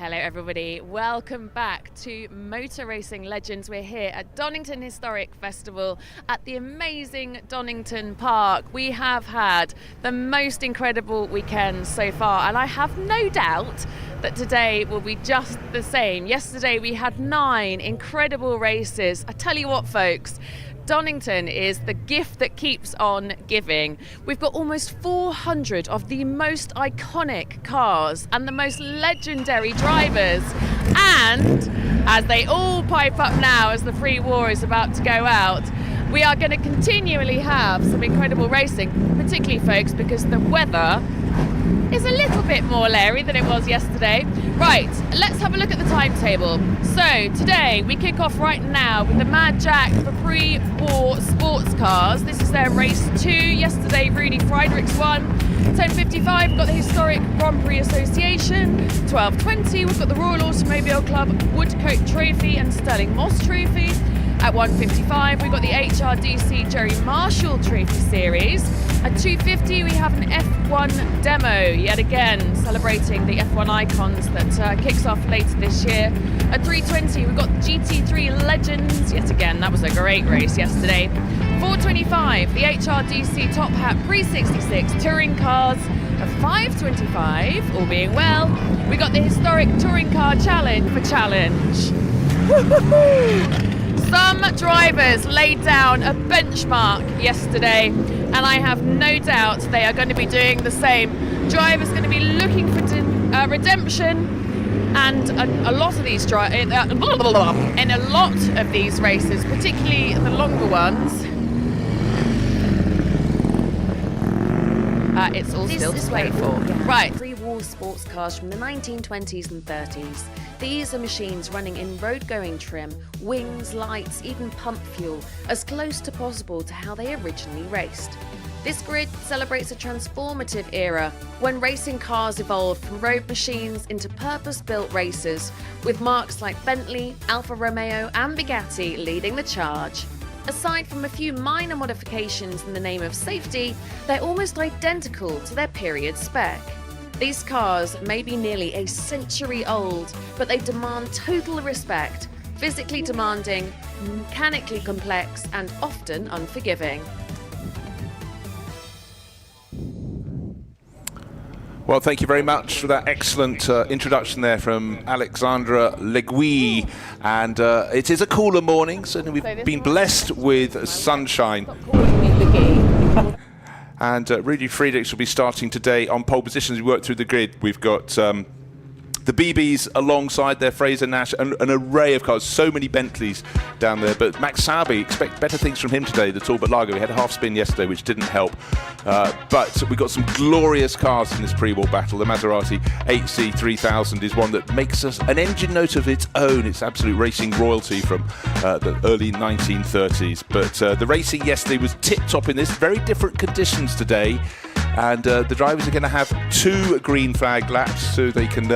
Hello everybody, welcome back to Motor Racing Legends. We're here at Donington Historic Festival at the amazing Donington Park. We have had the most incredible weekend so far, and I have no doubt that today will be just the same. Yesterday we had 9 incredible races. I tell you what folks, Donington is the gift that keeps on giving. We've got almost 400 of the most iconic cars and the most legendary drivers. And as they all pipe up now as the free war is about to go out, we are going to continually have some incredible racing, particularly folks because the weather is a little bit more leery than it was yesterday. Right, let's have a look at the timetable. So today we kick off right now with the Mad Jack for Prix sports cars. This is their race 2. Yesterday Rudy Friedrichs won. 10:55 we've got the Historic Grand Prix Association. 12:20 we've got the Royal Automobile Club Woodcote Trophy and Sterling Moss Trophy. At 1:55 we've got the HRDC Jerry Marshall Trophy Series. At 2:50 we have an F1 demo, yet again celebrating the F1 icons that kicks off later this year. At 3:20 we've got GT3 Legends, yet again that was a great race yesterday. 4:25 the HRDC Top Hat Prix 66 Touring Cars. At 5:25, all being well, we got the Historic Touring Car Challenge for Challenge. Woo-hoo-hoo! Some drivers laid down a benchmark yesterday, and I have no doubt they are going to be doing the same. Drivers going to be looking for redemption, and a lot of these in a lot of these races, particularly the longer ones, it's all still to wait for. Right. Pre-war sports cars from the 1920s and 30s. These are machines running in road-going trim, wings, lights, even pump fuel, as close to possible to how they originally raced. This grid celebrates a transformative era when racing cars evolved from road machines into purpose-built racers, with marques like Bentley, Alfa Romeo and Bugatti leading the charge. Aside from a few minor modifications in the name of safety, they're almost identical to their period spec. These cars may be nearly a century old, but they demand total respect, physically demanding, mechanically complex, and often unforgiving. Well, thank you very much for that excellent introduction there from Alexandra Legui. And it is a cooler morning, so we've been blessed with sunshine. And Rudy Friedrichs will be starting today on pole position as we work through the grid. We've got the BBs alongside their Fraser Nash, an array of cars, so many Bentleys down there. But Max Sauber, expect better things from him today, the Talbot Lager. We had a half spin yesterday, which didn't help. But we've got some glorious cars in this pre-war battle. The Maserati HC3000 is one that makes us an engine note of its own. It's absolute racing royalty from the early 1930s. But the racing yesterday was tip-top in this. Very different conditions today. And the drivers are going to have 2 green flag laps so they can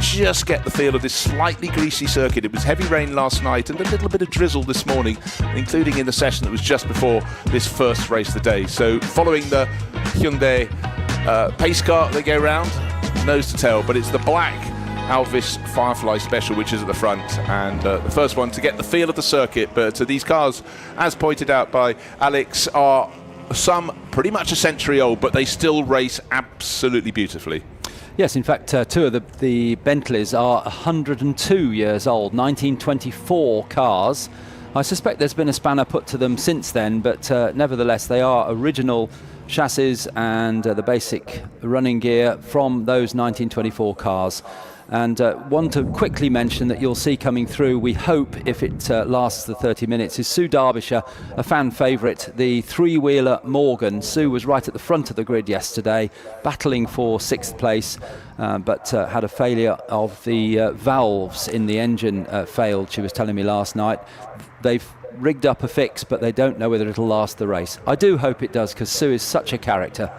just get the feel of this slightly greasy circuit. It was heavy rain last night and a little bit of drizzle this morning, including in the session that was just before this first race of the day. So following the Hyundai pace car they go round, nose to tail, but it's the black Alvis Firefly Special which is at the front, and the first one to get the feel of the circuit. But these cars, as pointed out by Alex, are some pretty much a century old, but they still race absolutely beautifully. Yes, in fact, 2 of the Bentleys are 102 years old, 1924 cars. I suspect there's been a spanner put to them since then, but nevertheless, they are original chassis and the basic running gear from those 1924 cars. And want to quickly mention that you'll see coming through, we hope, if it lasts the 30 minutes, is Sue Derbyshire, a fan favourite, the 3-wheeler Morgan. Sue was right at the front of the grid yesterday, battling for 6th place, but had a failure of the valves in the engine failed, she was telling me last night. They've rigged up a fix, but they don't know whether it'll last the race. I do hope it does, because Sue is such a character.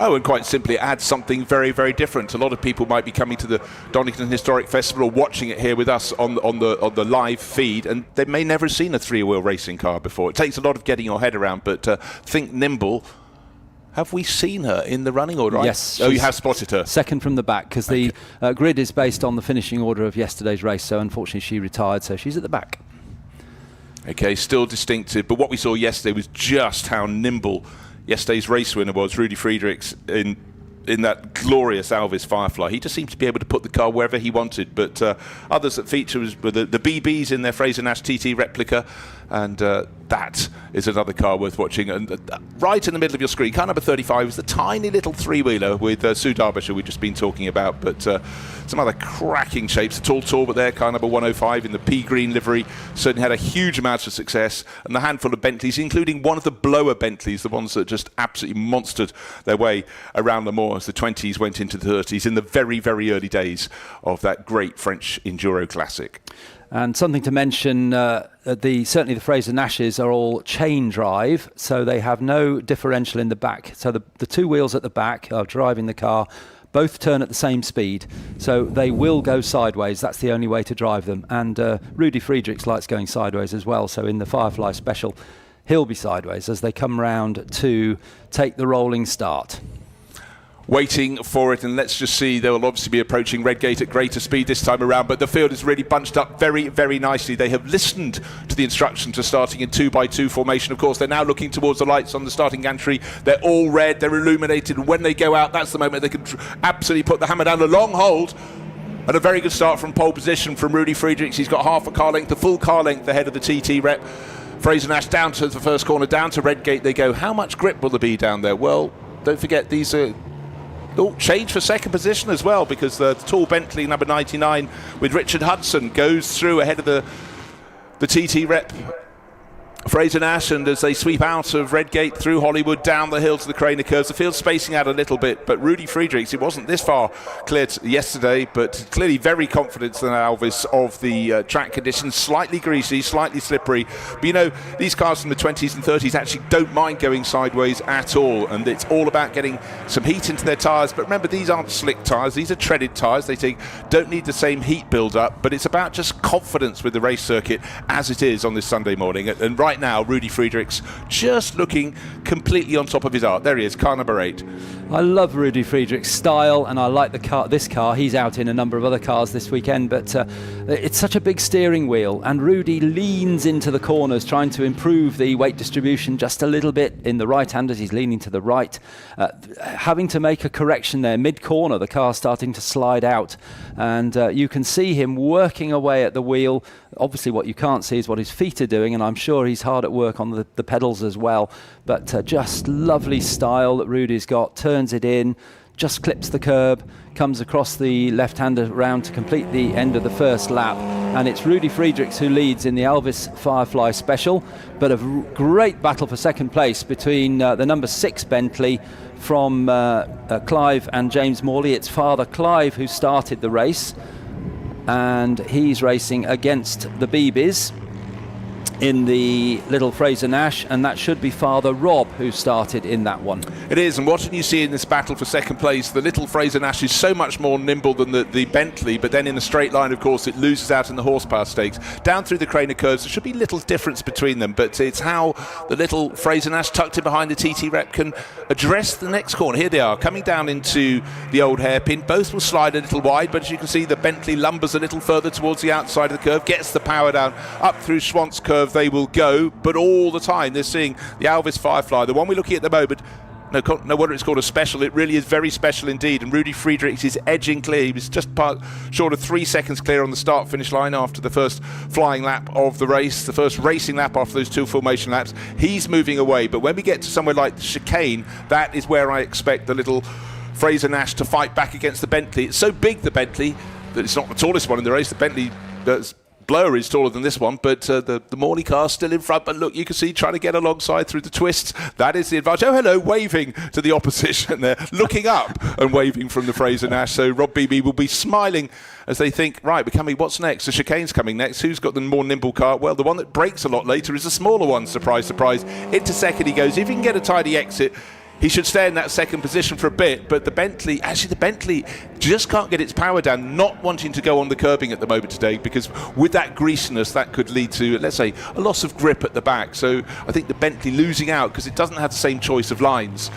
Oh, and quite simply adds something very, very different. A lot of people might be coming to the Donington Historic Festival or watching it here with us on the live feed, and they may never have seen a 3-wheel racing car before. It takes a lot of getting your head around, but think nimble Have we seen her in the running order? Yes. Oh, you have spotted her. Second from the back, because the grid is based on the finishing order of yesterday's race, so unfortunately she retired, so she's at the back. Okay, still distinctive, but what we saw yesterday was just how nimble yesterday's race winner was, Rudy Friedrichs, in that glorious Alvis Firefly. He just seemed to be able to put the car wherever he wanted, but others that feature were the BBs in their Fraser Nash TT replica, and that is another car worth watching. And right in the middle of your screen, car number 35 is the tiny little three-wheeler with Sue Derbyshire we've just been talking about, but some other cracking shapes. A tall Talbot there, car number 105 in the pea green livery, certainly had a huge amount of success, and the handful of Bentleys, including one of the blower Bentleys, the ones that just absolutely monstered their way around the moor as the 20s went into the 30s in the very, very early days of that great French Enduro Classic. And something to mention, certainly the Fraser Nashes are all chain drive, so they have no differential in the back. So the two wheels at the back are driving the car, both turn at the same speed, so they will go sideways. That's the only way to drive them. And Rudy Friedrichs likes going sideways as well, so in the Firefly Special, he'll be sideways as they come round to take the rolling start. Waiting for it, and let's just see, they will obviously be approaching Redgate at greater speed this time around, but the field is really bunched up very, very nicely. They have listened to the instructions for starting in 2x2 formation. Of course, they're now looking towards the lights on the starting gantry. They're all red, they're illuminated, and when they go out, that's the moment they can absolutely put the hammer down. A long hold, and a very good start from pole position from Rudy Friedrichs. He's got half a car length, a full car length ahead of the TT rep. Fraser Nash down to the first corner, down to Redgate they go. How much grip will there be down there? Well, don't forget, these are change for second position as well, because the tall Bentley number 99 with Richard Hudson goes through ahead of the TT rep Fraser Nash, and as they sweep out of Redgate through Hollywood down the hill to the Craner curves, the field's spacing out a little bit, but Rudy Friedrichs, it wasn't this far cleared yesterday, but clearly very confident than Alvis of the track conditions. Slightly greasy, slightly slippery, but you know, these cars from the 20s and 30s actually don't mind going sideways at all, and it's all about getting some heat into their tyres. But remember, these aren't slick tyres, these are treaded tyres. They don't need the same heat build up, but it's about just confidence with the race circuit as it is on this Sunday morning. And right now, Rudy Friedrichs just looking completely on top of his art. There he is, car number 8. I love Rudy Friedrichs' style, and I like this car. He's out in a number of other cars this weekend, but it's such a big steering wheel, and Rudy leans into the corners, trying to improve the weight distribution just a little bit in the right-hand as he's leaning to the right, having to make a correction there mid-corner. The car's starting to slide out, and you can see him working away at the wheel. Obviously what you can't see is what his feet are doing, and I'm sure he's hard at work on the pedals as well, but just lovely style that Rudy's got. Turns it in, just clips the curb, comes across the left-hander round to complete the end of the first lap, and it's Rudy Friedrichs who leads in the Alvis Firefly Special, but a great battle for second place between the number 6 Bentley from Clive and James Morley. It's Father Clive who started the race, and he's racing against the BBs in the little Fraser Nash, and that should be Father Rob who started in that one. It is, and what can you see in this battle for second place? The little Fraser Nash is so much more nimble than the Bentley, but then in a straight line, of course, it loses out in the horsepower stakes. Down through the Craner curves, there should be little difference between them, but it's how the little Fraser Nash, tucked in behind the TT rep, can address the next corner. Here they are, coming down into the old hairpin. Both will slide a little wide, but as you can see, the Bentley lumbers a little further towards the outside of the curve, gets the power down, up through Schwantz curve they will go, but all the time they're seeing the Alvis Firefly, the one we're looking at the moment. No wonder it's called a special. It really is very special indeed, and Rudy Friedrichs is edging clear. He was just short of 3 seconds clear on the start-finish line after the first flying lap of the race, the first racing lap after those 2 formation laps. He's moving away, but when we get to somewhere like the chicane, that is where I expect the little Fraser Nash to fight back against the Bentley. It's so big, the Bentley, that it's not the tallest one in the race. The Bentley blower is taller than this one, but the Morley car's still in front. But look, you can see trying to get alongside through the twists. That is the advantage. Oh, hello, waving to the opposition there, looking up and waving from the Fraser Nash. So Rob Beebe will be smiling as they think, right, we're coming, what's next? The chicane's coming next. Who's got the more nimble car? Well, the one that brakes a lot later is the smaller one, surprise, surprise. Into second he goes. If he can get a tidy exit, he should stay in that second position for a bit, but the Bentley just can't get its power down, not wanting to go on the curbing at the moment today, because with that greasiness, that could lead to, let's say, a loss of grip at the back. So I think the Bentley losing out because it doesn't have the same choice of lines,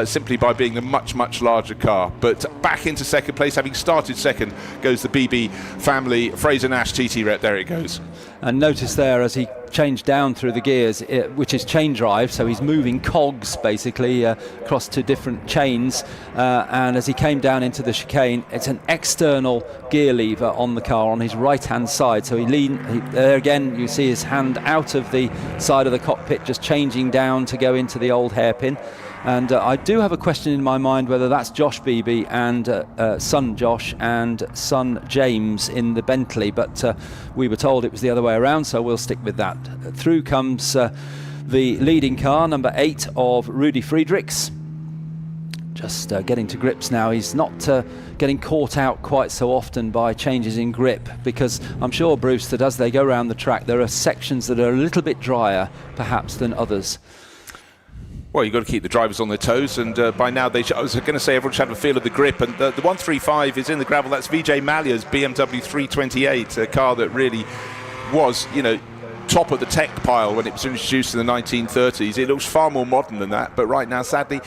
simply by being a much, much larger car. But back into second place, having started second, goes the BB family, Fraser Nash TT Rep, there it goes. And notice there as he changed down through the gears, which is chain drive, so he's moving cogs basically across to different chains, and as he came down into the chicane, it's an external gear lever on the car on his right hand side, so there again you see his hand out of the side of the cockpit, just changing down to go into the old hairpin. And I do have a question in my mind whether that's Josh Beebe and son Josh and son James in the Bentley, but we were told it was the other way around, so we'll stick with that. Through comes the leading car, number 8 of Rudy Friedrichs. Just getting to grips now. He's not getting caught out quite so often by changes in grip, because I'm sure, Bruce, that as they go around the track there are sections that are a little bit drier perhaps than others. Well, you've got to keep the drivers on their toes, and by now I was going to say everyone should have a feel of the grip, and the 135 is in the gravel. That's Vijay Mallya's BMW 328, a car that really was, top of the tech pile when it was introduced in the 1930s. It looks far more modern than that, but right now, sadly,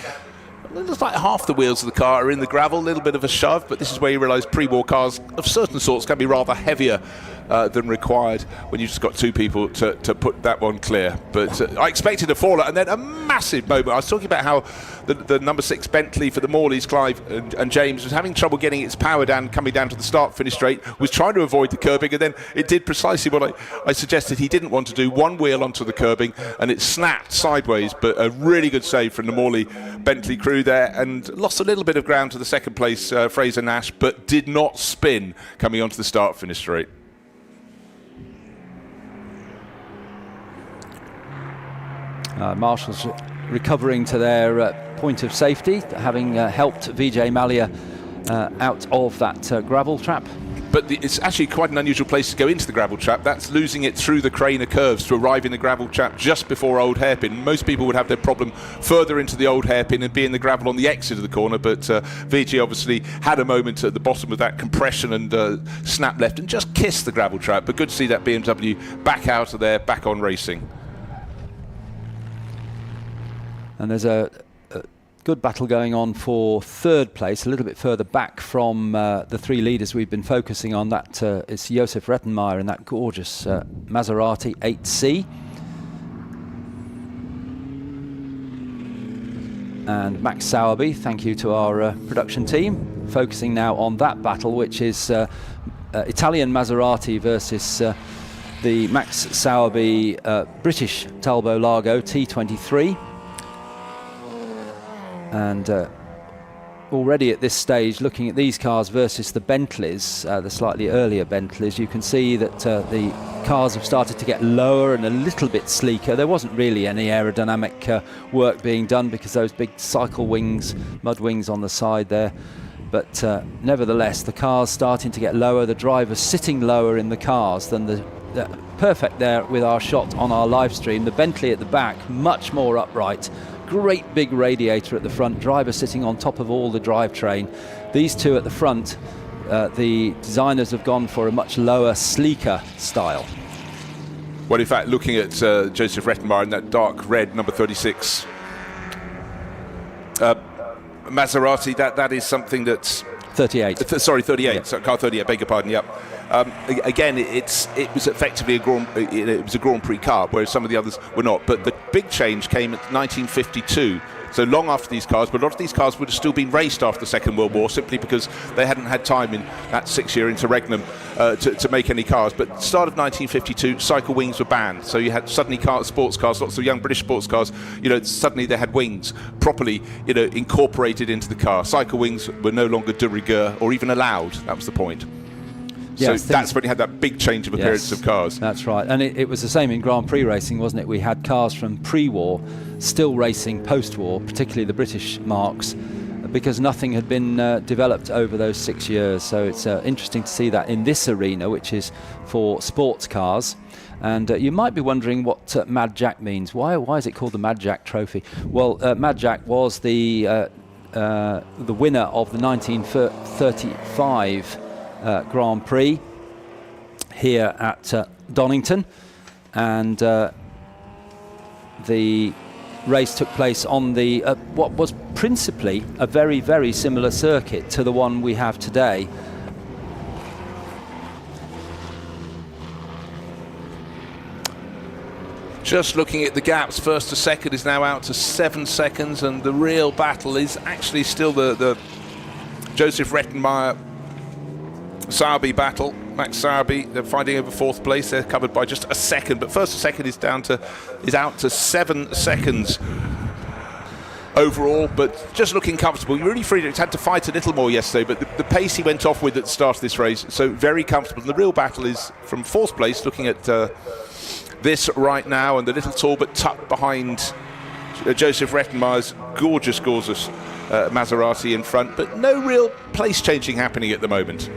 it looks like half the wheels of the car are in the gravel, a little bit of a shove, but this is where you realise pre-war cars of certain sorts can be rather heavier than required when you've just got two people to put that one clear. But I expected a fallout, and then a massive moment. I was talking about how the number 6 Bentley for the Morleys, Clive and James, was having trouble getting its power down, coming down to the start-finish straight, was trying to avoid the curbing, and then it did precisely what I suggested he didn't want to do. One wheel onto the curbing, and it snapped sideways, but a really good save from the Morley Bentley crew there, and lost a little bit of ground to the second place Fraser Nash, but did not spin coming onto the start-finish straight. Marshall's recovering to their point of safety, having helped Vijay Mallya out of that gravel trap. But it's actually quite an unusual place to go into the gravel trap. That's losing it through the Craner curves to arrive in the gravel trap just before Old Hairpin. Most people would have their problem further into the Old Hairpin and be in the gravel on the exit of the corner, but Vijay obviously had a moment at the bottom of that compression and snap left and just kissed the gravel trap. But good to see that BMW back out of there, back on racing. And there's a good battle going on for third place, a little bit further back from the three leaders we've been focusing on. That is Josef Rettenmeier in that gorgeous Maserati 8C. And Max Sowerby, thank you to our production team, focusing now on that battle, which is Italian Maserati versus the Max Sowerby British Talbot Lago T23. And already at this stage, looking at these cars versus the Bentleys, the slightly earlier Bentleys, you can see that the cars have started to get lower and a little bit sleeker. There wasn't really any aerodynamic work being done because those big cycle wings, mud wings on the side there. But nevertheless, the cars starting to get lower, the drivers sitting lower in the cars than the perfect there with our shot on our live stream. The Bentley at the back, much more upright. Great big radiator at the front, driver sitting on top of all the drivetrain. These two at the front, the designers have gone for a much lower, sleeker style. Well, in fact, looking at Josef Rettenmeier in that dark red number 36 Maserati, that is something that's 38. 38. Yeah. So car 38. Beg your pardon. Yep. Again, it was effectively a Grand Prix car, whereas some of the others were not. But the big change came in 1952. So long after these cars, but a lot of these cars would have still been raced after the Second World War, simply because they hadn't had time in that 6-year interregnum to make any cars. But at the start of 1952, cycle wings were banned. So you had suddenly sports cars, lots of young British sports cars, suddenly they had wings properly, incorporated into the car. Cycle wings were no longer de rigueur or even allowed. That was the point. Yes, so that's when you had that big change of appearance of cars. That's right. And it was the same in Grand Prix racing, wasn't it? We had cars from pre-war still racing post-war, particularly the British marques, because nothing had been developed over those 6 years. So it's interesting to see that in this arena, which is for sports cars. And you might be wondering what Mad Jack means. Why is it called the Mad Jack Trophy? Well, Mad Jack was the winner of the 1935 Grand Prix here at Donington, and the race took place on the what was principally a very, very similar circuit to the one we have today. Just looking at the gaps, first to second is now out to 7 seconds, and the real battle is actually still the Joseph Rettenmeier Sarby battle. Max Sarby, they're fighting over 4th place. They're covered by just a second, but first to second is out to 7 seconds overall, but just looking comfortable. Rudy Friedrichs had to fight a little more yesterday, but the pace he went off with at the start of this race, so very comfortable. And the real battle is from 4th place, looking at this right now, and the little Talbot tucked behind Joseph Rettenmeier's gorgeous Maserati in front, but no real place changing happening at the moment.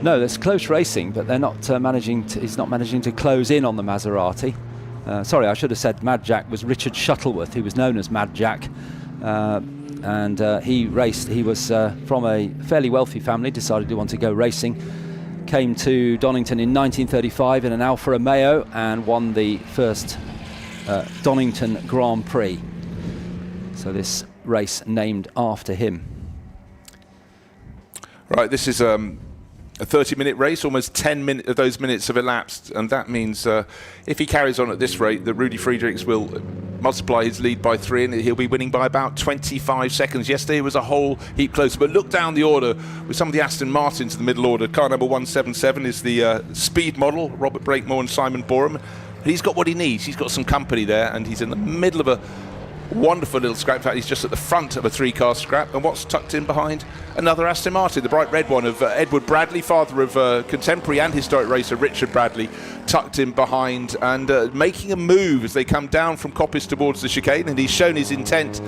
No, there's close racing, but they're not managing to. He's not managing to close in on the Maserati. Sorry, I should have said Mad Jack was Richard Shuttleworth, who was known as Mad Jack, and he raced. He was from a fairly wealthy family, decided to want to go racing. Came to Donington in 1935 in an Alfa Romeo and won the first Donington Grand Prix. So this race named after him. Right, this is a 30-minute race. Almost 10 of those minutes have elapsed, and that means if he carries on at this rate, that Rudy Friedrichs will multiply his lead by 3, and he'll be winning by about 25 seconds. Yesterday it was a whole heap closer, but look down the order with some of the Aston Martins in the middle order. Car number 177 is the speed model, Robert Breakmore and Simon Boreham. He's got what he needs. He's got some company there, and he's in the middle of a wonderful little scrap. In fact, he's just at the front of a 3-car scrap. And what's tucked in behind? Another Aston Martin, the bright red one of Edward Bradley, father of contemporary and historic racer Richard Bradley, tucked in behind and making a move as they come down from Coppice towards the chicane. And he's shown his intent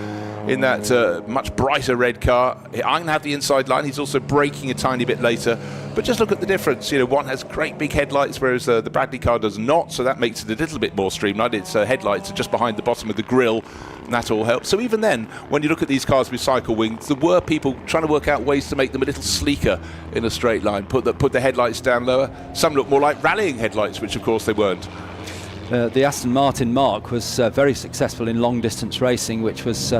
in that much brighter red car. I can have the inside line. He's also braking a tiny bit later. But just look at the difference. You know, one has great big headlights, whereas the Bradley car does not. So that makes it a little bit more streamlined. Its headlights are just behind the bottom of the grille, and that all helps. So even then, when you look at these cars with cycle wings, there were people trying to work out ways to make them a little sleeker in a straight line. Put the headlights down lower. Some look more like rallying headlights, which of course they weren't. The Aston Martin Mark was very successful in long-distance racing, which was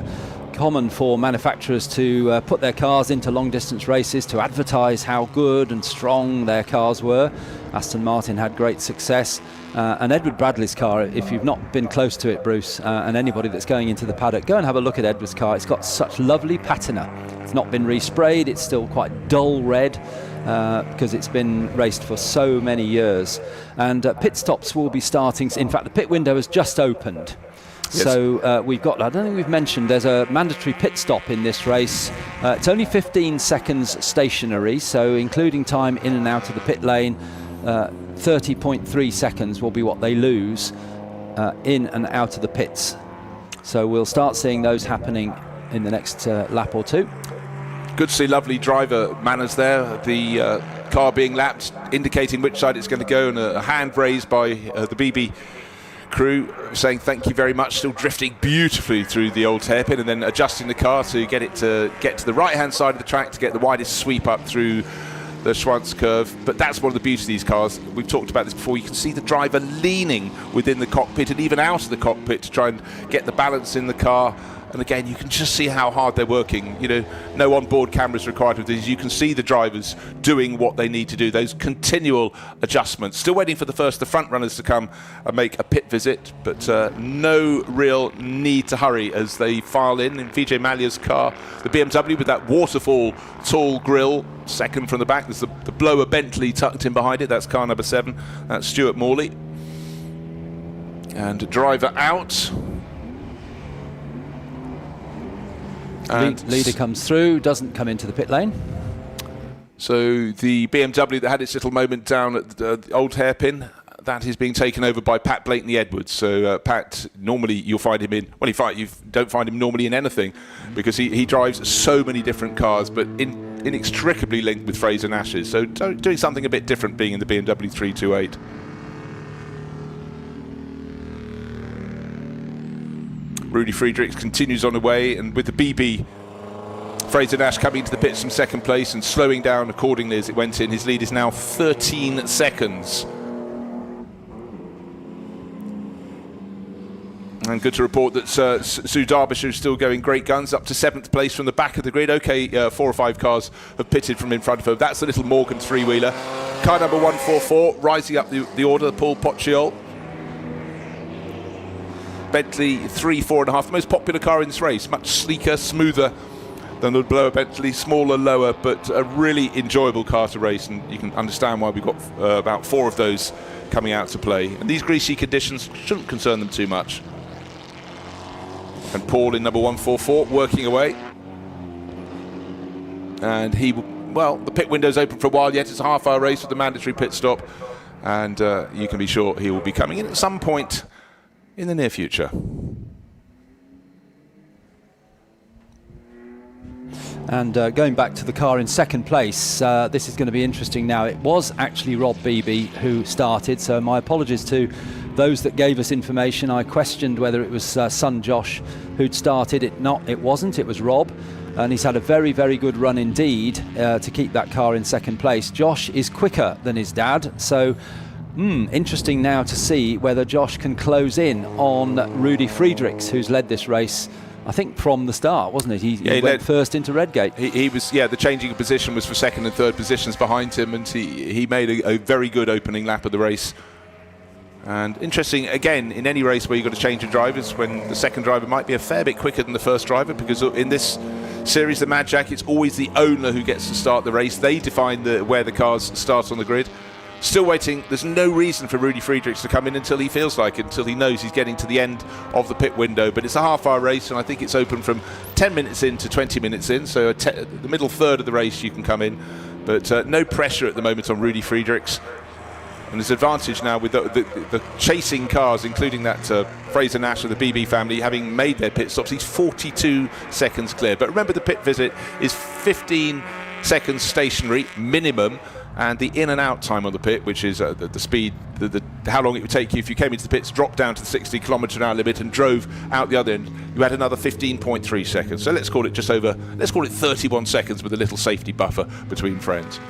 common for manufacturers to put their cars into long-distance races to advertise how good and strong their cars were. Aston Martin had great success. And Edward Bradley's car, if you've not been close to it, Bruce, and anybody that's going into the paddock, go and have a look at Edward's car. It's got such lovely patina. It's not been resprayed. It's still quite dull red because it's been raced for so many years. And pit stops will be starting. In fact, the pit window has just opened. Yes. So we've got, I don't think we've mentioned, there's a mandatory pit stop in this race. It's only 15 seconds stationary, so including time in and out of the pit lane, 30.3 seconds will be what they lose in and out of the pits. So we'll start seeing those happening in the next lap or two. Good to see lovely driver manners there. The car being lapped, indicating which side it's going to go, and a hand raised by the BB crew saying thank you very much, still drifting beautifully through the old hairpin, and then adjusting the car to get to the right hand side of the track to get the widest sweep up through the Schwanz curve. But that's one of the beauties of these cars. We've talked about this before. You can see the driver leaning within the cockpit and even out of the cockpit to try and get the balance in the car. And again, you can just see how hard they're working. You know, no onboard cameras required with these. You can see the drivers doing what they need to do, those continual adjustments. Still waiting for the front runners to come and make a pit visit, but no real need to hurry as they file in Vijay Mallya's car, the BMW with that waterfall tall grille, second from the back. There's the blower Bentley tucked in behind it. That's car number 7. That's Stuart Morley. And driver out. Leader comes through, doesn't come into the pit lane. So the BMW that had its little moment down at the old hairpin, that is being taken over by Pat Blakeney-Edwards. So Pat, normally you'll find him in, you don't find him normally in anything because he drives so many different cars, but inextricably linked with Fraser Nash's. So doing something a bit different being in the BMW 328. Rudy Friedrichs continues on the way, and with the BB, Fraser Nash coming into the pits from second place and slowing down accordingly as it went in. His lead is now 13 seconds. And good to report that Sue Derbyshire is still going great guns, up to 7th place from the back of the grid. Okay, 4 or 5 cars have pitted from in front of her. That's the little Morgan three-wheeler. Car number 144, rising up the order, Paul Pocciol. Bentley 3-4.5, the most popular car in this race. Much sleeker, smoother than the blower Bentley, smaller, lower, but a really enjoyable car to race, and you can understand why we've got about 4 of those coming out to play. And these greasy conditions shouldn't concern them too much. And Paul in number 144 working away. And the pit window's open for a while yet. It's a half-hour race with the mandatory pit stop, and you can be sure he will be coming in at some point in the near future. And going back to the car in second place, this is going to be interesting now. It was actually Rob Beebe who started, so my apologies to those that gave us information. I questioned whether it was son Josh who'd started. It wasn't, it was Rob, and he's had a very, very good run indeed to keep that car in second place. Josh is quicker than his dad, so interesting now to see whether Josh can close in on Rudy Friedrichs, who's led this race, I think, from the start, wasn't it? He went first into Redgate. He was, the changing of position was for second and third positions behind him, and he made a very good opening lap of the race. And interesting, again, in any race where you've got to change your drivers, when the second driver might be a fair bit quicker than the first driver, because in this series, the Mad Jack, it's always the owner who gets to start the race. They define where the cars start on the grid. Still waiting. There's no reason for Rudy Friedrichs to come in until he feels like it, until he knows he's getting to the end of the pit window. But it's a half-hour race, and I think it's open from 10 minutes in to 20 minutes in. So the middle third of the race you can come in. But no pressure at the moment on Rudy Friedrichs. And his advantage now with the chasing cars, including that Fraser Nash of the BB family, having made their pit stops. He's 42 seconds clear. But remember, the pit visit is 15 seconds stationary minimum, and the in and out time on the pit, which is the speed, how long it would take you if you came into the pits, dropped down to the 60 km/h limit and drove out the other end, you had another 15.3 seconds. So let's call it 31 seconds with a little safety buffer between friends.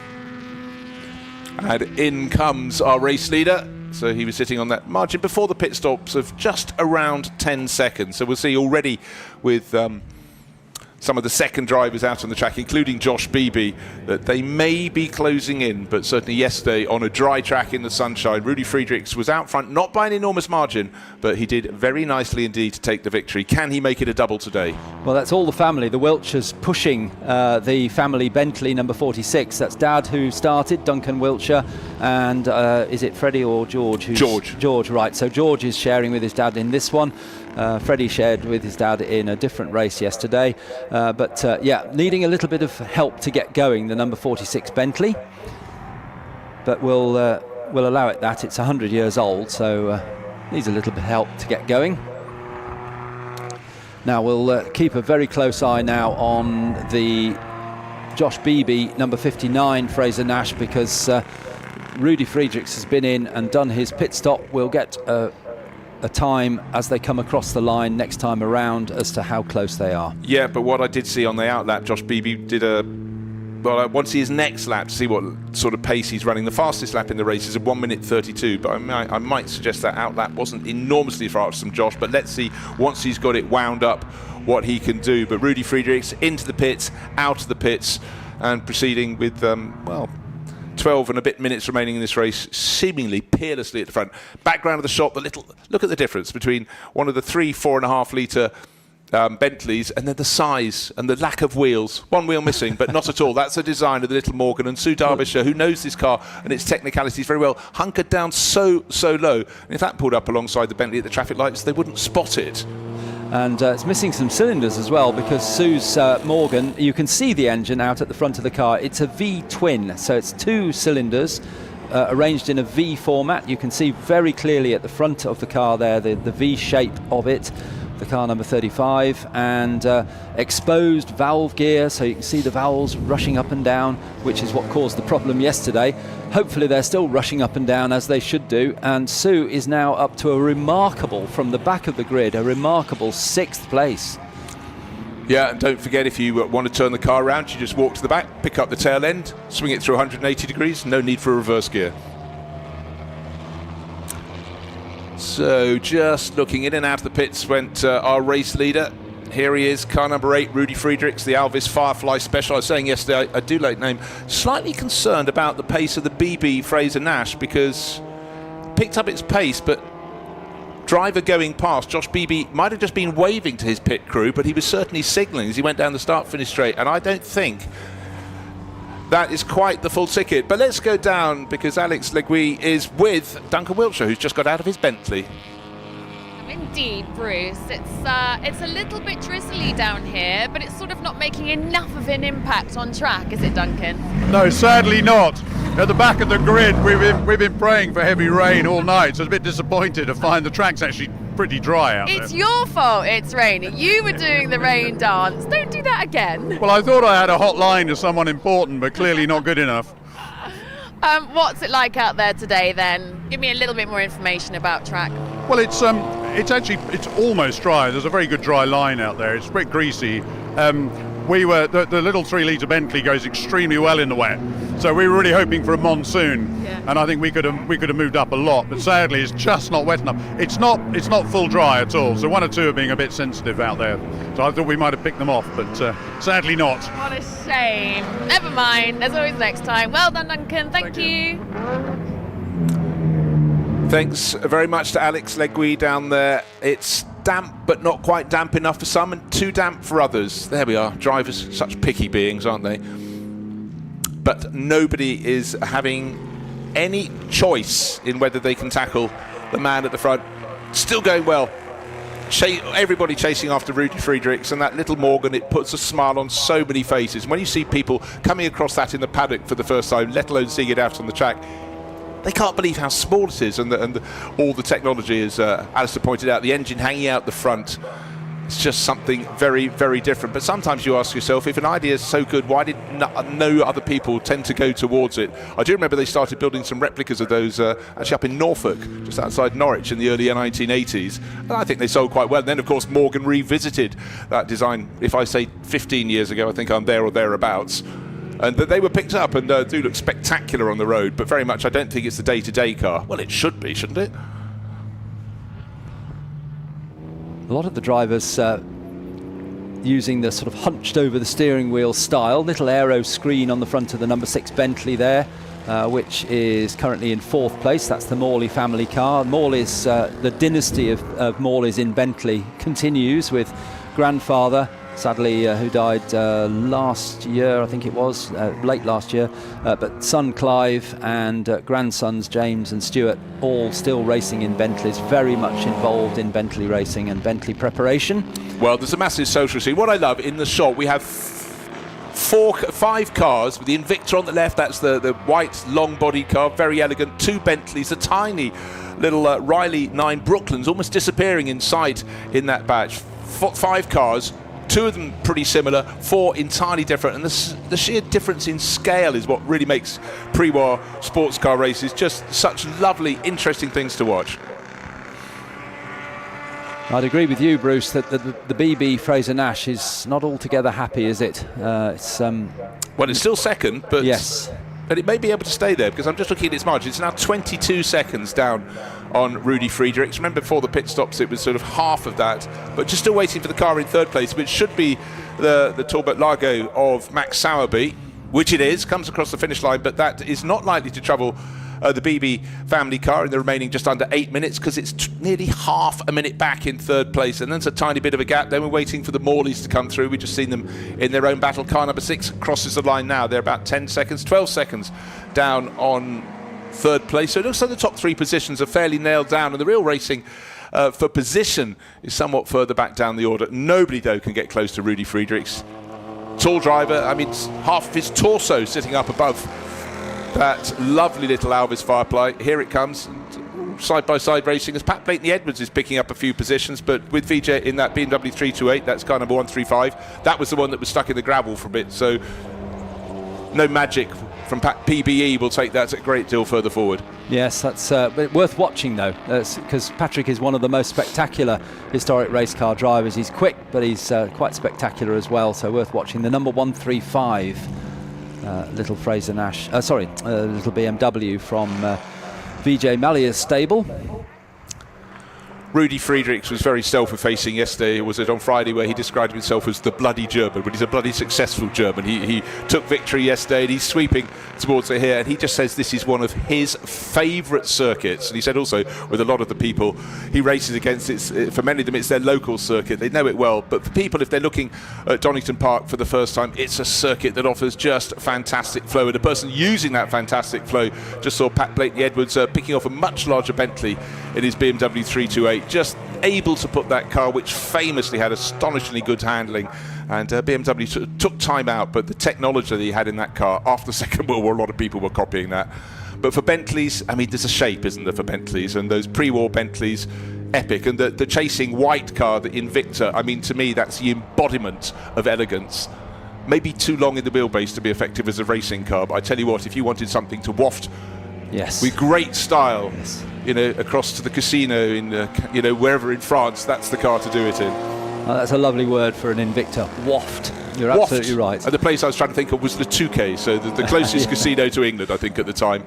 And in comes our race leader. So he was sitting on that margin before the pit stops of just around 10 seconds. So we'll see already with some of the second drivers out on the track, including Josh Beebe, that they may be closing in. But certainly yesterday on a dry track in the sunshine, Rudy Friedrichs was out front, not by an enormous margin, but he did very nicely indeed to take the victory. Can he make it a double today? Well, that's all the family. The Wiltshires pushing the family Bentley number 46. That's Dad who started, Duncan Wiltshire, and is it Freddie or George? George, right. So George is sharing with his dad in this one. Freddie shared with his dad in a different race yesterday. But needing a little bit of help to get going, the number 46 Bentley. But we'll allow it that. It's 100 years old, so needs a little bit of help to get going. Now we'll keep a very close eye now on the Josh Beebe, number 59, Fraser Nash, because Rudy Friedrichs has been in and done his pit stop. We'll get a time as they come across the line next time around as to how close they are. Yeah, but what I did see on the outlap, Josh Beebe did I want to see his next lap to see what sort of pace he's running. The fastest lap in the race is a 1 minute 32, but I might suggest that outlap wasn't enormously fast from Josh, but let's see once he's got it wound up what he can do. But Rudy Friedrichs into the pits, out of the pits, and proceeding with 12 and a bit minutes remaining in this race, seemingly peerlessly at the front. Background of the shot, look at the difference between one of the 4.5 litre Bentleys and then the size and the lack of wheels. One wheel missing, but not at all. That's a design of the little Morgan, and Sue Derbyshire, who knows this car and its technicalities very well, hunkered down so low. And if that pulled up alongside the Bentley at the traffic lights, they wouldn't spot it. And it's missing some cylinders as well, because Sue's Morgan, you can see the engine out at the front of the car. It's a V-twin, so it's 2 cylinders, arranged in a V format. You can see very clearly at the front of the car there the V shape of it, the car number 35, and exposed valve gear, so you can see the valves rushing up and down, which is what caused the problem yesterday. Hopefully they're still rushing up and down as they should do, and Sue is now up to a remarkable, from the back of the grid, a remarkable 6th place. Yeah, and don't forget, if you want to turn the car around, you just walk to the back, pick up the tail end, swing it through 180 degrees, no need for reverse gear. So just looking in and out of the pits went our race leader. Here he is, car number 8, Rudy Friedrichs, the Alvis Firefly Special. I was saying yesterday, I do like the name. Slightly concerned about the pace of the BB Fraser Nash, because picked up its pace, but driver going past, Josh Beebe, might have just been waving to his pit crew, but he was certainly signalling as he went down the start-finish straight, and I don't think that is quite the full ticket. But let's go down, because Alex Legui is with Duncan Wiltshire, who's just got out of his Bentley. Indeed, Bruce. It's a little bit drizzly down here, but it's sort of not making enough of an impact on track, is it, Duncan? No, sadly not. At the back of the grid, we've been praying for heavy rain all night, so it's a bit disappointed to find the track's actually pretty dry out there. It's your fault it's raining. You were doing the rain dance. Don't do that again. Well, I thought I had a hotline to someone important, but clearly not good enough. What's it like out there today then? Give me a little bit more information about track. Well, it's almost dry. There's a very good dry line out there. It's a bit greasy. The little 3-litre Bentley goes extremely well in the wet, so we were really hoping for a monsoon, and I think we could have moved up a lot, but sadly it's just not wet enough. It's not full dry at all, so one or two are being a bit sensitive out there, so I thought we might have picked them off, but sadly not. What a shame. Never mind, there's always next time. Well done, Duncan. Thank you. Thanks very much to Alex Legui down there. It's damp, but not quite damp enough for some, and too damp for others. There we are. Drivers, such picky beings, aren't they? But nobody is having any choice in whether they can tackle the man at the front. Still going well. Everybody chasing after Rudy Friedrichs, and that little Morgan, it puts a smile on so many faces. When you see people coming across that in the paddock for the first time, let alone seeing it out on the track, they can't believe how small it is, and all the technology, as Alistair pointed out, the engine hanging out the front. It's just something very, very different. But sometimes you ask yourself, if an idea is so good, why did no other people tend to go towards it? I do remember they started building some replicas of those actually up in Norfolk, just outside Norwich, in the early 1980s. And I think they sold quite well. And then, of course, Morgan revisited that design, if I say 15 years ago, I think I'm there or thereabouts. And they were picked up and do look spectacular on the road, but very much I don't think it's the day-to-day car. Well, it should be, shouldn't it? A lot of the drivers using the sort of hunched over the steering wheel style. Little aero screen on the front of the number 6 Bentley there, which is currently in 4th place. That's the Morley family car. Morley's, the dynasty of Morleys in Bentley continues with grandfather, sadly, who died last year, I think it was, late last year, but son Clive and grandsons James and Stuart, all still racing in Bentleys, very much involved in Bentley racing and Bentley preparation. Well, there's a massive social scene. What I love, in the shot, we have 5 cars with the Invicta on the left. That's the white long-bodied car, very elegant. 2 Bentleys, a tiny little Riley 9 Brooklands, almost disappearing in sight in that batch. 5 cars. 2 of them pretty similar, 4 entirely different, and the sheer difference in scale is what really makes pre-war sports car races just such lovely, interesting things to watch. I'd agree with you, Bruce, that the BB Fraser Nash is not altogether happy, is it? Well, it's still second, but yes, but it may be able to stay there, because I'm just looking at its margin. It's now 22 seconds down on Rudy Friedrichs. Remember, before the pit stops, it was sort of half of that, but just still waiting for the car in 3rd place, which should be the Talbot Largo of Max Sowerby, which it is, comes across the finish line, but that is not likely to trouble the BB family car in the remaining just under 8 minutes, because it's nearly half a minute back in 3rd place, and then it's a tiny bit of a gap. Then we're waiting for the Morleys to come through. We've just seen them in their own battle. Car number 6 crosses the line now. They're about 10 seconds, 12 seconds down on 3rd place. So it looks like the top 3 positions are fairly nailed down, and the real racing for position is somewhat further back down the order. Nobody, though, can get close to Rudy Friedrichs. Tall driver, I mean, half of his torso sitting up above that lovely little Alvis Firefly. Here it comes. Side-by-side racing as Pat Blakeney-Edwards is picking up a few positions, but with VJ in that BMW 328, that's car number 135. That was the one that was stuck in the gravel for a bit, so no magic from PBE will take that a great deal further forward. Yes, that's worth watching though, because Patrick is one of the most spectacular historic race car drivers. He's quick, but he's quite spectacular as well, so worth watching. The number 135, little Fraser Nash, little BMW from Vijay Mallya's stable. Rudy Friedrichs was very self-effacing yesterday. Was it on Friday where he described himself as the bloody German, but he's a bloody successful German. He took victory yesterday and he's sweeping towards it here, and he just says this is one of his favourite circuits. And he said also with a lot of the people he races against, for many of them it's their local circuit. They know it well, but for people, if they're looking at Donington Park for the first time, it's a circuit that offers just fantastic flow, and the person using that fantastic flow just saw Pat Blakeney-Edwards picking off a much larger Bentley in his BMW 328, just able to put that car, which famously had astonishingly good handling, and BMW took time out, but the technology that he had in that car after the Second World War, a lot of people were copying that. But for Bentleys, I mean, there's a shape, isn't there, for Bentleys, and those pre-war Bentleys, epic, and the chasing white car, the Invicta, I mean, to me that's the embodiment of elegance. Maybe too long in the wheelbase to be effective as a racing car, but I tell you what, if you wanted something to waft with great style, across to the casino in, wherever in France, that's the car to do it in. That's a lovely word for an Invicta. Waft. You're absolutely right. And the place I was trying to think of was the Touquet, so the closest casino to England, I think, at the time.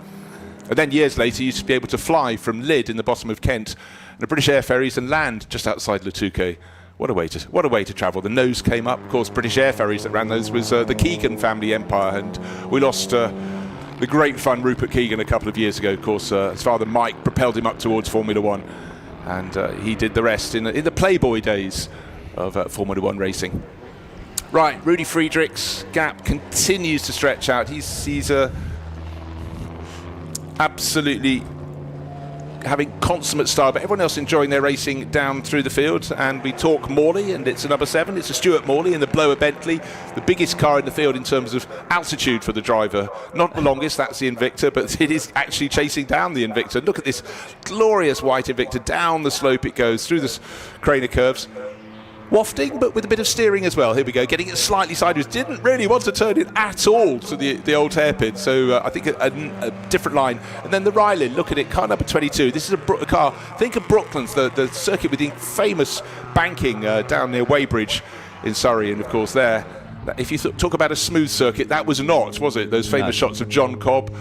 And then years later, you used to be able to fly from Lydd in the bottom of Kent, and the British Air Ferries, and land just outside Le Touquet. What a way to travel. The nose came up. Of course, British Air Ferries that ran those was the Keegan family empire, and we lost the great fun Rupert Keegan a couple of years ago. Of course, his father Mike propelled him up towards Formula One, and he did the rest in the Playboy days of Formula One racing. Right, Rudy Friedrichs' gap continues to stretch out. He's absolutely having consummate style, but everyone else enjoying their racing down through the field. And we talk Morley, and it's a number 7. It's a Stuart Morley in the Blower Bentley, the biggest car in the field in terms of altitude for the driver. Not the longest, that's the Invicta, but it is actually chasing down the Invicta. Look at this glorious white Invicta. Down the slope it goes, through the craner curves. Wafting, but with a bit of steering as well. Here we go, getting it slightly sideways. Didn't really want to turn it at all to the old hairpin, so I think a different line. And then the Ryland, look at it, car number 22. This is a car, think of Brooklands, the circuit with the famous banking down near Weybridge in Surrey, and of course there. If you talk about a smooth circuit, that was not, was it? Those famous shots of John Cobb,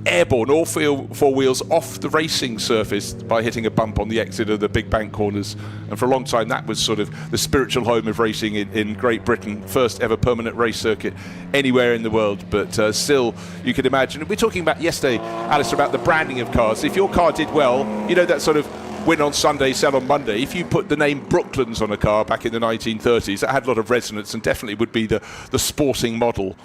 airborne, all four wheels off the racing surface by hitting a bump on the exit of the big bank corners. And for a long time that was sort of the spiritual home of racing in Great Britain, first ever permanent race circuit anywhere in the world. But still, you can imagine, we're talking about yesterday, Alistair, about the branding of cars. If your car did well, that sort of win on Sunday, sell on Monday. If you put the name Brooklands on a car back in the 1930s, that had a lot of resonance and definitely would be the sporting model.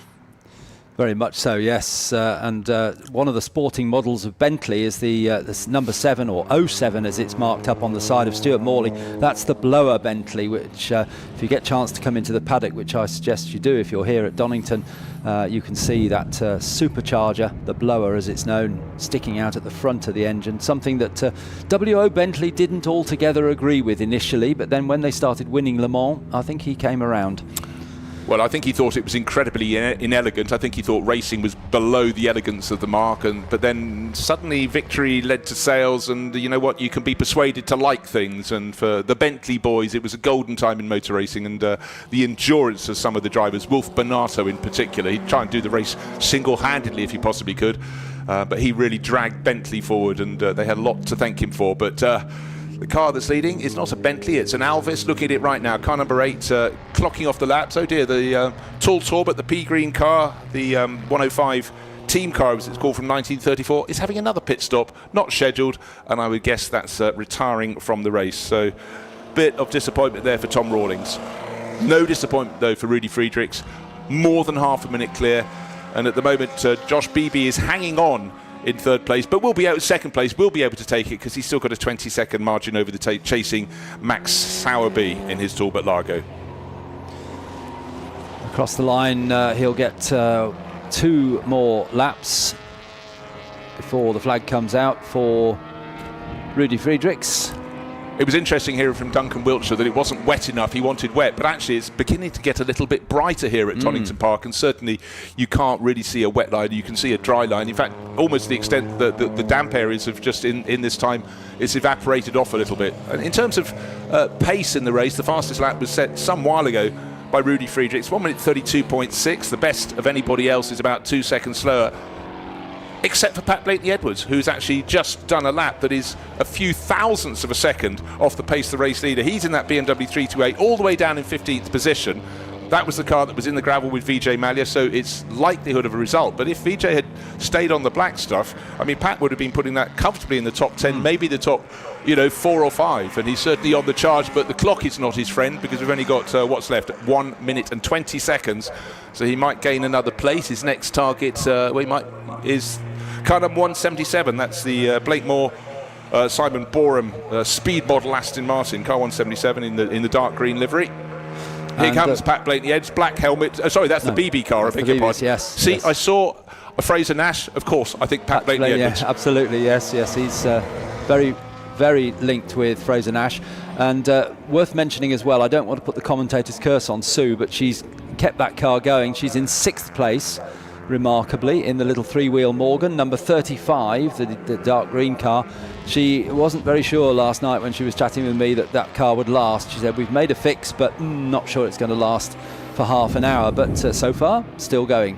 Very much so, yes. And one of the sporting models of Bentley is the number 7, or 07 as it's marked up on the side of Stuart Morley. That's the Blower Bentley, which if you get a chance to come into the paddock, which I suggest you do if you're here at Donington, you can see that supercharger, the Blower as it's known, sticking out at the front of the engine. Something that W.O. Bentley didn't altogether agree with initially, but then when they started winning Le Mans, I think he came around. Well, I think he thought it was incredibly inelegant. I think he thought racing was below the elegance of the mark. But then suddenly victory led to sales, and you know what? You can be persuaded to like things. And for the Bentley boys, it was a golden time in motor racing. And the endurance of some of the drivers, Wolf Bonato in particular, he'd try and do the race single-handedly if he possibly could. But he really dragged Bentley forward, and they had a lot to thank him for. But the car that's leading is not a Bentley, it's an Alvis. Look at it right now, car number 8 clocking off the laps. Oh dear, the Tall Talbot, the pea green car, the 105 team car as it's called from 1934, is having another pit stop, not scheduled, and I would guess that's retiring from the race. So bit of disappointment there for Tom Rawlings. No disappointment though for Rudy Friedrichs, more than half a minute clear, and at the moment Josh Beebe is hanging on in 3rd place, but will be out 2nd place, will be able to take it because he's still got a 20-second margin over the chasing Max Sowerby in his Talbot Largo. Across the line, he'll get 2 more laps before the flag comes out for Rudy Friedrichs. It was interesting hearing from Duncan Wiltshire that it wasn't wet enough, he wanted wet, but actually it's beginning to get a little bit brighter here at Donington Park, and certainly you can't really see a wet line, you can see a dry line. In fact, almost to the extent that the damp areas have just in this time, it's evaporated off a little bit. And in terms of pace in the race, the fastest lap was set some while ago by Rudy Friedrichs, 1 minute 32.6, the best of anybody else is about 2 seconds slower, except for Pat Blakeney-Edwards, who's actually just done a lap that is a few thousandths of a second off the pace of the race leader. He's in that BMW 328 all the way down in 15th position. That was the car that was in the gravel with Vijay Mallya, so it's likelihood of a result. But if Vijay had stayed on the black stuff, I mean, Pat would have been putting that comfortably in the top 10, maybe the top 4 or 5, and he's certainly on the charge, but the clock is not his friend because we've only got what's left, 1 minute and 20 seconds, so he might gain another place. His next target is car number 177. That's the Blakemore Simon Boreham speed model Aston Martin, car 177 in the dark green livery. Here comes Pat Blakeney-Edwards, black helmet. Sorry, that's the BB car. I beg your pardon. Yes. See, yes. I saw a Fraser Nash. Of course, I think Pat Blakeney-Edwards. Yeah, absolutely. Yes. He's very, very linked with Fraser Nash, and worth mentioning as well. I don't want to put the commentator's curse on Sue, but she's kept that car going. She's in 6th place, remarkably, in the little 3-wheel Morgan, number 35, the dark green car. She wasn't very sure last night when she was chatting with me that car would last. She said, we've made a fix, but not sure it's going to last for half an hour. But so far, still going.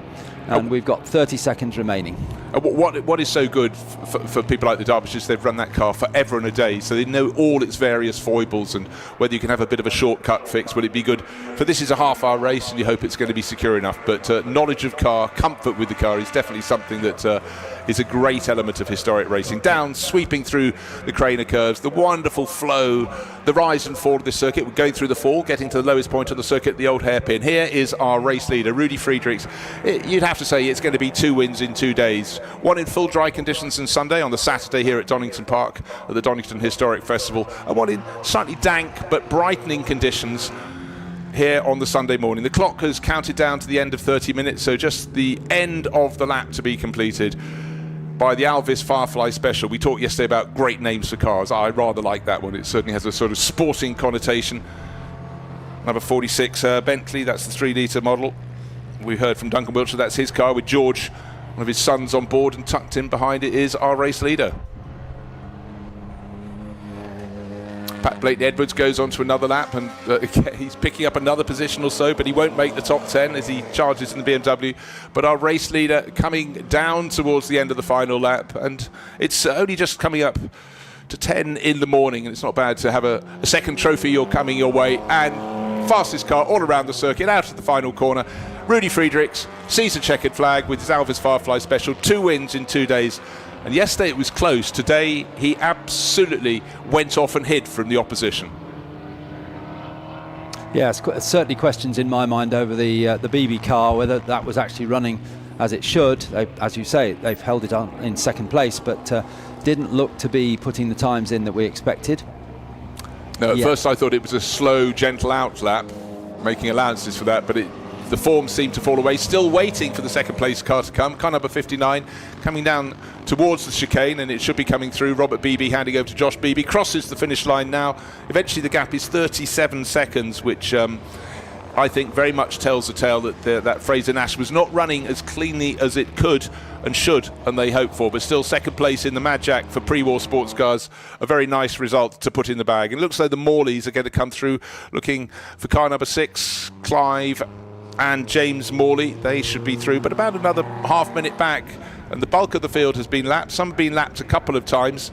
And we've got 30 seconds remaining. What is so good for people like the Derbyshires, they've run that car forever and a day, so they know all its various foibles and whether you can have a bit of a shortcut fix. Will it be good for this is a half-hour race and you hope it's going to be secure enough, but knowledge of car, comfort with the car is definitely something that is a great element of historic racing. Down, sweeping through the Craner curves, the wonderful flow, the rise and fall of this circuit. We're going through the fall, getting to the lowest point of the circuit, the old hairpin. Here is our race leader, Rudy Friedrichs. You'd have to say it's going to be 2 wins in 2 days. One in full dry conditions on Sunday, on the Saturday here at Donington Park at the Donington Historic Festival, and one in slightly dank but brightening conditions here on the Sunday morning. The clock has counted down to the end of 30 minutes, so just the end of the lap to be completed by the Alvis Firefly Special. We talked yesterday about great names for cars. I rather like that one. It certainly has a sort of sporting connotation. Number 46 Bentley, that's the 3-litre model. We heard from Duncan Wiltshire, that's his car with George, one of his sons, on board, and tucked in behind it is our race leader. Pat Blakeney-Edwards goes on to another lap, and he's picking up another position or so, but he won't make the top 10 as he charges in the BMW. But our race leader coming down towards the end of the final lap, and it's only just coming up to 10 in the morning, and it's not bad to have a second trophy coming your way. And fastest car all around the circuit, out of the final corner, Rudy Friedrichs sees a checkered flag with his Alvis Firefly Special, 2 wins in 2 days. And yesterday it was close. Today he absolutely went off and hid from the opposition. Yes, certainly questions in my mind over the BB car, whether that was actually running as it should. As you say, they've held it on in second place, but didn't look to be putting the times in that we expected. No, at first I thought it was a slow, gentle out lap, making allowances for that, but the form seemed to fall away. Still waiting for the second place car to come. Car number 59 coming down towards the chicane, and it should be coming through. Robert Beebe handing over to Josh Beebe. Crosses the finish line now. Eventually the gap is 37 seconds, which I think very much tells the tale that Fraser Nash was not running as cleanly as it could and should, and they hoped for. But still second place in the Mad Jack for pre-war sports cars. A very nice result to put in the bag. It looks like the Morleys are going to come through, looking for car number 6, Clive and James Morley. They should be through, but about another half minute back, and the bulk of the field has been lapped. Some have been lapped a couple of times.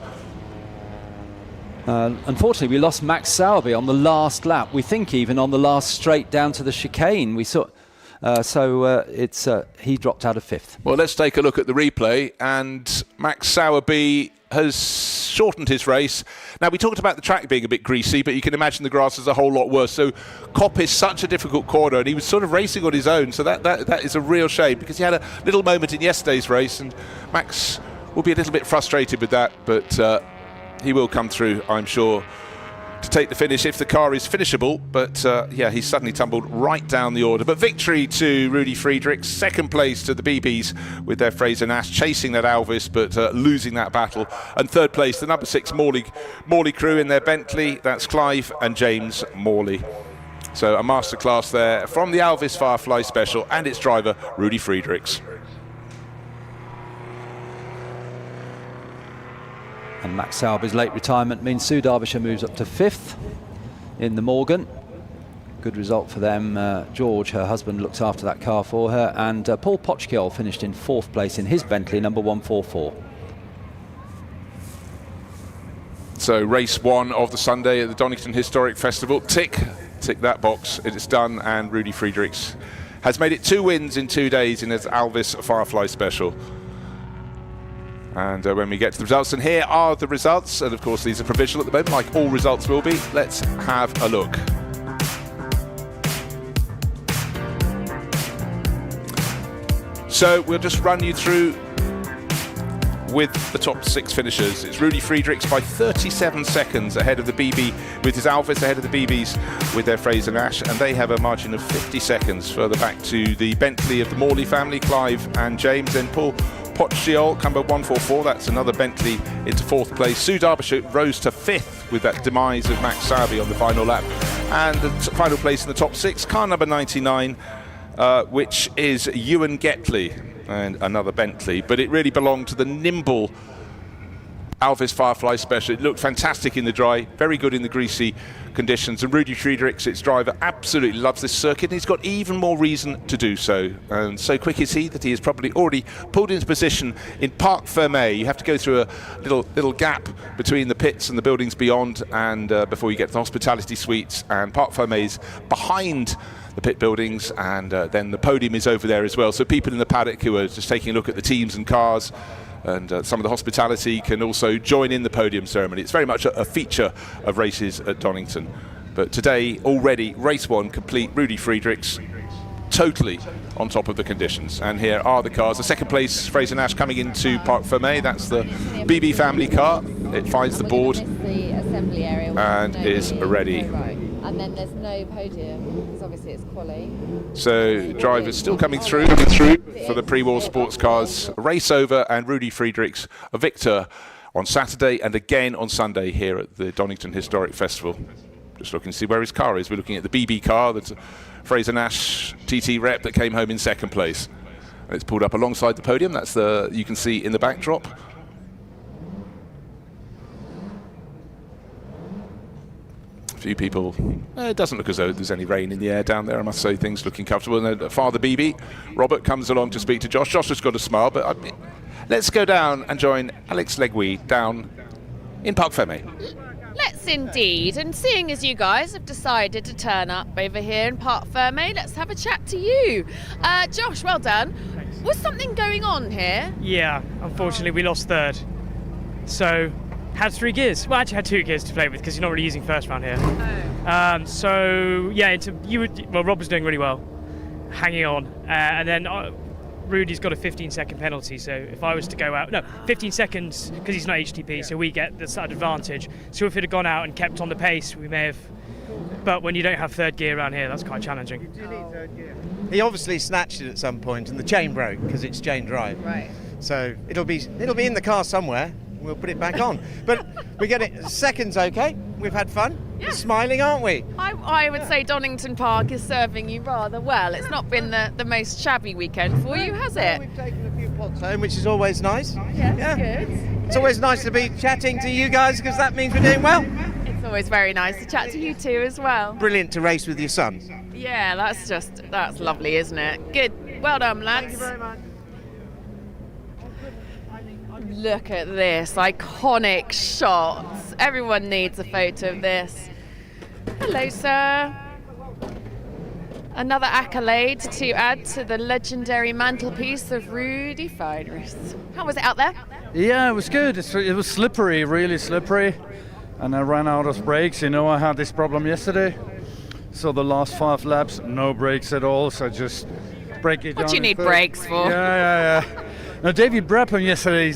Unfortunately, we lost Max Sowerby on the last lap. We think even on the last straight down to the chicane. We saw, he dropped out of 5th. Well, let's take a look at the replay, and Max Sowerby has shortened his race. Now, we talked about the track being a bit greasy, but you can imagine the grass is a whole lot worse. So Cop is such a difficult corner, and he was sort of racing on his own. So that is a real shame, because he had a little moment in yesterday's race, and Max will be a little bit frustrated with that, but he will come through, I'm sure, to take the finish if the car is finishable, but yeah, he suddenly tumbled right down the order. But victory to Rudy Friedrichs, second place to the BBs with their Fraser Nash, chasing that Alvis but losing that battle, and third place the number 6 Morley crew in their Bentley. That's Clive and James Morley. So a masterclass there from the Alvis Firefly Special and its driver Rudy Friedrichs. And Max Sauber's late retirement means Sue Derbyshire moves up to 5th in the Morgan. Good result for them. George, her husband, looks after that car for her. And Paul Pochkiol finished in 4th place in his Bentley, number 144. So race 1 of the Sunday at the Donington Historic Festival. Tick that box. It is done, and Rudy Friedrichs has made it 2 wins in 2 days in his Alvis Firefly Special. And when we get to the results, and here are the results, and of course these are provisional at the moment, like all results will be. Let's have a look. So we'll just run you through with the top 6 finishers. It's Rudy Friedrichs by 37 seconds ahead of the BB with his Alvis, ahead of the BBs with their Fraser Nash, and they have a margin of 50 seconds further back to the Bentley of the Morley family, Clive and James. Then Paul Pochkiol, number 144, that's another Bentley, into 4th place. Sue Derbyshire rose to 5th with that demise of Max Sauber on the final lap. And the final place in the top 6, car number 99, which is Ewan Getley, and another Bentley. But it really belonged to the nimble Alvis Firefly Special. It looked fantastic in the dry, very good in the greasy conditions, and Rudy Friedrichs, its driver, absolutely loves this circuit, and he's got even more reason to do so. And so quick is he that he has probably already pulled into position in Parc Fermé. You have to go through a little gap between the pits and the buildings beyond, and before you get to the hospitality suites, and Parc Fermé's behind the pit buildings, and then the podium is over there as well. So people in the paddock who are just taking a look at the teams and cars, and some of the hospitality can also join in the podium ceremony. It's very much a feature of races at Donington. But today, already, race 1 complete. Rudy Friedrichs totally on top of the conditions. And here are the cars. The second place, Fraser Nash, coming into Parc Fermé. That's the BB family car. It finds the board and is ready. And then there's no podium, because obviously it's quali. So drivers still coming through for the pre-war sports cars. Race over, and Rudy Friedrichs a victor on Saturday and again on Sunday here at the Donington Historic Festival. Just looking to see where his car is. We're looking at the BB car, that's a Fraser Nash TT Rep that came home in 2nd place. And it's pulled up alongside the podium. That's you can see in the backdrop. Few people. It doesn't look as though there's any rain in the air down there, I must say. Things looking comfortable. And then Father BB, Robert, comes along to speak to Josh. Josh has got a smile, but let's go down and join Alex Legui down in Parc Fermé. Let's indeed, and seeing as you guys have decided to turn up over here in Parc Fermé, let's have a chat to you. Josh, well done. Was something going on here? Yeah, unfortunately we lost 3rd. So had 3 gears. Well, actually had 2 gears to play with, because you're not really using first round here. Oh. So yeah, Rob was doing really well, hanging on, and then Rudy's got a 15-second penalty. So if I was to go out, 15 seconds, because he's not HTP, so we get the slight advantage. So if it had gone out and kept on the pace, we may have. But when you don't have 3rd gear around here, that's quite challenging. You do need 3rd gear. He obviously snatched it at some point, and the chain broke because it's chain drive. Right. So it'll be in the car somewhere. We'll put it back on. But we get it. Second's okay. We've had fun. Yeah. We're smiling, aren't we? I would say Donington Park is serving you rather well. It's not been the most shabby weekend for you, has it? We've taken a few pots home, which is always nice. Yeah, good. It's always nice to be chatting to you guys, because that means we're doing well. It's always very nice to chat to you too as well. Brilliant to race with your son. Yeah, that's lovely, isn't it? Good. Well done, lads. Thank you very much. Look at this, iconic shots. Everyone needs a photo of this. Hello, sir. Another accolade to add to the legendary mantelpiece of Rudy Friedrichs. How was it out there? Yeah, it was good. It was slippery, really slippery. And I ran out of brakes. I had this problem yesterday. So the last 5 laps, no brakes at all. So just brake it down. What do you need brakes for? Yeah. Now, David Brabham yesterday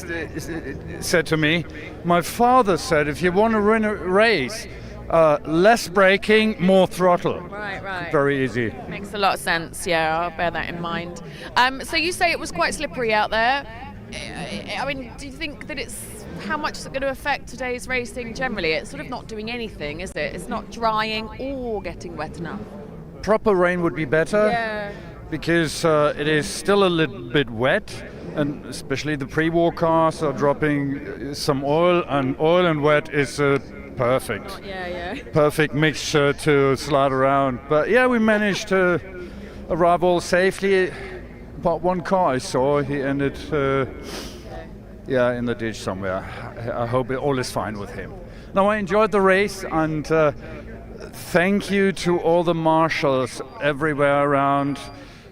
said to me, my father said, if you want to win a race, less braking, more throttle. Right. Very easy. Makes a lot of sense. Yeah, I'll bear that in mind. So you say it was quite slippery out there. I mean, do you think that how much is it going to affect today's racing generally? It's sort of not doing anything, is it? It's not drying or getting wet enough. Proper rain would be better. Yeah. Because it is still a little bit wet, and especially the pre-war cars are dropping some oil and wet is perfect. Perfect mixture to slide around. But yeah, we managed to arrive all safely. But one car I saw, he ended in the ditch somewhere. I hope all is fine with him. No, I enjoyed the race, and thank you to all the marshals everywhere around,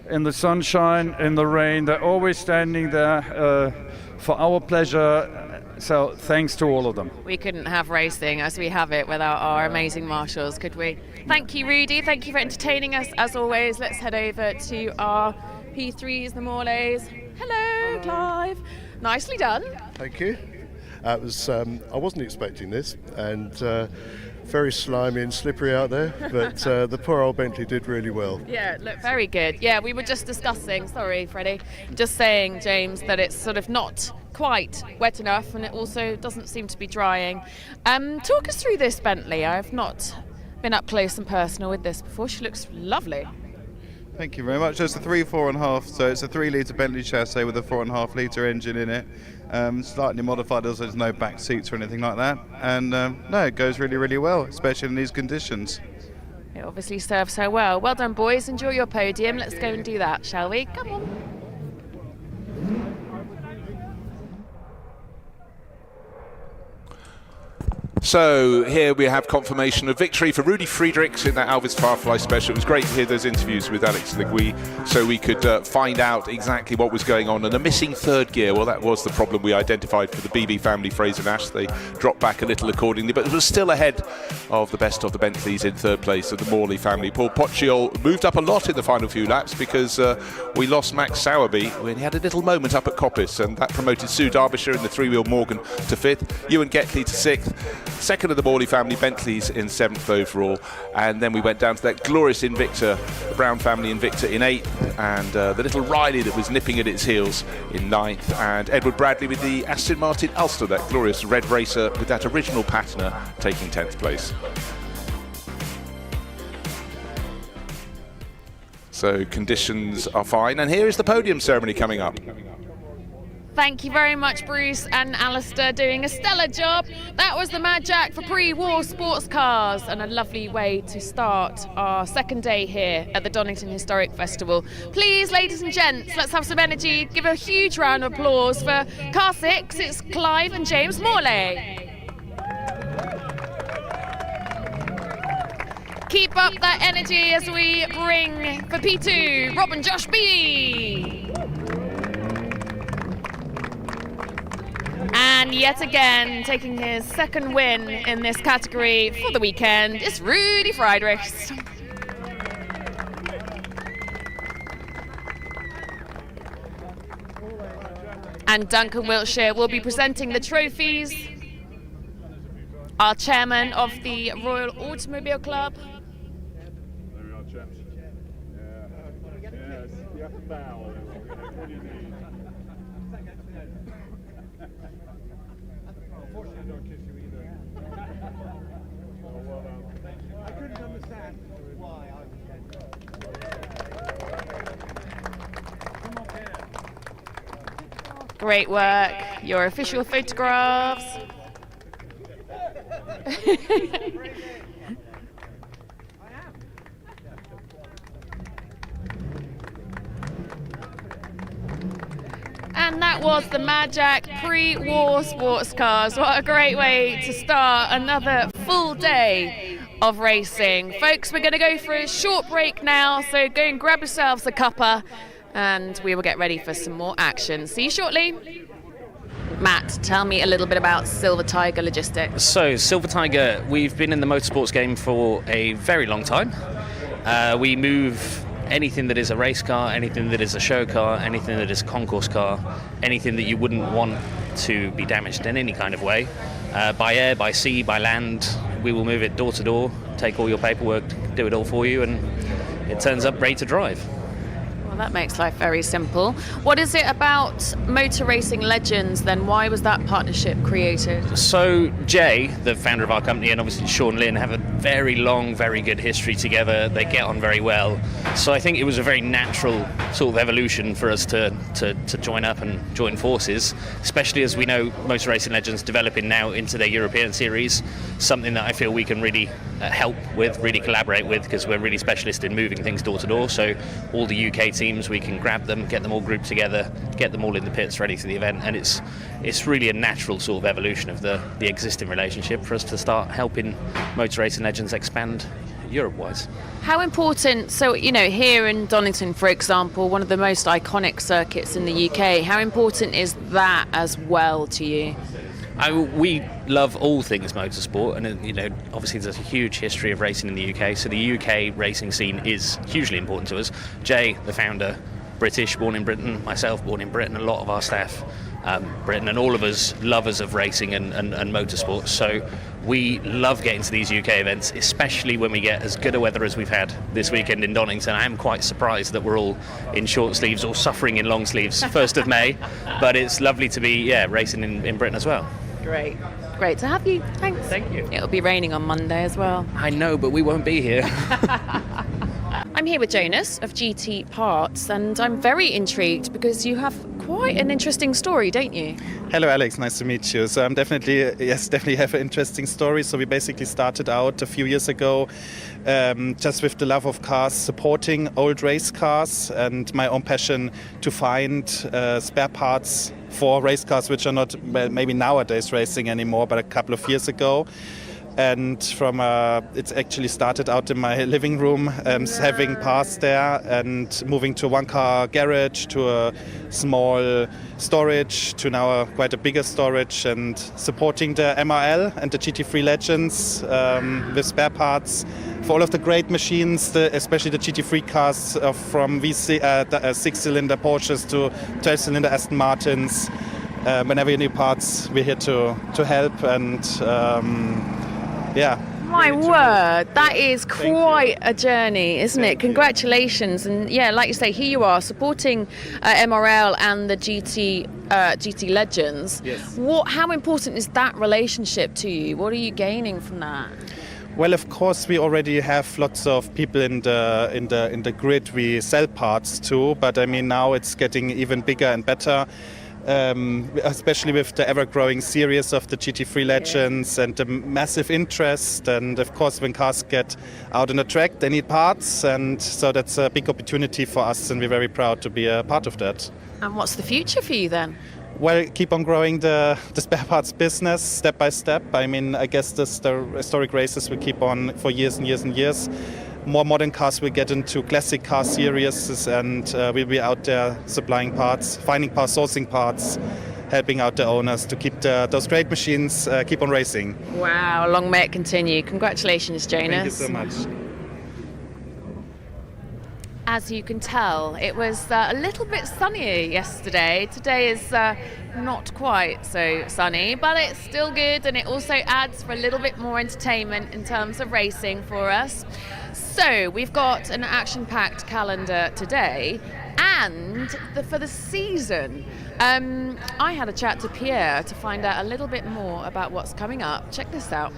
in the sunshine, in the rain. They're always standing there for our pleasure. So thanks to all of them. We couldn't have racing as we have it without our amazing marshals, could we? Thank you, Rudy. Thank you for entertaining us as always. Let's head over to our P3s, the Morlays. Hello, Clive. Nicely done. Thank you. It was. I wasn't expecting this, and very slimy and slippery out there. But the poor old Bentley did really well. Yeah, it looked very good. Yeah, we were just discussing. Sorry, Freddie. Just saying, James, that it's sort of not quite wet enough, and it also doesn't seem to be drying. Talk us through this Bentley. I've not been up close and personal with this before. She looks lovely. Thank you very much. So it's a 4.5, so it's a 3-litre Bentley chassis with a 4.5-litre engine in it. Slightly modified, also there's no back seats or anything like that. And no, it goes really, really well, especially in these conditions. It obviously serves her well. Well done, boys. Enjoy your podium. Let's go and do that, shall we? Come on. So here we have confirmation of victory for Rudy Friedrichs in that Alvis Firefly special. It was great to hear those interviews with Alex Legui so we could find out exactly what was going on. And a missing third gear, well, that was the problem we identified for the BB family, Fraser Nash. They dropped back a little accordingly, but it was still ahead of the best of the Bentleys in third place of the Morley family. Paul Pocciol moved up a lot in the final few laps because we lost Max Sowerby when he had a little moment up at Coppice, and that promoted Sue Derbyshire in the three-wheel Morgan to fifth, Ewan Getley to sixth. Second of the Morley family, Bentleys in seventh overall, and then we went down to that glorious Invicta, the Brown family Invicta in eighth, and the little Riley that was nipping at its heels in ninth, and Edward Bradley with the Aston Martin Ulster, that glorious red racer with that original patina, taking 10th place. So conditions are fine, and here is the podium ceremony coming up. Thank you very much, Bruce and Alistair, doing a stellar job. That was the Mad Jack for pre-war sports cars, and a lovely way to start our second day here at the Donington Historic Festival. Please, ladies and gents, let's have some energy. Give a huge round of applause for Car 6. It's Clive and James Morley. Keep up that energy as we bring for P2, Rob and Josh B. And yet again, taking his second win in this category for the weekend is Rudy Friedrichs. And Duncan Wiltshire will be presenting the trophies. Our chairman of the Royal Automobile Club. There we are, chaps. Yes, you have to bow. What do you need? Unfortunately, I don't kiss you either. Oh, well done. I couldn't understand why I was Great work. Your official photographs. And that was the Mad Jack pre-war sports cars. What a great way to start another full day of racing. Folks, we're going to go for a short break now, so go and grab yourselves a cuppa and we will get ready for some more action. See you shortly. Matt, tell me a little bit about Silver Tiger Logistics. So, Silver Tiger, we've been in the motorsports game for a very long time. We move anything that is a race car, anything that is a show car, anything that is a concourse car, anything that you wouldn't want to be damaged in any kind of way, by air, by sea, by land, we will move it door to door, take all your paperwork, do it all for you, and it turns up ready to drive. Well, that makes life very simple. What is it about Motor Racing Legends then? Why was that partnership created? So Jay, the founder of our company, and obviously Sean Lynn have a very long, very good history together. They get on very well. So I think it was a very natural sort of evolution for us to join up and join forces, especially as we know Motor Racing Legends developing now into their European series, something that I feel we can really help with, really collaborate with, because we're really specialist in moving things door to door. So all the UK teams, we can grab them, get them all grouped together, get them all in the pits ready for the event, and it's really a natural sort of evolution of the existing relationship for us to start helping Motor Racing Legends expand Europe-wise. How important, so here in Donington, for example, one of the most iconic circuits in the UK, how important is that as well to you? We love all things motorsport, and obviously there's a huge history of racing in the UK, so the UK racing scene is hugely important to us. Jay, the founder, British, born in Britain, myself, born in Britain, a lot of our staff, Britain, and all of us lovers of racing and motorsport. So we love getting to these UK events, especially when we get as good a weather as we've had this weekend in Donington. I am quite surprised that we're all in short sleeves or suffering in long sleeves 1st of May, but it's lovely to be racing in Britain as well. Great to have you. Thanks. Thank you. It'll be raining on Monday as well. I know, but we won't be here. I'm here with Jonas of GT Parts, and I'm very intrigued because you have quite an interesting story, don't you? Hello Alex, nice to meet you. So I'm definitely have an interesting story. So we basically started out a few years ago just with the love of cars, supporting old race cars, and my own passion to find spare parts for race cars which are not maybe nowadays racing anymore, but a couple of years ago. And it's actually started out in my living room, having parts there, and moving to a one-car garage, to a small storage, to now quite a bigger storage, and supporting the MRL and the GT3 Legends with spare parts for all of the great machines, especially the GT3 cars from six-cylinder Porsches to 12-cylinder Aston Martins. Whenever you need parts, we're here to help, and My word, that is quite a journey, isn't it? Congratulations. And like you say, here you are supporting MRL and the GT Legends. Yes. How important is that relationship to you? What are you gaining from that? Well, of course, we already have lots of people in the grid we sell parts to, but I mean now it's getting even bigger and better. Especially with the ever-growing series of the GT3 Legends and the massive interest, and of course when cars get out on the track they need parts, and so that's a big opportunity for us, and we're very proud to be a part of that. And what's the future for you then? Well, keep on growing the spare parts business step by step. I mean, I guess the historic races will keep on for years and years and years. More modern cars will get into classic car series, and we'll be out there supplying parts, finding parts, sourcing parts, helping out the owners to keep those great machines keep on racing. Wow, long may it continue. Congratulations, Jonas. Thank you so much. As you can tell, it was a little bit sunnier yesterday. Today is not quite so sunny, but it's still good, and it also adds for a little bit more entertainment in terms of racing for us. So we've got an action-packed calendar today, and for the season, I had a chat to Pierre to find out a little bit more about what's coming up. Check this out.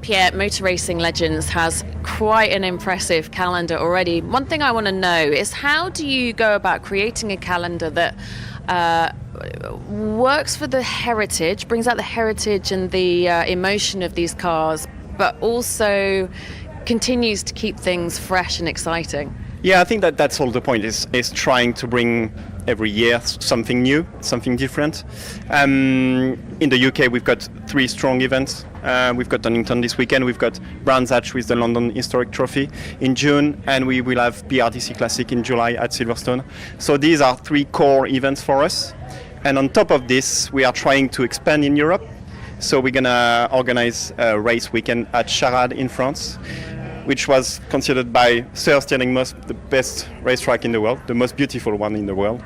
Pierre, Motor Racing Legends has quite an impressive calendar already. One thing I want to know is, how do you go about creating a calendar that works for the heritage, brings out the heritage and the emotion of these cars, but also continues to keep things fresh and exciting? Yeah, I think that's all the point, is trying to bring every year something new, something different. In the UK, we've got 3 strong events. We've got Donington this weekend, we've got Brands Hatch with the London Historic Trophy in June, and we will have BRDC Classic in July at Silverstone. So these are 3 core events for us. And on top of this, we are trying to expand in Europe. So we're going to organize a race weekend at Charade in France, which was considered by Sir Stirling Moss the best racetrack in the world, the most beautiful one in the world.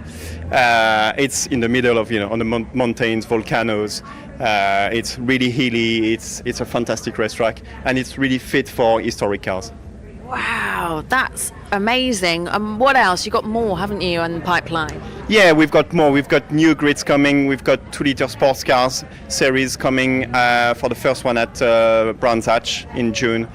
It's in the middle of, on the mountains, volcanoes, It's really hilly. It's a fantastic racetrack, and it's really fit for historic cars. Wow, that's amazing. What else? You got more, haven't you, on the pipeline? Yeah, we've got more. We've got new grids coming. We've got 2-liter sports cars series coming for the first one at Brands Hatch in June.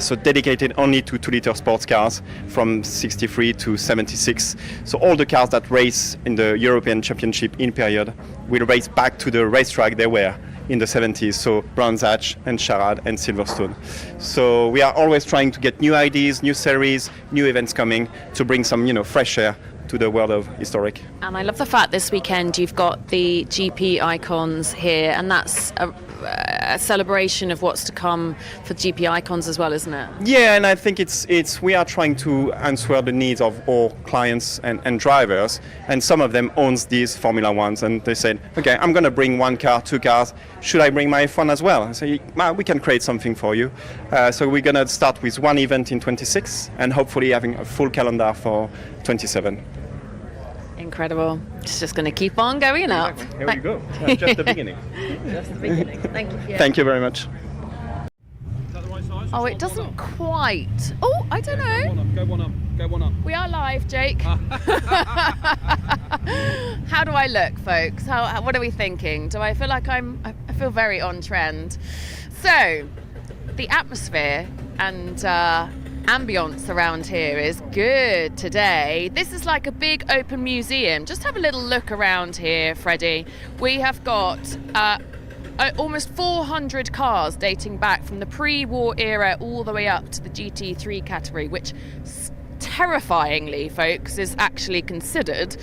So dedicated only to 2-liter sports cars from 63 to 76. So all the cars that race in the European Championship in period will race back to the racetrack they were in the 70s, so Brands Hatch and Charade and Silverstone. So we are always trying to get new ideas, new series, new events coming to bring some, fresh air to the world of historic. And I love the fact this weekend you've got the GP icons here, and that's a celebration of what's to come for GP icons as well, isn't it? Yeah, and I think we are trying to answer the needs of all clients and drivers, and some of them owns these Formula Ones, and they said, okay, I'm going to bring 1 car, 2 cars, should I bring my F1 as well? I say, we can create something for you. So we're going to start with 1 event in 26 and hopefully having a full calendar for 27. Incredible. It's just going to keep on going up. Here we go. Just the beginning. Just the beginning. Thank you. Pierre. Thank you very much. Oh, it doesn't quite. Oh, I don't know. Go one up. We are live, Jake. How do I look, folks? What are we thinking? Do I feel like I feel very on trend? So, the atmosphere and ambience around here is good today. This is like a big open museum. Just have a little look around here, Freddie. We have got almost 400 cars dating back from the pre-war era all the way up to the GT3 category, which terrifyingly, folks, is actually considered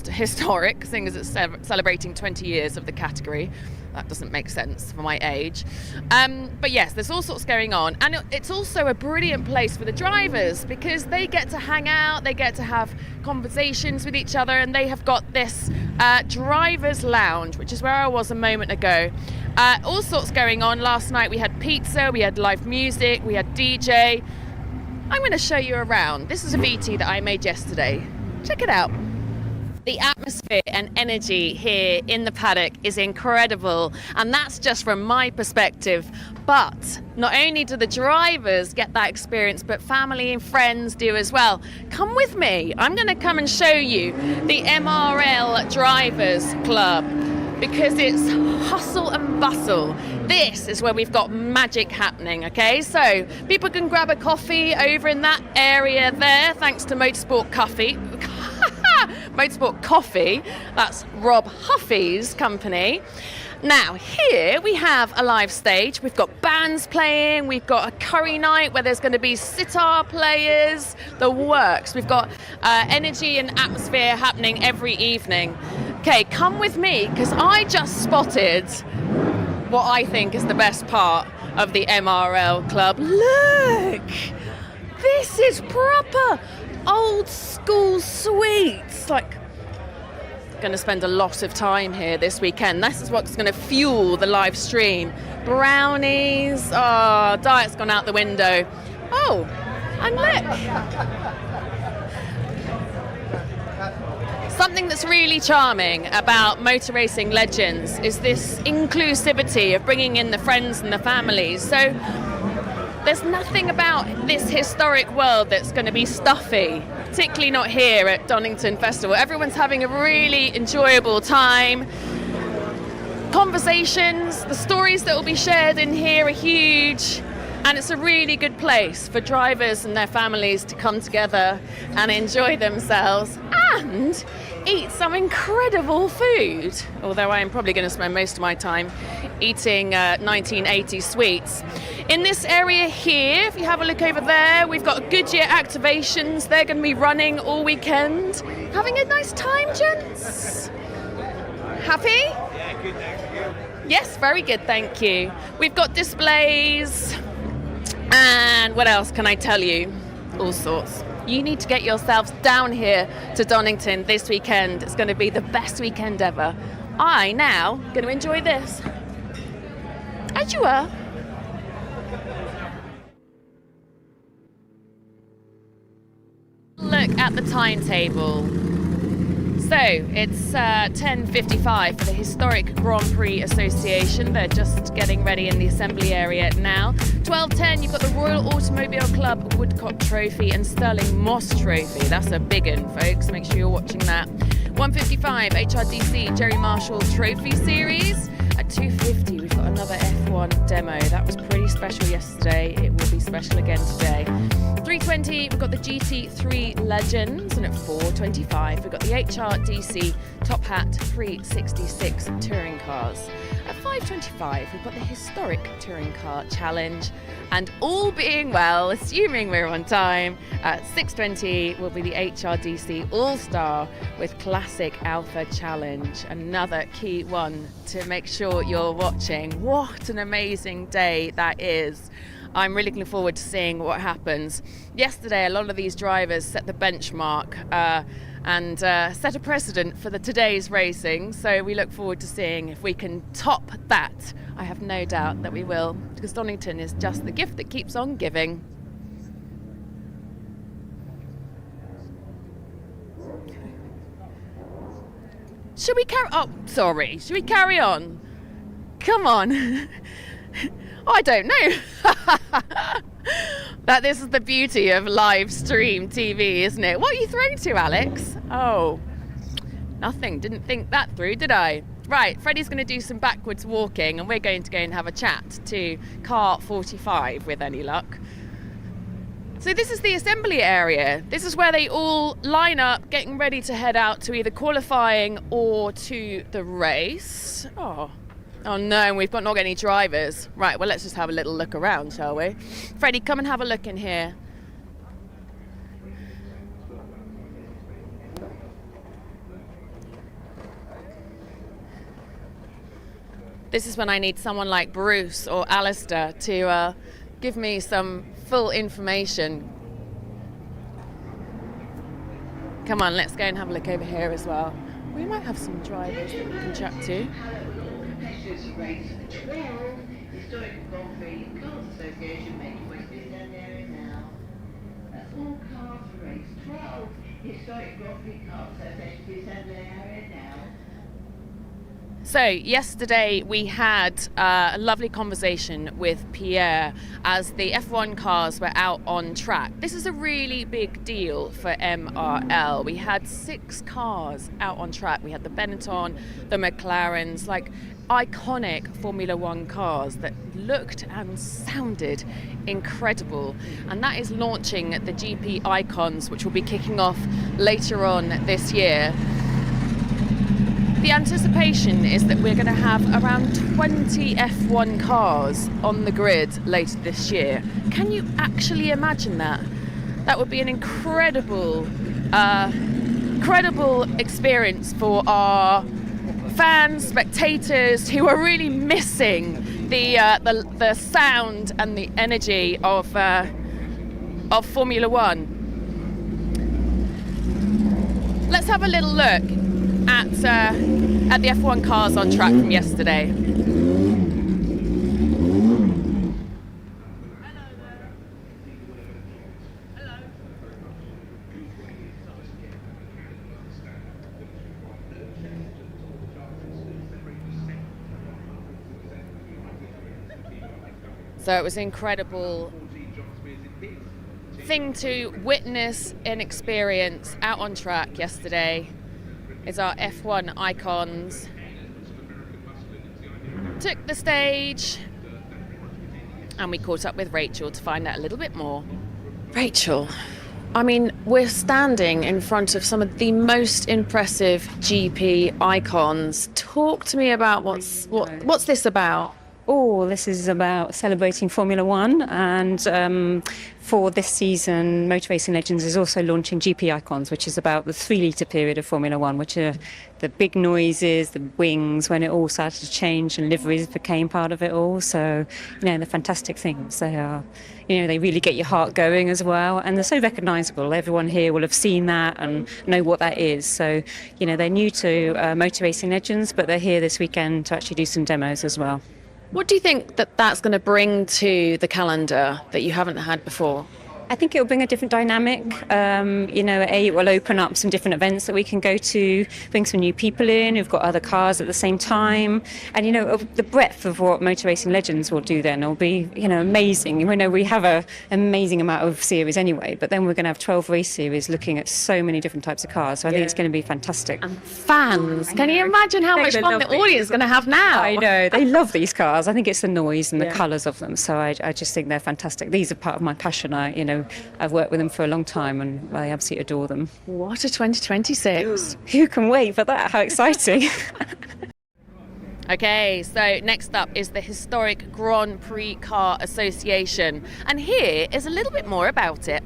historic, seeing as it's celebrating 20 years of the category. That doesn't make sense for my age. But yes, there's all sorts going on. And it's also a brilliant place for the drivers because they get to hang out, they get to have conversations with each other, and they have got this driver's lounge, which is where I was a moment ago. All sorts going on. Last night we had pizza, we had live music, we had DJ. I'm going to show you around. This is a VT that I made yesterday. Check it out. The atmosphere and energy here in the paddock is incredible, and that's just from my perspective. But not only do the drivers get that experience, but family and friends do as well. Come with me. I'm going to come and show you the MRL Drivers Club because it's hustle and bustle. This is where we've got magic happening, okay? So people can grab a coffee over in that area there, thanks to Motorsport Coffee. Motorsport Coffee, that's Rob Huffy's company. Now here we have a live stage. We've got bands playing, we've got a curry night where there's going to be sitar players, the works. We've got energy and atmosphere happening every evening. Okay, come with me because I just spotted what I think is the best part of the MRL club. Look, this is proper old school sweets. Like, going to spend a lot of time here this weekend. This is what's going to fuel the live stream. Brownies. Oh, diet's gone out the window. Oh, and look. Something that's really charming about Motor Racing Legends is this inclusivity of bringing in the friends and the families. So there's nothing about this historic world that's going to be stuffy, particularly not here at Donington Festival. Everyone's having a really enjoyable time. Conversations, the stories that will be shared in here are huge, and it's a really good place for drivers and their families to come together and enjoy themselves and eat some incredible food, although I am probably going to spend most of my time eating 1980s sweets. In this area here, if you have a look over there, we've got Goodyear activations. They're going to be running all weekend. Having a nice time, gents? Happy? Yeah, good, thank you. Yes, very good, thank you. We've got displays, and what else can I tell you? All sorts. You need to get yourselves down here to Donington this weekend. It's going to be the best weekend ever. I now going to enjoy this. As you were. Look at the timetable. So it's 10:55 for the Historic Grand Prix Association. They're just getting ready in the assembly area now. 12:10, you've got the Royal Automobile Club Woodcock Trophy and Sterling Moss Trophy. That's a big one, folks. Make sure you're watching that. 1:55, HRDC Jerry Marshall Trophy Series. At 2:50, we've got another F1 demo. That was pretty special yesterday. It will be special again today. 3:20, we've got the GT3 Legends, and at 4:25, we've got the HRDC Top Hat Prix 66 touring cars. At 5:25, we've got the Historic Touring Car Challenge, and all being well, assuming we're on time, at 6:20 will be the HRDC All-Star with Classic Alpha Challenge. Another key one to make sure you're watching. What an amazing day that is. I'm really looking forward to seeing what happens. Yesterday, a lot of these drivers set the benchmark and set a precedent for today's racing. So we look forward to seeing if we can top that. I have no doubt that we will, because Donington is just the gift that keeps on giving. Should we carry? Oh, sorry. Should we carry on? Come on. I don't know. This is the beauty of live stream TV, isn't it? What are you throwing to, Alex? Oh, nothing. Didn't think that through, did I? Right, Freddie's going to do some backwards walking, and we're going to go and have a chat to car 45 with any luck. So this is the assembly area. This is where they all line up, getting ready to head out to either qualifying or to the race. Oh no, we've not got any drivers. Right, well, let's just have a little look around, shall we? Freddie, come and have a look in here. This is when I need someone like Bruce or Alistair to give me some full information. Come on, let's go and have a look over here as well. We might have some drivers that we can chat to. Race 12, Historic Grand Prix Cars Association making way to stand area now. That's all cars for race 12, Historic Grand Prix Cars Association assembly area now. So yesterday we had a lovely conversation with Pierre as the F1 cars were out on track. This is a really big deal for MRL. We had 6 cars out on track. We had the Benetton, the McLarens, like iconic Formula One cars that looked and sounded incredible. And that is launching the GP Icons, which will be kicking off later on this year. The anticipation is that we're going to have around 20 F1 cars on the grid later this year. Can you actually imagine that? That would be an incredible experience for our fans, spectators who are really missing the sound and the energy of Formula One. Let's have a little look at the F1 cars on track from yesterday. So it was an incredible thing to witness and experience out on track yesterday. Is our F1 icons took the stage, and we caught up with Rachel to find out a little bit more. Rachel, I mean, we're standing in front of some of the most impressive GP icons. Talk to me about what's this about? Oh, this is about celebrating Formula One, and for this season, Motor Racing Legends is also launching GP Icons, which is about the 3-litre period of Formula One, which are the big noises, the wings, when it all started to change and liveries became part of it all. So, they're fantastic things. They are, they really get your heart going as well, and they're so recognisable. Everyone here will have seen that and know what that is. So, they're new to Motor Racing Legends, but they're here this weekend to actually do some demos as well. What do you think that's going to bring to the calendar that you haven't had before? I think it will bring a different dynamic. It will open up some different events that we can go to, bring some new people in who've got other cars at the same time. And, the breadth of what Motor Racing Legends will do then will be, amazing. We have an amazing amount of series anyway, but then we're going to have 12 race series looking at so many different types of cars. So I think it's going to be fantastic. And fans, can you imagine how much fun the audience is going to have now? I know, they love these cars. I think it's the noise and the colours of them. So I just think they're fantastic. These are part of my passion. I've worked with them for a long time and I absolutely adore them. What a 2026. Who can wait for that? How exciting. Okay, so next up is the Historic Grand Prix Car Association. And here is a little bit more about it.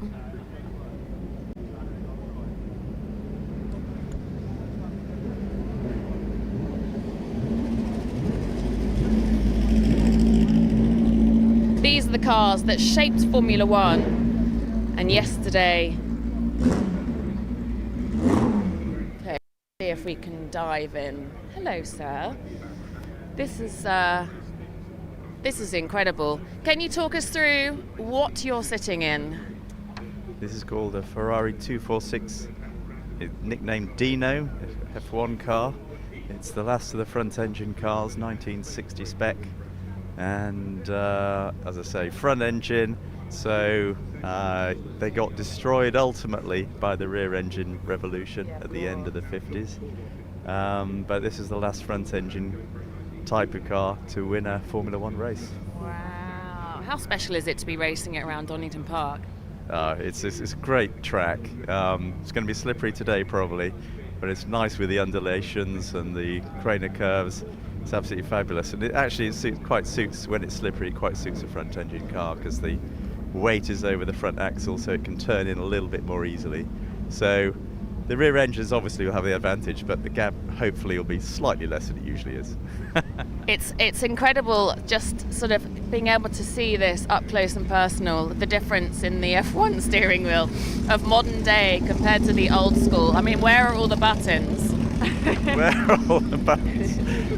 These are the cars that shaped Formula One. And yesterday, okay, see if we can dive in. Hello, sir. This is incredible. Can you talk us through what you're sitting in? This is called a Ferrari 246, nicknamed Dino, F1 car. It's the last of the front-engine cars, 1960 spec, and as I say, front engine. So they got destroyed ultimately by the rear engine revolution at the end of the 50s. But this is the last front engine type of car to win a Formula One race. Wow. How special is it to be racing it around Donington Park? It's a great track. It's going to be slippery today probably, but it's nice with the undulations and the craner curves. It's absolutely fabulous. And it quite suits, when it's slippery, it quite suits a front engine car because the weight is over the front axle, so it can turn in a little bit more easily. So the rear engines obviously will have the advantage, but the gap hopefully will be slightly less than it usually is. It's incredible just sort of being able to see this up close and personal, the difference in the F1 steering wheel of modern day compared to the old school. I mean, where are all the buttons? Where are all the buttons?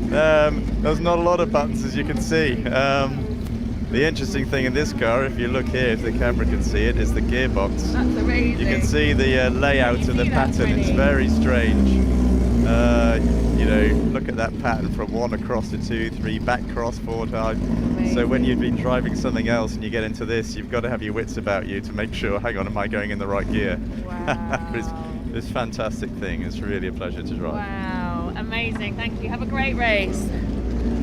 There's not a lot of buttons, as you can see. The interesting thing in this car, if you look here, if the camera can see it, is the gearbox. That's amazing. You can see the layout of the pattern. It's very strange. Look at that pattern from 1 across to 2, 3, back cross, 4 times. So when you've been driving something else and you get into this, you've got to have your wits about you to make sure, hang on, am I going in the right gear? Wow. It's a fantastic thing. It's really a pleasure to drive. Wow, amazing. Thank you. Have a great race.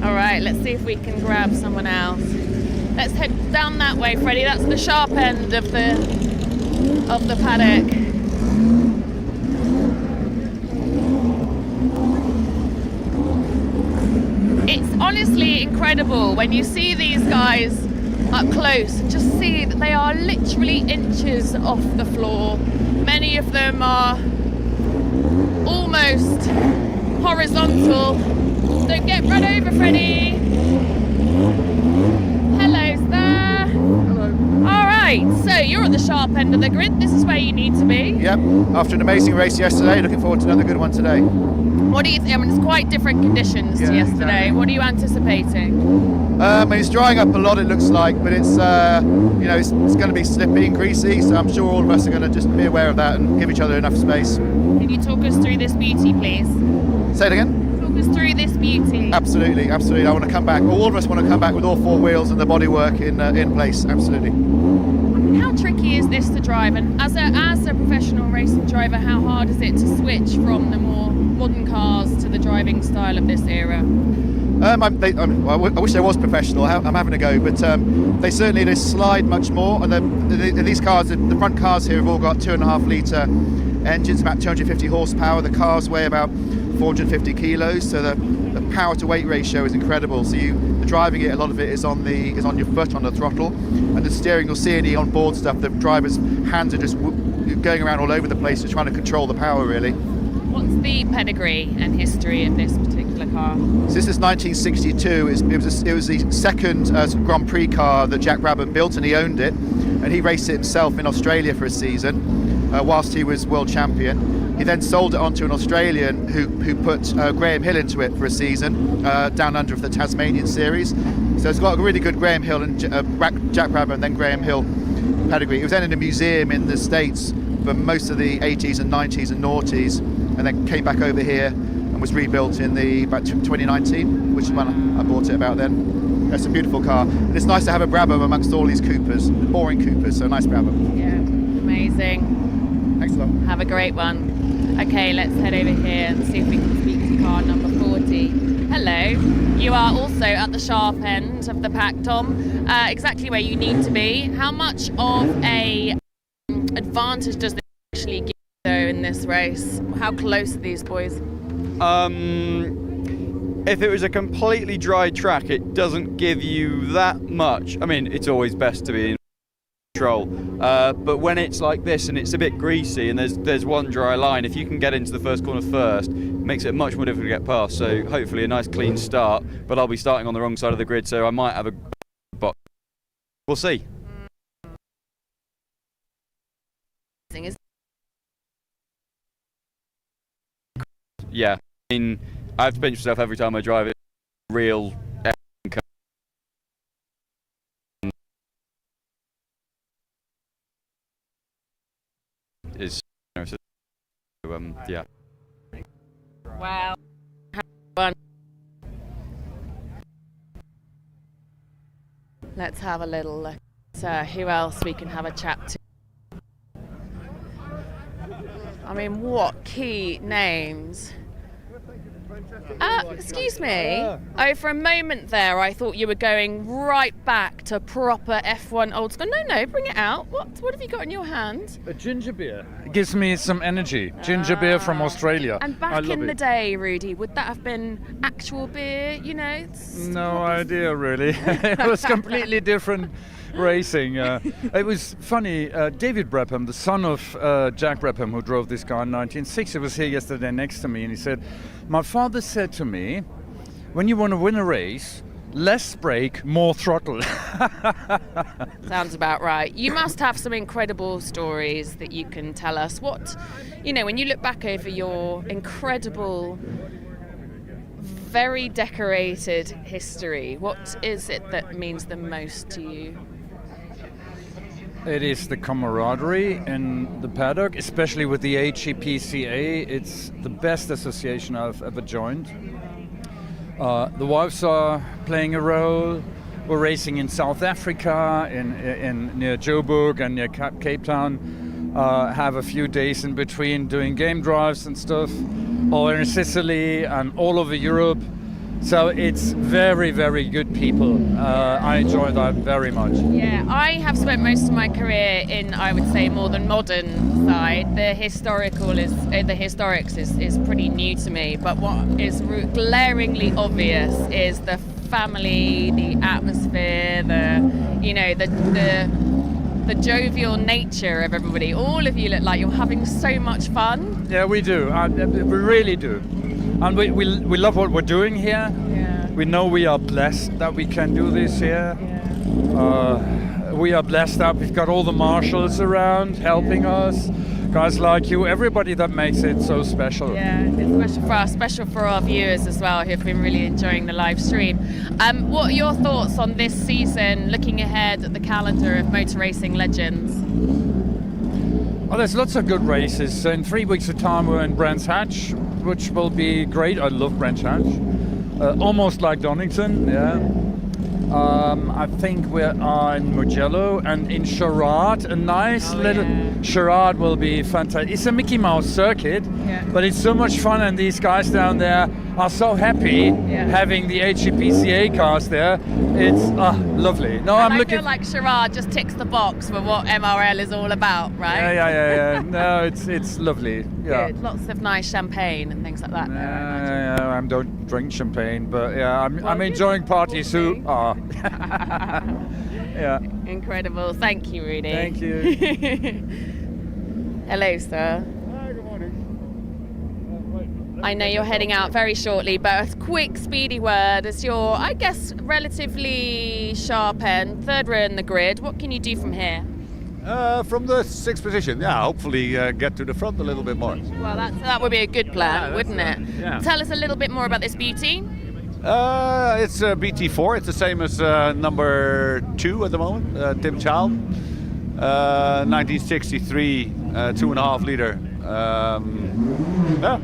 All right, let's see if we can grab someone else. Let's head down that way, Freddie. That's the sharp end of the paddock. It's honestly incredible when you see these guys up close and just see that they are literally inches off the floor. Many of them are almost horizontal. Don't get run over, Freddie. Hello, sir. Hello. All right, so you're at the sharp end of the grid. This is where you need to be. Yep. After an amazing race yesterday, looking forward to another good one today. What do you think? I mean, it's quite different conditions to yesterday. Exactly. What are you anticipating? It's drying up a lot, it looks like, but it's it's going to be slippy and greasy, so I'm sure all of us are going to just be aware of that and give each other enough space. Can you talk us through this beauty, please? Say it again? Talk us through this beauty. Absolutely. I want to come back. All of us want to come back with all 4 wheels and the bodywork in place. Absolutely. How tricky is this to drive? And as a professional racing driver, how hard is it to switch from the more modern cars to the driving style of this era? I wish I was professional. I'm having a go, but they certainly slide much more. And these cars, the front cars here have all got 2.5 litre engines, about 250 horsepower. The cars weigh about 450 kilos, so the power to weight ratio is incredible. So the driving it, a lot of it is on your foot on the throttle, and the steering. You'll see any on-board stuff. The driver's hands are just going around all over the place, just trying to control the power really. What's the pedigree and history of this particular car? So this is 1962. It was the second Grand Prix car that Jack Brabham built, and he owned it, and he raced it himself in Australia for a season whilst he was world champion. He then sold it on to an Australian who put Graham Hill into it for a season down under for the Tasmanian series. So it's got a really good Graham Hill and Jack Brabham and then Graham Hill pedigree. It was then in a museum in the States for most of the 80s and 90s and noughties, and then came back over here and was rebuilt in about 2019, which is when I bought it about then. It's a beautiful car, and it's nice to have a Brabham amongst all these Coopers, the boring Coopers, so a nice Brabham. Yeah, amazing. Thanks a lot. Have a great one. Okay, let's head over here and see if we can speak to car number 40. Hello, you are also at the sharp end of the pack, Tom, exactly where you need to be. How much of a advantage does this actually give you though in this race? How close are these boys? If it was a completely dry track, it doesn't give you that much. I mean, it's always best to be in control, but when it's like this and it's a bit greasy and there's one dry line, if you can get into the first corner first, it makes it much more difficult to get past. So hopefully a nice clean start, but I'll be starting on the wrong side of the grid, so I might have a box. We'll see. Yeah, I mean, I have to pinch myself every time I drive it. Real is, yeah. Wow. Let's have a little look at who else we can have a chat to. I mean, what key names? Excuse me. Oh, for a moment there, I thought you were going right back to proper F1 old school. No, bring it out. What have you got in your hand? A ginger beer. It gives me some energy. Ginger beer from Australia. And back in the day, Rudy, would that have been actual beer? You know? No idea, really. It was completely different racing. It was funny. David Brabham, the son of Jack Brabham, who drove this car in 1960, was here yesterday next to me, and he said, "My father said to me, when you want to win a race, less brake, more throttle." Sounds about right. You must have some incredible stories that you can tell us. What, when you look back over your incredible, very decorated history, what is it that means the most to you? It is the camaraderie in the paddock, especially with the HEPCA. It's the best association I've ever joined. The wives are playing a role. We're racing in South Africa, in near Joburg and near Cape Town. Have a few days in between doing game drives and stuff. Or in Sicily and all over Europe. So it's very, very good people. I enjoy that very much. Yeah, I have spent most of my career in, I would say, more the modern side. The historics is pretty new to me. But what is glaringly obvious is the family, the atmosphere, the jovial nature of everybody. All of you look like you're having so much fun. Yeah, we do. We really do. And we love what we're doing here. Yeah. We know we are blessed that we can do this here. Yeah. We are blessed that we've got all the marshals around helping us. Guys like you, everybody that makes it so special. Yeah, it's special for us, special for our viewers as well, who've been really enjoying the live stream. What are your thoughts on this season, looking ahead at the calendar of Motor Racing Legends? Oh, there's lots of good races. In 3 weeks' time, we're in Brands Hatch, which will be great. I love Brands Hatch. Almost like Donington, yeah. I think we are in Mugello and in Sherrard. A nice Sherrard will be fantastic. It's a Mickey Mouse circuit, but it's so much fun, and these guys down there are so happy having the HEPCA cars there. It's lovely. No, I feel like Sherrard just ticks the box for what MRL is all about, right? Yeah. No, it's lovely. Yeah. Good. Lots of nice champagne and things like that. I don't drink champagne, but I'm enjoying parties who are. Yeah. Incredible. Thank you, Rudy. Thank you. Hello, sir. Hi, good morning. I know you're heading out very shortly, but a quick, speedy word as your, I guess, relatively sharp end, third row in the grid. What can you do from here? From the sixth position, hopefully get to the front a little bit more. Well, that would be a good plan, wouldn't it? Yeah. Tell us a little bit more about this beauty. It's BT4. It's the same as number 2 at the moment, Tim Chow. 1963 2.5 litre. Yeah.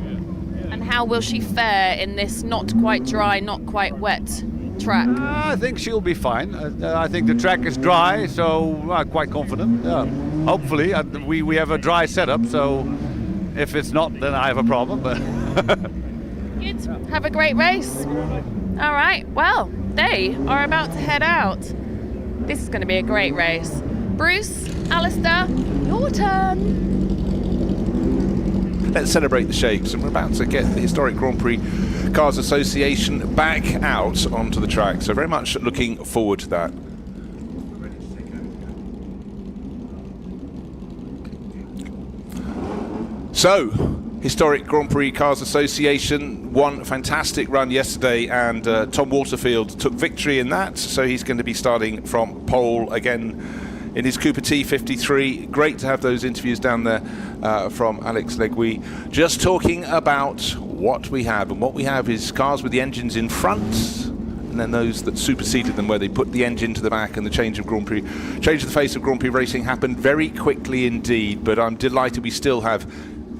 And how will she fare in this not quite dry, not quite wet track? I think she'll be fine. I think the track is dry, so I'm quite confident. Yeah. Hopefully, we have a dry setup, so if it's not, then I have a problem. But Good. Have a great race. All right. Well, they are about to head out. This is going to be a great race. Bruce, Alistair, your turn. Let's celebrate the shapes, and we're about to get the Historic Grand Prix Cars Association back out onto the track, so very much looking forward to that. So, Historic Grand Prix Cars Association, one fantastic run yesterday, and Tom Waterfield took victory in that, so he's going to be starting from pole again in his Cooper T53. Great to have those interviews down there from Alex Legui. Just talking about what we have, and what we have is cars with the engines in front, and then those that superseded them, where they put the engine to the back, and the change of the face of Grand Prix racing happened very quickly indeed. But I'm delighted we still have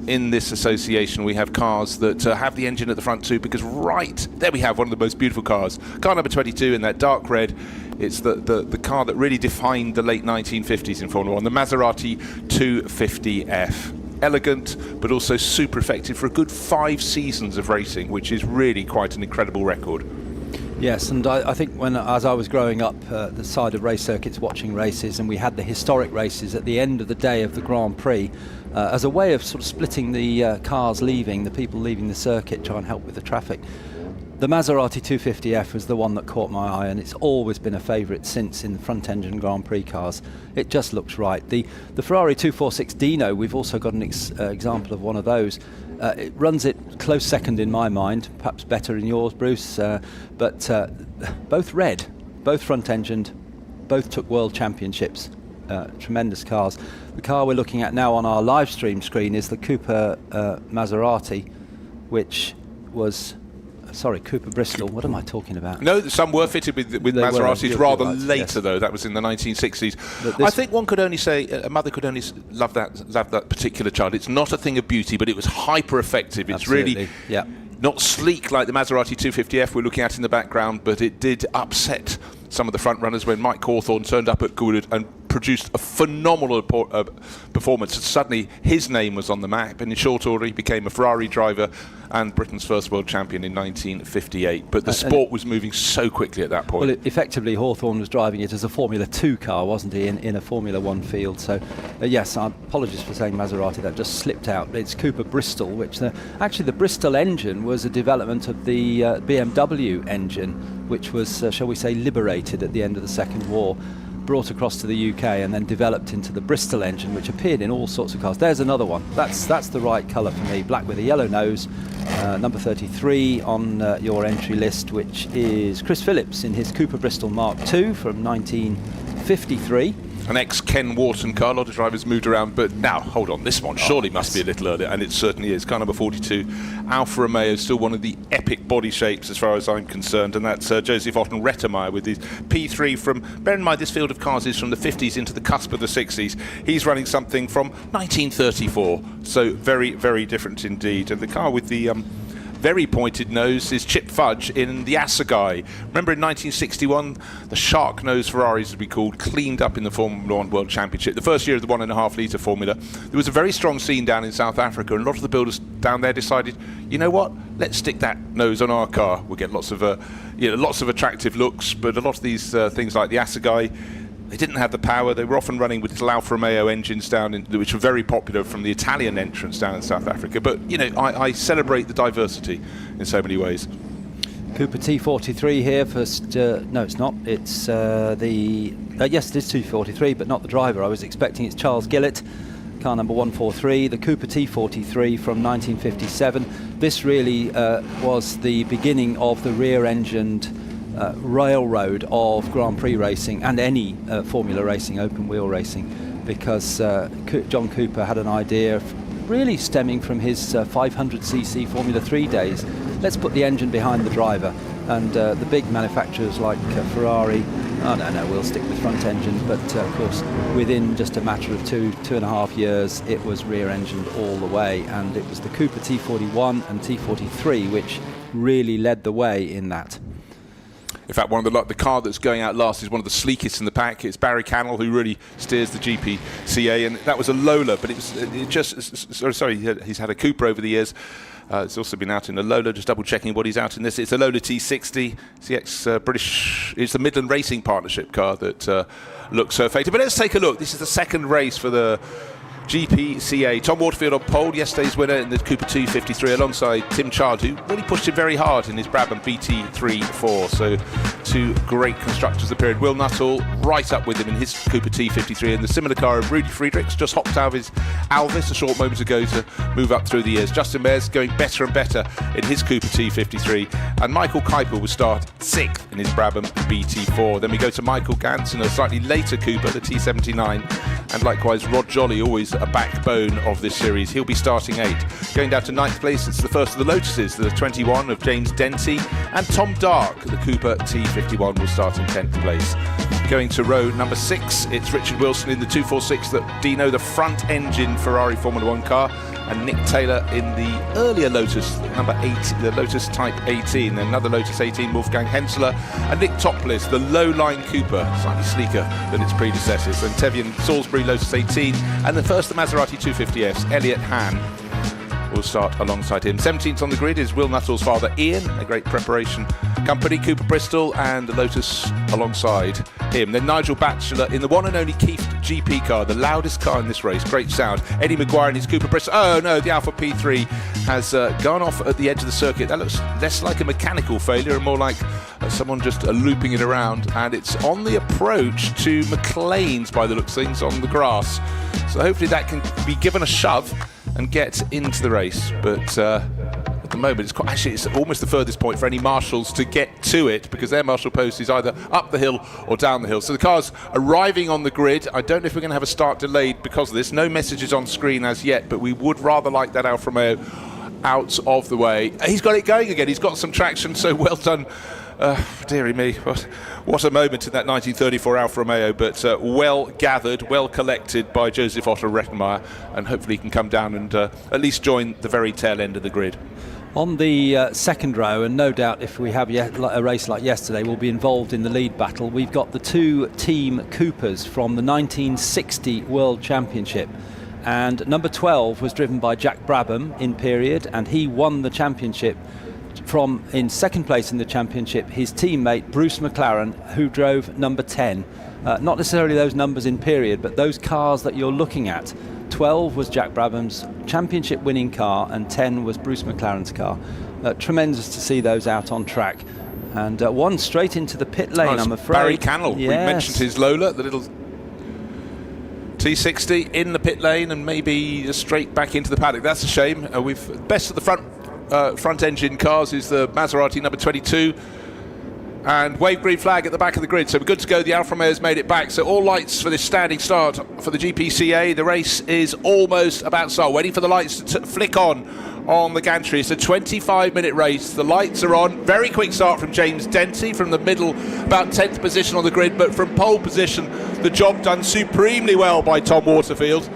in this association, we have cars that have the engine at the front too, because right there we have one of the most beautiful cars. Car number 22 in that dark red. It's the car that really defined the late 1950s in Formula 1, the Maserati 250F. Elegant, but also super effective for a good 5 seasons of racing, which is really quite an incredible record. Yes, and I think as I was growing up the side of race circuits watching races, and we had the historic races at the end of the day of the Grand Prix, as a way of sort of splitting the cars leaving, the people leaving the circuit, try and help with the traffic. The Maserati 250F was the one that caught my eye, and it's always been a favourite since in the front engine Grand Prix cars. It just looks right. The Ferrari 246 Dino, we've also got an example of one of those. It runs it close second in my mind, perhaps better in yours, Bruce, but both red, both front engined, both took world championships. Tremendous cars. The car we're looking at now on our live stream screen is the Cooper Maserati, which was Cooper Bristol. What am I talking about? No, some were fitted with Maseratis rather later, though. That was in the 1960s. I think one could only say, a mother could only love that particular child. It's not a thing of beauty, but it was hyper effective. It's really not sleek like the Maserati 250F we're looking at in the background, but it did upset some of the front runners when Mike Cawthorne turned up at Goodwood and produced a phenomenal performance. Suddenly his name was on the map, and in short order he became a Ferrari driver and Britain's first world champion in 1958. But the sport was moving so quickly at that point. Well, effectively Hawthorne was driving it as a Formula 2 car, wasn't he, in a Formula 1 field. So yes, apologies for saying Maserati, that just slipped out. It's Cooper Bristol, which actually the Bristol engine was a development of the BMW engine, which was, shall we say, liberated at the end of the Second War, brought across to the UK and then developed into the Bristol engine, which appeared in all sorts of cars. There's another one. That's the right colour for me, black with a yellow nose. Number 33 on your entry list, which is Chris Phillips in his Cooper Bristol Mark II from 1953. An ex-Ken Wharton car. A lot of drivers moved around, but now, hold on, this one surely must be a little earlier, and it certainly is. Car number 42, Alfa Romeo, still one of the epic body shapes as far as I'm concerned, and that's Joseph Otten Rettermeier with his P3 from, bear in mind this field of cars is from the 50s into the cusp of the 60s. He's running something from 1934, so very, very different indeed. And the car with the very pointed nose is Chip Fudge in the Assegai. Remember in 1961, the shark nose Ferraris, as we called, cleaned up in the Formula 1 World Championship. The first year of the 1.5 litre formula. There was a very strong scene down in South Africa, and a lot of the builders down there decided, you know what, let's stick that nose on our car. We'll get lots of attractive looks, but a lot of these things like the Assegai, they didn't have the power. They were often running with little Alfa Romeo engines down, which were very popular from the Italian entrance down in South Africa. But, you know, I celebrate the diversity in so many ways. Cooper T43 here first. No, it's not. It's yes, it is T43, but not the driver. I was expecting it's Charles Gillett, car number 143, the Cooper T43 from 1957. This really was the beginning of the rear-engined railroad of Grand Prix racing and any Formula racing, open wheel racing, because John Cooper had an idea really stemming from his 500cc Formula 3 days. Let's put the engine behind the driver, And the big manufacturers like Ferrari, I don't know, we'll stick with front engines, but of course within just a matter of two and a half years it was rear engined all the way, and it was the Cooper T41 and T43 which really led the way in that. In fact, the car that's going out last is one of the sleekest in the pack. It's Barry Cannell who really steers the GPCA, and that was a Lola, but he's had a Cooper over the years. It's also been out in a Lola, just double checking what he's out in this. It's a Lola T60. It's the ex-British, it's the Midland Racing Partnership car that looks so fated. But let's take a look. This is the second race for the GPCA. Tom Waterfield on pole, yesterday's winner in the Cooper T53 alongside Tim Child, who really pushed him very hard in his Brabham BT34. So two great constructors of the period. Will Nuttall right up with him in his Cooper T53, and the similar car of Rudy Friedrichs just hopped out of his Alvis a short moment ago to move up through the years. Justin Mayers going better and better in his Cooper T53, and Michael Kuipel will start 6th in his Brabham BT4. Then we go to Michael Gantz in a slightly later Cooper, the T79, and likewise Rod Jolly, always a backbone of this series. He'll be starting 8th. Going down to 9th place, it's the first of the Lotuses, the 21 of James Denty, and Tom Dark, the Cooper T51, will start in 10th place. Going to row number 6, it's Richard Wilson in the 246, that Dino, the front engine Ferrari Formula 1 car, and Nick Taylor in the earlier Lotus, number 8, the Lotus Type 18, another Lotus 18, Wolfgang Hensler, and Nick Toplis, the low-line Cooper, slightly sleeker than its predecessors, and Tevian Salisbury Lotus 18, and the first the Maserati 250Fs, Elliot Hahn, will start alongside him. 17th on the grid is Will Nuttall's father Ian, a great preparation company, Cooper Bristol, and the Lotus alongside him. Then Nigel Batchelor in the one and only Keith GP car, the loudest car in this race, great sound. Eddie Maguire in his Cooper Bristol. Oh no, the Alpha P3 has gone off at the edge of the circuit. That looks less like a mechanical failure and more like someone just looping it around, and it's on the approach to McLean's by the looks of things on the grass. So hopefully that can be given a shove and get into the race, but at the moment it's almost the furthest point for any marshals to get to it, because their marshal post is either up the hill or down the hill. So the car's arriving on the grid. I don't know if we're going to have a start delayed because of this. No messages on screen as yet, but we would rather like that Alfa Romeo out of the way. He's got it going again. He's got some traction, so well done. Dearie me, what a moment in that 1934 Alfa Romeo, but well gathered, well collected by Joseph Otto Rettenmeier, and hopefully he can come down and at least join the very tail end of the grid. On the second row, and no doubt if we have a race like yesterday, we'll be involved in the lead battle. We've got the two Team Coopers from the 1960 World Championship, and number 12 was driven by Jack Brabham in period, and he won the championship from, in second place in the championship, his teammate Bruce McLaren, who drove number 10. Not necessarily those numbers in period, but those cars that you're looking at. 12 was Jack Brabham's championship winning car, and 10 was Bruce McLaren's car. Tremendous to see those out on track. And one straight into the pit lane, I'm afraid. Barry Cannell, yes. We mentioned his Lola, the little T60 in the pit lane, and maybe straight back into the paddock. That's a shame. We've best of the front engine cars is the Maserati number 22, and wave green flag at the back of the grid, so we're good to go. The Alfa Romeo's made it back, so all lights for this standing start for the GPCA. The race is almost about to start, waiting for the lights to flick on the gantry. It's a 25-minute race. The lights are on. Very quick start from James Denty from the middle, about 10th position on the grid, but from pole position the job done supremely well by Tom Waterfield.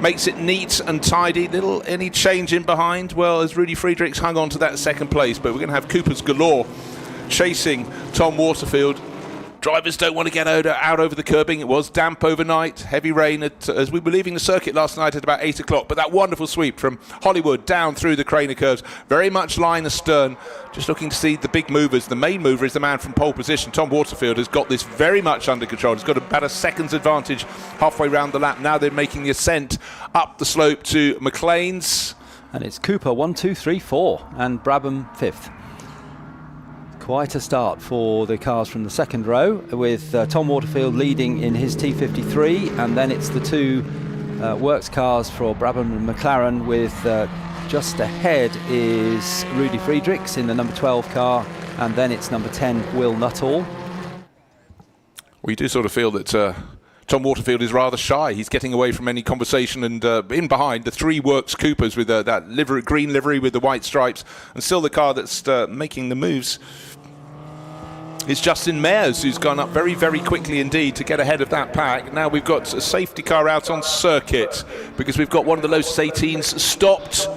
Makes it neat and tidy. Any change in behind? Well, as Rudy Friedrichs hung on to that second place, but we're going to have Coopers galore chasing Tom Waterfield. Drivers don't want to get out over the curbing. It was damp overnight, heavy rain as we were leaving the circuit last night at about 8 o'clock. But that wonderful sweep from Hollywood down through the Craner curves, very much line astern. Just looking to see the big movers. The main mover is the man from pole position. Tom Waterfield has got this very much under control. He's got about a second's advantage halfway round the lap. Now they're making the ascent up the slope to McLean's. And it's Cooper 1, 2, 3, 4, and Brabham 5th. Quite a start for the cars from the second row, with Tom Waterfield leading in his T53, and then it's the two works cars for Brabham and McLaren, with just ahead is Rudy Friedrichs in the number 12 car, and then it's number 10 Will Nuttall. We do sort of feel that Tom Waterfield is rather shy. He's getting away from any conversation, and in behind the three works Coopers with that green livery with the white stripes, and still the car that's making the moves. is Justin Mayers, who's gone up very, very quickly indeed to get ahead of that pack. Now we've got a safety car out on circuit because we've got one of the Lotus 18s stopped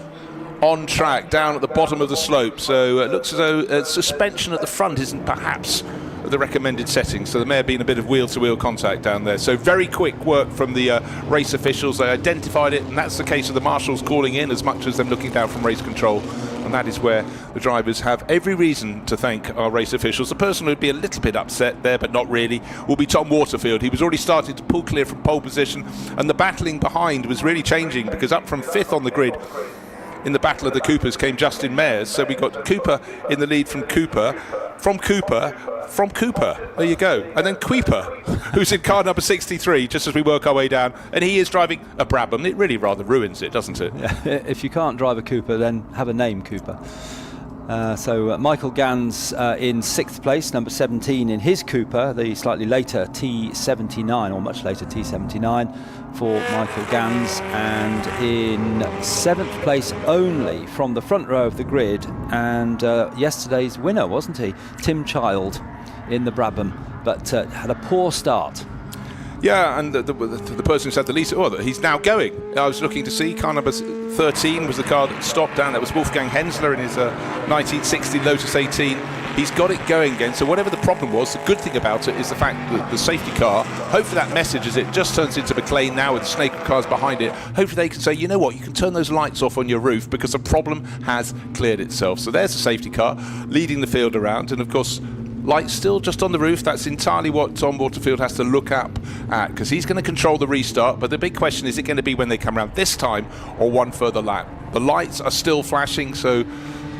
on track down at the bottom of the slope. So it looks as though suspension at the front isn't perhaps the recommended settings, so there may have been a bit of wheel-to-wheel contact down there. So very quick work from the race officials. They identified it, and that's the case of the marshals calling in as much as them looking down from race control. And that is where the drivers have every reason to thank our race officials. The person who would be a little bit upset there, but not really, will be Tom Waterfield. He was already starting to pull clear from pole position, and the battling behind was really changing, because up from 5th on the grid in the battle of the Coopers came Justin Mayers. So we got Cooper in the lead from Cooper. There you go. And then Kuiper, who's in car number 63, just as we work our way down. And he is driving a Brabham. It really rather ruins it, doesn't it? Yeah, if you can't drive a Cooper, then have a name Cooper. So Michael Gans in 6th place, number 17 in his Cooper, the slightly later T79, or much later T79 for Michael Gans, and in 7th place only from the front row of the grid, and yesterday's winner, wasn't he? Tim Child in the Brabham, but had a poor start. Yeah, and the person who's had the least, he's now going. I was looking to see, car number 13 was the car that stopped down. That was Wolfgang Hensler in his 1960 Lotus 18. He's got it going again, so whatever the problem was, the good thing about it is the fact that the safety car, hopefully that message as it just turns into McLean now with the snake of cars behind it, hopefully they can say, you know what, you can turn those lights off on your roof because the problem has cleared itself. So there's the safety car leading the field around, and of course, lights still just on the roof. That's entirely what Tom Waterfield has to look up at, because he's going to control the restart. But the big question is it going to be when they come around this time or one further lap? The lights are still flashing, so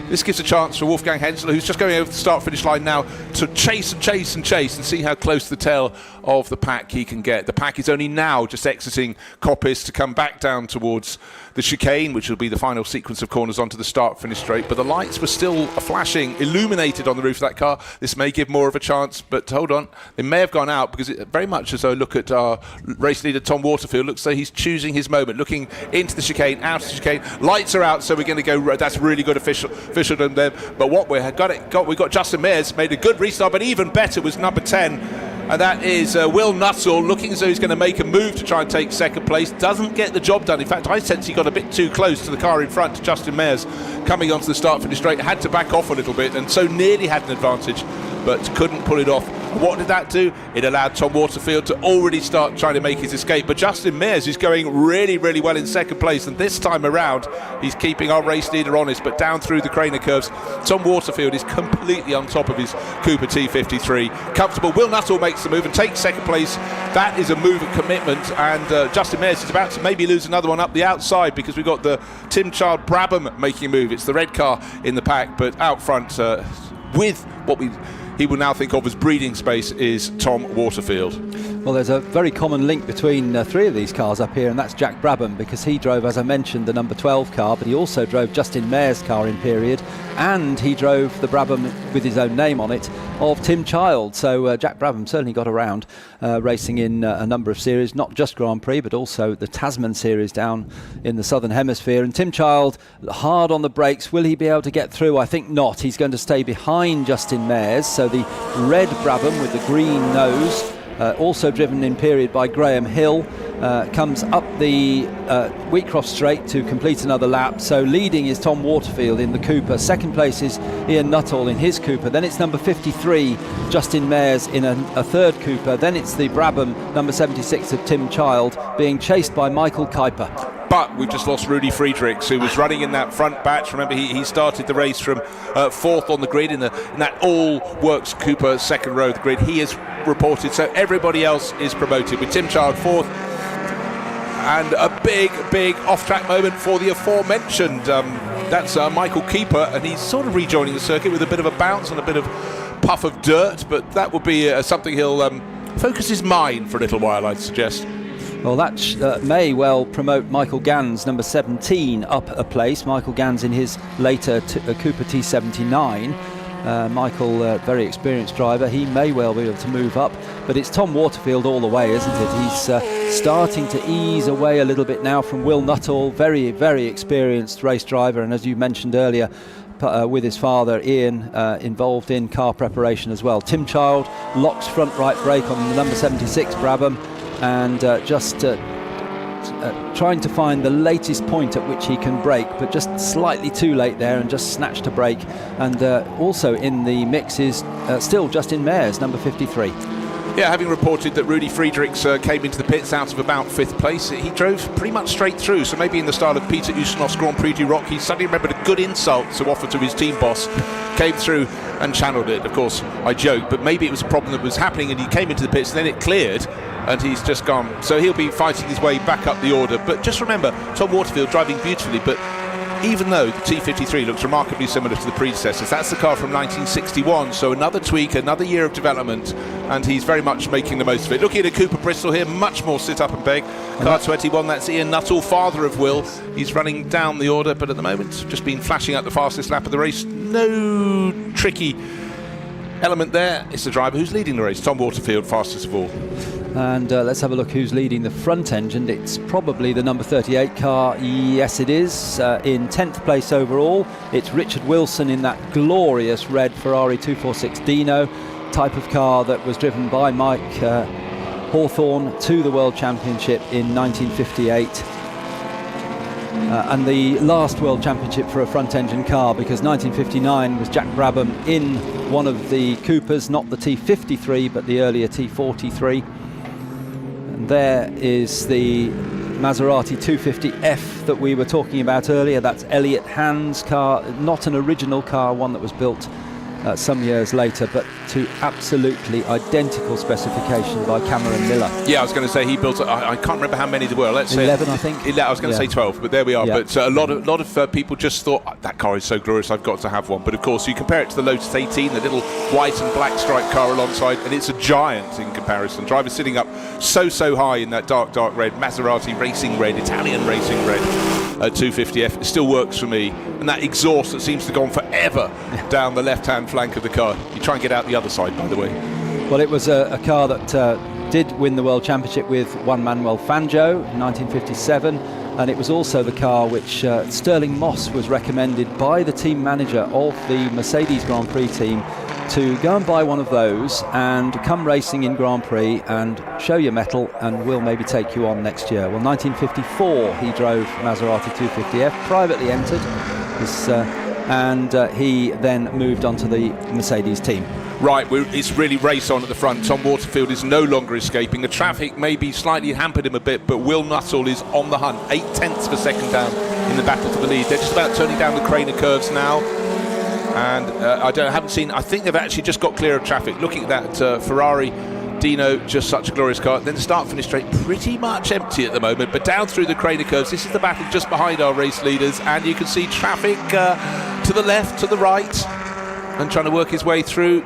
this gives a chance for Wolfgang Hensler, who's just going over the start-finish line now, to chase and see how close to the tail of the pack he can get. The pack is only now just exiting Coppice to come back down towards the chicane, which will be the final sequence of corners onto the start-finish straight. But the lights were still flashing, illuminated on the roof of that car. This may give more of a chance, but hold on. They may have gone out, because it very much as I look at our race leader, Tom Waterfield, looks like he's choosing his moment, looking into the chicane, out of the chicane. Lights are out, so we're going to go. That's really good officialdom there. But what we got Justin Mayers made a good restart, but even better was number 10. And that is Will Nuttall, looking as though he's going to make a move to try and take 2nd place. Doesn't get the job done. In fact, I sense he got a bit too close to the car in front, to Justin Mayers coming onto the start-finish straight. Had to back off a little bit, and so nearly had an advantage, but couldn't pull it off. What did that do? It allowed Tom Waterfield to already start trying to make his escape. But Justin Mayers is going really, really well in 2nd place, and this time around he's keeping our race leader honest. But down through the Craner curves, Tom Waterfield is completely on top of his Cooper T53. Comfortable. Will Nuttall makes the move and takes 2nd place. That is a move of commitment, and Justin Mayers is about to maybe lose another one up the outside, because we've got the Tim Child Brabham making a move. It's the red car in the pack, but out front with what he will now think of as breathing space is Tom Waterfield. Well, there's a very common link between 3 of these cars up here, and that's Jack Brabham, because he drove, as I mentioned, the number 12 car, but he also drove Justin Mayers' car in period, and he drove the Brabham with his own name on it of Tim Child. So Jack Brabham certainly got around racing in a number of series, not just Grand Prix, but also the Tasman series down in the Southern Hemisphere. And Tim Child, hard on the brakes. Will he be able to get through? I think not. He's going to stay behind Justin Mayers. So the red Brabham with the green nose, also driven in period by Graham Hill, comes up the Wheatcroft Straight to complete another lap. So leading is Tom Waterfield in the Cooper. 2nd place is Ian Nuttall in his Cooper. Then it's number 53, Justin Mayers in a 3rd Cooper. Then it's the Brabham, number 76 of Tim Child, being chased by Michael Kuiper. But we've just lost Rudy Friedrichs, who was running in that front batch. Remember, he started the race from 4th on the grid in that all-works Cooper 2nd row of the grid. He is reported, so everybody else is promoted, with Tim Child 4th. And a big off-track moment for the aforementioned. That's Michael Kuiper, and he's sort of rejoining the circuit with a bit of a bounce and a bit of puff of dirt, but that will be something he'll focus his mind for a little while, I'd suggest. Well, that may well promote Michael Gans, number 17, up a place. Michael Gans in his later Cooper T79. Michael, very experienced driver. He may well be able to move up, but it's Tom Waterfield all the way, isn't it? He's starting to ease away a little bit now from Will Nuttall, very, very experienced race driver, and as you mentioned earlier, with his father Ian, involved in car preparation as well. Tim Child locks front right brake on the number 76 Brabham, and just trying to find the latest point at which he can brake, but just slightly too late there and just snatched a brake. And also in the mix is still Justin Mayers, number 53. Yeah, having reported that Rudy Friedrichs came into the pits out of about 5th place, he drove pretty much straight through. So maybe in the style of Peter Usanov's Grand Prix du Rock, he suddenly remembered a good insult to offer to his team boss, came through and channeled it. Of course, I joke, but maybe it was a problem that was happening and he came into the pits and then it cleared and he's just gone. So he'll be fighting his way back up the order. But just remember, Tom Waterfield driving beautifully, but even though the T53 looks remarkably similar to the predecessors, that's the car from 1961, so another tweak, another year of development, and he's very much making the most of it. Looking at a Cooper Bristol here, much more sit up and beg. Car 21, that's Ian Nuttall, father of Will. He's running down the order, but at the moment just been flashing out the fastest lap of the race. No tricky element there. It's the driver who's leading the race, Tom Waterfield, fastest of all. And let's have a look who's leading the front engine. It's probably the number 38 car. Yes, it is. In 10th place overall, it's Richard Wilson in that glorious red Ferrari 246 Dino, type of car that was driven by Mike Hawthorne to the World Championship in 1958. And the last World Championship for a front engine car, because 1959 was Jack Brabham in one of the Coopers, not the T53 but the earlier T43. And there is the Maserati 250F that we were talking about earlier. That's Elliot Hand's car, not an original car, one that was built some years later, but to absolutely identical specification by Cameron Miller. Yeah, I was going to say he built. I can't remember how many there were. Let's say 11, I think. I was going to say 12, but there we are. Yeah. But a lot of people just thought that car is so glorious, I've got to have one. But of course, you compare it to the Lotus 18, the little white and black striped car alongside, and it's a giant in comparison. Driver sitting up so high in that dark red Maserati racing red, Italian racing red 250F. It still works for me. And that exhaust that seems to go on forever down the left-hand flank of the car. You try and get out the other side, by the way. Well, it was a car that did win the World Championship with Juan Manuel Fangio in 1957, and it was also the car which Sterling Moss was recommended by the team manager of the Mercedes Grand Prix team to go and buy one of those and come racing in Grand Prix and show your mettle, and we'll maybe take you on next year. Well, 1954 he drove Maserati 250F, privately entered, and he then moved on to the Mercedes team. Right, it's really race on at the front. Tom Waterfield is no longer escaping. The traffic maybe slightly hampered him a bit, but Will Nuttall is on the hunt. 8/10 of a second down in the battle for the lead. They're just about turning down the Craner curves now. And I think they've actually just got clear of traffic. Looking at that Ferrari Dino, just such a glorious car. Then the start-finish straight pretty much empty at the moment, but down through the Craner curves, this is the battle just behind our race leaders, and you can see traffic to the left, to the right, and trying to work his way through.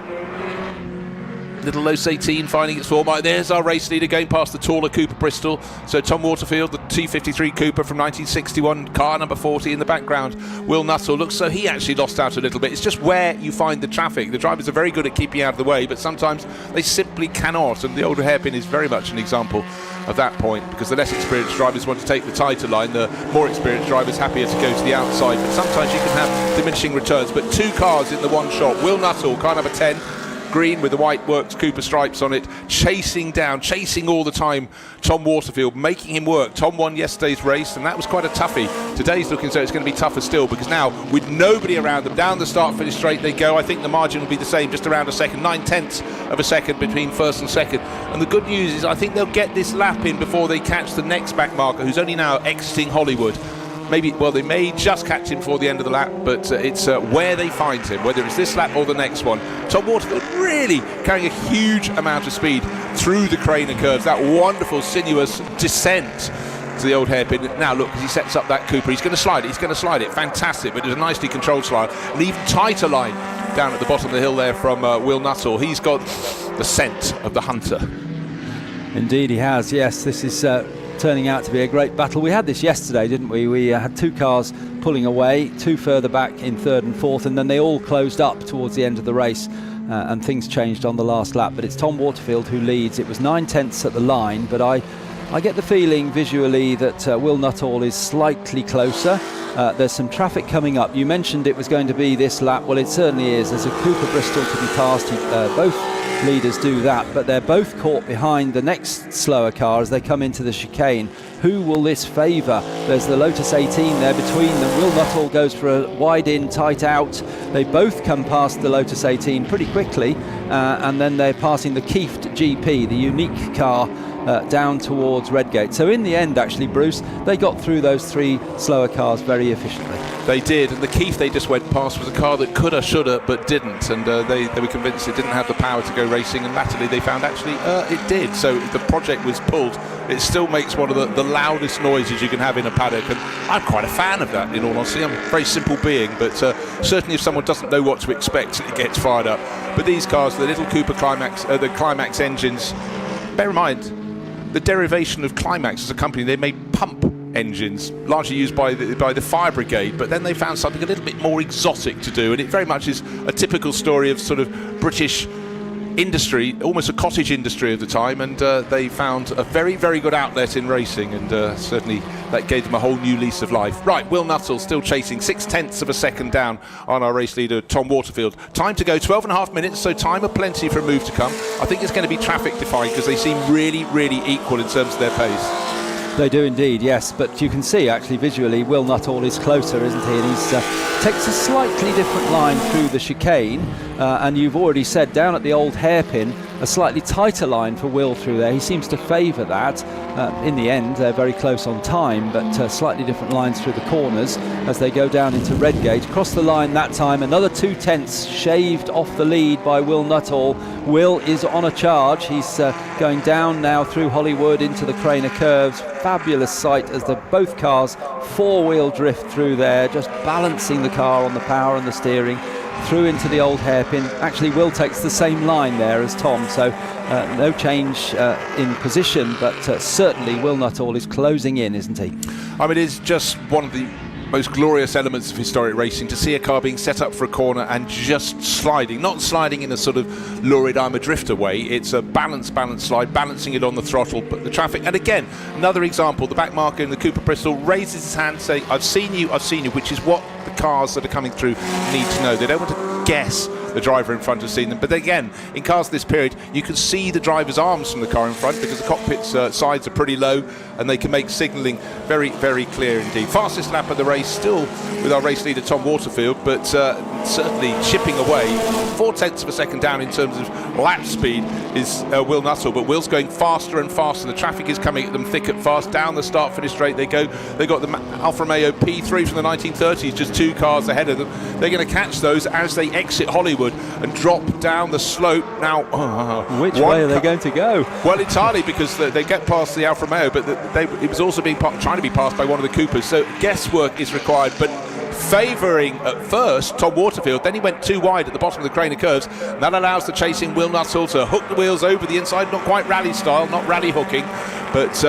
Little Lotus 18 finding its form. There's our race leader going past the taller Cooper Bristol. So Tom Waterfield, the T53 Cooper from 1961, car number 40 in the background. Will Nuttall looks so he actually lost out a little bit. It's just where you find the traffic. The drivers are very good at keeping out of the way, but sometimes they simply cannot. And the older hairpin is very much an example of that point, because the less experienced drivers want to take the tighter line, the more experienced drivers happier to go to the outside. But sometimes you can have diminishing returns. But two cars in the one shot. Will Nuttall, car number 10. Green with the white works Cooper stripes on it, chasing all the time Tom Waterfield, making him work. Tom won yesterday's race, and that was quite a toughie. Today's looking so it's going to be tougher still, because now with nobody around them, down the start-finish straight they go. I think the margin will be the same, just around a second, 9/10 of a second between first and second. And the good news is I think they'll get this lap in before they catch the next back marker, who's only now exiting Hollywood. They may just catch him before the end of the lap, but it's where they find him, whether it's this lap or the next one. Tom Waterfield really carrying a huge amount of speed through the Craner curves, that wonderful sinuous descent to the old hairpin. Now look, as he sets up that Cooper, he's going to slide it, fantastic, but it's a nicely controlled slide, an even tighter line down at the bottom of the hill there from Will Nuttall. He's got the scent of the hunter. Indeed he has, yes. This is turning out to be a great battle. We had this yesterday, didn't we? We had two cars pulling away, two further back in third and fourth, and then they all closed up towards the end of the race, and things changed on the last lap. But it's Tom Waterfield who leads. It was 9/10 at the line, but I I get the feeling visually that Will Nuttall is slightly closer. There's some traffic coming up. You mentioned it was going to be this lap. Well, it certainly is. There's a Cooper Bristol to be passed. Both leaders do that, but they're both caught behind the next slower car as they come into the chicane. Who will this favour? There's the Lotus 18 there between them. Will Nuttall goes for a wide in, tight out. They both come past the Lotus 18 pretty quickly, and then they're passing the Kieft GP, the unique car, down towards Redgate. So in the end, actually, Bruce, they got through those three slower cars very efficiently. They did, and the Kieft they just went past was a car that coulda, shoulda, but didn't, and they were convinced it didn't have the power to go racing, and latterly they found actually it did. So the project was pulled. It still makes one of the loudest noises you can have in a paddock, and I'm quite a fan of that, in all honesty. I'm a very simple being, but certainly if someone doesn't know what to expect, it gets fired up. But these cars, the little Cooper Climax, the Climax engines, bear in mind, the derivation of Climax as a company, they made pump engines, largely used by the fire brigade, but then they found something a little bit more exotic to do, and it very much is a typical story of sort of British industry, almost a cottage industry of the time, and they found a very, very good outlet in racing, and certainly that gave them a whole new lease of life. Right, Will Nuttall still chasing 0.6 of a second down on our race leader Tom Waterfield. Time to go, 12.5 minutes, so time aplenty for a move to come. I think it's going to be traffic defying because they seem really, really equal in terms of their pace. They do indeed, yes, but you can see actually visually Will Nuttall is closer, isn't he? And he takes a slightly different line through the chicane, and you've already said down at the old hairpin, a slightly tighter line for Will through there. He seems to favour that. In the end, they're very close on time, but slightly different lines through the corners as they go down into Redgate. Cross the line that time, another 0.2 shaved off the lead by Will Nuttall. Will is on a charge. He's going down now through Hollywood into the Craner curves. Fabulous sight as both cars four-wheel drift through there, just balancing the car on the power and the steering through into the old hairpin. Actually, Will takes the same line there as Tom, so no change in position, but certainly Will Nuttall is closing in, isn't he? I mean, it's just one of the most glorious elements of historic racing to see a car being set up for a corner and just sliding, not sliding in a sort of lurid I'm a drifter way. It's a balanced slide, balancing it on the throttle, but the traffic. And again, another example, the back marker in the Cooper Bristol raises his hand saying, I've seen you, which is what the cars that are coming through need to know. They don't want to guess the driver in front has seen them. But again, in cars of this period, you can see the driver's arms from the car in front because the cockpit's sides are pretty low and they can make signalling very, very clear indeed. Fastest lap of the race still with our race leader Tom Waterfield, but certainly chipping away. 0.4 of a second down in terms of lap speed is Will Nuttall, but Will's going faster and faster. The traffic is coming at them thick and fast down the start-finish straight. They go. They got the Alfa Romeo P3 from the 1930s, just 2 cars ahead of them. They're going to catch those as they exit Hollywood and drop down the slope. Now, which way are they going to go? Well, entirely because they get past the Alfa Romeo, but it was also being trying to be passed by one of the Coopers. So guesswork is required, but favouring at first Tom Waterfield. Then he went too wide at the bottom of the Craner curves, and that allows the chasing Will Nuttall to hook the wheels over the inside. Not quite rally style, not rally hooking, but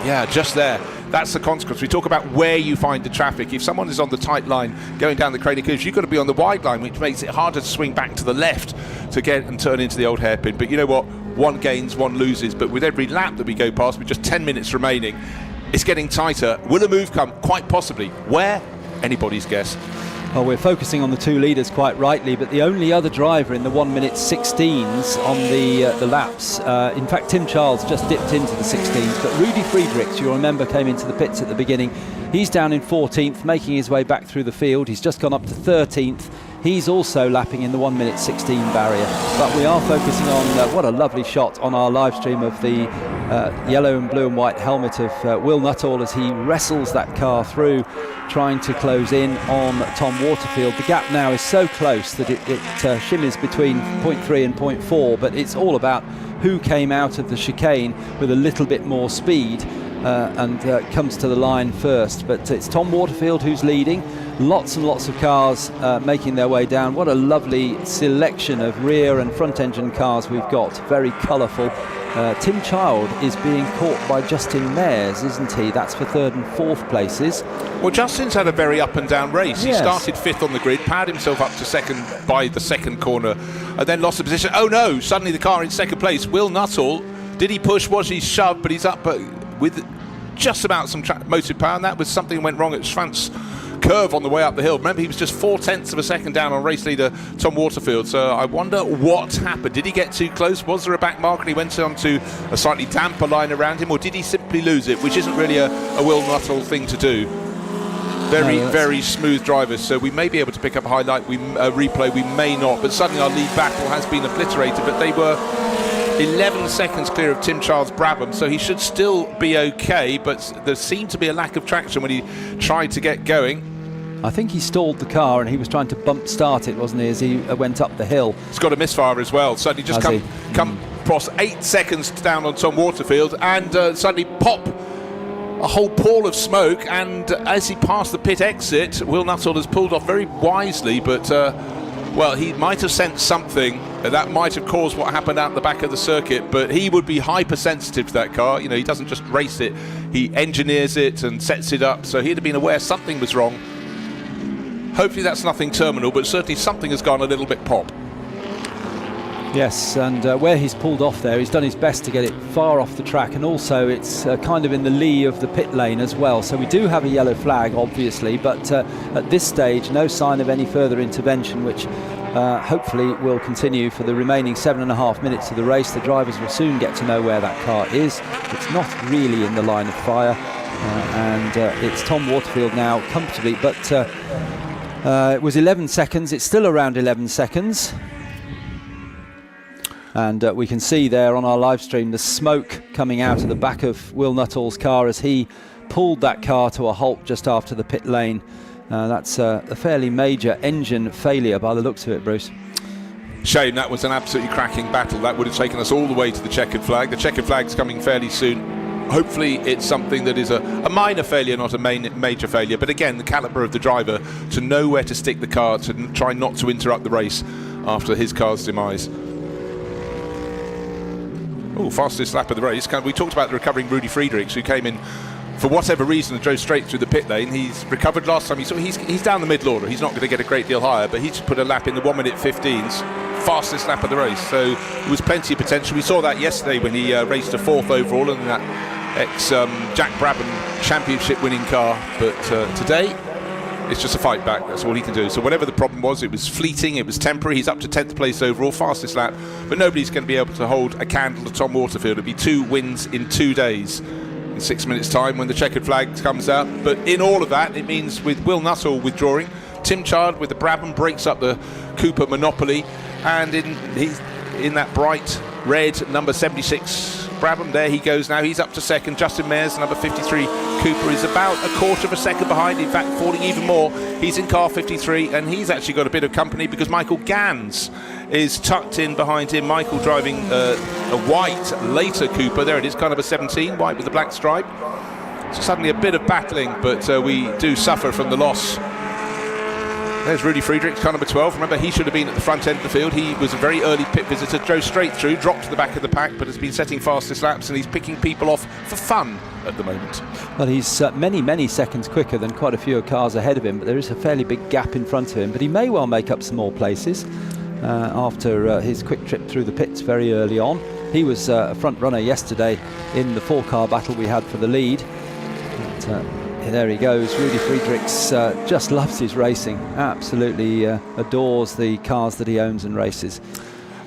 yeah, just there. That's the consequence. We talk about where you find the traffic. If someone is on the tight line going down the Craner curves, you've got to be on the wide line, which makes it harder to swing back to the left to get and turn into the old hairpin. But you know what? One gains, one loses. But with every lap that we go past, with just 10 minutes remaining, it's getting tighter. Will a move come? Quite possibly. Where? Anybody's guess. Well, we're focusing on the 2 leaders quite rightly, but the only other driver in the 1:16s on the laps, in fact Tim Charles just dipped into the 16s, but Rudy Friedrichs, you'll remember, came into the pits at the beginning. He's down in 14th, making his way back through the field. He's just gone up to 13th. He's also lapping in the 1:16 barrier. But we are focusing on, what a lovely shot on our live stream of the yellow and blue and white helmet of Will Nuttall as he wrestles that car through, trying to close in on Tom Waterfield. The gap now is so close that it shimmers between 0.3 and 0.4, but it's all about who came out of the chicane with a little bit more speed and comes to the line first. But it's Tom Waterfield who's leading. Lots and lots of cars making their way down. What a lovely selection of rear and front engine cars we've got. Very colourful. Tim Child is being caught by Justin Mayers, isn't he? That's for 3rd and 4th places. Well, Justin's had a very up and down race. Yes. He started 5th on the grid, powered himself up to 2nd by the 2nd corner, and then lost the position. Oh no, suddenly the car in 2nd place. Will Nuttall, did he push? Was he shoved? But he's up with just about some motive power, and that was something that went wrong at Schwanz curve on the way up the hill. Remember, he was just 0.4 of a second down on race leader Tom Waterfield, so I wonder what happened. Did he get too close? Was there a back mark and he went on to a slightly damper line around him, or did he simply lose it, which isn't really a Will Nuttall thing to do? Very smooth drivers, so we may be able to pick up a highlight, replay, we may not, but suddenly our lead battle has been obliterated. But they were 11 seconds clear of Tim Charles Brabham, so he should still be okay, but there seemed to be a lack of traction when he tried to get going. I think he stalled the car and he was trying to bump start it, wasn't he, as he went up the hill. He's got a misfire as well. Suddenly just come across 8 seconds down on Tom Waterfield, and suddenly pop, a whole pall of smoke, and as he passed the pit exit, Will Nuttall has pulled off very wisely, but well, he might have sensed something that might have caused what happened out the back of the circuit, but he would be hypersensitive to that car. You know, he doesn't just race it, he engineers it and sets it up, so he'd have been aware something was wrong. Hopefully that's nothing terminal, but certainly something has gone a little bit pop. Yes, and where he's pulled off there, he's done his best to get it far off the track, and also it's kind of in the lee of the pit lane as well. So we do have a yellow flag, obviously, but at this stage, no sign of any further intervention, which hopefully will continue for the remaining 7.5 minutes of the race. The drivers will soon get to know where that car is. It's not really in the line of fire, and it's Tom Waterfield now comfortably, but it was 11 seconds. It's still around 11 seconds. And we can see there on our live stream the smoke coming out of the back of Will Nuttall's car as he pulled that car to a halt just after the pit lane. That's a fairly major engine failure by the looks of it, Bruce. Shame, that was an absolutely cracking battle. That would have taken us all the way to the checkered flag. The checkered flag's coming fairly soon. Hopefully it's something that is a minor failure, not a major failure. But again, the calibre of the driver to know where to stick the car, to try not to interrupt the race after his car's demise. Oh, fastest lap of the race. We talked about the recovering Rudy Friedrichs, who came in for whatever reason and drove straight through the pit lane. He's recovered last time. He's down the middle order. He's not going to get a great deal higher, but he's put a lap in the 1:15s. Fastest lap of the race. So there was plenty of potential. We saw that yesterday when he raced a 4th overall in that ex-Jack Brabham championship winning car. But today, it's just a fight back. That's all he can do. So whatever the problem was, it was fleeting, it was temporary. He's up to 10th place overall, fastest lap, but nobody's going to be able to hold a candle to Tom Waterfield. It'll be 2 wins in 2 days in 6 minutes time when the checkered flag comes out. But in all of that, it means with Will Nuttall withdrawing, Tim Chard with the Brabham breaks up the Cooper monopoly, and he's in that bright red number 76 Brabham, there he goes now. He's up to second. Justin Mayers, number 53 Cooper, is about 1/4 of a second behind, in fact falling even more. He's in car 53, and he's actually got a bit of company because Michael Gans is tucked in behind him. Michael driving a white later Cooper, there it is, car number 17, white with the black stripe. So suddenly a bit of battling, but we do suffer from the loss. There's Rudy Friedrichs, car number 12. Remember, he should have been at the front end of the field. He was a very early pit visitor, drove straight through, dropped to the back of the pack, but has been setting fastest laps, and he's picking people off for fun at the moment. Well, he's many seconds quicker than quite a few cars ahead of him, but there is a fairly big gap in front of him. But he may well make up some more places after his quick trip through the pits very early on. He was a front runner yesterday in the 4-car battle we had for the lead. But, there he goes. Rudy Friedrichs just loves his racing, absolutely adores the cars that he owns and races.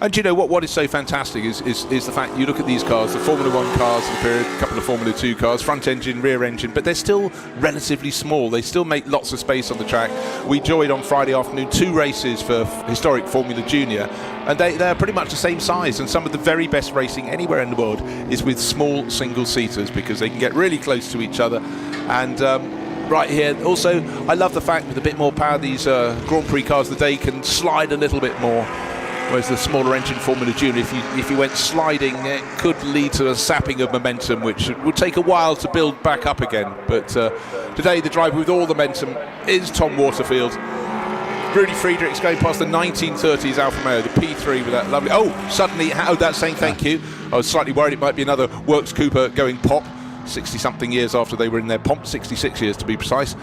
And you know what is so fantastic is the fact you look at these cars, the Formula 1 cars in the period, a couple of Formula 2 cars, front engine, rear engine, but they're still relatively small. They still make lots of space on the track. We enjoyed on Friday afternoon 2 races for historic Formula Junior, and they're pretty much the same size, and some of the very best racing anywhere in the world is with small single-seaters because they can get really close to each other. And right here, also, I love the fact with a bit more power, these Grand Prix cars of the day can slide a little bit more. Whereas the smaller engine Formula Junior, if you went sliding, it could lead to a sapping of momentum, which would take a while to build back up again. But today, the driver with all the momentum is Tom Waterfield. Rudy Friedrichs going past the 1930s Alfa Romeo, the P3 with that lovely... Oh, suddenly, that's saying thank you. I was slightly worried it might be another Works Cooper going pop, 60-something years after they were in their pomp, 66 years to be precise.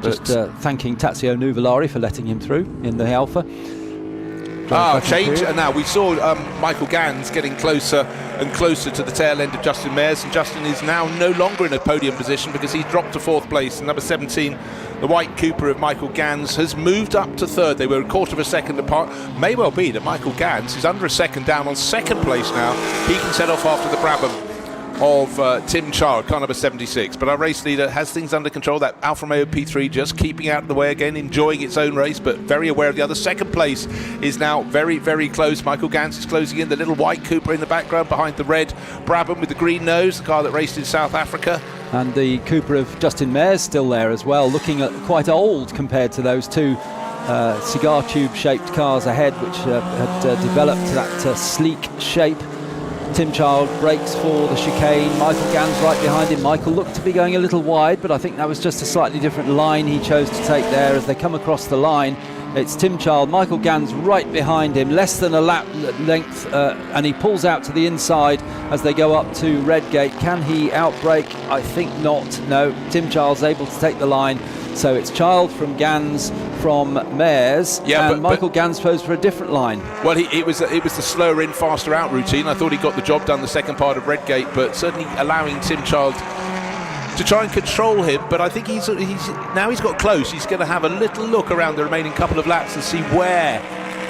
Just thanking Tazio Nuvolari for letting him through in the Alfa. Change, and now we saw Michael Gans getting closer and closer to the tail end of Justin Mayers, and Justin is now no longer in a podium position because he's dropped to 4th place. And number 17, the white Cooper of Michael Gans, has moved up to 3rd. They were a quarter of a second apart. May well be that Michael Gans is under a second down on 2nd place now. He can set off after the Brabham of Tim Child, car number 76. But our race leader has things under control. That Alfa Romeo P3 just keeping out of the way again, enjoying its own race, but very aware of the other. 2nd place is now very, very close. Michael Gans is closing in. The little white Cooper in the background behind the red Brabham with the green nose, the car that raced in South Africa. And the Cooper of Justin Mayers still there as well, looking at quite old compared to those two cigar tube shaped cars ahead, which had developed that sleek shape. Tim Child brakes for the chicane. Michael Gans right behind him. Michael looked to be going a little wide, but I think that was just a slightly different line he chose to take there. As they come across the line, it's Tim Child, Michael Gans right behind him, less than a lap length, and he pulls out to the inside as they go up to Redgate. Can he outbrake? I think not. No, Tim Child's able to take the line. So it's Child from Gans from Mayers, and Michael Gans posed for a different line. Well, it was the slower in, faster out routine. I thought he got the job done the second part of Redgate, but certainly allowing Tim Child to try and control him. But I think he's now he's got close. He's going to have a little look around the remaining couple of laps and see where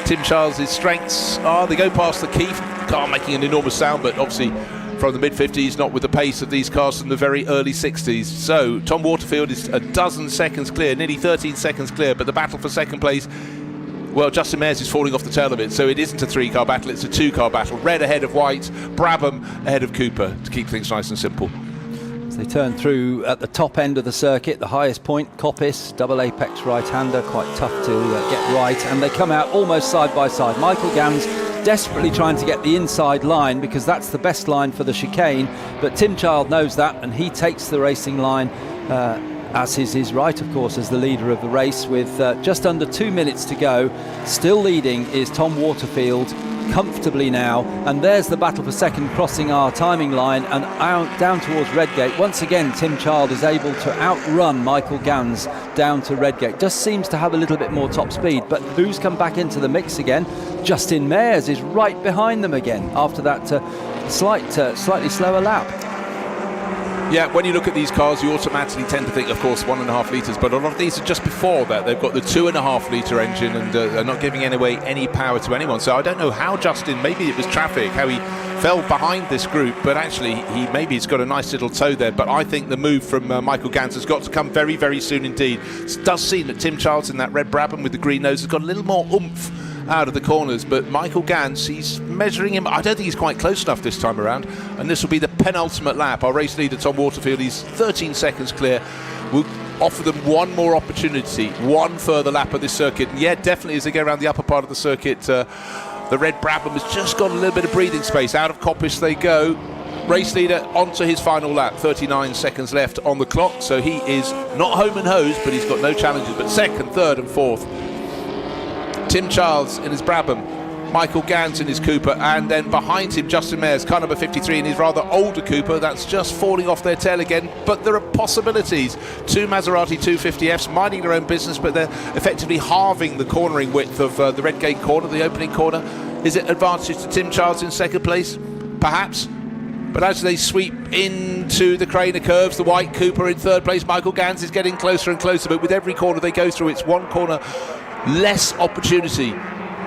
Tim Child's strengths are. They go past the Keith car making an enormous sound, but obviously from the mid-50s, not with the pace of these cars from the very early 60s. So Tom Waterfield is a dozen seconds clear, nearly 13 seconds clear, but the battle for 2nd place, well, Justin Mayers is falling off the tail of it, so it isn't a 3-car battle, it's a 2-car battle. Red ahead of white, Brabham ahead of Cooper, to keep things nice and simple. As they turn through at the top end of the circuit, the highest point, Coppice, double apex right-hander, quite tough to get right, and they come out almost side by side. Michael Gans desperately trying to get the inside line because that's the best line for the chicane, but Tim Child knows that and he takes the racing line, as is his right, of course, as the leader of the race, with just under 2 minutes to go. Still leading is Tom Waterfield comfortably now, and there's the battle for 2nd crossing our timing line and out down towards Redgate. Once again, Tim Child is able to outrun Michael Gans down to Redgate. Just seems to have a little bit more top speed, but who's come back into the mix again? Justin Mayers is right behind them again after that slightly slower lap. Yeah, when you look at these cars, you automatically tend to think, of course, 1.5 litres, but a lot of these are just before that. They've got the 2.5 litre engine and are not giving away any power to anyone. So I don't know how Justin, maybe it was traffic, how he fell behind this group, but actually he's got a nice little toe there. But I think the move from Michael Gans has got to come very, very soon indeed. It does seem that Tim Child's in that red Brabham with the green nose has got a little more oomph out of the corners, but Michael Gans, he's measuring him. I don't think he's quite close enough this time around, and this will be the penultimate lap. Our race leader Tom Waterfield, he's 13 seconds clear. We'll offer them one more opportunity, one further lap of this circuit, and yeah, definitely as they go around the upper part of the circuit, the red Brabham has just got a little bit of breathing space. Out of Coppice they go. Race leader onto his final lap, 39 seconds left on the clock, so he is not home and hosed, but he's got no challenges. But 2nd, 3rd and 4th, Tim Childs in his Brabham, Michael Gans in his Cooper, and then behind him Justin Mayers, car number 53 in his rather older Cooper. That's just falling off their tail again, but there are possibilities. 2 Maserati 250Fs minding their own business, but they're effectively halving the cornering width of the Redgate corner, the opening corner. Is it advantage to Tim Childs in 2nd place? Perhaps. But as they sweep into the Craner curves, the white Cooper in 3rd place, Michael Gans is getting closer and closer, but with every corner they go through, it's one corner less opportunity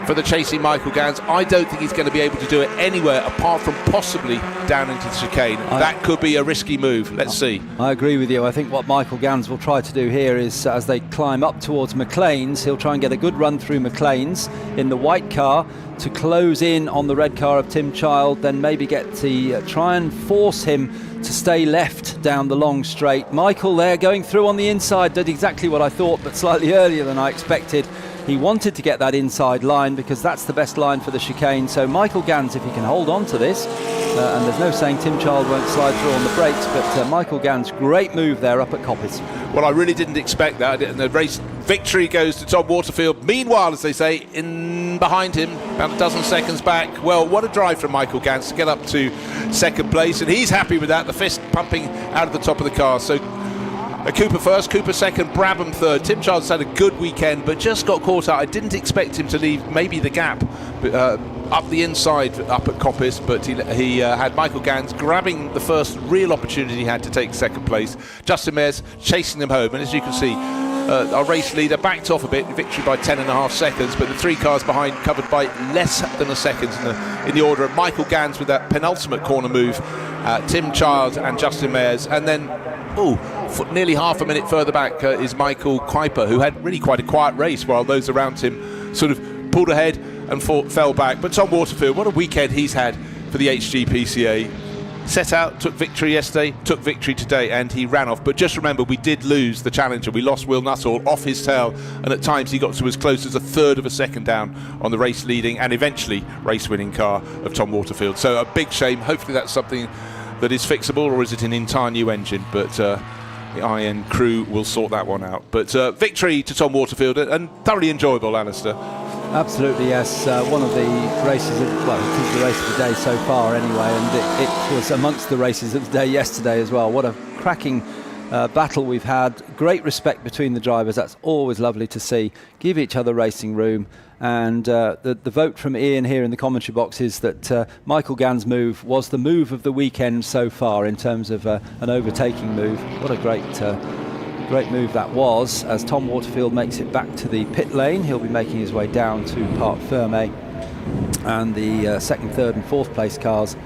for the chasing Michael Gans. I don't think he's going to be able to do it anywhere apart from possibly down into the chicane. That could be a risky move. Let's see. I agree with you. I think what Michael Gans will try to do here is, as they climb up towards McLean's, he'll try and get a good run through McLean's in the white car to close in on the red car of Tim Child, then maybe get to try and force him to stay left down the long straight. Michael there going through on the inside, did exactly what I thought, but slightly earlier than I expected. He wanted to get that inside line because that's the best line for the chicane. So Michael Gans, if he can hold on to this, and there's no saying Tim Child won't slide through on the brakes, but Michael Gans, great move there up at Coppice. Well, I really didn't expect that, and the race victory goes to Tom Waterfield. Meanwhile, as they say, in behind him, about a dozen seconds back. Well, what a drive from Michael Gans to get up to 2nd place, and he's happy with that, the fist pumping out of the top of the car. So Cooper first, Cooper second, Brabham third. Tim Childs had a good weekend, but just got caught out. I didn't expect him to leave maybe the gap up the inside up at Coppice, but he had Michael Gans grabbing the first real opportunity he had to take second place. Justin Mayers chasing them home, and as you can see, our race leader backed off a bit, victory by 10.5 seconds, but the 3 cars behind covered by less than a second in the order of Michael Gans with that penultimate corner move, Tim Child and Justin Mayers, and then nearly half a minute further back is Michael Kuiper, who had really quite a quiet race while those around him sort of pulled ahead and fell back. But Tom Waterfield, what a weekend he's had for the HGPCA. Set out, took victory yesterday, took victory today, and he ran off. But just remember, we did lose the challenger. We lost Will Nuttall off his tail, and at times he got to as close as a third of a second down on the race leading and eventually race winning car of Tom Waterfield. So a big shame. Hopefully that's something that is fixable, or is it an entire new engine? But the IN crew will sort that one out. But victory to Tom Waterfield, and thoroughly enjoyable, Alistair. Absolutely, yes. One of the races, it is the race of the day so far anyway, and it was amongst the races of the day yesterday as well. What a cracking battle we've had. Great respect between the drivers. That's always lovely to see. Give each other racing room. And the vote from Ian here in the commentary box is that Michael Gans' move was the move of the weekend so far in terms of an overtaking move. What a great move that was, as Tom Waterfield makes it back to the pit lane. He'll be making his way down to Parc Fermé, and the second, third and fourth place cars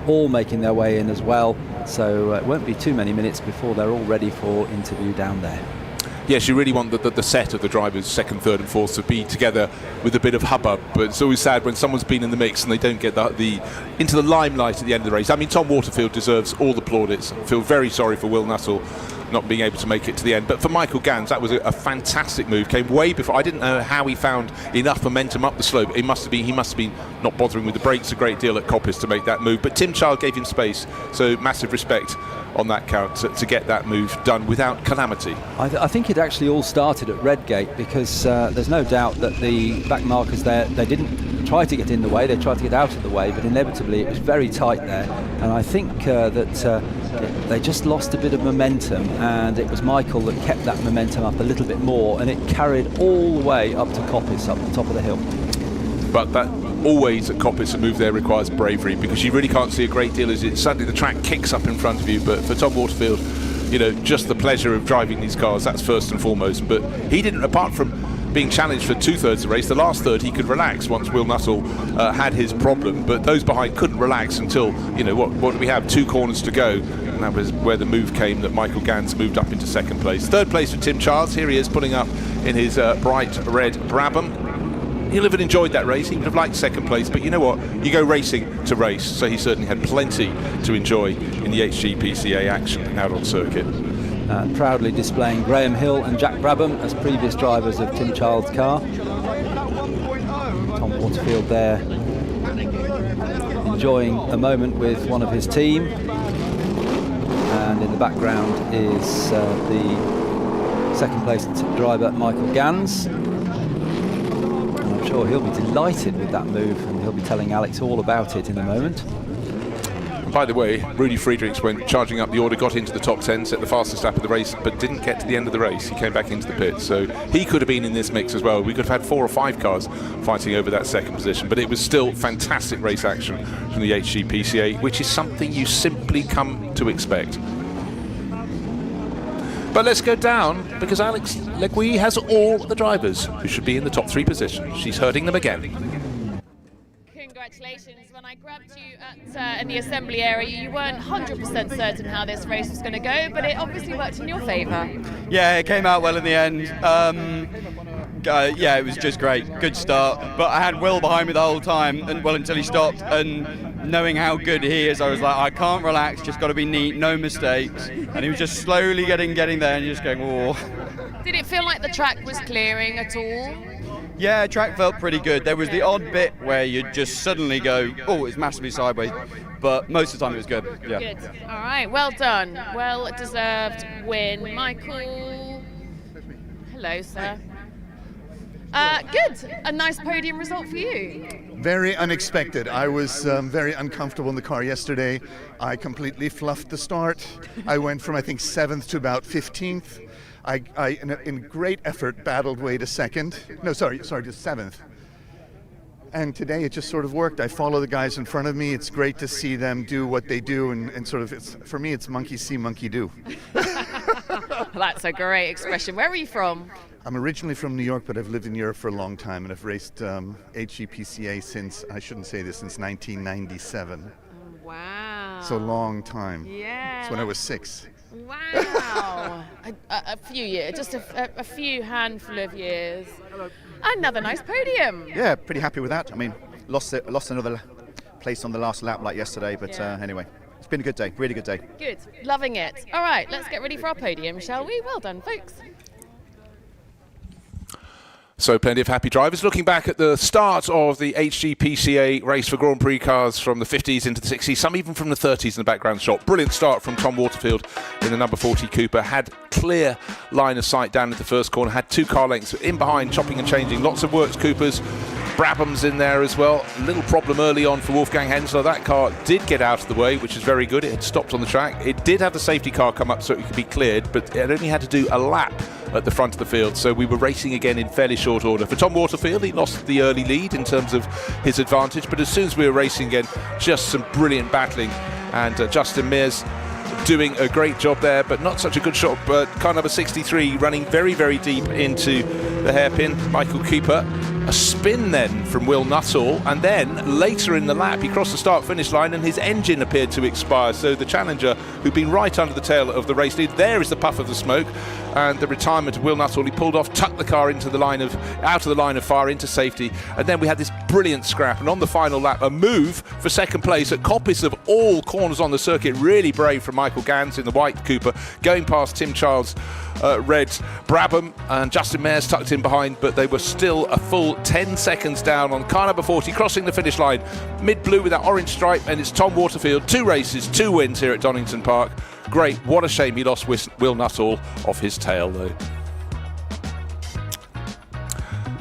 all making their way in as well, so it won't be too many minutes before they're all ready for interview down there. Yes, you really want the set of the drivers, second, third and fourth, to be together with a bit of hubbub, but it's always sad when someone's been in the mix and they don't get into the limelight at the end of the race. I mean, Tom Waterfield deserves all the plaudits. I feel very sorry for Will Nuttall not being able to make it to the end, but for Michael Gans, that was a fantastic move. Came way before. I didn't know how he found enough momentum up the slope. He must have been not bothering with the brakes a great deal at Coppice to make that move, but Tim Child gave him space, so massive respect on that count to get that move done without calamity. I think it actually all started at Redgate, because there's no doubt that the back markers there, they didn't try to get in the way, they tried to get out of the way, but inevitably it was very tight there, and I think that they just lost a bit of momentum, and it was Michael that kept that momentum up a little bit more, and it carried all the way up to Coppice, up the top of the hill. But that always at Coppice, a move there requires bravery, because you really can't see a great deal as suddenly the track kicks up in front of you. But for Tom Waterfield, just the pleasure of driving these cars, that's first and foremost. But he didn't, apart from being challenged for 2/3 of the race, the last third he could relax once Will Nuttall had his problem, but those behind couldn't relax until, what do we have, 2 corners to go, and that was where the move came that Michael Gans moved up into second place. Third place for Tim Childs. Here he is pulling up in his bright red Brabham. He'll have enjoyed that race. He would have liked second place, but you know what? You go racing to race, so he certainly had plenty to enjoy in the HGPCA action out on circuit. Proudly displaying Graham Hill and Jack Brabham as previous drivers of Tim Child's car. Tom Waterfield there enjoying a moment with one of his team, and in the background is the second place driver Michael Gans. I'm sure he'll be delighted with that move, and he'll be telling Alex all about it in a moment. By the way, Rudy Friedrichs went charging up the order, got into the top 10, set the fastest lap of the race, but didn't get to the end of the race. He came back into the pit, so he could have been in this mix as well. We could have had 4 or 5 cars fighting over that second position, but it was still fantastic race action from the HGPCA, which is something you simply come to expect. But let's go down, because Alex Legui has all the drivers who should be in the top 3 positions. She's herding them again. Congratulations. When I grabbed you in the assembly area, you weren't 100% certain how this race was going to go, but it obviously worked in your favour. Yeah, it came out well in the end. Yeah, it was just great. Good start. But I had Will behind me the whole time, and until he stopped. And knowing how good he is, I was like, I can't relax, just got to be neat, no mistakes. And he was just slowly getting there and just going, whoa. Did it feel like the track was clearing at all? Yeah, track felt pretty good. There was the odd bit where you'd just suddenly go, oh, it's massively sideways. But most of the time it was good. Yeah. Good. All right, well done. Well deserved win. Michael. Hello, sir. Good. A nice podium result for you. Very unexpected. I was very uncomfortable in the car yesterday. I completely fluffed the start. I went from, I think, 7th to about 15th. I in great effort, battled way to second. No, sorry, to 7th. And today it just sort of worked. I follow the guys in front of me. It's great to see them do what they do, and sort of, for me, it's monkey see, monkey do. That's a great expression. Where are you from? I'm originally from New York, but I've lived in Europe for a long time, and I've raced HGPCA since, I shouldn't say this, since 1997. Oh, wow. So long time. Yeah. It's when I was 6. Wow. a few years, just a few handful of years. Another nice podium. Yeah, pretty happy with that. I mean, lost another place on the last lap like yesterday, but anyway, it's been a good day, really good day. Good, loving it. All right, let's get ready for our podium, shall we? Well done, folks. So plenty of happy drivers. Looking back at the start of the HGPCA race for Grand Prix cars from the 50s into the 60s, some even from the 30s in the background shot. Brilliant start from Tom Waterfield in the number 40 Cooper. Had clear line of sight down into the first corner. Had 2 car lengths in behind, chopping and changing. Lots of works Coopers. Brabham's in there as well. A little problem early on for Wolfgang Hensler. That car did get out of the way, which is very good. It had stopped on the track. It did have the safety car come up so it could be cleared, but it only had to do a lap at the front of the field, so we were racing again in fairly short order. For Tom Waterfield, he lost the early lead in terms of his advantage, but as soon as we were racing again, just some brilliant battling, and Justin Mears doing a great job there, but not such a good shot. But car number 63 running very, very deep into the hairpin. Michael Cooper, a spin then from Will Nuttall, and then later in the lap he crossed the start-finish line and his engine appeared to expire. So the challenger, who'd been right under the tail of the race lead, there is the puff of the smoke and the retirement of Will Nuttall. He pulled off, tucked the car into the line of out of the line of fire into safety, and then we had this brilliant scrap, and on the final lap a move for second place at coppice of all corners on the circuit. Really brave from Michael Gans in the white Cooper, going past Tim Childs' red Brabham, and Justin Mears tucked in behind, but they were still a full 10 seconds down on car number 40, crossing the finish line mid blue with that orange stripe, and it's Tom Waterfield. 2 races, 2 wins here at Donington Park. Great. What a shame he lost Will Nuttall off his tail though.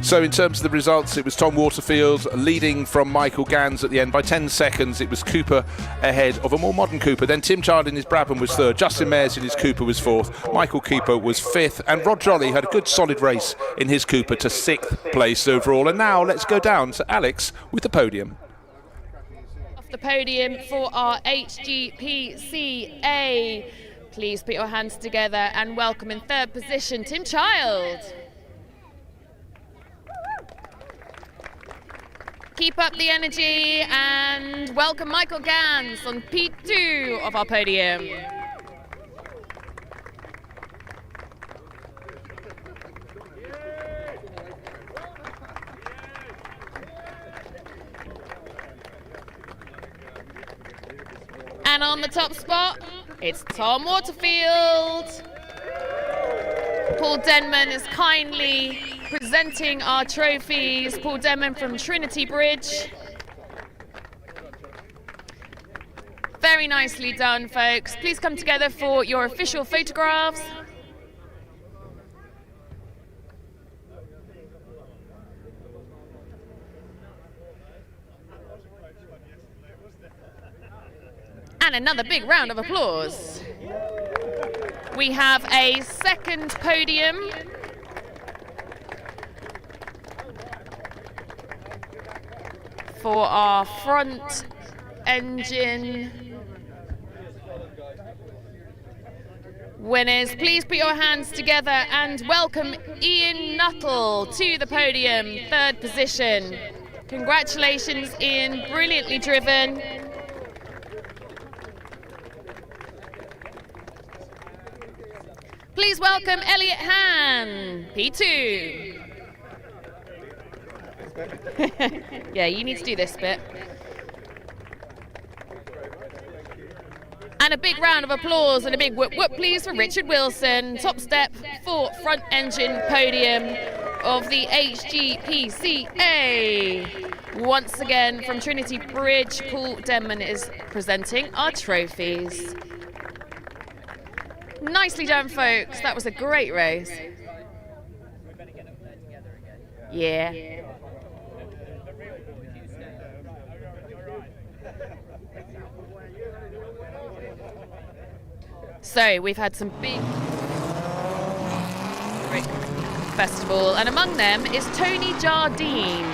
So in terms of the results, it was Tom Waterfield leading from Michael Gans at the end by 10 seconds. It was Cooper ahead of a more modern Cooper. Then Tim Child in his Brabham was 3rd. Justin Mears in his Cooper was 4th. Michael Cooper was 5th. And Rod Jolly had a good solid race in his Cooper to 6th place overall. And now let's go down to Alex with the podium. Off the podium for our HGPCA. Please put your hands together and welcome in 3rd position, Tim Child. Keep up the energy and welcome Michael Gans on P2 of our podium. And on the top spot, it's Tom Waterfield. Paul Denman is kindly presenting our trophies. Paul Denman from Trinity Bridge. Very nicely done, folks. Please come together for your official photographs. And another big round of applause. We have a 2nd podium. For our front engine winners. Please put your hands together and welcome Ian Nuttall to the podium, 3rd position. Congratulations, Ian, brilliantly driven. Please welcome Elliot Han, P2. Yeah, you need to do this bit. And a big round of applause and a big whoop whoop please for Richard Wilson, top step for front engine podium of the HGPCA. Once again from Trinity Bridge, Paul Denman is presenting our trophies. Nicely done, folks. That was a great race. Yeah. So we've had some big festival, and among them is Tony Jardine,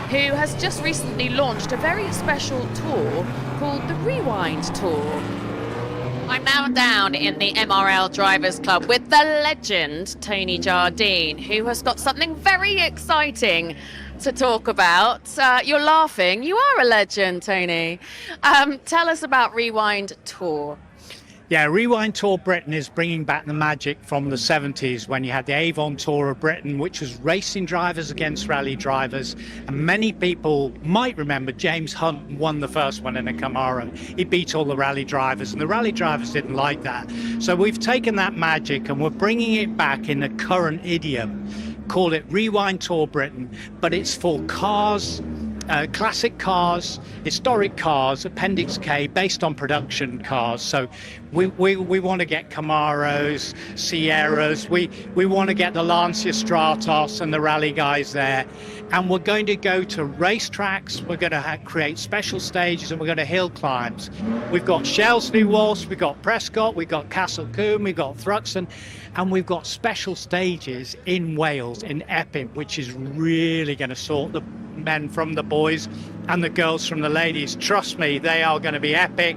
who has just recently launched a very special tour called the Rewind Tour. I'm now down in the MRL Drivers Club with the legend Tony Jardine, who has got something very exciting to talk about. You're laughing. You are a legend, Tony. Tell us about Rewind Tour. Yeah, Rewind Tour Britain is bringing back the magic from the 70s when you had the Avon Tour of Britain, which was racing drivers against rally drivers. And many people might remember James Hunt won the first one in a Camaro. He beat all the rally drivers, and the rally drivers didn't like that. So we've taken that magic and we're bringing it back in the current idiom. Call it Rewind Tour Britain, but it's for cars, classic cars, historic cars, Appendix K, based on production cars. So we want to get Camaros, Sierras, we want to get the Lancia Stratos and the rally guys there. And we're going to go to racetracks, we're going to create special stages, and we're going to hill climbs. We've got Shelsley Walsh, we've got Prescott, we've got Castle Combe, we've got Thruxton, and we've got special stages in Wales, in Epping, which is really going to sort the men from the boys and the girls from the ladies. Trust me, they are going to be epic.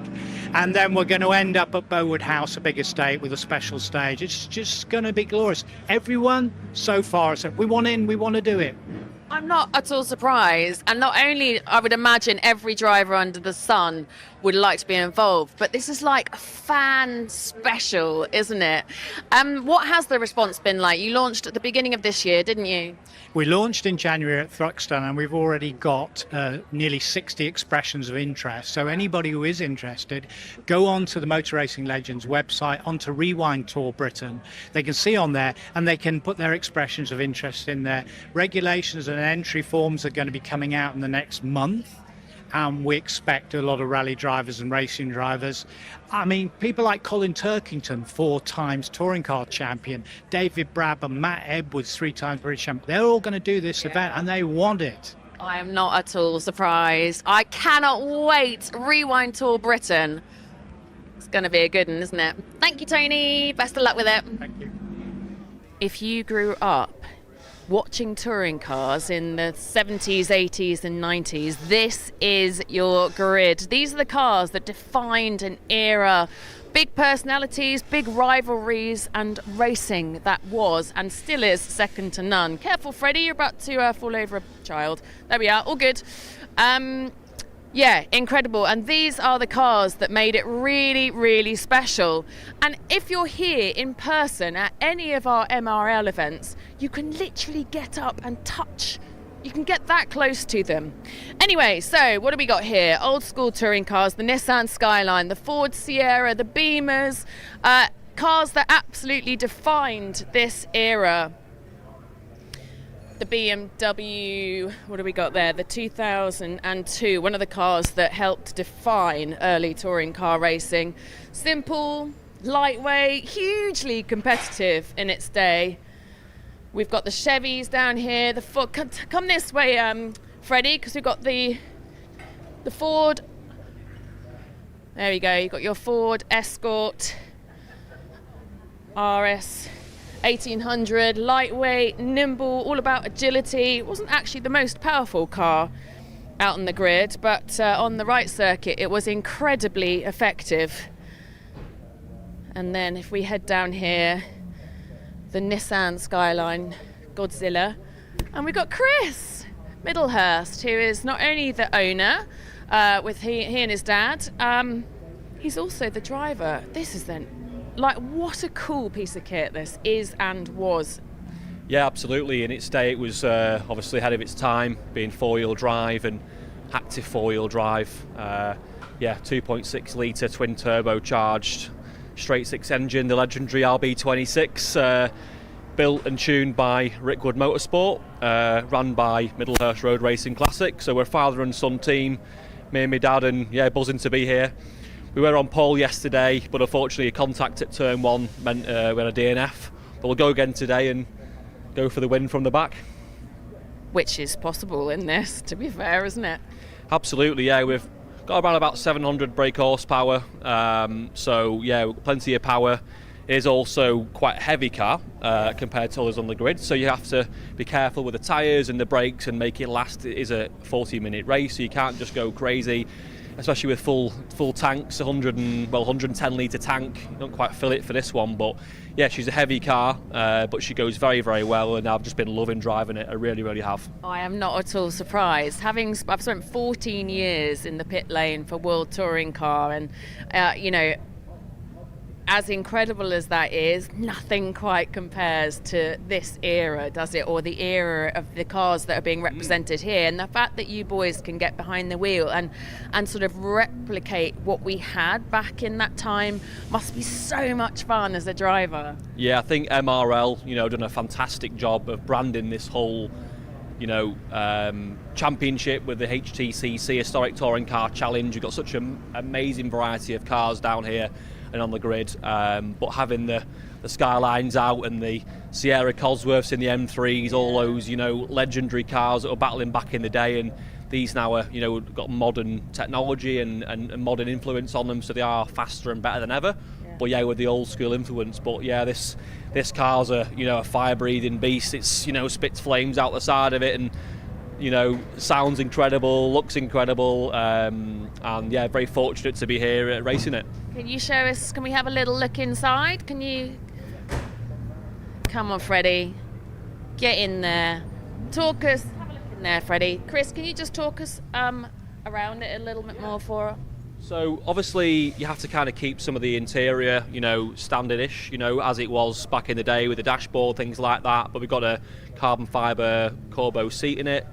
And then we're going to end up at Bowood House, a big estate with a special stage. It's just going to be glorious. Everyone so far has said, we want in, we want to do it. I'm not at all surprised, and not only, I would imagine every driver under the sun would like to be involved, but this is like a fan special, isn't it? What has the response been like? You launched at the beginning of this year, didn't you? We launched in January at Thruxton, and we've already got nearly 60 expressions of interest. So anybody who is interested, go on to the Motor Racing Legends website, onto Rewind Tour Britain. They can see on there, and they can put their expressions of interest in there. Regulations and entry forms are going to be coming out in the next month. And we expect a lot of rally drivers and racing drivers. I mean, people like Colin Turkington, 4 times touring car champion, David Brabham, Matt Edwards, 3 times British champion. They're all going to do this event, and they want it. I am not at all surprised. I cannot wait. Rewind Tour Britain. It's going to be a good one, isn't it? Thank you, Tony. Best of luck with it. Thank you. If you grew up watching touring cars in the 70s, 80s and 90s, this is your grid. These are the cars that defined an era. Big personalities, big rivalries, and racing that was and still is second to none. Careful, Freddie, you're about to fall over a child. There we are, all good. Yeah, incredible. And these are the cars that made it really, really special. And if you're here in person at any of our MRL events, you can literally get up and touch. You can get that close to them. Anyway, so what do we got here? Old school touring cars, the Nissan Skyline, the Ford Sierra, the Beamers, cars that absolutely defined this era. The BMW, what do we got there? The 2002, one of the cars that helped define early touring car racing. Simple, lightweight, hugely competitive in its day. We've got the Chevys down here. The Ford, come this way, Freddie, because we've got the Ford. There we go. You've got your Ford Escort RS 1800, lightweight, nimble, all about agility. It wasn't actually the most powerful car out on the grid, but on the right circuit it was incredibly effective. And then if we head down here, the Nissan Skyline Godzilla, and we've got Chris Middlehurst, who is not only the owner with he and his dad, he's also the driver. This is then like, what a cool piece of kit this is and was. Yeah, absolutely. In its day, it was obviously ahead of its time, being 4-wheel drive and active 4-wheel drive. 2.6 litre twin turbocharged straight 6 engine, the legendary RB26, built and tuned by Rickwood Motorsport, ran by Middlehurst Road Racing Classic. So we're a father and son team, me and my dad, and yeah, buzzing to be here. We were on pole yesterday, but unfortunately a contact at turn 1 meant we had a DNF. But we'll go again today and go for the win from the back. Which is possible in this, to be fair, isn't it? Absolutely, yeah. We've got around about 700 brake horsepower, so yeah, plenty of power. It is also quite a heavy car compared to others on the grid, so you have to be careful with the tyres and the brakes and make it last. It is a 40-minute race, so you can't just go crazy, especially with full tanks, 110 litre tank. You don't quite fill it for this one, but yeah, she's a heavy car, but she goes very, very well, and I've just been loving driving it. I really, really have. I am not at all surprised. I've spent 14 years in the pit lane for World Touring Car, and you know, as incredible as that is, nothing quite compares to this era, does it? Or the era of the cars that are being represented here. And the fact that you boys can get behind the wheel and sort of replicate what we had back in that time must be so much fun as a driver. Yeah, I think MRL, you know, done a fantastic job of branding this whole, you know, championship with the HTCC Historic Touring Car Challenge. You've got such an amazing variety of cars down here and on the grid, but having the Skylines out and the Sierra Cosworths in the M3s, all those, you know, legendary cars that were battling back in the day, and these now are, you know, got modern technology and modern influence on them, so they are faster and better than ever. Yeah. But yeah, with the old school influence. But yeah, this car's a, you know, a fire-breathing beast. It's, you know, spits flames out the side of it, and, you know, sounds incredible, looks incredible, and yeah, very fortunate to be here racing it. Can you show us, can we have a little look inside? Can you, come on Freddie, get in there, talk us, have a look in there Freddie. Chris, can you just talk us around it a little bit more for us? So obviously you have to kind of keep some of the interior, you know, standardish, you know, as it was back in the day with the dashboard, things like that, but we've got a carbon fibre Corbeau seat in it.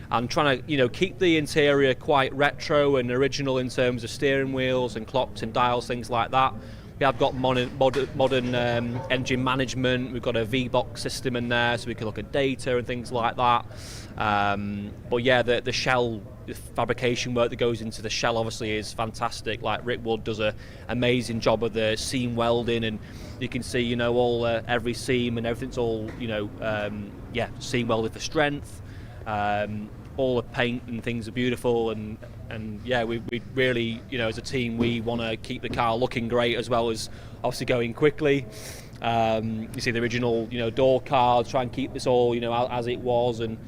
And trying to, you know, keep the interior quite retro and original in terms of steering wheels and clocks and dials, things like that. We have got modern engine management. We've got a V-Box system in there, so we can look at data and things like that. But yeah, the shell, the fabrication work that goes into the shell obviously is fantastic. Like Rick Wood does an amazing job of the seam welding, and you can see, you know, all every seam and everything's all, you know, yeah, seam welded for strength. All the paint and things are beautiful, and yeah, we really, you know, as a team, we want to keep the car looking great as well as obviously going quickly. You see the original, you know, door cards, try and keep this all, you know, as it was, and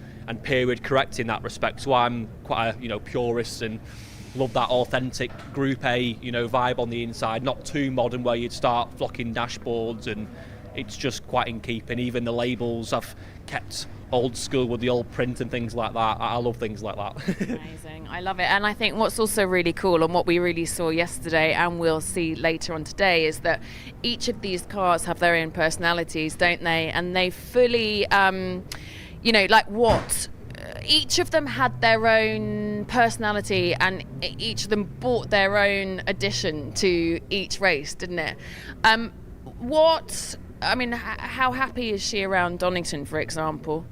period correct in that respect. So I'm quite a, you know, purist and love that authentic Group A, you know, vibe on the inside, not too modern where you'd start flocking dashboards, and it's just quite in keeping. Even the labels I've kept old school with the old print and things like that. I love things like that. Amazing, I love it. And I think what's also really cool, and what we really saw yesterday and we'll see later on today, is that each of these cars have their own personalities, don't they? And they fully, you know, like what? Each of them had their own personality, and each of them brought their own addition to each race, didn't it? I mean, how happy is she around Donington, for example?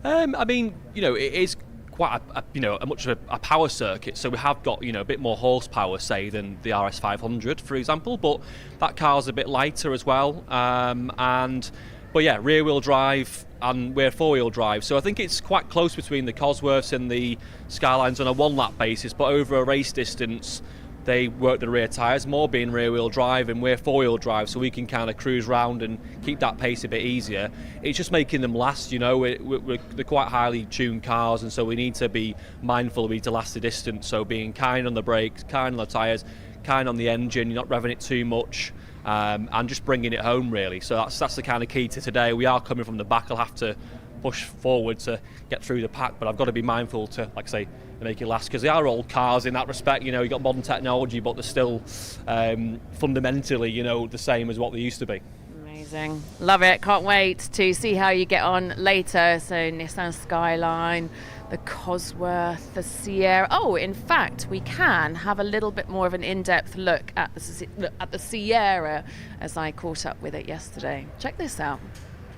I mean, you know, it is quite a much of a power circuit, so we have got, you know, a bit more horsepower, say, than the RS500, for example, but that car's a bit lighter as well, but yeah, rear wheel drive, and we're four wheel drive, so I think it's quite close between the Cosworths and the Skylines on a one lap basis, but over a race distance they work the rear tyres more, being rear wheel drive, and we're four wheel drive, so we can kind of cruise round and keep that pace a bit easier. It's just making them last, you know. They're quite highly tuned cars, and so we need to be mindful we need to last the distance, so being kind on the brakes, kind on the tyres, kind on the engine, you're not revving it too much, and just bringing it home really. So that's the kind of key to today. We are coming from the back, I'll have to push forward to get through the pack, but I've got to be mindful to, like I say, make it last, because they are old cars in that respect. You know, you've got modern technology, but they're still fundamentally, you know, the same as what they used to be. Amazing, love it. Can't wait to see how you get on later. So Nissan Skyline, the Cosworth, the Sierra. Oh, in fact, we can have a little bit more of an in-depth look at the Sierra, as I caught up with it yesterday. Check this out.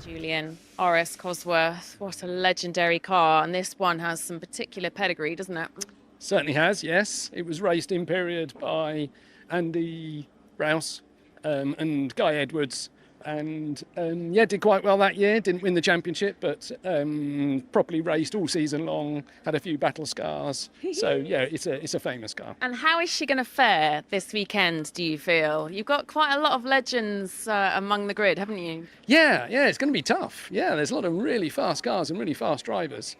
Julian, RS Cosworth, what a legendary car, and this one has some particular pedigree, doesn't it? Certainly has, yes. It was raced in period by Andy Rouse and Guy Edwards, and did quite well that year. Didn't win the championship, but properly raced all season long. Had a few battle scars. So yeah, it's a famous car. And how is she going to fare this weekend, do you feel? You've got quite a lot of legends among the grid, haven't you? Yeah, it's going to be tough. Yeah, there's a lot of really fast cars and really fast drivers.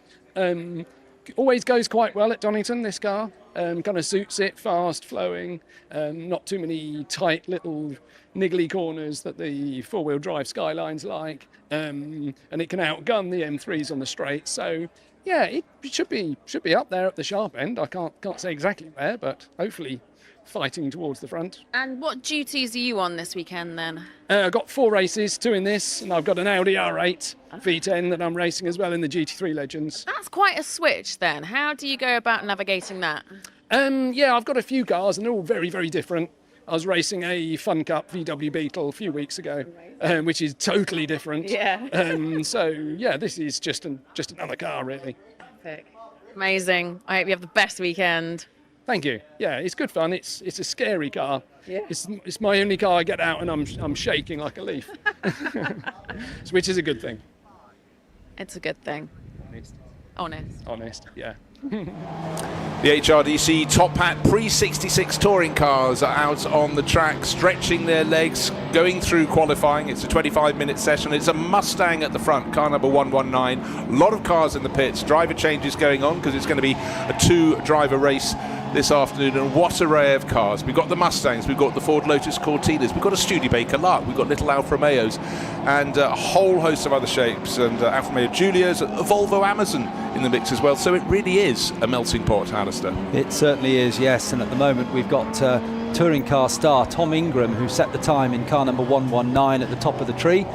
Always goes quite well at Donington, this car. Kind of suits it, fast, flowing, not too many tight little niggly corners that the four-wheel drive Skyline's like, and it can outgun the M3s on the straight. So yeah, it should be up there at the sharp end. I can't say exactly where, but hopefully fighting towards the front. And what duties are you on this weekend then? I've got 4 races, 2 in this, and I've got an Audi R8 V10 that I'm racing as well in the GT3 Legends. That's quite a switch then. How do you go about navigating that? I've got a few cars and they're all very, very different. I was racing a Fun Cup VW Beetle a few weeks ago, which is totally different. Yeah. So yeah, this is just another car really. Epic. Amazing. I hope you have the best weekend. Thank you. Yeah, it's good fun. It's a scary car. Yeah. It's my only car I get out and I'm shaking like a leaf, which is a good thing. It's a good thing. Honest. Yeah. The HRDC Top Hat Prix 66 touring cars are out on the track, stretching their legs, going through qualifying. It's a 25-minute session. It's a Mustang at the front, car number 119. A lot of cars in the pits. Driver changes going on because it's going to be a 2-driver race this afternoon, and what array of cars. We've got the Mustangs, we've got the Ford Lotus Cortinas, we've got a Studebaker Lark, we've got little Alfa Romeos, and a whole host of other shapes, and Alfa Romeo Giulias, a Volvo Amazon in the mix as well. So it really is a melting pot, Alistair. It certainly is, yes. And at the moment we've got touring car star Tom Ingram, who set the time in car number 119 at the top of the tree.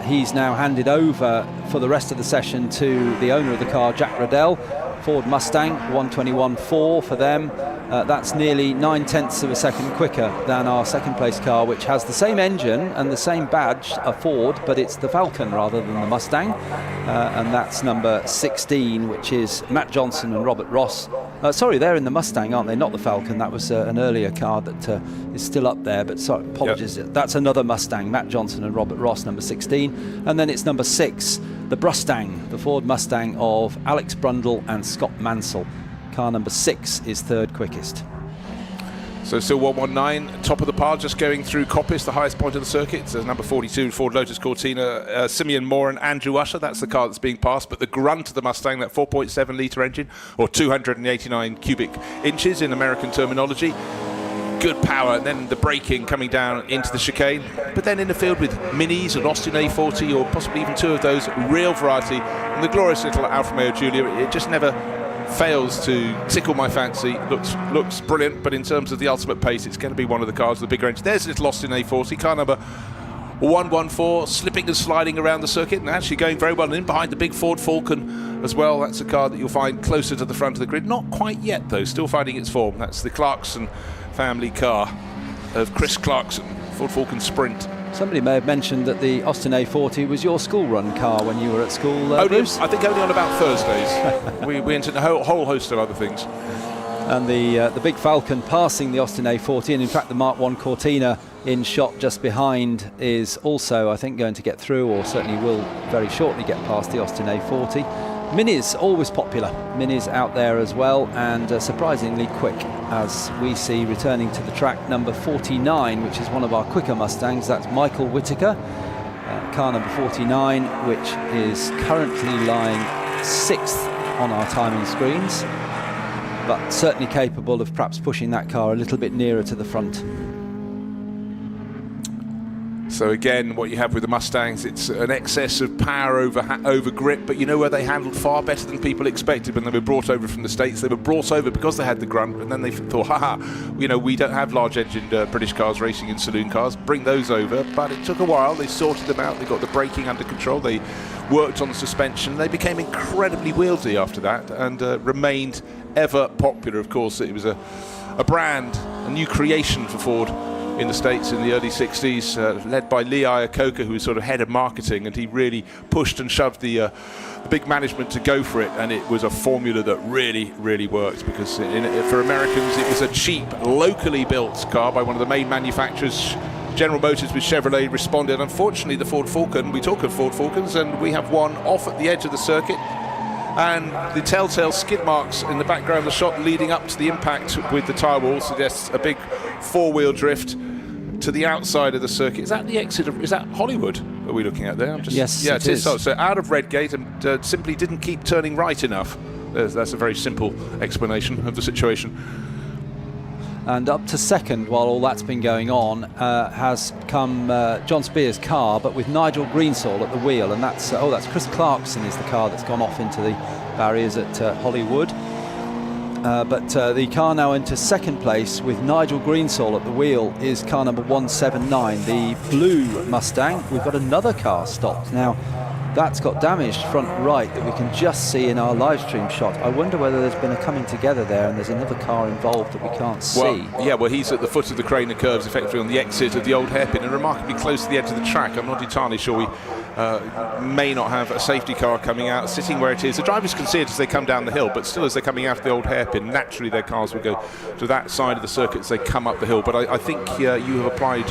He's now handed over for the rest of the session to the owner of the car, Jack Riddell. Ford Mustang, 121.4 for them. That's nearly 9/10 of a second quicker than our second place car, which has the same engine and the same badge, a Ford, but it's the Falcon rather than the Mustang. And that's number 16, which is Matt Johnson and Robert Ross. Sorry, they're in the Mustang, aren't they? Not the Falcon. That was an earlier car that is still up there, but sorry, apologies. Yep. That's another Mustang, Matt Johnson and Robert Ross, number 16. And then it's number 6, the Brustang, the Ford Mustang of Alex Brundle and Scott Mansell. Car number 6 is third quickest. So still 119, top of the pile, just going through Coppice, the highest point of the circuit. So number 42, Ford Lotus Cortina, Simeon Moore and Andrew Usher. That's the car that's being passed. But the grunt of the Mustang, that 4.7 litre engine, or 289 cubic inches in American terminology. Good power, and then the braking coming down into the chicane. But then in the field with Minis, an Austin A40, or possibly even 2 of those, real variety. And the glorious little Alfa Romeo Giulia, it just never fails to tickle my fancy. Looks brilliant, but in terms of the ultimate pace, it's going to be one of the cars with the bigger engine. There's a little Austin A40, car number 114, slipping and sliding around the circuit and actually going very well in behind the big Ford Falcon as well. That's a car that you'll find closer to the front of the grid. Not quite yet, though, still finding its form. That's the Clarkson family car of Chris Clarkson, Ford Falcon Sprint. Somebody may have mentioned that the Austin A40 was your school run car when you were at school, Bruce? I think only on about Thursdays. we went into a whole host of other things. And the big Falcon passing the Austin A40, and in fact the Mark 1 Cortina in shot just behind is also, I think, going to get through, or certainly will very shortly get past the Austin A40. Minis, always popular. Minis out there as well, and surprisingly quick, as we see returning to the track, number 49, which is one of our quicker Mustangs. That's Michael Whitaker, car number 49, which is currently lying 6th on our timing screens, but certainly capable of perhaps pushing that car a little bit nearer to the front. So again, what you have with the Mustangs, it's an excess of power over grip, but you know where they handled far better than people expected when they were brought over from the States. They were brought over because they had the grunt, and then they thought, we don't have large-engined British cars racing in saloon cars, bring those over. But it took a while. They sorted them out. They got the braking under control. They worked on the suspension. They became incredibly wieldy after that, and remained ever popular. Of course, it was a brand, a new creation for Ford in the States in the early 60s, led by Lee Iacocca, who was sort of head of marketing, and he really pushed and shoved the big management to go for it, and it was a formula that really worked, because for Americans it was a cheap, locally built car by one of the main manufacturers, General Motors with Chevrolet responded. Unfortunately, the Ford Falcon, we talk of Ford Falcons, and we have one off at the edge of the circuit. And the telltale skid marks in the background of the shot leading up to the impact with the tyre wall suggests a big four-wheel drift to the outside of the circuit. Is that the exit is that Hollywood are we looking at there? Yes, yeah, it is. So out of Redgate, and simply didn't keep turning right enough. That's a very simple explanation of the situation. And up to second, while all that's been going on, has come John Spear's car, but with Nigel Greensall at the wheel, and that's Chris Clarkson is the car that's gone off into the barriers at Hollywood. But the car now into second place with Nigel Greensall at the wheel is car number 179, the blue Mustang. We've got another car stopped now. That's got damaged front right that we can just see in our live stream shot. I wonder whether there's been a coming together there and there's another car involved that we can't see. Well, he's at the foot of the crane and curves, effectively on the exit of the old hairpin and remarkably close to the edge of the track. I'm not entirely sure we may not have a safety car coming out, sitting where it is. The drivers can see it as they come down the hill, but still as they're coming out of the old hairpin, naturally their cars will go to that side of the circuit as they come up the hill. But I think you have applied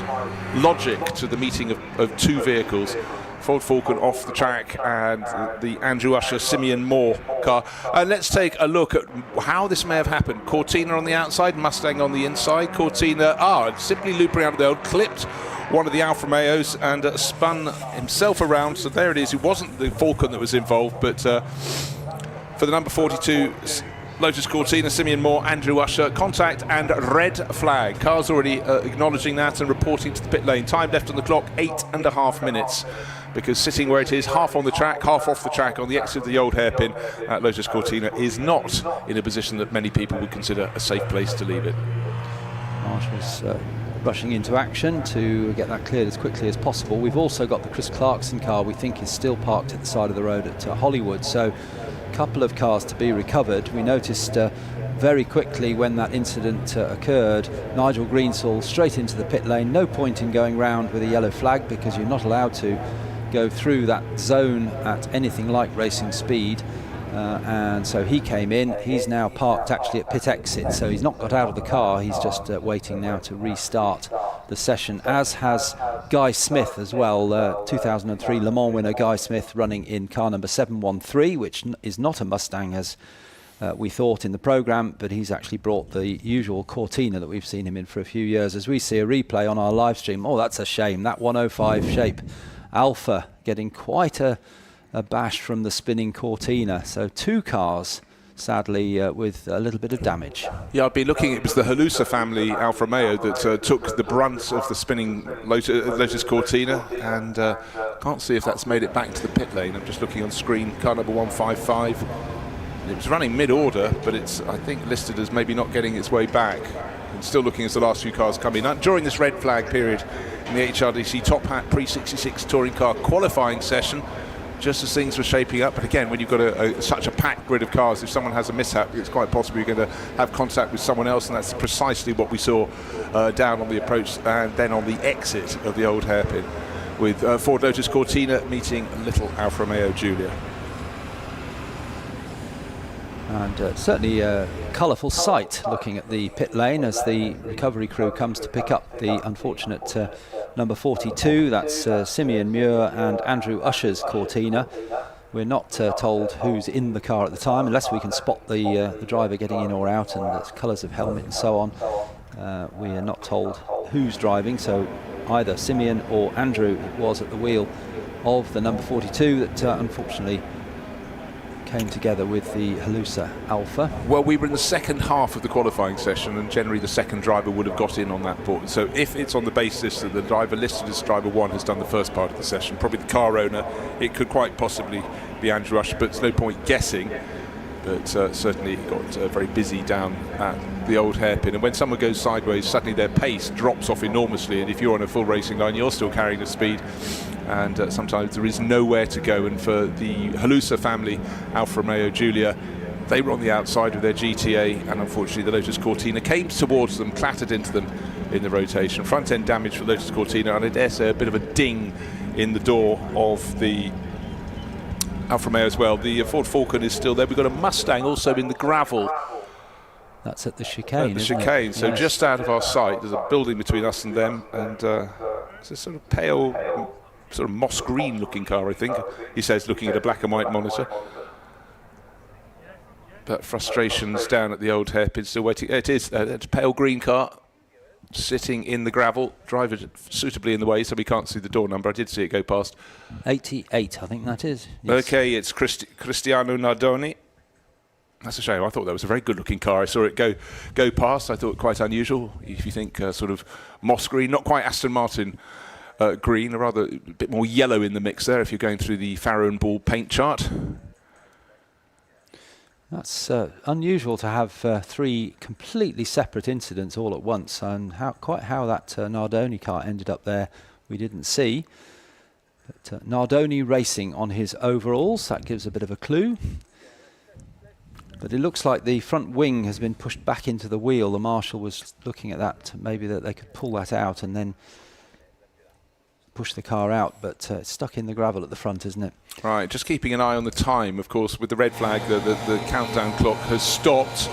logic to the meeting of two vehicles. Ford Falcon off the track and the Andrew Usher Simeon Moore car. Let's take a look at how this may have happened. Cortina on the outside, Mustang on the inside. Cortina simply looping out of the old, clipped one of the Alfa Romeos and spun himself around. So there it is. It wasn't the Falcon that was involved, but for the number 42 Lotus Cortina, Simeon Moore, Andrew Usher, contact and red flag. Cars already acknowledging that and reporting to the pit lane. Time left on the clock, 8.5 minutes. Because sitting where it is, half on the track, half off the track on the exit of the old hairpin, Lotus Cortina is not in a position that many people would consider a safe place to leave it. Marshall's rushing into action to get that cleared as quickly as possible. We've also got the Chris Clarkson car we think is still parked at the side of the road at Hollywood, so a couple of cars to be recovered. We noticed very quickly when that incident occurred, Nigel Greensall straight into the pit lane. No point in going round with a yellow flag because you're not allowed to go through that zone at anything like racing speed, and so he came in. He's now parked actually at pit exit, so he's not got out of the car, he's just waiting now to restart the session, as has Guy Smith as well, 2003 Le Mans winner Guy Smith running in car number 713, which is not a Mustang as we thought in the programme, but he's actually brought the usual Cortina that we've seen him in for a few years. As we see a replay on our live stream, that's a shame, that 105 shape Alpha getting quite a bash from the spinning Cortina. So two cars, sadly, with a little bit of damage. Yeah, I've been looking, it was the Halusa family Alfa Romeo that took the brunt of the spinning Lotus Cortina, and can't see if that's made it back to the pit lane. I'm just looking on screen, car number 155. It was running mid-order, but it's, I think, listed as maybe not getting its way back. And still looking as the last few cars come in. During this red flag period in the HRDC Top Hat Pre-66 Touring Car qualifying session, just as things were shaping up. But again, when you've got such a packed grid of cars, if someone has a mishap, it's quite possible you're going to have contact with someone else, and that's precisely what we saw down on the approach and then on the exit of the old hairpin, with Ford Lotus Cortina meeting little Alfa Romeo Giulia. And certainly a colourful sight looking at the pit lane as the recovery crew comes to pick up the unfortunate number 42. That's Simeon Muir and Andrew Usher's Cortina. We're not told who's in the car at the time, unless we can spot the driver getting in or out and the colours of helmet and so on. We are not told who's driving, so either Simeon or Andrew it was at the wheel of the number 42 that unfortunately came together with the Halusa Alpha. Well, we were in the second half of the qualifying session, and generally the second driver would have got in on that board. So if it's on the basis that the driver listed as driver one has done the first part of the session, probably the car owner, it could quite possibly be Andrew Usher, but there's no point guessing. But certainly got very busy down at the old hairpin, and when someone goes sideways, suddenly their pace drops off enormously, and if you're on a full racing line, you're still carrying the speed, and sometimes there is nowhere to go. And for the Halusa family, Alfa Romeo Giulia, they were on the outside with their GTA, and unfortunately the Lotus Cortina came towards them, clattered into them in the rotation. Front end damage for Lotus Cortina, and I dare say a bit of a ding in the door of the Alfa Romeo as well. The Ford Falcon is still there. We've got a Mustang also in the gravel. That's at the chicane. At the chicane, so yes. Just out of our sight. There's a building between us and them, and It's a sort of pale, sort of moss green looking car, I think, he says, looking at a black and white monitor. But frustrations down at the old hairpin, still waiting. It is it's a pale green car, sitting in the gravel, driver suitably in the way, so we can't see the door number. I did see it go past. 88, I think that is. Yes. Okay, it's Cristiano Nardoni. That's a shame. I thought that was a very good-looking car. I saw it go past. I thought quite unusual. If you think sort of moss green, not quite Aston Martin green, rather a bit more yellow in the mix there if you're going through the Farrow and Ball paint chart. That's unusual to have three completely separate incidents all at once, and quite how that Nardoni car ended up there we didn't see. But Nardoni racing on his overalls, that gives a bit of a clue. But it looks like the front wing has been pushed back into the wheel. The marshal was looking at that, maybe that they could pull that out and then push the car out, but it's stuck in the gravel at the front, isn't it? Right, just keeping an eye on the time, of course, with the red flag, the countdown clock has stopped,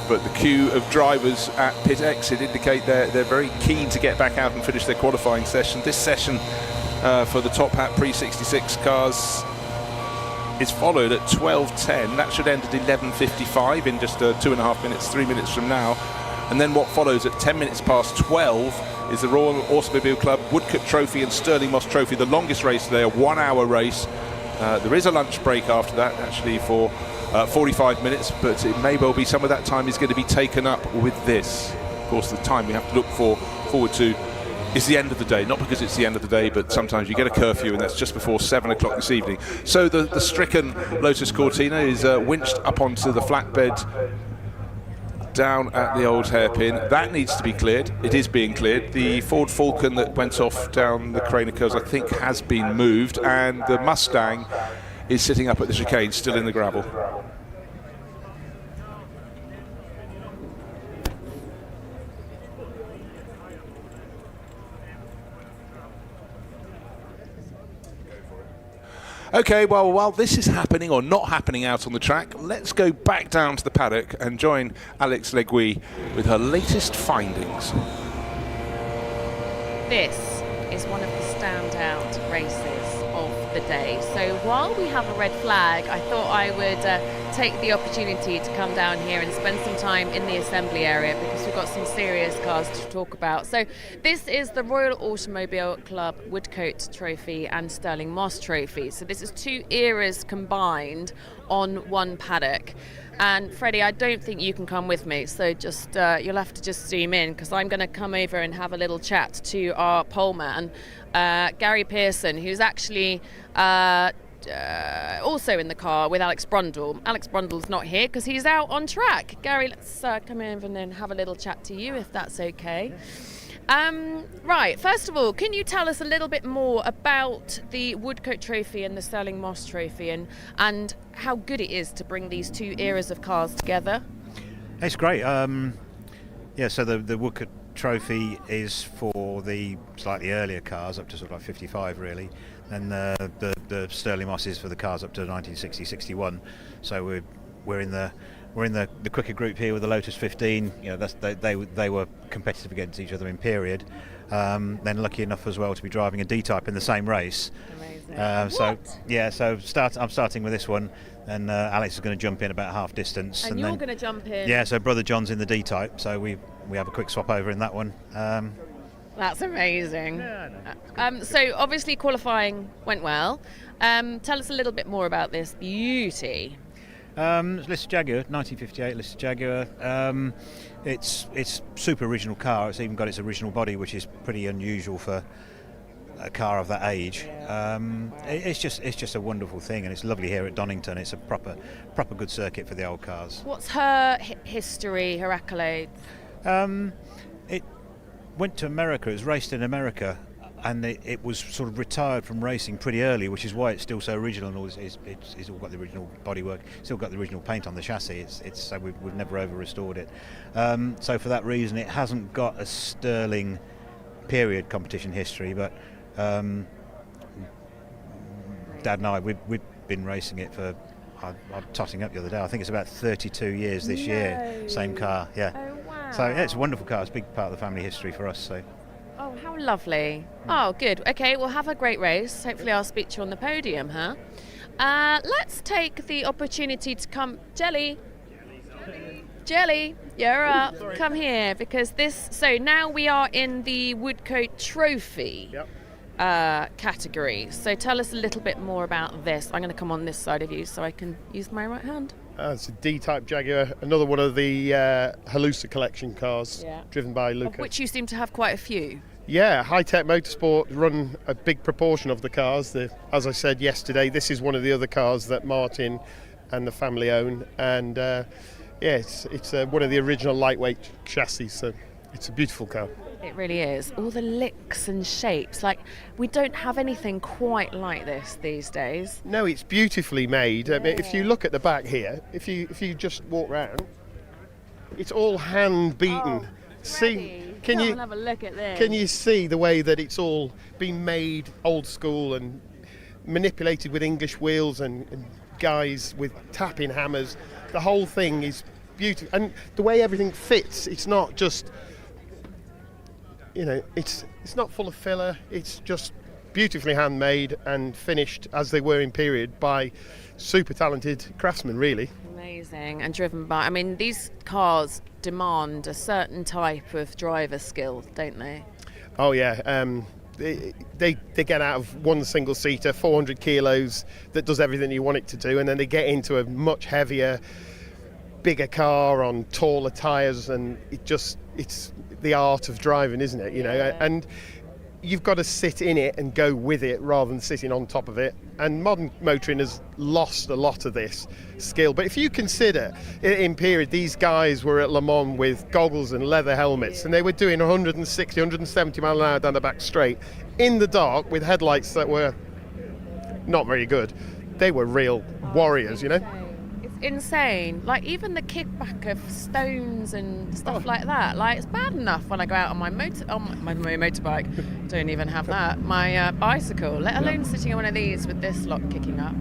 but the queue of drivers at pit exit indicate they're very keen to get back out and finish their qualifying session. This session for the Top Hat Prix 66 cars is followed at 12:10. That should end at 11:55 in just 2.5 minutes, 3 minutes from now. And then what follows at 10 minutes past 12 is the Royal Automobile Club Woodcote Trophy and Stirling Moss Trophy, the longest race today, a 1-hour race. There is a lunch break after that, actually, for 45 minutes, but it may well be some of that time is going to be taken up with this. Of course, the time we have to look forward to is the end of the day, not because it's the end of the day, but sometimes you get a curfew, and that's just before 7 o'clock this evening. So the stricken Lotus Cortina is winched up onto the flatbed down at the old hairpin. That needs to be cleared. It is being cleared. The Ford Falcon that went off down the crane of curves, I think, has been moved, and the Mustang is sitting up at the chicane, still in the gravel. Okay, well, while this is happening or not happening out on the track, let's go back down to the paddock and join Alex Legui with her latest findings. This is one of the standout races of the day. So while we have a red flag, I thought I would take the opportunity to come down here and spend some time in the assembly area, because we've got some serious cars to talk about. So this is the Royal Automobile Club Woodcote Trophy and Stirling Moss Trophy. So this is two eras combined on one paddock. And Freddie, I don't think you can come with me, so just you'll have to just zoom in, because I'm going to come over and have a little chat to our poleman, Gary Pearson, who's actually also in the car with Alex Brundle. Alex Brundle's not here because he's out on track. Gary, let's come over and then have a little chat to you, if that's okay. Right, first of all, can you tell us a little bit more about the Woodcote Trophy and the Stirling Moss Trophy, and how good it is to bring these two eras of cars together? It's great. Yeah, so the Woodcote Trophy is for the slightly earlier cars, up to sort of like 55 really, and the Stirling Moss is for the cars up to 1960-61. So we're in the quicker group here with the Lotus 15. You know, they were competitive against each other in period. Then lucky enough as well to be driving a D-type in the same race. Amazing. I'm starting with this one, and Alex is going to jump in about half distance. And you're going to jump in. Yeah, so Brother John's in the D-type, so we have a quick swap over in that one. That's amazing. So obviously qualifying went well. Tell us a little bit more about this beauty. It's Lister Jaguar, 1958 Lister Jaguar. It's super original car. It's even got its original body, which is pretty unusual for a car of that age. It's just a wonderful thing, and it's lovely here at Donington. It's a proper good circuit for the old cars. What's her history, her accolades? It went to America. It was raced in America, and it was sort of retired from racing pretty early, which is why it's still so original, and it's all got the original bodywork, still got the original paint on the chassis. It's so we've never over restored it. So for that reason, it hasn't got a sterling period competition history, but Dad and I, we've been racing it for, I'm totting up the other day, I think it's about 32 years this year, same car, yeah. Oh, wow. So yeah, it's a wonderful car, it's a big part of the family history for us. So Oh, how lovely. Oh, good. Okay, well, have a great race. Hopefully I'll speak to you on the podium, huh? Let's take the opportunity to come... Jelly, you're up. Come here, because this... So now we are in the Woodcote Trophy category. So tell us a little bit more about this. I'm going to come on this side of you so I can use my right hand. It's a D-type Jaguar, another one of the Halusa collection cars, driven by Lucas. Of which you seem to have quite a few. Yeah, High-Tech Motorsport run a big proportion of the cars. As I said yesterday, this is one of the other cars that Martin and the family own, and it's one of the original lightweight chassis, so it's a beautiful car. It really is. All the licks and shapes, like we don't have anything quite like this these days. No, it's beautifully made. I mean, if you look at the back here, if you just walk round, it's all hand beaten. Can you have a look at this? Can you see the way that it's all been made old school and manipulated with English wheels and guys with tapping hammers? The whole thing is beautiful, and the way everything fits. It's not just, it's not full of filler. It's just beautifully handmade and finished as they were in period by super talented craftsmen, really. Amazing, and driven by, I mean, these cars demand a certain type of driver skill, don't they? Oh yeah, they get out of one single seater, 400 kilos, that does everything you want it to do, and then they get into a much heavier, bigger car on taller tyres, and it's the art of driving, isn't it? And you've got to sit in it and go with it rather than sitting on top of it. And modern motoring has lost a lot of this skill. But if you consider, in period, these guys were at Le Mans with goggles and leather helmets, and they were doing 160, 170 mile an hour down the back straight in the dark with headlights that were not very good. They were real warriors, Insane. Like even the kickback of stones and stuff like that. Like it's bad enough when I go out on my motorbike. Don't even have that. My bicycle, let alone sitting on one of these with this lot kicking up.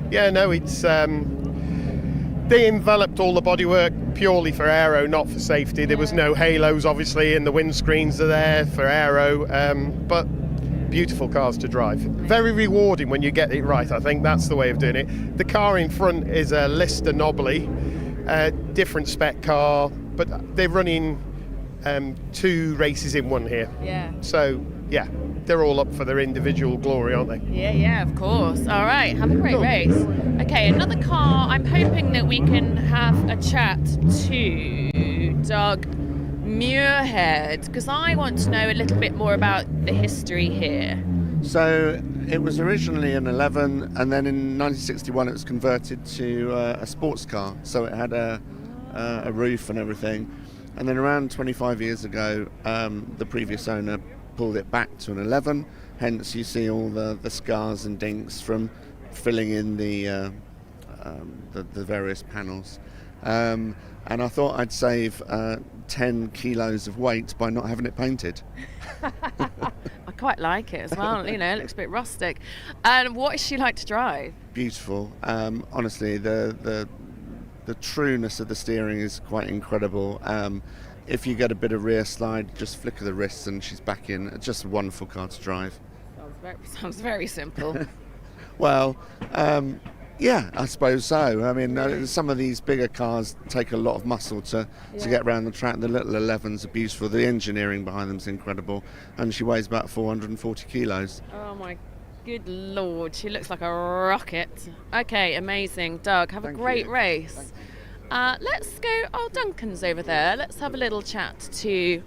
Yeah, no, it's they enveloped all the bodywork purely for aero, not for safety. There was no halos, obviously, and the windscreens are there for aero, but beautiful cars to drive. Very rewarding when you get it right. I think that's the way of doing it. The car in front is a Lister Nobly, different spec car, but they're running 2 races in one here. Yeah. So, yeah, they're all up for their individual glory, aren't they? Yeah, of course. All right, have a great race. Okay, another car. I'm hoping that we can have a chat to Doug Muirhead, because I want to know a little bit more about the history here. So it was originally an 11, and then in 1961 it was converted to a sports car, so it had a roof and everything. And then around 25 years ago, the previous owner pulled it back to an 11, hence you see all the scars and dinks from filling in the various panels. And I thought I'd save 10 kilos of weight by not having it painted. I quite like it as well. It looks a bit rustic. And what is she like to drive? Beautiful. Honestly, the trueness of the steering is quite incredible. If you get a bit of rear slide, just flick of the wrists and she's back in. It's just a wonderful car to drive. Sounds very simple. Well, yeah, I suppose so. I mean, some of these bigger cars take a lot of muscle to get around the track. The little 11s are beautiful. The engineering behind them is incredible. And she weighs about 440 kilos. Oh, my good Lord. She looks like a rocket. Okay, amazing. Doug, have a great race. Let's go... Oh, Duncan's over there. Let's have a little chat to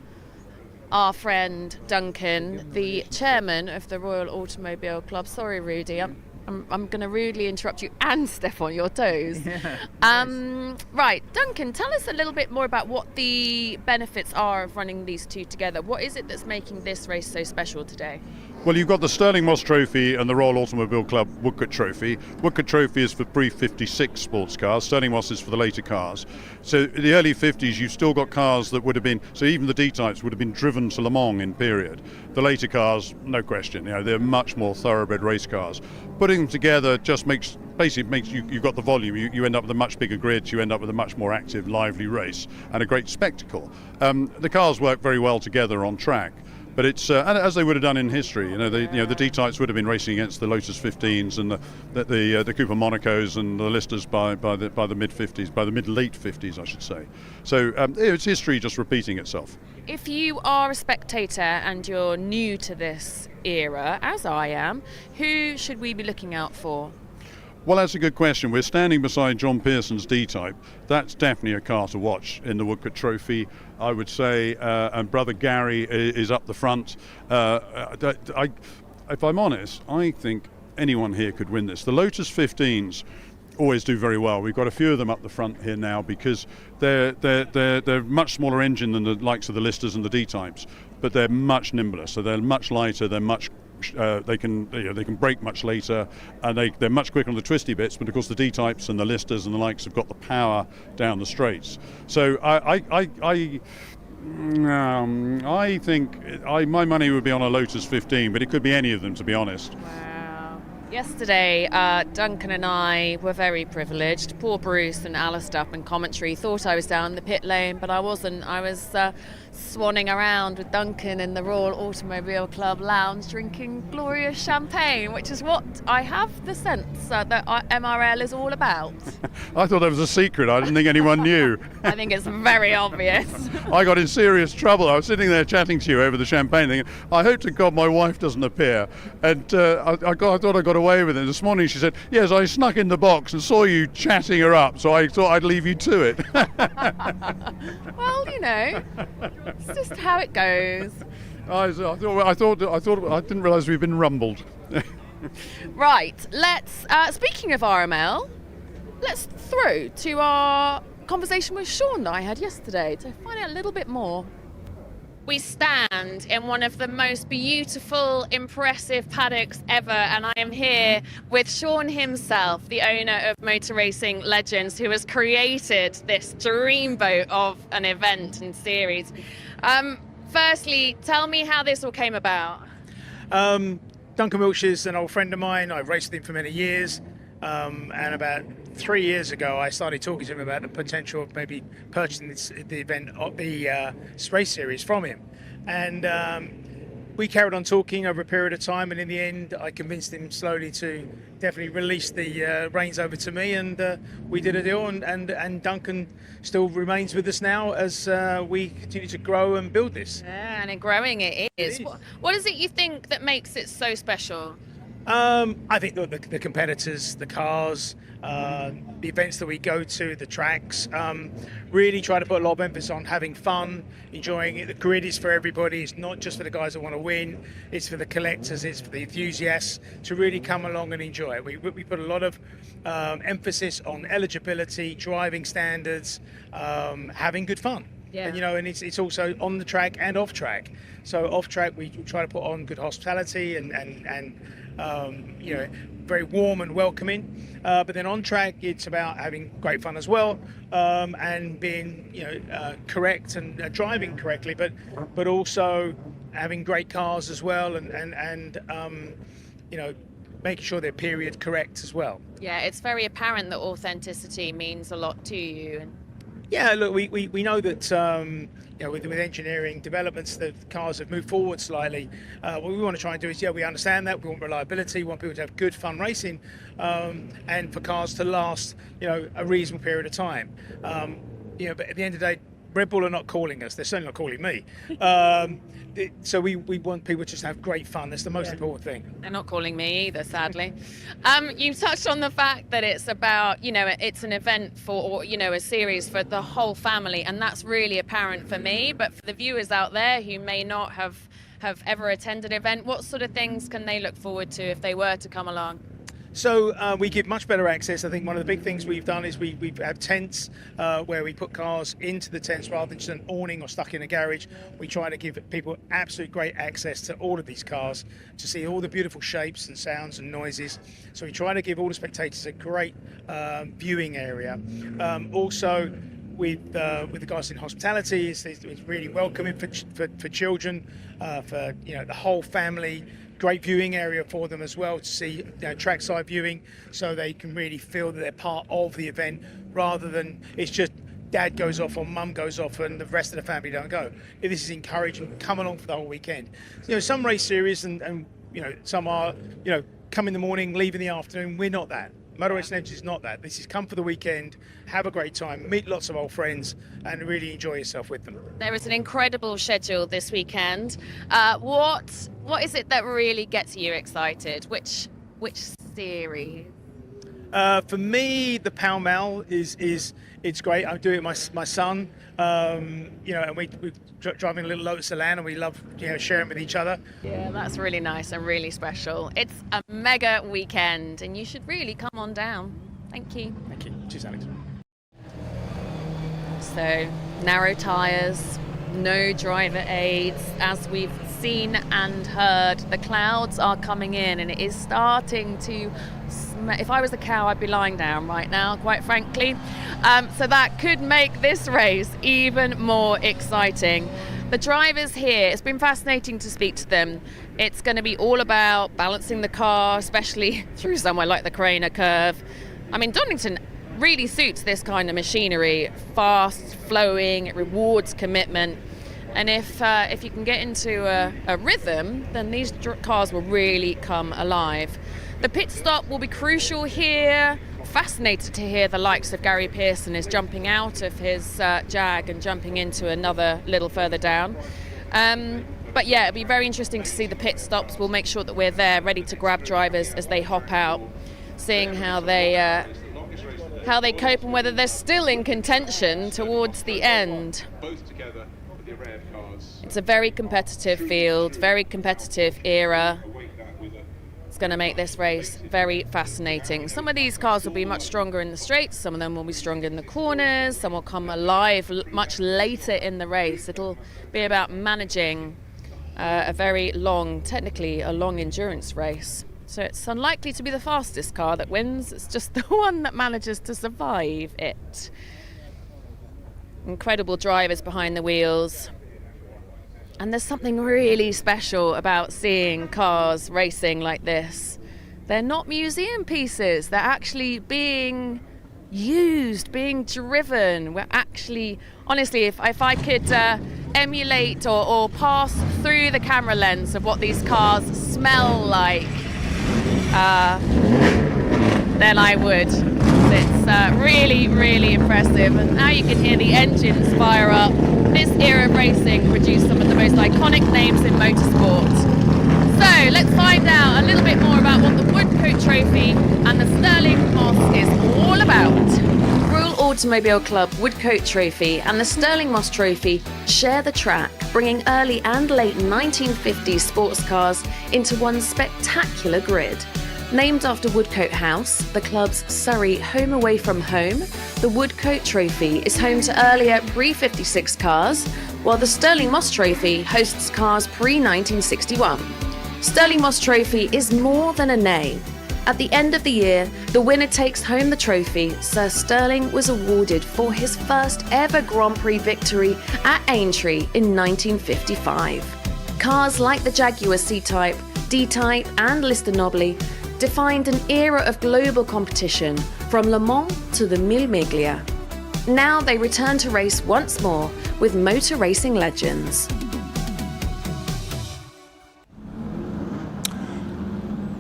our friend Duncan, the chairman of the Royal Automobile Club. Sorry, Rudy, I'm going to rudely interrupt you and step on your toes. Right, Duncan, tell us a little bit more about what the benefits are of running these two together. What is it that's making this race so special today? Well, you've got the Stirling Moss Trophy and the Royal Automobile Club Woodcote Trophy. Woodcote Trophy is for pre-56 sports cars. Stirling Moss is for the later cars. So in the early 50s, you've still got cars that would have been, so even the D-types would have been driven to Le Mans in period. The later cars, no question, they're much more thoroughbred race cars. Putting them together just makes you've got the volume. You end up with a much bigger grid. You end up with a much more active, lively race and a great spectacle. The cars work very well together on track. But it's and as they would have done in history, the D-types would have been racing against the Lotus 15s and the Cooper Monacos and the Listers by the mid 50s, by the mid late 50s, I should say. So it's history just repeating itself. If you are a spectator and you're new to this era, as I am, who should we be looking out for? Well, that's a good question. We're standing beside John Pearson's D-type. That's definitely a car to watch in the Woodcote Trophy, I would say. And Brother Gary is up the front. If I'm honest, I think anyone here could win this. The Lotus 15s always do very well. We've got a few of them up the front here now because they're much smaller engine than the likes of the Listers and the D-types, but they're much nimbler. So they're much lighter. They're much they can brake much later, and they're much quicker on the twisty bits. But of course, the D-types and the Listers and the likes have got the power down the straights. So I think my money would be on a Lotus 15, but it could be any of them, to be honest. Yesterday, Duncan and I were very privileged. Poor Bruce and Alistair up in commentary thought I was down the pit lane, but I wasn't. I was swanning around with Duncan in the Royal Automobile Club lounge drinking glorious champagne, which is what I have the sense that MRL is all about. I thought that was a secret. I didn't think anyone knew. I think it's very obvious. I got in serious trouble. I was sitting there chatting to you over the champagne thinking, I hope to God my wife doesn't appear. And I thought I got away with it. This morning she said, yes, I snuck in the box and saw you chatting her up, so I thought I'd leave you to it. Well, it's just how it goes. I didn't realise we'd been rumbled. Right, let's, speaking of RML, let's through to our conversation with Sean that I had yesterday to find out a little bit more. We stand in one of the most beautiful, impressive paddocks ever, and I am here with Sean himself, the owner of Motor Racing Legends, who has created this dreamboat of an event and series. Firstly, tell me how this all came about. Duncan Wiltshire's an old friend of mine. I've raced with him for many years, and about 3 years ago I started talking to him about the potential of maybe purchasing the event of the race series from him, and we carried on talking over a period of time, and in the end I convinced him slowly to definitely release the reins over to me, and we did a deal, and Duncan still remains with us now as we continue to grow and build this. Yeah, and growing it is. What is it you think that makes it so special? I think the competitors, the cars, the events that we go to, the tracks, really try to put a lot of emphasis on having fun, enjoying it. The grid is for everybody. It's not just for the guys that want to win. It's for the collectors. It's for the enthusiasts to really come along and enjoy it. We put a lot of emphasis on eligibility, driving standards, having good fun. Yeah. And it's also on the track and off track. So off track we try to put on good hospitality and very warm and welcoming. But then on track it's about having great fun as well, and being correct and driving correctly, but also having great cars as well, and making sure they're period correct as well. Yeah, it's very apparent that authenticity means a lot to you. Yeah, look, we know that with engineering developments, the cars have moved forward slightly. What we want to try and do is, we understand that. We want reliability, we want people to have good fun racing, and for cars to last, a reasonable period of time. But at the end of the day, Red Bull are not calling us. They're certainly not calling me. So we want people to just have great fun. That's the most important thing. They're not calling me either, sadly. You touched on the fact that it's about, it's an event for, a series for the whole family, and that's really apparent for me. But for the viewers out there who may not have ever attended an event, what sort of things can they look forward to if they were to come along? So we give much better access. I think one of the big things we've done is we have tents where we put cars into the tents rather than just an awning or stuck in a garage. We try to give people absolute great access to all of these cars to see all the beautiful shapes and sounds and noises. So we try to give all the spectators a great viewing area. Also, with the guys in hospitality, it's really welcoming for children, for the whole family. Great viewing area for them as well to see trackside viewing, so they can really feel that they're part of the event rather than it's just dad goes off or mum goes off and the rest of the family don't go. This is encouraging, come along for the whole weekend. Some race series and some are, come in the morning, leave in the afternoon. We're not that. Motor Racing Legends is not that. This is come for the weekend, have a great time, meet lots of old friends, and really enjoy yourself with them. There is an incredible schedule this weekend. What is it that really gets you excited? Which series? For me, the Pall Mall it's great. I'm doing it with my son, and we're driving a little Lotus Elan, and we love sharing with each other. Yeah, that's really nice and really special. It's a mega weekend, and you should really come on down. Thank you. Thank you. Cheers, Alex. So, narrow tyres, no driver aids. As we've seen and heard, the clouds are coming in, and it is starting to if I was a cow, I'd be lying down right now, quite frankly. So that could make this race even more exciting. The drivers here, it's been fascinating to speak to them. It's going to be all about balancing the car, especially through somewhere like the Craner curve. I mean, Donington really suits this kind of machinery. Fast, flowing, it rewards commitment. And if you can get into a rhythm, then these cars will really come alive. The pit stop will be crucial here. Fascinated to hear the likes of Gary Pearson is jumping out of his Jag and jumping into another little further down. But yeah, it'll be very interesting to see the pit stops. We'll make sure that we're there ready to grab drivers as they hop out, seeing how they cope and whether they're still in contention towards the end. It's a very competitive field, very competitive era. It's going to make this race very fascinating. Some of these cars will be much stronger in the straights, some of them will be stronger in the corners, some will come alive much later in the race. It'll be about managing a very long, technically a long endurance race. So it's unlikely to be the fastest car that wins, it's just the one that manages to survive it. Incredible drivers behind the wheels. And there's something really special about seeing cars racing like this. They're not museum pieces, they're actually being used, being driven. We're actually, honestly, if I could emulate or pass through the camera lens of what these cars smell like, then I would. It's really, really impressive. And now you can hear the engines fire up. This era of racing produced some of the most iconic names in motorsport. So let's find out a little bit more about what the Woodcote Trophy and the Sterling Moss is all about. Royal Automobile Club Woodcote Trophy and the Sterling Moss Trophy share the track, bringing early and late 1950s sports cars into one spectacular grid. Named after Woodcote House, the club's Surrey home away from home, the Woodcote Trophy is home to earlier Prix 56 cars, while the Sterling Moss Trophy hosts cars pre-1961. Sterling Moss Trophy is more than a name. At the end of the year, the winner takes home the trophy Sir Sterling was awarded for his first ever Grand Prix victory at Aintree in 1955. Cars like the Jaguar C-Type, D-Type and Lister Nobly defined an era of global competition from Le Mans to the Mille Miglia. Now they return to race once more with Motor Racing Legends.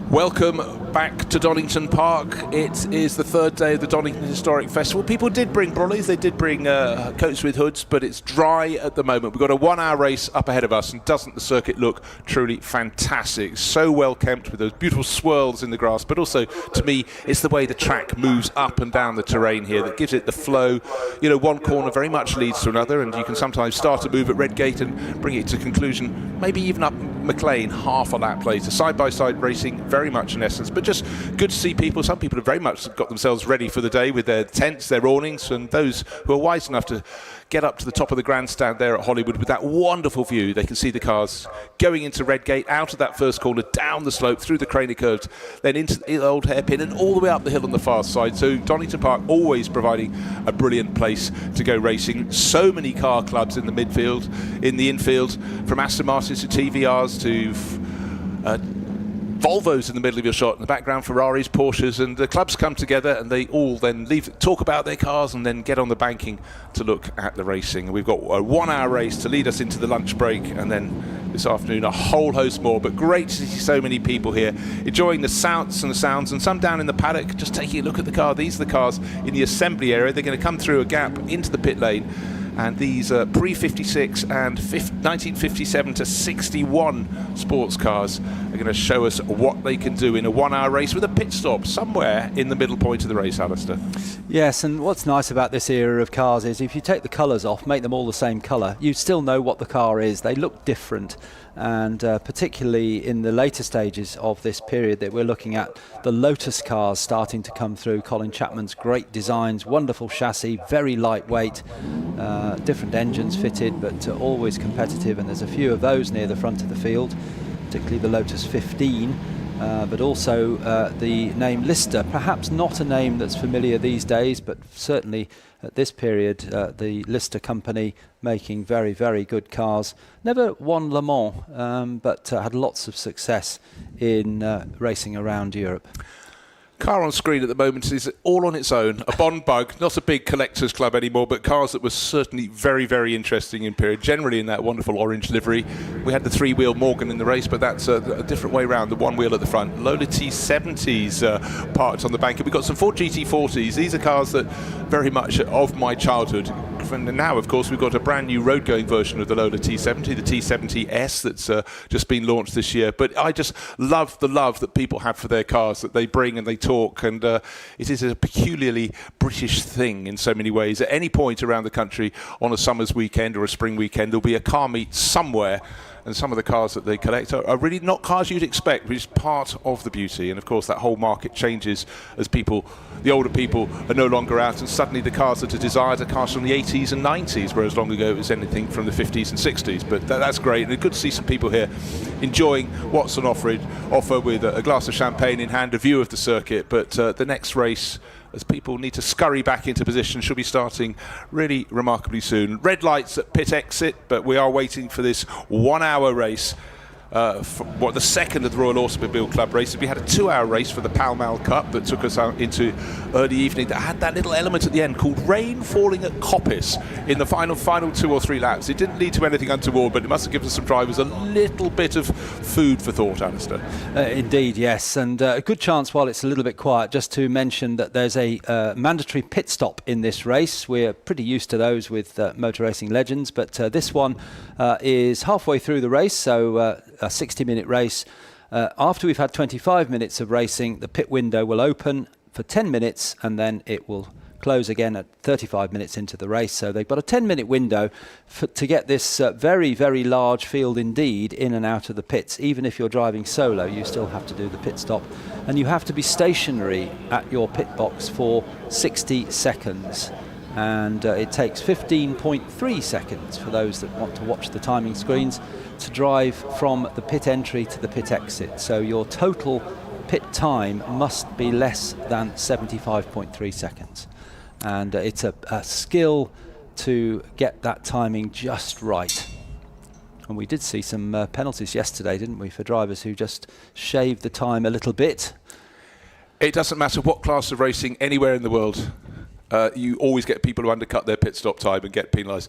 Welcome back to Donington Park. It is the third day of the Donington Historic Festival. People did bring brollies, they did bring coats with hoods, but it's dry at the moment. We've got a 1 hour race up ahead of us, and doesn't the circuit look truly fantastic? So well kept with those beautiful swirls in the grass, but also, to me, it's the way the track moves up and down the terrain here that gives it the flow. You know, one corner very much leads to another, and you can sometimes start a move at Redgate and bring it to conclusion, maybe even up McLean half a lap later. Side-by-side racing, very much in essence, but just good to see people. Some people have very much got themselves ready for the day with their tents, their awnings, and those who are wise enough to get up to the top of the grandstand there at Hollywood with that wonderful view. They can see the cars going into Redgate, out of that first corner, down the slope, through the Craner curve, then into the old hairpin and all the way up the hill on the far side. So Donington Park always providing a brilliant place to go racing. So many car clubs in the midfield, in the infield, from Aston Martins to TVRs to Volvos in the middle of your shot, in the background Ferraris, Porsches, and the clubs come together and they all then talk about their cars and then get on the banking to look at the racing. We've got a 1 hour race to lead us into the lunch break, and then this afternoon a whole host more. But great to see so many people here enjoying the sounds, and some down in the paddock just taking a look at the car. These are the cars in the assembly area. They're going to come through a gap into the pit lane. And these Prix 56 and 1957 to 61 sports cars are going to show us what they can do in a 1 hour race with a pit stop somewhere in the middle point of the race, Alistair. Yes, and what's nice about this era of cars is if you take the colours off, make them all the same colour, you still know what the car is. They look different. And particularly in the later stages of this period that we're looking at, the Lotus cars starting to come through. Colin Chapman's great designs, wonderful chassis, very lightweight, different engines fitted, but always competitive. And there's a few of those near the front of the field, particularly the Lotus 15. But also the name Lister, perhaps not a name that's familiar these days, but certainly at this period, the Lister company making very, very good cars. Never won Le Mans, but had lots of success in racing around Europe. Car on screen at the moment is all on its own, a Bond bug, not a big collector's club anymore, but cars that were certainly very, very interesting in period, generally in that wonderful orange livery. We had the three-wheel Morgan in the race, but that's a different way around, the one wheel at the front. Lola T70s parked on the bank. We've got some Ford GT40s. These are cars that very much of my childhood. And now, of course, we've got a brand new road-going version of the Lola T70, the T70S, that's just been launched this year. But I just love the love that people have for their cars, that they bring and they talk, and it is a peculiarly British thing in so many ways. At any point around the country on a summer's weekend or a spring weekend, there'll be a car meet somewhere. And some of the cars that they collect are really not cars you'd expect, which is part of the beauty. And of course, that whole market changes as the older people are no longer out, and suddenly the cars that are desired are cars from the 80s and 90s, whereas long ago it was anything from the 50s and 60s. But that's great, and it's good to see some people here enjoying what's on offer with a glass of champagne in hand, a view of the circuit. But the next race, as people need to scurry back into position, should be starting really remarkably soon. Red lights at pit exit, but we are waiting for this 1 hour race. The second of the Royal Automobile Club races. We had a 2 hour race for the Pall Mall Cup that took us out into early evening that had that little element at the end called rain falling at Coppice in the final 2 or 3 laps. It didn't lead to anything untoward, but it must have given some drivers a little bit of food for thought, Alistair. Indeed, yes, and a good chance while it's a little bit quiet just to mention that there's a mandatory pit stop in this race. We're pretty used to those with Motor Racing Legends, but this one is halfway through the race, so a 60-minute race. After we've had 25 minutes of racing, the pit window will open for 10 minutes and then it will close again at 35 minutes into the race. So they've got a 10-minute window to get this very, very large field indeed in and out of the pits. Even if you're driving solo, you still have to do the pit stop. And you have to be stationary at your pit box for 60 seconds. And it takes 15.3 seconds for those that want to watch the timing screens to drive from the pit entry to the pit exit. So your total pit time must be less than 75.3 seconds. And it's a skill to get that timing just right. And we did see some penalties yesterday, didn't we, for drivers who just shaved the time a little bit. It doesn't matter what class of racing anywhere in the world. You always get people who undercut their pit stop time and get penalised.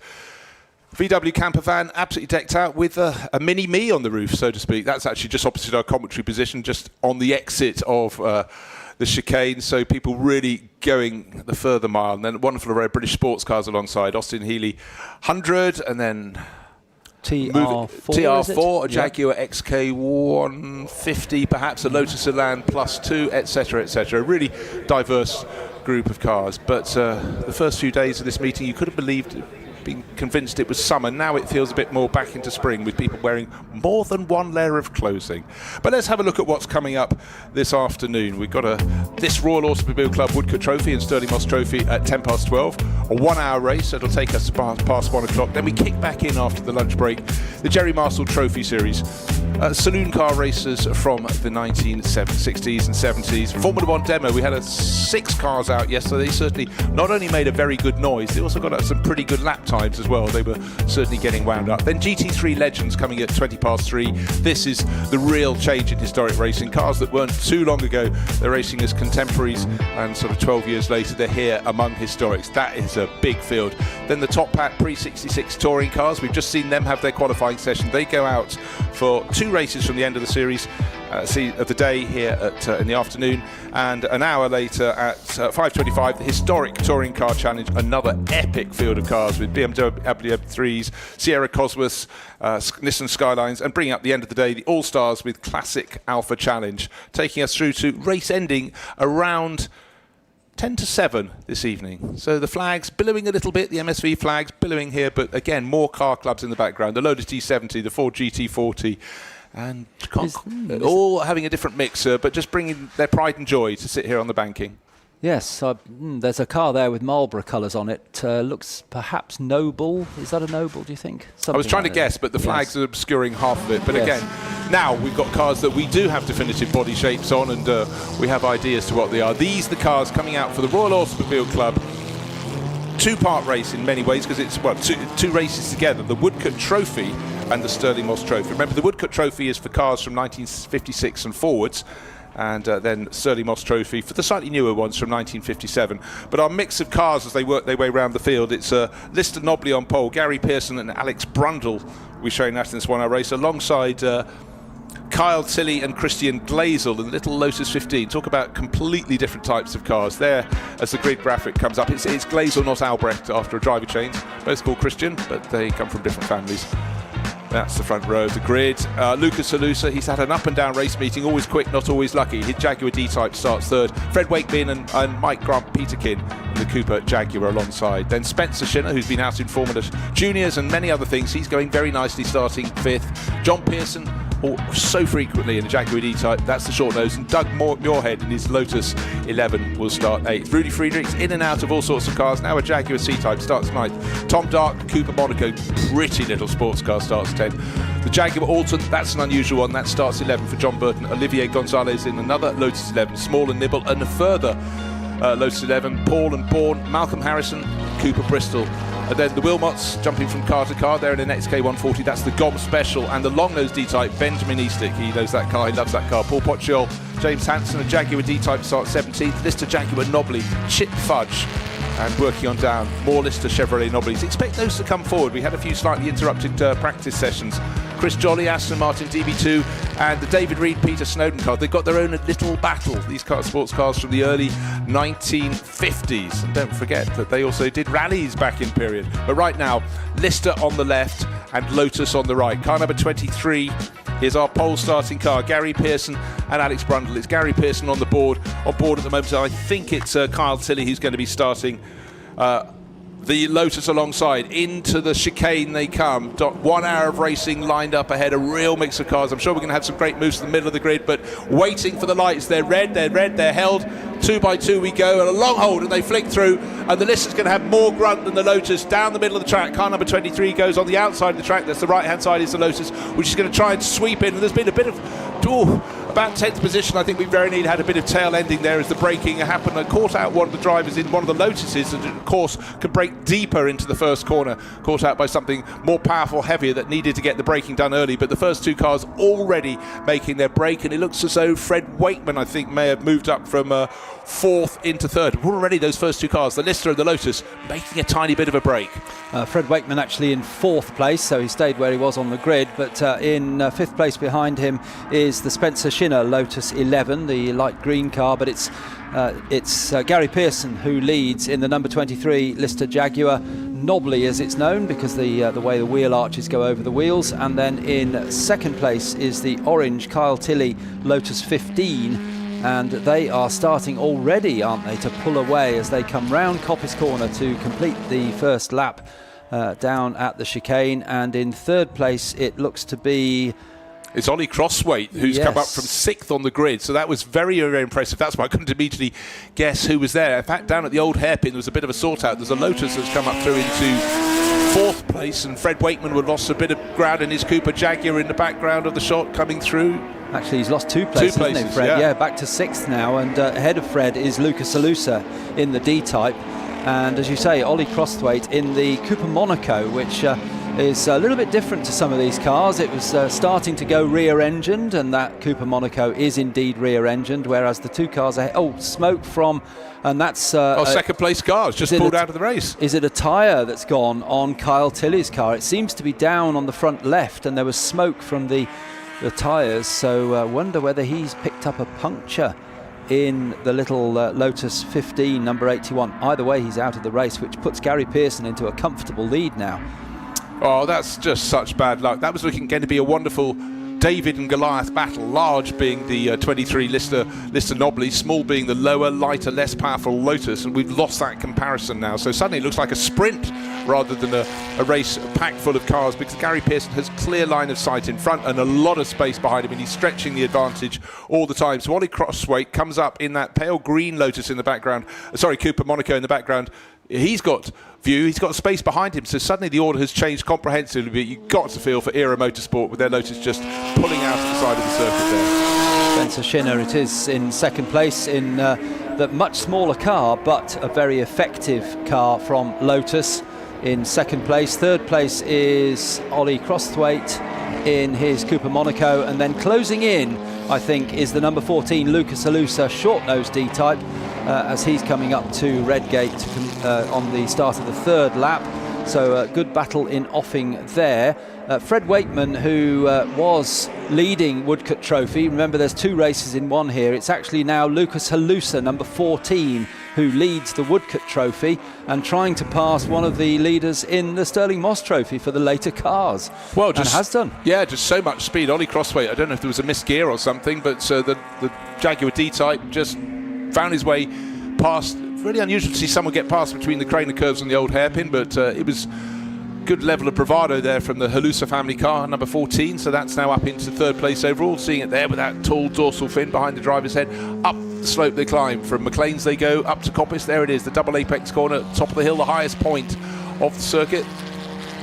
VW camper van absolutely decked out with a mini me on the roof, so to speak. That's actually just opposite our commentary position, just on the exit of the chicane, so people really going the further mile. And then a wonderful array of British sports cars alongside. Austin Healey 100, and then TR4, a Jaguar XK150, perhaps a Lotus Elan Plus 2, etc., etc. A really diverse group of cars. But the first few days of this meeting, you could have been convinced it was summer. Now it feels a bit more back into spring, with people wearing more than one layer of clothing. But let's have a look at what's coming up this afternoon. We've got this Royal Automobile Club Woodcote Trophy and Stirling Moss Trophy at 12:10, a 1 hour race. It'll take us past 1 o'clock. Then we kick back in after the lunch break, the Jerry Marshall Trophy Series. saloon car racers from the 1960s and 70s. Formula One demo, we had 6 cars out yesterday. They certainly not only made a very good noise, they also got some pretty good lap times as well. They were certainly getting wound up. Then GT3 Legends coming at 3:20. This is the real change in historic racing. Cars that weren't too long ago, they're racing as contemporaries, and sort of 12 years later they're here among historics. That is a big field. Then the top pack Prix 66 touring cars, we've just seen them have their qualifying session. They go out for 2 races from the end of the series of the day here in the afternoon, and an hour later at 5:25 the historic touring car challenge, another epic field of cars with BMW M3s, Sierra Cosworths, Nissan Skylines, and bringing up the end of the day the All-Stars with Classic Alpha Challenge, taking us through to race ending around 10 to 7 this evening. So the flags billowing a little bit, the MSV flags billowing here, but again more car clubs in the background, the Lotus T70, the Ford GT40, and all having a different mixer, but just bringing their pride and joy to sit here on the banking. Yes, there's a car there with Marlborough colours on it. Looks perhaps Noble. Is that a Noble, do you think? I was trying to guess, but the flags are obscuring half of it. But again, now we've got cars that we do have definitive body shapes on, and we have ideas to what they are. These are the cars coming out for the Royal Automobile Club. 2-part race in many ways, because it's two races together, the Woodcote Trophy and the Stirling Moss Trophy. Remember, the Woodcote Trophy is for cars from 1956 and forwards, and then Stirling Moss Trophy for the slightly newer ones from 1957. But our mix of cars as they work their way around the field, it's Lister Nobley on pole, Gary Pearson and Alex Brundle, we're showing that in this one-hour race, alongside Kyle Tilley and Christian Glazel in the little Lotus 15. Talk about completely different types of cars. There, as the grid graphic comes up, it's Glazel, not Albrecht, after a driver change. Both called Christian, but they come from different families. That's the front row of the grid. Lucas Halusa, he's had an up-and-down race meeting, always quick, not always lucky. His Jaguar D-Type starts third. Fred Wakeman and Mike Grant-Peterkin in the Cooper Jaguar alongside. Then Spencer Shinner, who's been out in Formula Juniors and many other things. He's going very nicely, starting 5th. John Pearson, so frequently in the Jaguar D-Type, that's the short nose. And Doug Muirhead in his Lotus 11 will start 8th. Rudy Friedrichs in and out of all sorts of cars. Now a Jaguar C-Type starts 9th. Tom Dark, Cooper Monaco, pretty little sports car, starts 10th. The Jaguar Alton, that's an unusual one, that starts 11th for John Burton. Olivier Gonzalez in another Lotus 11, Small and Nibble, and a further Lotus 11, Paul and Bourne, Malcolm Harrison, Cooper Bristol. And then the Wilmots jumping from car to car there in an XK140. That's the GOM Special. And the long-nose D-Type, Benjamin Eastick. He knows that car, he loves that car. Paul Pochol, James Hansen, a Jaguar D-Type starts 17th. Lister Jaguar Nobley, Chip Fudge. And working on down, more Lister Chevrolet Nobleys. Expect those to come forward. We had a few slightly interrupted practice sessions. Chris Jolly, Aston Martin DB2, and the David Reed, Peter Snowden car. They've got their own little battle, these sports cars from the early 1950s. And don't forget that they also did rallies back in period. But right now, Lister on the left and Lotus on the right. Car number 23 is our pole starting car, Gary Pearson and Alex Brundle. It's Gary Pearson on board at the moment. So I think it's Kyle Tilley who's going to be starting the Lotus alongside. Into the chicane they come. 1 hour of racing lined up ahead, a real mix of cars. I'm sure we're going to have some great moves in the middle of the grid, but waiting for the lights. They're red, they're held. 2 by 2 we go, and a long hold, and they flick through, and the Lister's going to have more grunt than the Lotus down the middle of the track. Car number 23 goes on the outside of the track. That's the right-hand side is the Lotus, which is going to try and sweep in, and there's been a bit of about 10th position. I think we very nearly had a bit of tail ending there as the braking happened. I caught out one of the drivers in one of the Lotuses, and of course could brake deeper into the first corner, caught out by something more powerful, heavier, that needed to get the braking done early. But the first 2 cars already making their break, and it looks as though Fred Wakeman, I think, may have moved up from 4th into 3rd. Already those first 2 cars, the Lister and the Lotus, making a tiny bit of a break. Fred Wakeman actually in 4th place, so he stayed where he was on the grid, but in 5th place behind him is the Spencer Shinner Lotus 11, the light green car, but it's Gary Pearson who leads in the number 23 Lister Jaguar Nobley, as it's known, because the way the wheel arches go over the wheels. And then in 2nd place is the orange Kyle Tilley Lotus 15, and they are starting already, aren't they, to pull away as they come round Coppice Corner to complete the first lap down at the chicane. And in 3rd place it looks to be It's Ollie Crosswaite who's come up from 6th on the grid, so that was very, very impressive. That's why I couldn't immediately guess who was there. In fact, down at the old hairpin there was a bit of a sort out. There's a Lotus that's come up through into 4th place, and Fred Wakeman would lost a bit of ground in his Cooper Jaguar in the background of the shot coming through. Actually, he's lost 2 places, hasn't he, Fred? Yeah, back to 6th now, and ahead of Fred is Lucas Alusa in the D-Type, and as you say, Ollie Crosswaite in the Cooper Monaco, which is a little bit different to some of these cars. It was starting to go rear-engined, and that Cooper Monaco is indeed rear-engined, whereas the 2 cars ahead, smoke from, and that's second place cars just pulled out of the race. Is it a tyre that's gone on Kyle Tilley's car? It seems to be down on the front left, and there was smoke from the tyres, so wonder whether he's picked up a puncture in the little Lotus 15 number 81. Either way, he's out of the race, which puts Gary Pearson into a comfortable lead now. Oh, that's just such bad luck. That was going to be a wonderful David and Goliath battle, large being the 23 Lister Nobly, small being the lower, lighter, less powerful Lotus, and we've lost that comparison now. So suddenly it looks like a sprint rather than a race packed full of cars, because Gary Pearson has clear line of sight in front and a lot of space behind him, and he's stretching the advantage all the time. So Ollie Crosswaite comes up in that pale green Lotus in the background, Cooper Monaco in the background. He's got view, he's got space behind him, so suddenly the order has changed comprehensively. But you've got to feel for Era Motorsport with their Lotus just pulling out of the side of the circuit there. Spencer Shinner it is in second place in that much smaller car, but a very effective car from Lotus in second place. Third place is Ollie Crosswaite in his Cooper Monaco, and then closing in, I think, is the number 14 Lucas Alusa short-nose D-Type, as he's coming up to Redgate on the start of the 3rd lap. So a good battle in offing there. Fred Wakeman, who was leading Woodcut Trophy, remember there's 2 races in one here. It's actually now Lucas Alusa, number 14, who leads the Woodcut Trophy and trying to pass one of the leaders in the Stirling Moss Trophy for the later cars. Well, and has done. Yeah, just so much speed. Ollie Crosswaite, I don't know if there was a missed gear or something, but the Jaguar D-Type just found his way past. Really unusual to see someone get past between the Craner curves and the old hairpin, but it was good level of bravado there from the Halusa family car, number 14, so that's now up into 3rd place overall. Seeing it there with that tall dorsal fin behind the driver's head. Up the slope they climb. From McLean's they go up to Coppice. There it is, the double apex corner, top of the hill, the highest point of the circuit.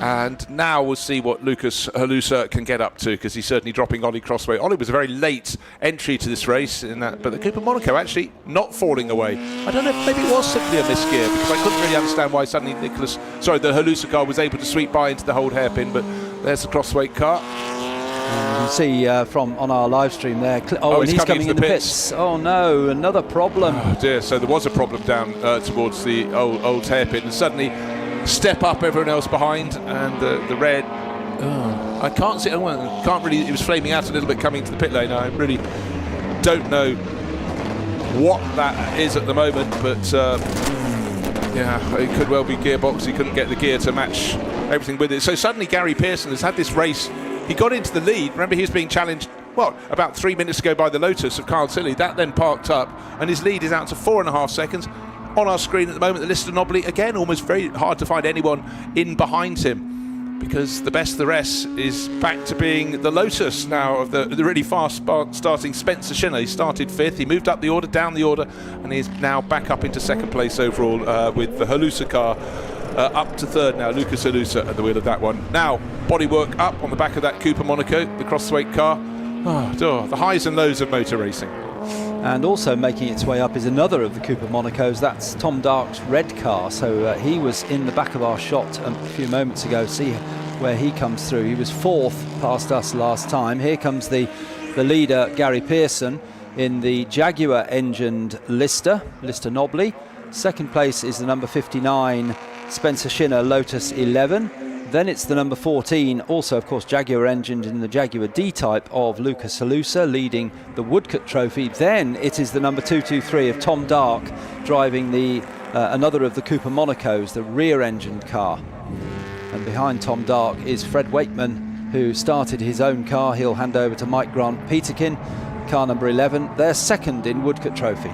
And now we'll see what Lucas Halusa can get up to, because he's certainly dropping Ollie Crosswaite. Ollie was a very late entry to this race, in that, but the Cooper Monaco actually not falling away. I don't know if maybe it was simply a missed gear, because I couldn't really understand why suddenly the Halusa car was able to sweep by into the hold hairpin, but there's the Crosswaite car. You can see from on our live stream there. And he's coming in the pits. Oh no, another problem. Oh dear, so there was a problem down towards the old hairpin, and suddenly step up everyone else behind, and the red. I can't see. Can't really. It was flaming out a little bit coming to the pit lane. I really don't know what that is at the moment, but yeah, it could well be gearbox. He couldn't get the gear to match everything with it. So suddenly Gary Pearson has had this race. He got into the lead. Remember, he was being challenged, about 3 minutes ago by the Lotus of Kyle Tilley. That then parked up, and his lead is out to 4.5 seconds. On our screen at the moment, the Lister Nobly, again, almost very hard to find anyone in behind him, because the best of the rest is back to being the Lotus now of the really fast starting Spencer Shinner. He started 5th, he moved up the order, down the order, and he's now back up into 2nd place overall with the Halusa car. Up to 3rd now, Lucas Halusa at the wheel of that one. Now, bodywork up on the back of that Cooper Monaco, the Crosswaite car. The highs and lows of motor racing. And also making its way up is another of the Cooper Monacos. That's Tom Dark's red car. So he was in the back of our shot a few moments ago. See where he comes through. He was 4th past us last time. Here comes the leader, Gary Pearson, in the Jaguar engined Lister Nobly. 2nd place is the number 59 Spencer Shinner Lotus 11. Then it's the number 14, also of course Jaguar engined in the Jaguar D-Type of Lucas Halusa, leading the Woodcut Trophy. Then it is the number 223 of Tom Dark, driving the another of the Cooper Monacos, the rear-engined car. And behind Tom Dark is Fred Wakeman, who started his own car. He'll hand over to Mike Grant Peterkin, car number 11. They're 2nd in Woodcut Trophy.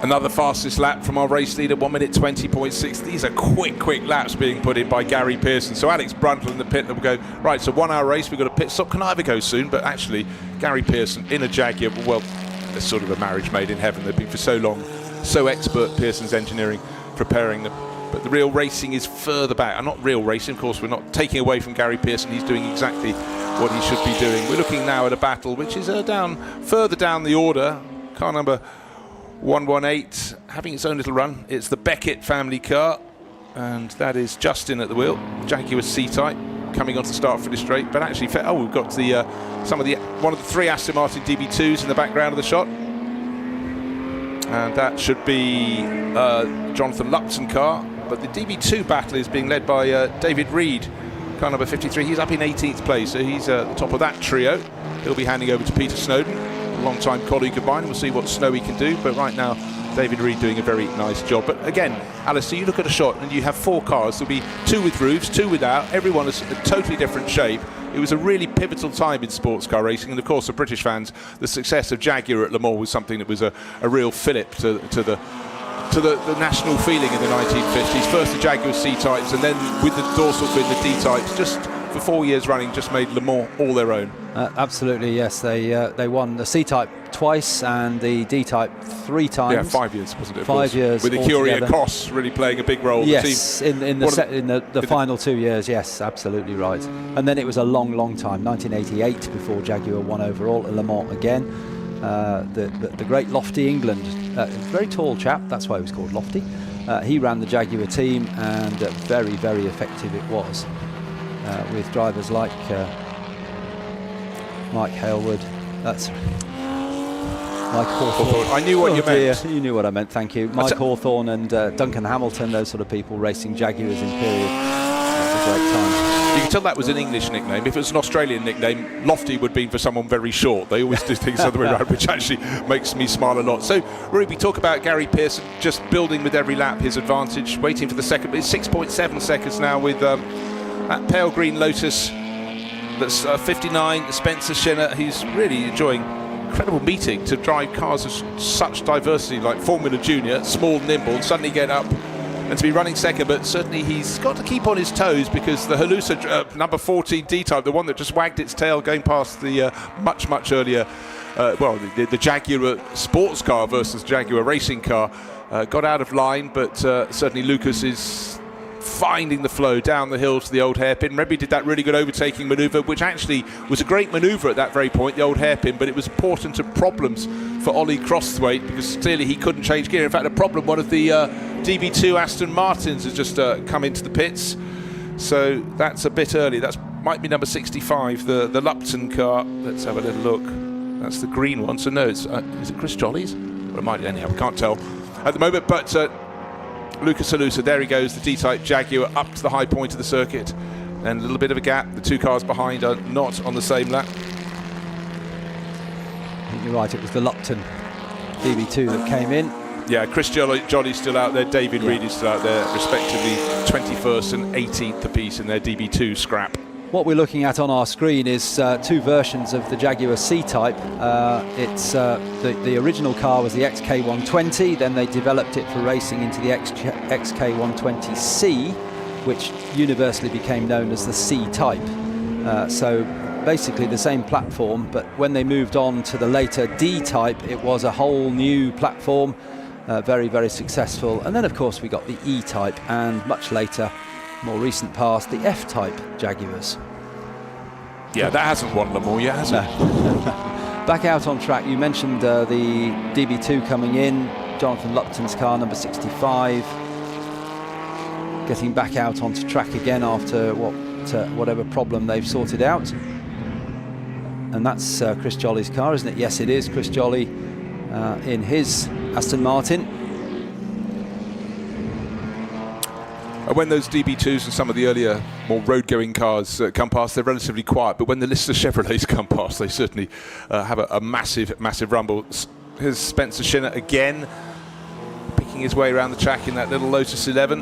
Another fastest lap from our race leader, 1 minute 20.6. These are quick laps being put in by Gary Pearson. So Alex Brundle in the pit, that will go, right, so 1 hour race, we've got a pit stop, can either go soon, but actually Gary Pearson in a Jaguar, well, there's sort of a marriage made in heaven. They've been for so long, so expert, Pearson's engineering, preparing them. But the real racing is further back. Not real racing, of course, we're not taking away from Gary Pearson. He's doing exactly what he should be doing. We're looking now at a battle which is further down the order. Car number 118 having its own little run. It's the Beckett family car, and that is Justin at the wheel. Jaguar C-Type coming on to start for the straight. But actually, we've got the one of the 3 Aston Martin DB2s in the background of the shot. And that should be Jonathan Lupton car. But the DB2 battle is being led by David Reed, car number 53. He's up in 18th place, so he's at the top of that trio. He'll be handing over to Peter Snowden, a long-time colleague of mine. We'll see what Snowy can do. But right now, David Reed doing a very nice job. But again, Alistair, you look at a shot and you have 4 cars. There'll be 2 with roofs, 2 without. Everyone is a totally different shape. It was a really pivotal time in sports car racing, and of course, for British fans, the success of Jaguar at Le Mans was something that was a real fillip to the national feeling in the 1950s. First the Jaguar C-Types, and then with the dorsal fin, the D-Types, just for 4 years running, just made Le Mans all their own. Absolutely, yes. They won the C-Type twice and the D-Type 3 times. Yeah, 5 years, wasn't it? 5 years. With the Curia Cross really playing a big role. Yes, in the final 2 years, yes, absolutely right. And then it was a long time, 1988, before Jaguar won overall at Le Mans again. The great Lofty England, very tall chap, that's why he was called Lofty. He ran the Jaguar team, and very effective it was, with drivers like Mike Hailwood. That's Mike Hawthorne. I knew what you meant. You knew what I meant, thank you. Mike Hawthorne and Duncan Hamilton, those sort of people racing Jaguars in period. That's a great time. You can tell that was an English nickname. If it was an Australian nickname, Lofty would be for someone very short. They always do things the other way around, which actually makes me smile a lot. So, Rory, we talk about Gary Pearson just building with every lap his advantage, waiting for the second. It's 6.7 seconds now with that pale green Lotus that's 59, Spencer Shinner. He's really enjoying incredible meeting to drive cars of such diversity, like Formula Junior, small, nimble, and suddenly get up and to be running second. But certainly he's got to keep on his toes, because the Halusa number 14 D-Type, the one that just wagged its tail going past the much earlier the Jaguar sports car versus Jaguar racing car, got out of line. But certainly Lucas is finding the flow down the hill to the old hairpin. Rebbe did that really good overtaking manoeuvre, which actually was a great manoeuvre at that very point, the old hairpin, but it was important to problems for Ollie Crossthwaite, because clearly he couldn't change gear. In fact, a problem, one of the DB2 Aston Martins has just come into the pits, so that's a bit early. That might be number 65, the Lupton car. Let's have a little look. That's the green one, so no, is it Chris Jolly's? Well, it might be anyhow, we can't tell at the moment, but Lucas Halusa, there he goes, the D-Type Jaguar up to the high point of the circuit. Then a little bit of a gap. The 2 cars behind are not on the same lap. I think you're right, it was the Lupton DB2 that came in. Yeah, Chris Jolly's still out there, David Reed is still out there, respectively 21st and 18th apiece in their DB2 scrap. What we're looking at on our screen is 2 versions of the Jaguar C-Type. It's the original car was the XK120, then they developed it for racing into the XK120C, which universally became known as the C-Type. So basically the same platform, but when they moved on to the later D-Type, it was a whole new platform, very successful. And then of course we got the E-Type, and much later, more recent past, the F-Type Jaguars. Yeah, that hasn't won Le Mans yet, has it? Back out on track, you mentioned the DB2 coming in, Jonathan Lupton's car, number 65, getting back out onto track again after whatever problem they've sorted out. And that's Chris Jolly's car, isn't it? Yes, it is Chris Jolly in his Aston Martin. When those DB2s and some of the earlier, more road-going cars come past, they're relatively quiet. But when the Lister Chevrolets come past, they certainly have a massive rumble. Here's Spencer Shinner again, picking his way around the track in that little Lotus 11.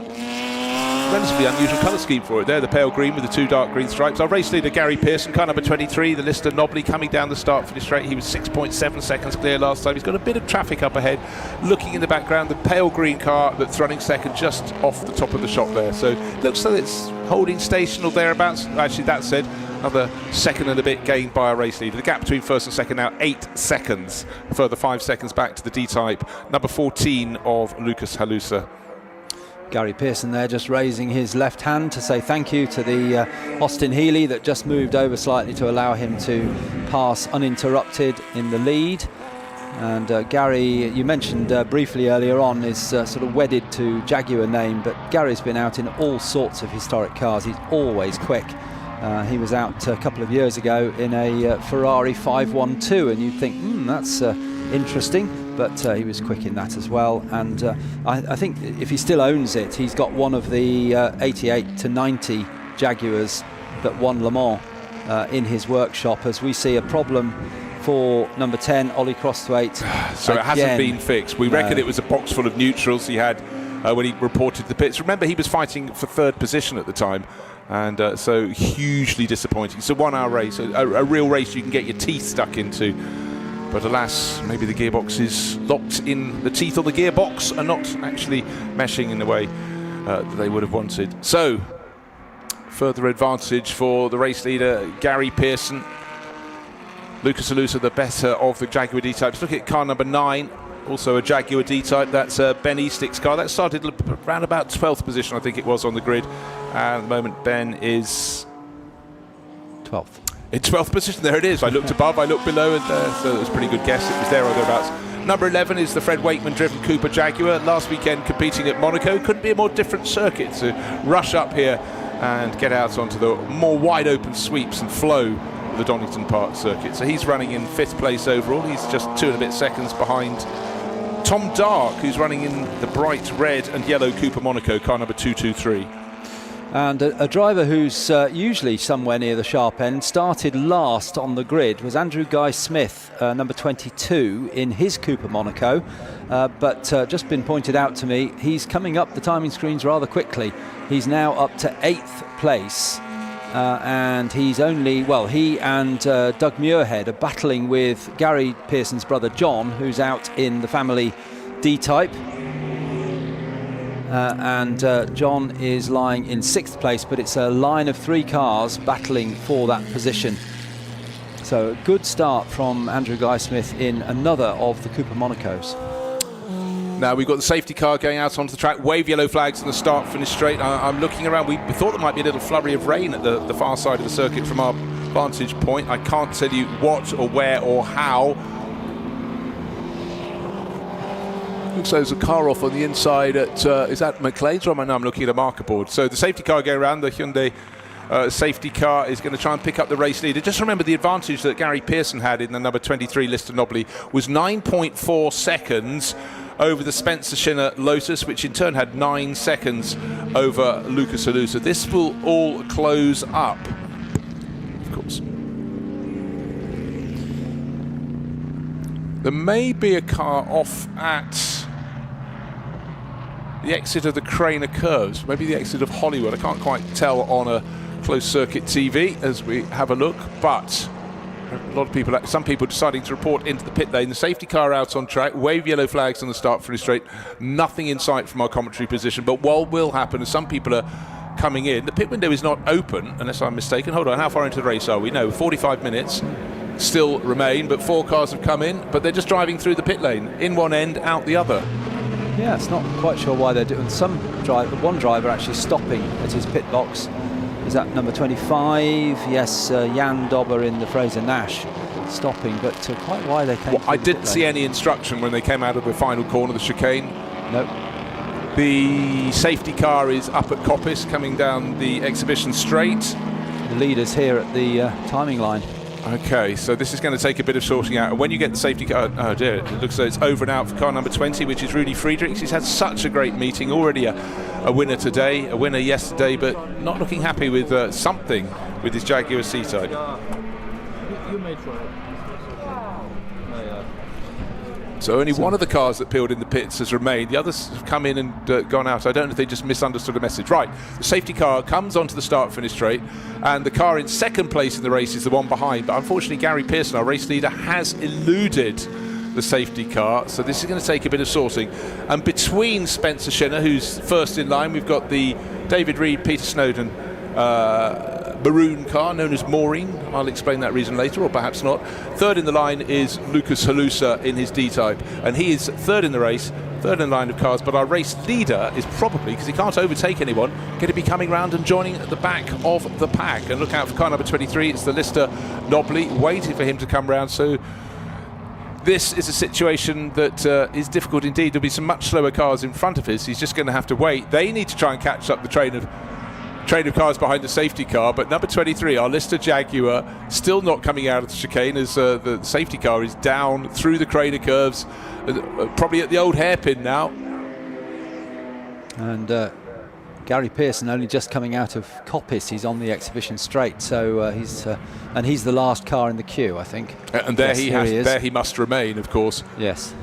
relatively unusual colour scheme for it there, the pale green with the 2 dark green stripes. Our race leader Gary Pearson, car number 23, the Lister Nobly, coming down the start finish straight. He was 6.7 seconds clear last time. He's got a bit of traffic up ahead. Looking in the background, the pale green car that's running second just off the top of the shop there. So it looks like it's holding station or thereabouts. Actually, that said, another second and a bit gained by our race leader. The gap between first and second now 8 seconds. Further 5 seconds back to the D-type, number 14 of Lucas Halusa. Gary Pearson there just raising his left hand to say thank you to the Austin Healey that just moved over slightly to allow him to pass uninterrupted in the lead. And Gary, you mentioned briefly earlier on, is sort of wedded to Jaguar name, but Gary's been out in all sorts of historic cars. He's always quick. He was out a couple of years ago in a Ferrari 512, and you'd think, that's interesting. But he was quick in that as well, and I think if he still owns it, he's got one of the 88 to 90 Jaguars that won Le Mans in his workshop, as we see a problem for number 10, Ollie Crosthwaite. So it hasn't been fixed. We reckon it was a box full of neutrals he had when he reported the pits. Remember, he was fighting for third position at the time, and so hugely disappointing. It's a 1 hour race, a real race you can get your teeth stuck into. But alas, maybe the gearbox is locked in, the teeth of the gearbox are not actually meshing in the way that they would have wanted. So, further advantage for the race leader, Gary Pearson. Lucas Halusa, the better of the Jaguar D-types. Look at car number 9, also a Jaguar D-type. That's Ben Eastick's car. That started around about 12th position, I think it was, on the grid. And at the moment, Ben is 12th. In 12th position, there it is. I looked above, I looked below, and so it was a pretty good guess. It was there or thereabouts. Number 11 is the Fred Wakeman-driven Cooper Jaguar. Last weekend competing at Monaco. Couldn't be a more different circuit to rush up here and get out onto the more wide-open sweeps and flow of the Donington Park circuit. So he's running in 5th place overall. He's just 2 and a bit seconds behind Tom Dark, who's running in the bright red and yellow Cooper Monaco, car number 223. And a driver who's usually somewhere near the sharp end, started last on the grid, was Andrew Guy Smith, number 22, in his Cooper Monaco. But just been pointed out to me, he's coming up the timing screens rather quickly. He's now up to 8th place. And he's only, well, he and Doug Muirhead are battling with Gary Pearson's brother John, who's out in the family D-type. And John is lying in 6th place, but it's a line of 3 cars battling for that position. So a good start from Andrew Guy Smith in another of the Cooper Monacos. Now we've got the safety car going out onto the track. Wave yellow flags in the start finish straight. I'm looking around. We thought there might be a little flurry of rain at the far side of the circuit from our vantage point. I can't tell you what or where or how. Looks like there's a car off on the inside at, is that McLean's, or no, I'm looking at a marker board. So the safety car going around, the Hyundai safety car is going to try and pick up the race leader. Just remember the advantage that Gary Pearson had in the number 23 Lister Nobly was 9.4 seconds over the Spencer Shinner Lotus, which in turn had 9 seconds over Lucas Halusa. This will all close up, of course. There may be a car off at the exit of the Craner Curves, maybe the exit of Hollywood. I can't quite tell on a closed circuit TV as we have a look, but a lot of people, some people deciding to report into the pit lane. The safety car out on track, wave yellow flags on the start finish straight, nothing in sight from our commentary position, but what will happen is some people are coming in. The pit window is not open, unless I'm mistaken. Hold on, how far into the race are we? No, 45 minutes still remain, but 4 cars have come in, but they're just driving through the pit lane, in one end, out the other. Yeah, it's not quite sure why they're doing. One driver actually stopping at his pit box. Is that number 25? Yes, Jan Dobber in the Fraser Nash stopping, but quite why they came. Well, I didn't see any instruction when they came out of the final corner, the chicane. Nope. The safety car is up at Coppice, coming down the exhibition straight. The leader's here at the timing line. Okay, so this is going to take a bit of sorting out. And when you get the safety car, oh dear, it looks like it's over and out for car number 20, which is Rudy Friedrichs. He's had such a great meeting, already a winner today, a winner yesterday, but not looking happy with something with his Jaguar C-Type. You may try. So only one of the cars that peeled in the pits has remained. The others have come in and gone out. I don't know if they just misunderstood a message. Right, the safety car comes onto the start-finish straight, and the car in second place in the race is the one behind. But unfortunately, Gary Pearson, our race leader, has eluded the safety car. So this is going to take a bit of sorting. And between Spencer Shinner, who's first in line, we've got the David Reed, Peter Snowden maroon car known as Maureen. I'll explain that reason later, or perhaps not. Third in the line is Lucas Halusa in his D-Type, and he is third in the race, third in the line of cars. But our race leader is probably, because he can't overtake anyone, going to be coming round and joining at the back of the pack. And look out for car number 23. It's the Lister Nobley, waiting for him to come round. So this is a situation that is difficult indeed. There'll be some much slower cars in front of his. He's just going to have to wait. They need to try and catch up the train of cars behind the safety car, but number 23, our Lister Jaguar, still not coming out of the chicane as the safety car is down through the crater curves, probably at the old hairpin now. And Gary Pearson only just coming out of Coppice. He's on the exhibition straight, so he's the last car in the queue, I think. And there yes, there he must remain, of course. Yes.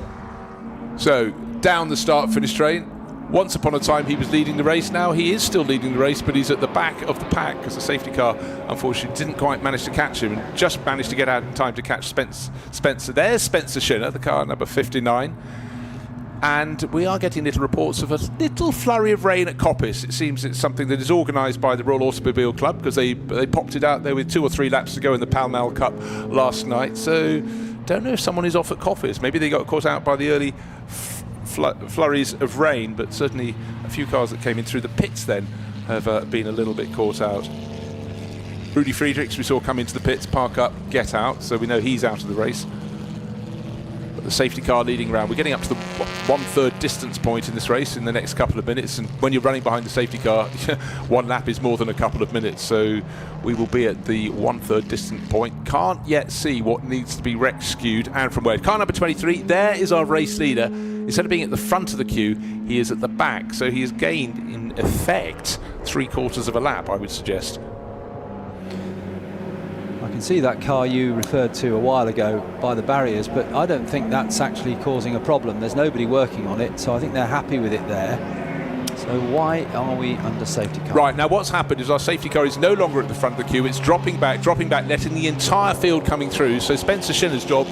So down the start-finish train. Once upon a time he was leading the race. Now he is still leading the race, but he's at the back of the pack because the safety car unfortunately didn't quite manage to catch him, and just managed to get out in time to catch Spencer. There's Spencer Shinner, the car number 59. And we are getting little reports of a little flurry of rain at Coppice. It seems it's something that is organised by the Royal Automobile Club, because they popped it out there with 2 or 3 laps to go in the Pall Mall Cup last night. So don't know if someone is off at Coppice. Maybe they got caught out by the early flurries of rain, but certainly a few cars that came in through the pits then have been a little bit caught out. Rudy Friedrichs we saw come into the pits, park up, get out, so we know he's out of the race. But the safety car leading round. We're getting up to the 1/3 distance point in this race in the next couple of minutes, and when you're running behind the safety car, one lap is more than a couple of minutes, so we will be at the 1/3 distance point. Can't yet see what needs to be rescued and from where. Car number 23, there is our race leader. Instead of being at the front of the queue, he is at the back, so he has gained, in effect, 3/4 of a lap, I would suggest. I can see that car you referred to a while ago by the barriers, but I don't think that's actually causing a problem. There's nobody working on it, so I think they're happy with it there. So why are we under safety car? Right, now what's happened is our safety car is no longer at the front of the queue. It's dropping back, letting the entire field coming through. So Spencer Shinner's job,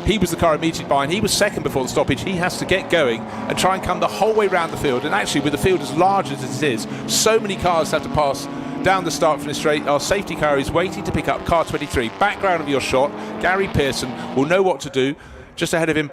he was the car immediately behind. He was second before the stoppage. He has to get going and try and come the whole way around the field. And actually, with the field as large as it is, so many cars have to pass down the start-finish straight. Our safety car is waiting to pick up car 23. Background of your shot, Gary Pearson will know what to do. Just ahead of him,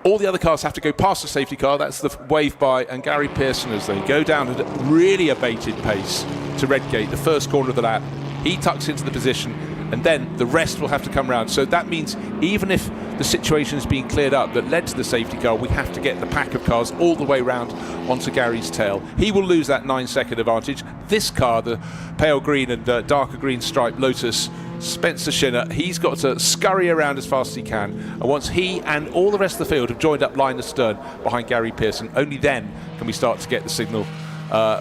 all the other cars have to go past the safety car. That's the wave by, and Gary Pearson, as they go down at a really abated pace to Redgate, the first corner of the lap, he tucks into the position, and then the rest will have to come round. So that means even if the situation is being cleared up that led to the safety car, we have to get the pack of cars all the way round onto Gary's tail. He will lose that 9-second advantage. This car, the pale green and darker green striped Lotus, Spencer Shinner, he's got to scurry around as fast as he can. And once he and all the rest of the field have joined up line astern behind Gary Pearson, only then can we start to get the signal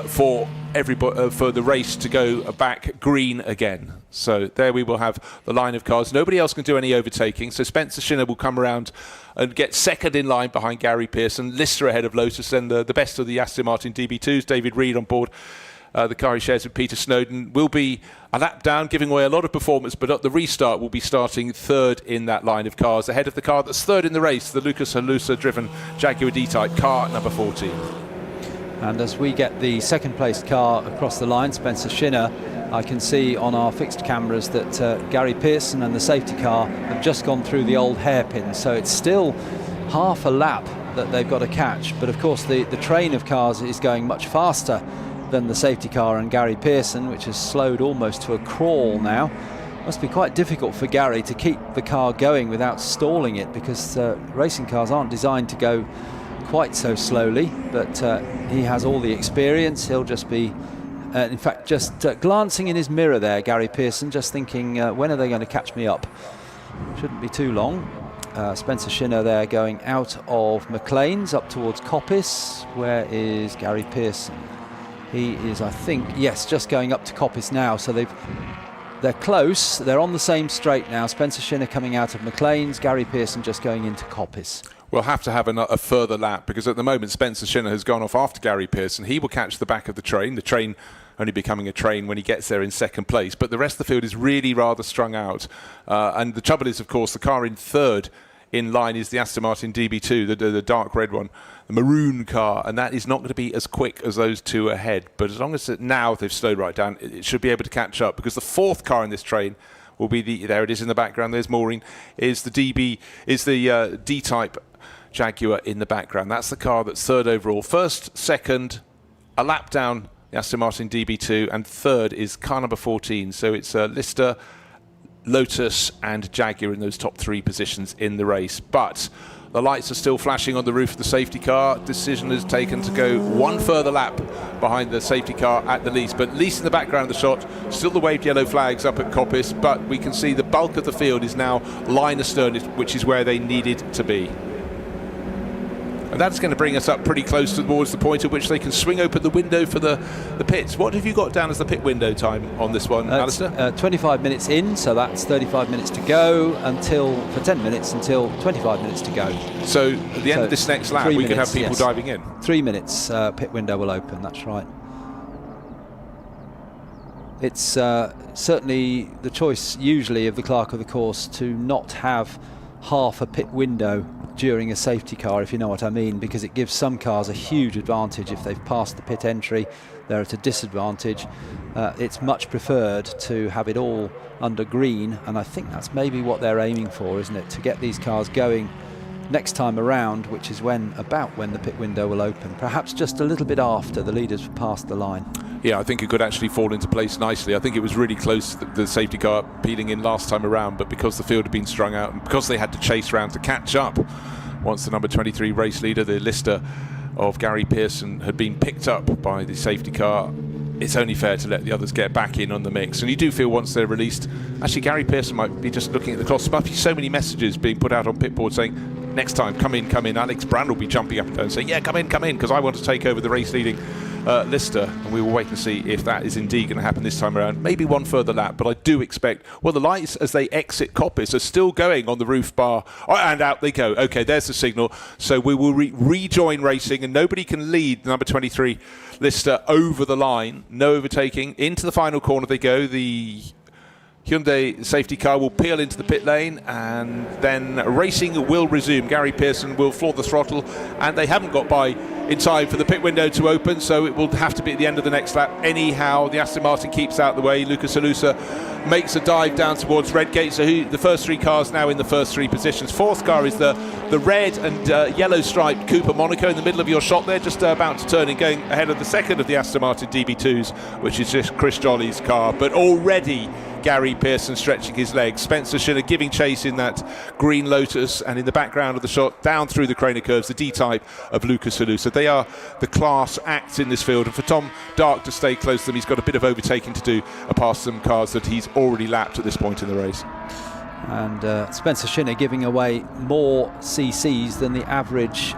for the race to go back green again. So there we will have the line of cars. Nobody else can do any overtaking, so Spencer Shinner will come around and get second in line behind Gary Pearson. Lister ahead of Lotus, and the best of the Aston Martin DB2s, David Reed on board. The car he shares with Peter Snowden will be a lap down, giving away a lot of performance, but at the restart will be starting third in that line of cars, ahead of the car that's third in the race, the Lucas Halusa driven Jaguar D-Type, car number 14. And as we get the second placed car across the line, Spencer Shinner, I can see on our fixed cameras that Gary Pearson and the safety car have just gone through the old hairpin, so it's still half a lap that they've got to catch. But of course the train of cars is going much faster than the safety car and Gary Pearson, which has slowed almost to a crawl now. Must be quite difficult for Gary to keep the car going without stalling it, because racing cars aren't designed to go quite so slowly, but he has all the experience. He'll just be in fact just glancing in his mirror there, Gary Pearson, just thinking, when are they going to catch me up? Shouldn't be too long. Spencer Shinner there going out of McLean's up towards Coppice. Where is Gary Pearson? He is, I think, yes, just going up to Coppice now, so they've they're close. They're on the same straight now. Spencer Shinner coming out of McLean's, Gary Pearson just going into Coppice. We'll have to have a further lap, because at the moment Spencer Shinner has gone off after Gary Pearson. He will catch the back of the train only becoming a train when he gets there in second place. But the rest of the field is really rather strung out. And the trouble is, of course, the car in third in line is the Aston Martin DB2, the dark red one, the maroon car, and that is not going to be as quick as those two ahead. But as long as now they've slowed right down, it should be able to catch up, because the fourth car in this train will be there it is in the background, there's Maureen, is the D-type Jaguar in the background. That's the car that's third overall. First, second, a lap down the Aston Martin DB2, and third is car number 14. So it's Lister, Lotus and Jaguar in those top three positions in the race. But the lights are still flashing on the roof of the safety car. Decision is taken to go one further lap behind the safety car at the least. But at least in the background of the shot, still the waved yellow flags up at Coppice, but we can see the bulk of the field is now line astern, which is where they needed to be. And that's going to bring us up pretty close towards the point at which they can swing open the window for the pits. What have you got down as the pit window time on this one, Alistair? 25 minutes in, so that's 35 minutes to go for 10 minutes until 25 minutes to go. So at the end of this next lap, we could have people diving in. 3 minutes, pit window will open, that's right. It's certainly the choice usually of the clerk of the course to not have half a pit window during a safety car, if you know what I mean, because it gives some cars a huge advantage. If they've passed the pit entry, they're at a disadvantage. It's much preferred to have it all under green, and I think that's maybe what they're aiming for, isn't it, to get these cars going next time around, which is about when the pit window will open, perhaps just a little bit after the leaders have passed the line. Yeah, I think it could actually fall into place nicely. I think it was really close, the safety car peeling in last time around, but because the field had been strung out and because they had to chase around to catch up, once the number 23 race leader, the Lister of Gary Pearson, had been picked up by the safety car, it's only fair to let the others get back in on the mix. And you do feel once they're released, actually Gary Pearson might be just looking at the clock. There must be so many messages being put out on pit board saying, next time, come in, come in. Alex Brand will be jumping up and down saying, yeah, come in, because I want to take over the race leading Lister. And we will wait and see if that is indeed going to happen this time around. Maybe one further lap, but I do expect, well, the lights as they exit Coppice are still going on the roof bar. Oh, and out they go. Okay, there's the signal. So we will rejoin racing, and nobody can lead number 23 Lister over the line. No overtaking. Into the final corner they go. The Hyundai safety car will peel into the pit lane, and then racing will resume. Gary Pearson will floor the throttle, and they haven't got by in time for the pit window to open, so it will have to be at the end of the next lap. Anyhow, the Aston Martin keeps out the way. Lucas Alusa makes a dive down towards Redgate, so the first three cars now in the first three positions. Fourth car is the red and yellow striped Cooper Monaco in the middle of your shot there, just about to turn and going ahead of the second of the Aston Martin DB2s, which is just Chris Jolly's car. But already Gary Pearson stretching his legs. Spencer Shinner giving chase in that green Lotus, and in the background of the shot, down through the Craner curves, the D-type of Lucas Alusa. They are the class acts in this field, and for Tom Dark to stay close to them, he's got a bit of overtaking to do past some cars that he's already lapped at this point in the race. And Spencer Shinner giving away more CCs than the average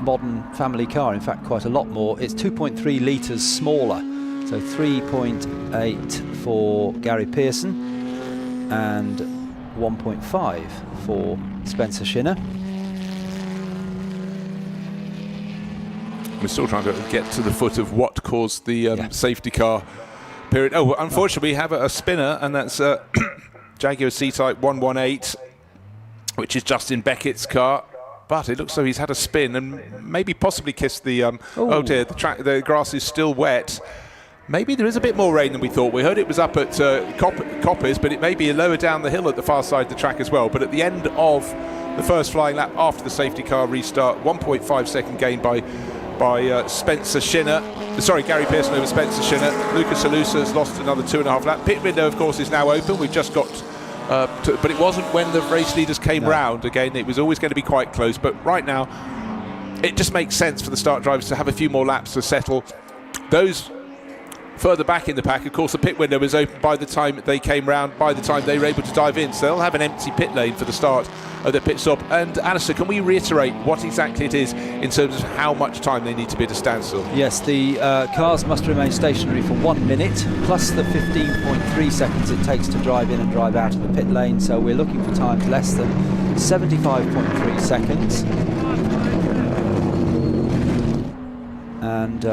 modern family car, in fact quite a lot more. It's 2.3 litres smaller, so 3.8 for Gary Pearson and 1.5 for Spencer Shinner. We're still trying to get to the foot of what caused the safety car period. Oh, unfortunately we have a spinner, and that's Jaguar C-Type 118, which is Justin Beckett's car. But it looks like he's had a spin and maybe possibly kissed the oh dear, the grass is still wet. Maybe there is a bit more rain than we thought. We heard it was up at Coppice, but it may be lower down the hill at the far side of the track as well. But at the end of the first flying lap after the safety car restart, 1.5 second gain by Spencer Shinner. Sorry, Gary Pearson over Spencer Shinner. Lucas Alusa has lost another 2.5 laps. Pit window, of course, is now open. We've just got but it wasn't when the race leaders came round. Again, it was always going to be quite close. But right now, it just makes sense for the start drivers to have a few more laps to settle. Those further back in the pack, of course, the pit window was open by the time they came round, by the time they were able to dive in. So they'll have an empty pit lane for the start of their pit stop. And Alistair, can we reiterate what exactly it is in terms of how much time they need to be at a standstill? Yes, the cars must remain stationary for 1 minute, plus the 15.3 seconds it takes to drive in and drive out of the pit lane. So we're looking for times less than 75.3 seconds. And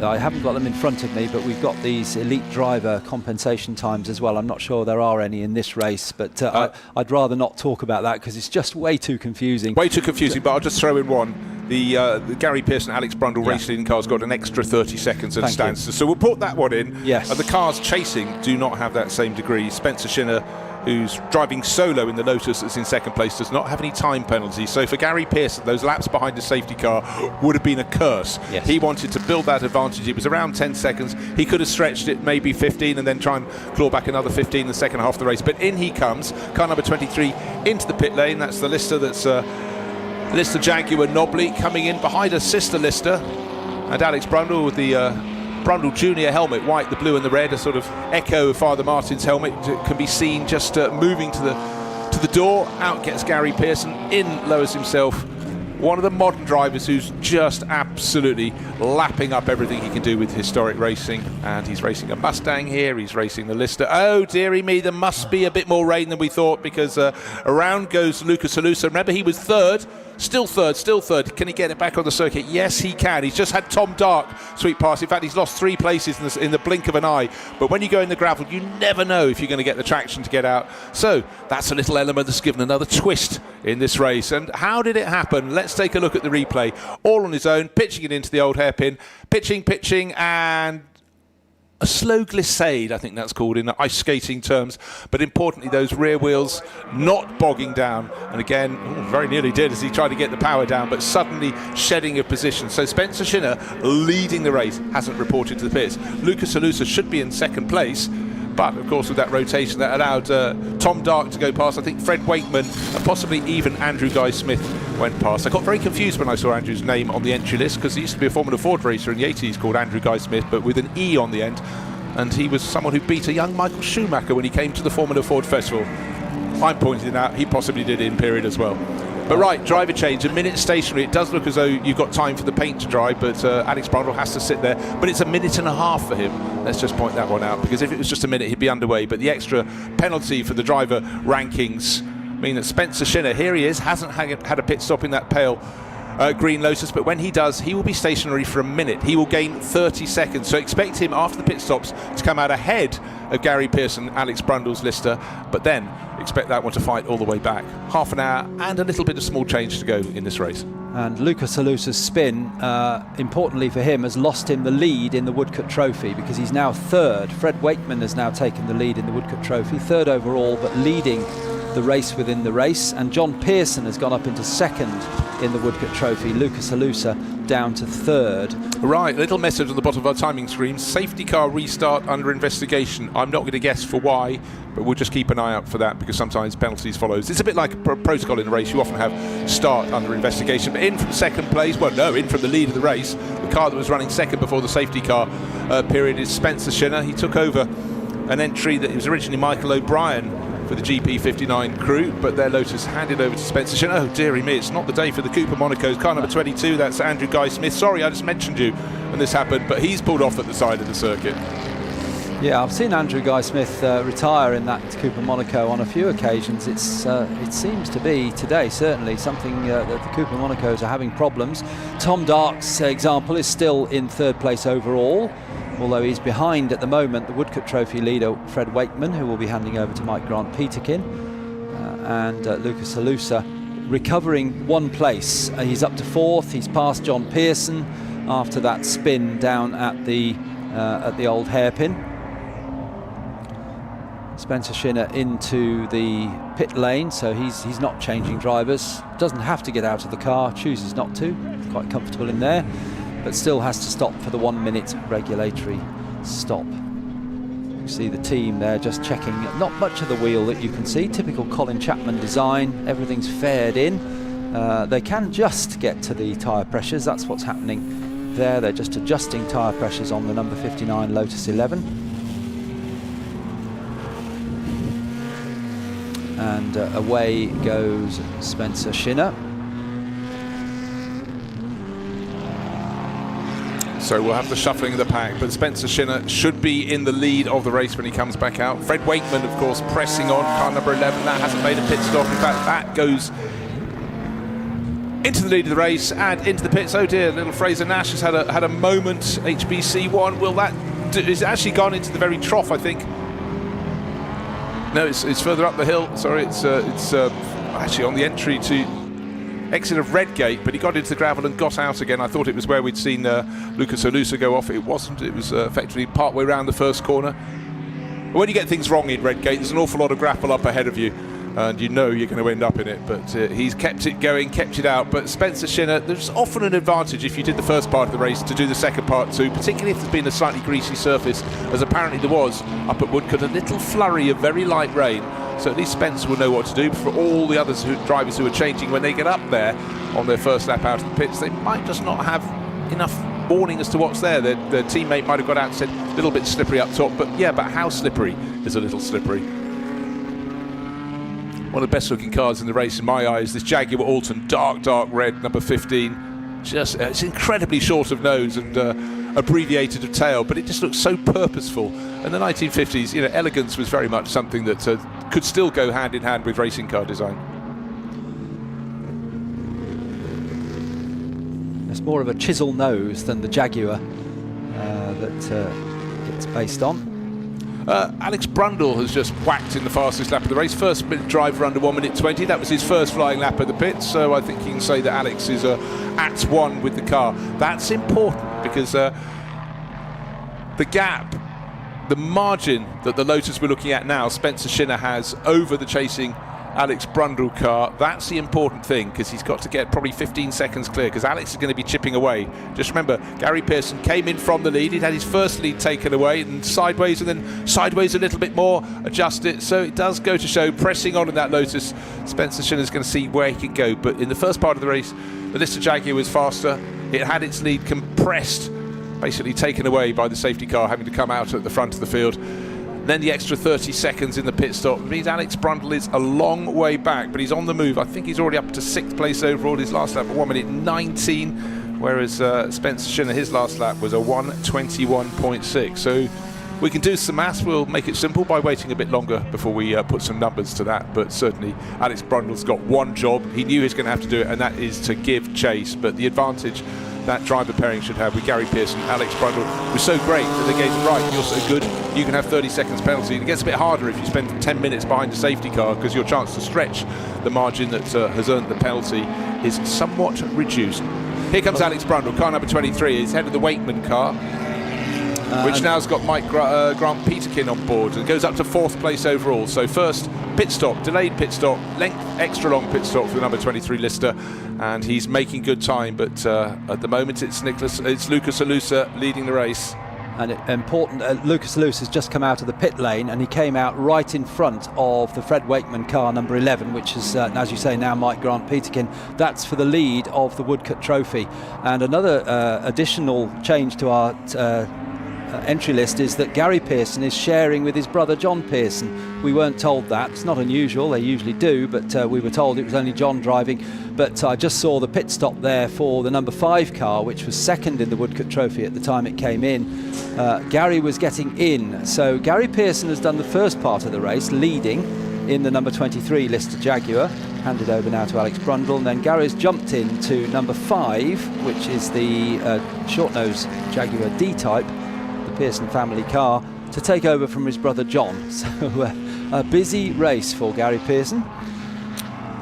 I haven't got them in front of me, but we've got these elite driver compensation times as well. I'm not sure there are any in this race, but I'd rather not talk about that because it's just way too confusing. Way too confusing, but I'll just throw in one. The Gary Pearson, Alex Brundle race leading cars got an extra 30 seconds at a standstill. So we'll put that one in. Yes. And the cars chasing do not have that same degree. Spencer Shinner, who's driving solo in the Lotus that's in second place, does not have any time penalties. So for Gary Pearson, those laps behind the safety car would have been a curse. Yes. He wanted to build that advantage. It was around 10 seconds. He could have stretched it maybe 15 and then try and claw back another 15 in the second half of the race. But in he comes, car number 23 into the pit lane. That's the Lister, that's Lister Jaguar Nobly coming in behind a sister Lister. And Alex Brundle with the Brundle Junior helmet, white, the blue and the red, a sort of echo of Father Martin's helmet, can be seen just moving to the door. Out gets Gary Pearson, in lowers himself. One of the modern drivers who's just absolutely lapping up everything he can do with historic racing. And he's racing a Mustang here, he's racing the Lister. Oh dearie me, there must be a bit more rain than we thought, because around goes Lucas Halusa. Remember, he was third. Still third. Can he get it back on the circuit? Yes, he can. He's just had Tom Dark sweep past. In fact, he's lost 3 places in the blink of an eye. But when you go in the gravel, you never know if you're going to get the traction to get out. So that's a little element that's given another twist in this race. And how did it happen? Let's take a look at the replay. All on his own, pitching it into the old hairpin. Pitching, and a slow glissade, I think that's called in ice skating terms, but importantly those rear wheels not bogging down, and again very nearly did as he tried to get the power down, but suddenly shedding a position. So Spencer Shinner leading the race, hasn't reported to the pits. Lucas Halusa should be in second place, but of course with that rotation that allowed Tom Dark to go past. I think Fred Wakeman and possibly even Andrew Guy Smith went past. I got very confused when I saw Andrew's name on the entry list, because he used to be a Formula Ford racer in the 80s called Andrew Guy Smith, but with an E on the end, and he was someone who beat a young Michael Schumacher when he came to the Formula Ford Festival. I'm pointing out he possibly did it in period as well. But right, driver change, a minute stationary. It does look as though you've got time for the paint to dry, but Alex Brundle has to sit there. But it's a minute and a half for him. Let's just point that one out, because if it was just a minute, he'd be underway. But the extra penalty for the driver rankings mean that Spencer Shinner, here he is, hasn't had a pit stop in that pale green Lotus, but when he does, he will be stationary for a minute. He will gain 30 seconds. So expect him after the pit stops to come out ahead of Gary Pearson, Alex Brundle's Lister, but then expect that one to fight all the way back. Half an hour and a little bit of small change to go in this race. And Lucas Halusa's spin, importantly for him, has lost him the lead in the Woodcut Trophy, because he's now third. Fred Wakeman has now taken the lead in the Woodcut Trophy, third overall, but leading the race within the race. And John Pearson has gone up into second in the Woodcut Trophy. Lucas Halusa down to third. Right, a little message on the bottom of our timing screen. Safety car restart under investigation. I'm not going to guess for why, but we'll just keep an eye out for that, because sometimes penalties follows. It's a bit like a protocol in a race. You often have start under investigation, but in from second place, well no, in from the lead of the race, the car that was running second before the safety car period is Spencer Shinner. He took over an entry that was originally Michael O'Brien for the GP59 crew, but their Lotus handed over to Spencer Shinner. Oh dearie me, it's not the day for the Cooper Monaco's. Car number 22, that's Andrew Guy Smith. Sorry, I just mentioned you when this happened, but he's pulled off at the side of the circuit. Yeah, I've seen Andrew Guy Smith retire in that Cooper Monaco on a few occasions. It seems to be today certainly something that the Cooper Monacos are having problems. Tom Dark's example is still in third place overall, although he's behind at the moment the Woodcut Trophy leader Fred Wakeman, who will be handing over to Mike Grant Peterkin, and Lucas Halusa recovering one place. He's up to fourth. He's passed John Pearson after that spin down at the old hairpin. Spencer Shinner into the pit lane, so he's not changing drivers. Doesn't have to get out of the car, chooses not to. Quite comfortable in there, but still has to stop for the 1 minute regulatory stop. You see the team there just checking. Not much of the wheel that you can see. Typical Colin Chapman design. Everything's fared in. They can just get to the tyre pressures. That's what's happening there. They're just adjusting tyre pressures on the number 59 Lotus 11. And away goes Spencer Shinner. So we'll have the shuffling of the pack, but Spencer Shinner should be in the lead of the race when he comes back out. Fred Wakeman, of course, pressing on, car number 11. That hasn't made a pit stop. In fact, that goes into the lead of the race and into the pits. Oh dear, little Fraser Nash has had a moment. HBC1, will that it's actually gone into the very trough, I think. No, it's further up the hill. Sorry, it's actually on the entry to exit of Redgate, but he got into the gravel and got out again. I thought it was where we'd seen Lucas Olusa go off. It wasn't. It was effectively part way around the first corner. When you get things wrong in Redgate, there's an awful lot of grapple up ahead of you, and you know you're going to end up in it. But he's kept it going, kept it out. But Spencer Shinner, there's often an advantage if you did the first part of the race to do the second part too, particularly if there's been a slightly greasy surface, as apparently there was up at Woodcote. A little flurry of very light rain. So at least Spencer will know what to do. For all the others drivers who are changing, when they get up there on their first lap out of the pits, they might just not have enough warning as to what's there. Their teammate might have got out and said a little bit slippery up top, but yeah, but how slippery is a little slippery? One of the best looking cars in the race in my eyes, this Jaguar Alton, dark red, number 15. Just it's incredibly short of nose and abbreviated of tail, but it just looks so purposeful. In the 1950s, you know, elegance was very much something that could still go hand in hand with racing car design. It's more of a chisel nose than the Jaguar that it's based on. Alex Brundle has just whacked in the fastest lap of the race. First driver under 1:20. That was his first flying lap of the pits, so I think you can say that Alex is at one with the car. That's important because the gap, the margin that the Lotus we're looking at now, Spencer Shinner has over the chasing Alex Brundle car, that's the important thing, because he's got to get probably 15 seconds clear, because Alex is going to be chipping away. Just remember, Gary Pearson came in from the lead. He'd had his first lead taken away, and then sideways a little bit more, adjust it. So it does go to show, pressing on in that Lotus, Spencer Shinner's going to see where he can go. But in the first part of the race, the Lister Jaguar was faster. It had its lead compressed, basically taken away by the safety car having to come out at the front of the field. Then the extra 30 seconds in the pit stop means Alex Brundle is a long way back, but he's on the move. I think he's already up to 6th place overall. His last lap at 1:19, whereas Spencer Shinner, his last lap was a 1:21.6. So we can do some maths. We'll make it simple by waiting a bit longer before we put some numbers to that. But certainly Alex Brundle's got one job. He knew he was going to have to do it, and that is to give chase. But the advantage that driver pairing should have with Gary Pearson, Alex Brundle, was so great that they gave him, right, you're so good, you can have 30 seconds penalty. It gets a bit harder if you spend 10 minutes behind the safety car, because your chance to stretch the margin that has earned the penalty is somewhat reduced. Here comes Alex Brundle, car number 23. He's head of the Wakeman car, which now has got Mike Grant Peterkin on board, and goes up to 4th place overall. So first pit stop, delayed pit stop, length extra long pit stop for the number 23 Lister, and he's making good time. But at the moment it's Lucas Olusa leading the race. And important, Lucas Olusa has just come out of the pit lane, and he came out right in front of the Fred Wakeman car number 11, which is, as you say now, Mike Grant Peterkin. That's for the lead of the Woodcote Trophy. And another additional change to our entry list is that Gary Pearson is sharing with his brother John Pearson. We weren't told that. It's not unusual, they usually do, but we were told it was only John driving. But I just saw the pit stop there for the number 5 car, which was second in the Woodcote Trophy at the time it came in. Gary was getting in, so Gary Pearson has done the first part of the race, leading in the number 23 Lister Jaguar. Handed over now to Alex Brundle, and then Gary's jumped in to number 5, which is the short-nose Jaguar D-Type, Pearson family car, to take over from his brother John. So a busy race for Gary Pearson.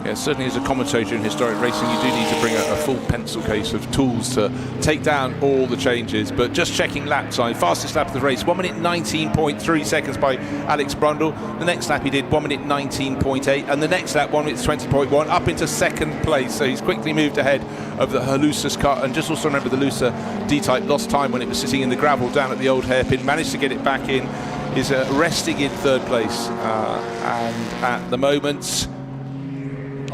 Yeah, certainly as a commentator in historic racing, you do need to bring a full pencil case of tools to take down all the changes. But just checking lap time, fastest lap of the race, 1:19.3 seconds by Alex Brundle. The next lap he did 1:19.8, and the next lap 1:20.1, up into 2nd place. So he's quickly moved ahead of the Lusa's car. And just also remember, the Lusa D-Type lost time when it was sitting in the gravel down at the old hairpin, managed to get it back in, is resting in 3rd place, and at the moment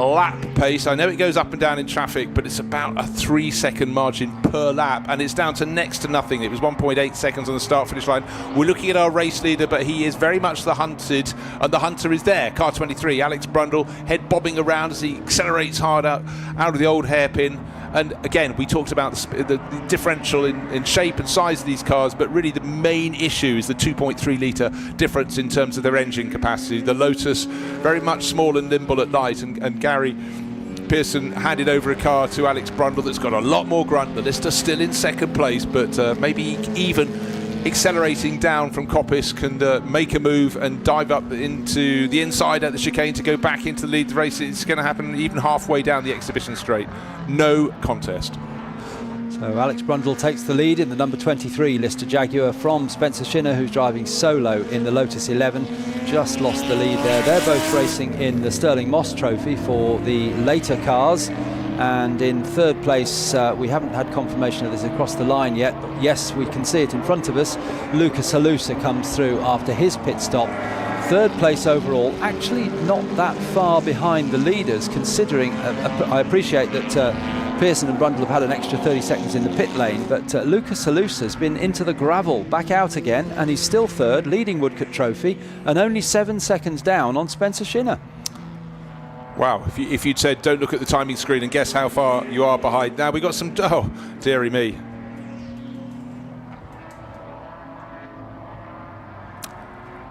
lap pace. I know it goes up and down in traffic, but it's about a 3-second margin per lap, and it's down to next to nothing. It was 1.8 seconds on the start-finish line. We're looking at our race leader, but he is very much the hunted, and the hunter is there. Car 23, Alex Brundle, head bobbing around as he accelerates hard out of the old hairpin. And again, we talked about the differential in shape and size of these cars, but really the main issue is the 2.3 litre difference in terms of their engine capacity. The Lotus, very much small and nimble at night, and Gary Pearson handed over a car to Alex Brundle that's got a lot more grunt. The Lister still in second place, but maybe even accelerating down from Coppice can make a move and dive up into the inside at the chicane to go back into the lead of the race. It's going to happen even halfway down the exhibition straight. No contest. So Alex Brundle takes the lead in the number 23 Lister Jaguar from Spencer Shinner, who's driving solo in the Lotus 11. Just lost the lead there. They're both racing in the Sterling Moss Trophy for the later cars. And in third place, we haven't had confirmation of this across the line yet, but yes, we can see it in front of us. Lucas Halusa comes through after his pit stop. Third place overall, actually not that far behind the leaders, considering I appreciate that Pearson and Brundle have had an extra 30 seconds in the pit lane, but Lucas Halusa's been into the gravel, back out again, and he's still third, leading Woodcote Trophy, and only 7 seconds down on Spencer Shinner. Wow, if you'd said don't look at the timing screen and guess how far you are behind. Now we got some, oh, dearie me.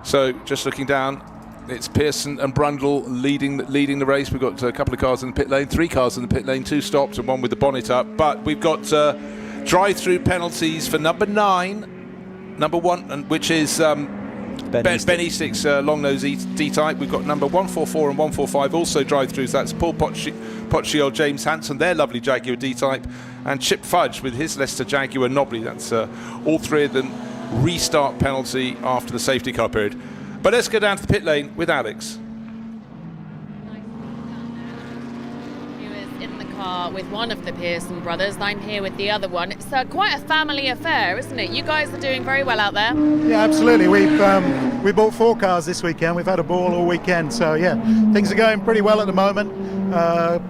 So just looking down, it's Pearson and Brundle leading the race. We've got a couple of cars in the pit lane, 3 cars in the pit lane, 2 stopped and 1 with the bonnet up. But we've got drive-through penalties for number 9, number 1, which is Ben Eastick's long nose D-type. We've got number 144 and 145 also drive-throughs. That's Paul Potshiol, James Hanson, their lovely Jaguar D-type, and Chip Fudge with his Leicester Jaguar Nobly. That's all 3 of them restart penalty after the safety car period. But let's go down to the pit lane with Alex. In the car with one of the Pearson brothers. I'm here with the other one. It's quite a family affair, isn't it? You guys are doing very well out there. Yeah, absolutely. We bought 4 cars this weekend. We've had a ball all weekend. So yeah, things are going pretty well at the moment.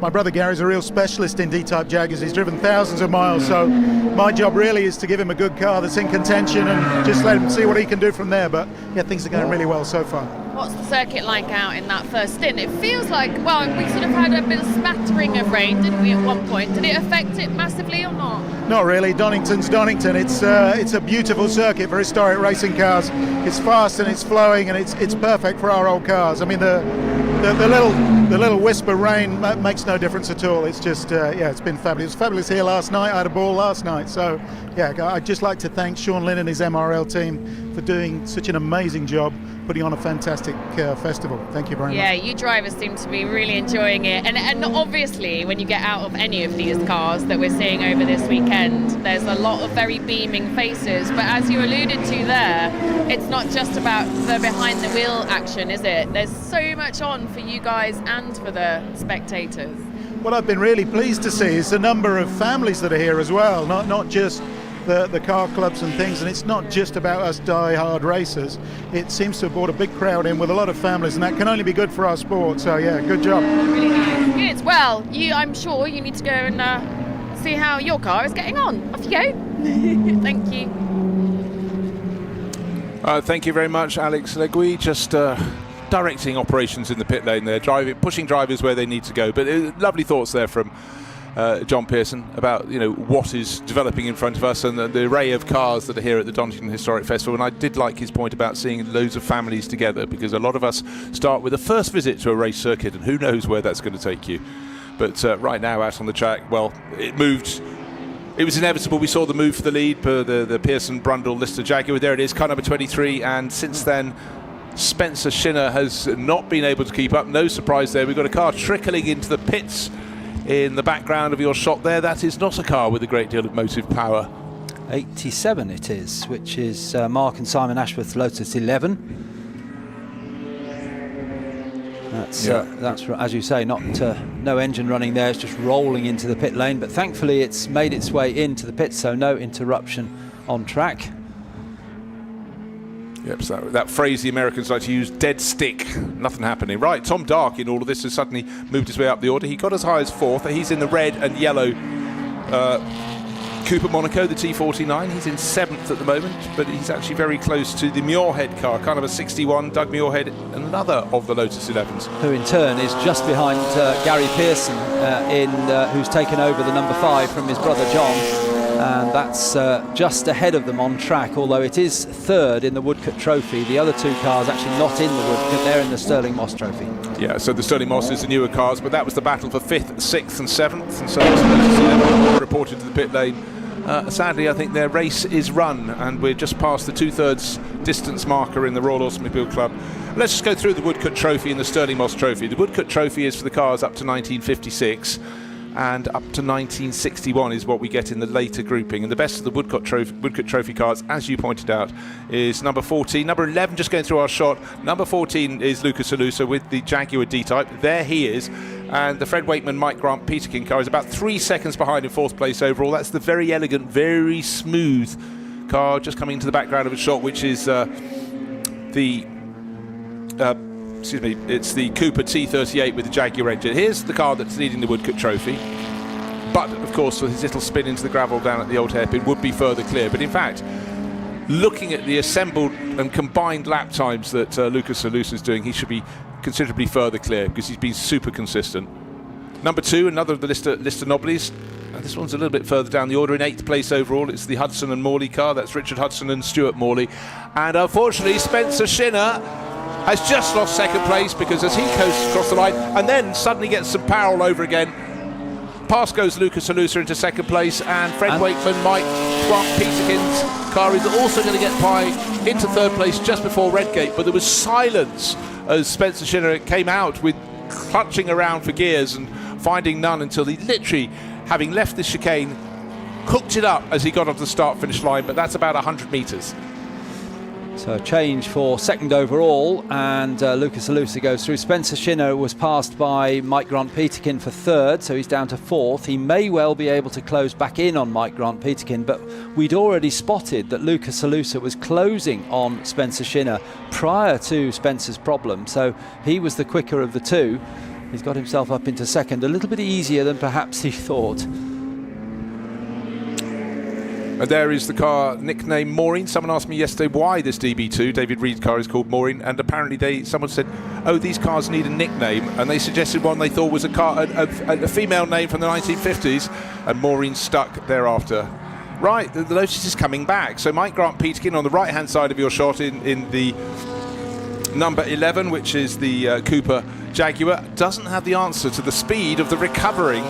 My brother Gary's a real specialist in D-type Jaguars. He's driven thousands of miles. So my job really is to give him a good car that's in contention and just let him see what he can do from there. But yeah, things are going really well so far. What's the circuit like out in that first stint? It feels like, well, we sort of had a bit of smattering of rain, didn't we, at one point? Did it affect it massively or not? Not really. Donington's Donington. It's a beautiful circuit for historic racing cars. It's fast and it's flowing and it's perfect for our old cars. I mean, the little wisp of rain makes no difference at all. It's just, yeah, it's been fabulous. It was fabulous here last night. I had a ball last night. So, yeah, I'd just like to thank Sean Lynn and his MRL team for doing such an amazing job putting on a fantastic festival. Thank you very much. Yeah, you drivers seem to be really enjoying it. And obviously, when you get out of any of these cars that we're seeing over this weekend, there's a lot of very beaming faces. But as you alluded to there, it's not just about the behind the wheel action, is it? There's so much on for you guys and for the spectators. What I've been really pleased to see is the number of families that are here as well, not just the car clubs and things, and it's not just about us die-hard racers. It seems to have brought a big crowd in with a lot of families, and that can only be good for our sport. So yeah, good job. Really nice. Good. Well, I'm sure you need to go and see how your car is getting on. Off you go. Thank you. Thank you very much, Alex Legui. Just directing operations in the pit lane there, pushing drivers where they need to go. But lovely thoughts there from John Pearson about what is developing in front of us and the array of cars that are here at the Donington Historic Festival. And I did like his point about seeing loads of families together, because a lot of us start with a first visit to a race circuit and who knows where that's going to take you. But right now out on the track, well, it moved. It was inevitable. We saw the move for the lead per the Pearson Brundle Lister Jaguar. There it is, car number 23, and since then Spencer Shinner has not been able to keep up. No surprise there. We've got a car trickling into the pits in the background of your shot there. That is not a car with a great deal of motive power. 87 it is, which is Mark and Simon Ashworth's Lotus 11. That's as you say, not no engine running there. It's just rolling into the pit lane, but thankfully it's made its way into the pit, so no interruption on track. Yep, so that phrase the Americans like to use, dead stick, nothing happening. Right, Tom Dark in all of this has suddenly moved his way up the order. He got as high as 4th. He's in the red and yellow Cooper Monaco, the T49. He's in 7th at the moment, but he's actually very close to the Muirhead car, kind of a 61, Doug Muirhead, another of the Lotus 11s. Who in turn is just behind Gary Pearson, who's taken over the number 5 from his brother John. And that's just ahead of them on track, although it is 3rd in the Woodcote Trophy. The other 2 cars actually not in the Woodcote, they're in the Stirling Moss Trophy. Yeah, so the Stirling Moss is the newer cars, but that was the battle for 5th, 6th and 7th, and so it's reported to the pit lane. Sadly, I think their race is run, and we're just past the 2/3 distance marker in the Royal Automobile Club. Let's just go through the Woodcote Trophy and the Stirling Moss Trophy. The Woodcote Trophy is for the cars up to 1956. And up to 1961 is what we get in the later grouping. And the best of the Woodcote Trophy cars, as you pointed out, is number 14. Number 11, just going through our shot, number 14 is Lucas Alusa with the Jaguar D-Type. There he is. And the Fred Wakeman Mike Grant Peterkin car is about 3 seconds behind in 4th place overall. That's the very elegant, very smooth car just coming into the background of a shot, which is it's the Cooper T38 with the Jaguar engine. Here's the car that's leading the Woodcote Trophy. But, of course, with his little spin into the gravel down at the old hairpin would be further clear. But, in fact, looking at the assembled and combined lap times that Lucas Alusa is doing, he should be considerably further clear because he's been super consistent. Number 2, another of the Lister Nobblies. This one's a little bit further down the order in 8th place overall. It's the Hudson and Morley car. That's Richard Hudson and Stuart Morley. And, unfortunately, Spencer Shinner has just lost 2nd place because as he coasts across the line and then suddenly gets some power all over again, past goes Lucas Alusa into 2nd place, and Fred Wakeman, Mike Grant Peterkin's car is also going to get by into 3rd place just before Redgate, but there was silence as Spencer Shinner came out with clutching around for gears and finding none until he literally, having left the chicane, hooked it up as he got onto the start-finish line, but that's about 100 metres. So a change for 2nd overall, and Lucas Alusa goes through. Spencer Shinner was passed by Mike Grant Peterkin for 3rd, so he's down to 4th. He may well be able to close back in on Mike Grant Peterkin, but we'd already spotted that Lucas Alusa was closing on Spencer Shinner prior to Spencer's problem, so he was the quicker of the 2. He's got himself up into 2nd, a little bit easier than perhaps he thought. There is the car nicknamed Maureen. Someone asked me yesterday why this DB2, David Reed's car, is called Maureen, and apparently someone said, oh, these cars need a nickname, and they suggested one they thought was a female name from the 1950s, and Maureen stuck thereafter. Right, the Lotus is coming back. So Mike Grant Peterkin on the right-hand side of your shot in the number 11, which is the Cooper Jaguar, doesn't have the answer to the speed of the recovering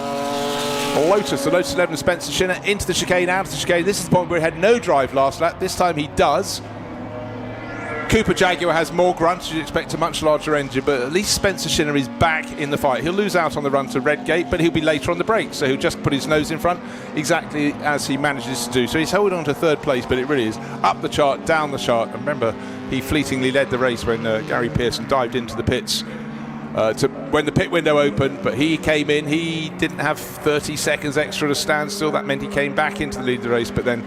Lotus. The Lotus 11, Spencer Shinner into the chicane, out of the chicane. This is the point where he had no drive last lap. This time he does. Cooper Jaguar has more grunts. You'd expect a much larger engine, but at least Spencer Shinner is back in the fight. He'll lose out on the run to Redgate, but he'll be later on the brakes, so he'll just put his nose in front exactly as he manages to do. So he's holding on to 3rd place, but it really is up the chart, down the chart. And remember, he fleetingly led the race when Gary Pearson dived into the pits when the pit window opened, but he came in. He didn't have 30 seconds extra to stand still. That meant he came back into the lead of the race, but then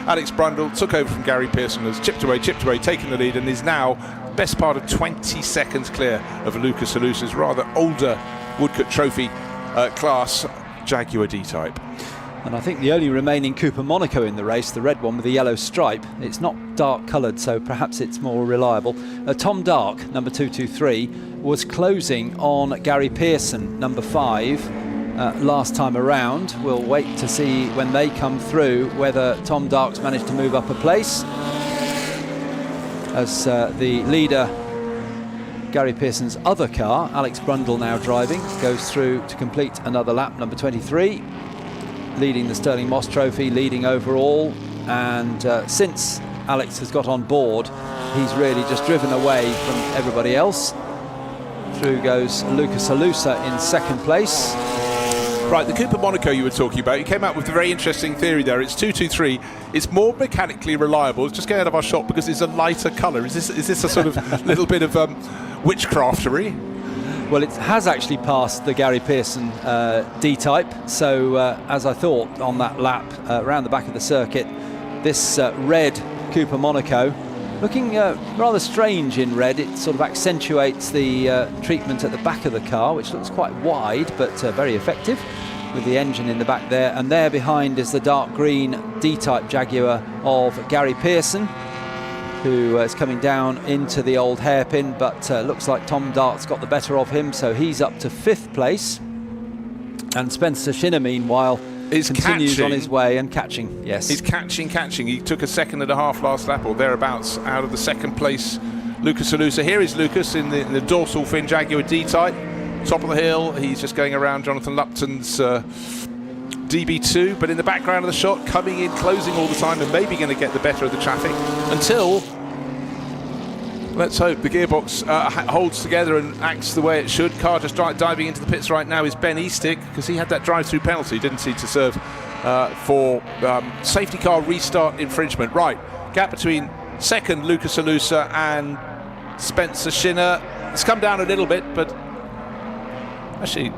Alex Brundle took over from Gary Pearson, has chipped away, taking the lead, and is now best part of 20 seconds clear of Lucas Alusa's rather older Woodcote Trophy class Jaguar D-Type. And I think the only remaining Cooper Monaco in the race, the red one with the yellow stripe, it's not dark coloured, so perhaps it's more reliable. Tom Dark, number 223, was closing on Gary Pearson, number 5, last time around. We'll wait to see when they come through whether Tom Dark's managed to move up a place. As the leader, Gary Pearson's other car, Alex Brundle now driving, goes through to complete another lap, number 23. Leading the Stirling Moss Trophy, leading overall, and since Alex has got on board, he's really just driven away from everybody else. Through goes Lucas Alusa in 2nd place. Right, the Cooper Monaco you were talking about, you came out with a very interesting theory there. It's 223. It's more mechanically reliable. It's just getting out of our shot because it's a lighter colour. Is this a sort of little bit of witchcraftery? Well, it has actually passed the Gary Pearson D-Type, so as I thought on that lap around the back of the circuit, this red Cooper Monaco Looking rather strange in red. It sort of accentuates the treatment at the back of the car, which looks quite wide but very effective, with the engine in the back there. And there behind is the dark green D-type Jaguar of Gary Pearson, who is coming down into the old hairpin, but looks like Tom Dart's got the better of him, so he's up to 5th place. And Spencer Shinner, meanwhile, continues on his way and catching. Yes, he's catching. He took a 2.5 seconds last lap or thereabouts out of the 2nd place Lucas Alusa. Here is Lucas in the dorsal fin Jaguar D-type, top of the hill. He's just going around Jonathan Lupton's DB2, but in the background of the shot, coming in, closing all the time, and maybe going to get the better of the traffic until, let's hope, the gearbox holds together and acts the way it should. Car just diving into the pits right now is Ben Eastick, because he had that drive-through penalty, didn't he, to serve for safety car restart infringement. Right, gap between 2nd Lucas Alusa and Spencer Shinner. It's come down a little bit, but actually,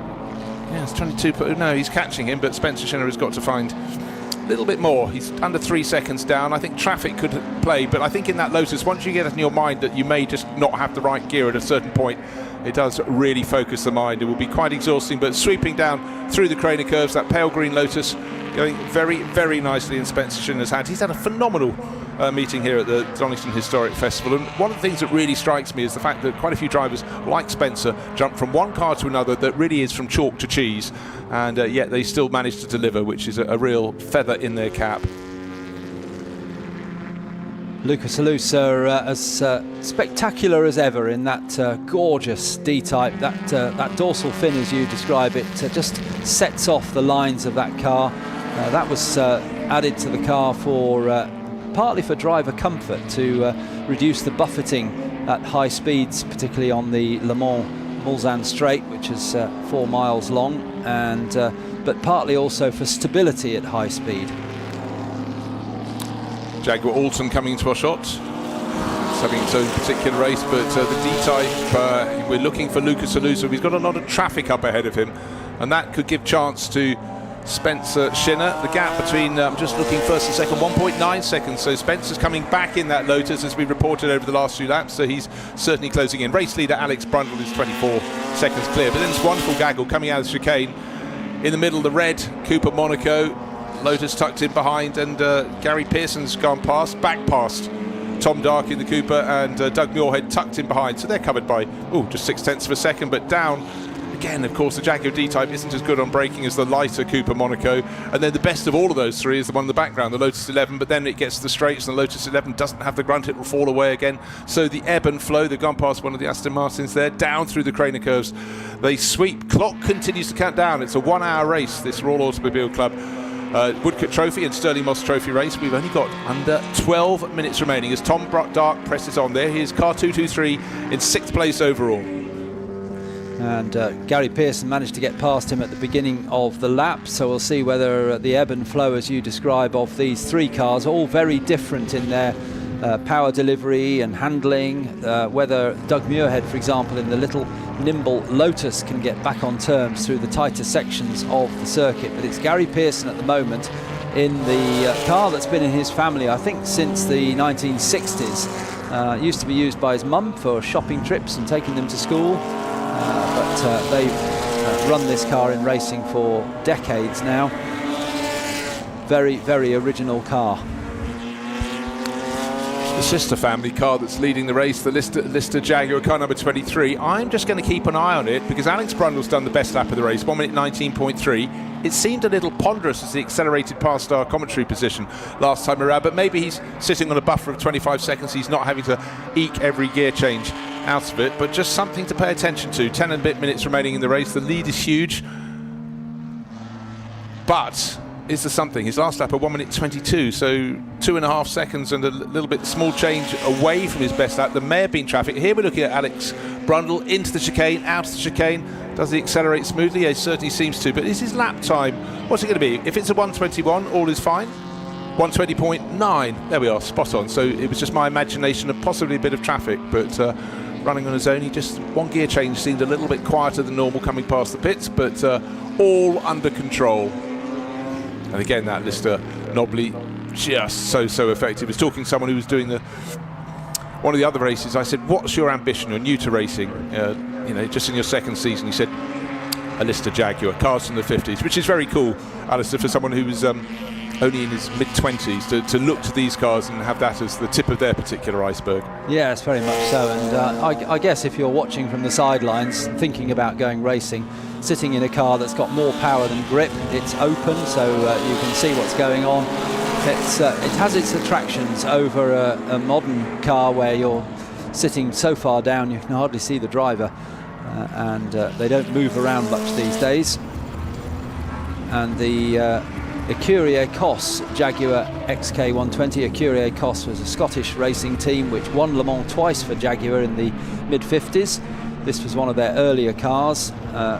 yeah, it's 22. No, he's catching him, but Spencer Shinner has got to find a little bit more. He's under 3 seconds down. I think traffic could play, but I think in that Lotus, once you get it in your mind that you may just not have the right gear at a certain point, it does really focus the mind. It will be quite exhausting, but sweeping down through the Craner curves, that pale green Lotus going very, very nicely in Spencer Shinner's hand. He's had a phenomenal meeting here at the Donington Historic Festival, and one of the things that really strikes me is the fact that quite a few drivers like Spencer jump from one car to another that really is from chalk to cheese, and yet they still manage to deliver, which is a real feather in their cap. Lucas Alusa as spectacular as ever in that gorgeous D-type. That dorsal fin, as you describe it, just sets off the lines of that car. That was added to the car for partly for driver comfort, to reduce the buffeting at high speeds, particularly on the Le Mans Mulsanne Straight, which is 4 miles long, and but partly also for stability at high speed. Jaguar Alton coming into our shot. It's having its own particular race, but the D-type, we're looking for Lucas Alusa. He's got a lot of traffic up ahead of him, and that could give chance to Spencer Shinner. The gap between, I'm just looking first and second, 1.9 seconds. So Spencer's coming back in that Lotus, as we reported over the last few laps. So he's certainly closing in. Race leader Alex Brundle is 24 seconds clear. But then this wonderful gaggle coming out of the chicane. In the middle, the red Cooper Monaco. Lotus tucked in behind, and Gary Pearson's gone past, back past Tom Dark in the Cooper, and Doug Muirhead tucked in behind. So they're covered by, just 0.6 of a second, but down. Again, of course, the Jaguar D-type isn't as good on braking as the lighter Cooper Monaco. And then the best of all of those three is the one in the background, the Lotus 11, but then it gets to the straights, and the Lotus 11 doesn't have the grunt, it will fall away again. So the ebb and flow, they've gone past one of the Aston Martins there, down through the Craner curves. They sweep. Clock continues to count down. It's a 1-hour race, this Royal Automobile Club Woodcote Trophy and Stirling Moss Trophy race. We've only got under 12 minutes remaining as Tom Dark presses on there. Here's car 223 in 6th place overall. And Gary Pearson managed to get past him at the beginning of the lap, so we'll see whether the ebb and flow, as you describe, of these three cars, all very different in their power delivery and handling, whether Doug Muirhead, for example, in the little nimble Lotus can get back on terms through the tighter sections of the circuit. But it's Gary Pearson at the moment in the car that's been in his family, I think, since the 1960s. Used to be used by his mum for shopping trips and taking them to school. But they've run this car in racing for decades now. Very, very original car. The sister family car that's leading the race, the Lister Jaguar, car number 23. I'm just going to keep an eye on it because Alex Brundle's done the best lap of the race, 1 minute 19.3. It seemed a little ponderous as he accelerated past our commentary position last time around, but maybe he's sitting on a buffer of 25 seconds. He's not having to eke every gear change out of it, but just something to pay attention to. 10 and a bit minutes remaining in the race. The lead is huge, but is there something? His last lap at 1 minute 22, so 2.5 seconds and a little bit small change away from his best lap. There may have been traffic. Here we're looking at Alex Brundle into the chicane, out of the chicane. Does he accelerate smoothly? Yeah, he certainly seems to, but is his lap time, what's it going to be? If it's a 1:21, all is fine. 1:20.9, there we are, spot on. So it was just my imagination of possibly a bit of traffic, but running on his own, he just, one gear change seemed a little bit quieter than normal coming past the pits, but all under control. And again, that Lister Knobley, just so effective. I was talking to someone who was doing the one of the other races, I said, what's your ambition? You're new to racing, just in your second season. He said, a Lister Jaguar, cars from the 50s, which is very cool, Alistair, for someone who was only in his mid-20s to look to these cars and have that as the tip of their particular iceberg. Yes, very much so. And I guess if you're watching from the sidelines, thinking about going racing, sitting in a car that's got more power than grip, it's open, so you can see what's going on. It has its attractions over a modern car where you're sitting so far down you can hardly see the driver, and they don't move around much these days. And the Ecurie Cos Jaguar XK120. Ecurie Cos was a Scottish racing team which won Le Mans twice for Jaguar in the mid-50s. This was one of their earlier cars,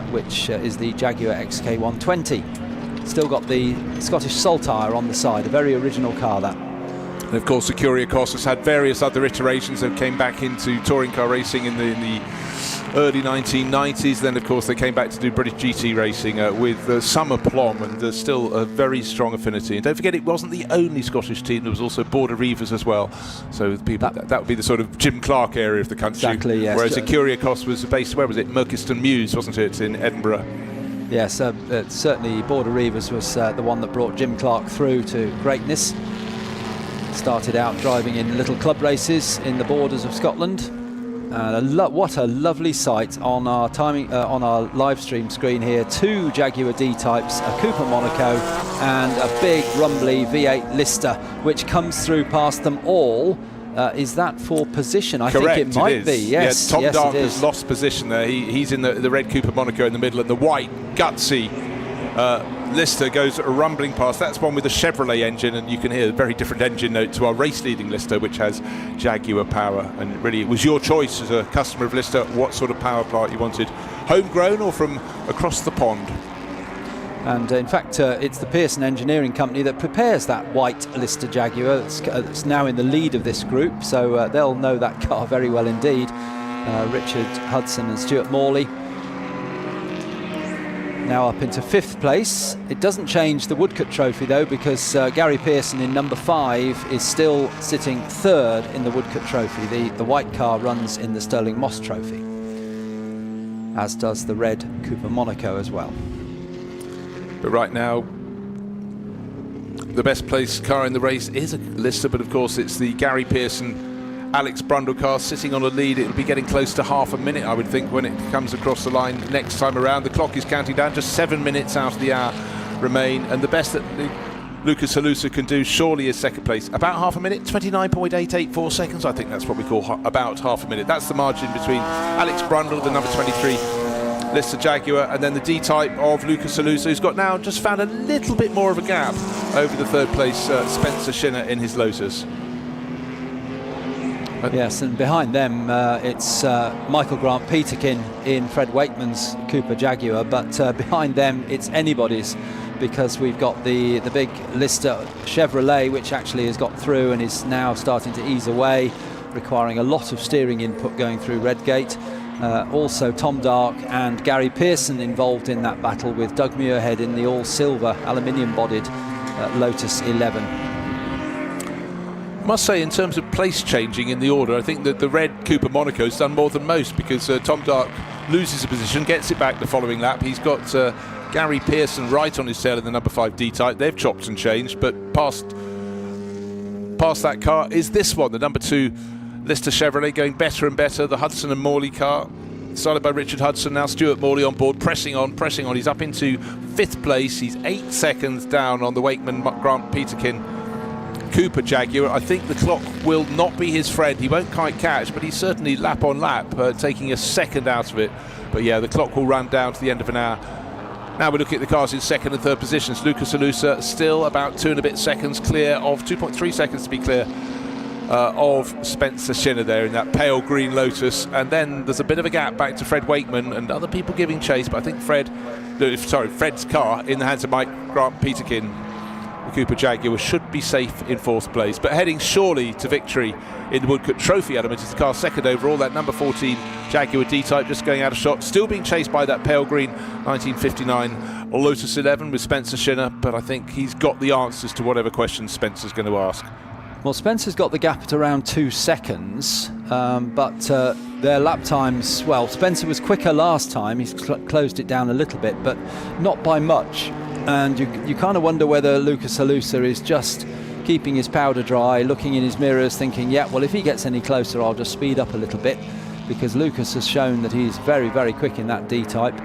which is the Jaguar XK120. Still got the Scottish Saltire on the side, a very original car, that. And of course, Ecurie Cos has had various other iterations that came back into touring car racing in the early 1990s. Then, of course, they came back to do British GT racing with some aplomb, and still a very strong affinity. And don't forget, it wasn't the only Scottish team. There was also Border Reivers as well. So people, that would be the sort of Jim Clark area of the country. Exactly, yes. Whereas Ecurie Cos was based, where was it? Merkiston Mews, wasn't it, in Edinburgh? Yes, certainly Border Reivers was the one that brought Jim Clark through to greatness. Started out driving in little club races in the borders of Scotland. What a lovely sight on our on our live stream screen here. Two Jaguar D-types, a Cooper Monaco and a big rumbly V8 Lister, which comes through past them all. Is that for position? I Correct, think it might be. Yes, Tom yes, Dark has lost position there. He's in the red Cooper Monaco in the middle, and the white gutsy Lister goes rumbling past. That's one with a Chevrolet engine, and you can hear a very different engine note to our race-leading Lister, which has Jaguar power. And really, it was your choice as a customer of Lister what sort of power plant you wanted, homegrown or from across the pond. And in fact, it's the Pearson Engineering Company that prepares that white Lister Jaguar. It's now in the lead of this group, so they'll know that car very well indeed. Richard Hudson and Stuart Morley. Now up into 5th place. It doesn't change the Woodcote Trophy though, because Gary Pearson in number 5 is still sitting 3rd in the Woodcote Trophy. The white car runs in the Stirling Moss Trophy, as does the red Cooper Monaco as well. But right now, the best placed car in the race is a Lister, but of course it's the Gary Pearson Alex Brundle car sitting on a lead. It'll be getting close to half a minute, I would think, when it comes across the line next time around. The clock is counting down, just 7 minutes out of the hour remain, and the best that Lucas Halusa can do surely is second place. About half a minute, 29.884 seconds. I think that's what we call about half a minute. That's the margin between Alex Brundle, the number 23 Lister Jaguar, and then the D-type of Lucas Halusa, who's got now just found a little bit more of a gap over the 3rd place Spencer Shinner in his Lotus. Yes, and behind them it's Michael Grant Peterkin in Fred Wakeman's Cooper Jaguar, but behind them it's anybody's, because we've got the big Lister Chevrolet, which actually has got through and is now starting to ease away, requiring a lot of steering input going through Redgate. Also Tom Dark and Gary Pearson involved in that battle, with Doug Muirhead in the all-silver aluminium-bodied Lotus 11. I must say, in terms of place changing in the order, I think that the red Cooper Monaco's done more than most, because Tom Dark loses a position, gets it back the following lap. He's got Gary Pearson right on his tail in the number 5 D-type. They've chopped and changed, but past that car is this one, the number 2 Lister Chevrolet, going better and better. The Hudson and Morley car, started by Richard Hudson, now Stuart Morley on board, pressing on. He's up into 5th place. He's 8 seconds down on the Wakeman Grant Peterkin Cooper Jaguar. I think the clock will not be his friend. He won't quite catch, but he's certainly lap on lap, taking a second out of it. But yeah, the clock will run down to the end of an hour. Now we're looking at the cars in 2nd and 3rd positions. Lucas Halusa still about 2 and a bit seconds clear of, 2.3 seconds to be clear of Spencer Shinner there in that pale green Lotus. And then there's a bit of a gap back to Fred Wakeman and other people giving chase, but I think Fred's car in the hands of Mike Grant Peterkin, the Cooper Jaguar, should be safe in 4th place, but heading surely to victory in the Woodcote Trophy element is the car 2nd overall. That number 14 Jaguar D-type just going out of shot, still being chased by that pale green 1959 Lotus 11 with Spencer Shinner, but I think he's got the answers to whatever questions Spencer's going to ask. Well, Spencer's got the gap at around 2 seconds, but their lap times, well, Spencer was quicker last time. He's closed it down a little bit, but not by much. And you kind of wonder whether Lucas Halusa is just keeping his powder dry, looking in his mirrors, thinking, yeah, well, if he gets any closer, I'll just speed up a little bit, because Lucas has shown that he's very, very quick in that D-type.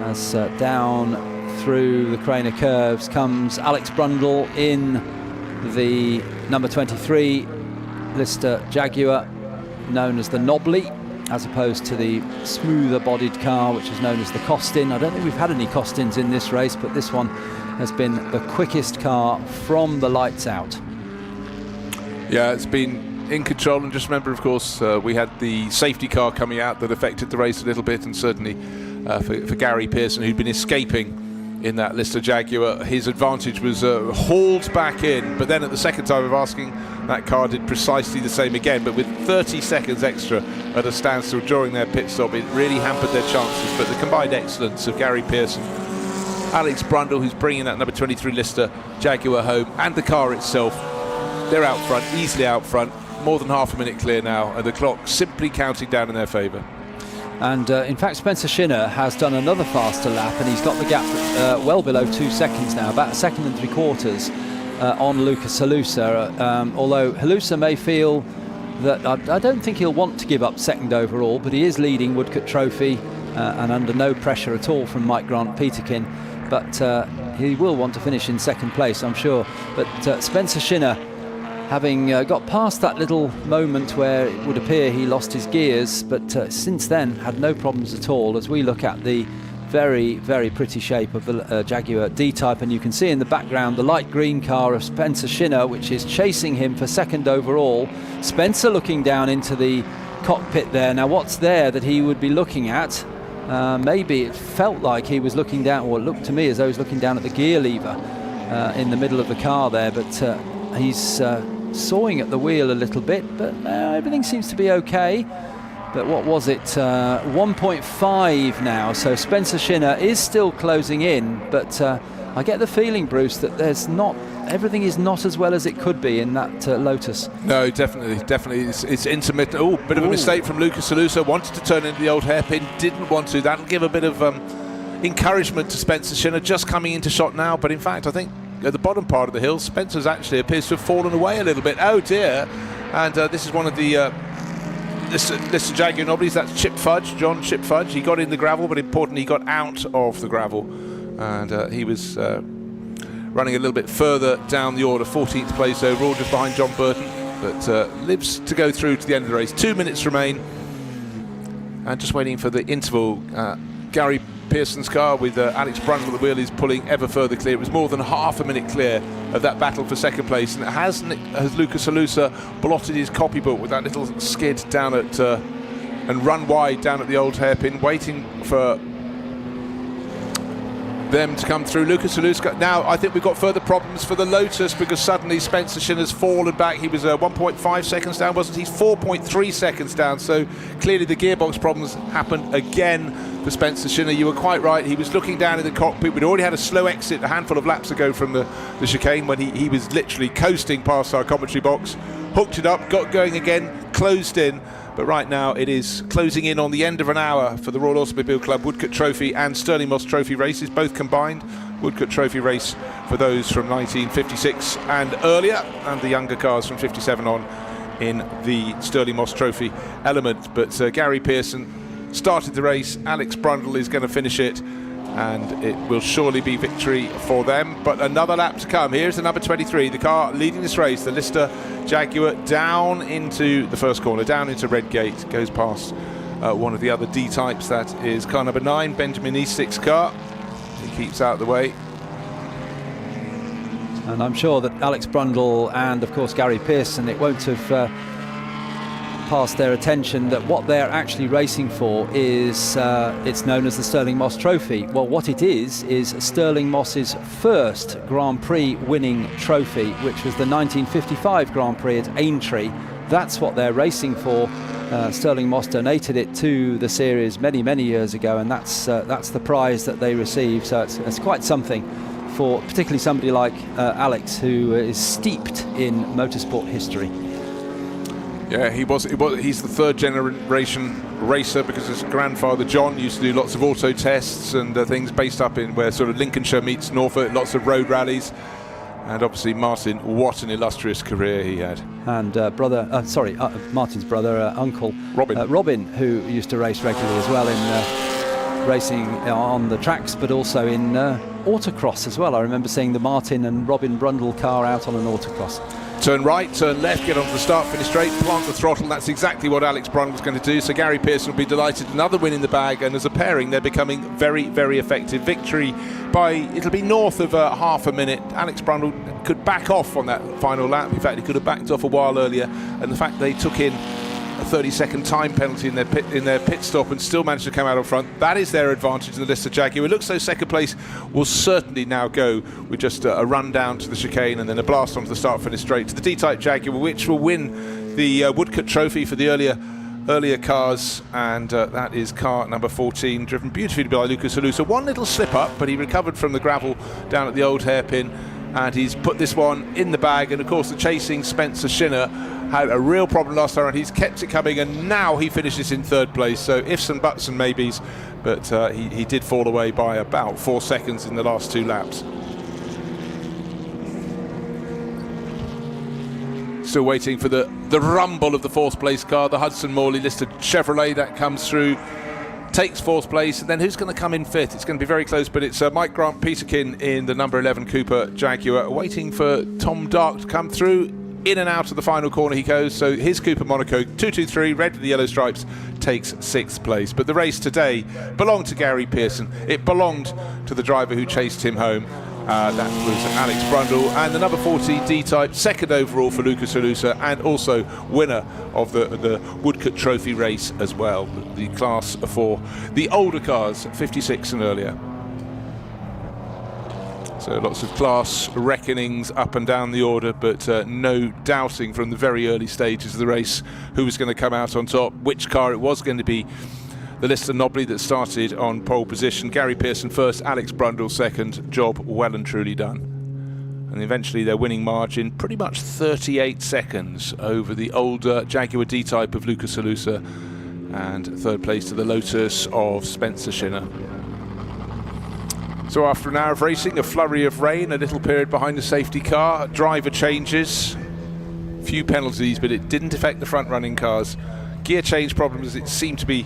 As down through the Craner curves comes Alex Brundle in the number 23 Lister Jaguar, known as the Knobbly, as opposed to the smoother bodied car which is known as the Costin. I don't think we've had any Costins in this race, but this one has been the quickest car from the lights out. Yeah, it's been in control, and just remember, of course, we had the safety car coming out that affected the race a little bit, and certainly for Gary Pearson, who'd been escaping in that Lister Jaguar, his advantage was hauled back in, but then at the second time of asking, that car did precisely the same again, but with 30 seconds extra at a standstill during their pit stop, it really hampered their chances. But the combined excellence of Gary Pearson, Alex Brundle, who's bringing that number 23 Lister Jaguar home, and the car itself, they're out front, easily out front, more than half a minute clear now, and the clock simply counting down in their favour. And in fact, Spencer Shinner has done another faster lap, and he's got the gap well below 2 seconds now, about 1 second and 3/4 on Lucas Halusa. Although Halusa may feel that, I don't think he'll want to give up second overall, but he is leading Woodcote Trophy and under no pressure at all from Mike Grant Peterkin. But he will want to finish in second place, I'm sure. But Spencer Shinner, having got past that little moment where it would appear he lost his gears, but since then had no problems at all, as we look at the very, very pretty shape of the Jaguar D-Type. And you can see in the background the light green car of Spencer Shinner, which is chasing him for second overall. Spencer looking down into the cockpit there. Now, what's there that he would be looking at? Maybe it felt like he was looking down, or it looked to me as though he was looking down at the gear lever in the middle of the car there, but he's sawing at the wheel a little bit, but everything seems to be okay. But what was it? 1.5 now, so Spencer Shinner is still closing in, but I get the feeling, Bruce, that everything is not as well as it could be in that Lotus. No, definitely. It's intermittent. Oh, bit of a mistake from Lucas Halusa. Wanted to turn into the old hairpin, didn't want to. That'll give a bit of encouragement to Spencer Shinner, just coming into shot now. But in fact, I think at the bottom part of the hill, Spencer's actually appears to have fallen away a little bit. Oh dear! And this is one of the Lister Jaguar Nobblies. That's Chip Fudge, John Chip Fudge. He got in the gravel, but importantly, he got out of the gravel, and he was running a little bit further down the order, 14th place overall, just behind John Burton, but lives to go through to the end of the race. 2 minutes remain, and just waiting for the interval. Gary Pearson's car with Alex Brundle at the wheel is pulling ever further clear. It was more than half a minute clear of that battle for second place, and has Lucas Halusa blotted his copybook with that little skid down at and run wide down at the old hairpin, waiting for them to come through. Lucas Halusa. Now I think we've got further problems for the Lotus, because suddenly Spencer Shinner's fallen back. He was 1.5 seconds down, wasn't he? He's 4.3 seconds down, so clearly the gearbox problems happened again for Spencer Shinner. You were quite right, he was looking down in the cockpit. We'd already had a slow exit a handful of laps ago from the chicane, when he was literally coasting past our commentary box, hooked it up, got going again, closed in. But right now it is closing in on the end of an hour for the Royal Automobile Club Woodcote Trophy and Stirling Moss Trophy races, both combined. Woodcote Trophy race for those from 1956 and earlier, and the younger cars from 57 on in the Stirling Moss Trophy element. But Gary Pearson started the race, Alex Brundle is going to finish it, and it will surely be victory for them. But another lap to come. Here's the number 23, the car leading this race, the Lister Jaguar, down into the first corner, down into Redgate, goes past one of the other D-types. That is car number 9, Benjamin Eastick's car. He keeps out of the way. And I'm sure that Alex Brundle and, of course, Gary Pearson, it won't have past their attention that what they're actually racing for is it's known as the Stirling Moss Trophy. Well, what it is Stirling Moss's first Grand Prix winning trophy, which was the 1955 Grand Prix at Aintree. That's what they're racing for. Stirling Moss donated it to the series many years ago, and that's the prize that they receive. So it's quite something for particularly somebody like Alex, who is steeped in motorsport history. Yeah, he's the third generation racer, because his grandfather John used to do lots of auto tests and things based up in where sort of Lincolnshire meets Norfolk, lots of road rallies. And obviously Martin, what an illustrious career he had. And Martin's brother, uncle Robin, who used to race regularly as well in racing on the tracks, but also in autocross as well. I remember seeing the Martin and Robin Brundle car out on an autocross. Turn right, turn left, get onto the start, finish straight, plant the throttle. That's exactly what Alex Brundle's going to do. So Gary Pearson will be delighted. Another win in the bag, and as a pairing, they're becoming very, very effective. Victory by, it'll be north of half a minute. Alex Brundle could back off on that final lap. In fact, he could have backed off a while earlier. And the fact they took in a 30-second time penalty in their pit stop and still managed to come out on front, that is their advantage in the Lister Jaguar. It looks so second place will certainly now go with just a run down to the chicane and then a blast onto the start finish straight to the D-Type Jaguar, which will win the Woodcote Trophy for the earlier cars, and that is car number 14, driven beautifully by Lucas Halusa. One little slip up, but he recovered from the gravel down at the old hairpin, and he's put this one in the bag. And of course the chasing Spencer Shinner had a real problem last time, and he's kept it coming, and now he finishes in third place. So ifs and buts and maybes, but he did fall away by about 4 seconds in the last 2 laps. Still waiting for the rumble of the fourth place car, the Hudson Morley Lister Chevrolet that comes through, takes fourth place, and then who's going to come in fifth? It's going to be very close, but it's Mike Grant Peterkin in the number 11 Cooper Jaguar, waiting for Tom Dark to come through. In and out of the final corner he goes. So his Cooper Monaco 223, red with the yellow stripes, takes 6th place. But the race today belonged to Gary Pearson. It belonged to the driver who chased him home. That was Alex Brundle, and the number 40 D-Type, second overall for Lucas Halusa, and also winner of the Woodcote Trophy race as well, the class for the older cars, 56 and earlier. So lots of class reckonings up and down the order, but no doubting from the very early stages of the race who was going to come out on top, which car it was going to be. The Lister Nobly that started on pole position. Gary Pearson first, Alex Brundle second. Job well and truly done. And eventually their winning margin, pretty much 38 seconds over the older Jaguar D-Type of Lucas Halusa, and third place to the Lotus of Spencer Shinner. So after an hour of racing, a flurry of rain, a little period behind the safety car, driver changes, few penalties, but it didn't affect the front-running cars. Gear change problems, it seemed to be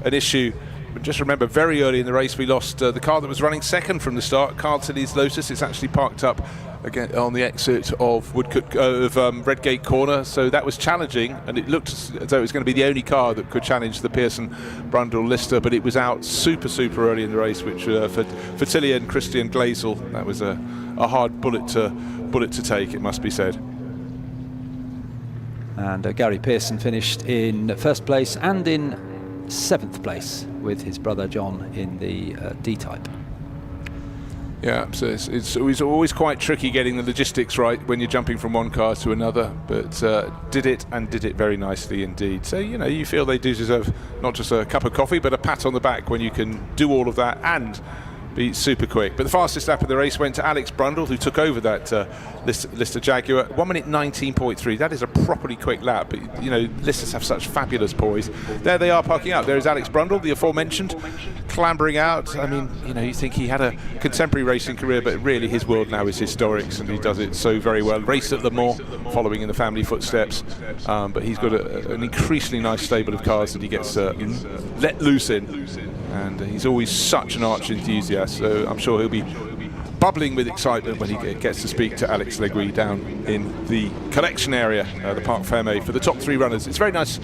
an issue. But just remember, very early in the race, we lost the car that was running second from the start, Carl Tilley's Lotus. It's actually parked up again on the exit of Redgate Corner, so that was challenging, and it looked as though it was going to be the only car that could challenge the Pearson Brundle Lister, but it was out super early in the race, which for Tilley and Christian Glazel, that was a hard bullet to take, it must be said. And Gary Pearson finished in first place and in 7th place with his brother John in the D-Type. Yeah, so it's always quite tricky getting the logistics right when you're jumping from one car to another, but did it very nicely indeed. So, you know, you feel they do deserve not just a cup of coffee, but a pat on the back when you can do all of that and be super quick. But the fastest lap of the race went to Alex Brundle, who took over that Lister Jaguar, 1 minute 19.3. That is a properly quick lap, but you know, Listers have such fabulous poise. There they are parking out. There is Alex Brundle, the aforementioned, clambering out. I mean, you know, you think he had a contemporary racing career, but really his world now is historics, and he does it so very well. Raced at Le Mans, following in the family footsteps, but he's got an increasingly nice stable of cars that he gets let loose in. And he's always such an arch enthusiast, so I'm sure he'll be bubbling with excitement when he gets to speak to Alex Legui down in the collection area, the Parc Fermé, for the top 3 runners. It's a very nice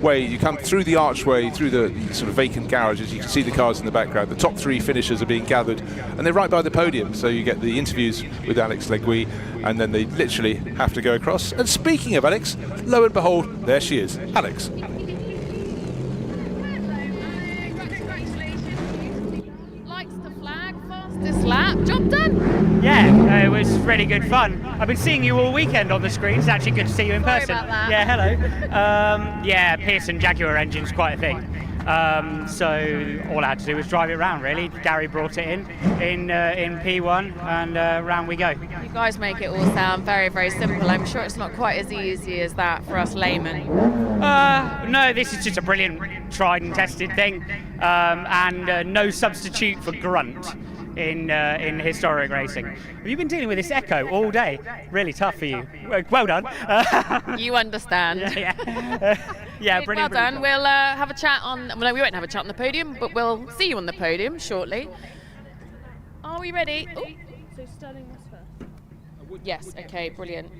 way. You come through the archway, through the sort of vacant garages, you can see the cars in the background. The top 3 finishers are being gathered, and they're right by the podium, so you get the interviews with Alex Legui, and then they literally have to go across. And speaking of Alex, lo and behold, there she is, Alex. This lap, job done. Yeah, it was really good fun. I've been seeing you all weekend on the screen. It's actually good to see you in person. Sorry about that. Yeah, hello. Yeah, Pearson Jaguar engine's quite a thing. So all I had to do was drive it around, really. Gary brought it in P1, and round we go. You guys make it all sound very, very simple. I'm sure it's not quite as easy as that for us laymen. No, this is just a brilliant tried and tested thing, and no substitute for grunt in historic racing. Have you been dealing with this echo all day? Really tough for you. Well done. You understand. Yeah, brilliant. Well done. We'll have a chat on. Well, no, we won't have a chat on the podium, but we'll see you on the podium shortly. Are we ready? Oh. So Sterling was first. Yes. Okay. Brilliant.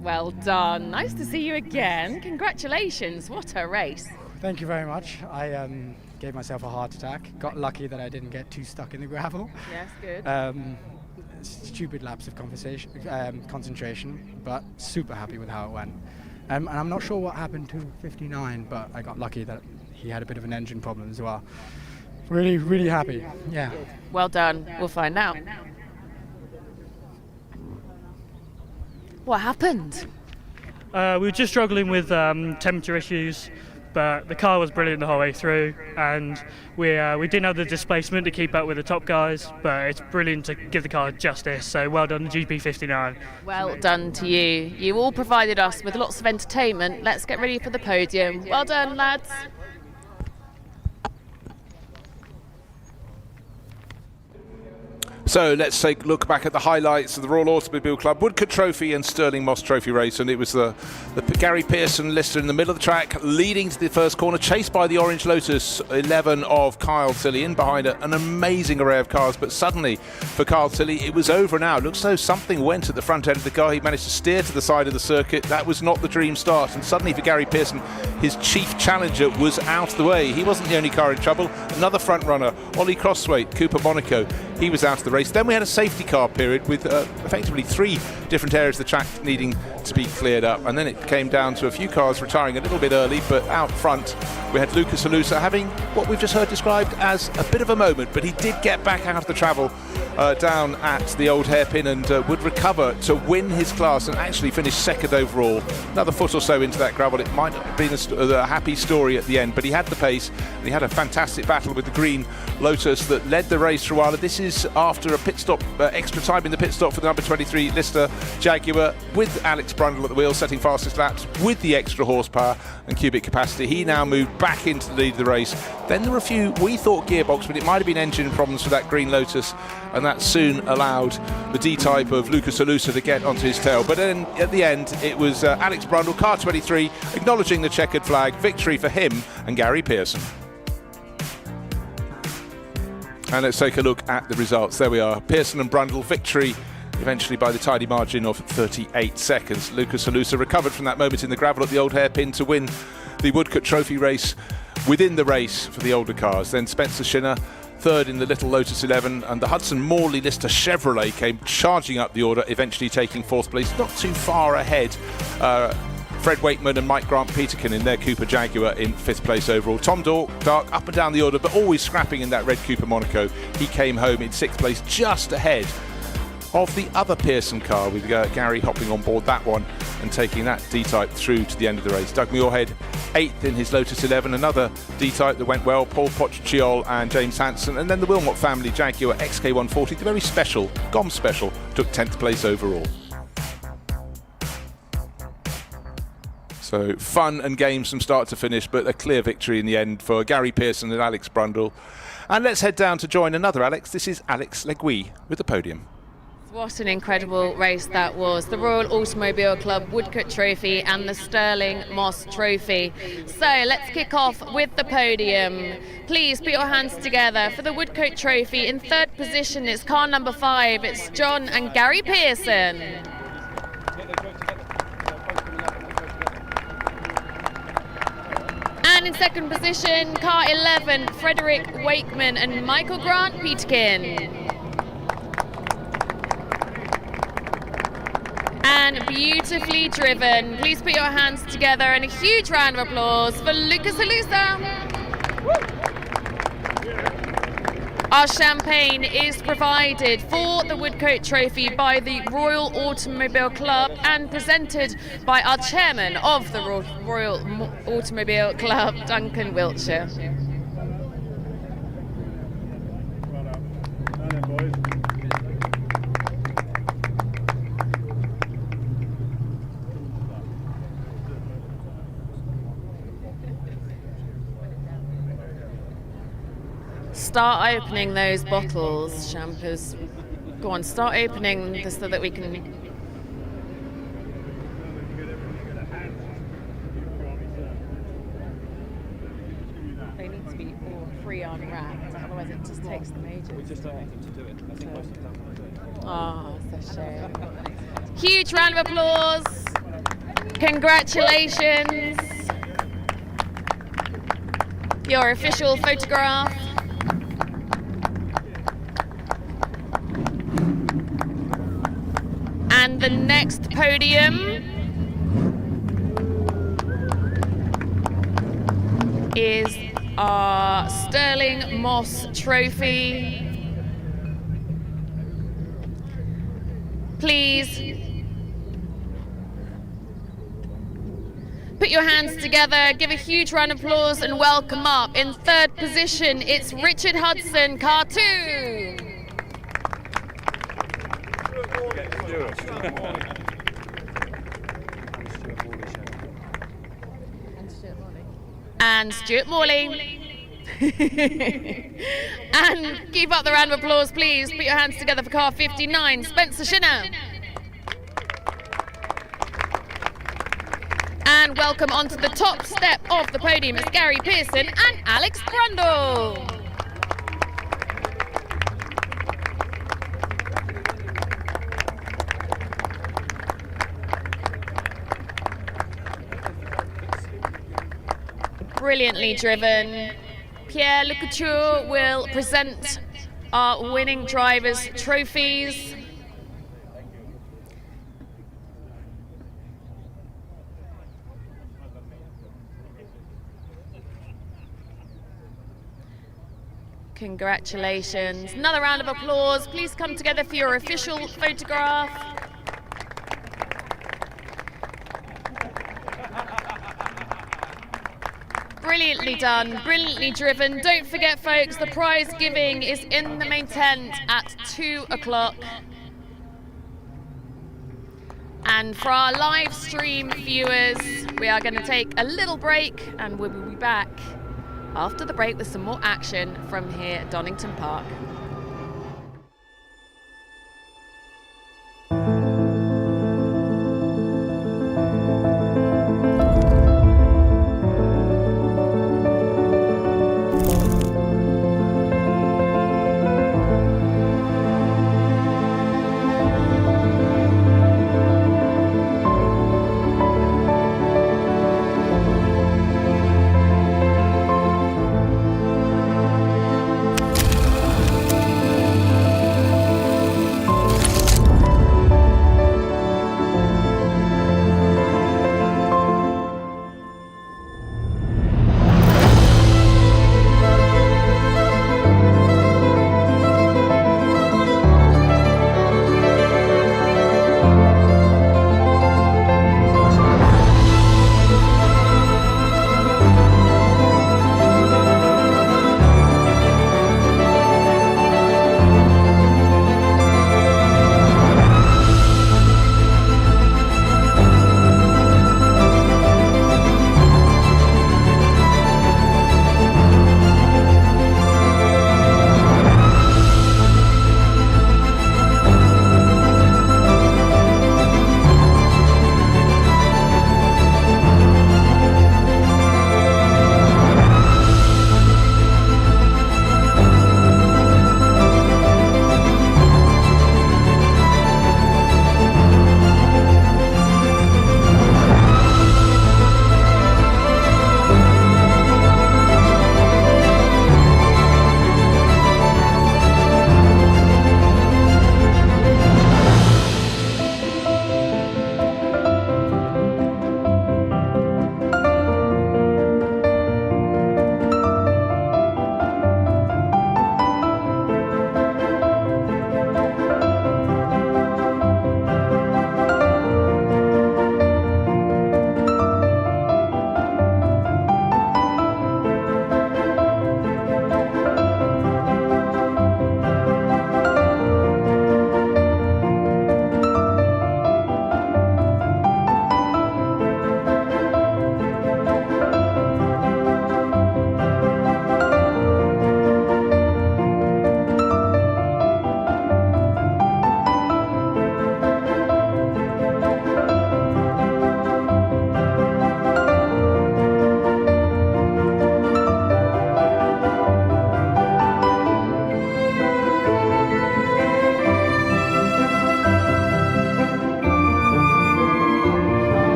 Well done. Nice to see you again. Congratulations. What a race. Thank you very much. I gave myself a heart attack. Got lucky that I didn't get too stuck in the gravel. Yes, good. Stupid lapse of concentration, but super happy with how it went. And I'm not sure what happened to 59, but I got lucky that he had a bit of an engine problem as well. Really, really happy. Yeah. Well done. We'll find out. What happened? We were just struggling with temperature issues, but the car was brilliant the whole way through, and we didn't have the displacement to keep up with the top guys, but it's brilliant to give the car justice, so well done GP59. Well done to you. You all provided us with lots of entertainment. Let's get ready for the podium. Well done, lads. So let's take a look back at the highlights of the Royal Automobile Club Woodcote Trophy and Stirling Moss Trophy race, and it was the Gary Pearson Lister in the middle of the track, leading to the first corner, chased by the Orange Lotus 11 of Kyle Tilley, in behind an amazing array of cars. But suddenly for Kyle Tilley it was over now. It looks as though something went at the front end of the car. He managed to steer to the side of the circuit. That was not the dream start, and suddenly for Gary Pearson, his chief challenger was out of the way. He wasn't the only car in trouble. Another front runner, Ollie Crosswaite, Cooper Monaco, he was out of the race. Then we had a safety car period with effectively 3 different areas of the track needing to be cleared up, and then it came down to a few cars retiring a little bit early. But out front we had Lucas Alusa having what we've just heard described as a bit of a moment, but he did get back out of the travel down at the old hairpin and would recover to win his class and actually finish second overall. Another foot or so into that gravel, it might have been a happy story at the end, but he had the pace and he had a fantastic battle with the green Lotus that led the race for a while. This is after a pit stop, extra time in the pit stop for the number 23 Lister Jaguar, with Alex Brundle at the wheel setting fastest laps with the extra horsepower and cubic capacity. He now moved back into the lead of the race. Then there were a few, we thought gearbox, but it might have been engine problems for that green Lotus, and that soon allowed the D-type of Lucas Alusa to get onto his tail. But then at the end it was Alex Brundle, car 23, acknowledging the checkered flag. Victory for him and Gary Pearson. And let's take a look at the results. There we are. Pearson and Brundle, victory eventually by the tidy margin of 38 seconds. Lucas Alusa recovered from that moment in the gravel at the old hairpin to win the Woodcote Trophy race within the race for the older cars. Then Spencer Shinner, third in the little Lotus 11, and the Hudson Morley Lister Chevrolet came charging up the order, eventually taking fourth place, not too far ahead. Fred Wakeman and Mike Grant Peterkin in their Cooper Jaguar in fifth place overall. Tom Dark up and down the order, but always scrapping in that red Cooper Monaco. He came home in sixth place, just ahead of the other Pearson car, with Gary hopping on board that one and taking that D-type through to the end of the race. Doug Muirhead, 8th in his Lotus 11, another D-type that went well, Paul Pochchiol and James Hansen. And then the Wilmot family Jaguar XK140, the very special, GOM special, took 10th place overall. So fun and games from start to finish, but a clear victory in the end for Gary Pearson and Alex Brundle. And let's head down to join another Alex. This is Alex Legui with the podium. What an incredible race that was. The Royal Automobile Club Woodcote Trophy and the Stirling Moss Trophy. So let's kick off with the podium. Please put your hands together for the Woodcote Trophy. In third position, it's car number 5. It's John and Gary Pearson. And in second position, car 11, Frederick Wakeman and Michael Grant Peterkin. And beautifully driven. Please put your hands together and a huge round of applause for Lucas Alusa. Our champagne is provided for the Woodcote Trophy by the Royal Automobile Club and presented by our chairman of the Royal Automobile Club, Duncan Wiltshire. Start opening those bottles, Champers. Go on, start opening this so that we can. They need to be all pre-unwrapped, otherwise it just takes them ages. We just don't want them to do it. I think most of them will do it. Oh, it's a shame. Huge round of applause. Congratulations. Your official photograph. And the next podium is our Sterling Moss Trophy. Please put your hands together, give a huge round of applause and welcome up. In third position, it's Richard Hudson, car 2. And Stuart Morley. And keep up the round of applause, please. Put your hands together for car 59, Spencer Shinner. And welcome onto the top step of the podium is Gary Pearson and Alex Grundle. Brilliantly driven. Pierre Lecouture will present our winning drivers' trophies. Congratulations. Another round of applause. Please come together for your official photograph. Brilliantly done, brilliantly driven. Don't forget, folks, the prize giving is in the main tent at 2 o'clock. And for our live stream viewers, we are going to take a little break and we'll be back after the break with some more action from here at Donington Park.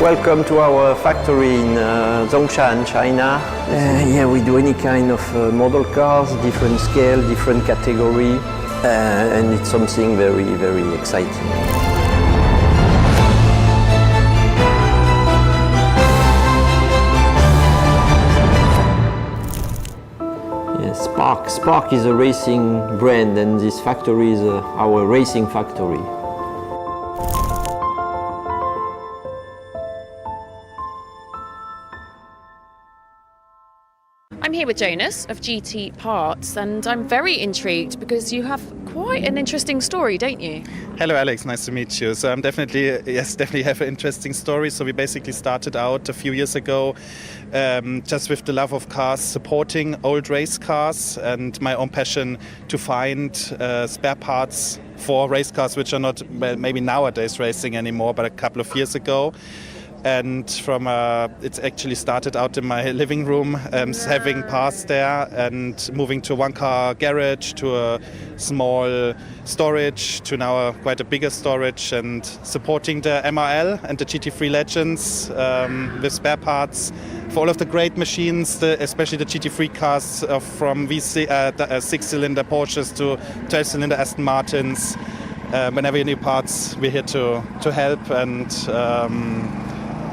Welcome to our factory in Zhongshan, China. Yeah, we do any kind of model cars, different scale, different category, and it's something very, very exciting. Spark is a racing brand, and this factory is our racing factory. I'm here with Jonas of GT Parts, and I'm very intrigued because you have quite an interesting story, don't you? Hello Alex, nice to meet you. So I'm definitely have an interesting story. So we basically started out a few years ago just with the love of cars, supporting old race cars, and my own passion to find spare parts for race cars which are not maybe nowadays racing anymore, but a couple of years ago. And it's actually started out in my living room, having parts there, and moving to one car garage, to a small storage, to now quite a bigger storage, and supporting the MRL and the GT3 Legends with spare parts for all of the great machines, especially the GT3 cars from six-cylinder Porsches to 12-cylinder Aston Martins. Whenever you need parts, we're here to help, and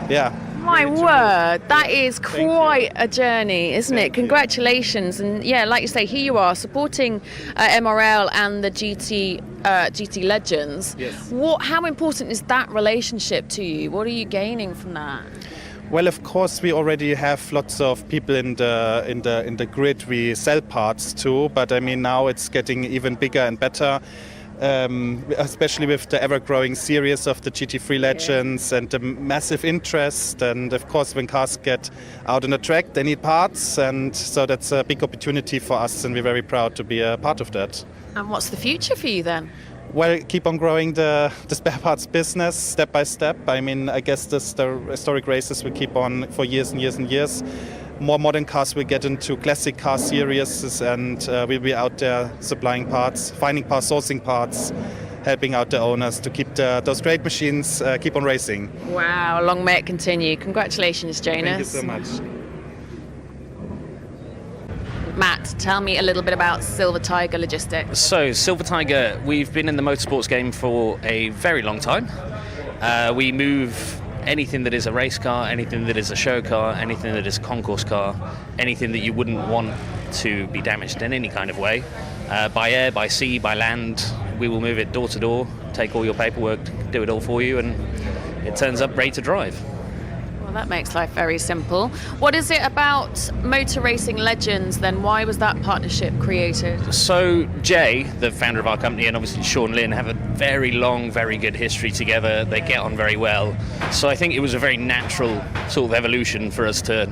yeah. My word, that is quite a journey, isn't it? Congratulations. And yeah, like you say, here you are supporting MRL and the GT Legends. Yes. How important is that relationship to you? What are you gaining from that? Well, of course, we already have lots of people in the grid we sell parts to, but I mean now it's getting even bigger and better. Especially with the ever-growing series of the GT3 Legends and the massive interest, and of course when cars get out on the track they need parts, and so that's a big opportunity for us, and we're very proud to be a part of that. And what's the future for you then? Well, keep on growing the spare parts business step by step. I mean, I guess the historic races will keep on for years and years and years. More modern cars will get into classic car series, and we'll be out there supplying parts, finding parts, sourcing parts, helping out the owners to keep those great machines keep on racing. Wow, long may it continue. Congratulations, Jonas. Thank you so much. Matt, tell me a little bit about Silver Tiger Logistics. So, Silver Tiger, we've been in the motorsports game for a very long time. We move anything that is a race car, anything that is a show car, anything that is a concourse car, anything that you wouldn't want to be damaged in any kind of way. By air, by sea, by land, we will move it door to door, take all your paperwork, do it all for you, and it turns up ready to drive. Well, that makes life very simple. What is it about Motor Racing Legends then? Why was that partnership created? So Jay, the founder of our company, and obviously Sean Lynn have a very long, very good history together. They get on very well. So I think it was a very natural sort of evolution for us to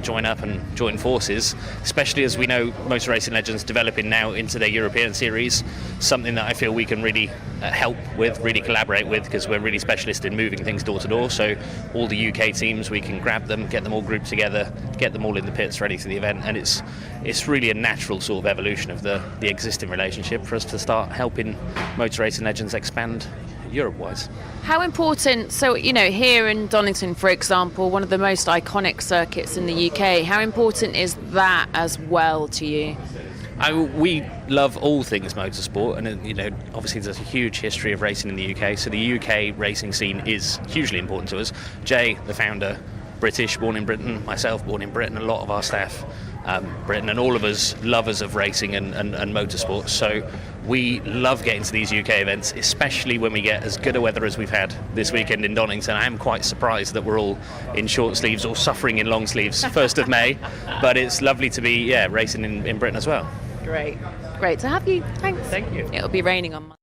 join up and join forces, especially as we know Motor Racing Legends developing now into their European series, something that I feel we can really help with, really collaborate with, because we're really specialist in moving things door to door. So all the UK teams, we can grab them, get them all grouped together, get them all in the pits ready for the event, and it's really a natural sort of evolution of the existing relationship for us to start helping Motor Racing Legends expand Europe-wise. How important, so here in Donington, for example, one of the most iconic circuits in the UK, how important is that as well to you? We love all things motorsport, and obviously there's a huge history of racing in the UK, so the UK racing scene is hugely important to us. Jay, the founder, British, born in Britain, myself, born in Britain, a lot of our staff, Britain, and all of us lovers of racing and motorsport, so we love getting to these UK events, especially when we get as good a weather as we've had this weekend in Donington. I am quite surprised that we're all in short sleeves or suffering in long sleeves 1st of May, but it's lovely to be racing in Britain as well. Great to have you. Thanks. Thank you. It'll be raining on Monday.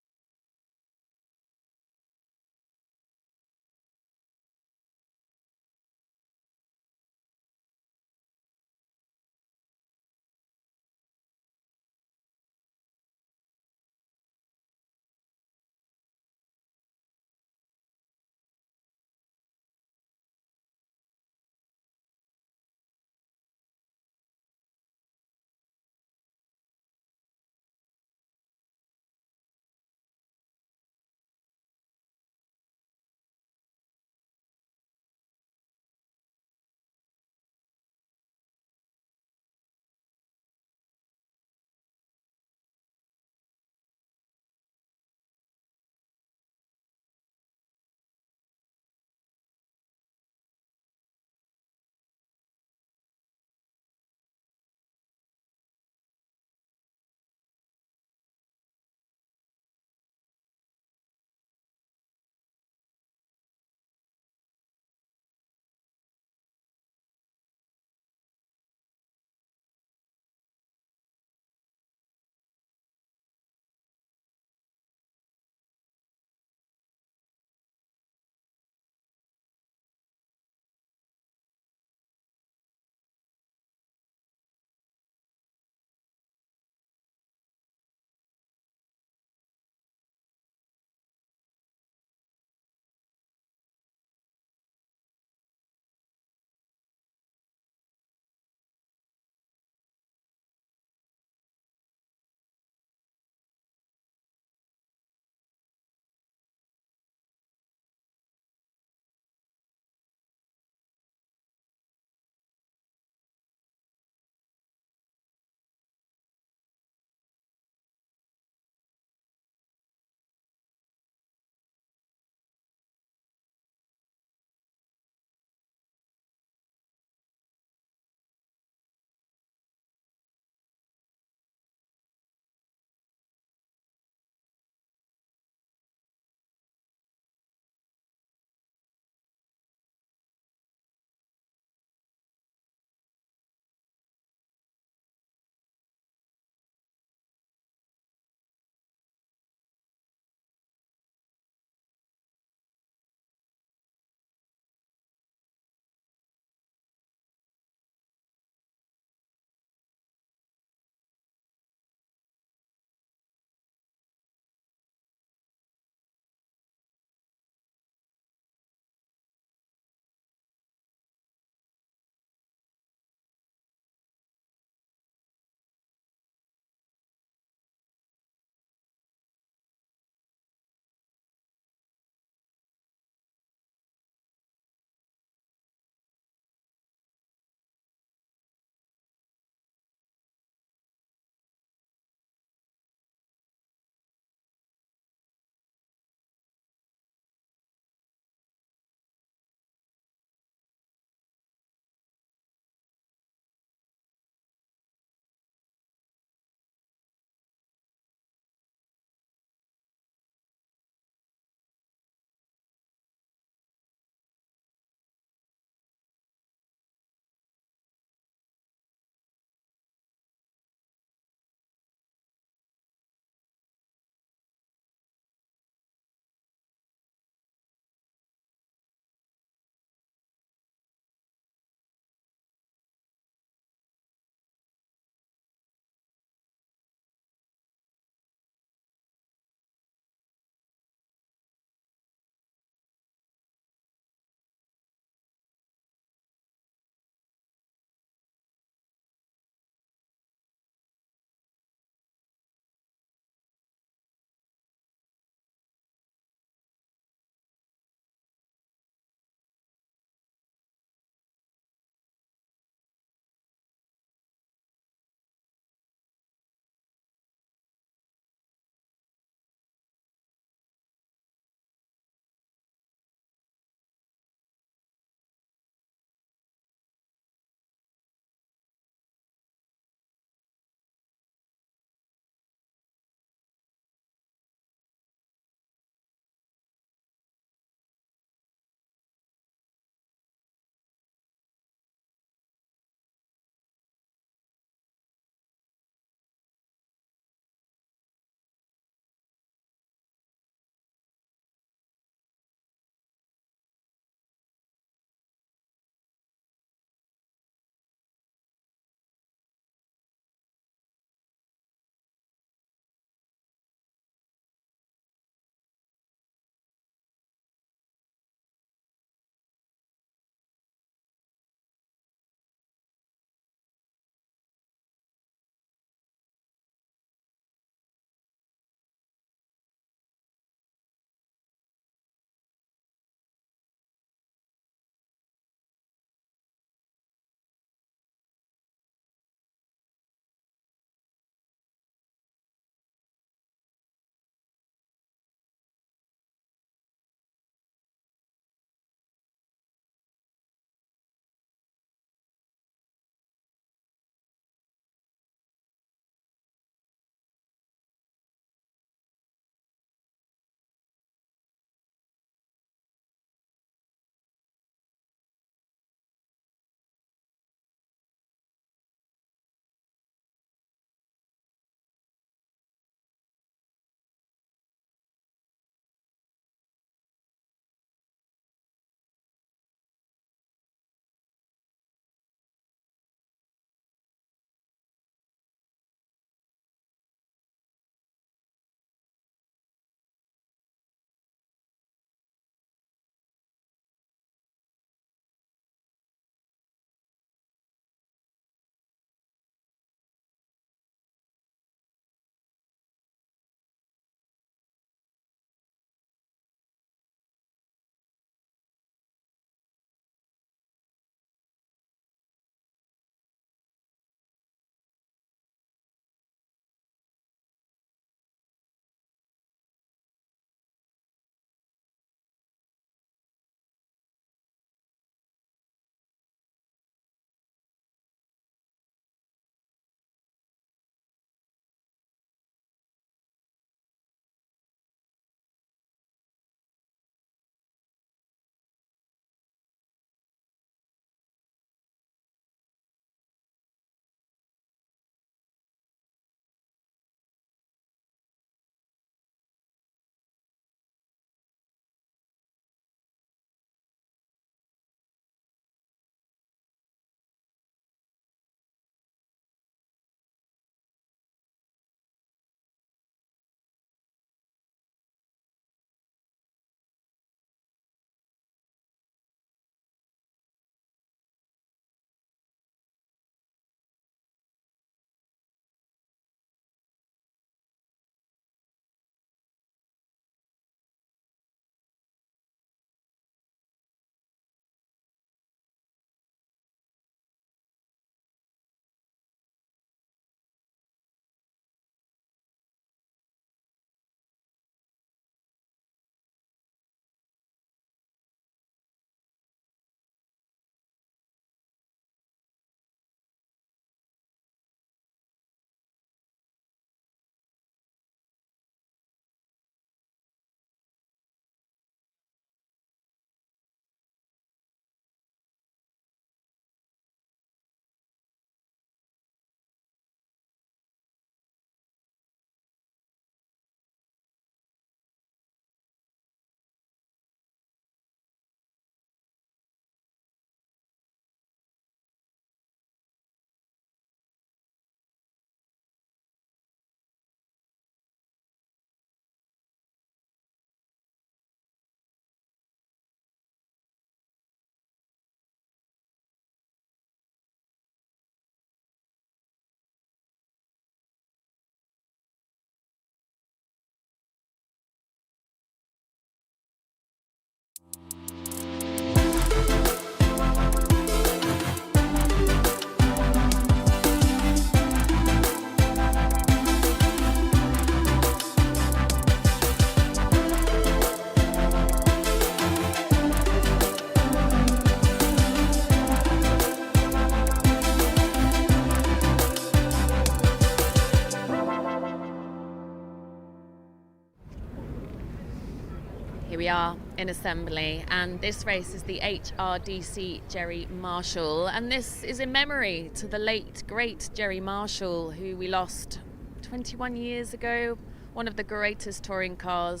we are in assembly, and this race is the HRDC Jerry Marshall, and this is in memory to the late great Jerry Marshall, who we lost 21 years ago. One of the greatest touring car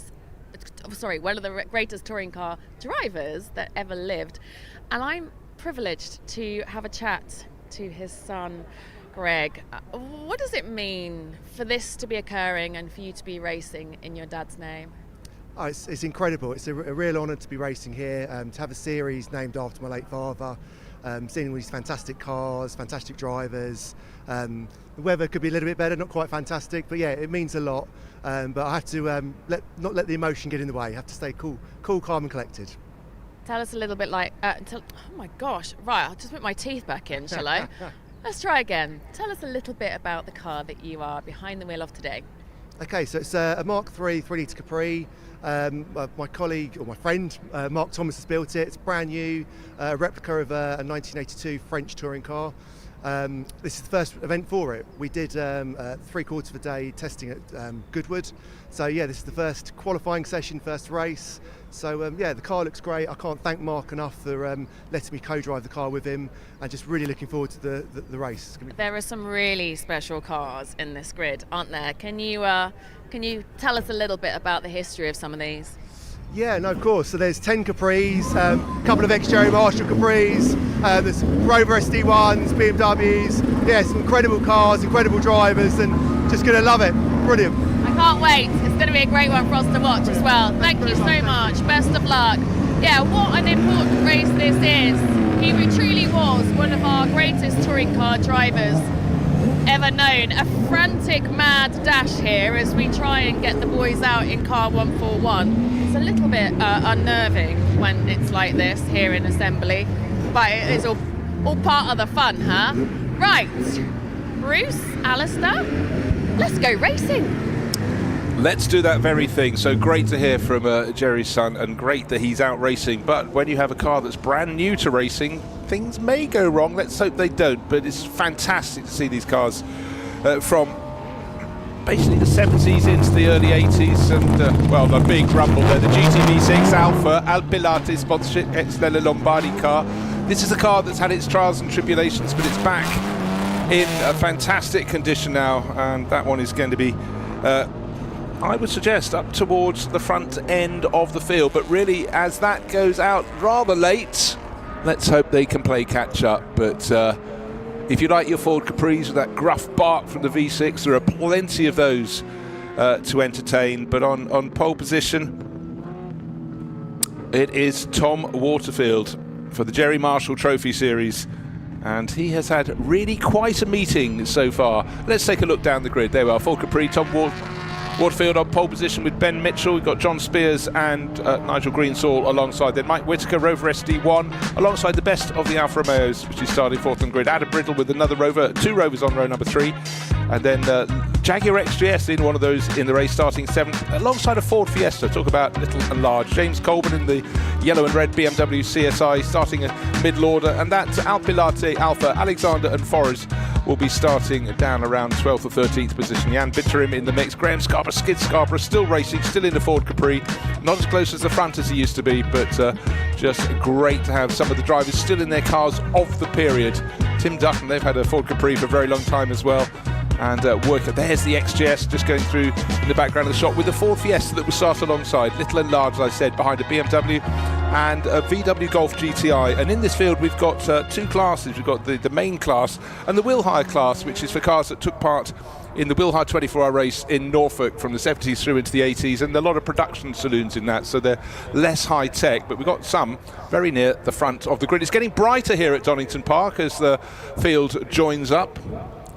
drivers that ever lived. And I'm privileged to have a chat to his son Greg. What does it mean for this to be occurring and for you to be racing in your dad's name? Oh, it's incredible. It's a real honour to be racing here, to have a series named after my late father, seeing all these fantastic cars, fantastic drivers. The weather could be a little bit better, not quite fantastic, but yeah, it means a lot. But I have to not let the emotion get in the way. I have to stay cool, calm and collected. Tell us a little bit oh my gosh, right, I'll just put my teeth back in, shall I? Let's try again. Tell us a little bit about the car that you are behind the wheel of today. Okay, so it's a Mark III 3-litre Capri. My colleague, or my friend, Mark Thomas has built it. It's brand new, a replica of a 1982 French touring car. This is the first event for it. We did 3/4 of a day testing at Goodwood. So yeah, this is the first qualifying session, first race. So yeah, the car looks great. I can't thank Mark enough for letting me co-drive the car with him, and just really looking forward to the race. There are some really special cars in this grid, aren't there? Can you tell us a little bit about the history of some of these? Yeah, no, of course. So there's 10 Capris, a couple of ex-Jerry Marshall Capris, there's Rover SD1s, BMWs. Yeah, some incredible cars, incredible drivers, and just going to love it. Brilliant. I can't wait. It's going to be a great one for us to watch as well. Thank you so much. Best of luck. Yeah, what an important race this is. He truly was one of our greatest touring car drivers ever known. A frantic, mad dash here as we try and get the boys out in car 141. It's a little bit unnerving when it's like this here in assembly, but it's all part of the fun, huh? Right, Bruce, Alistair, let's go racing. Let's do that very thing. So great to hear from Jerry's son, and great that he's out racing. But when you have a car that's brand new to racing, things may go wrong. Let's hope they don't. But it's fantastic to see these cars from basically the 70s into the early 80s, and well, the big rumble there, the GTV6 Alpha Alpilate sponsorship, ex-Nella Lombardi car. This is a car that's had its trials and tribulations, but it's back in a fantastic condition now, and that one is going to be I would suggest up towards the front end of the field, but really as that goes out rather late, let's hope they can play catch up. But if you like your Ford Capris with that gruff bark from the V6, there are plenty of those to entertain. But on pole position, it is Tom Waterfield for the Jerry Marshall Trophy Series, and he has had really quite a meeting so far. Let's take a look down the grid. There we are, Ford Capri, Tom Waterfield on pole position with Ben Mitchell. We've got John Spears and Nigel Greensall alongside. Then Mike Whitaker, Rover SD1, alongside the best of the Alfa Romeos, which is starting fourth on grid. Adam Bridle with another Rover, two Rovers on row number 3. And then Jaguar XJS in one of those in the race, starting 7th, alongside a Ford Fiesta. Talk about little and large. James Colburn in the yellow and red BMW CSI, starting a middle order. And that Alpilate Alpha, Alexander and Forrest will be starting down around 12th or 13th position. Jan Bitterim in the mix. Graham Scarborough, Skid Scarborough still racing, still in the Ford Capri. Not as close as the front as he used to be, but just great to have some of the drivers still in their cars of the period. Tim Dutton, they've had a Ford Capri for a very long time as well. And Worker, there's the XJS just going through in the background of the shot with the Ford Fiesta that will start alongside, little and large, as I said, behind a BMW and a VW Golf GTI. And in this field we've got two classes. We've got the main class and the Will Hire class, which is for cars that took part in the Will Hire 24-hour race in Norfolk from the 70s through into the 80s, and a lot of production saloons in that, so they're less high tech, but we've got some very near the front of the grid. It's getting brighter here at Donington Park as the field joins up,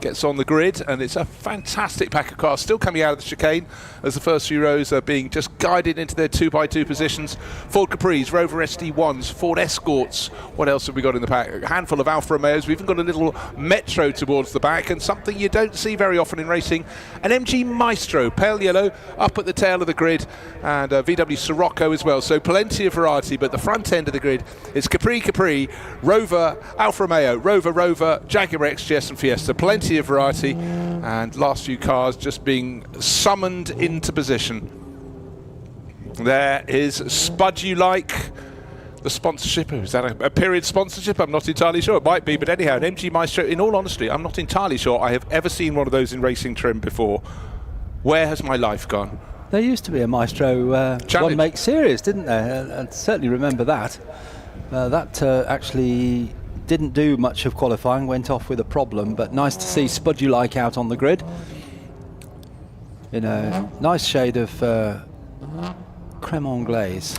gets on the grid, and it's a fantastic pack of cars still coming out of the chicane as the first few rows are being just guided into their 2x2 positions. Ford Capris, Rover SD1s, Ford Escorts. What else have we got in the pack? A handful of Alfa Romeos. We've even got a little Metro towards the back, and something you don't see very often in racing, an MG Maestro, pale yellow, up at the tail of the grid, and a VW Sirocco as well. So plenty of variety, but the front end of the grid is Capri, Rover, Alfa Romeo, Rover, Jaguar XJS and Fiesta. Plenty of variety, and last few cars just being summoned into position. There is Spud You Like. The sponsorship, is that a period sponsorship? I'm not entirely sure. It might be, but anyhow, an MG Maestro, in all honesty, I'm not entirely sure I have ever seen one of those in racing trim before. Where has my life gone? There used to be a Maestro one make series, didn't there? I certainly remember that. That actually didn't do much of qualifying, went off with a problem, but nice to see Spud You Like out on the grid in a nice shade of creme anglaise.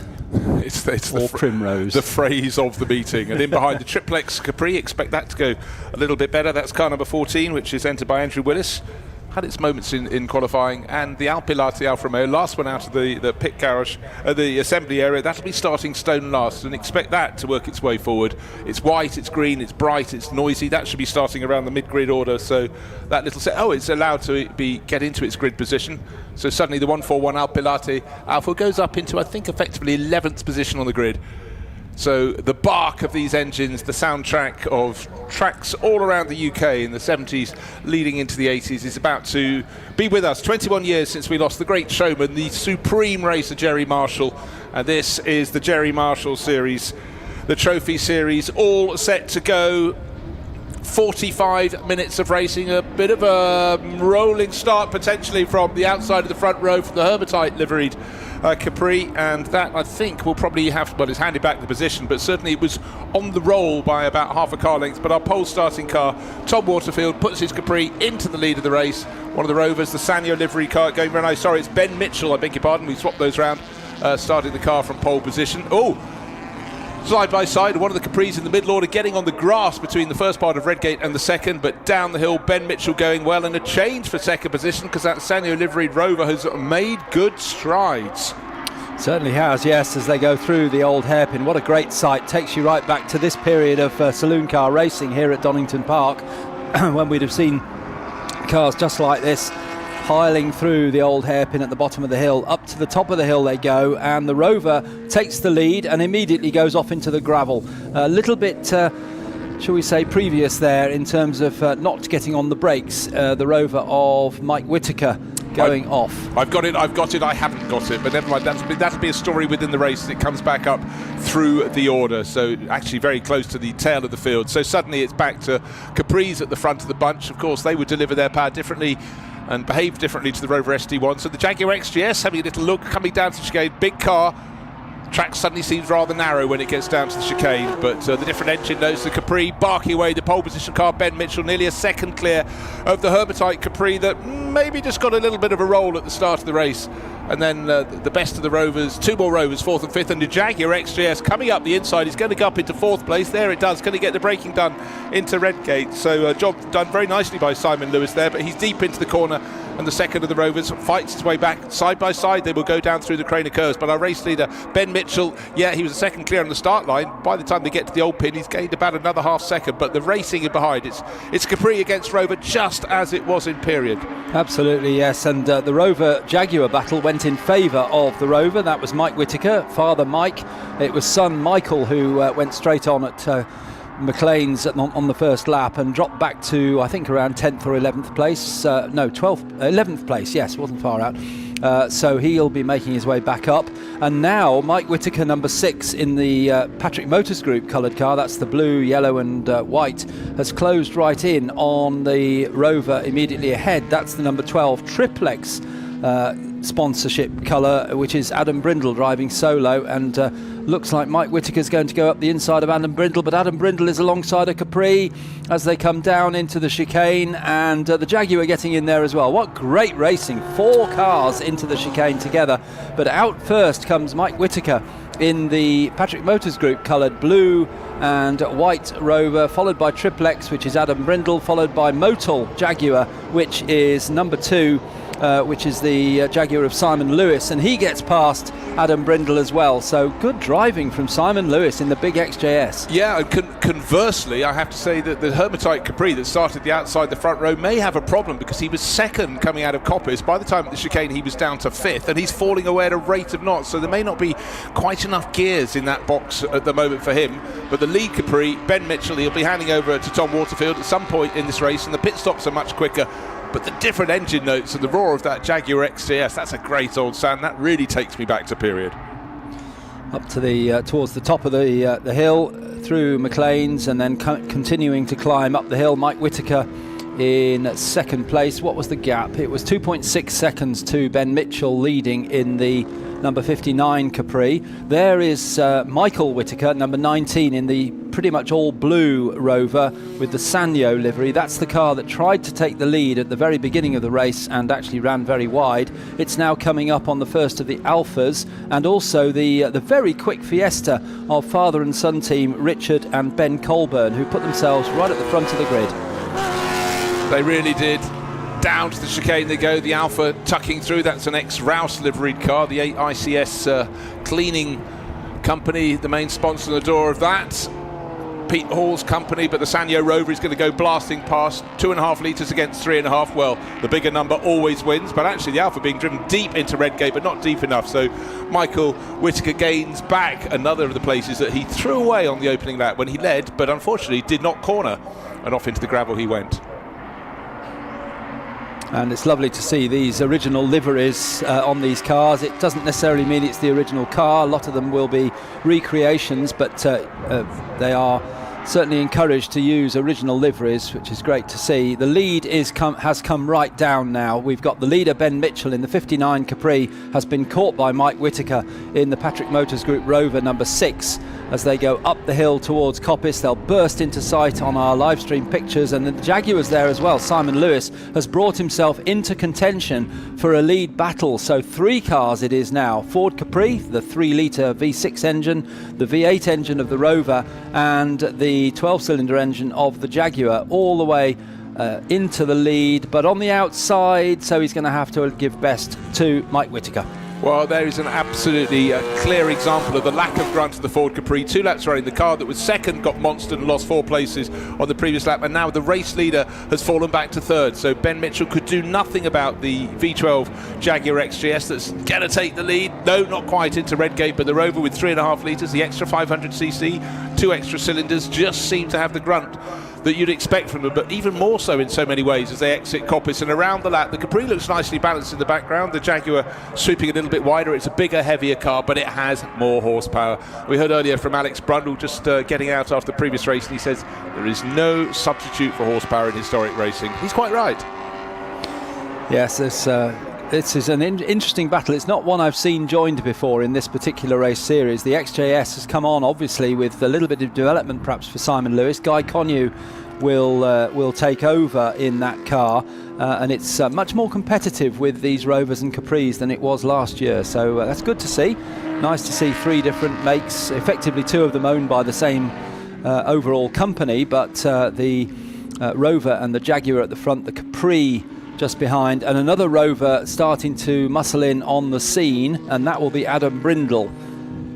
It's or primrose. The phrase of the meeting. And in behind the triplex Capri, expect that to go a little bit better. That's car number 14, which is entered by Andrew Willis. Had its moments in qualifying. And the Alpilati Alfa Romeo, last one out of the pit garage, the assembly area, that'll be starting stone last. And expect that to work its way forward. It's white, it's green, it's bright, it's noisy. That should be starting around the mid-grid order. So that little set, it's allowed to get into its grid position. So suddenly the 141 Alpilati Alfa goes up into, I think, effectively 11th position on the grid. So the bark of these engines, the soundtrack of tracks all around the UK in the 70s leading into the 80s, is about to be with us. 21 years since we lost the great showman, the supreme racer Jerry Marshall. And this is the Jerry Marshall series, the trophy series, all set to go. 45 minutes of racing, a bit of a rolling start potentially from the outside of the front row for the Herbetite liveried Capri, and that I think will probably have, well, it's handed back the position, but certainly it was on the roll by about half a car length. But our pole starting car, Tom Waterfield, puts his Capri into the lead of the race. One of the Rovers, the Sanyo livery car, going very nice. Sorry, it's Ben Mitchell, I beg your pardon, we swapped those round, starting the car from pole position. Side by side, one of the Capris in the middle order, getting on the grass between the first part of Redgate and the second, but down the hill, Ben Mitchell going well, and a change for second position because that Sanyo liveried Rover has made good strides. Certainly has, yes, as they go through the old hairpin. What a great sight. Takes you right back to this period of saloon car racing here at Donington Park when we'd have seen cars just like this piling through the old hairpin at the bottom of the hill. Up to the top of the hill they go, and the Rover takes the lead and immediately goes off into the gravel. A little bit, shall we say, previous there in terms of not getting on the brakes. The Rover of Mike Whittaker going off. I've got it, I haven't got it, but never mind, that'll be a story within the race as it comes back up through the order, so actually very close to the tail of the field. So suddenly it's back to Capri's at the front of the bunch. Of course, they would deliver their power differently and behave differently to the Rover ST1. So the Jaguar XGS having a little look, coming down to the chicane, big car. Track suddenly seems rather narrow when it gets down to the chicane, but the different engine notes, the Capri barking away, the pole position car, Ben Mitchell nearly a second clear of the Herbetite Capri that maybe just got a little bit of a roll at the start of the race. And then the best of the Rovers, two more Rovers, fourth and fifth, and the Jaguar XGS coming up the inside. He's going to go up into fourth place. There it does. Going to get the braking done into Redgate. So job done very nicely by Simon Lewis there, but he's deep into the corner, and the second of the Rovers fights his way back. Side by side, they will go down through the crane of curves. But our race leader, Ben Mitchell, he was a second clear on the start line. By the time they get to the old pin, he's gained about another half second. But the racing in behind, it's Capri against Rover, just as it was in period. Absolutely, yes. And the Rover Jaguar battle went in favour of the Rover. That was Mike Whittaker, father Mike. It was son Michael who went straight on at McLean's on the first lap and dropped back to, I think, around 10th or 11th place. 11th place, yes, wasn't far out. So he'll be making his way back up. And now Mike Whittaker, number 6 in the Patrick Motors Group coloured car, that's the blue, yellow and white, has closed right in on the Rover immediately ahead. That's the number 12 triplex sponsorship colour, which is Adam Brindle driving solo, and looks like Mike Whittaker's going to go up the inside of Adam Brindle, but Adam Brindle is alongside a Capri as they come down into the chicane, and the Jaguar getting in there as well. What great racing, 4 cars into the chicane together, but out first comes Mike Whittaker in the Patrick Motors Group coloured blue and white Rover, followed by Triplex, which is Adam Brindle, followed by Motul Jaguar, which is number 2, which is the Jaguar of Simon Lewis, and he gets past Adam Brindle as well. So good driving from Simon Lewis in the big XJS. Yeah, and conversely, I have to say that the Herbetite Capri that started the outside the front row may have a problem, because he was second coming out of Coppice. By the time at the chicane he was down to 5th, and he's falling away at a rate of knots, so there may not be quite enough gears in that box at the moment for him. But the lead Capri, Ben Mitchell, he'll be handing over to Tom Waterfield at some point in this race, and the pit stops are much quicker. but the different engine notes and the roar of that Jaguar XJS, that's a great old sound. That really takes me back to period. Up to the towards the top of the hill, through McLean's, and then continuing to climb up the hill. Mike Whitaker in second place. What was the gap? It was 2.6 seconds to Ben Mitchell, leading in the number 59 Capri. There is Michael Whitaker, number 19, in the pretty much all blue Rover with the Sanyo livery. That's the car that tried to take the lead at the very beginning of the race and actually ran very wide. It's now coming up on the first of the Alphas, and also the very quick Fiesta of father and son team Richard and Ben Colburn, who put themselves right at the front of the grid. They really did. Down to the chicane they go, the Alpha tucking through. That's an ex-Rouse liveried car, the ICS cleaning company, the main sponsor on the door of that. Pete Hall's company, but the Sanyo Rover is going to go blasting past. 2.5 litres against 3.5. Well, the bigger number always wins, but actually the Alpha being driven deep into Redgate, but not deep enough. So Michael Whitaker gains back another of the places that he threw away on the opening lap when he led, but unfortunately did not corner, and off into the gravel he went. And it's lovely to see these original liveries on these cars. It doesn't necessarily mean it's the original car. A lot of them will be recreations, but they are certainly encouraged to use original liveries, which is great to see. The lead has come right down now. We've got the leader, Ben Mitchell, in the 59 Capri, has been caught by Mike Whitaker in the Patrick Motors Group Rover number 6. As they go up the hill towards Coppice, they'll burst into sight on our live stream pictures, and the Jaguar's there as well. Simon Lewis has brought himself into contention for a lead battle. So 3 cars it is now. Ford Capri, the 3-litre V6 engine, the V8 engine of the Rover, and the 12-cylinder engine of the Jaguar, all the way into the lead, but on the outside, so he's going to have to give best to Mike Whitaker. Well, there is an absolutely clear example of the lack of grunt of the Ford Capri. 2 laps running, the car that was second got monstered and lost 4 places on the previous lap, and now the race leader has fallen back to third. So Ben Mitchell could do nothing about the V12 Jaguar XJS that's going to take the lead. No, not quite into Redgate, but the Rover with 3.5 litres, the extra 500cc, 2 extra cylinders, just seem to have the grunt that you'd expect from them, but even more so in so many ways as they exit Coppice and around the lap. The Capri looks nicely balanced in the background, the Jaguar sweeping a little bit wider. It's a bigger, heavier car, but it has more horsepower. We heard earlier from Alex Brundle just getting out after the previous race, and he says there is no substitute for horsepower in historic racing. He's quite right. Yes, this is an interesting battle. It's not one I've seen joined before in this particular race series. The XJS has come on, obviously, with a little bit of development perhaps for Simon Lewis. Guy Connew will take over in that car, and it's much more competitive with these Rovers and Capris than it was last year. So that's good to see. Nice to see 3 different makes, effectively 2 of them owned by the same overall company, but the Rover and the Jaguar at the front, the Capri just behind, and another Rover starting to muscle in on the scene, and that will be Adam Brindle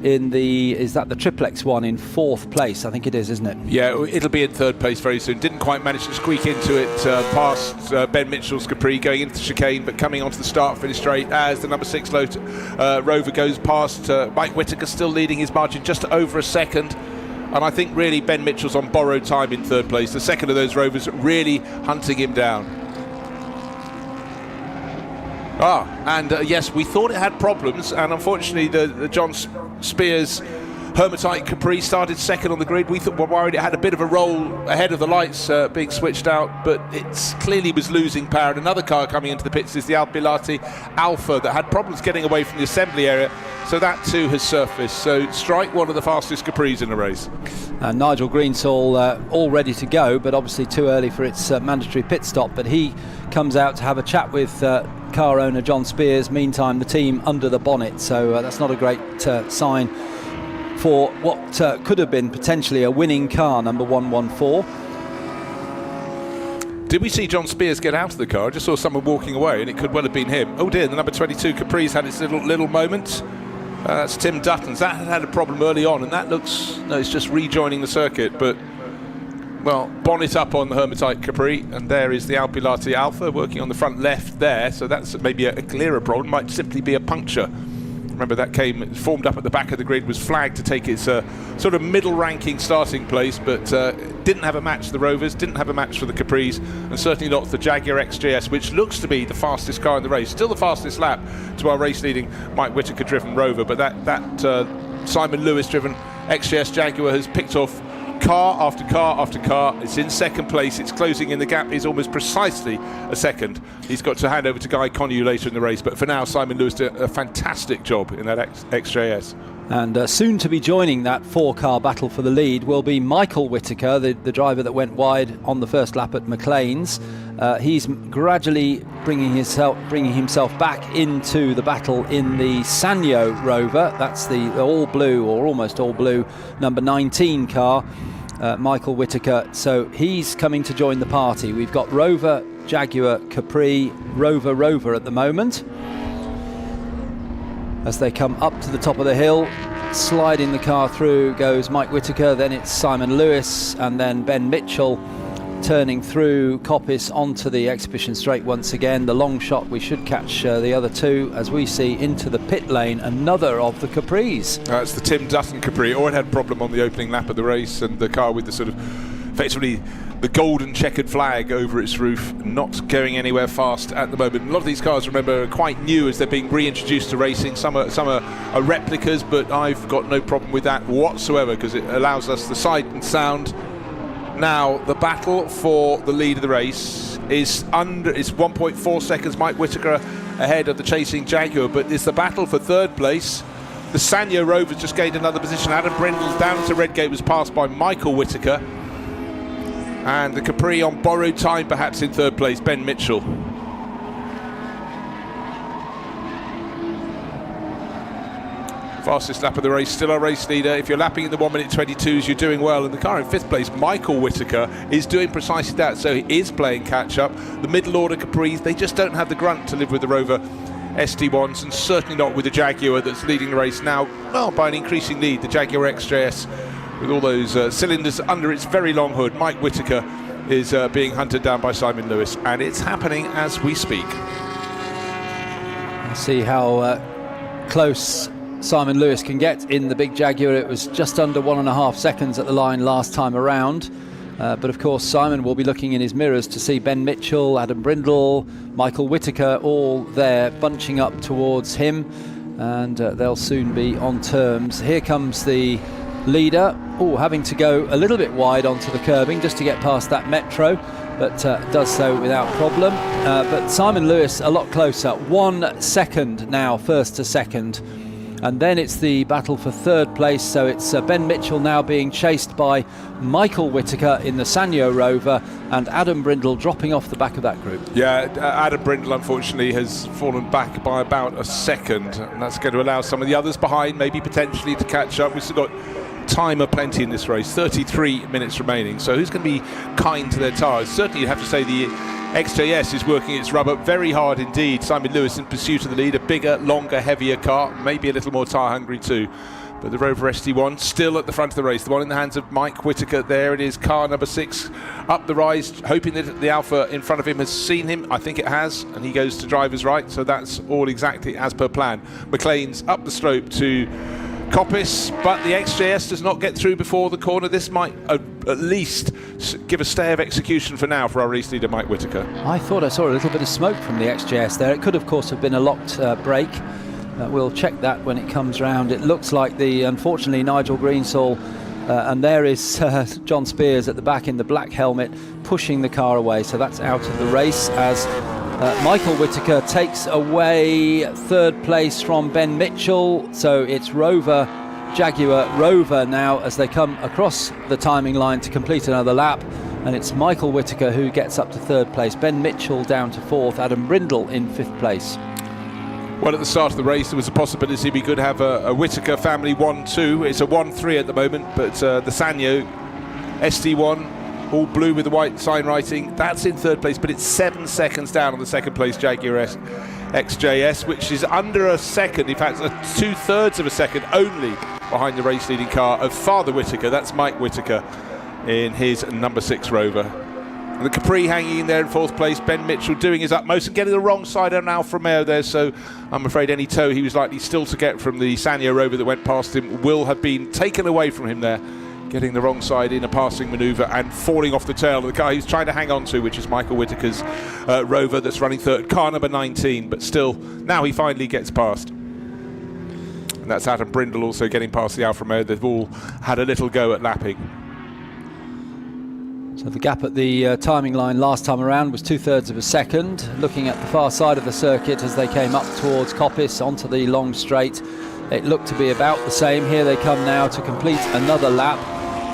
in is that the triplex one in 4th place? I think it is, isn't it? Yeah, it'll be in 3rd place very soon. Didn't quite manage to squeak into it past Ben Mitchell's Capri going into the chicane, but coming onto the start-finish straight as the number 6 Rover goes past. Mike Whitaker still leading his margin just over a second. And I think really Ben Mitchell's on borrowed time in 3rd place. The second of those Rovers really hunting him down. Yes, we thought it had problems, and unfortunately the John Spears Hermitite Capri started second on the grid. We were worried it had a bit of a roll ahead of the lights being switched out, but it clearly was losing power. And another car coming into the pits is the Alpilati Alpha that had problems getting away from the assembly area, so that too has surfaced. So strike one of the fastest Capris in the race. Nigel Greensall all ready to go, but obviously too early for its mandatory pit stop, but he comes out to have a chat with car owner John Spears. Meantime, the team under the bonnet, so that's not a great sign for what could have been potentially a winning car, number 114. Did we see John Spears get out of the car? I just saw someone walking away, and it could well have been him. Oh dear, the number 22 Capri's had its little moment. That's Tim Dutton's. That had a problem early on, and that looks... No, it's just rejoining the circuit, but... Well, bonnet up on the Hermitite Capri, and there is the Alpilati Alpha working on the front left there, so that's maybe a clearer problem. Might simply be a puncture Remember, that formed up at the back of the grid, was flagged to take its sort of middle-ranking starting place, but didn't have a match for the Rovers, didn't have a match for the Capris, and certainly not the Jaguar XJS, which looks to be the fastest car in the race. Still the fastest lap to our race-leading Mike Whittaker-driven Rover, but that Simon Lewis-driven XJS Jaguar has picked off car after car after car. It's in second place. It's closing in. The gap is almost precisely a second. He's got to hand over to Guy Connew later in the race, but for now Simon Lewis did a fantastic job in that XJS. And soon to be joining that 4-car battle for the lead will be Michael Whittaker, the driver that went wide on the first lap at McLean's. He's gradually bringing himself back into the battle in the Sanyo Rover. That's the all blue, or almost all blue, number 19 car, Michael Whittaker. So he's coming to join the party. We've got Rover, Jaguar, Capri, Rover at the moment. As they come up to the top of the hill, sliding the car through goes Mike Whittaker, then it's Simon Lewis, and then Ben Mitchell turning through Coppice onto the exhibition straight once again. The long shot, we should catch the other two as we see into the pit lane, another of the Capris. It's the Tim Dutton Capri. It had a problem on the opening lap of the race, and the car with the sort of effectively the golden checkered flag over its roof, not going anywhere fast at the moment. A lot of these cars, remember, are quite new as they're being reintroduced to racing. Some are replicas, but I've got no problem with that whatsoever because it allows us the sight and sound. Now the battle for the lead of the race is 1.4 seconds Mike Whittaker ahead of the chasing Jaguar, but it's the battle for third place. The Sanyo Rovers just gained another position. Adam Brindle down to Redgate was passed by Michael Whittaker. And the Capri on borrowed time, perhaps in third place, Ben Mitchell. Fastest lap of the race, still our race leader. If you're lapping in the 1 minute 22s, you're doing well. And the car in fifth place, Michael Whittaker, is doing precisely that. So he is playing catch up. The middle order Capris, they just don't have the grunt to live with the Rover SD1s, and certainly not with the Jaguar that's leading the race now, well, by an increasing lead. The Jaguar XJS, with all those cylinders under its very long hood. Mike Whittaker is being hunted down by Simon Lewis, and it's happening as we speak. See how close Simon Lewis can get in the big Jaguar. It was just under 1.5 seconds at the line last time around. But of course Simon will be looking in his mirrors to see Ben Mitchell, Adam Brindle, Michael Whittaker all there bunching up towards him, and they'll soon be on terms. Here comes the leader, having to go a little bit wide onto the curbing just to get past that Metro, but does so without problem. But Simon Lewis a lot closer, 1 second now, first to second. And then it's the battle for third place, so it's Ben Mitchell now being chased by Michael Whittaker in the Sanyo Rover, and Adam Brindle dropping off the back of that group. Yeah, Adam Brindle unfortunately has fallen back by about a second, and that's going to allow some of the others behind maybe potentially to catch up. We've still got time aplenty in this race, 33 minutes remaining, so who's going to be kind to their tyres? Certainly you have to say the XJS is working its rubber very hard indeed. Simon Lewis in pursuit of the lead, a bigger, longer, heavier car, maybe a little more tyre hungry too. But the Rover SD1 still at the front of the race, the one in the hands of Mike Whittaker. There it is, car number 6 up the rise, hoping that the Alpha in front of him has seen him. I think it has, and he goes to driver's right, so that's all exactly as per plan. McLean's up the slope to Coppice, but the XJS does not get through before the corner. This might at least give a stay of execution for now for our race leader Mike Whittaker. I thought I saw a little bit of smoke from the XJS there. It could of course have been a locked brake. We'll check that when it comes round. It looks like unfortunately Nigel Greensall, and there is John Spears at the back in the black helmet pushing the car away, so that's out of the race as Michael Whittaker takes away third place from Ben Mitchell. So it's Rover, Jaguar, Rover now as they come across the timing line to complete another lap, and it's Michael Whittaker who gets up to third place, Ben Mitchell down to fourth, Adam Brindle in fifth place. Well, at the start of the race there was a possibility we could have a Whittaker family 1-2. It's a 1-3 at the moment, but the Sanyo SD1 all blue with the white sign writing, that's in third place, but it's 7 seconds down on the second place Jaguar XJS, which is under a second, in fact 2/3 of a second only behind the race leading car of Father Whittaker. That's Mike Whittaker in his number 6 Rover. The Capri hanging in there in 4th place. Ben Mitchell doing his utmost and getting the wrong side on Alfa Romeo there, so I'm afraid any tow he was likely still to get from the Sanyo Rover that went past him will have been taken away from him there, getting the wrong side in a passing manoeuvre and falling off the tail of the car he's trying to hang on to, which is Michael Whittaker's Rover that's running 3rd, car number 19, but still, now he finally gets past. And that's Adam Brindle also getting past the Alfa Romeo. They've all had a little go at lapping. So the gap at the timing line last time around was 2/3 of a second. Looking at the far side of the circuit as they came up towards Coppice onto the long straight, it looked to be about the same. Here they come now to complete another lap,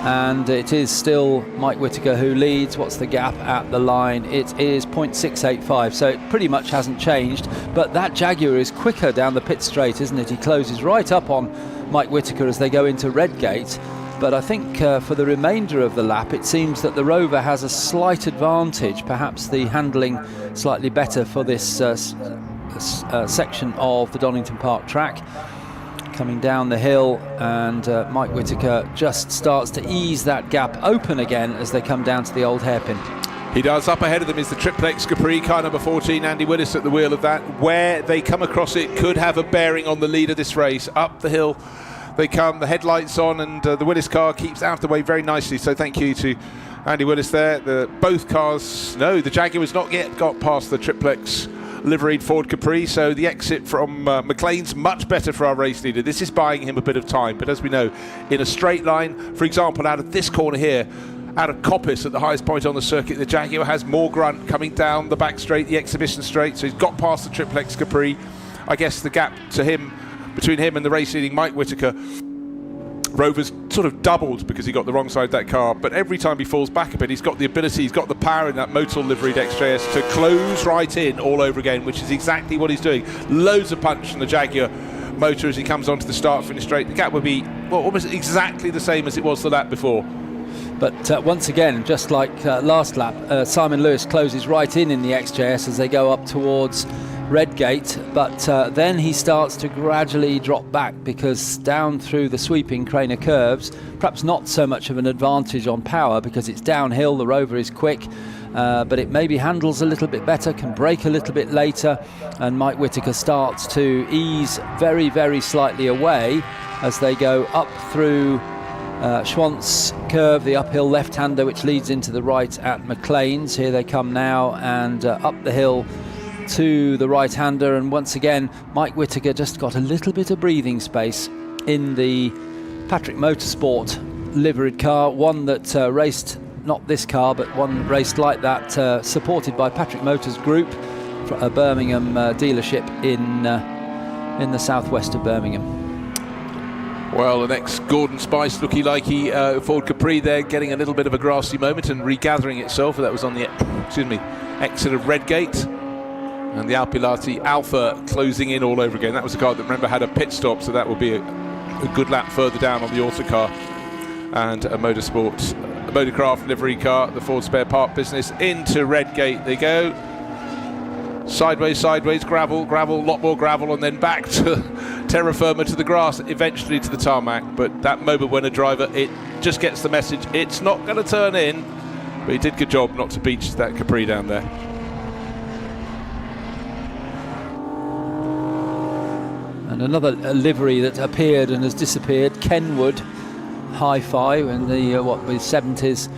and it is still Mike Whittaker who leads. What's the gap at the line? It is 0.685, so it pretty much hasn't changed, but that Jaguar is quicker down the pit straight, isn't it? He closes right up on Mike Whittaker as they go into Redgate. But I think for the remainder of the lap, it seems that the Rover has a slight advantage, perhaps the handling slightly better for this section of the Donington Park track. Coming down the hill, and Mike Whittaker just starts to ease that gap open again as they come down to the old hairpin. He does. Up ahead of them is the Triplex Capri, car number 14, Andy Willis at the wheel of that. Where they come across it could have a bearing on the lead of this race. Up the hill they come, the headlights on, and the Willis car keeps out of the way very nicely, so thank you to Andy Willis there. Both cars, no, the Jaguar has not yet got past the Triplex liveried Ford Capri, so the exit from McLean's much better for our race leader. This is buying him a bit of time, but as we know, in a straight line, for example, out of this corner here, out of Coppice at the highest point on the circuit, the Jaguar has more grunt coming down the back straight, the exhibition straight, so he's got past the Triplex Capri. I guess the gap to him, between him and the race leading Mike Whittaker, Rover's sort of doubled because he got the wrong side of that car, but every time he falls back a bit, he's got the ability, he's got the power in that Motul liveried XJS to close right in all over again, which is exactly what he's doing. Loads of punch from the Jaguar motor as he comes onto the start-finish straight. The gap would be almost exactly the same as it was the lap before. But once again, just like last lap, Simon Lewis closes right in the XJS as they go up towards Redgate, but then he starts to gradually drop back because down through the sweeping Craner curves, perhaps not so much of an advantage on power because it's downhill, the Rover is quick, but it maybe handles a little bit better, can brake a little bit later, and Mike Whittaker starts to ease very, very slightly away as they go up through Schwantz curve, the uphill left-hander which leads into the right at McLean's. Here they come now, and up the hill to the right-hander, and once again Mike Whittaker just got a little bit of breathing space in the Patrick Motorsport liveried car, one that raced, not this car, but one raced like that, supported by Patrick Motors Group, a Birmingham dealership in the southwest of Birmingham. Well, the next Gordon Spice looky likey Ford Capri there, getting a little bit of a grassy moment and regathering itself. That was on the exit of Redgate. And the Alpilati Alpha closing in all over again. That was a car that, remember, had a pit stop, so that will be a good lap further down on the Autocar. And a Motorcraft livery car, the Ford spare part business, into Redgate they go. Sideways, gravel, lot more gravel, and then back to terra firma, to the grass, eventually to the tarmac. But that moment when a driver, it just gets the message, it's not going to turn in. But he did a good job not to beach that Capri down there. And another livery that appeared and has disappeared, Kenwood Hi-Fi in the 70s.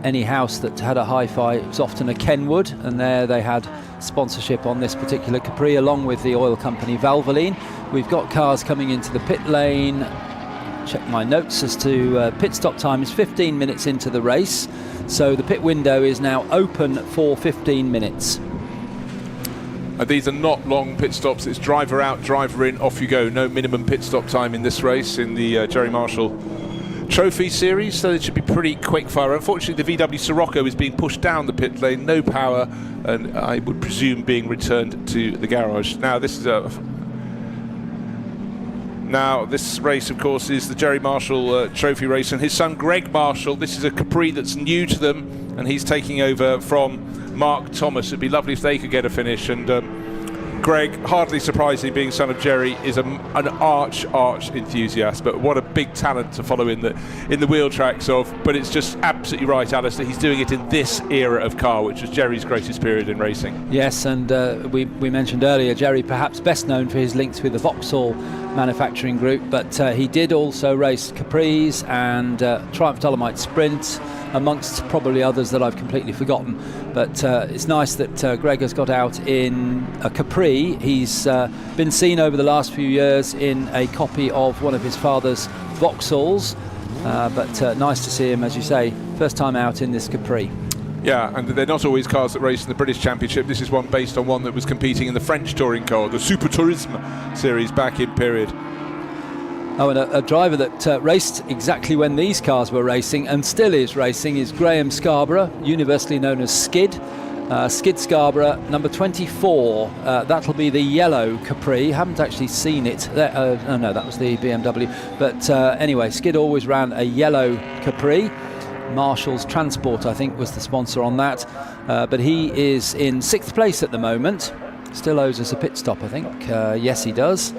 Any house that had a Hi-Fi was often a Kenwood, and there they had sponsorship on this particular Capri along with the oil company Valvoline. We've got cars coming into the pit lane. Check my notes as to pit stop time is 15 minutes into the race, so the pit window is now open for 15 minutes. And these are not long pit stops. It's driver out, driver in, off you go. No minimum pit stop time in this race in the Jerry Marshall Trophy Series, so it should be pretty quick fire. Unfortunately, the VW Sirocco is being pushed down the pit lane, no power, and I would presume being returned to the garage. Now, this race, of course, is the Jerry Marshall Trophy race, and his son Greg Marshall. This is a Capri that's new to them, and he's taking over from Mark Thomas. It'd be lovely if they could get a finish, and Greg, hardly surprising, being son of Jerry, is an arch enthusiast, but what a big talent to follow in the wheel tracks of. But it's just absolutely right, Alistair. He's doing it in this era of car, which was Jerry's greatest period in racing. Yes, and we mentioned earlier, Jerry perhaps best known for his links with the Vauxhall manufacturing group, but he did also race Capris and Triumph Dolomite Sprint, amongst probably others that I've completely forgotten. But it's nice that Greg has got out in a Capri. He's been seen over the last few years in a copy of one of his father's Vauxhalls, but nice to see him, as you say, first time out in this Capri. Yeah, and they're not always cars that race in the British Championship. This is one based on one that was competing in the French touring car, the Super Tourisme series back in period. Oh, and a driver that raced exactly when these cars were racing and still is racing is Graham Scarborough, universally known as Skid. Skid Scarborough, number 24. That'll be the yellow Capri. Haven't actually seen it. No, that was the BMW. But anyway, Skid always ran a yellow Capri. Marshall's Transport, I think, was the sponsor on that. But he is in 6th place at the moment. Still owes us a pit stop, I think. Yes, he does.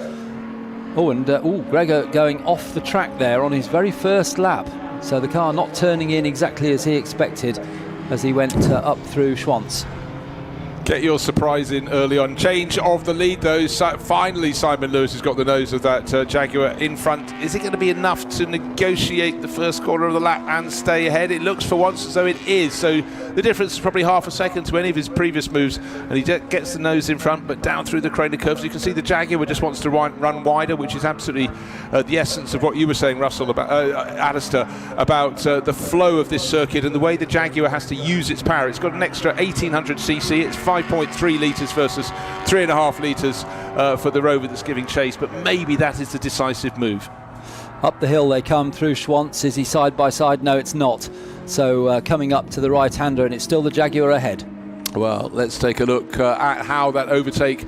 Oh, and Gregor going off the track there on his very first lap. So the car not turning in exactly as he expected as he went up through Schwantz. Get your surprise in early on. Change of the lead though. Finally Simon Lewis has got the nose of that Jaguar in front. Is it going to be enough to negotiate the first corner of the lap and stay ahead? It looks for once as though it is. So the difference is probably half a second to any of his previous moves, and he gets the nose in front, but down through the corner curves. You can see the Jaguar just wants to run wider, which is absolutely the essence of what you were saying, Russell, about Alistair, about the flow of this circuit and the way the Jaguar has to use its power. It's got an extra 1800 cc. It's 5.3 litres versus 3.5 litres for the Rover that's giving chase, but maybe that is the decisive move. Up the hill they come through Schwantz. Is he side by side? No, it's not. So coming up to the right-hander, and it's still the Jaguar ahead. Well, let's take a look at how that overtake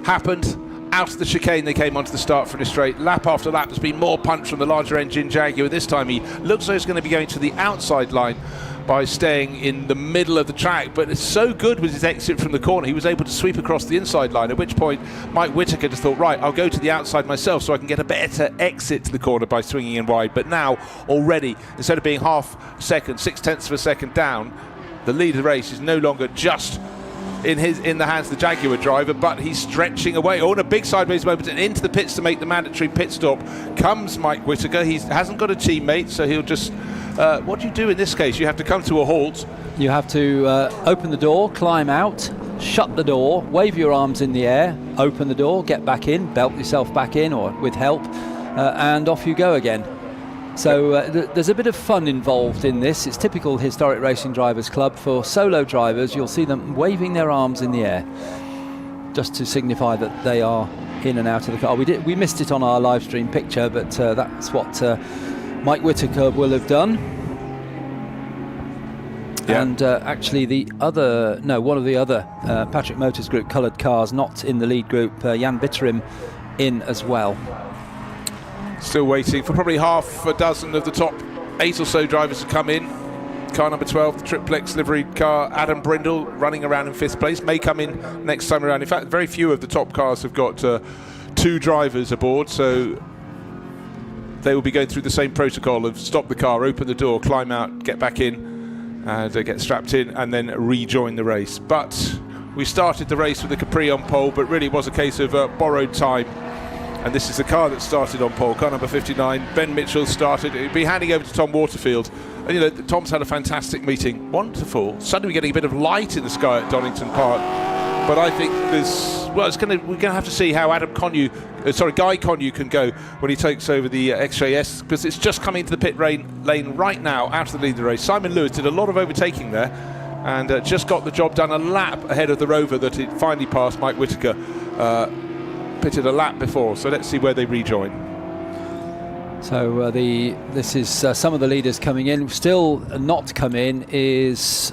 happened. Out of the chicane they came onto the start from a straight. Lap after lap there's been more punch from the larger engine Jaguar. This time he looks like he's going to be going to the outside line by staying in the middle of the track, but it's so good with his exit from the corner, he was able to sweep across the inside line, at which point Mike Whittaker just thought, right, I'll go to the outside myself so I can get a better exit to the corner by swinging in wide. But now already, instead of being half a second, 0.6 of a second down, the lead of the race is no longer just in the hands of the Jaguar driver, but he's stretching away. Oh, and a big sideways moment, and into the pits to make the mandatory pit stop comes Mike Whittaker. He hasn't got a teammate, so he'll just what do you do in this case? You have to come to a halt. You have to open the door, climb out, shut the door, wave your arms in the air, open the door, get back in, belt yourself back in or with help, and off you go again. So there's a bit of fun involved in this. It's typical Historic Racing Drivers Club. For solo drivers, you'll see them waving their arms in the air just to signify that they are in and out of the car. We missed it on our live stream picture, but that's what Mike Whittaker will have done. Yeah. And actually one of the other Patrick Motors Group coloured cars not in the lead group, Jan Bitterim in as well. Still waiting for probably half a dozen of the top 8 or so drivers to come in. Car number 12, the triplex livery car, Adam Brindle running around in 5th place, may come in next time around. In fact, very few of the top cars have got 2 drivers aboard, so they will be going through the same protocol of stop the car, open the door, climb out, get back in, and get strapped in, and then rejoin the race. But we started the race with the Capri on pole, but really it was a case of borrowed time. And this is the car that started on pole, car number 59. Ben Mitchell started. He'll be handing over to Tom Waterfield. And, you know, Tom's had a fantastic meeting. Wonderful. Suddenly we're getting a bit of light in the sky at Donington Park. But I think we're going to have to see how Guy Connew can go when he takes over the XJS, because it's just coming into the pit lane right now out of the lead of the race. Simon Lewis did a lot of overtaking there and just got the job done a lap ahead of the Rover that it finally passed. Mike Whittaker pitted a lap before, so let's see where they rejoin. So this is some of the leaders coming in. Still not come in is,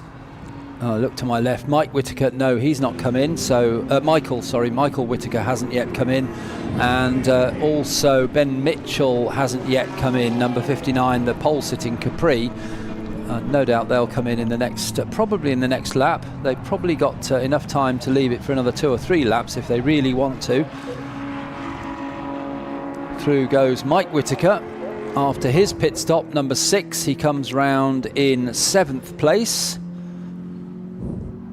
look to my left, Mike Whittaker. No, he's not come in. So Michael Whittaker hasn't yet come in, and also Ben Mitchell hasn't yet come in. Number 59, the pole sitting Capri. no doubt they'll come in the next, probably in the next lap. They've probably got enough time to leave it for another 2 or 3 laps if they really want to. Through goes Mike Whitaker after his pit stop, number 6. He comes round in 7th place.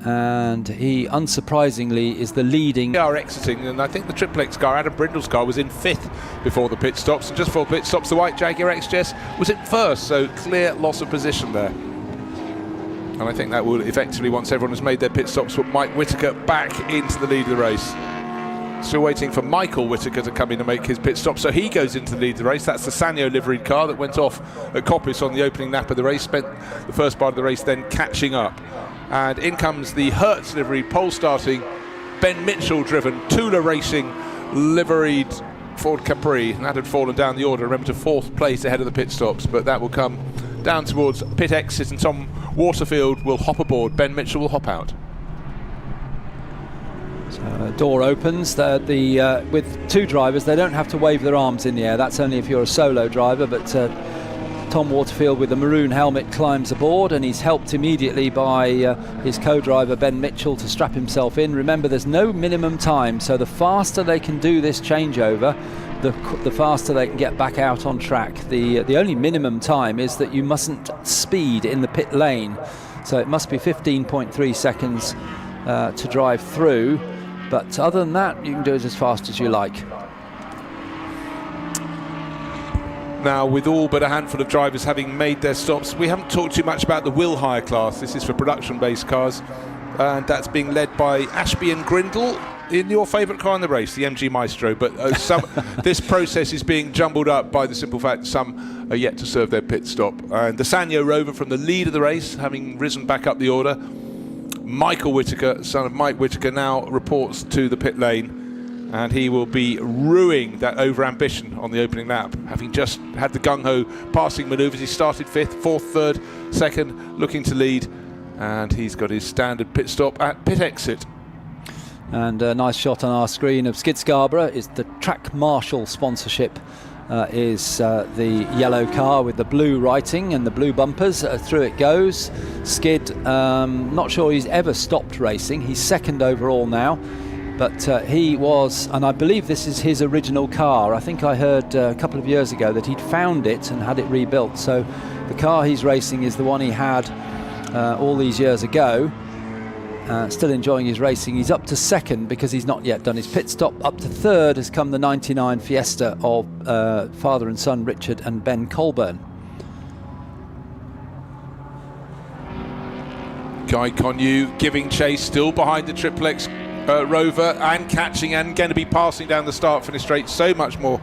And he, unsurprisingly, is the leading. They are exiting, and I think the Triple X car, Adam Brindle's car, was in 5th before the pit stops. And just before pit stops, the white Jaguar XJS was in 1st, so clear loss of position there. And I think that will effectively, once everyone has made their pit stops, put Mike Whitaker back into the lead of the race. Still waiting for Michael Whitaker to come in and make his pit stop, so he goes into the lead of the race. That's the Sanyo liveried car that went off at Coppice on the opening lap of the race, spent the first part of the race then catching up. And in comes the Hertz livery, pole starting, Ben Mitchell driven, Tula Racing liveried Ford Capri, and that had fallen down the order, remember, to 4th place ahead of the pit stops, but that will come down towards pit exit, and Tom Waterfield will hop aboard, Ben Mitchell will hop out. So door opens, with 2 drivers they don't have to wave their arms in the air, that's only if you're a solo driver, but Tom Waterfield with the maroon helmet climbs aboard, and he's helped immediately by his co-driver Ben Mitchell to strap himself in. Remember, there's no minimum time, so the faster they can do this changeover, the faster they can get back out on track. The only minimum time is that you mustn't speed in the pit lane, so it must be 15.3 seconds to drive through, but other than that you can do it as fast as you like. Now, with all but a handful of drivers having made their stops, we haven't talked too much about the Will Hire class. This is for production-based cars, and that's being led by Ashby and Grindle in your favourite car in the race, the MG Maestro. But this process is being jumbled up by the simple fact that some are yet to serve their pit stop. And the Sanyo Rover from the lead of the race, having risen back up the order, Michael Whitaker, son of Mike Whitaker, now reports to the pit lane. And he will be ruining that over-ambition on the opening lap, having just had the gung-ho passing manoeuvres. He started 5th, 4th, 3rd, 2nd, looking to lead, and he's got his standard pit stop at pit exit. And a nice shot on our screen of Skid Scarborough. Is the Track Marshal sponsorship is the yellow car with the blue writing and the blue bumpers. Through it goes. Skid, not sure he's ever stopped racing. He's 2nd overall now. But he was, and I believe this is his original car. I think I heard a couple of years ago that he'd found it and had it rebuilt. So the car he's racing is the one he had all these years ago. Still enjoying his racing. He's up to 2nd because he's not yet done his pit stop. Up to 3rd has come the 99 Fiesta of father and son Richard and Ben Colburn. Guy Connew giving chase, still behind the Triple X Rover, and catching and going to be passing down the start-finish straight. So much more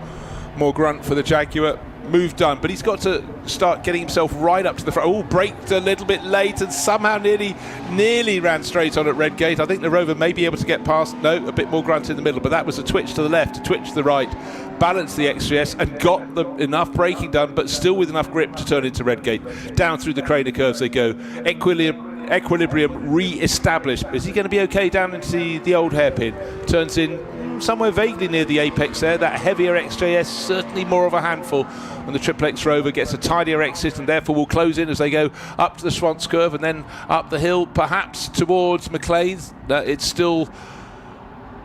grunt for the Jaguar. Move done, but he's got to start getting himself right up to the front. Oh, braked a little bit late and somehow nearly ran straight on at Redgate. I think the Rover may be able to get past. No, a bit more grunt in the middle, but that was a twitch to the left, a twitch to the right. Balanced the XJS and got enough braking done, but still with enough grip to turn into Redgate. Down through the Craner curves they go. Equilibrium re-established. Is he going to be okay down into the old hairpin? Turns in somewhere vaguely near the apex there. That heavier XJS, certainly more of a handful. And the Triple X Rover gets a tidier exit and therefore will close in as they go up to the Schwantz curve and then up the hill, perhaps towards McLean's. It's still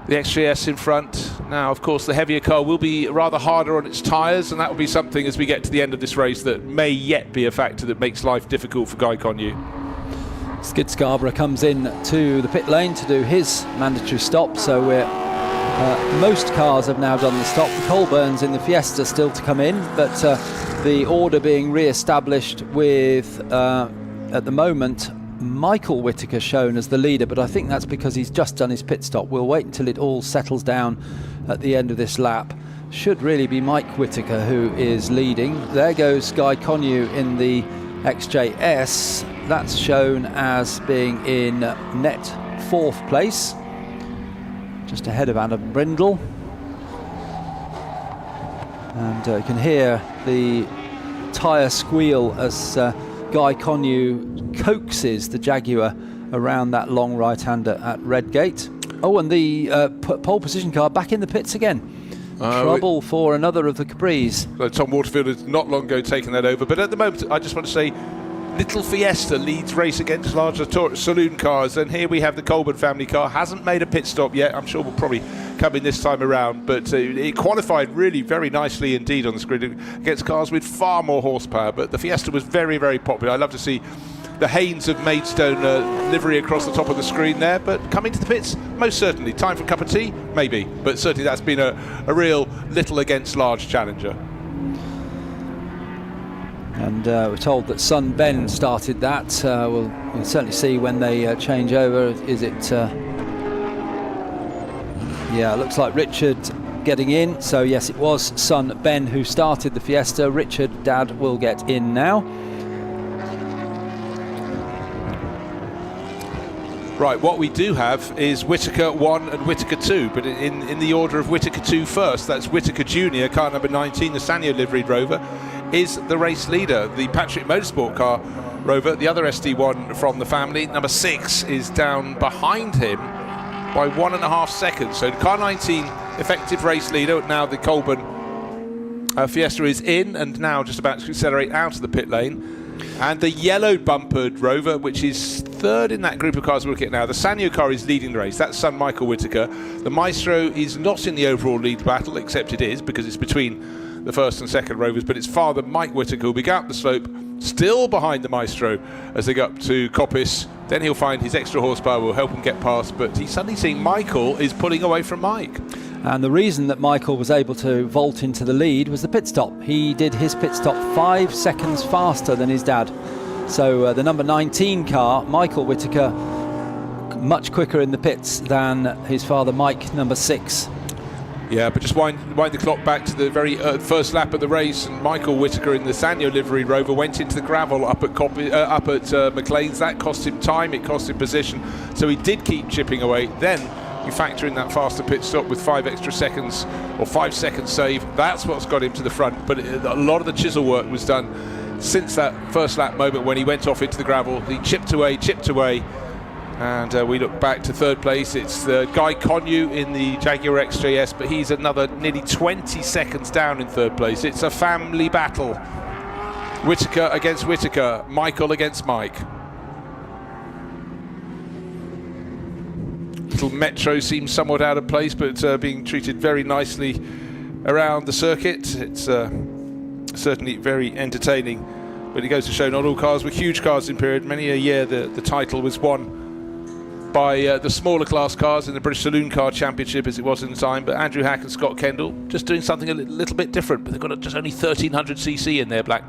the XJS in front. Now, of course, the heavier car will be rather harder on its tyres, and that will be something as we get to the end of this race that may yet be a factor that makes life difficult for Guy Connew. Skid Scarborough comes in to the pit lane to do his mandatory stop, so most cars have now done the stop. The Colburns in the Fiesta still to come in, but the order being re-established with, at the moment, Michael Whitaker shown as the leader, but I think that's because he's just done his pit stop. We'll wait until it all settles down at the end of this lap. Should really be Mike Whitaker who is leading. There goes Guy Connew in the XJS. That's shown as being in net 4th place, just ahead of Adam Brindle. And you can hear the tyre squeal as Guy Connew coaxes the Jaguar around that long right-hander at Redgate. Oh, and the pole position car back in the pits again. Trouble for another of the Capris. Tom Waterfield has not long ago taken that over, but at the moment I just want to say Little Fiesta leads race against larger saloon cars, and here we have the Colburn family car. Hasn't made a pit stop yet. I'm sure we'll probably come in this time around, but it qualified really very nicely indeed on the screen against cars with far more horsepower. But the Fiesta was very, very popular. I love to see the Haynes of Maidstone livery across the top of the screen there, but coming to the pits, most certainly. Time for a cup of tea? Maybe, but certainly that's been a real little against large challenger. And we're told that son Ben started that. We'll certainly see when they change over. Is it... yeah, looks like Richard getting in. So yes, it was son Ben who started the Fiesta. Richard, dad, will get in now. Right, what we do have is Whittaker 1 and Whittaker 2, but in the order of Whittaker 2 first. That's Whittaker Jr., car number 19, the Sanyo liveried Rover, is the race leader. The Patrick Motorsport car Rover, the other SD1 from the family, number 6, is down behind him by 1.5 seconds. So car 19, effective race leader. Now the Colburn Fiesta is in and now just about to accelerate out of the pit lane. And the yellow bumpered Rover, which is third in that group of cars we're looking at now. The Sanyo car is leading the race. That's son Michael Whittaker. The Maestro is not in the overall lead battle, except it is, because it's between the first and second Rovers, but it's father Mike Whittaker will be going up the slope, still behind the Maestro as they go up to Coppice. Then he'll find his extra horsepower will help him get past, but he's suddenly seeing Michael is pulling away from Mike. And the reason that Michael was able to vault into the lead was the pit stop. He did his pit stop 5 seconds faster than his dad. So the number 19 car, Michael Whittaker, much quicker in the pits than his father Mike, number 6. Yeah, but just wind the clock back to the very first lap of the race, and Michael Whittaker in the Sanyo livery Rover went into the gravel up at McLean's. That cost him time, it cost him position, so he did keep chipping away. Then you factor in that faster pit stop with 5 extra seconds, or 5 seconds save. That's what's got him to the front, but a lot of the chisel work was done since that first lap moment when he went off into the gravel. He chipped away, and we look back to third place. It's Guy Connew in the Jaguar XJS, but he's another nearly 20 seconds down in third place. It's a family battle. Whittaker against Whittaker, Michael against Mike. Little Metro seems somewhat out of place, but being treated very nicely around the circuit. It's certainly very entertaining, but it goes to show not all cars were huge cars in period. Many a year the title was won by the smaller class cars in the British Saloon Car Championship as it was in the time, but Andrew Hack and Scott Kendall just doing something a little bit different, but they've got just only 1300cc in their black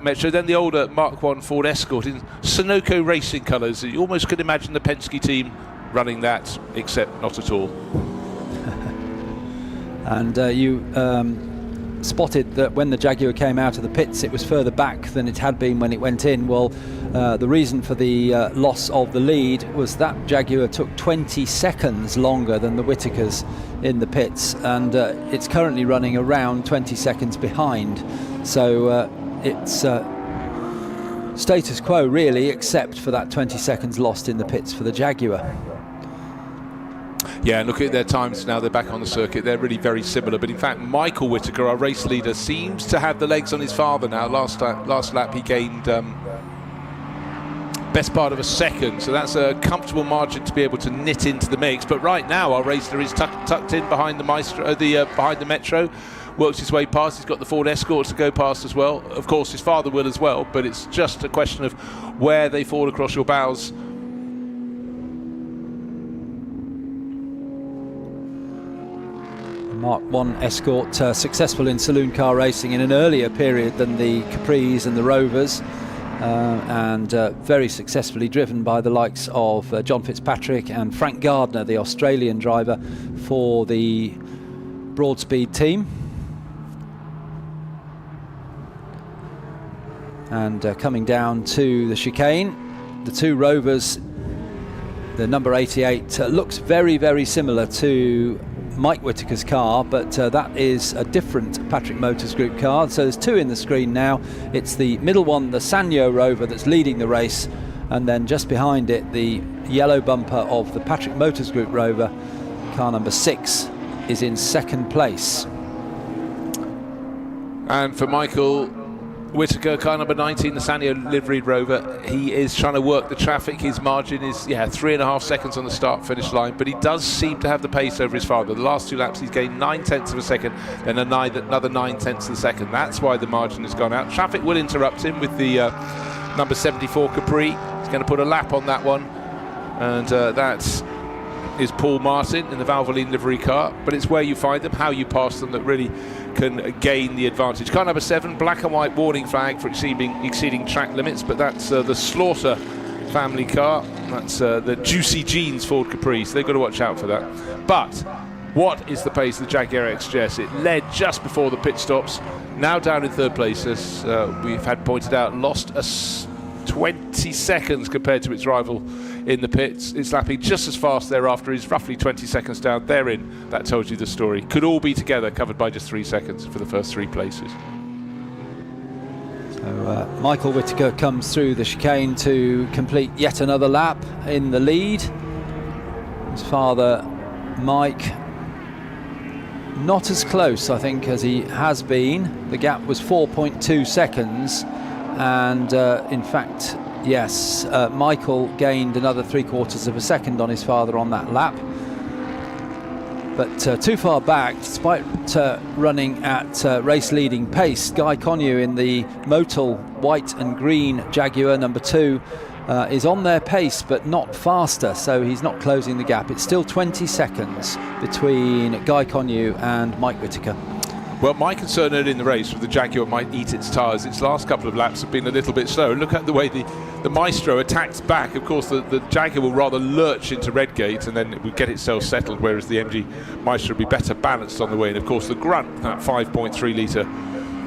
Metro. Then the older Mark 1 Ford Escort in Sunoco racing colours. You almost could imagine the Penske team running that, except not at all. And you spotted that when the Jaguar came out of the pits, it was further back than it had been when it went in. Well, the reason for the loss of the lead was that Jaguar took 20 seconds longer than the Whittakers in the pits, and it's currently running around 20 seconds behind. So it's status quo really, except for that 20 seconds lost in the pits for the Jaguar. Yeah, and look at their times now. They're back on the circuit. They're really very similar. But in fact, Michael Whittaker, our race leader, seems to have the legs on his father now. Last lap, he gained best part of a second. So that's a comfortable margin to be able to knit into the mix. But right now, our race leader is tucked in behind the Maestro, behind the Metro. Works his way past. He's got the Ford Escort to go past as well. Of course, his father will as well. But it's just a question of where they fall across your bows. Mark 1 Escort successful in saloon car racing in an earlier period than the Capris and the Rovers, and very successfully driven by the likes of John Fitzpatrick and Frank Gardner, the Australian driver for the Broadspeed team. And coming down to the chicane, the two Rovers, the number 88 looks very, very similar to Mike Whittaker's car, but that is a different Patrick Motors Group car. So there's two in the screen now. It's the middle one, the Sanyo Rover, that's leading the race, and then just behind it the yellow bumper of the Patrick Motors Group Rover, car number 6, is in second place. And for Michael Whitaker, car number 19, the Sanyo liveried Rover. He is trying to work the traffic. His margin is 3.5 seconds on the start-finish line, but he does seem to have the pace over his father. The last 2 laps he's gained 9/10 of a second, then another 9/10 of a second. That's why the margin has gone out. Traffic will interrupt him with the number 74 Capri. He's going to put a lap on that one, and that is Paul Martin in the Valvoline livery car. But it's where you find them, how you pass them, that really can gain the advantage. Car number 7, black and white warning flag for exceeding track limits, but that's the Slaughter family car. That's the Juicy Jeans Ford Capri, so they've got to watch out for that. But what is the pace of the Jaguar XJS? It led just before the pit stops, now down in 3rd place, as we've had pointed out, lost 20 seconds compared to its rival in the pits. It's lapping just as fast thereafter. He's roughly 20 seconds down. Therein, that tells you the story. Could all be together, covered by just 3 seconds for the first 3 places. So Michael Whitaker comes through the chicane to complete yet another lap in the lead. His father, Mike, not as close, I think, as he has been. The gap was 4.2 seconds. And in fact, yes, Michael gained another 3/4 of a second on his father on that lap. But too far back, despite running at race-leading pace. Guy Connew in the Motul white and green Jaguar number 2 is on their pace, but not faster, so he's not closing the gap. It's still 20 seconds between Guy Connew and Mike Whitaker. Well, my concern early in the race with the Jaguar might eat its tyres. Its last couple of laps have been a little bit slow. Look at the way the Maestro attacks back. Of course, the Jaguar will rather lurch into Redgate and then it will get itself settled, whereas the MG Maestro will be better balanced on the way. And of course, the grunt, that 5.3 litre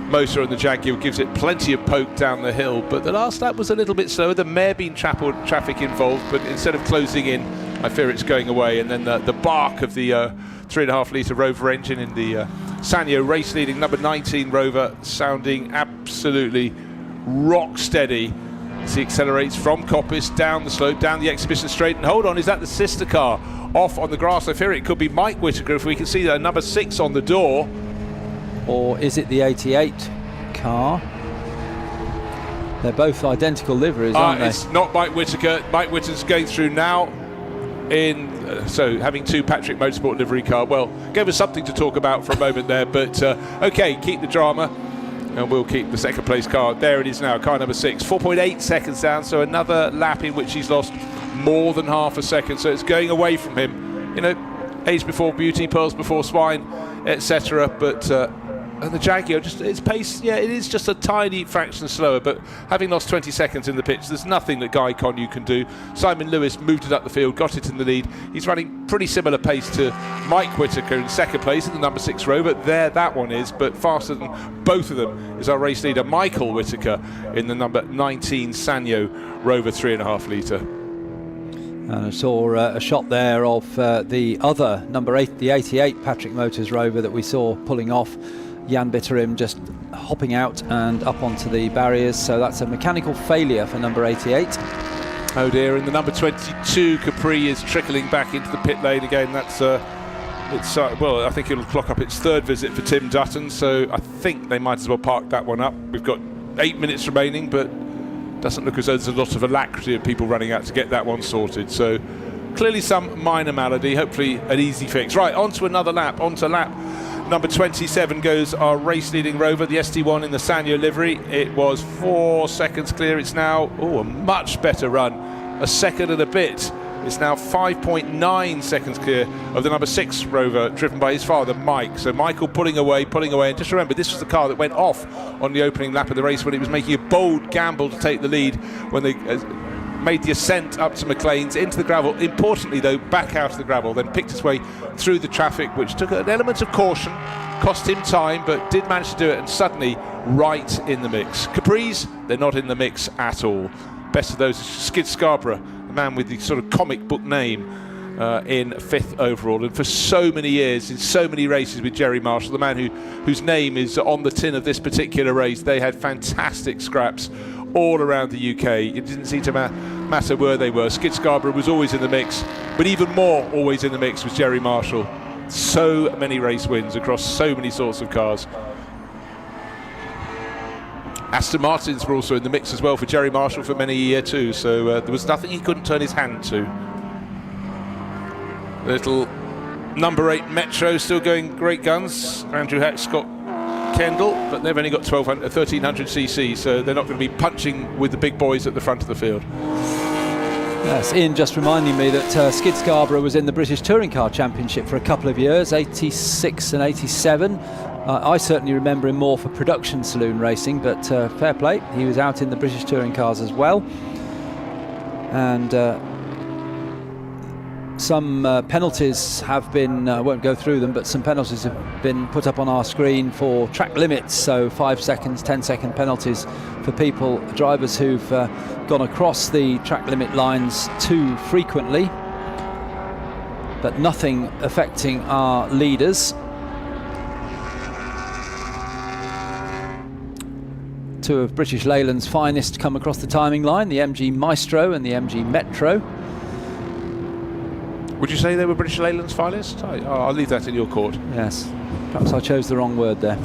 motor on the Jaguar, gives it plenty of poke down the hill. But the last lap was a little bit slower. There may have been traffic involved, but instead of closing in, I fear it's going away. And then the bark of the 3.5 litre Rover engine in the Sanyo race leading number 19 Rover, sounding absolutely rock steady as he accelerates from Coppice down the slope, down the exhibition straight. And hold on, is that the sister car off on the grass? I fear it could be Mike Whitaker, if we can see that number 6 on the door. Or is it the 88 car? They're both identical liveries, aren't they? It's not Mike Whitaker. Mike Whitaker's going through now in so having 2 Patrick Motorsport livery car. Well, gave us something to talk about for a moment there, but okay, keep the drama and we'll keep the 2nd place car. There it is now, car number 6, 4.8 seconds down, so another lap in which he's lost more than half a second, so it's going away from him. You know, age before beauty, pearls before swine, etc. But and the Jaguar, just its pace, it is just a tiny fraction slower, but having lost 20 seconds in the pitch, there's nothing that Guy Connew can do. Simon Lewis moved it up the field, got it in the lead. He's running pretty similar pace to Mike Whitaker in 2nd place in the number 6 Rover. There that one is, but faster than both of them is our race leader, Michael Whitaker, in the number 19 Sanyo Rover 3.5 litre. And I saw a shot there of the other number 8, the 88 Patrick Motors Rover that we saw pulling off. Jan Bitterim just hopping out and up onto the barriers, so that's a mechanical failure for number 88. Oh dear, and the number 22 Capri is trickling back into the pit lane again. That's well, I think it'll clock up its 3rd visit for Tim Dutton, so I think they might as well park that one up. We've got 8 minutes remaining, but doesn't look as though there's a lot of alacrity of people running out to get that one sorted, so clearly some minor malady, hopefully an easy fix. Right, on to another lap, on to lap number 27 goes our race leading Rover, the ST1 in the Sanyo livery. It was 4 seconds clear. It's now a much better run, a second and a bit. It's now 5.9 seconds clear of the number 6 Rover, driven by his father Mike. So Michael pulling away, and just remember, this was the car that went off on the opening lap of the race when it was making a bold gamble to take the lead when they made the ascent up to McLean's into the gravel, importantly though back out of the gravel, then picked his way through the traffic, which took an element of caution, cost him time, but did manage to do it, and suddenly right in the mix. Capris, they're not in the mix at all. Best of those is Skid Scarborough, the man with the sort of comic book name, in 5th overall, and for so many years in so many races with Jerry Marshall, the man whose name is on the tin of this particular race. They had fantastic scraps all around the UK. It didn't seem to matter where they were. Skid Scarborough was always in the mix, but even more always in the mix was Jerry Marshall. So many race wins across so many sorts of cars. Aston Martins were also in the mix as well for Jerry Marshall for many a year too, so there was nothing he couldn't turn his hand to. Little number 8 Metro still going great guns. Andrew Hack, Scott Kendall, but they've only got 1300cc, so they're not going to be punching with the big boys at the front of the field. Yes, Ian just reminding me that Skid Scarborough was in the British Touring Car Championship for a couple of years, 86 and 87. I certainly remember him more for production saloon racing, but fair play, he was out in the British Touring Cars as well. And some penalties have been, I won't go through them, but some penalties have been put up on our screen for track limits, so 5 seconds, 10-second penalties for drivers who've gone across the track limit lines too frequently, but nothing affecting our leaders. Two of British Leyland's finest come across the timing line, the MG Maestro and the MG Metro. Would you say they were British Leyland's finest? I'll leave that in your court. Yes, perhaps I chose the wrong word there.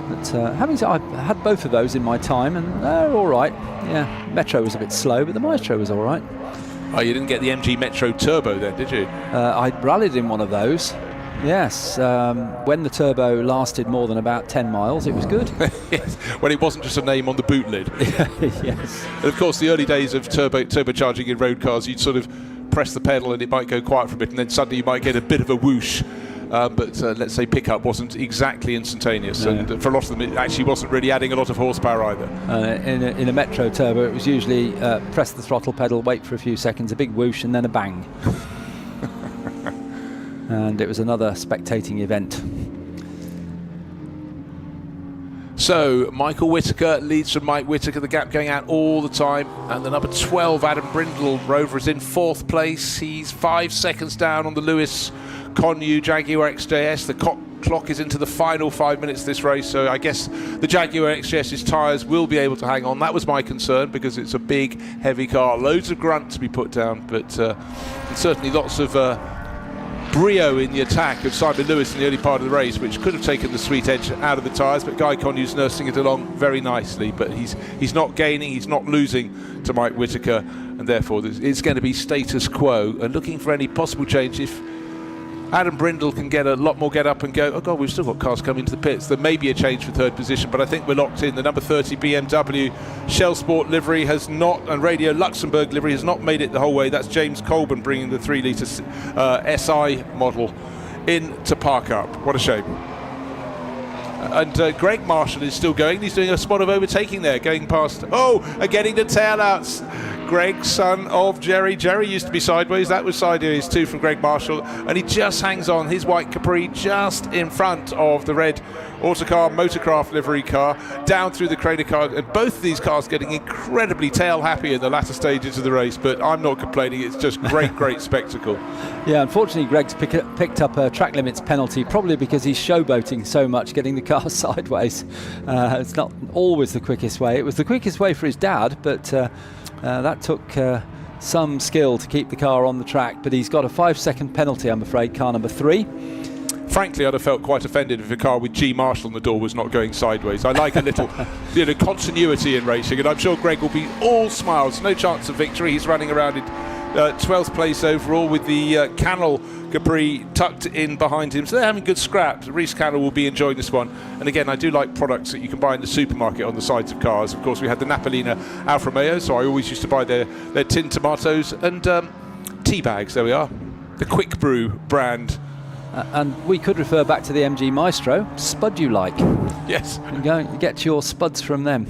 But having said, I've had both of those in my time, and they're all right. Yeah, Metro was a bit slow, but the Maestro was all right. Oh, you didn't get the MG Metro Turbo then, did you? I rallied in one of those. Yes, when the turbo lasted more than about 10 miles, it was good. Yes, when it wasn't just a name on the boot lid. Yes. And of course, the early days of turbocharging in road cars, you'd sort of press the pedal and it might go quiet for a bit, and then suddenly you might get a bit of a whoosh. But let's say pickup wasn't exactly instantaneous, no. And for a lot of them, it actually wasn't really adding a lot of horsepower either. In a Metro Turbo, it was usually press the throttle pedal, wait for a few seconds, a big whoosh, and then a bang. And it was another spectating event. So Michael Whittaker leads from Mike Whittaker, the gap going out all the time, and the number 12 Adam Brindle Rover is in 4th place. He's 5 seconds down on the Lewis Connew Jaguar XJS. The clock is into the final 5 minutes of this race, so I guess the Jaguar XJS's tyres will be able to hang on. That was my concern, because it's a big heavy car, loads of grunt to be put down, but certainly lots of brio in the attack of Simon Lewis in the early part of the race, which could have taken the sweet edge out of the tyres, but Guy Connew's nursing it along very nicely. But he's not gaining, he's not losing to Mike Whittaker, and therefore it's going to be status quo. And looking for any possible change, if Adam Brindle can get a lot more get up and go, oh God, we've still got cars coming to the pits, there may be a change for 3rd position, but I think we're locked in. The number 30 BMW Shell Sport livery has not, and Radio Luxembourg livery has not made it the whole way. That's James Colburn bringing the 3-litre SI model in to park up. What a shame. And Greg Marshall is still going. He's doing a spot of overtaking there, going past, and getting the tail outs. Greg, son of Jerry. Jerry used to be sideways. That was sideways too from Greg Marshall. And he just hangs on. His white Capri just in front of the red Autocar Motorcraft livery car, down through the Crater car. And both of these cars getting incredibly tail happy in the latter stages of the race. But I'm not complaining. It's just great spectacle. Yeah, unfortunately, Greg's picked up a track limits penalty, probably because he's showboating so much, getting the car sideways. It's not always the quickest way. It was the quickest way for his dad, but that took some skill to keep the car on the track. But he's got a 5-second penalty, I'm afraid, car number 3. Frankly, I'd have felt quite offended if a car with G Marshall on the door was not going sideways. I like a little continuity in racing, and I'm sure Greg will be all smiles. No chance of victory. He's running around in 12th place overall with the Cannell Capri tucked in behind him, so they're having good scraps. Reece Cannell will be enjoying this one. And again, I do like products that you can buy in the supermarket on the sides of cars. Of course, we had the Napolina Alfa Romeo, so I always used to buy their tin tomatoes and tea bags. There we are, the Quick Brew brand. And we could refer back to the MG Maestro. Spud you like. Yes. And go and get your spuds from them.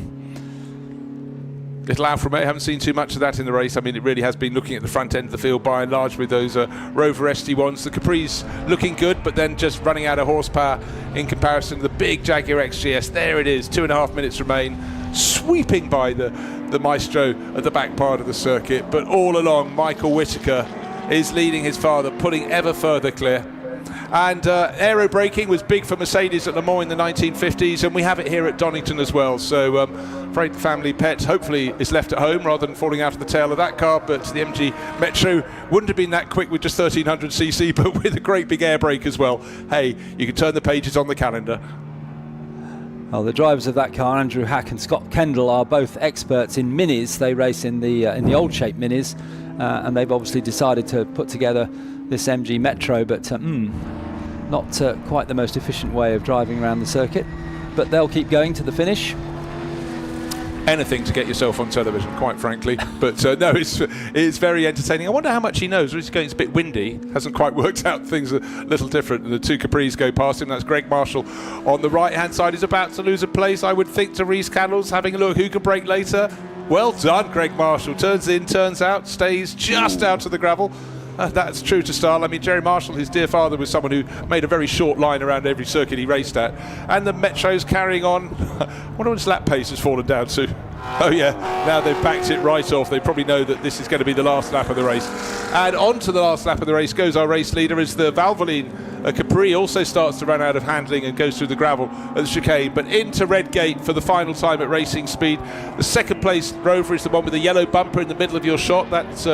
Little Alfa Romeo, haven't seen too much of that in the race. I mean, it really has been looking at the front end of the field by and large with those Rover ST1s. The Capri's looking good, but then just running out of horsepower in comparison to the big Jaguar XJS. There it is, 2.5 minutes remain, sweeping by the Maestro at the back part of the circuit. But all along, Michael Whittaker is leading his father, pulling ever further clear. And aero braking was big for Mercedes at Le Mans in the 1950s, and we have it here at Donington as well. So afraid the family pet hopefully is left at home rather than falling out of the tail of that car. But the MG Metro wouldn't have been that quick with just 1300cc, but with a great big air brake as well. Hey, you can turn the pages on the calendar. Well, the drivers of that car, Andrew Hack and Scott Kendall, are both experts in minis. They race in the old shape minis, and they've obviously decided to put together this MG Metro, but not quite the most efficient way of driving around the circuit. But they'll keep going to the finish. Anything to get yourself on television, quite frankly. But no, it's very entertaining. I wonder how much he knows. It's a bit windy. Hasn't quite worked out. Things are a little different. And the two Capris go past him. That's Greg Marshall on the right-hand side. He's about to lose a place, I would think, to Rhys Candles. Having a look who can brake later. Well done, Greg Marshall. Turns in, turns out, stays just out of the gravel. That's true to style. I mean, Jerry Marshall, his dear father, was someone who made a very short line around every circuit he raced at. And the Metro's carrying on. I wonder what his lap pace has fallen down to. Oh yeah, now they've backed it right off. They probably know that this is going to be the last lap of the race. And on to the last lap of the race goes our race leader as the Valvoline Capri also starts to run out of handling and goes through the gravel at the chicane. But into Red Gate for the final time at racing speed. The second place Rover is the one with the yellow bumper in the middle of your shot. That's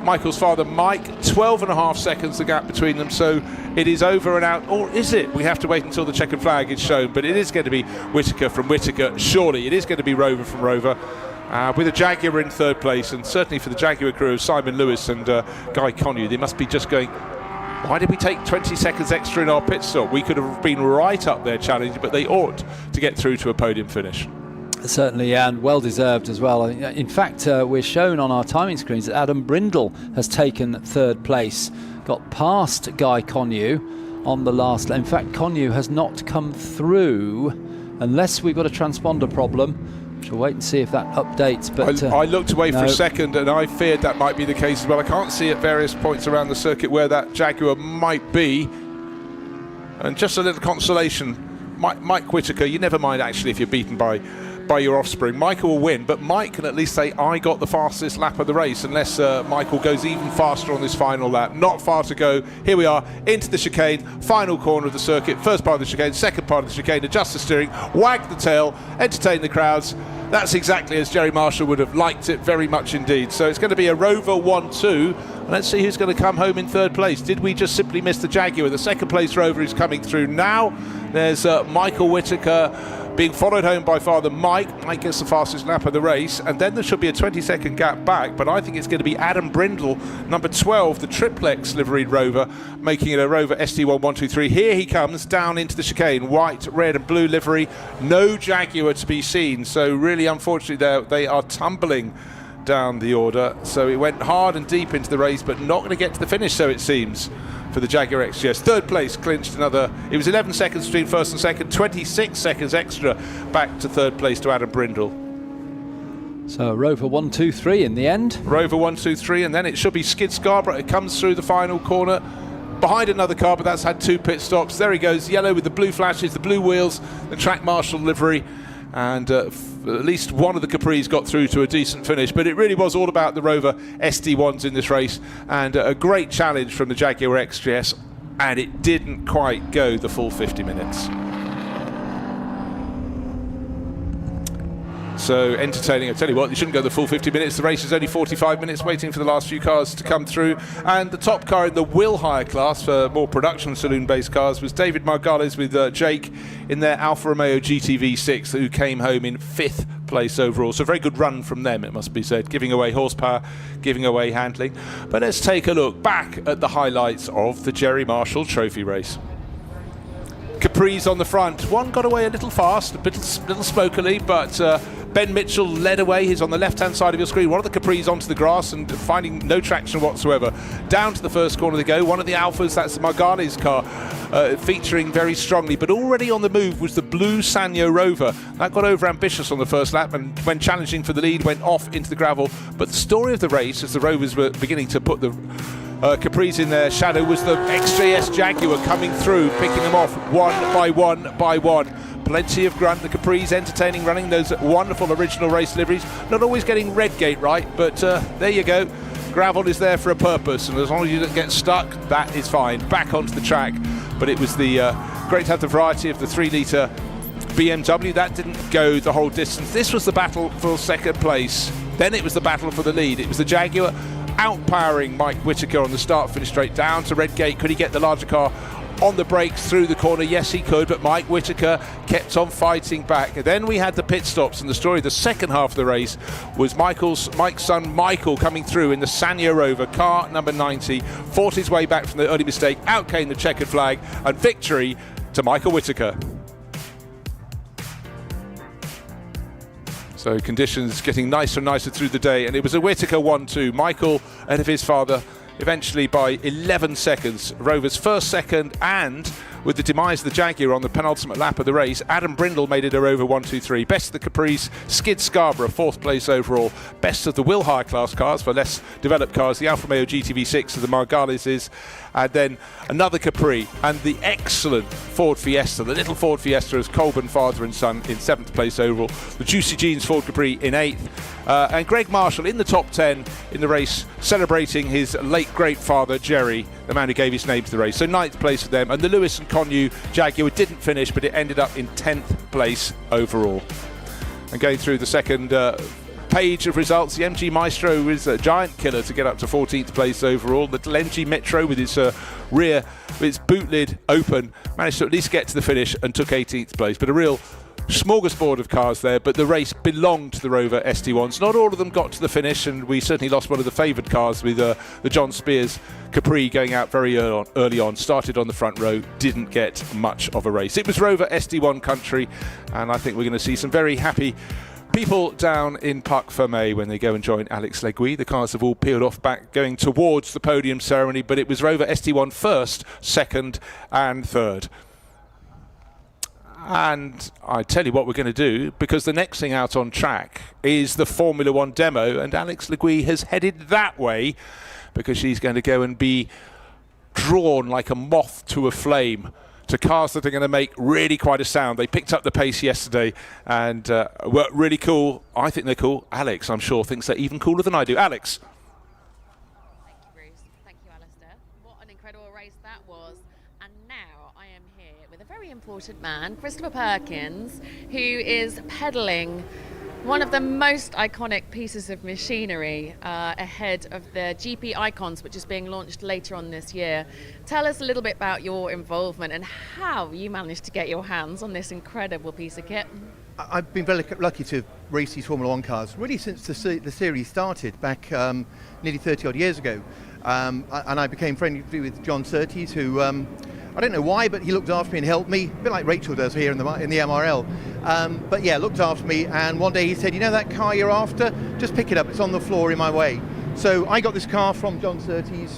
Michael's father, Mike. 12.5 seconds the gap between them, so it is over and out. Or is it? We have to wait until the checkered flag is shown, but it is going to be Whittaker from Whittaker. Surely it is going to be Rover from Rover, with a Jaguar in third place, and certainly for the Jaguar crew of Simon Lewis and Guy Connew, they must be just going, why did we take 20 seconds extra in our pit stop? We could have been right up there challenging, but they ought to get through to a podium finish. Certainly, and well deserved as well. In fact, we're shown on our timing screens that Adam Brindle has taken third place, got past Guy Connew on the last. In fact, Connew has not come through unless we've got a transponder problem. We'll wait and see if that updates. But I looked away no. for a second and I feared that might be the case as well. I can't see at various points around the circuit where that Jaguar might be. And just a little consolation, Mike Whittaker, you never mind actually if you're beaten by your offspring. Michael will win, but Mike can at least say, I got the fastest lap of the race, unless Michael goes even faster on this final lap. Not far to go. Here we are, into the chicane, final corner of the circuit, first part of the chicane, second part of the chicane, adjust the steering, wag the tail, entertain the crowds. That's exactly as Jerry Marshall would have liked it very much indeed. So it's going to be a Rover 1-2, and let's see who's going to come home in third place. Did we just simply miss the Jaguar? The second place Rover is coming through now. There's Michael Whittaker being followed home by father Mike. Mike gets the fastest lap of the race, and then there should be a 20-second gap back, but I think it's going to be Adam Brindle, number 12, the triplex liveried Rover, making it a Rover SD1123. Here he comes down into the chicane, white, red and blue livery, no Jaguar to be seen, so really unfortunately they are tumbling down the order. So it went hard and deep into the race, but not going to get to the finish, so it seems, for the Jaguar XGS. Third place clinched another, it was 11 seconds between first and second, 26 seconds extra back to third place to Adam Brindle. So Rover 1-2-3 in the end. Rover 1-2-3, and then it should be Skid Scarborough. It comes through the final corner behind another car, but that's had 2 pit stops. There he goes, yellow with the blue flashes, the blue wheels, the track marshal livery, and at least one of the Capris got through to a decent finish. But it really was all about the Rover SD1s in this race, and a great challenge from the Jaguar XGS, and it didn't quite go the full 50 minutes. So entertaining. I tell you what, you shouldn't go the full 50 minutes. The race is only 45 minutes, waiting for the last few cars to come through. And the top car in the will hire class for more production saloon-based cars was David Margales with Jake in their Alfa Romeo GTV6, who came home in 5th place overall. So a very good run from them, it must be said, giving away horsepower, giving away handling. But let's take a look back at the highlights of the Jerry Marshall Trophy race. Capris on the front. One got away a little fast, a little smokily, but Ben Mitchell led away. He's on the left-hand side of your screen. One of the Capris onto the grass and finding no traction whatsoever. Down to the first corner they go. One of the Alphas, that's the Margales car, featuring very strongly. But already on the move was the blue Sanyo Rover. That got over ambitious on the first lap, and when challenging for the lead, went off into the gravel. But the story of the race, as the Rovers were beginning to put the Capris in their shadow, was the XJS Jaguar coming through, picking them off one by one by one. Plenty of grunt. The Capris entertaining, running those wonderful original race liveries. Not always getting Redgate right, but there you go. Gravel is there for a purpose, and as long as you don't get stuck, that is fine. Back onto the track. But it was the great to have the variety of the 3-litre BMW. That didn't go the whole distance. This was the battle for second place. Then it was the battle for the lead. It was the Jaguar outpowering Mike Whittaker on the start-finish straight down to Redgate. Could he get the larger car on the brakes through the corner. Yes, he could, but Mike Whitaker kept on fighting back. And then we had the pit stops, and the story of the second half of the race was Mike's son Michael coming through in the Sanya Rover, car number 90, fought his way back from the early mistake. Out came the checkered flag, and victory to Michael Whitaker. So conditions getting nicer and nicer through the day, and it was a Whitaker 1-2. Michael ahead of his father eventually by 11 seconds. Rover's first, second, and with the demise of the Jaguar on the penultimate lap of the race, Adam Brindle made it a Rover 1-2-3. Best of the Caprice, Skid Scarborough, 4th place overall. Best of the Will Hire class cars for less developed cars, the Alfa Romeo GTV6 of the Margalises, and then another Capri, and the excellent Ford Fiesta, the little Ford Fiesta as Colburn father and son in 7th place overall. The Juicy Jeans Ford Capri in 8th. And Greg Marshall in the top 10 in the race, celebrating his late great father Jerry, the man who gave his name to the race. So 9th place for them. And the Lewis and Connew Jaguar didn't finish, but it ended up in 10th place overall. And going through the second page of results, the MG Maestro was a giant killer to get up to 14th place overall. The MG Metro with its rear, with its boot lid open, managed to at least get to the finish and took 18th place. But a real smorgasbord of cars there, but the race belonged to the Rover ST1s. Not all of them got to the finish, and we certainly lost one of the favoured cars with the John Spears Capri going out very early on. Started on the front row, didn't get much of a race. It was Rover ST1 country, and I think we're going to see some very happy people down in Parc Fermé when they go and join Alex Legui. The cars have all peeled off back going towards the podium ceremony, but it was Rover ST1 first, second and third. And I tell you what we're going to do, because the next thing out on track is the Formula One demo, and Alex Legui has headed that way because she's going to go and be drawn like a moth to a flame to cars that are going to make really quite a sound. They picked up the pace yesterday and were really cool. I think they're cool. Alex, I'm sure, thinks they're even cooler than I do. Alex. Thank you, Bruce. Thank you, Alistair. What an incredible race that was. And now I am here with a very important man, Christopher Perkins, who is peddling one of the most iconic pieces of machinery ahead of the GP Icons, which is being launched later on this year. Tell us a little bit about your involvement and how you managed to get your hands on this incredible piece of kit. I've been very lucky to race these Formula One cars really since the series started back nearly 30 odd years ago. And I became friendly with John Surtees, who I don't know why, but he looked after me and helped me, a bit like Rachel does here in the MRL. But yeah, looked after me, and one day he said, you know that car you're after? Just pick it up, it's on the floor in my way. So I got this car from John Surtees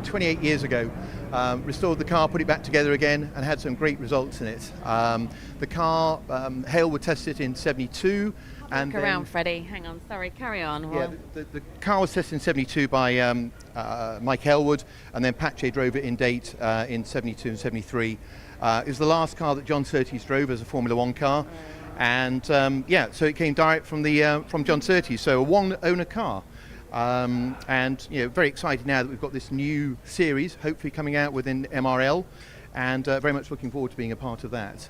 28 years ago, restored the car, put it back together again, and had some great results in it. The car, Hale would test it in 72. And look around, Freddie. Hang on, sorry, carry on. Yeah, the car was tested in 72 by Mike Elwood, and then Pache drove it in date in 72 and 73. It was the last car that John Surtees drove as a Formula One car, and yeah, so it came direct from John Surtees, so a one-owner car. And you know, very excited now that we've got this new series, hopefully coming out within MRL. And very much looking forward to being a part of that.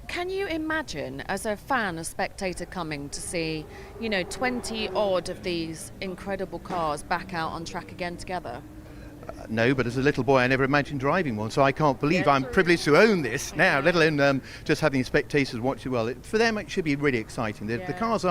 Can you imagine, as a fan, a spectator coming to see, 20 odd of these incredible cars back out on track again together? No, but as a little boy I never imagined driving one, so I can't believe I'm privileged to own this now, let alone just having spectators watch it. Well, for them it should be really exciting. The cars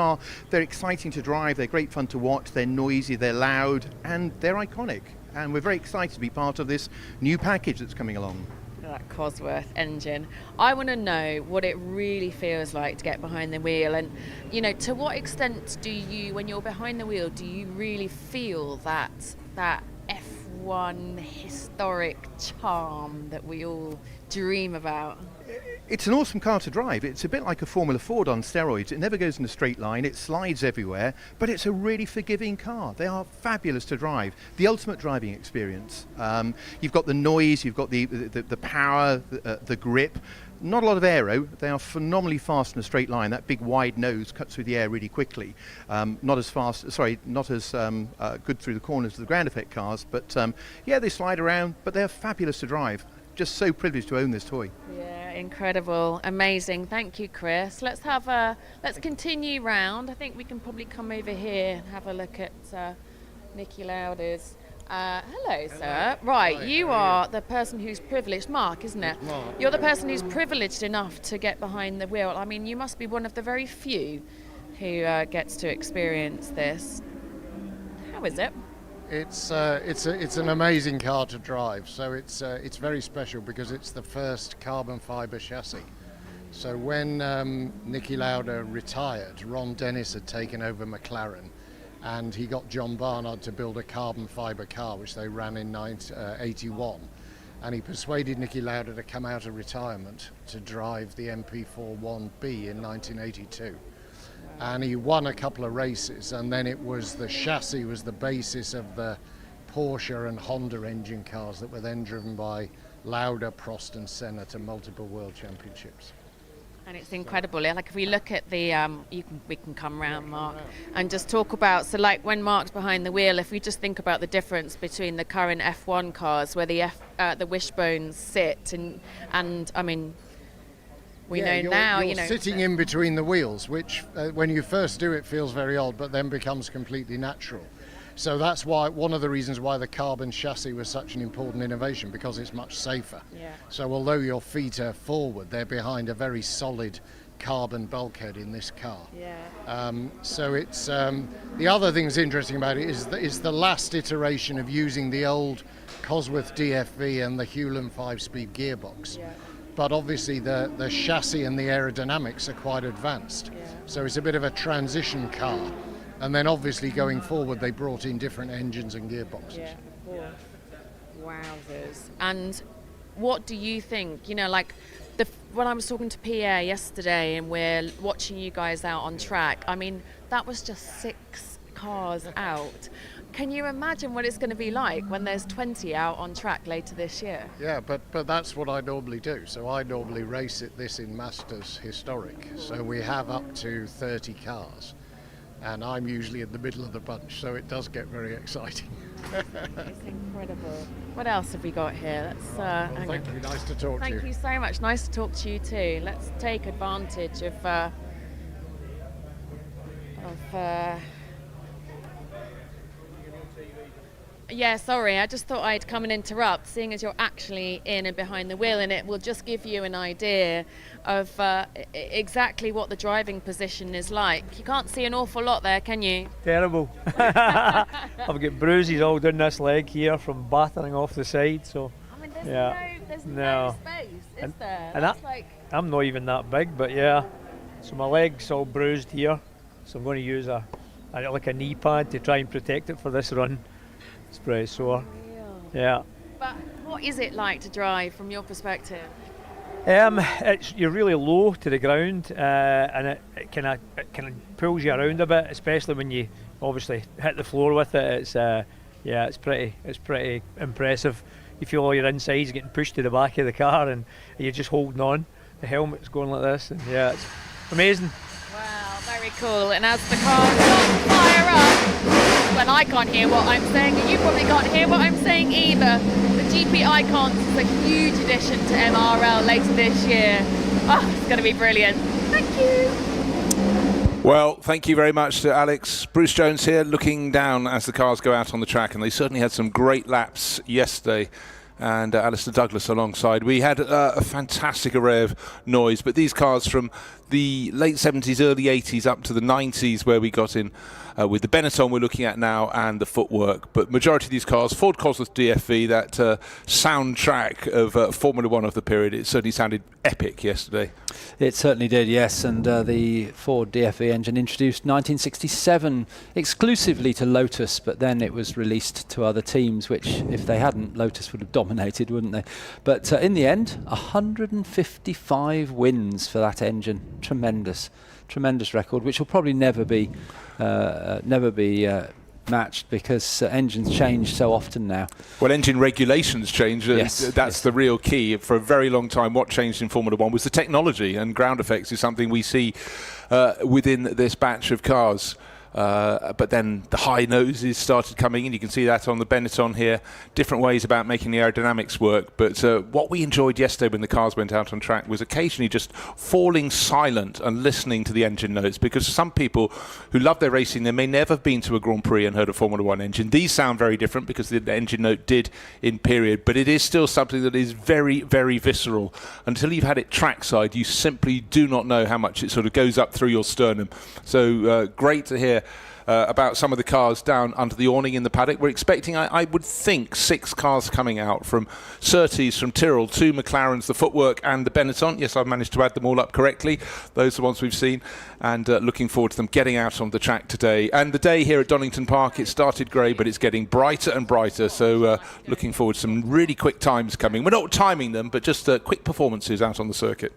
they're exciting to drive, they're great fun to watch, they're noisy, they're loud, and they're iconic. And we're very excited to be part of this new package that's coming along. That Cosworth engine. I want to know what it really feels like to get behind the wheel, and to what extent do you, when you're behind the wheel, do you really feel that F1 historic charm that we all dream about? It's an awesome car to drive. It's a bit like a Formula Ford on steroids. It never goes in a straight line, it slides everywhere, but it's a really forgiving car. They are fabulous to drive. The ultimate driving experience. You've got the noise, you've got the power, the grip. Not a lot of aero. They are phenomenally fast in a straight line. That big wide nose cuts through the air really quickly. Not as good through the corners of the ground effect cars, but yeah, they slide around, but they're fabulous to drive. Just so privileged to own this toy. Yeah, incredible, amazing. Thank you, Chris. Let's continue round. I think we can probably come over here and have a look at Nicky Lauder's Hello, sir. Right, you are the person who's privileged, Mark, isn't it? Mark. You're the person who's privileged enough to get behind the wheel. I mean, you must be one of the very few who gets to experience this. How is it? It's an amazing car to drive. So it's very special because it's the first carbon fibre chassis. So when Niki Lauda retired, Ron Dennis had taken over McLaren, and he got John Barnard to build a carbon fibre car, which they ran in 1981. And he persuaded Niki Lauda to come out of retirement to drive the MP41B in 1982. And he won a couple of races, and then it was the chassis was the basis of the Porsche and Honda engine cars that were then driven by Lauda, Prost and Senna to multiple world championships. And it's incredible. Like if we look at the, we can come round, Mark, and just talk about. So, like when Mark's behind the wheel, if we just think about the difference between the current F1 cars, where the wishbones sit, and I mean, we know now, you're sitting in between the wheels, which when you first do it feels very odd, but then becomes completely natural. So that's why one of the reasons why the carbon chassis was such an important innovation, because it's much safer. Yeah. So although your feet are forward, they're behind a very solid carbon bulkhead in this car. Yeah. So it's the other thing that's interesting about it is the last iteration of using the old Cosworth DFV and the Hewland 5-speed gearbox. Yeah. But obviously the chassis and the aerodynamics are quite advanced. Yeah. So it's a bit of a transition car. And then obviously going forward, they brought in different engines and gearboxes. Yeah, of course. Wowzers. And what do you think? You know, like when I was talking to Pierre yesterday and we're watching you guys out on track, I mean, that was just 6 cars out. Can you imagine what it's going to be like when there's 20 out on track later this year? Yeah, but that's what I normally do. So I normally race this in Masters Historic. So we have up to 30 cars. And I'm usually in the middle of the bunch, so it does get very exciting. It's incredible. What else have we got here? Let's thank you. Nice to talk to you. Thank you so much. Nice to talk to you too. Let's take advantage of yeah, sorry, I just thought I'd come and interrupt, seeing as you're actually in and behind the wheel, and it will just give you an idea of exactly what the driving position is like. You can't see an awful lot there, can you? Terrible. I've got bruises all down this leg here from battering off the side, so... I mean, there's no space, is there? And I'm not even that big, but yeah. So my leg's all bruised here, so I'm going to use like a knee pad to try and protect it for this run. It's pretty sore. Yeah. But what is it like to drive from your perspective? You're really low to the ground, and it kind of pulls you around a bit, especially when you obviously hit the floor with it. It's pretty impressive. You feel all your insides getting pushed to the back of the car, and you're just holding on. The helmet's going like this, and yeah, it's amazing. Wow, very cool. And as the car does fire up, well, I can't hear what I'm saying, and you probably can't hear what I'm saying either. The GP Icons is a huge addition to MRL later this year. Oh, it's going to be brilliant. Thank you. Well, thank you very much to Alex. Bruce Jones here, looking down as the cars go out on the track, and they certainly had some great laps yesterday. And Alistair Douglas alongside. We had a fantastic array of noise, but these cars from the late 70s, early 80s up to the 90s, where we got in with the Benetton we're looking at now and the footwork. But majority of these cars, Ford Cosworth DFV, that soundtrack of Formula One of the period, it certainly sounded epic yesterday. It certainly did, yes. And the Ford DFV engine introduced 1967 exclusively to Lotus, but then it was released to other teams, which if they hadn't, Lotus would have dominated, wouldn't they? But in the end, 155 wins for that engine. Tremendous record, which will probably never be matched because engines change so often now. Well, engine regulations change. That's the real key. For a very long time, what changed in Formula One was the technology, and ground effects is something we see within this batch of cars. but then the high noses started coming in. You can see that on the Benetton here. Different ways about making the aerodynamics work. But what we enjoyed yesterday when the cars went out on track was occasionally just falling silent and listening to the engine notes, because some people who love their racing, they may never have been to a Grand Prix and heard a Formula One engine. These sound very different because the engine note did in period, but it is still something that is very, very visceral. Until you've had it trackside, you simply do not know how much it sort of goes up through your sternum. So great to hear about some of the cars down under the awning in the paddock. We're expecting, I would think, 6 cars coming out from Surtees, from Tyrrell, 2 McLarens, the Footwork and the Benetton. Yes, I've managed to add them all up correctly. Those are the ones we've seen, and looking forward to them getting out on the track today. And the day here at Donington Park, it started grey, but it's getting brighter and brighter, so looking forward to some really quick times coming. We're not timing them, but just quick performances out on the circuit.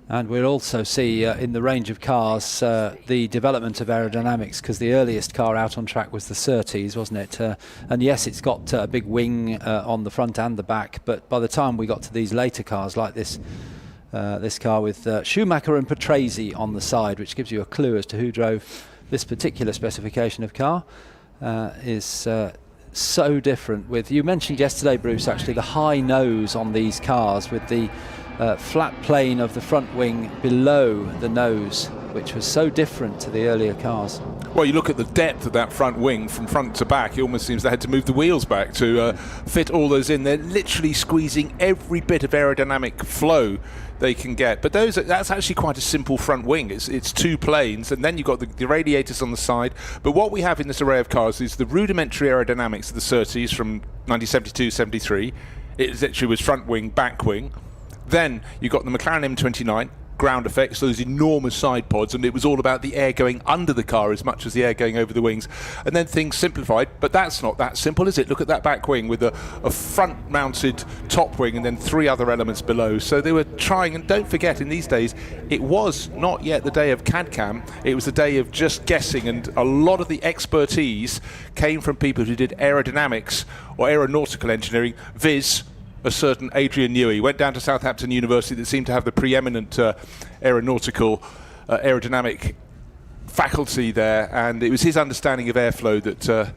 And we'll also see in the range of cars the development of aerodynamics, because the earliest car out on track was the Surtees, wasn't it? And yes, it's got a big wing on the front and the back, but by the time we got to these later cars like this car with Schumacher and Patrese on the side, which gives you a clue as to who drove this particular specification of car, is so different. With, you mentioned yesterday, Bruce, actually the high nose on these cars with the flat plane of the front wing below the nose, which was so different to the earlier cars. Well, you look at the depth of that front wing from front to back, it almost seems they had to move the wheels back to fit all those in. They're literally squeezing every bit of aerodynamic flow they can get. But that's actually quite a simple front wing. It's 2 planes, and then you've got the radiators on the side. But what we have in this array of cars is the rudimentary aerodynamics of the Surtees from 1972-73. It literally was front wing, back wing. Then you got the McLaren M29, ground effects, those enormous side pods, and it was all about the air going under the car as much as the air going over the wings. And then things simplified, but that's not that simple, is it? Look at that back wing with a front-mounted top wing and then 3 other elements below. So they were trying, and don't forget, in these days, it was not yet the day of CAD-CAM, it was the day of just guessing, and a lot of the expertise came from people who did aerodynamics or aeronautical engineering, viz. A certain Adrian Newey. Went down to Southampton University, that seemed to have the preeminent aeronautical aerodynamic faculty there, and it was his understanding of airflow that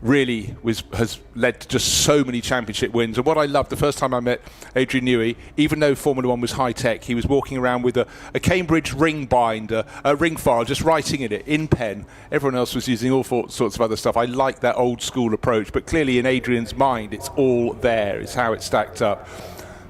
really has led to just so many championship wins. And what I loved, the first time I met Adrian Newey, even though Formula One was high tech, he was walking around with a Cambridge ring binder, a ring file, just writing in it in pen. Everyone else was using all sorts of other stuff. I like that old school approach, but clearly in Adrian's mind, it's all there. It's how it stacked up.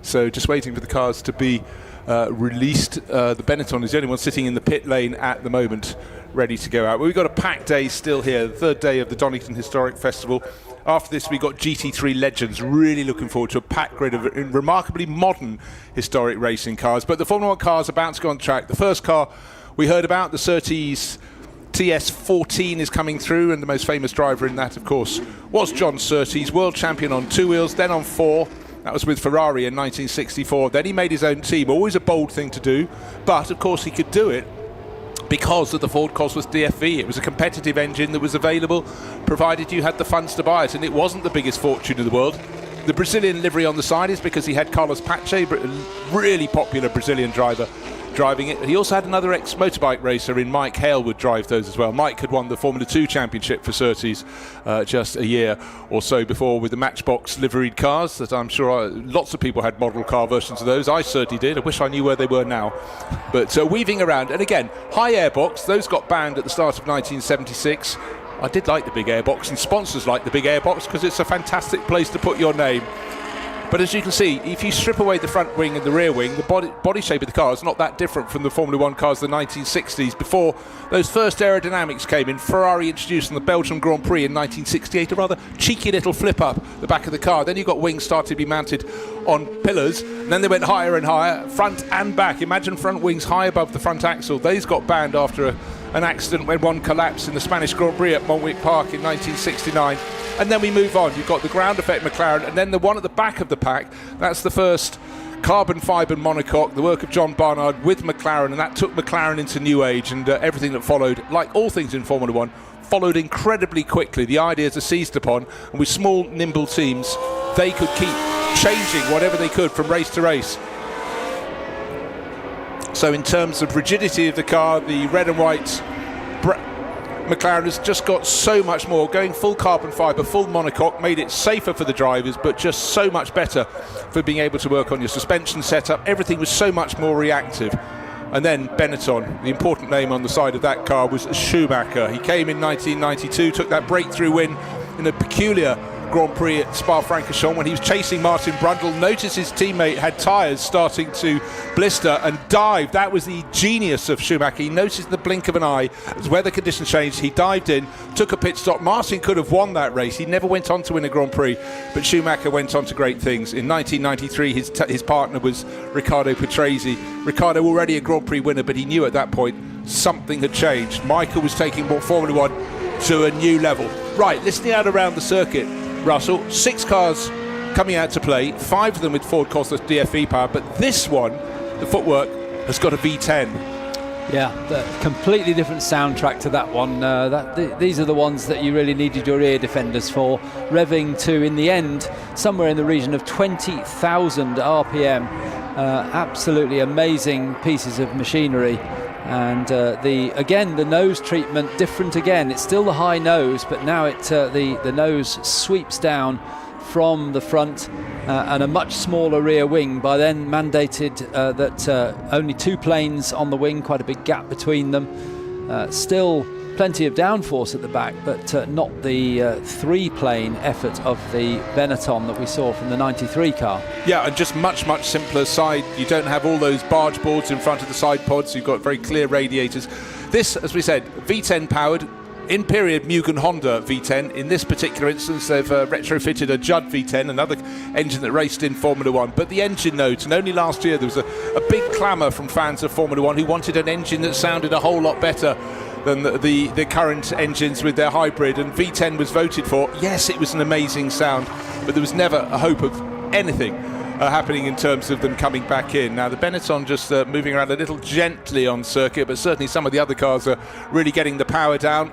So just waiting for the cars to be released. The Benetton is the only one sitting in the pit lane at the moment, ready to go out. Well, we've got a packed day still here, the 3rd day of the Donington Historic Festival. After this, we've got GT3 Legends. Really looking forward to a packed grid of remarkably modern historic racing cars. But the Formula 1 cars are about to go on track. The first car we heard about, the Surtees TS14, is coming through, and the most famous driver in that, of course, was John Surtees, world champion on 2 wheels, then on 4. That was with Ferrari in 1964. Then he made his own team, always a bold thing to do, but of course he could do it because of the Ford Cosworth DFV. It was a competitive engine that was available, provided you had the funds to buy it, and it wasn't the biggest fortune in the world. The Brazilian livery on the side is because he had Carlos Pache, a really popular Brazilian driver, driving it. He also had another ex-motorbike racer in Mike Hale would drive those as well. Mike had won the Formula 2 championship for Surtees just a year or so before with the Matchbox liveried cars that I'm sure lots of people had model car versions of those. I certainly did. I wish I knew where they were now. But weaving around, and again, high airbox, those got banned at the start of 1976. I did like the big airbox, and sponsors like the big airbox because it's a fantastic place to put your name. But as you can see, if you strip away the front wing and the rear wing, the body shape of the car is not that different from the Formula 1 cars of the 1960s. Before those first aerodynamics came in, Ferrari introduced on the Belgian Grand Prix in 1968 a rather cheeky little flip up the back of the car. Then you got wings started to be mounted on pillars, and then they went higher and higher, front and back. Imagine front wings high above the front axle. These got banned after an accident when one collapsed in the Spanish Grand Prix at Montwick Park in 1969. And then we move on. You've got the ground effect McLaren, and then the one at the back of the pack, that's the first carbon fibre monocoque, the work of John Barnard with McLaren, and that took McLaren into new age, and everything that followed, like all things in Formula 1, followed incredibly quickly. The ideas are seized upon, and with small, nimble teams, they could keep changing whatever they could from race to race. So in terms of rigidity of the car, the red and white McLaren has just got so much more. Going full carbon fibre, full monocoque, made it safer for the drivers, but just so much better for being able to work on your suspension setup. Everything was so much more reactive. And then Benetton, the important name on the side of that car was Schumacher. He came in 1992, took that breakthrough win in a peculiar Grand Prix at Spa-Francorchamps when he was chasing Martin Brundle, noticed his teammate had tyres starting to blister and dived. That was the genius of Schumacher. He noticed in the blink of an eye, as weather conditions changed, he dived in, took a pit stop. Martin could have won that race. He never went on to win a Grand Prix, but Schumacher went on to great things. In 1993, his partner was Riccardo Patrese. Riccardo already a Grand Prix winner, but he knew at that point something had changed. Michael was taking Formula One to a new level. Right, listening out around the circuit, Russell, 6 cars coming out to play, 5 of them with Ford Cosworth DFE power, but this one, the footwork, has got a V10. Yeah, the completely different soundtrack to that one. These are the ones that you really needed your ear defenders for, revving to, in the end, somewhere in the region of 20,000 RPM. Absolutely amazing pieces of machinery. And the nose treatment different again. It's still the high nose, but now the nose sweeps down from the front, and a much smaller rear wing. By then mandated that only 2 planes on the wing, quite a big gap between them. Still plenty of downforce at the back, but not the 3-plane effort of the Benetton that we saw from the 93 car. Yeah, and just much simpler side. You don't have all those barge boards in front of the side pods. You've got very clear radiators. This, as we said, V10 powered. In period, Mugen Honda V10. In this particular instance, they've retrofitted a Judd V10, another engine that raced in Formula One. But the engine note, and only last year there was a big clamour from fans of Formula One who wanted an engine that sounded a whole lot better than the current engines with their hybrid, and V10 was voted for. Yes, it was an amazing sound, but there was never a hope of anything happening in terms of them coming back in. Now the Benetton just moving around a little gently on circuit, but certainly some of the other cars are really getting the power down.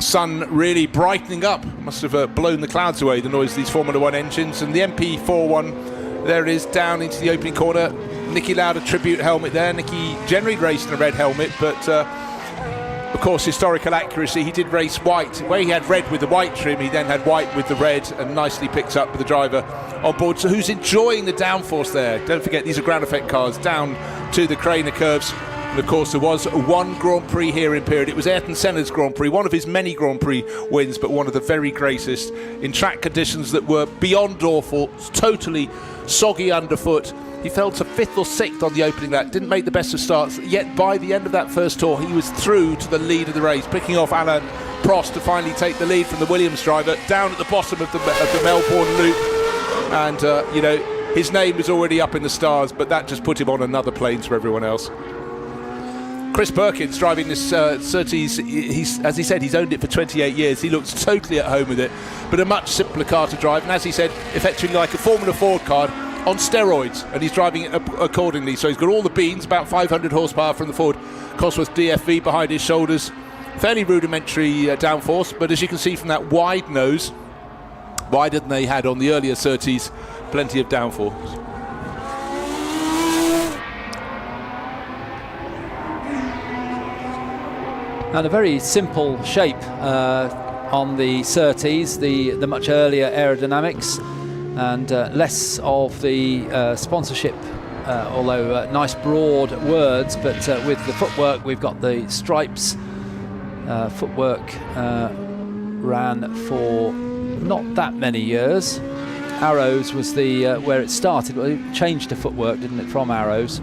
Sun really brightening up, must have blown the clouds away, the noise of these Formula One engines. And the MP41, there it is, down into the opening corner. Niki Lauda tribute helmet there. Niki generally raced in a red helmet, but of course, historical accuracy, he did race white. Where he had red with the white trim, he then had white with the red, and nicely picks up with the driver on board. So who's enjoying the downforce there? Don't forget, these are ground effect cars down to the Craner curves. And of course, there was one Grand Prix here in period. It was Ayrton Senna's Grand Prix, one of his many Grand Prix wins, but one of the very greatest, in track conditions that were beyond awful, totally soggy underfoot. He fell to 5th or 6th on the opening lap, didn't make the best of starts, yet by the end of that first tour, he was through to the lead of the race, picking off Alain Prost to finally take the lead from the Williams driver down at the bottom of the Melbourne loop. And, his name was already up in the stars, but that just put him on another plane to everyone else. Chris Perkins driving this Surtees, as he said, he's owned it for 28 years. He looks totally at home with it, but a much simpler car to drive, and as he said, effectively like a Formula Ford car on steroids, and he's driving it accordingly. So he's got all the beans, about 500 horsepower from the Ford Cosworth DFV behind his shoulders. Fairly rudimentary downforce, but as you can see from that wide nose, wider than they had on the earlier Surtees, plenty of downforce. And a very simple shape on the Surtees, the much earlier aerodynamics, and less of the sponsorship, although nice broad words, but with the footwork we've got the stripes. Footwork ran for not that many years. Arrows was the where it started. Well, it changed to footwork, didn't it, from Arrows?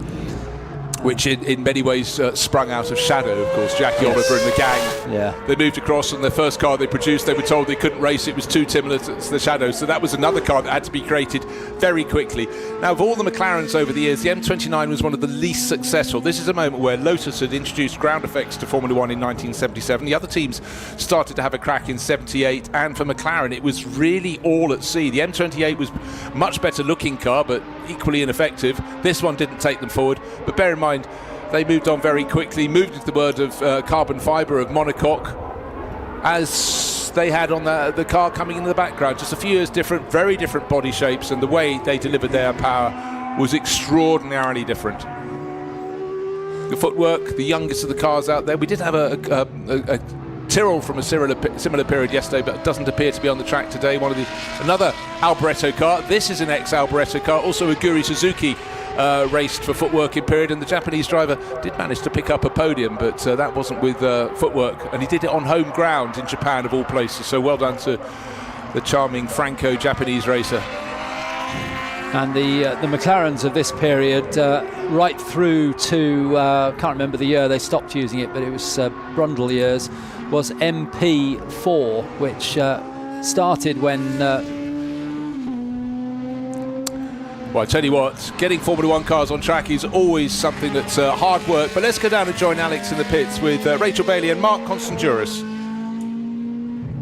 Which in many ways sprung out of Shadow, of course. Jackie Oliver and the gang. Yeah. They moved across, and the first car they produced, they were told they couldn't race. It was too similar to the Shadow. So that was another car that had to be created very quickly. Now, of all the McLarens over the years, the M29 was one of the least successful. This is a moment where Lotus had introduced ground effects to Formula One in 1977. The other teams started to have a crack in 78. And for McLaren, it was really all at sea. The M28 was much better looking car, but equally ineffective. This one didn't take them forward. But bear in mind, they moved on very quickly, moved into the world of carbon fibre, of monocoque, as they had on the car coming in the background. Just a few years different, very different body shapes, and the way they delivered their power was extraordinarily different. the footwork, the youngest of the cars out there. We did have a Tyrrell from a similar period yesterday, but doesn't appear to be on the track today. Another Alboreto car. This is an ex-Alboreto car. Also, Aguri Suzuki raced for footwork in period, and the Japanese driver did manage to pick up a podium, but that wasn't with footwork, and he did it on home ground in Japan, of all places. So well done to the charming Franco-Japanese racer. And the McLarens of this period, right through to, can't remember the year they stopped using it, but it was Brundle years, was MP4, which started when... Well, I tell you what, getting Formula One cars on track is always something that's hard work. But let's go down and join Alex in the pits with Rachel Bailey and Mark Constanduros.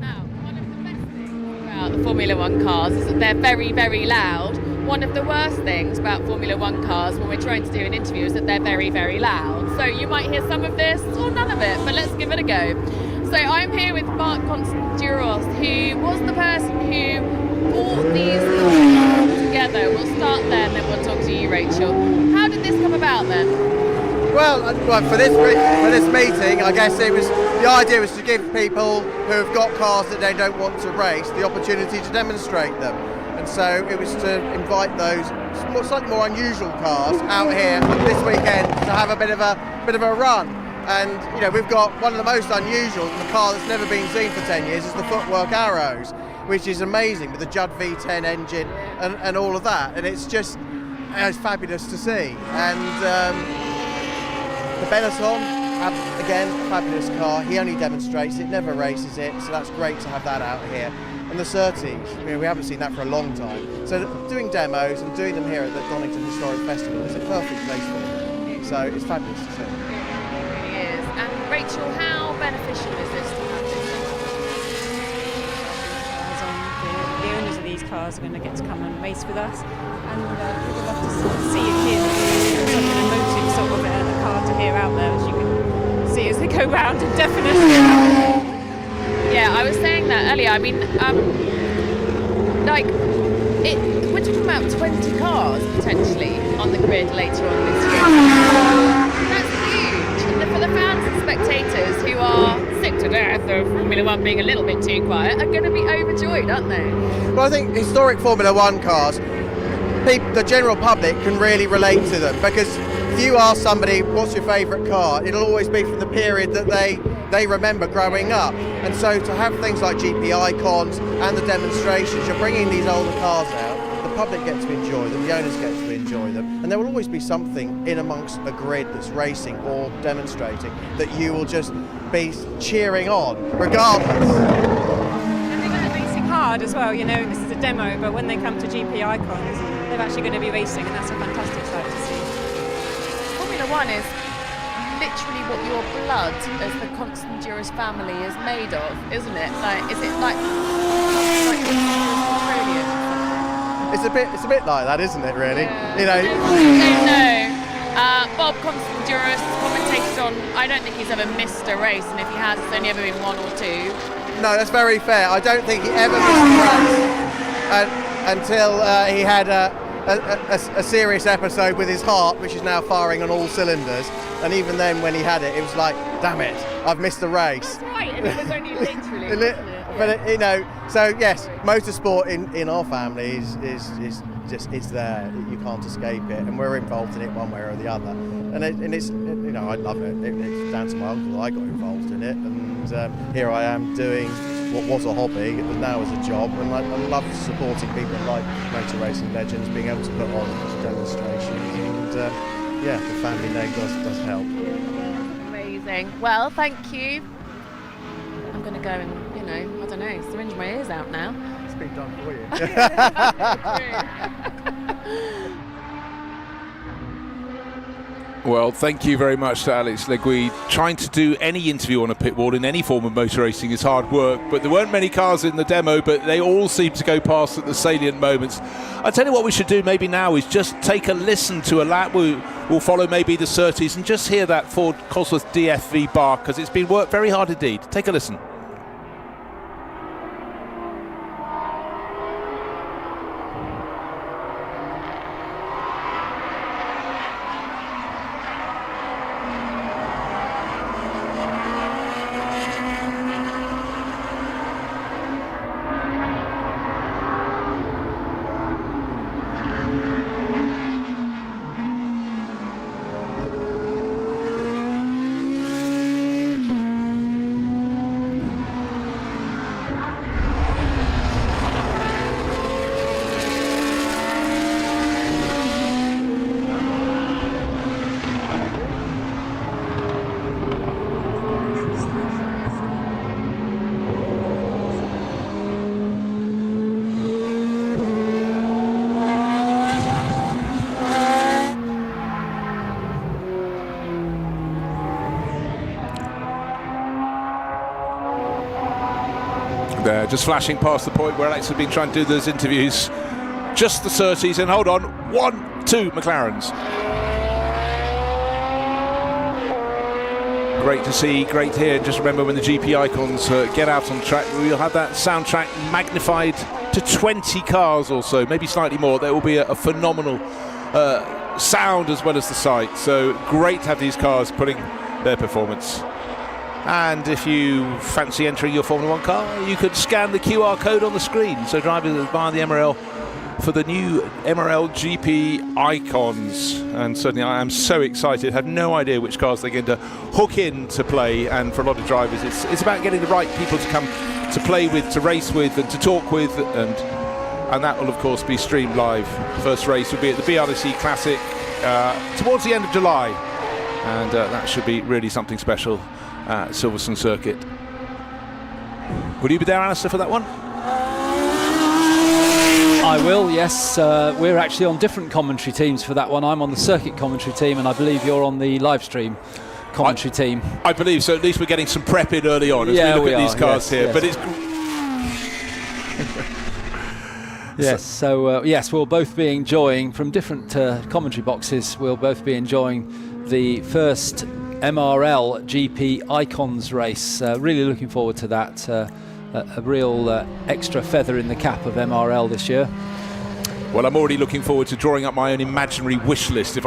Now, one of the best things about the Formula One cars is that they're very, very loud. One of the worst things about Formula One cars when we're trying to do an interview is that they're very, very loud. So you might hear some of this or none of it, but let's give it a go. So I'm here with Mark Constanduros, who was the person who brought these cars together. We'll start there and then we'll talk to you, Rachel. How did this come about then? Well, for this meeting, I guess the idea was to give people who have got cars that they don't want to race the opportunity to demonstrate them. And so it was to invite those slightly more unusual cars out here this weekend to have a bit of a run. And you know, we've got one of the most unusual, the car that's never been seen for 10 years is the Footwork Arrows, which is amazing with the Judd V10 engine and all of that. And it's just it's fabulous to see. And the Benetton, again, fabulous car. He only demonstrates it, never races it, so that's great to have that out here. And the Surtees, we haven't seen that for a long time. So doing demos and doing them here at the Donington Historic Festival is a perfect place for them. So it's fabulous to see. It really is. And Rachel, how beneficial is this to have this? The owners of these cars are going to get to come and race with us, and we would love to see it here. It's such an emotive sort of a car to hear out there, as you can see as they go round, and definitely. Yeah, I was saying that earlier. I mean, we're talking about 20 cars potentially on the grid later on this year. That's huge. And for the fans and spectators who are sick to death of Formula One being a little bit too quiet, are going to be overjoyed, aren't they? Well, I think historic Formula One cars, the general public can really relate to them, because if you ask somebody what's your favourite car, it'll always be from the period that they remember growing up. And so to have things like GP icons and the demonstrations, you're bringing these older cars out, the public get to enjoy them, the owners get to enjoy them, and there will always be something in amongst a grid that's racing or demonstrating that you will just be cheering on regardless. And they're going to be racing hard as well, you know, this is a demo, but when they come to GP icons, they're actually going to be racing, and that's a fantastic sight to see. Formula One is literally what your blood as the Constanduros family is made of, isn't it? Like, is it like petroleum? It's a bit like that, isn't it? Really, yeah. You know. Bob Constanduros commentated on. I don't think he's ever missed a race, and if he has, it's only ever been one or two. No, that's very fair. I don't think he ever missed a race until he had a serious episode with his heart, which is now firing on all cylinders. And even then, when he had it, it was like, damn it, I've missed the race. That's right, and it was only literally. But you know, so yes, motorsport in our family is just, it's there. You can't escape it, and we're involved in it one way or the other. And it's you know, I love it. It's down to my uncle. I got involved in it, and here I am doing what was a hobby, but now is a job. And I love supporting people like motor racing legends, being able to put on demonstrations, and yeah, the family name does help. Amazing. Well, thank you. I'm going to go and, you know, I don't know, syringe my ears out now. It's been done for you. Well, thank you very much to Alex Legui. Trying to do any interview on a pit wall in any form of motor racing is hard work, but there weren't many cars in the demo, but they all seemed to go past at the salient moments. I tell you what we should do maybe now is just take a listen to a lap. We'll follow maybe the Surtees and just hear that Ford Cosworth DFV bar, because it's been worked very hard indeed. Take a listen. They're just flashing past the point where Alex has been trying to do those interviews. Just the 30s, and hold on, 1, 2 McLarens. Great to see, great to hear. Just remember when the GP icons get out on track, we'll have that soundtrack magnified to 20 cars or so, maybe slightly more. There will be a phenomenal sound as well as the sight. So great to have these cars putting their performance. And if you fancy entering your Formula 1 car, you could scan the QR code on the screen. So drivers via the MRL for the new MRL GP icons. And certainly I am so excited. Have no idea which cars they're going to hook in to play. And for a lot of drivers, it's about getting the right people to come to play with, to race with, and to talk with. And that will, of course, be streamed live. First race will be at the BRC Classic towards the end of July. And that should be really something special at Silverstone Circuit. Will you be there, Alistair, for that one? I will, yes. We're actually on different commentary teams for that one. I'm on the circuit commentary team, and I believe you're on the live stream commentary team. I believe so. At least we're getting some prep in early on as we look at these cars here. But it's yes. So yes, we'll both be enjoying from different commentary boxes. We'll both be enjoying the first MRL GP Icons race. Really looking forward to that. A real extra feather in the cap of MRL this year. Well, I'm already looking forward to drawing up my own imaginary wish list. If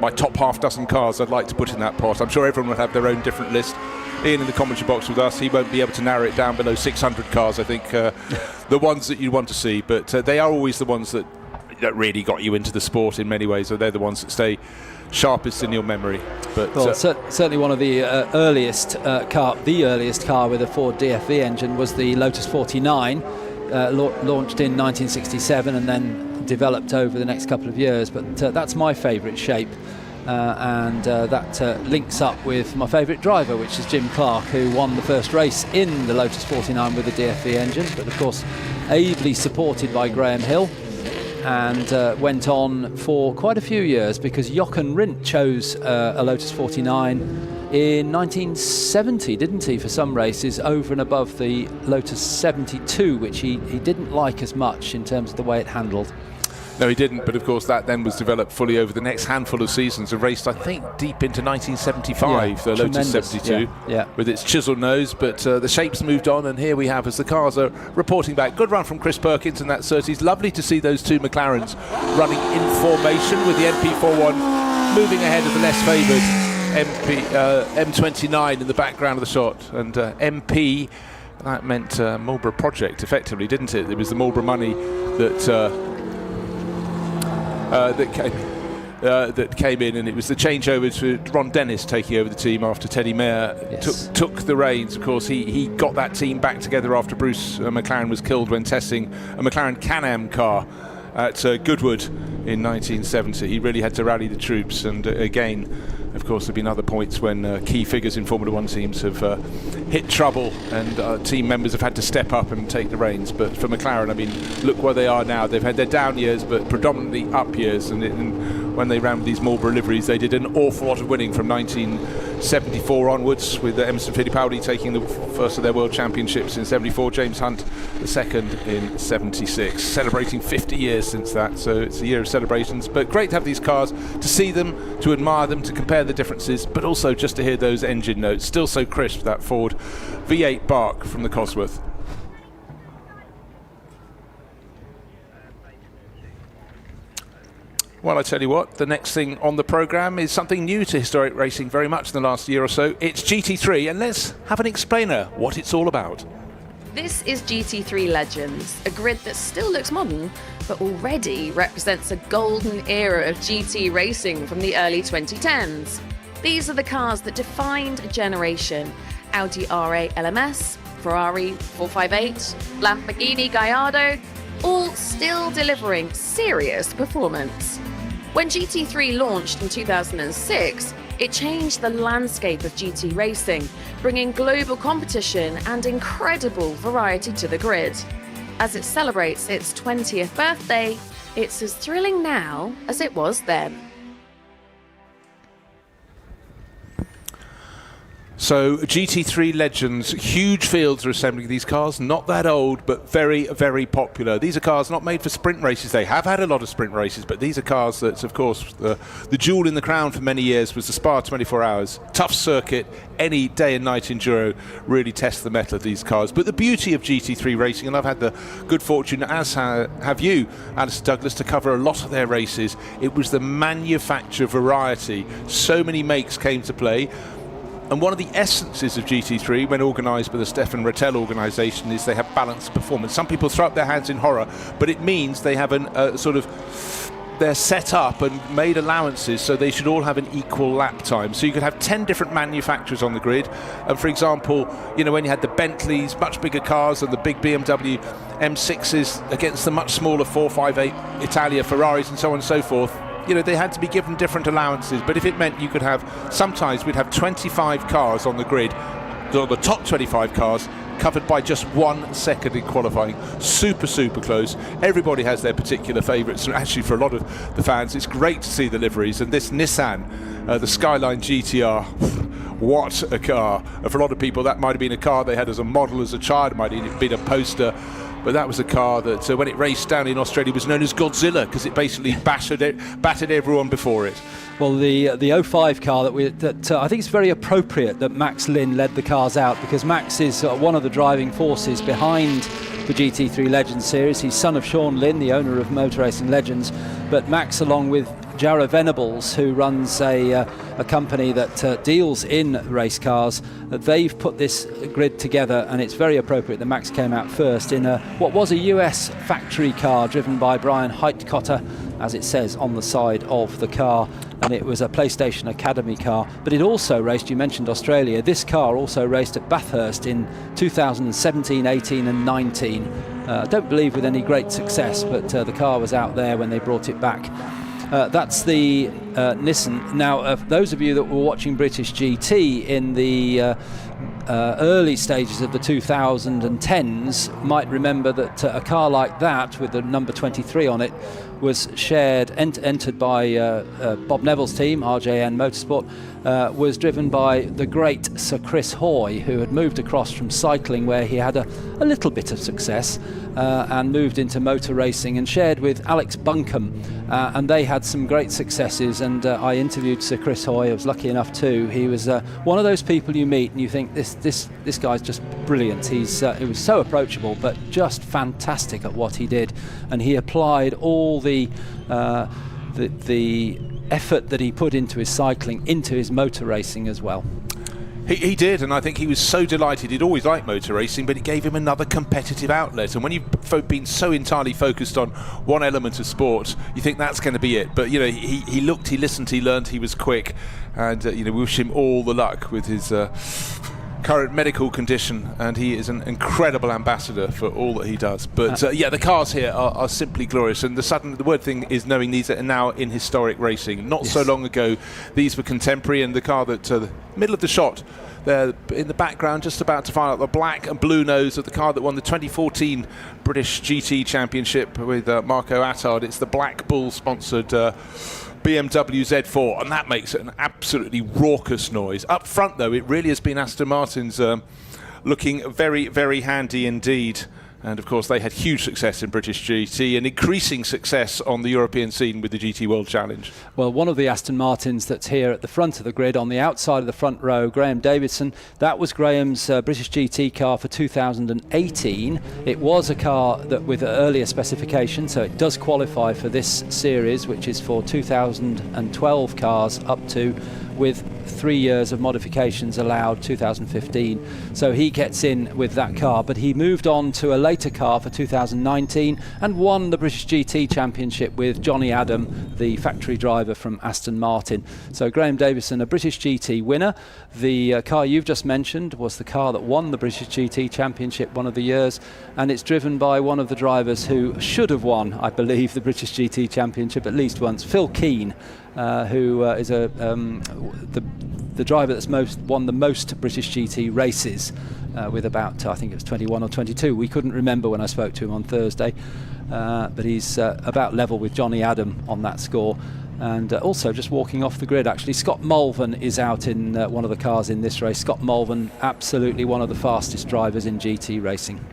my top half dozen cars I'd like to put in that pot. I'm sure everyone will have their own different list. Ian in the commentary box with us, he won't be able to narrow it down below 600 cars, I think, the ones that you want to see. But they are always the ones that really got you into the sport in many ways. So they're the ones that stay sharpest in your memory. But well, certainly one of the earliest car with a Ford DFV engine was the Lotus 49, launched in 1967 and then developed over the next couple of years. But that's my favourite shape, and that links up with my favourite driver, which is Jim Clark, who won the first race in the Lotus 49 with the DFV engine, but of course ably supported by Graham Hill. And went on for quite a few years, because Jochen Rindt chose a Lotus 49 in 1970, didn't he, for some races, over and above the Lotus 72, which he didn't like as much in terms of the way it handled. No, he didn't, but of course that then was developed fully over the next handful of seasons and raced, I think, deep into 1975, the Lotus 72, with its chisel nose, but the shapes moved on, and here we have, as the cars are reporting back, good run from Chris Perkins in that 30s. Lovely to see those two McLarens running in formation, with the MP41 moving ahead of the less favoured M29 in the background of the shot, and MP, that meant Marlborough Project, effectively, didn't it? It was the Marlborough money that came in, and it was the changeover to Ron Dennis taking over the team after Teddy Mayer took the reins. Of course, he got that team back together after Bruce McLaren was killed when testing a McLaren Can-Am car at Goodwood in 1970. He really had to rally the troops, and again, of course, there have been other points when key figures in Formula 1 teams have hit trouble, and team members have had to step up and take the reins. But for McLaren, I mean, look where they are now. They've had their down years, but predominantly up years. And when they ran with these Marlborough liveries, they did an awful lot of winning from 1974 onwards, with Emerson Fittipaldi taking the first of their world championships in 74, James Hunt the second in 76. Celebrating 50 years since that, so it's a year of celebrations. But great to have these cars, to see them, to admire them, to compare the differences, but also just to hear those engine notes. Still so crisp, that Ford V8 bark from the Cosworth. Well, I tell you what, the next thing on the programme is something new to historic racing very much in the last year or so. It's GT3, and let's have an explainer what it's all about. This is GT3 Legends, a grid that still looks modern, but already represents a golden era of GT racing from the early 2010s. These are the cars that defined a generation. Audi R8 LMS, Ferrari 458, Lamborghini Gallardo, all still delivering serious performance. When GT3 launched in 2006, it changed the landscape of GT racing, bringing global competition and incredible variety to the grid. As it celebrates its 20th birthday, it's as thrilling now as it was then. So GT3 Legends, huge fields are assembling these cars, not that old, but very, very popular. These are cars not made for sprint races. They have had a lot of sprint races, but these are cars that's, of course, the jewel in the crown for many years was the Spa 24 Hours. Tough circuit, any day and night enduro really tests the metal of these cars. But the beauty of GT3 racing, and I've had the good fortune, as have you, Alistair Douglas, to cover a lot of their races, it was the manufacture variety. So many makes came to play. And one of the essences of GT3, when organised by the Stefan Rattel organisation, is they have balanced performance. Some people throw up their hands in horror, but it means they have they're set up and made allowances so they should all have an equal lap time. So you could have 10 different manufacturers on the grid. And for example, when you had the Bentleys, much bigger cars than the big BMW M6s against the much smaller 458 Italia Ferraris and so on and so forth, they had to be given different allowances. But if it meant you could sometimes we'd have 25 cars on the grid, the top 25 cars covered by just 1 second in qualifying. Super, super close. Everybody has their particular favourites. And actually, for a lot of the fans, it's great to see the liveries. And this Nissan, the Skyline GTR, what a car. And for a lot of people, that might have been a car they had as a model as a child. It might have been a poster. But that was a car that, when it raced down in Australia, was known as Godzilla, because it basically battered everyone before it. Well, the 05 car that I think it's very appropriate that Max Lynn led the cars out, because Max is one of the driving forces behind the GT3 Legends series. He's son of Sean Lynn, the owner of Motor Racing Legends. But Max, along with Jarrah Venables, who runs a company that deals in race cars, they've put this grid together, and it's very appropriate that Max came out first in what was a US factory car driven by Brian Heitkotter, as it says on the side of the car, and it was a PlayStation Academy car. But it also raced, you mentioned Australia, this car also raced at Bathurst in 2017, 18 and 19. I don't believe with any great success, but the car was out there when they brought it back. That's the Nissan. Now, those of you that were watching British GT in the early stages of the 2010s might remember that a car like that with the number 23 on it was entered by Bob Neville's team, RJN Motorsport, was driven by the great Sir Chris Hoy, who had moved across from cycling, where he had a little bit of success, and moved into motor racing, and shared with Alex Buncombe, and they had some great successes. And I interviewed Sir Chris Hoy. I was lucky enough too. He was one of those people you meet and you think this guy's just brilliant. He was so approachable, but just fantastic at what he did, and he applied all the effort that he put into his cycling into his motor racing as well. He did, and I think he was so delighted. He'd always liked motor racing, but it gave him another competitive outlet. And when you've been so entirely focused on one element of sport, you think that's going to be it. But he looked, he listened, he learned, he was quick, and we wish him all the luck with his current medical condition, and he is an incredible ambassador for all that he does. But the cars here are simply glorious, and the word thing is knowing these are now in historic racing. Not so long ago these were contemporary, and the car that the middle of the shot there in the background, just about to find out the black and blue nose of the car that won the 2014 British GT Championship with Marco Attard. It's the Black Bull sponsored BMW Z4, and that makes an absolutely raucous noise. Up front, though, it really has been Aston Martin's looking very, very handy indeed. And of course, they had huge success in British GT and increasing success on the European scene with the GT World Challenge. Well, one of the Aston Martins that's here at the front of the grid, on the outside of the front row, Graham Davidson, that was Graham's British GT car for 2018. It was a car that with earlier specification, so it does qualify for this series, which is for 2012 cars up to, with 3 years of modifications allowed, 2015. So he gets in with that car, but he moved on to a later car for 2019 and won the British GT Championship with Johnny Adam, the factory driver from Aston Martin. So Graham Davison, a British GT winner. The car you've just mentioned was the car that won the British GT Championship one of the years, and it's driven by one of the drivers who should have won, I believe, the British GT Championship at least once, Phil Keane, who is the driver that's won the most British GT races, with about, I think it was 21 or 22. We couldn't remember when I spoke to him on Thursday, but he's about level with Johnny Adam on that score. And also just walking off the grid, actually, Scott Mulvern is out in one of the cars in this race. Scott Mulvern, absolutely one of the fastest drivers in GT racing.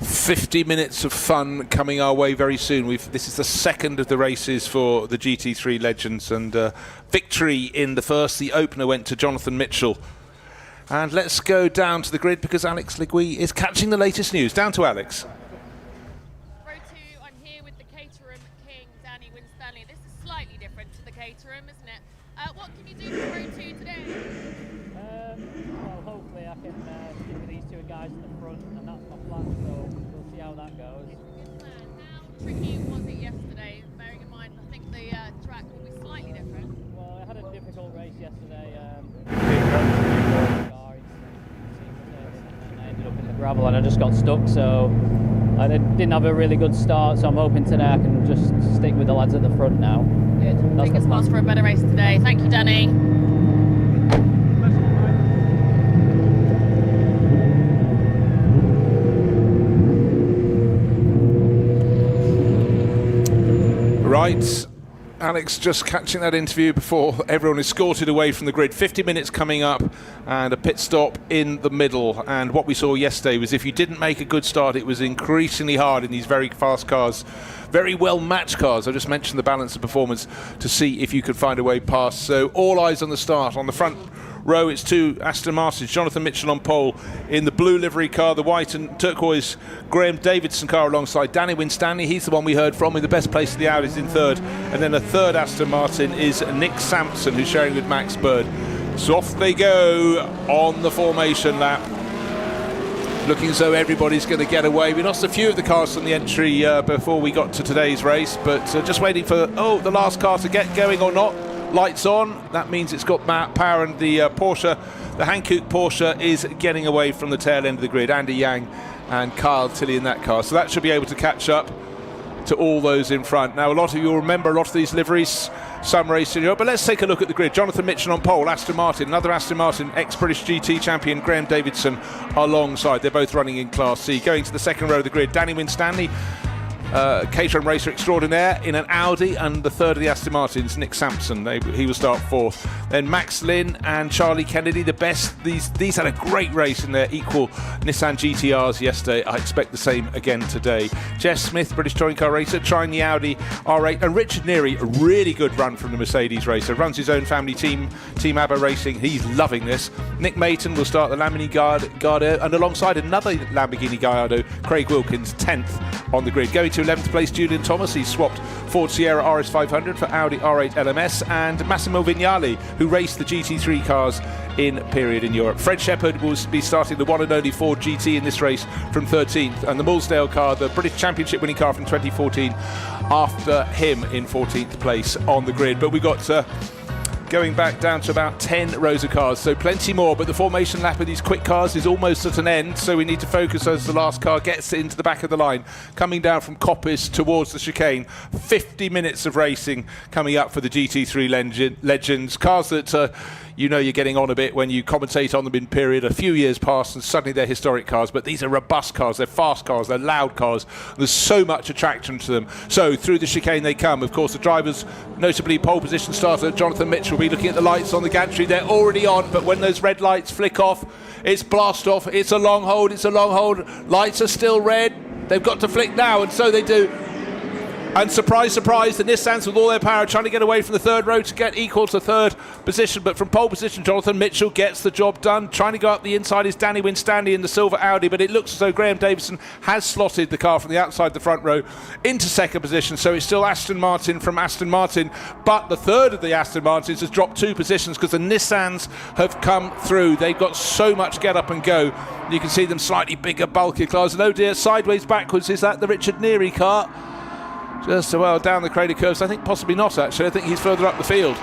50 minutes of fun coming our way very soon. This is the second of the races for the GT3 Legends, and victory in the first. The opener went to Jonathan Mitchell. And let's go down to the grid because Alex Legui is catching the latest news. Down to Alex. Row 2, I'm here with the Caterham King, Danny Winstanley. This is slightly different to the Caterham, isn't it? What can you do for Row 2 today? Well, hopefully I can stick with these two guys in the front, and that's my plan, so we'll see how that goes. Good plan. How tricky was it yesterday, bearing in mind I think the track will be slightly different? Well, I had a difficult race yesterday. I ended up in the gravel and I just got stuck, so I didn't have a really good start, so I'm hoping today I can just stick with the lads at the front now. Good. Fingers crossed for a better race today. Thank you, Danny. Right, Alex just catching that interview before everyone is escorted away from the grid. 50 minutes coming up and a pit stop in the middle. And what we saw yesterday was if you didn't make a good start, it was increasingly hard in these very fast cars, very well matched cars. I just mentioned the balance of performance to see if you could find a way past. So all eyes on the start. On the front row, it's two Aston Martins. Jonathan Mitchell on pole in the blue livery car, the white and turquoise Graham Davidson car alongside Danny Winstanley. He's the one we heard from in the best place of the Audis in third. And then the third Aston Martin is Nick Sampson, who's sharing with Max Bird. So off they go on the formation lap. Looking as though everybody's going to get away. We lost a few of the cars from the entry before we got to today's race, but just waiting for the last car to get going or not. Lights on, that means it's got power, and the Porsche, the Hankook Porsche, is getting away from the tail end of the grid. Andy Yang and Kyle Tilley in that car, so that should be able to catch up to all those in front. Now, a lot of you will remember a lot of these liveries, some racing in Europe, but let's take a look at the grid. Jonathan Mitchell on pole, Aston Martin, another Aston Martin, ex-British GT champion Graham Davidson alongside. They're both running in Class C. Going to the second row of the grid, Danny Winstanley, Caterham racer extraordinaire in an Audi, and the third of the Aston Martins, Nick Sampson. He will start fourth. Then Max Lynn and Charlie Kennedy, the best. These had a great race in their equal Nissan GTRs yesterday. I expect the same again today. Jess Smith, British touring car racer, trying the Audi R8, and Richard Neary, a really good run from the Mercedes racer. Runs his own family team, Team ABBA Racing. He's loving this. Nick Mayton will start the Lamborghini Gallardo, and alongside another Lamborghini Gallardo, Craig Wilkins, 10th on the grid. Going to 11th place, Julian Thomas. He swapped Ford Sierra RS500 for Audi R8 LMS, and Massimo Vignali, who raced the GT3 cars in period in Europe. Fred Shepherd will be starting the one and only Ford GT in this race from 13th, and the Mullsdale car, the British Championship winning car from 2014, after him in 14th place on the grid. But we got going back down to about 10 rows of cars, so plenty more, but the formation lap of these quick cars is almost at an end, so we need to focus as the last car gets into the back of the line, coming down from Coppice towards the chicane. 50 minutes of racing coming up for the GT3 Legends, cars that you know you're getting on a bit when you commentate on them in period. A few years pass and suddenly they're historic cars, but these are robust cars, they're fast cars, they're loud cars. There's so much attraction to them. So through the chicane they come. Of course, the drivers, notably pole position starter Jonathan Mitchell, will be looking at the lights on the gantry. They're already on, but when those red lights flick off, it's blast off. It's a long hold, it's a long hold. Lights are still red. They've got to flick now, and so they do. And surprise, surprise, the Nissans with all their power trying to get away from the third row to get equal to third position. But from pole position, Jonathan Mitchell gets the job done. Trying to go up the inside is Danny Winstanley in the silver Audi, but it looks as though Graham Davidson has slotted the car from the outside the front row into second position. So it's still Aston Martin from Aston Martin, but the third of the Aston Martins has dropped 2 positions because the Nissans have come through. They've got so much get up and go. You can see them slightly bigger, bulkier cars. And oh dear, sideways backwards, is that the Richard Neary car? Just well down the crater curves. I think possibly not, actually. I think he's further up the field.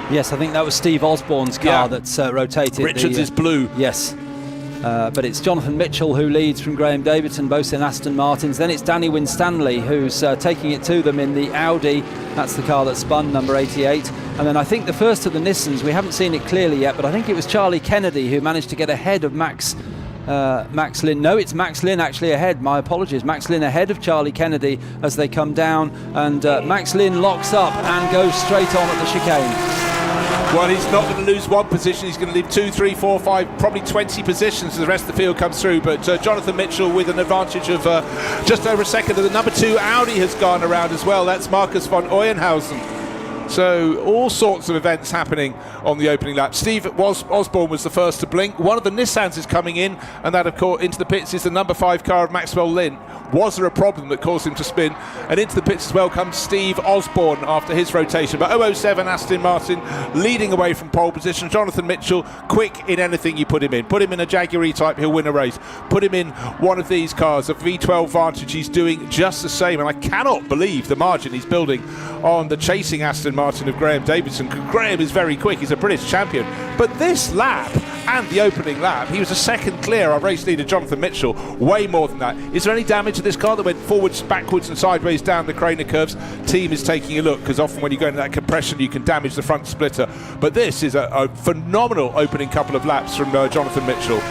Yes, I think that was Steve Osborne's car that's rotated. Richards is blue. Yes. But it's Jonathan Mitchell who leads from Graham Davidson, both in Aston Martins. Then it's Danny Winstanley who's taking it to them in the Audi. That's the car that spun, number 88. And then I think the first of the Nissans, we haven't seen it clearly yet, but I think it was Charlie Kennedy who managed to get ahead of Max Max Lynn. No, it's Max Lynn actually ahead. My apologies. Max Lynn ahead of Charlie Kennedy as they come down, and Max Lynn locks up and goes straight on at the chicane. Well, he's not going to lose one position. He's going to leave 2, 3, 4, 5, probably 20 positions as the rest of the field comes through. But Jonathan Mitchell with an advantage of just over a second. And the number 2 Audi has gone around as well. That's Marcus von Euenhausen. So all sorts of events happening on the opening lap. Steve Osborne was the first to blink. One of the Nissans is coming in, and that, of course, into the pits is the number 5 car of Maxwell Lynn. Was there a problem that caused him to spin? And into the pits as well comes Steve Osborne after his rotation. But 007 Aston Martin leading away from pole position. Jonathan Mitchell, quick in anything you put him in. Put him in a Jaguar E-Type, he'll win a race. Put him in one of these cars, a V12 Vantage, he's doing just the same. And I cannot believe the margin he's building on the chasing Aston Martin of Graham Davidson. Graham is very quick, he's a British champion. But this lap and the opening lap, he was a second clear our race leader Jonathan Mitchell, way more than that. Is there any damage to this car that went forwards, backwards and sideways down the Craner curves? Team is taking a look, because often when you go into that compression you can damage the front splitter. But this is a phenomenal opening couple of laps from Jonathan Mitchell.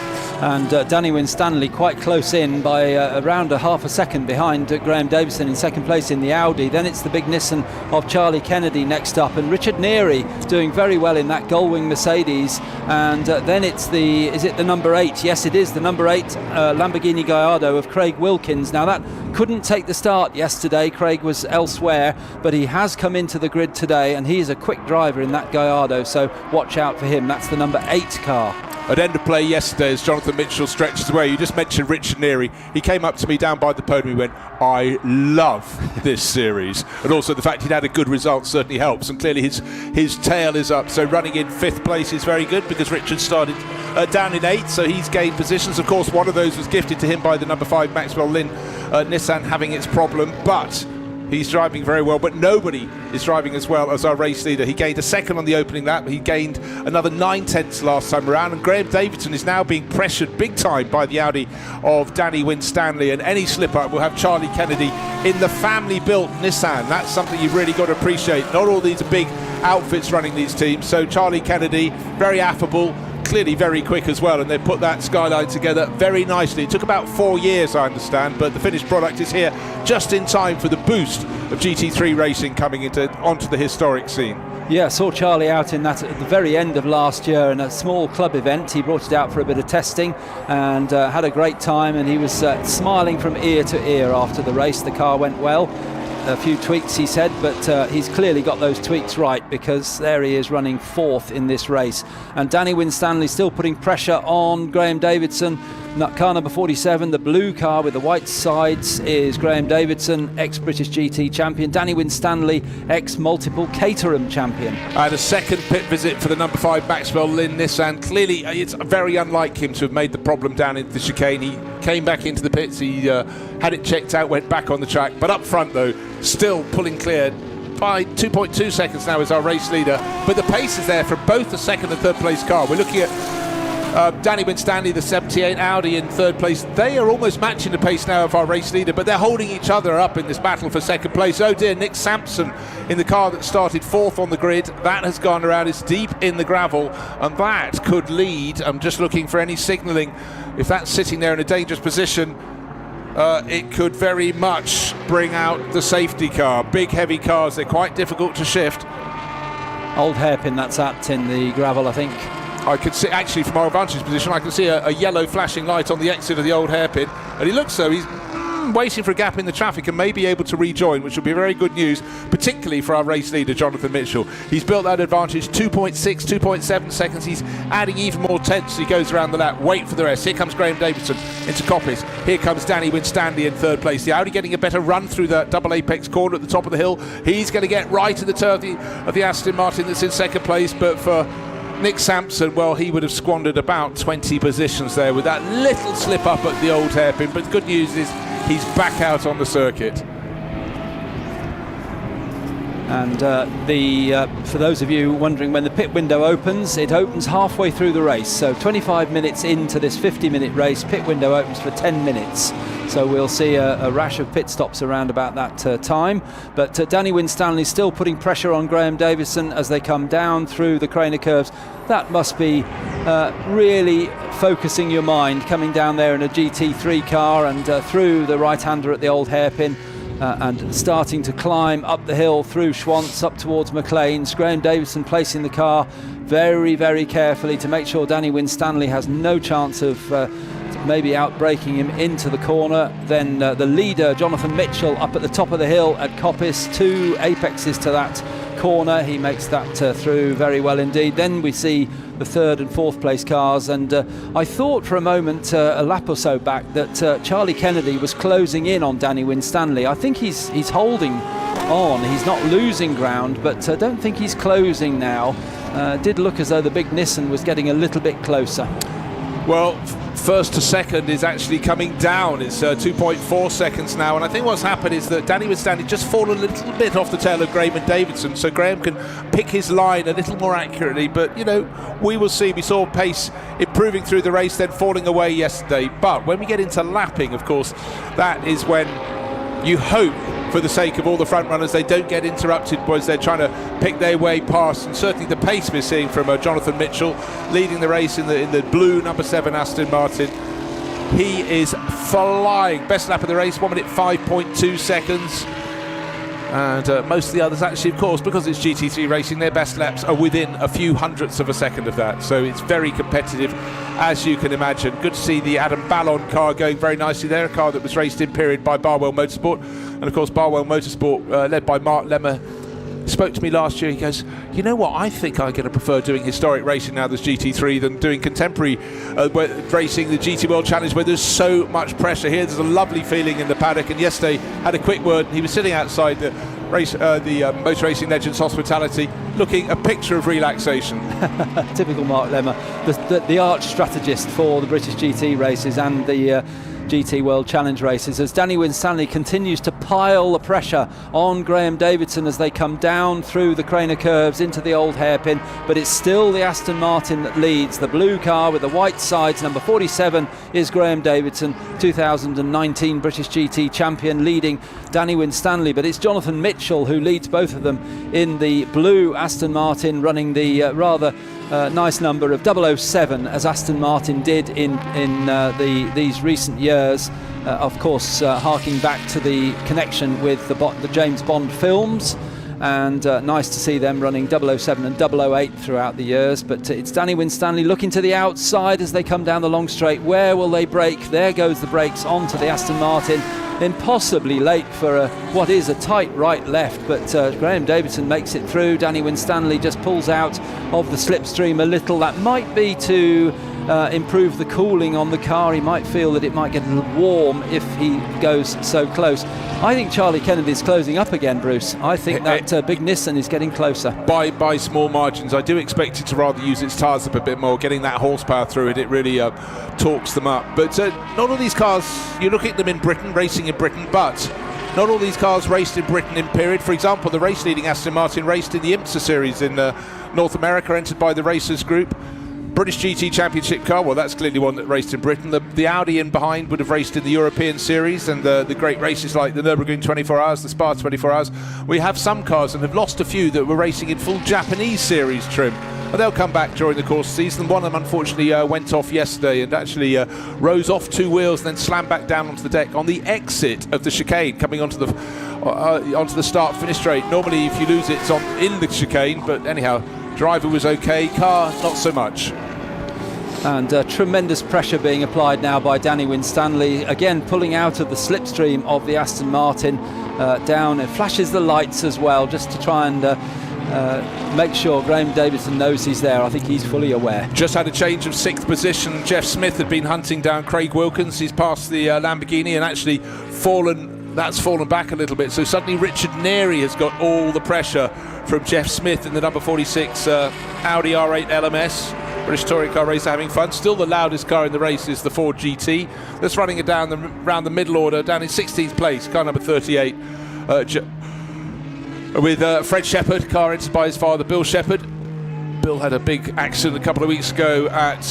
And Danny Winstanley quite close in by around a half a second behind Graham Davidson in second place in the Audi. Then it's the big Nissan of Charlie Kennedy next up, and Richard Neary doing very well in that Gullwing Mercedes. And then it's is it the number 8? Yes, it is the number 8 Lamborghini Gallardo of Craig Wilkins. Now that couldn't take the start yesterday. Craig was elsewhere, but he has come into the grid today, and he is a quick driver in that Gallardo, so watch out for him. That's the number 8 car. At end of play yesterday, as Jonathan Mitchell stretches away, you just mentioned Richard Neary. He came up to me down by the podium. He went, "I love this series," and also the fact he'd had a good result certainly helps. And clearly his tail is up. So running in 5th place is very good, because Richard started down in 8th, so he's gained positions. Of course, one of those was gifted to him by the number 5 Maxwell Lynn Nissan having its problem, but he's driving very well, but nobody is driving as well as our race leader. He gained a second on the opening lap. He gained another 9/10 last time around, and Graham Davidson is now being pressured big time by the Audi of Danny Winstanley, and any slip-up will have Charlie Kennedy in the family-built Nissan. That's something you've really got to appreciate. Not all these are big outfits running these teams, so Charlie Kennedy, very affable, clearly very quick as well, and they put that Skyline together very nicely. It took about 4 years, I understand, but the finished product is here just in time for the boost of GT3 racing coming onto the historic scene. Yeah, saw Charlie out in that at the very end of last year in a small club event. He brought it out for a bit of testing and had a great time, and he was smiling from ear to ear after the race. The car went well. A few tweaks, he said, but he's clearly got those tweaks right, because there he is running 4th in this race. And Danny Winstanley still putting pressure on Graham Davidson. Car number 47, the blue car with the white sides, is Graham Davidson, ex-British GT champion. Danny Winstanley, ex-multiple Caterham champion. And a second pit visit for the number 5 Maxwell Lynn Nissan. Clearly, it's very unlike him to have made the problem down into the chicane. He came back into the pits, he had it checked out, went back on the track. But up front, though, still pulling clear by 2.2 seconds now as our race leader. But the pace is there for both the second and third place car. We're looking at Danny Winstanley, the 78 Audi in 3rd place. They are almost matching the pace now of our race leader, but they're holding each other up in this battle for second place. Oh dear, Nick Sampson in the car that started 4th on the grid. That has gone around, it's deep in the gravel, and that could lead, I'm just looking for any signalling, if that's sitting there in a dangerous position, it could very much bring out the safety car. Big heavy cars, they're quite difficult to shift. Old hairpin that's at in the gravel, I think. I can see, actually from our vantage position, I can see a yellow flashing light on the exit of the old hairpin, and he looks so he's waiting for a gap in the traffic and may be able to rejoin, which will be very good news, particularly for our race leader Jonathan Mitchell. He's built that advantage 2.6, 2.7 seconds. He's adding even more tense as he goes around the lap. Wait for the rest. Here comes Graham Davidson into Coppice. Here comes Danny Winstanley in 3rd place. The Audi getting a better run through that double apex corner at the top of the hill. He's going to get right in the turf of the Aston Martin that's in 2nd place, but for Nick Sampson, well, he would have squandered about 20 positions there with that little slip up at the old hairpin. But the good news is he's back out on the circuit. And for those of you wondering when the pit window opens, it opens halfway through the race. So 25 minutes into this 50-minute race, pit window opens for 10 minutes. So we'll see a rash of pit stops around about that time. But Danny Winstanley still putting pressure on Graham Davidson as they come down through the Craner curves. That must be really focusing your mind coming down there in a GT3 car and through the right-hander at the old hairpin. And starting to climb up the hill through Schwantz up towards McLean's. Graham Davidson placing the car very, very carefully to make sure Danny Winstanley has no chance of maybe outbraking him into the corner. Then the leader, Jonathan Mitchell, up at the top of the hill at Coppice, 2 apexes to that corner. He makes that through very well indeed. Then we see the 3rd and 4th place cars, and I thought for a moment a lap or so back that Charlie Kennedy was closing in on Danny Winstanley. I think he's holding on, he's not losing ground, but I don't think he's closing now. Did look as though the big Nissan was getting a little bit closer. Well, first to second is actually coming down. It's 2.4 seconds now, and I think what's happened is that Danny Winstanley just fallen a little bit off the tail of Graham and Davidson, so Graham can pick his line a little more accurately. But you know, we will see. We saw pace improving through the race, then falling away yesterday. But when we get into lapping, of course, that is when you hope, for the sake of all the front runners, they don't get interrupted as they're trying to pick their way past. And certainly the pace we're seeing from Jonathan Mitchell leading the race in the blue number 7 Aston Martin. He is flying. Best lap of the race, 1 minute 5.2 seconds. And most of the others actually, of course, because it's GT3 racing, their best laps are within a few hundredths of a second of that. So it's very competitive, as you can imagine. Good to see the Adam Ballon car going very nicely there, a car that was raced in period by Barwell Motorsport. And of course, Barwell Motorsport, led by Mark Lemmer, spoke to me last year. He goes, you know what, I think I'm going to prefer doing historic racing now there's GT3 than doing contemporary racing, the GT World Challenge, where there's so much pressure. Here there's a lovely feeling in the paddock, and yesterday had a quick word. He was sitting outside the race, Motor Racing Legends Hospitality, looking a picture of relaxation. Typical Mark Lemmer, the arch strategist for the British GT races and the GT World Challenge races, as Danny Winstanley continues to pile the pressure on Graham Davidson as they come down through the Craner curves into the old hairpin. But it's still the Aston Martin that leads, the blue car with the white sides. Number 47 is Graham Davidson, 2019 British GT champion, leading Danny Winstanley. But it's Jonathan Mitchell who leads both of them in the blue Aston Martin, running the rather nice number of 007, as Aston Martin did in these recent years. Of course, harking back to the connection with the James Bond films, and nice to see them running 007 and 008 throughout the years. But it's Danny Winstanley looking to the outside as they come down the long straight. Where will they brake? There goes the brakes onto the Aston Martin. Impossibly late for what is a tight right-left, but Graham Davidson makes it through. Danny Winstanley just pulls out of the slipstream a little. That might be to improve the cooling on the car. He might feel that it might get a little warm if he goes so close. I think Charlie Kennedy's closing up again, Bruce. I think that big Nissan is getting closer. By small margins. I do expect it to rather use its tyres up a bit more, getting that horsepower through it. It really torques them up. But not all these cars, you look at them in Britain, racing in Britain, but not all these cars raced in Britain in period. For example, the race-leading Aston Martin raced in the IMSA series in North America, entered by the Racers Group. British GT Championship car, well, that's clearly one that raced in Britain. The Audi in behind would have raced in the European Series and the great races like the Nürburgring 24 Hours, the Spa 24 Hours. We have some cars and have lost a few that were racing in full Japanese series trim. And they'll come back during the course of the season. One of them unfortunately went off yesterday and actually rose off 2 wheels and then slammed back down onto the deck on the exit of the chicane, coming onto the start-finish straight. Normally if you lose it, it's in the chicane, but anyhow, driver was okay, car not so much. And tremendous pressure being applied now by Danny Winstanley, again pulling out of the slipstream of the Aston Martin down. It flashes the lights as well, just to try and make sure Graham Davidson knows he's there. I think he's fully aware. Just had a change of 6th position. Jeff Smith had been hunting down Craig Wilkins. He's passed the Lamborghini and actually fallen back a little bit. So suddenly Richard Neary has got all the pressure from Jeff Smith in the number 46 Audi R8 LMS. British touring car racer having fun. Still the loudest car in the race is the Ford GT. That's running it down around the middle order, down in 16th place, car number 38. With Fred Shepherd, car entered by his father, Bill Shepherd. Bill had a big accident a couple of weeks ago at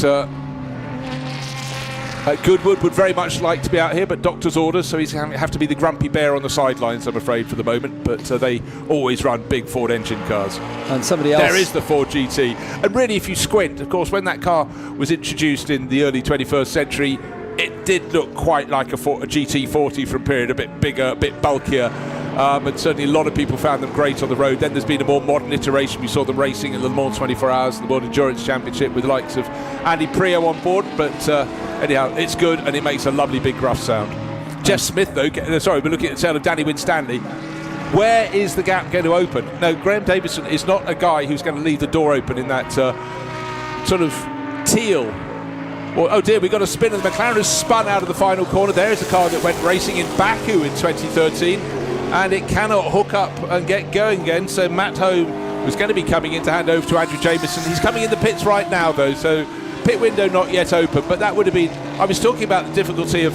Goodwood would very much like to be out here, but doctor's orders, so he's going to have to be the grumpy bear on the sidelines, I'm afraid, for the moment. But they always run big Ford engine cars. And somebody else... There is the Ford GT. And really, if you squint, of course, when that car was introduced in the early 21st century, it did look quite like a GT40 for a period, a bit bigger, a bit bulkier. And certainly a lot of people found them great on the road. Then there's been a more modern iteration. We saw them racing in the Le Mans 24 Hours, the World Endurance Championship, with the likes of Andy Prix on board. But anyhow, it's good, and it makes a lovely big gruff sound. Jeff Smith, though, we're looking at the tail of Danny Winstanley. Where is the gap going to open? No, Graham Davison is not a guy who's going to leave the door open in that sort of teal. Oh dear, we got a spin, and the McLaren has spun out of the final corner. There is a car that went racing in Baku in 2013, and it cannot hook up and get going again. So Matt Home was going to be coming in to hand over to Andrew Jameson. He's coming in the pits right now, though, so pit window not yet open. But that would have been, I was talking about the difficulty of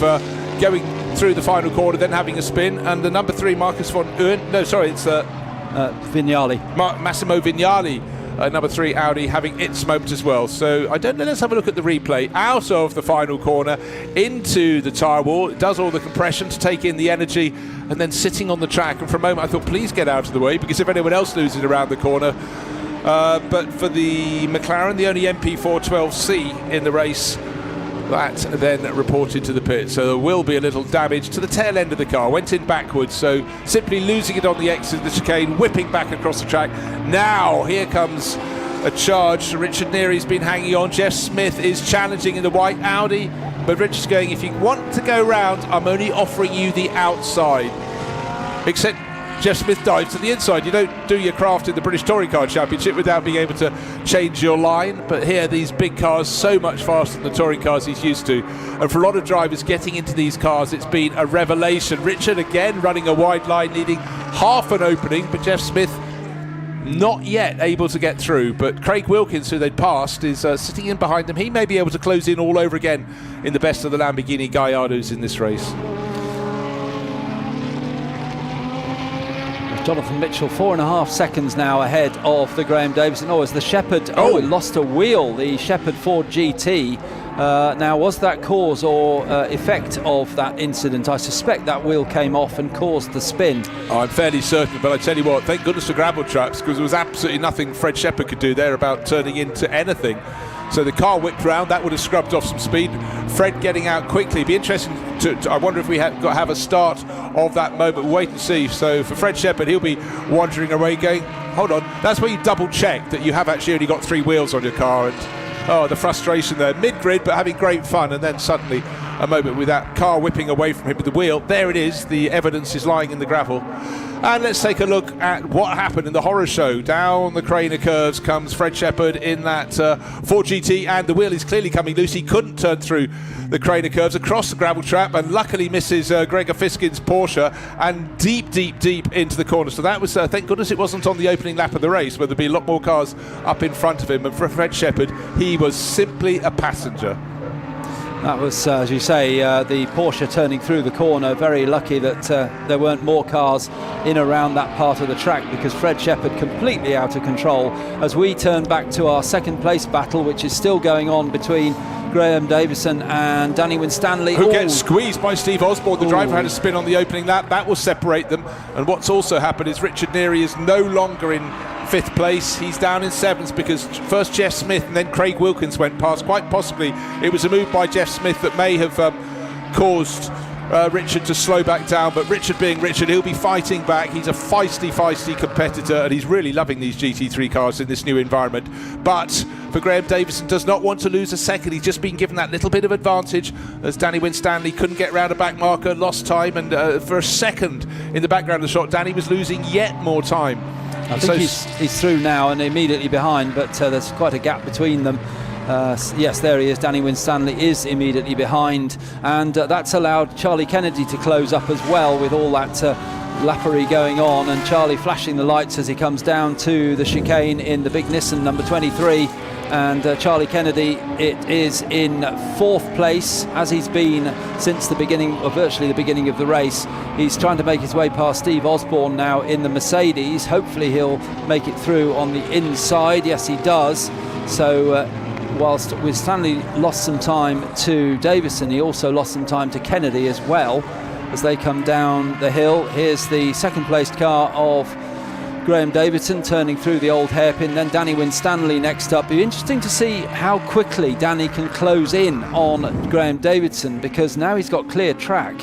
going through the final corner, then having a spin, and the number 3 Marcus von Uhren, no, sorry, it's Vignali. Massimo Vignali. Number 3 Audi having its moment as well. So I don't know, let's have a look at the replay. Out of the final corner into the tyre wall. It does all the compression to take in the energy, and then sitting on the track. And for a moment I thought, please get out of the way, because if anyone else loses around the corner. But for the McLaren, the only MP412C in the race, that then reported to the pit. So there will be a little damage to the tail end of the car. Went in backwards, so simply losing it on the exit of the chicane, whipping back across the track. Now here comes a charge. Richard Neary's been hanging on. Jeff Smith is challenging in the white Audi, but Richard's going, if you want to go round, I'm only offering you the outside. Except Jeff Smith dives to the inside. You don't do your craft in the British Touring Car Championship without being able to change your line. But here, these big cars, so much faster than the touring cars he's used to. And for a lot of drivers getting into these cars, it's been a revelation. Richard again running a wide line, needing half an opening, but Jeff Smith not yet able to get through. But Craig Wilkins, who they'd passed, is sitting in behind them. He may be able to close in all over again in the best of the Lamborghini Gallardos in this race. Jonathan Mitchell 4.5 seconds now ahead of the Graham Davison. As the Shepherd, it lost a wheel, the Shepherd Ford GT. Now, was that cause or effect of that incident? I suspect that wheel came off and caused the spin. I'm fairly certain, but I tell you what, thank goodness for gravel traps, because there was absolutely nothing Fred Shepherd could do there about turning into anything. So the car whipped round, that would have scrubbed off some speed. Fred getting out quickly. It'd be interesting I wonder if we have a start of that moment. We'll wait and see. So for Fred Shepherd, he'll be wandering away going, hold on, that's where you double check that you have actually only got 3 wheels on your car. And the frustration there, mid-grid, but having great fun, and then suddenly a moment with that car whipping away from him with the wheel. There it is, the evidence is lying in the gravel. And let's take a look at what happened in the horror show. Down the crane of curves comes Fred Shepherd in that Ford GT, and the wheel is clearly coming loose. He couldn't turn through the crane of curves across the gravel trap, and luckily misses Gregor Fiskin's Porsche, and deep into the corner. So that was, thank goodness it wasn't on the opening lap of the race, where there'd be a lot more cars up in front of him. And for Fred Shepherd, he was simply a passenger. That was, as you say, the Porsche turning through the corner. Very lucky that there weren't more cars in around that part of the track, because Fred Shepherd completely out of control. As we turn back to our second place battle, which is still going on between Graham Davison and Danny Winstanley. Who gets squeezed by Steve Osborne. The driver had a spin on the opening lap. That will separate them. And what's also happened is Richard Neary is no longer in 5th place. He's down in 7th, because first Jeff Smith and then Craig Wilkins went past. Quite possibly it was a move by Jeff Smith that may have caused Richard to slow back down, but Richard being Richard, he'll be fighting back. He's a feisty competitor, and he's really loving these GT3 cars in this new environment. But for Graham Davison, does not want to lose a second. He's just been given that little bit of advantage, as Danny Winstanley couldn't get round a back marker, lost time, and for a second in the background of the shot, Danny was losing yet more time. I think he's through now and immediately behind, but there's quite a gap between them. Yes, there he is. Danny Winstanley is immediately behind, and that's allowed Charlie Kennedy to close up as well, with all that lappery going on, and Charlie flashing the lights as he comes down to the chicane in the big Nissan number 23. And Charlie Kennedy, it is in 4th place, as he's been since the beginning, or virtually the beginning of the race. He's trying to make his way past Steve Osborne now in the Mercedes. Hopefully he'll make it through on the inside. Yes, he does. So whilst Winstanley lost some time to Davison, he also lost some time to Kennedy as well as they come down the hill. Here's the second placed car of Graham Davidson turning through the old hairpin, then Danny Winstanley next up. It'll be interesting to see how quickly Danny can close in on Graham Davidson, because now he's got clear track.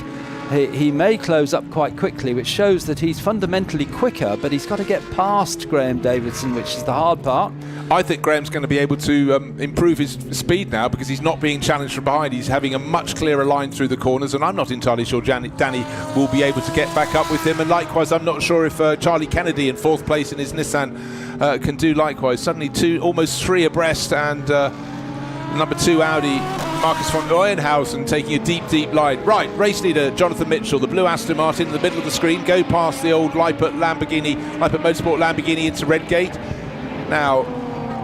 He may close up quite quickly, which shows that he's fundamentally quicker, but he's got to get past Graham Davidson, which is the hard part. I think Graham's going to be able to improve his speed now, because he's not being challenged from behind. He's having a much clearer line through the corners, and I'm not entirely sure Danny will be able to get back up with him. And likewise, I'm not sure if Charlie Kennedy in 4th place in his Nissan can do likewise. Suddenly almost 3 abreast, and number 2 Audi, Marcus von Oeynhausen, taking a deep line. Right, race leader Jonathan Mitchell, the blue Aston Martin in the middle of the screen, go past the old Lippert Motorsport Lamborghini into Redgate. Now,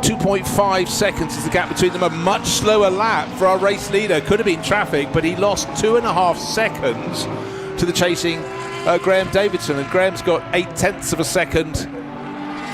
2.5 seconds is the gap between them. A much slower lap for our race leader. Could have been traffic, but he lost 2.5 seconds to the chasing Graham Davidson, and Graham's got 0.8 of a second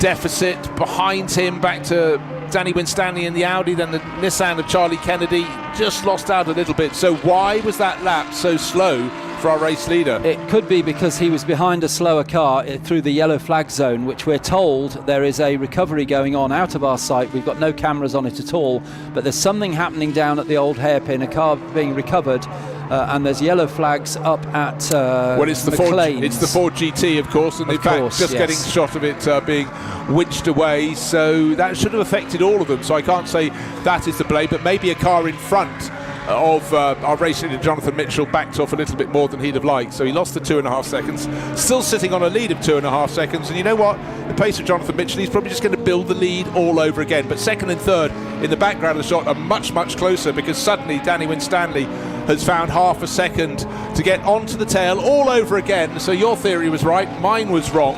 deficit behind him, back to Danny Winstanley in the Audi, then the Nissan of Charlie Kennedy. Just lost out a little bit. So why was that lap so slow for our race leader? It could be because he was behind a slower car through the yellow flag zone, which we're told there is a recovery going on out of our sight. We've got no cameras on it at all, but there's something happening down at the old hairpin, a car being recovered. And there's yellow flags up at it's the Ford GT, of course, and in fact just getting a shot of it being winched away, so that should have affected all of them. So I can't say that is the blame, but maybe a car in front of our race leader Jonathan Mitchell backed off a little bit more than he'd have liked, so he lost the 2.5 seconds, still sitting on a lead of 2.5 seconds. And you know what, the pace of Jonathan Mitchell, he's probably just going to build the lead all over again. But second and third in the background of the shot are much closer, because suddenly Danny Winstanley has found half a second to get onto the tail all over again. So your theory was right, mine was wrong,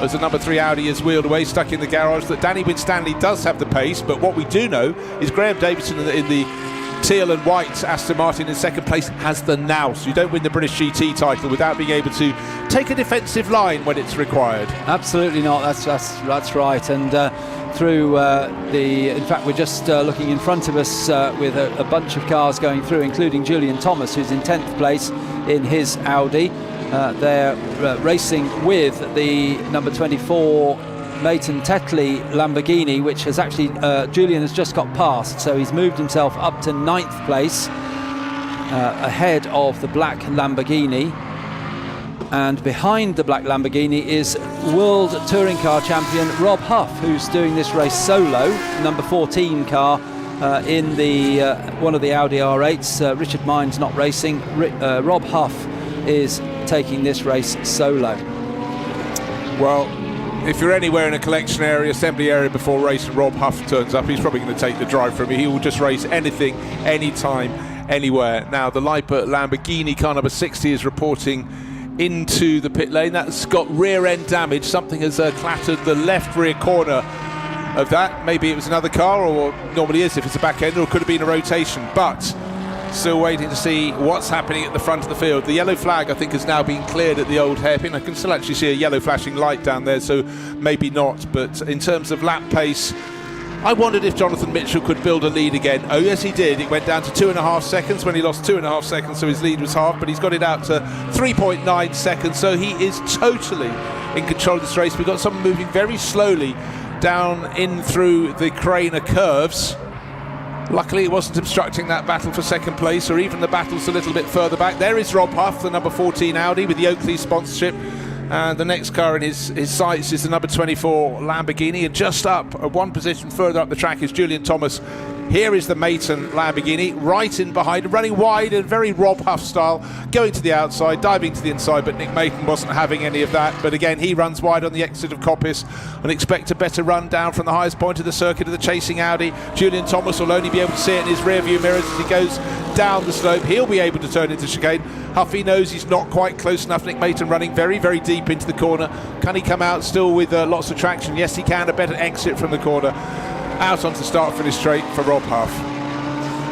as the number 3 Audi is wheeled away, stuck in the garage, that Danny Winstanley does have the pace. But what we do know is Graham Davidson in the teal and white Aston Martin in second place has the nous. You don't win the British GT title without being able to take a defensive line when it's required. Absolutely not. That's right. And in fact, we're just looking in front of us with a bunch of cars going through, including Julian Thomas, who's in 10th place in his Audi. They're racing with the number 24 Maton Tetley Lamborghini, which has actually Julian has just got past, so he's moved himself up to 9th place ahead of the black Lamborghini. And behind the black Lamborghini is World Touring Car champion Rob Huff, who's doing this race solo, number 14 car in the one of the Audi R8s. Richard Mines not racing. Rob Huff is taking this race solo. Well, if you're anywhere in a collection area, assembly area before race, and Rob Huff turns up, he's probably going to take the drive from you. He will just race anything, anytime, anywhere. Now, the Lippert Lamborghini car number 60 is reporting into the pit lane. That's got rear end damage. Something has clattered the left rear corner of that. Maybe it was another car, or normally is if it's a back end, or it could have been a rotation. But still waiting to see what's happening at the front of the field. The yellow flag, I think, has now been cleared at the old hairpin. I can still actually see a yellow flashing light down there, so maybe not. But in terms of lap pace, I wondered if Jonathan Mitchell could build a lead again. Oh yes, he did. It went down to 2.5 seconds when he lost 2.5 seconds, so his lead was half, but he's got it out to 3.9 seconds, so he is totally in control of this race. We've got someone moving very slowly down in through the Craner curves. Luckily it wasn't obstructing that battle for second place, or even the battles a little bit further back. There is Rob Huff, the number 14 Audi with the Oakley sponsorship. And the next car in his sights is the number 24 Lamborghini. And just up, one position further up the track, is Julian Thomas. Here is the Maton Lamborghini, right in behind, running wide and very Rob Huff style, going to the outside, diving to the inside, but Nick Maton wasn't having any of that. But again, he runs wide on the exit of Coppice and expect a better run down from the highest point of the circuit of the chasing Audi. Julian Thomas will only be able to see it in his rear view mirrors as he goes down the slope. He'll be able to turn into chicane. Huffy knows he's not quite close enough. Nick Maton running very, very deep into the corner. Can he come out still with lots of traction? Yes, he can. A better exit from the corner. Out onto the start-finish straight for Rob Huff.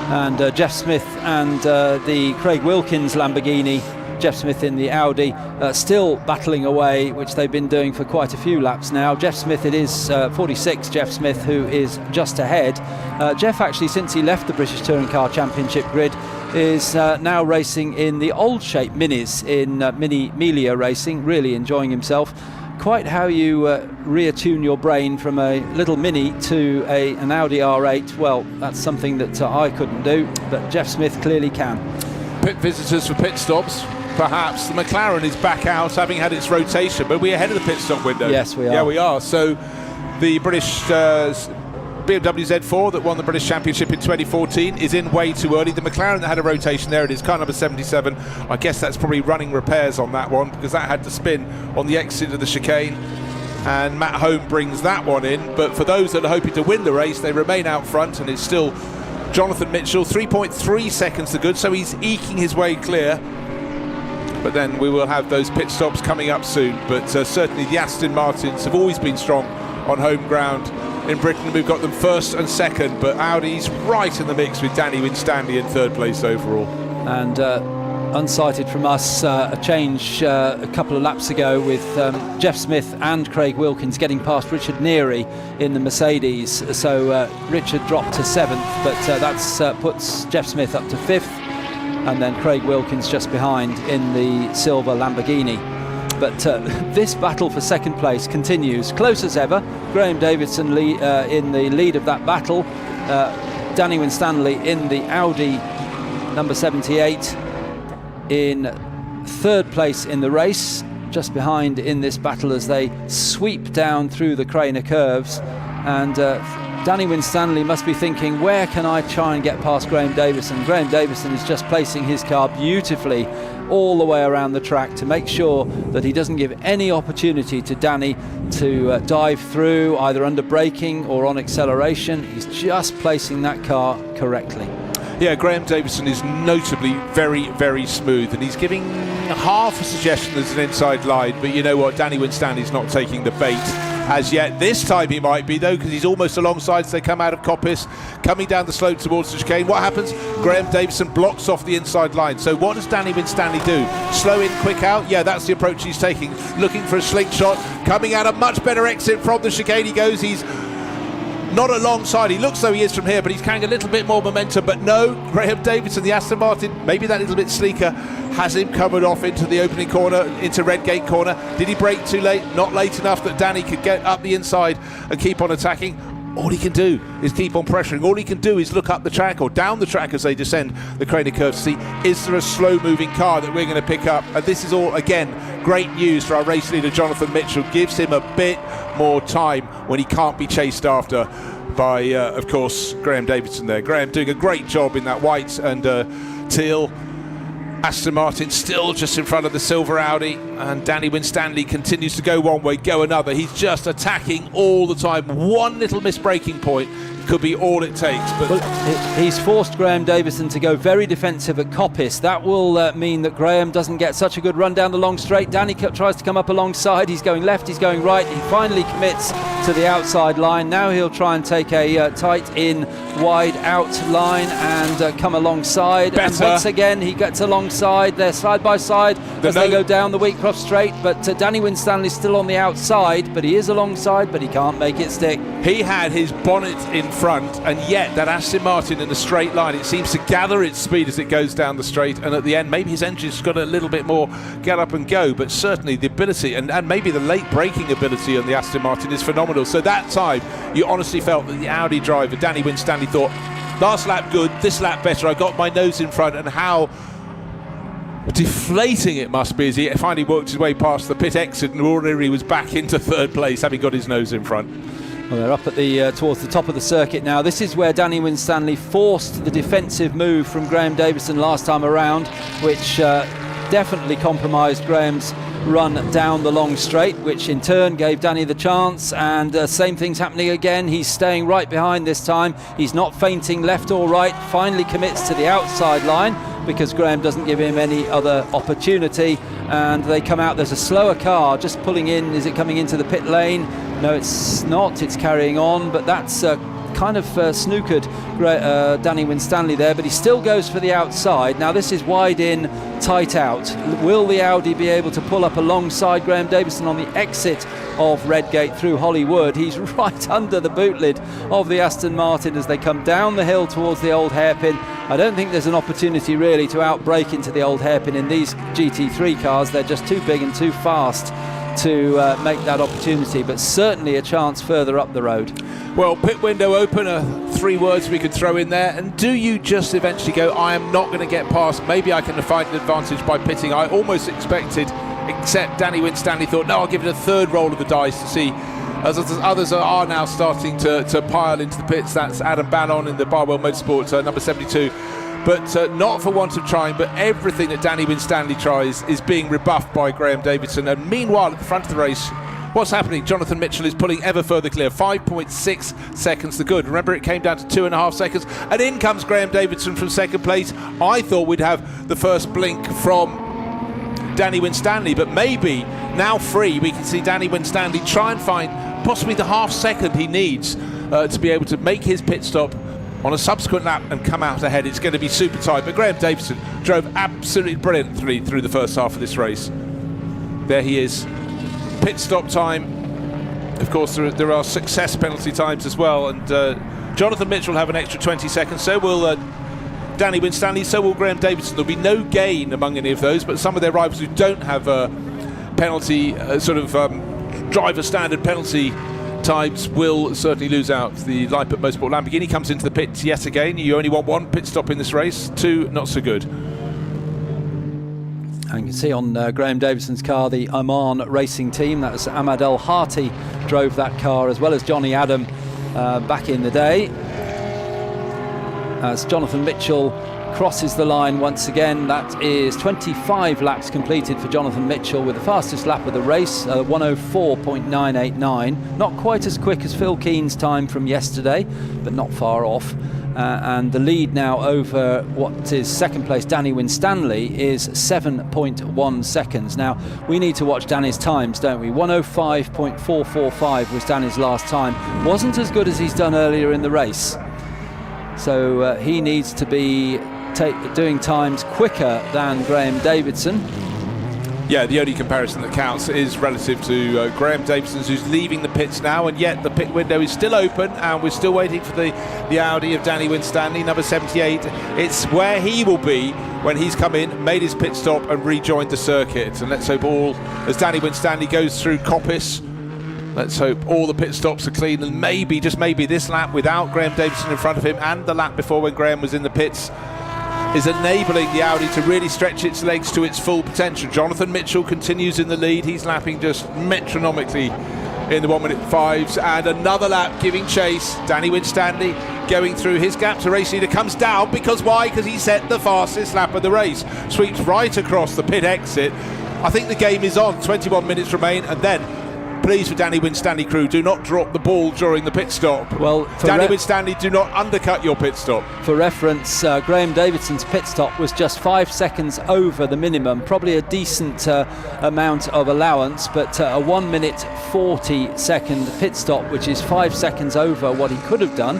And Jeff Smith and the Craig Wilkins Lamborghini Jeff Smith in the Audi, still battling away, which they've been doing for quite a few laps now. Jeff Smith, it is 46 Jeff Smith who is just ahead. Jeff, actually, since he left the British Touring Car Championship grid, is now racing in the old shape minis in Mini Melia racing, really enjoying himself. Quite how you reattune your brain from a little Mini to an Audi R8, well, that's something that I couldn't do, but Jeff Smith clearly can. Pit visitors for pit stops, perhaps. The McLaren is back out, having had its rotation, but we're ahead of the pit stop window. Yes, we are. Yeah, we are. So the British BMW Z4 that won the British Championship in 2014 is in way too early. The McLaren that had a rotation there, it is car number 77. I guess that's probably running repairs on that one, because that had to spin on the exit of the chicane, and Matt Home brings that one in. But for those that are hoping to win the race, they remain out front, and it's still Jonathan Mitchell, 3.3 seconds to good, so he's eking his way clear. But then we will have those pit stops coming up soon. But certainly the Aston Martins have always been strong on home ground in Britain. We've got them first and second, but Audi's right in the mix with Danny Winstanley in third place overall. And unsighted from us, a change a couple of laps ago with Jeff Smith and Craig Wilkins getting past Richard Neary in the Mercedes. So Richard dropped to 7th, but that puts Jeff Smith up to 5th, and then Craig Wilkins just behind in the silver Lamborghini. But this battle for second place continues, close as ever. Graham Davidson in the lead of that battle. Danny Winstanley in the Audi number 78 in third place in the race, just behind in this battle as they sweep down through the Craner curves. And Danny Winstanley must be thinking, where can I try and get past Graham Davison? Graham Davison is just placing his car beautifully all the way around the track to make sure that he doesn't give any opportunity to Danny to dive through, either under braking or on acceleration. He's just placing that car correctly. Yeah, Graham Davison is notably very, very smooth, and he's giving half a suggestion as an inside line, but you know what, Danny Winstanley's not taking the bait as yet. This time he might be, though, because he's almost alongside as they come out of Coppice, coming down the slope towards the chicane. What happens? Graham Davison blocks off the inside line. So what does Danny Winstanley do? Slow in, quick out? Yeah, that's the approach he's taking. Looking for a slingshot, coming out a much better exit from the chicane he goes. He's not alongside, he looks though he is from here, but he's carrying a little bit more momentum. But no, Graham Davison, the Aston Martin, maybe that little bit sleeker, has him covered off into the opening corner, into Redgate corner. Did he brake too late? Not late enough that Danny could get up the inside and keep on attacking. All he can do is keep on pressuring. All he can do is look up the track or down the track as they descend the Craner curve to see, is there a slow moving car that we're going to pick up? And this is all, again, great news for our race leader Jonathan Mitchell. Gives him a bit more time when he can't be chased after by, of course, Graham Davidson there. Graham doing a great job in that white and teal Aston Martin, still just in front of the silver Audi, and Danny Winstanley continues to go one way, go another. He's just attacking all the time. One little misbraking point could be all it takes. But well, he's forced Graham Davison to go very defensive at Coppice. That will mean that Graham doesn't get such a good run down the long straight. Danny tries to come up alongside. He's going left, he's going right. He finally commits to the outside line. Now he'll try and take a tight in, wide out line and come alongside. Better. And once again he gets alongside. They're side by side as they go down the Wheatcroft straight. But Danny Winstanley's still on the outside, but he is alongside, but he can't make it stick. He had his bonnet in front, and yet that Aston Martin in the straight line, it seems to gather its speed as it goes down the straight, and at the end maybe his engine's got a little bit more get up and go, but certainly the ability and maybe the late braking ability on the Aston Martin is phenomenal. So that time you honestly felt that the Audi driver Danny Winstanley thought, last lap good, this lap better, I got my nose in front. And how deflating it must be as he finally worked his way past the pit exit and already was back into third place having got his nose in front. Well, they're up at the towards the top of the circuit now. This is where Danny Winstanley forced the defensive move from Graham Davison last time around, which definitely compromised Graham's run down the long straight, which in turn gave Danny the chance. And same thing's happening again. He's staying right behind this time. He's not feinting left or right. Finally commits to the outside line because Graham doesn't give him any other opportunity. And they come out. There's a slower car just pulling in. Is it coming into the pit lane? No, it's not. It's carrying on, but that's kind of snookered Danny Winstanley there, but he still goes for the outside. Now this is wide in tight out. Will the Audi be able to pull up alongside Graham Davison on the exit of Redgate through Hollywood? He's right under the boot lid of the Aston Martin as they come down the hill towards the old hairpin. I don't think there's an opportunity really to outbrake into the old hairpin in these GT3 cars. They're just too big and too fast to make that opportunity, but certainly a chance further up the road. Well, pit window open are 3 words we could throw in there. And do you just eventually go, I am not going to get past, maybe I can find an advantage by pitting? I almost expected, except Danny Winstanley thought, no, I'll give it a third roll of the dice to see. As others are now starting to pile into the pits. That's Adam Ballon in the Barwell Motorsport, number 72. But not for want of trying, but everything that Danny Winstanley tries is being rebuffed by Graham Davidson. And meanwhile, at the front of the race, what's happening? Jonathan Mitchell is pulling ever further clear. 5.6 seconds to good. Remember, it came down to 2.5 seconds. And in comes Graham Davidson from second place. I thought we'd have the first blink from Danny Winstanley, but maybe now free, we can see Danny Winstanley try and find possibly the half second he needs to be able to make his pit stop on a subsequent lap and come out ahead. It's going to be super tight, but Graham Davison drove absolutely brilliantly through the first half of this race. There he is. Pit stop time. Of course, there are success penalty times as well, and Jonathan Mitchell will have an extra 20 seconds, so will Danny Winstanley, so will Graham Davison. There'll be no gain among any of those, but some of their rivals who don't have penalty, driver standard penalty times will certainly lose out. The Leipzig Motorsport Lamborghini comes into the pits yet again. You only want 1 pit stop in this race, 2 not so good. And you can see on Graham Davison's car, the Oman Racing Team. That was Ahmad El Hati drove that car, as well as Johnny Adam back in the day. As Jonathan Mitchell crosses the line once again, that is 25 laps completed for Jonathan Mitchell with the fastest lap of the race, 104.989. Not quite as quick as Phil Keen's time from yesterday, but not far off. And the lead now over what is second place Danny Winstanley is 7.1 seconds. Now, we need to watch Danny's times, don't we? 105.445 was Danny's last time. Wasn't as good as he's done earlier in the race. So he needs to be doing times quicker than Graham Davidson. Yeah, the only comparison that counts is relative to Graham Davidson, who's leaving the pits now, and yet the pit window is still open, and we're still waiting for the Audi of Danny Winstanley, number 78. It's where he will be when he's come in, made his pit stop, and rejoined the circuit. And let's hope as Danny Winstanley goes through Coppice, let's hope all the pit stops are clean, and maybe, just maybe, this lap without Graham Davidson in front of him, and the lap before when Graham was in the pits, is enabling the Audi to really stretch its legs to its full potential. Jonathan Mitchell continues in the lead. He's lapping just metronomically in the 1 minute 5s, and another lap giving chase. Danny Winstanley going through his gap to race leader, comes down because why? Because he set the fastest lap of the race. Sweeps right across the pit exit. I think the game is on. 21 minutes remain, and then please, for Danny Winstanley crew, do not drop the ball during the pit stop. Well, Danny Winstanley, do not undercut your pit stop. For reference, Graham Davidson's pit stop was just 5 seconds over the minimum, probably a decent amount of allowance, but a 1 minute 40 second pit stop, which is 5 seconds over what he could have done.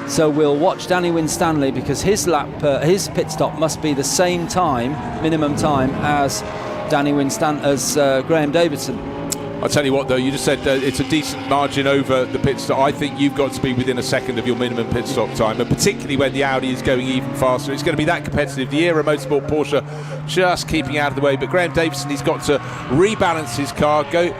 So we'll watch Danny Winstanley, because his pit stop must be the same time, minimum time, as Graham Davidson. I'll tell you what, though, you just said it's a decent margin over the pit stop. I think you've got to be within a second of your minimum pit stop time, and particularly when the Audi is going even faster. It's going to be that competitive. The Era Motorsport Porsche just keeping out of the way, but Graham Davison, he's got to rebalance his car, go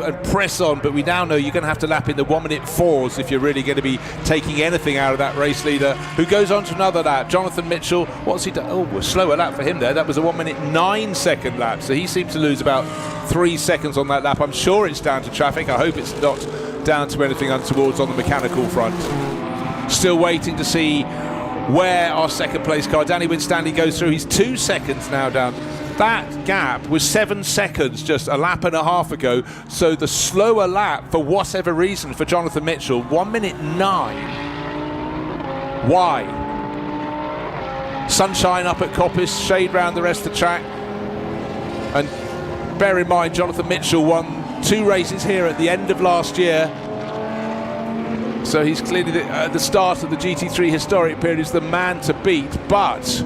and press on, but we now know you're going to have to lap in the 1 minute 4s if you're really going to be taking anything out of that race leader, who goes on to another lap. Jonathan Mitchell, what's he done? Oh, a slower lap for him there. That was a 1 minute 9 second lap, so he seems to lose about 3 seconds on that lap. I'm sure it's down to traffic. I hope it's not down to anything untowards on the mechanical front. Still waiting to see where our second place car, Danny Winstanley, goes through. He's 2 seconds now down. That gap was 7 seconds just a lap and a half ago, so the slower lap, for whatever reason, for Jonathan Mitchell, 1 minute 9. Why? Sunshine up at Coppice, shade round the rest of the track. And bear in mind, Jonathan Mitchell won 2 races here at the end of last year, so he's clearly at the start of the GT3 historic period is the man to beat. But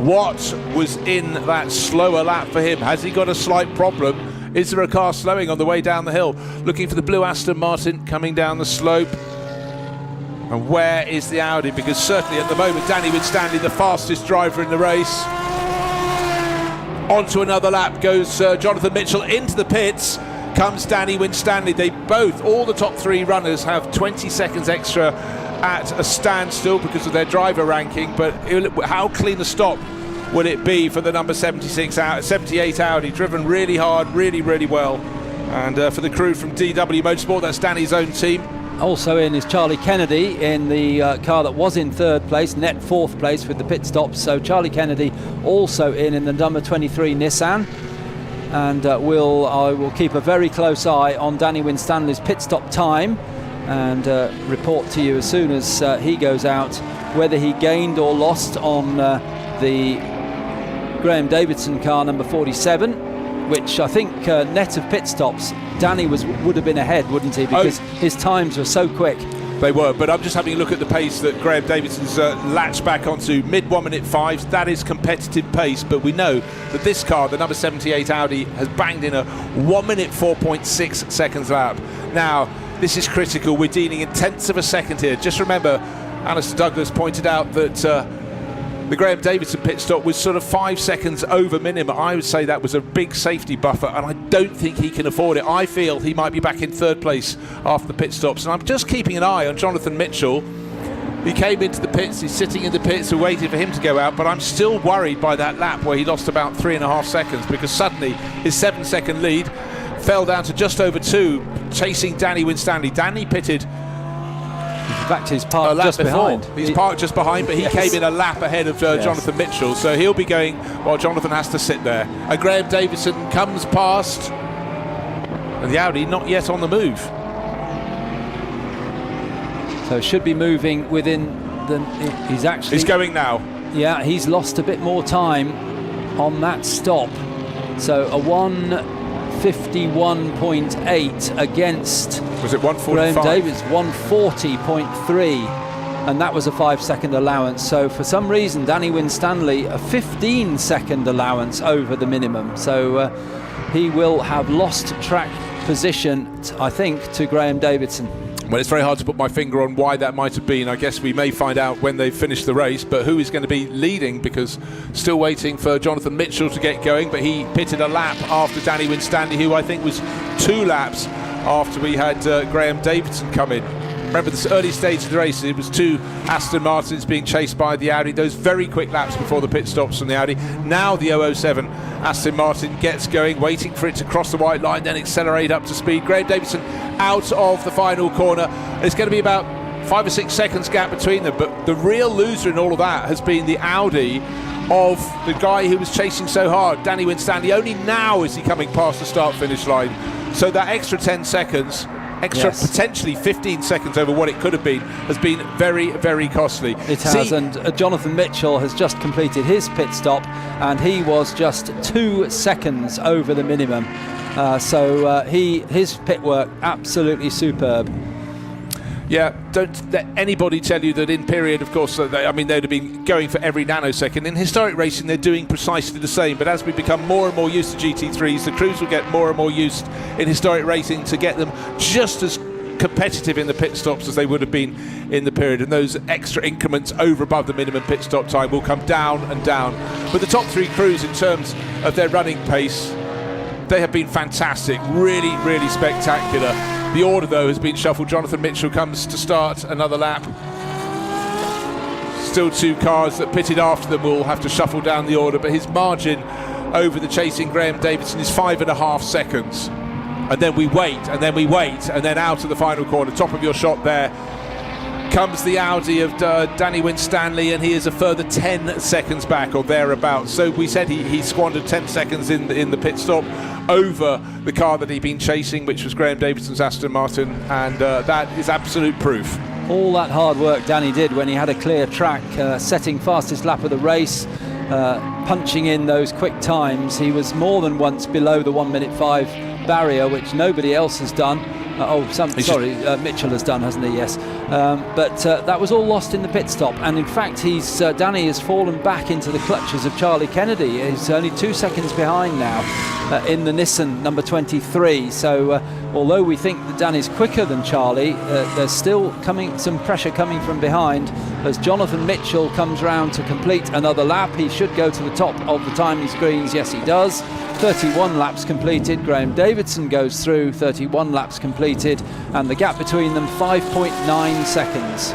What was in that slower lap for him? Has he got a slight problem? Is there a car slowing on the way down the hill? Looking for the blue Aston Martin coming down the slope. And where is the Audi? Because certainly at the moment, Danny Winstanley, the fastest driver in the race. Onto another lap goes Jonathan Mitchell. Into the pits comes Danny Winstanley. They both, all the top three runners, have 20 seconds extra at a standstill because of their driver ranking, but how clean a stop would it be for the number 78 Audi, driven really hard, really well. And for the crew from DW Motorsport, that's Danny's own team. Also in is Charlie Kennedy in the car that was in third place, net fourth place with the pit stops. So Charlie Kennedy also in the number 23 Nissan. And I will keep a very close eye on Danny Winstanley's pit stop time and report to you as soon as he goes out whether he gained or lost on the Graham Davidson car number 47, which I think net of pit stops Danny would have been ahead, wouldn't he, because his times were so quick. They were, but I'm just having a look at the pace that Graham Davidson's latched back onto, mid 1 minute 5. That is competitive pace, but we know that this car, the number 78 Audi, has banged in a 1 minute 4.6 seconds lap. Now this is critical. We're dealing in tenths of a second here. Just remember, Alistair Douglas pointed out that the Graham Davidson pit stop was sort of 5 seconds over minimum. I would say that was a big safety buffer, and I don't think he can afford it. I feel he might be back in third place after the pit stops, and I'm just keeping an eye on Jonathan Mitchell. He came into the pits, he's sitting in the pits, we're waiting for him to go out, but I'm still worried by that lap where he lost about 3.5 seconds, because suddenly his 7-second lead fell down to just over 2, chasing Danny Winstanley. Danny pitted back to his park just behind. He's parked just behind, but he came in a lap ahead of Jonathan Mitchell, so he'll be going while Jonathan has to sit there. And Graham Davidson comes past, and the Audi not yet on the move. So should be moving within the. He's going now. Yeah, he's lost a bit more time on that stop. So a 1:51.8 against. Was it 1:45? Graham Davids 1:40.3, and that was a 5-second allowance. So for some reason, Danny Winstanley a 15-second allowance over the minimum. So he will have lost track position, I think, to Graham Davidson. Well, it's very hard to put my finger on why that might have been. I guess we may find out when they finish the race, but who is going to be leading, because still waiting for Jonathan Mitchell to get going, but he pitted a lap after Danny Winstanley, who I think was 2 laps after we had Graham Davidson come in. Remember, the early stage of the race, it was 2 Aston Martins being chased by the Audi, those very quick laps before the pit stops from the Audi. Now the 007 Aston Martin gets going, waiting for it to cross the white line, then accelerate up to speed. Graham Davidson out of the final corner. It's going to be about 5 or 6 seconds gap between them, but the real loser in all of that has been the Audi of the guy who was chasing so hard, Danny Winstanley. Only now is he coming past the start-finish line. So that extra 10 seconds, potentially 15 seconds over what it could have been, has been very, very costly. It has, and Jonathan Mitchell has just completed his pit stop, and he was just 2 seconds over the minimum. So his pit work absolutely superb. Yeah, don't let anybody tell you that in period, of course, they'd have been going for every nanosecond. In historic racing, they're doing precisely the same, but as we become more and more used to GT3s, the crews will get more and more used in historic racing to get them just as competitive in the pit stops as they would have been in the period, and those extra increments over above the minimum pit stop time will come down and down. But the top 3 crews, in terms of their running pace, they have been fantastic, really, really spectacular. The order, though, has been shuffled. Jonathan Mitchell comes to start another lap. Still 2 cars that pitted after them will have to shuffle down the order, but his margin over the chasing Graham Davidson is 5.5 seconds. And then we wait, and then we wait, and then out of the final corner, top of your shot there, comes the Audi of Danny Winstanley, and he is a further 10 seconds back or thereabouts. So we said he squandered 10 seconds in the pit stop over the car that he'd been chasing, which was Graham Davidson's Aston Martin, and that is absolute proof. All that hard work Danny did when he had a clear track, setting fastest lap of the race, punching in those quick times. He was more than once below the 1:05 barrier, which nobody else has done. Mitchell has done, hasn't he? Yes. But that was all lost in the pit stop. And in fact, Danny has fallen back into the clutches of Charlie Kennedy. He's only 2 seconds behind now in the Nissan number 23. So although we think that Danny's quicker than Charlie, there's still some pressure coming from behind as Jonathan Mitchell comes round to complete another lap. He should go to the top of the timing screens. Yes, he does. 31 laps completed. Graham Davidson goes through, 31 laps completed, and the gap between them 5.9 seconds.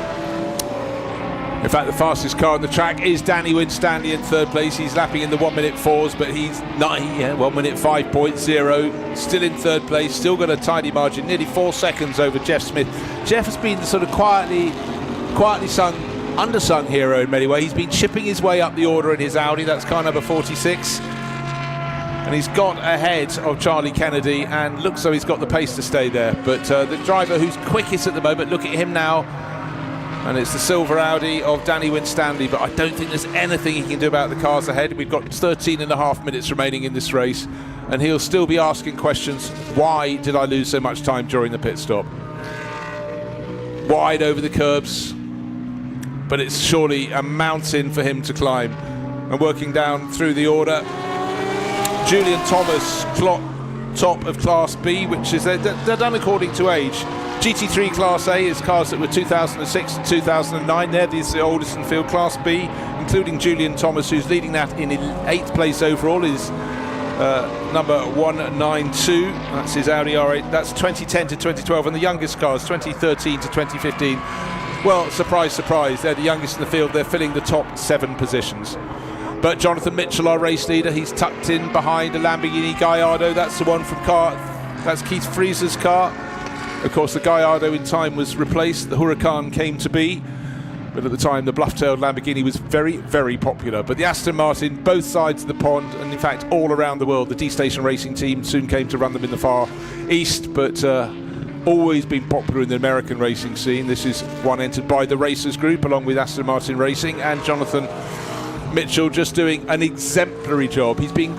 In fact, the fastest car on the track is Danny Winstanley in third place. He's lapping in the 1-minute 4s, but he's not 1-minute 5.0. Still in third place, still got a tidy margin, nearly 4 seconds over Jeff Smith. Jeff has been the sort of quietly undersung hero in many ways. He's been chipping his way up the order in his Audi. That's car number 46. And he's got ahead of Charlie Kennedy and looks though he's got the pace to stay there. But the driver who's quickest at the moment, look at him now. And it's the silver Audi of Danny Winstanley, but I don't think there's anything he can do about the cars ahead. We've got 13.5 minutes remaining in this race, and he'll still be asking questions. Why did I lose so much time during the pit stop? Wide over the curbs, but it's surely a mountain for him to climb. And working down through the order, Julian Thomas, top of Class B, which is they're done according to age. GT3 Class A is cars that were 2006 and 2009. They're the oldest in field. Class B, including Julian Thomas, who's leading that in 8th place overall, is number 192. That's his Audi R8. That's 2010 to 2012. And the youngest cars, 2013 to 2015. Well, surprise, surprise, they're the youngest in the field. They're filling the top 7 positions. But Jonathan Mitchell, our race leader, he's tucked in behind a Lamborghini Gallardo. That's the one from that's Keith Freezer's car. Of course, the Gallardo in time was replaced. The Huracan came to be. But at the time, the bluff-tailed Lamborghini was very, very popular. But the Aston Martin, both sides of the pond, and in fact, all around the world, the D-Station Racing Team soon came to run them in the Far East, but always been popular in the American racing scene. This is one entered by the Racers Group, along with Aston Martin Racing, and Jonathan Mitchell just doing an exemplary job. He's being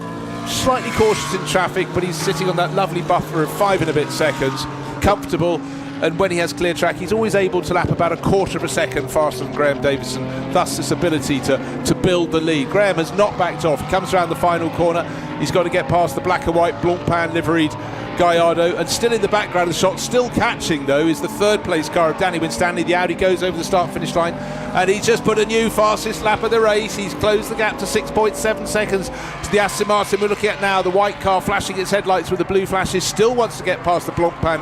slightly cautious in traffic, but he's sitting on that lovely buffer of 5 and a bit seconds, comfortable, and when he has clear track, he's always able to lap about 1/4 of a second faster than Graham Davison, thus this ability to build the lead. Graham has not backed off. He comes around the final corner. He's got to get past the black and white Blancpain liveried Gallardo, and still in the background of the shot, still catching though, is the 3rd place car of Danny Winstanley. The Audi goes over the start-finish line, and he's just put a new fastest lap of the race. He's closed the gap to 6.7 seconds to the Aston Martin we're looking at now. The white car flashing its headlights with the blue flashes, still wants to get past the Blancpain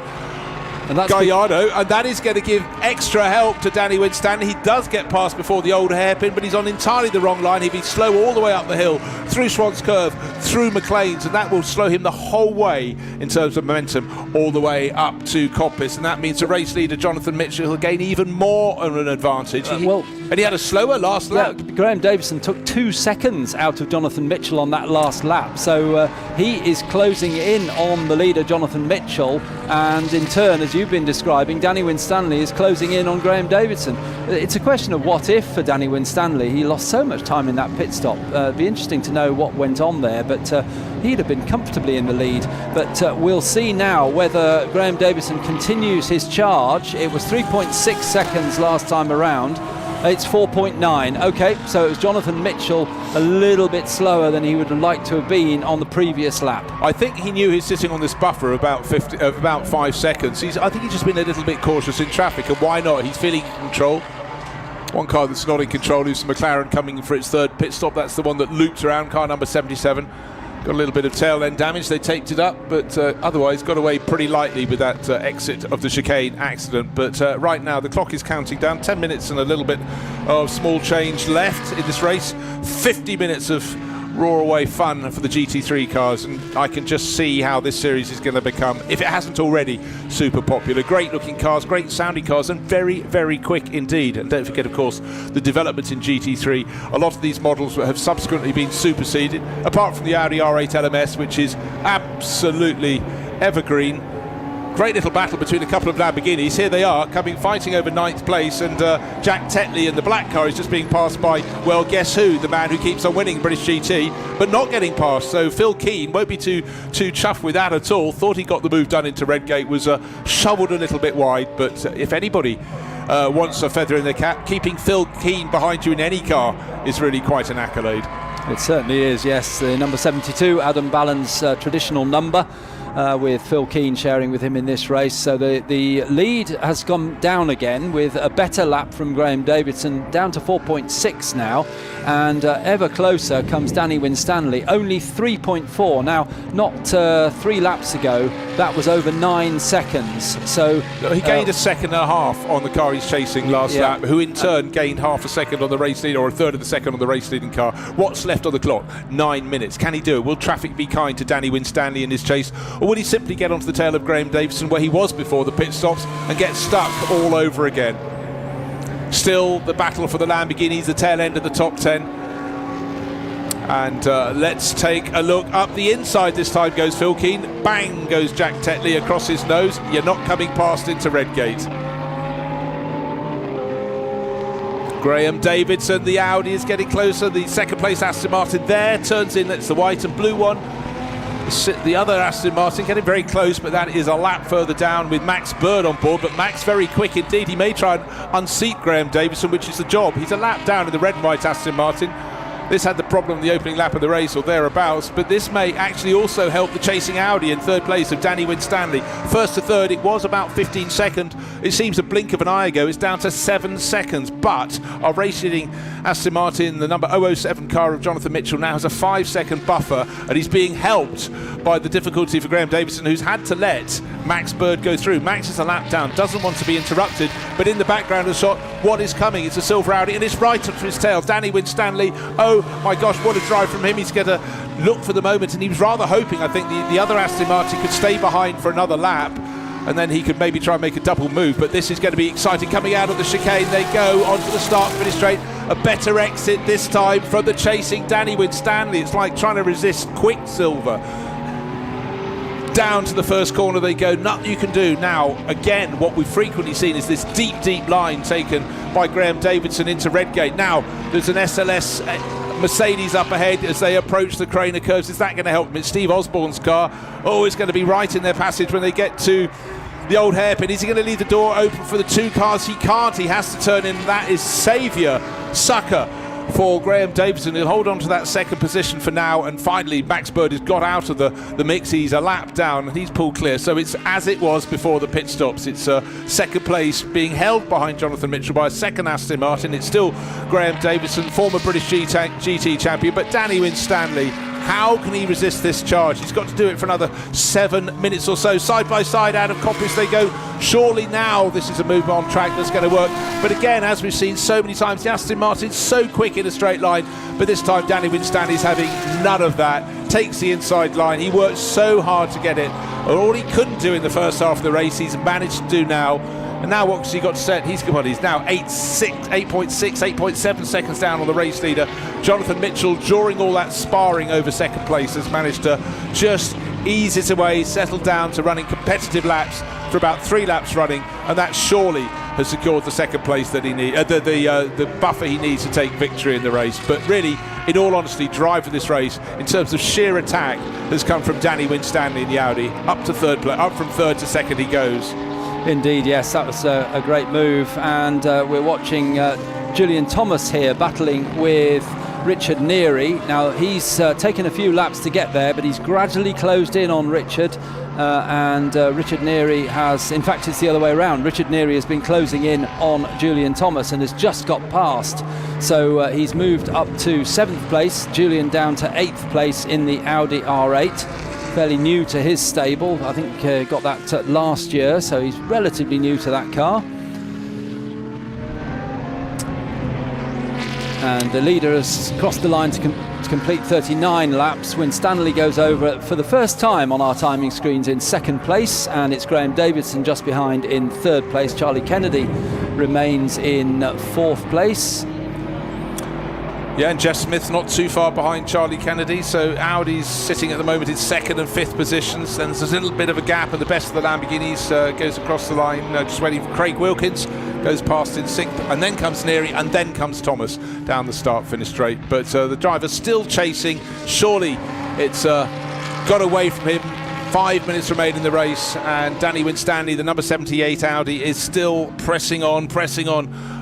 Gallardo, and that is going to give extra help to Danny Winstanley. He does get past before the old hairpin, but he's on entirely the wrong line. He'll be slow all the way up the hill, through Swans Curve, through McLean's, and that will slow him the whole way in terms of momentum all the way up to Coppice, and that means the race leader Jonathan Mitchell will gain even more of an advantage. And he had a slower last lap. Graham Davison took 2 seconds out of Jonathan Mitchell on that last lap, so he is closing in on the leader Jonathan Mitchell, and in turn, as you've been describing, Danny Winstanley is closing in on Graham Davison. It's a question of what if for Danny Winstanley. He lost so much time in that pit stop. It'd be interesting to know what went on there, but he'd have been comfortably in the lead. But we'll see now whether Graham Davison continues his charge. It was 3.6 seconds last time around. It's 4.9. Okay, so it was Jonathan Mitchell a little bit slower than he would have liked to have been on the previous lap. I think he knew he's sitting on this buffer about 5 seconds. I think he's just been a little bit cautious in traffic, and why not? He's feeling in control. One car that's not in control is the McLaren coming in for its 3rd pit stop. That's the one that looped around, car number 77. Got a little bit of tail end damage. They taped it up, but otherwise got away pretty lightly with that exit of the chicane accident. But right now the clock is counting down. 10 minutes and a little bit of small change left in this race. 50 minutes of roar away fun for the GT3 cars, and I can just see how this series is going to become, if it hasn't already, super popular. Great looking cars, great sounding cars, and very, very quick indeed. And don't forget, of course, the development in GT3. A lot of these models have subsequently been superseded, apart from the Audi R8 LMS, which is absolutely evergreen. great little battle between a couple of Lamborghinis. Here they are, fighting over 9th place, and Jack Tetley in the black car is just being passed by, well, guess who? The man who keeps on winning British GT, but not getting past. So Phil Keane won't be too chuffed with that at all. Thought he got the move done into Redgate, was shoveled a little bit wide, but if anybody wants a feather in their cap, keeping Phil Keane behind you in any car is really quite an accolade. It certainly is, yes. The number 72, Adam Ballan's traditional number, with Phil Keane sharing with him in this race. So the lead has gone down again with a better lap from Graham Davidson, down to 4.6 now, and ever closer comes Danny Winstanley, only 3.4. Now, not 3 laps ago, that was over 9 seconds. So he gained a second and a half on the car he's chasing last lap, who in turn gained half a second on the race leader, or a third of the second on the race leading car. What's left on the clock? 9 minutes. Can he do it? Will traffic be kind to Danny Winstanley in his chase, or will he simply get onto the tail of Graham Davison where he was before the pit stops and get stuck all over again? Still the battle for the Lamborghinis, the tail end of the top 10. And let's take a look up the inside. This time goes Phil Keane. Bang goes Jack Tetley across his nose. You're not coming past into Redgate. Graham Davidson, the Audi, is getting closer. The second place Aston Martin there turns in. That's the white and blue one. The other Aston Martin getting very close, but that is a lap further down with Max Bird on board. But Max very quick indeed. He may try and unseat Graham Davison, which is the job. He's a lap down in the red and white Aston Martin. This had the problem in the opening lap of the race, or thereabouts, but this may actually also help the chasing Audi in third place of Danny Winstanley. First to third, it was about 15 seconds. It seems a blink of an eye ago. It's down to 7 seconds, but our race-leading Aston Martin, the number 007 car of Jonathan Mitchell, now has a 5-second buffer, and he's being helped by the difficulty for Graham Davison, who's had to let Max Bird go through. Max is a lap down, doesn't want to be interrupted, but in the background of the shot, what is coming? It's a silver Audi, and it's right up to his tail. Danny Winstanley, oh my gosh, what a drive from him. He's going to look for the moment, and he was rather hoping, I think, the other Aston Martin could stay behind for another lap, and then he could maybe try and make a double move. But this is going to be exciting. Coming out of the chicane, they go onto the start-finish straight. A better exit this time from the chasing Danny Winstanley. It's like trying to resist Quicksilver. Down to the first corner they go. Nothing you can do. Now, again, what we've frequently seen is this deep line taken by Graham Davidson into Redgate. Now, there's an SLS Mercedes up ahead as they approach the Craner curves. Is that going to help them? It's Steve Osborne's car. Oh, it's going to be right in their passage when they get to the old hairpin. Is he going to leave the door open for the 2 cars? He can't. He has to turn in. That is saviour sucker for Graham Davison. He'll hold on to that second position for now, and finally Max Bird has got out of the mix. He's a lap down and he's pulled clear. So it's as it was before the pit stops. It's second place being held behind Jonathan Mitchell by a second Aston Martin. It's still Graham Davison, former British GT champion, but Danny Winstanley, how can he resist this charge? He's got to do it for another 7 minutes or so. Side by side out of Coppice they go. Surely now this is a move on track that's going to work. But again, as we've seen so many times, the Aston Martin's so quick in a straight line. But this time Danny Winstanley's having none of that. Takes the inside line. He worked so hard to get it. All he couldn't do in the first half of the race, he's managed to do now. And now what's he got to set? He's now 8.7 seconds down on the race leader. Jonathan Mitchell, during all that sparring over second place, has managed to just ease it away, settle down to running competitive laps for about 3 laps running, and that surely has secured the second place that he needs, the buffer he needs to take victory in the race. But really, in all honesty, drive for this race in terms of sheer attack has come from Danny Winstanley in the Audi. Up from third to second he goes. Indeed, yes, that was a great move, and we're watching Julian Thomas here battling with Richard Neary. Now, he's taken a few laps to get there, but he's gradually closed in on Richard, and Richard Neary has, in fact, it's the other way around. Richard Neary has been closing in on Julian Thomas and has just got past. So he's moved up to 7th place, Julian down to 8th place in the Audi R8. Fairly new to his stable. I think got that last year, so he's relatively new to that car. And the leader has crossed the line to complete 39 laps. Winstanley goes over for the first time on our timing screens in 2nd place, and it's Graham Davidson just behind in 3rd place. Charlie Kennedy remains in 4th place. Yeah, and Jeff Smith's not too far behind Charlie Kennedy, so Audi's sitting at the moment in 2nd and 5th positions. Then there's a little bit of a gap, and the best of the Lamborghinis goes across the line, just waiting for Craig Wilkins, goes past in 6th, and then comes Neary, and then comes Thomas down the start-finish straight. But the driver's still chasing. Surely it's got away from him. 5 minutes remain in the race, and Danny Winstanley, the number 78 Audi, is still pressing on,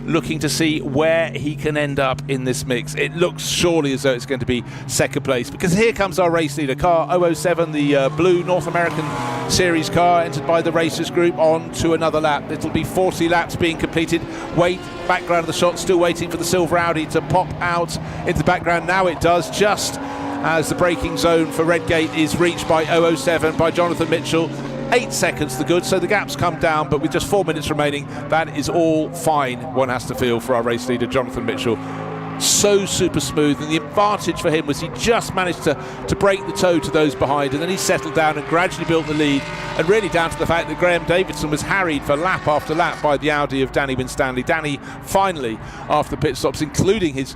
looking to see where he can end up in this mix. It looks surely as though it's going to be 2nd place, because here comes our race leader, car 007, the blue North American Series car, entered by the Racers Group, on to another lap. It'll be 40 laps being completed. Background of the shot, still waiting for the silver Audi to pop out into the background. Now it does, just as the braking zone for Redgate is reached by 007, by Jonathan Mitchell. 8 seconds the good, so the gap's come down, but with just 4 minutes remaining, that is all fine, one has to feel, for our race leader Jonathan Mitchell. So super smooth, and the advantage for him was he just managed to break the toe to those behind, and then he settled down and gradually built the lead, and really down to the fact that Graham Davidson was harried for lap after lap by the Audi of Danny Winstanley. Danny finally, after pit stops, including his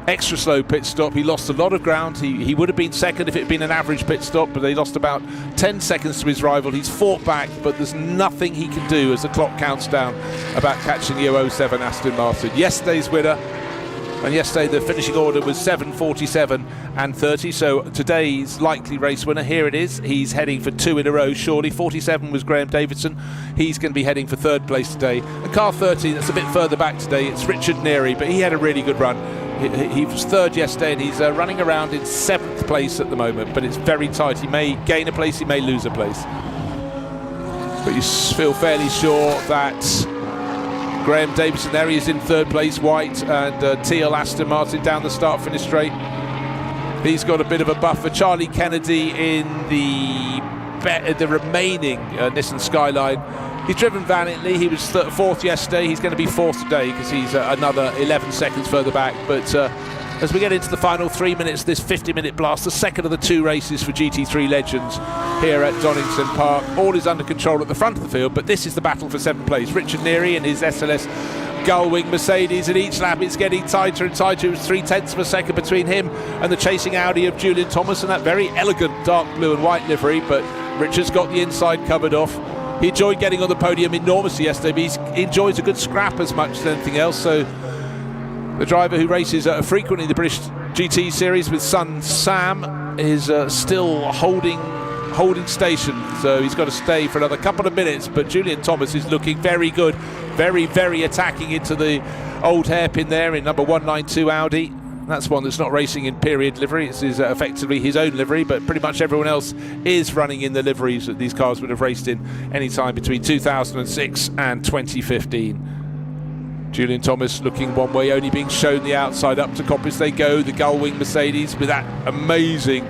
extra slow pit stop, he lost a lot of ground. He would have been 2nd if it had been an average pit stop, but he lost about 10 seconds to his rival. He's fought back, but there's nothing he can do as the clock counts down about catching the 007 Aston Martin. Yesterday's winner, and yesterday the finishing order was 7, 47 and 30, so today's likely race winner, here it is. He's heading for 2 in a row, surely. 47 was Graham Davidson. He's going to be heading for 3rd place today. And car 30, that's a bit further back today, it's Richard Neary, but he had a really good run. He was 3rd yesterday, and he's running around in 7th place at the moment, but it's very tight. He may gain a place, he may lose a place, but you feel fairly sure that Graham Davidson there, he is in 3rd place, white and teal Aston Martin down the start finish straight. He's got a bit of a buffer. Charlie Kennedy in the remaining Nissan Skyline. He's driven valiantly. He was 4th yesterday. He's going to be 4th today because he's another 11 seconds further back. But as we get into the final 3 minutes, this 50-minute blast, the second of the 2 races for GT3 Legends here at Donington Park, all is under control at the front of the field, but this is the battle for 7th place. Richard Neary in his SLS Gullwing Mercedes, and each lap it's getting tighter and tighter. It was 0.3 of a second between him and the chasing Audi of Julian Thomas and that very elegant dark blue and white livery, but Richard's got the inside covered off. He enjoyed getting on the podium enormously yesterday, but he enjoys a good scrap as much as anything else. So the driver who races frequently the British GT Series with son Sam is still holding station, so he's got to stay for another couple of minutes. But Julian Thomas is looking very good, very, very attacking into the old hairpin there in number 192 Audi. That's one that's not racing in period livery. This is effectively his own livery, but pretty much everyone else is running in the liveries that these cars would have raced in any time between 2006 and 2015. Julian Thomas looking one way, only being shown the outside. Up to Coppice they go, the Gullwing Mercedes with that amazing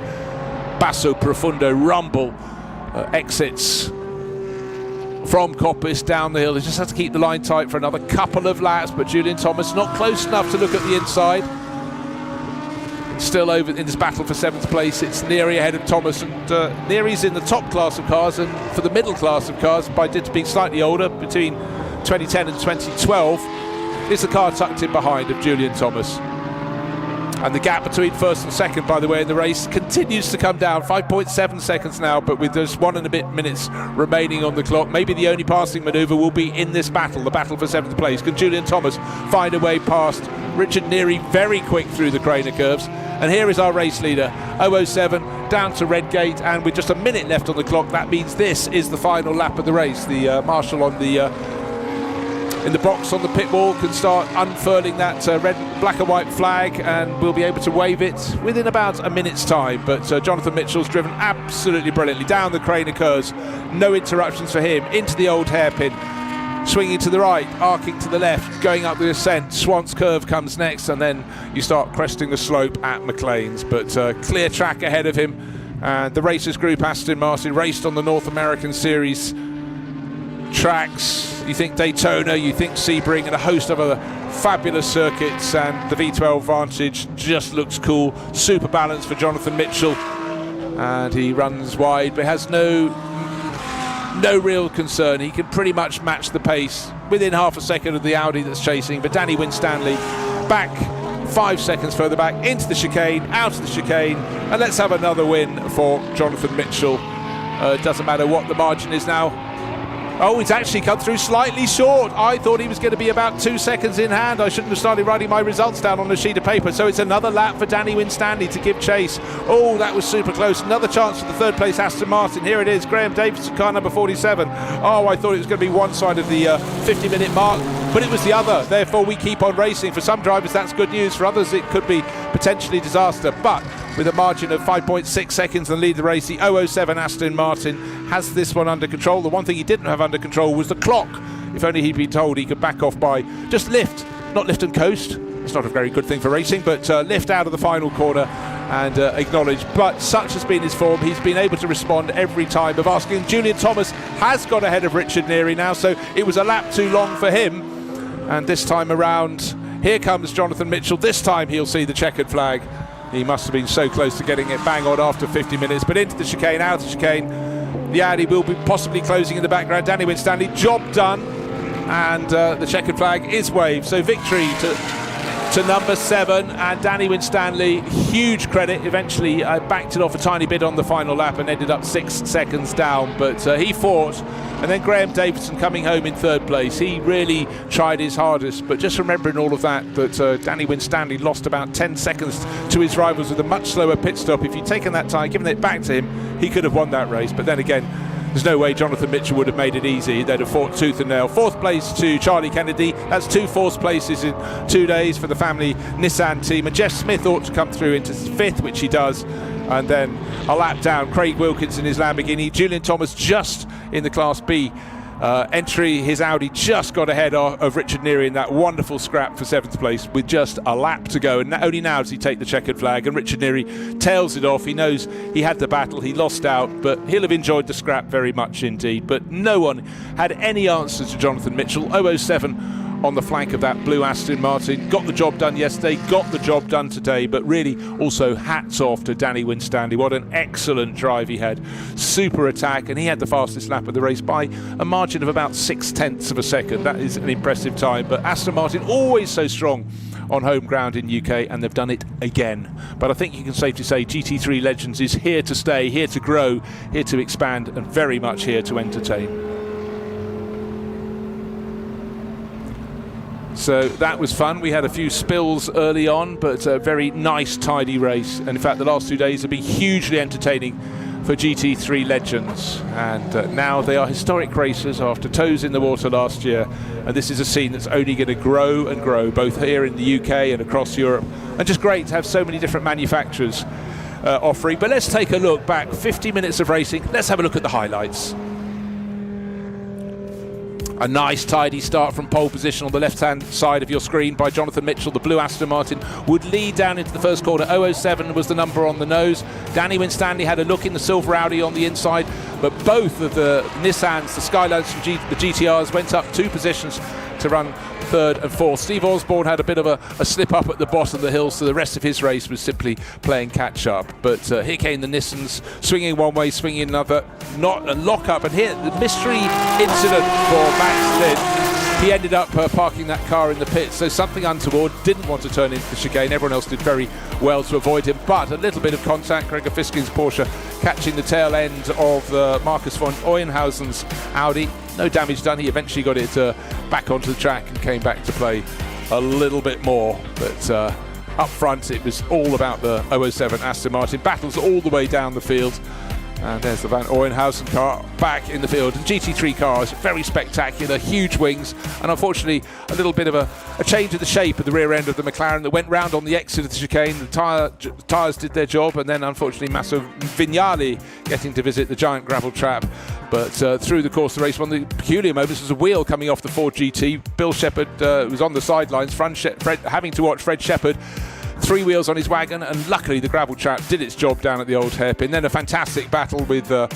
Basso Profundo rumble exits from Coppice down the hill. They just have to keep the line tight for another couple of laps, but Julian Thomas not close enough to look at the inside. Still over in this battle for 7th place, it's Neary ahead of Thomas, and Neary's in the top class of cars, and for the middle class of cars, by dint of being slightly older, between 2010 and 2012, is the car tucked in behind of Julian Thomas. And the gap between 1st and 2nd, by the way, in the race continues to come down. 5.7 seconds now, but with just 1 and a bit minutes remaining on the clock, maybe the only passing manoeuvre will be in this battle, the battle for 7th place. Can Julian Thomas find a way past Richard Neary, very quick through the Craner curves? And here is our race leader, 007, down to Redgate, and with just a minute left on the clock, that means this is the final lap of the race. The marshal on the in the box on the pit wall can start unfurling that red, black and white flag, and we'll be able to wave it within about a minute's time. But Jonathan Mitchell's driven absolutely brilliantly down the Craner curves, no interruptions for him, into the old hairpin, swinging to the right, arcing to the left, going up the ascent. Swans curve comes next, and then you start cresting the slope at McLean's. But clear track ahead of him, and the Racers Group Aston Martin raced on the North American Series tracks. You think Daytona, you think Sebring, and a host of other fabulous circuits, and the V12 Vantage just looks cool. Super balance for Jonathan Mitchell, and he runs wide, but has no real concern. He can pretty much match the pace within half a second of the Audi that's chasing. But Danny Winstanley back 5 seconds further back, into the chicane, out of the chicane, and let's have another win for Jonathan Mitchell. Doesn't matter what the margin is now. Oh, it's actually come through slightly short. I thought he was going to be about 2 seconds in hand. I shouldn't have started writing my results down on a sheet of paper. So it's another lap for Danny Winstanley to give chase. Oh, that was super close. Another chance for the third place Aston Martin. Here it is, Graham Davidson, car number 47. Oh, I thought it was going to be one side of the 50-minute mark, but it was the other. Therefore, we keep on racing. For some drivers, that's good news. For others, it could be potentially disaster. But with a margin of 5.6 seconds and lead the race, the 007 Aston Martin has this one under control. The one thing he didn't have under control was the clock. If only he'd been told he could back off by just lift, not lift and coast. It's not a very good thing for racing, but lift out of the final corner and acknowledge. But such has been his form. He's been able to respond every time of asking. Julian Thomas has got ahead of Richard Neary now, so it was a lap too long for him. And this time around, here comes Jonathan Mitchell. This time he'll see the checkered flag. He must have been so close to getting it bang on after 50 minutes, but into the chicane, out of the chicane. The Audi will be possibly closing in the background. Danny Winstanley, job done, and the checkered flag is waved. So victory to number 7, and Danny Winstanley, huge credit. Eventually backed it off a tiny bit on the final lap and ended up 6 seconds down, but he fought. And then Graham Davidson coming home in third place. He really tried his hardest, but just remembering all of that Danny Winstanley lost about 10 seconds to his rivals with a much slower pit stop. If he'd taken that time, given it back to him, he could have won that race. But then again, there's no way Jonathan Mitchell would have made it easy. They'd have fought tooth and nail. 4th place to Charlie Kennedy. That's 2 fourth places in 2 days for the family Nissan team. And Jeff Smith ought to come through into 5th, which he does. And then a lap down, Craig Wilkins in his Lamborghini. Julian Thomas just in the Class B entry. His Audi just got ahead of Richard Neary in that wonderful scrap for 7th place with just a lap to go. And only now does he take the checkered flag. And Richard Neary tails it off. He knows he had the battle. He lost out, but he'll have enjoyed the scrap very much indeed. But no one had any answers to Jonathan Mitchell. 007 on the flank of that blue Aston Martin. Got the job done yesterday, got the job done today, but really also hats off to Danny Winstanley. What an excellent drive he had. Super attack, and he had the fastest lap of the race by a margin of about 0.6 of a second. That is an impressive time, but Aston Martin always so strong on home ground in UK, and they've done it again. But I think you can safely say GT3 Legends is here to stay, here to grow, here to expand, and very much here to entertain. So that was fun. We had a few spills early on, but a very nice, tidy race. And in fact, the last 2 days have been hugely entertaining for GT3 Legends. And now they are historic racers after toes in the water last year. And this is a scene that's only going to grow and grow, both here in the UK and across Europe. And just great to have so many different manufacturers offering. But let's take a look back. 50 minutes of racing. Let's have a look at the highlights. A nice tidy start from pole position on the left-hand side of your screen by Jonathan Mitchell. The blue Aston Martin would lead down into the first corner. 007 was the number on the nose. Danny Winstanley had a look in the silver Audi on the inside, but both of the Nissans, the Skylines and the GTRs went up 2 positions to run 3rd and 4th. Steve Osborne had a bit of a slip up at the bottom of the hill, so the rest of his race was simply playing catch up. But here came the Nissans, swinging one way, swinging another, not a lock up. And here the mystery incident for Max Lynn. He ended up parking that car in the pits, so something untoward. Didn't want to turn into the chicane. Everyone else did very well to avoid him, but a little bit of contact. Gregor Fiskin's Porsche catching the tail end of Marcus von Oeynhausen's Audi. No damage done. He eventually got it back onto the track and came back to play a little bit more. But up front, it was all about the 007 Aston Martin. Battles all the way down the field. And there's the Van Oeynhausen car back in the field. And GT3 cars, very spectacular, huge wings, and unfortunately a little bit of a change of the shape of the rear end of the McLaren that went round on the exit of the chicane. The tyres did their job, and then unfortunately Massimo Vignali getting to visit the giant gravel trap. But through the course of the race, one of the peculiar moments was a wheel coming off the Ford GT. Bill Shepherd was on the sidelines, having to watch Fred Shepherd 3 wheels on his wagon, and luckily the gravel trap did its job down at the old hairpin. Then a fantastic battle with a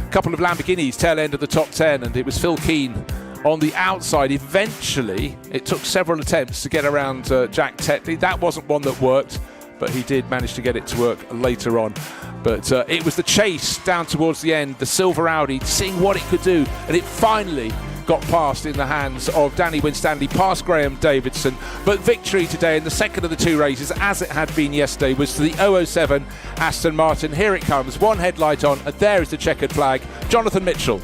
couple of Lamborghinis, tail end of the top 10, and it was Phil Keane on the outside. Eventually, it took several attempts to get around Jack Tetley. That wasn't one that worked, but he did manage to get it to work later on. But it was the chase down towards the end, the silver Audi, seeing what it could do, and it finally got past in the hands of Danny Winstanley, past Graham Davidson. But victory today in the second of the two races, as it had been yesterday, was to the 007 Aston Martin. Here it comes, one headlight on, and there is the checkered flag. Jonathan Mitchell.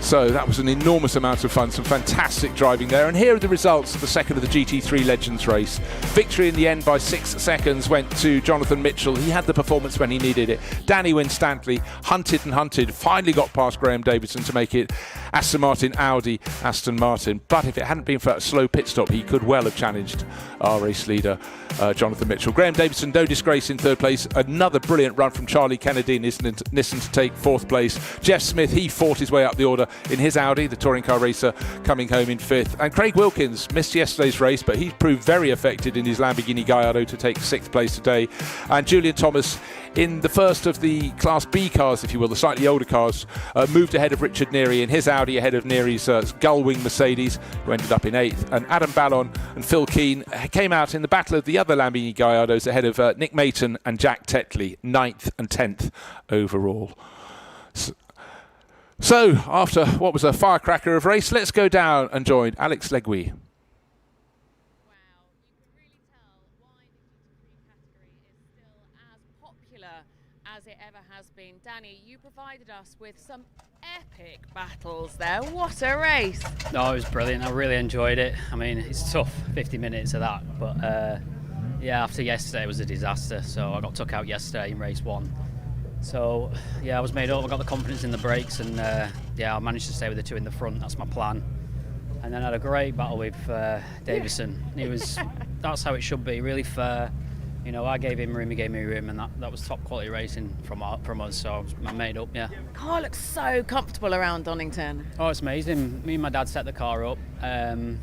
So that was an enormous amount of fun, some fantastic driving there. And here are the results of the second of the GT3 Legends race. Victory in the end by 6 seconds went to Jonathan Mitchell. He had the performance when he needed it. Danny Winstanley hunted and hunted, finally got past Graham Davidson to make it Aston Martin, Audi, Aston Martin. But if it hadn't been for a slow pit stop, he could well have challenged our race leader, Jonathan Mitchell. Graham Davidson, no disgrace in third place. Another brilliant run from Charlie Kennedy, Nissan to take fourth place. Jeff Smith, he fought his way up the order in his Audi, the touring car racer, coming home in fifth. And Craig Wilkins missed yesterday's race, but he proved very effective in his Lamborghini Gallardo to take sixth place today. And Julian Thomas, in the first of the Class B cars, if you will, the slightly older cars, moved ahead of Richard Neary in his Audi, ahead of Neary's Gullwing Mercedes, who ended up in eighth. And Adam Ballon and Phil Keane came out in the battle of the other Lamborghini Gallardos ahead of Nick Mayton and Jack Tetley, 9th and 10th overall. So, after what was a firecracker of race, let's go down and join Alex Legui. As it ever has been. Danny, you provided us with some epic battles there. What a race! No, it was brilliant. I really enjoyed it. I mean, it's tough, 50 minutes of that, but yeah, after yesterday it was a disaster. So I got took out yesterday in race 1. So yeah, I was made up. I got the confidence in the brakes, and yeah, I managed to stay with the two in the front. That's my plan. And then I had a great battle with Davison. That's how it should be, really fair. You know, I gave him room, he gave me room, and that was top quality racing from us, so I made up, yeah. Car looks so comfortable around Donington. Oh, it's amazing. Me and my dad set the car up. Me and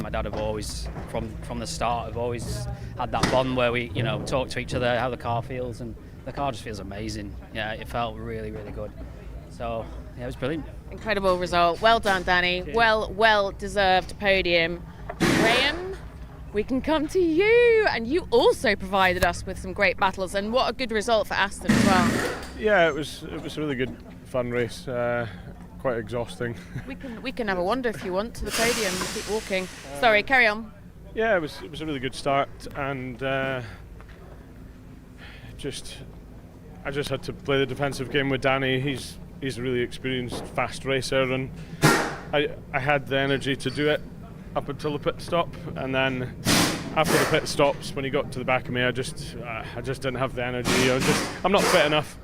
my dad have always, from the start, have always had that bond where we, you know, talk to each other, how the car feels, and the car just feels amazing. Yeah, it felt really, really good. So, yeah, it was brilliant. Incredible result. Well done, Danny. Cheers. Well deserved podium. Graham, we can come to you, and you also provided us with some great battles, and what a good result for Aston as well. Yeah, it was a really good fun race, quite exhausting. We can have a wander if you want to the podium and keep walking. Sorry, carry on. Yeah, it was a really good start, and I just had to play the defensive game with Danny. He's a really experienced, fast racer, and I had the energy to do it up until the pit stop, and then after the pit stops, when he got to the back of me, I just didn't have the energy. I'm not fit enough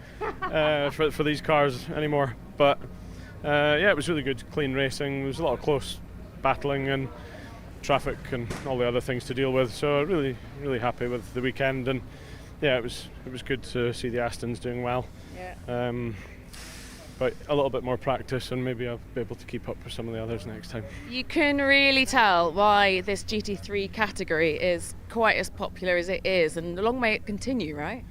for these cars anymore. But yeah, it was really good, clean racing. There was a lot of close battling and traffic and all the other things to deal with. So really happy with the weekend, and yeah, it was good to see the Astons doing well. Yeah. But a little bit more practice, and maybe I'll be able to keep up with some of the others next time. You can really tell why this GT3 category is quite as popular as it is, and long may it continue, right?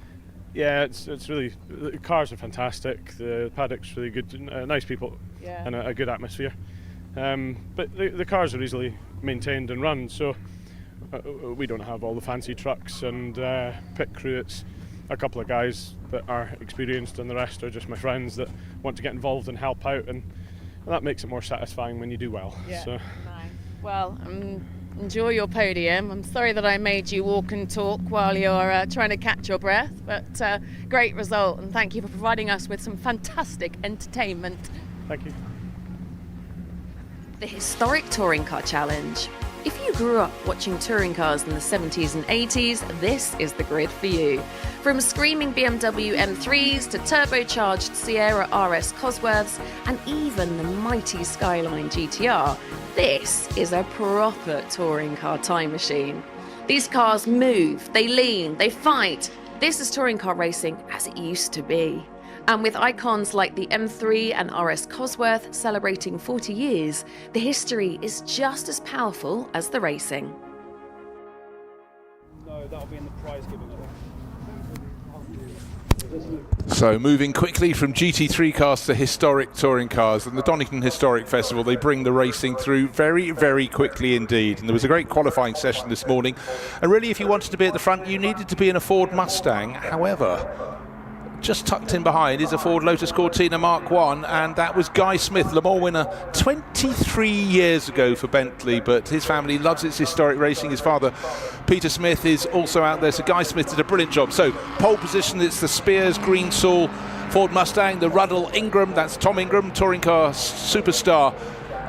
Yeah, it's really, the cars are fantastic, the paddock's really good, nice people, yeah, and a good atmosphere. But the cars are easily maintained and run, so we don't have all the fancy trucks and pit crew. It's a couple of guys that are experienced, and the rest are just my friends that want to get involved and help out, and that makes it more satisfying when you do well. Yeah. So. Nice. Well, enjoy your podium. I'm sorry that I made you walk and talk while you're trying to catch your breath, but great result, and thank you for providing us with some fantastic entertainment. Thank you. The Historic Touring Car Challenge. If you grew up watching touring cars in the 70s and 80s, this is the grid for you. From screaming BMW M3s to turbocharged Sierra RS Cosworths and even the mighty Skyline GTR, this is a proper touring car time machine. These cars move, they lean, they fight. This is touring car racing as it used to be. And with icons like the M3 and RS Cosworth celebrating 40 years, the history is just as powerful as the racing. No, that'll be in the prize giving. So moving quickly from GT3 cars to historic touring cars, and the Donington Historic Festival, they bring the racing through very, very quickly indeed. And there was a great qualifying session this morning, and really if you wanted to be at the front you needed to be in a Ford Mustang. However, just tucked in behind is a Ford Lotus Cortina Mark 1, and that was Guy Smith, Le Mans winner 23 years ago for Bentley, but his family loves its historic racing. His father, Peter Smith, is also out there, so Guy Smith did a brilliant job. So pole position, it's the Spears Greensill Ford Mustang, the Ruddle Ingram, that's Tom Ingram, touring car superstar,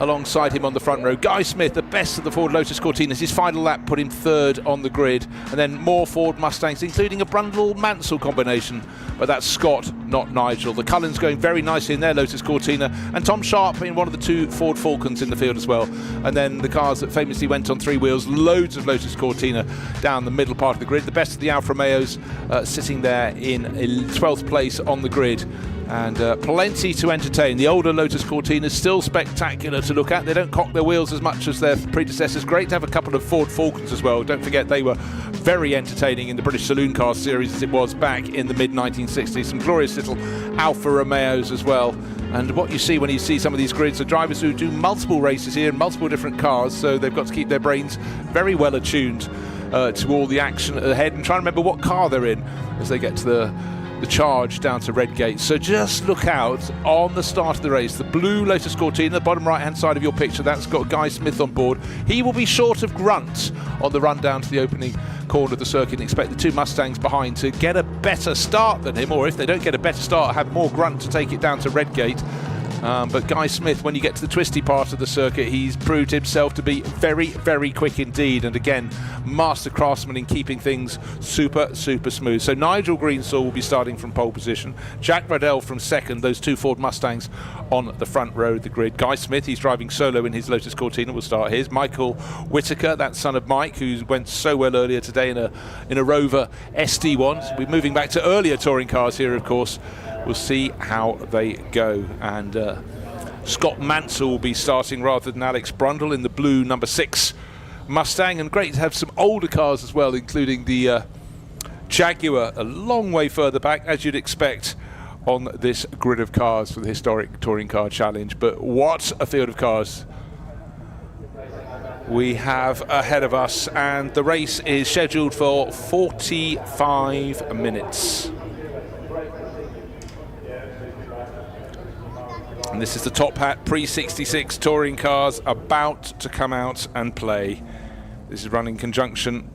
alongside him on the front row. Guy Smith, the best of the Ford Lotus Cortinas. His final lap put him third on the grid. And then more Ford Mustangs, including a Brundle-Mansell combination. But that's Scott, not Nigel. The Cullens going very nicely in their Lotus Cortina. And Tom Sharp in one of the two Ford Falcons in the field as well. And then the cars that famously went on three wheels, loads of Lotus Cortina down the middle part of the grid. The best of the Alfa Romeos sitting there in 12th place on the grid. And plenty to entertain. The older Lotus Cortinas still spectacular to look at. They don't cock their wheels as much as their predecessors. Great to have a couple of Ford Falcons as well. Don't forget they were very entertaining in the British Saloon Car Series as it was back in the mid-1960s. Some glorious little Alfa Romeos as well. And what you see when you see some of these grids are drivers who do multiple races here in multiple different cars, so they've got to keep their brains very well attuned to all the action ahead and try and remember what car they're in as they get to the charge down to Redgate. So just look out on the start of the race. The blue Lotus Cortina, the bottom right hand side of your picture, that's got Guy Smith on board. He will be short of Grunt on the run down to the opening corner of the circuit, and expect the two Mustangs behind to get a better start than him, or if they don't get a better start, have more Grunt to take it down to Redgate. But Guy Smith, when you get to the twisty part of the circuit, he's proved himself to be very, very quick indeed. And again, master craftsman in keeping things super, super smooth. So Nigel Greensill will be starting from pole position. Jack Riddell from second. Those two Ford Mustangs on the front row of the grid. Guy Smith, he's driving solo in his Lotus Cortina, will start his. Michael Whitaker, that son of Mike, who went so well earlier today in a Rover SD1. So we're moving back to earlier touring cars here, of course. We'll see how they go. And Scott Mansell will be starting rather than Alex Brundle in the blue number 6 Mustang. And great to have some older cars as well, including the Jaguar, a long way further back, as you'd expect on this grid of cars for the Historic Touring Car Challenge. But what a field of cars we have ahead of us. And the race is scheduled for 45 minutes. And this is the Top Hat Prix 66 touring cars about to come out and play. This is run in conjunction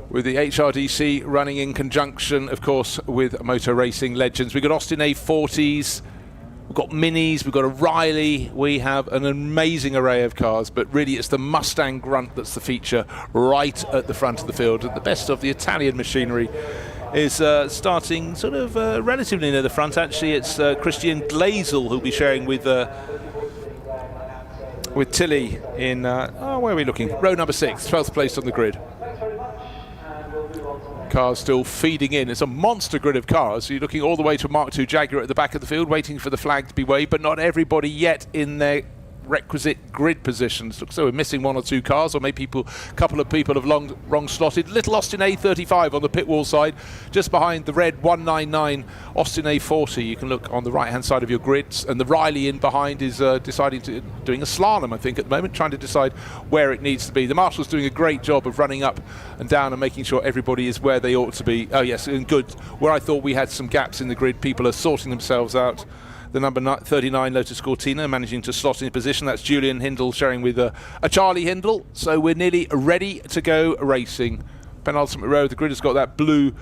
with the HRDC, running in conjunction, of course, with Motor Racing Legends. We've got Austin A40s, we've got Minis, we've got a Riley. We have an amazing array of cars, but really it's the Mustang Grunt that's the feature right at the front of the field. And the best of the Italian machinery is starting sort of relatively near the front. Actually, it's Christian Glazel who'll be sharing with Tilly in where are we looking? Row number 6, 12th place on the grid. Cars still feeding in. It's a monster grid of cars. So you're looking all the way to Mark II Jaguar at the back of the field, waiting for the flag to be waved, but not everybody yet in their requisite grid positions. So we're missing one or two cars, or maybe a couple of people have wrong slotted. Little Austin A35 on the pit wall side, just behind the red 199 Austin A40. You can look on the right hand side of your grids, and the Riley in behind is doing a slalom, I think, at the moment, trying to decide where it needs to be. The Marshal's doing a great job of running up and down and making sure everybody is where they ought to be. Oh yes, and good. Where I thought we had some gaps in the grid, people are sorting themselves out. The number 39 Lotus Cortina managing to slot in position. That's Julian Hindle sharing with a Charlie Hindle. So we're nearly ready to go racing. Penultimate row of the grid has got that blue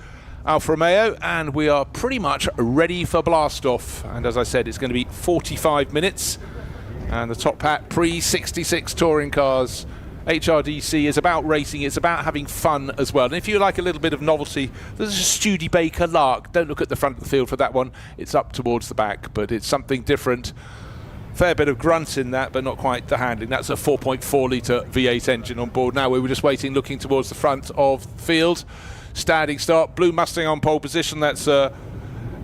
Alfa Romeo, and we are pretty much ready for blast off. And as I said, it's going to be 45 minutes. And the Top Hat Prix 66 touring cars. HRDC is about racing, it's about having fun as well. And if you like a little bit of novelty, there's a Studebaker Lark. Don't look at the front of the field for that one, it's up towards the back, but it's something different. Fair bit of grunt in that, but not quite the handling. That's a 4.4 litre V8 engine on board. Now we were just waiting, looking towards the front of the field. Standing start, blue Mustang on pole position, that's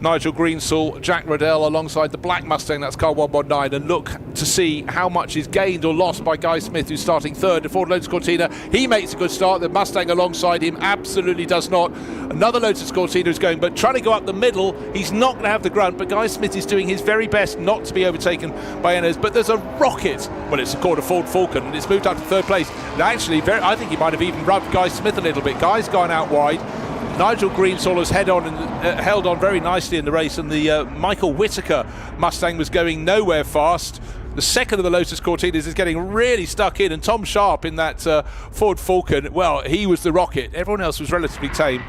Nigel Greensill, Jack Riddell alongside the black Mustang, that's car 119, and look to see how much is gained or lost by Guy Smith, who's starting third. The Ford Lotus Cortina, he makes a good start. The Mustang alongside him absolutely does not. Another Lotus Cortina is going, but trying to go up the middle. He's not going to have the grunt, but Guy Smith is doing his very best not to be overtaken by Ennos. But there's a rocket. Well, it's a quarter Ford Falcon, and it's moved up to third place. And actually, I think he might have even rubbed Guy Smith a little bit. Guy's gone out wide. Nigel Greensoul has held on very nicely in the race, and the Michael Whitaker Mustang was going nowhere fast. The second of the Lotus Cortinas is getting really stuck in, and Tom Sharp in that Ford Falcon, well, he was the rocket. Everyone else was relatively tame.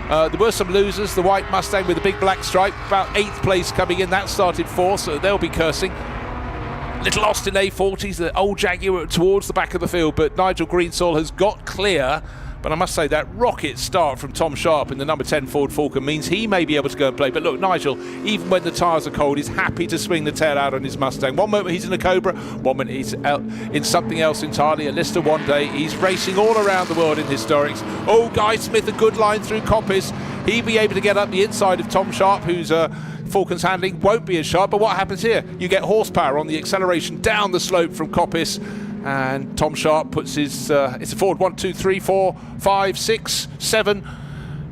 There were some losers. The white Mustang with the big black stripe, about 8th place coming in. That started 4th, so they'll be cursing. Little Austin A40s, the old Jaguar towards the back of the field, but Nigel Greensoul has got clear. But I must say that rocket start from Tom Sharp in the number 10 Ford Falcon means he may be able to go and play. But look, Nigel, even when the tyres are cold, is happy to swing the tail out on his Mustang. One moment he's in a Cobra, one minute he's out in something else entirely. A Lister one day. He's racing all around the world in historics. Oh, Guy Smith, a good line through Coppice. He'll be able to get up the inside of Tom Sharp, whose Falcon's handling won't be as sharp. But what happens here? You get horsepower on the acceleration down the slope from Coppice. And Tom Sharp puts his, it's a Ford 1, 2, 3, 4, 5, 6, 7.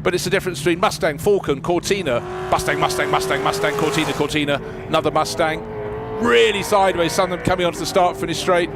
But it's the difference between Mustang, Falcon, Cortina, Mustang, Cortina, another Mustang. Really sideways, some of them coming onto the start-finish straight.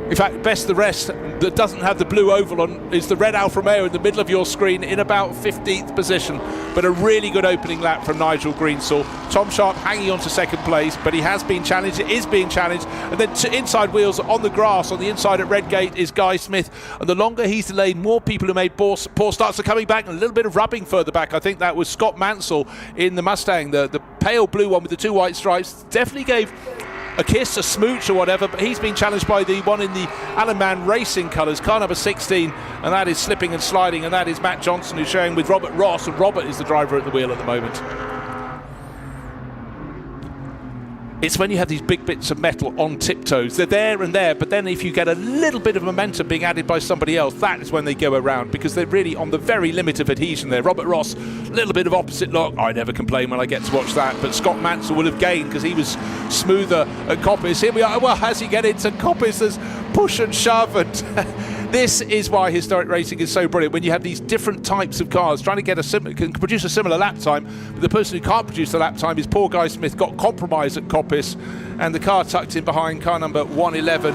In fact, best the rest that doesn't have the blue oval on is the red Alfa Romeo in the middle of your screen in about 15th position. But a really good opening lap from Nigel Greensoul. Tom Sharp hanging on to second place, but he has been challenged, it is being challenged. And then to inside wheels on the grass on the inside at Redgate is Guy Smith. And the longer he's delayed, more people who made poor starts are coming back, and a little bit of rubbing further back. I think that was Scott Mansell in the Mustang, the pale blue one with the 2 white stripes. Definitely gave a kiss, a smooch or whatever, but he's been challenged by the one in the Alan Mann Racing colours, car number 16, and that is slipping and sliding, and that is Matt Johnson, who's showing with Robert Ross, and Robert is the driver at the wheel at the moment. It's when you have these big bits of metal on tiptoes. They're there and there, but then if you get a little bit of momentum being added by somebody else, that is when they go around, because they're really on the very limit of adhesion there. Robert Ross, a little bit of opposite lock. I never complain when I get to watch that, but Scott Mansell will have gained because he was smoother at Coppice. Here we are. Well, as you get into Coppice, there's push and shove, and this is why historic racing is so brilliant. When you have these different types of cars trying to get can produce a similar lap time, but the person who can't produce the lap time is poor Guy Smith. Got compromised at Coppice, and the car tucked in behind car number 111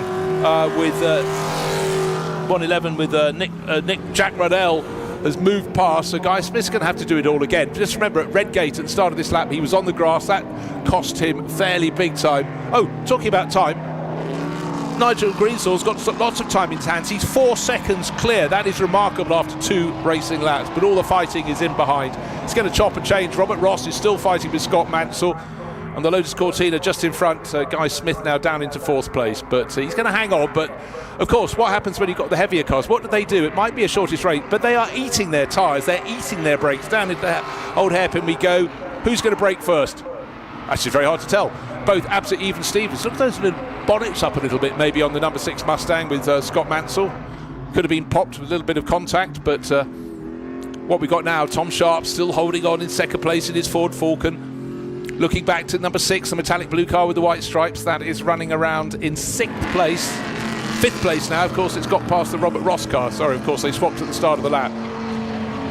with Nick Jack Ruddell has moved past, so Guy Smith's going to have to do it all again. Just remember, at Redgate at the start of this lap, he was on the grass. That cost him fairly big time. Oh, talking about time, Nigel Greensoul's got lots of time in his hands. He's 4 seconds clear. That is remarkable after 2 racing laps, but all the fighting is in behind. It's going to chop and change. Robert Ross is still fighting with Scott Mansell, and the Lotus Cortina just in front. Guy Smith now down into 4th place, but he's going to hang on. But of course, what happens when you've got the heavier cars? What do they do? It might be a shortest race, but they are eating their tyres. They're eating their brakes. Down into the old hairpin we go. Who's going to brake first? Actually, very hard to tell. Both absolute even Stevens. Look at those little bonnets up a little bit, maybe on the number 6 Mustang with Scott Mansell. Could have been popped with a little bit of contact, but what we got now, Tom Sharp still holding on in second place in his Ford Falcon. Looking back to number 6, the metallic blue car with the white stripes, that is running around in 6th place. 5th place now, of course, it's got past the Robert Ross car. Sorry, of course, they swapped at the start of the lap.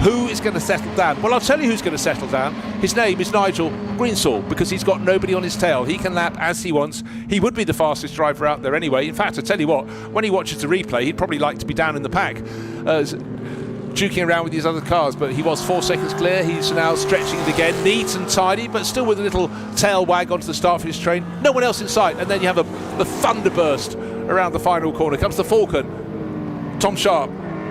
Who is going to settle down? Well, I'll tell you who's going to settle down. His name is Nigel Greensoul, because he's got nobody on his tail. He can lap as he wants. He would be the fastest driver out there anyway. In fact, I tell you what, when he watches the replay, he'd probably like to be down in the pack, juking around with these other cars, but he was 4 seconds clear. He's now stretching it again, neat and tidy, but still with a little tail wag onto the start finish train. No one else in sight, and then you have the thunderburst around the final corner. Comes the Falcon, Tom Sharp,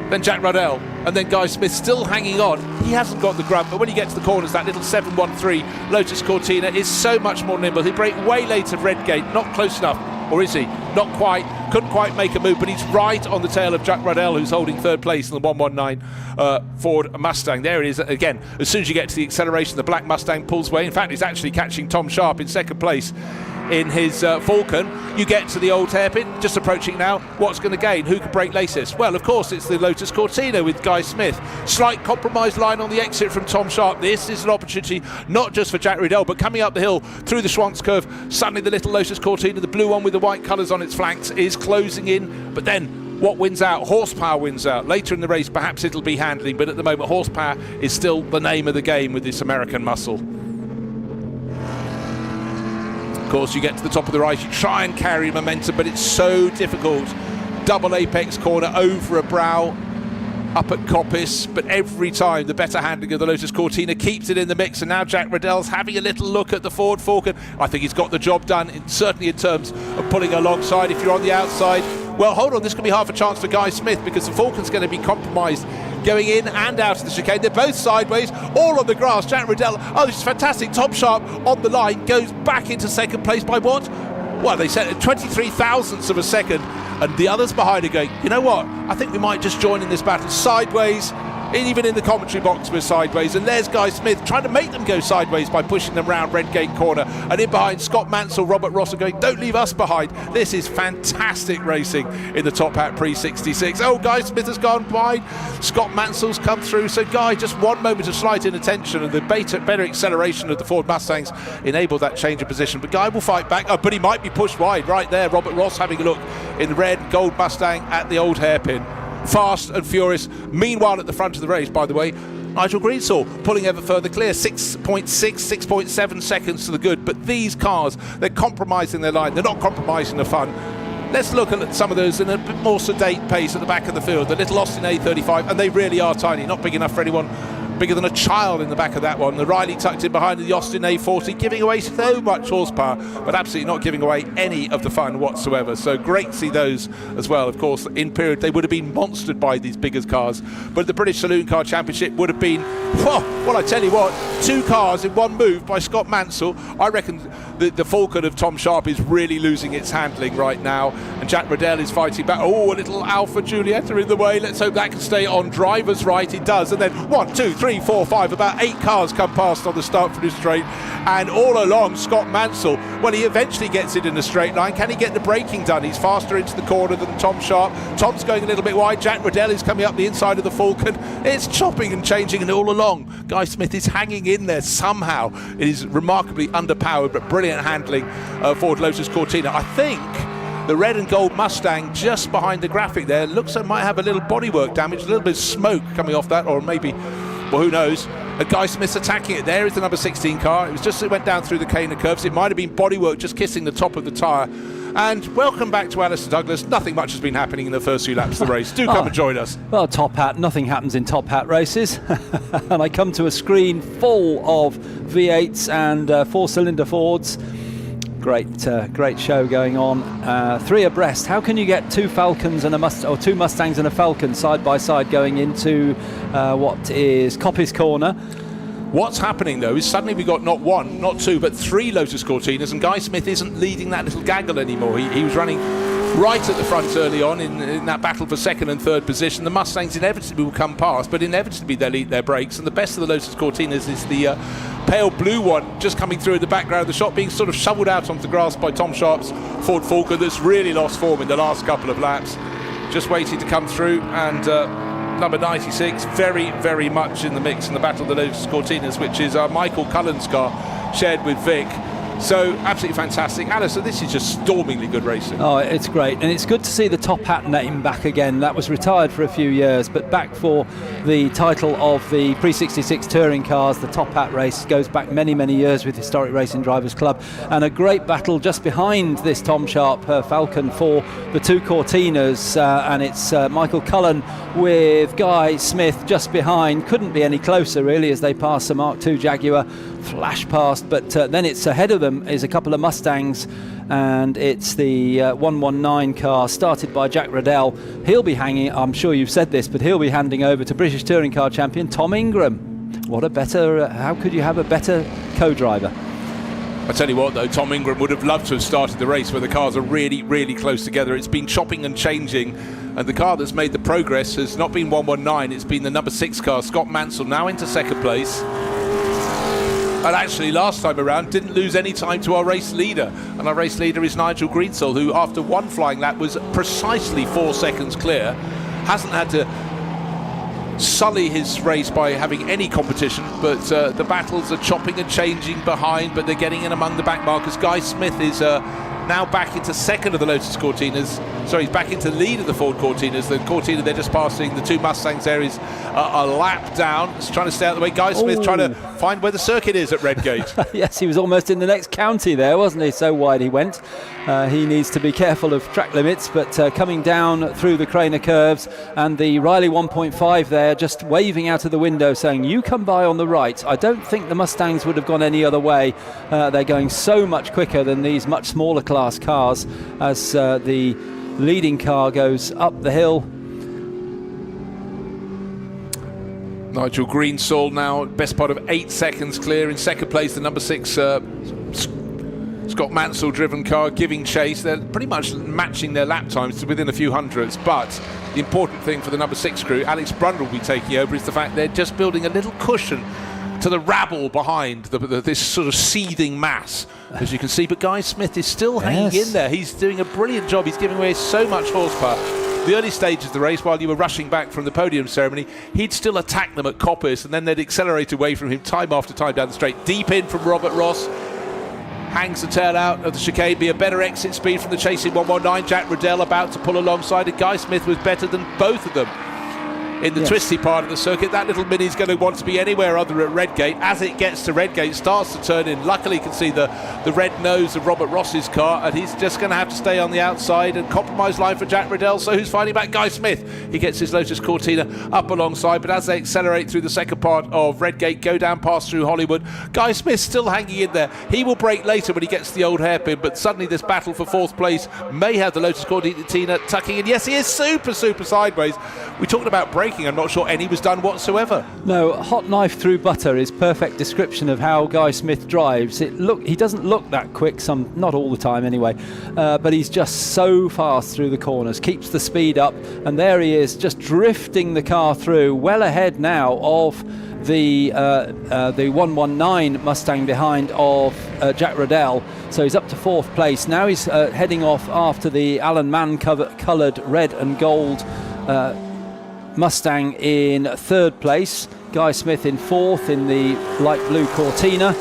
then Jack Ruddell, and then Guy Smith still hanging on. He hasn't got the grunt, but when you get to the corners, that little 713 Lotus Cortina is so much more nimble. He'll brake way late of Redgate, not close enough, or is he? Not quite, couldn't quite make a move, but he's right on the tail of Jack Ruddell, who's holding 3rd place in the 119 Ford Mustang. There it is again. As soon as you get to the acceleration, the black Mustang pulls away. In fact, he's actually catching Tom Sharp in 2nd place in his Falcon. You get to the old hairpin, just approaching now. What's going to gain? Who can brake latest? Well, of course, it's the Lotus Cortina with Guy Smith. Slight compromise line on the exit from Tom Sharp. This is an opportunity not just for Jack Ruddell, but coming up the hill through the Schwantz curve. Suddenly the little Lotus Cortina, the blue one with the white colours on its flanks, is closing in. But then what wins out? Horsepower wins out. Later in the race, perhaps it'll be handling, but at the moment, horsepower is still the name of the game with this American muscle. Of course, you get to the top of the rise, you try and carry momentum, but it's so difficult. Double apex corner over a brow. up at Coppice, but every time the better handling of the Lotus Cortina keeps it in the mix, and now Jack Riddell's having a little look at the Ford Falcon. I think he's got the job done, certainly in terms of pulling alongside. If you're on the outside, well, hold on, this could be half a chance for Guy Smith, because the Falcon's going to be compromised going in and out of the chicane. They're both sideways, all on the grass. Jack Riddell, oh, this is fantastic. Tom Sharp on the line, goes back into second place by what? Well, they said 23 thousandths of a second, and the others behind are going, you know what, I think we might just join in this battle sideways. Even in the commentary box we're sideways, and there's Guy Smith trying to make them go sideways by pushing them round Redgate Corner, and in behind Scott Mansell, Robert Ross are going, don't leave us behind. This is fantastic racing in the Top Hat Prix 66. Oh, Guy Smith has gone by, Scott Mansell's come through, so Guy, just one moment of slight inattention, and the better acceleration of the Ford Mustangs enabled that change of position, but Guy will fight back. Oh, but he might be pushed wide right there. Robert Ross having a look in the red gold Mustang at the old hairpin. Fast and furious. Meanwhile, at the front of the race, by the way, Nigel Greensall pulling ever further clear, 6.7 seconds to the good. But these cars, they're compromising their line. They're not compromising the fun. Let's look at some of those in a bit more sedate pace at the back of the field. The little Austin A35, and they really are tiny, not big enough for anyone bigger than a child in the back of that one. The Riley tucked in behind the Austin A40, giving away so much horsepower, but absolutely not giving away any of the fun whatsoever. So great to see those as well. Of course, in period, they would have been monstered by these bigger cars, but the British Saloon Car Championship would have been, well, I tell you what, 2 cars in one move by Scott Mansell. I reckon the Falcon of Tom Sharp is really losing its handling right now, and Jack Riddell is fighting back. Oh, a little Alpha Giulietta in the way. Let's hope that can stay on driver's right. It does, and then 1, 2, 3, 4, 5, about 8 cars come past on the start finish straight, and all along Scott Mansell, well, he eventually gets it in a straight line. Can he get the braking done? He's faster into the corner than Tom Sharp. Tom's going a little bit wide. Jack Riddell is coming up the inside of the Falcon. It's chopping and changing, and all along Guy Smith is hanging in there somehow. It is remarkably underpowered but brilliant handling Ford Lotus Cortina. I think the red and gold Mustang just behind the graphic there looks like it might have a little bodywork damage, a little bit of smoke coming off that, or maybe, well, who knows. Guy Smith's attacking it. There is the number 16 car. It was just, it went down through the cane of curves. It might have been bodywork just kissing the top of the tyre. And welcome back to Alistair Douglas. Nothing much has been happening in the first few laps of the race. Do come and join us. Well, Top Hat, nothing happens in Top Hat races. And I come to a screen full of V8s and 4-cylinder Fords. Great show going on. 3 abreast. How can you get 2 Falcons and or 2 Mustangs and a Falcon side by side going into what is Coppice Corner? What's happening though is suddenly we got not 1, not 2, but 3 Lotus Cortinas, and Guy Smith isn't leading that little gaggle anymore. He was running right at the front early on in that battle for 2nd and 3rd position. The Mustangs inevitably will come past, but inevitably they'll eat their brakes, and the best of the Lotus Cortinas is the pale blue one just coming through in the background of the shot, being sort of shoveled out onto the grass by Tom Sharp's Ford Falcon that's really lost form in the last couple of laps. Just waiting to come through, and number 96 very, very much in the mix in the battle of the Lotus Cortinas, which is Michael Cullen's car, shared with Vic. So absolutely fantastic. Alistair, this is just stormingly good racing. Oh, it's great, and it's good to see the Top Hat name back again. That was retired for a few years, but back for the title of the Prix 66 touring cars. The Top Hat race goes back many, many years with Historic Racing Drivers Club, and a great battle just behind this Tom Sharp Falcon for the 2 Cortinas, and it's Michael Cullen with Guy Smith just behind. Couldn't be any closer really as they pass the Mark II Jaguar, flash past, but then it's ahead of them is a couple of Mustangs, and it's the 119 car started by Jack Riddell. He'll be hanging, I'm sure you've said this, but he'll be handing over to British Touring Car Champion Tom Ingram. What a better, how could you have a better co-driver? I tell you what though, Tom Ingram would have loved to have started the race where the cars are really, really close together. It's been chopping and changing, and the car that's made the progress has not been 119, it's been the number 6 car, Scott Mansell, now into 2nd place. And actually last time around didn't lose any time to our race leader, and our race leader is Nigel Greensall, who after 1 flying lap was precisely 4 seconds clear, hasn't had to sully his race by having any competition, but the battles are chopping and changing behind, but they're getting in among the back markers. Guy Smith is now back into second of the Lotus Cortinas. Sorry, he's back into lead of the Ford Cortinas. The Cortina, they're just passing the two Mustangs there. Is a lap down. He's trying to stay out of the way. Guy Smith trying to find where the circuit is at Redgate. Yes, he was almost in the next county there, wasn't he? So wide he went. He needs to be careful of track limits, but coming down through the Craner curves, and the Riley 1.5 there just waving out of the window saying, you come by on the right. I don't think the Mustangs would have gone any other way. They're going so much quicker than these much smaller class cars as the leading car goes up the hill. Nigel Greensall now best part of 8 seconds clear. In second place, the number 6 Scott Mansell driven car giving chase. They're pretty much matching their lap times to within a few hundreds, but the important thing for the number 6 crew, Alex Brundle will be taking over, is the fact they're just building a little cushion to the rabble behind this sort of seething mass, as you can see. But Guy Smith is still hanging in there. He's doing a brilliant job. He's giving away so much horsepower. The early stages of the race, while you were rushing back from the podium ceremony, he'd still attack them at Coppice, and then they'd accelerate away from him time after time down the straight. Deep in from Robert Ross, hangs the tail out of the chicane. Be a better exit speed from the chasing 119. Jack Riddell about to pull alongside it. Guy Smith was better than both of them in the twisty part of the circuit. That little Mini's going to want to be anywhere other at Redgate. As it gets to Redgate, starts to turn in. Luckily you can see the red nose of Robert Ross's car, and he's just going to have to stay on the outside and compromise line for Jack Riddell. So who's fighting back? Guy Smith. He gets his Lotus Cortina up alongside, but as they accelerate through the second part of Redgate, go down past through Hollywood, Guy Smith still hanging in there. He will break later when he gets to the old hairpin, but suddenly this battle for fourth place may have the Lotus Cortina tucking in. Yes, he is super sideways. We talked about braking. I'm not sure any was done whatsoever. No, hot knife through butter is perfect description of how Guy Smith drives. He doesn't look that quick, not all the time anyway, but he's just so fast through the corners, keeps the speed up, and there he is, just drifting the car through, well ahead now of the 119 Mustang behind of Jack Riddell. So he's up to fourth place. Now he's heading off after the Alan Mann coloured red and gold Mustang in third place. Guy Smith in fourth in the light blue Cortina.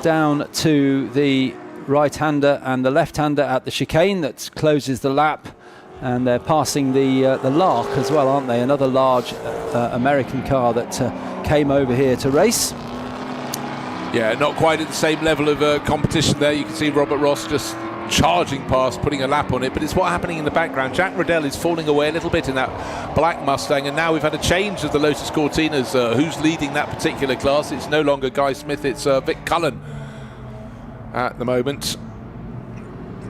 Down to the right-hander and the left-hander at the chicane that closes the lap. And they're passing the Lark as well, aren't they? Another large American car that came over here to race. Yeah, not quite at the same level of competition there. You can see Robert Ross just charging past, putting a lap on it, but it's what's happening in the background. Jack Riddell is falling away a little bit in that black Mustang, and now we've had a change of the Lotus Cortinas. Who's leading that particular class? It's no longer Guy Smith, it's Vic Cullen at the moment,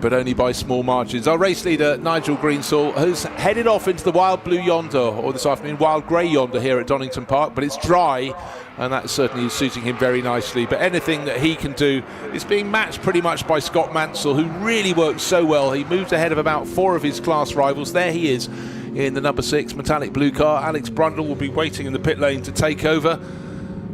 but only by small margins. Our race leader, Nigel Greensall, has headed off into the wild blue yonder, or this afternoon, wild grey yonder here at Donington Park, but it's dry, and that certainly is suiting him very nicely. But anything that he can do is being matched pretty much by Scott Mansell, who really works so well. He moved ahead of about 4 of his class rivals. There he is in the number 6 metallic blue car. Alex Brundle will be waiting in the pit lane to take over.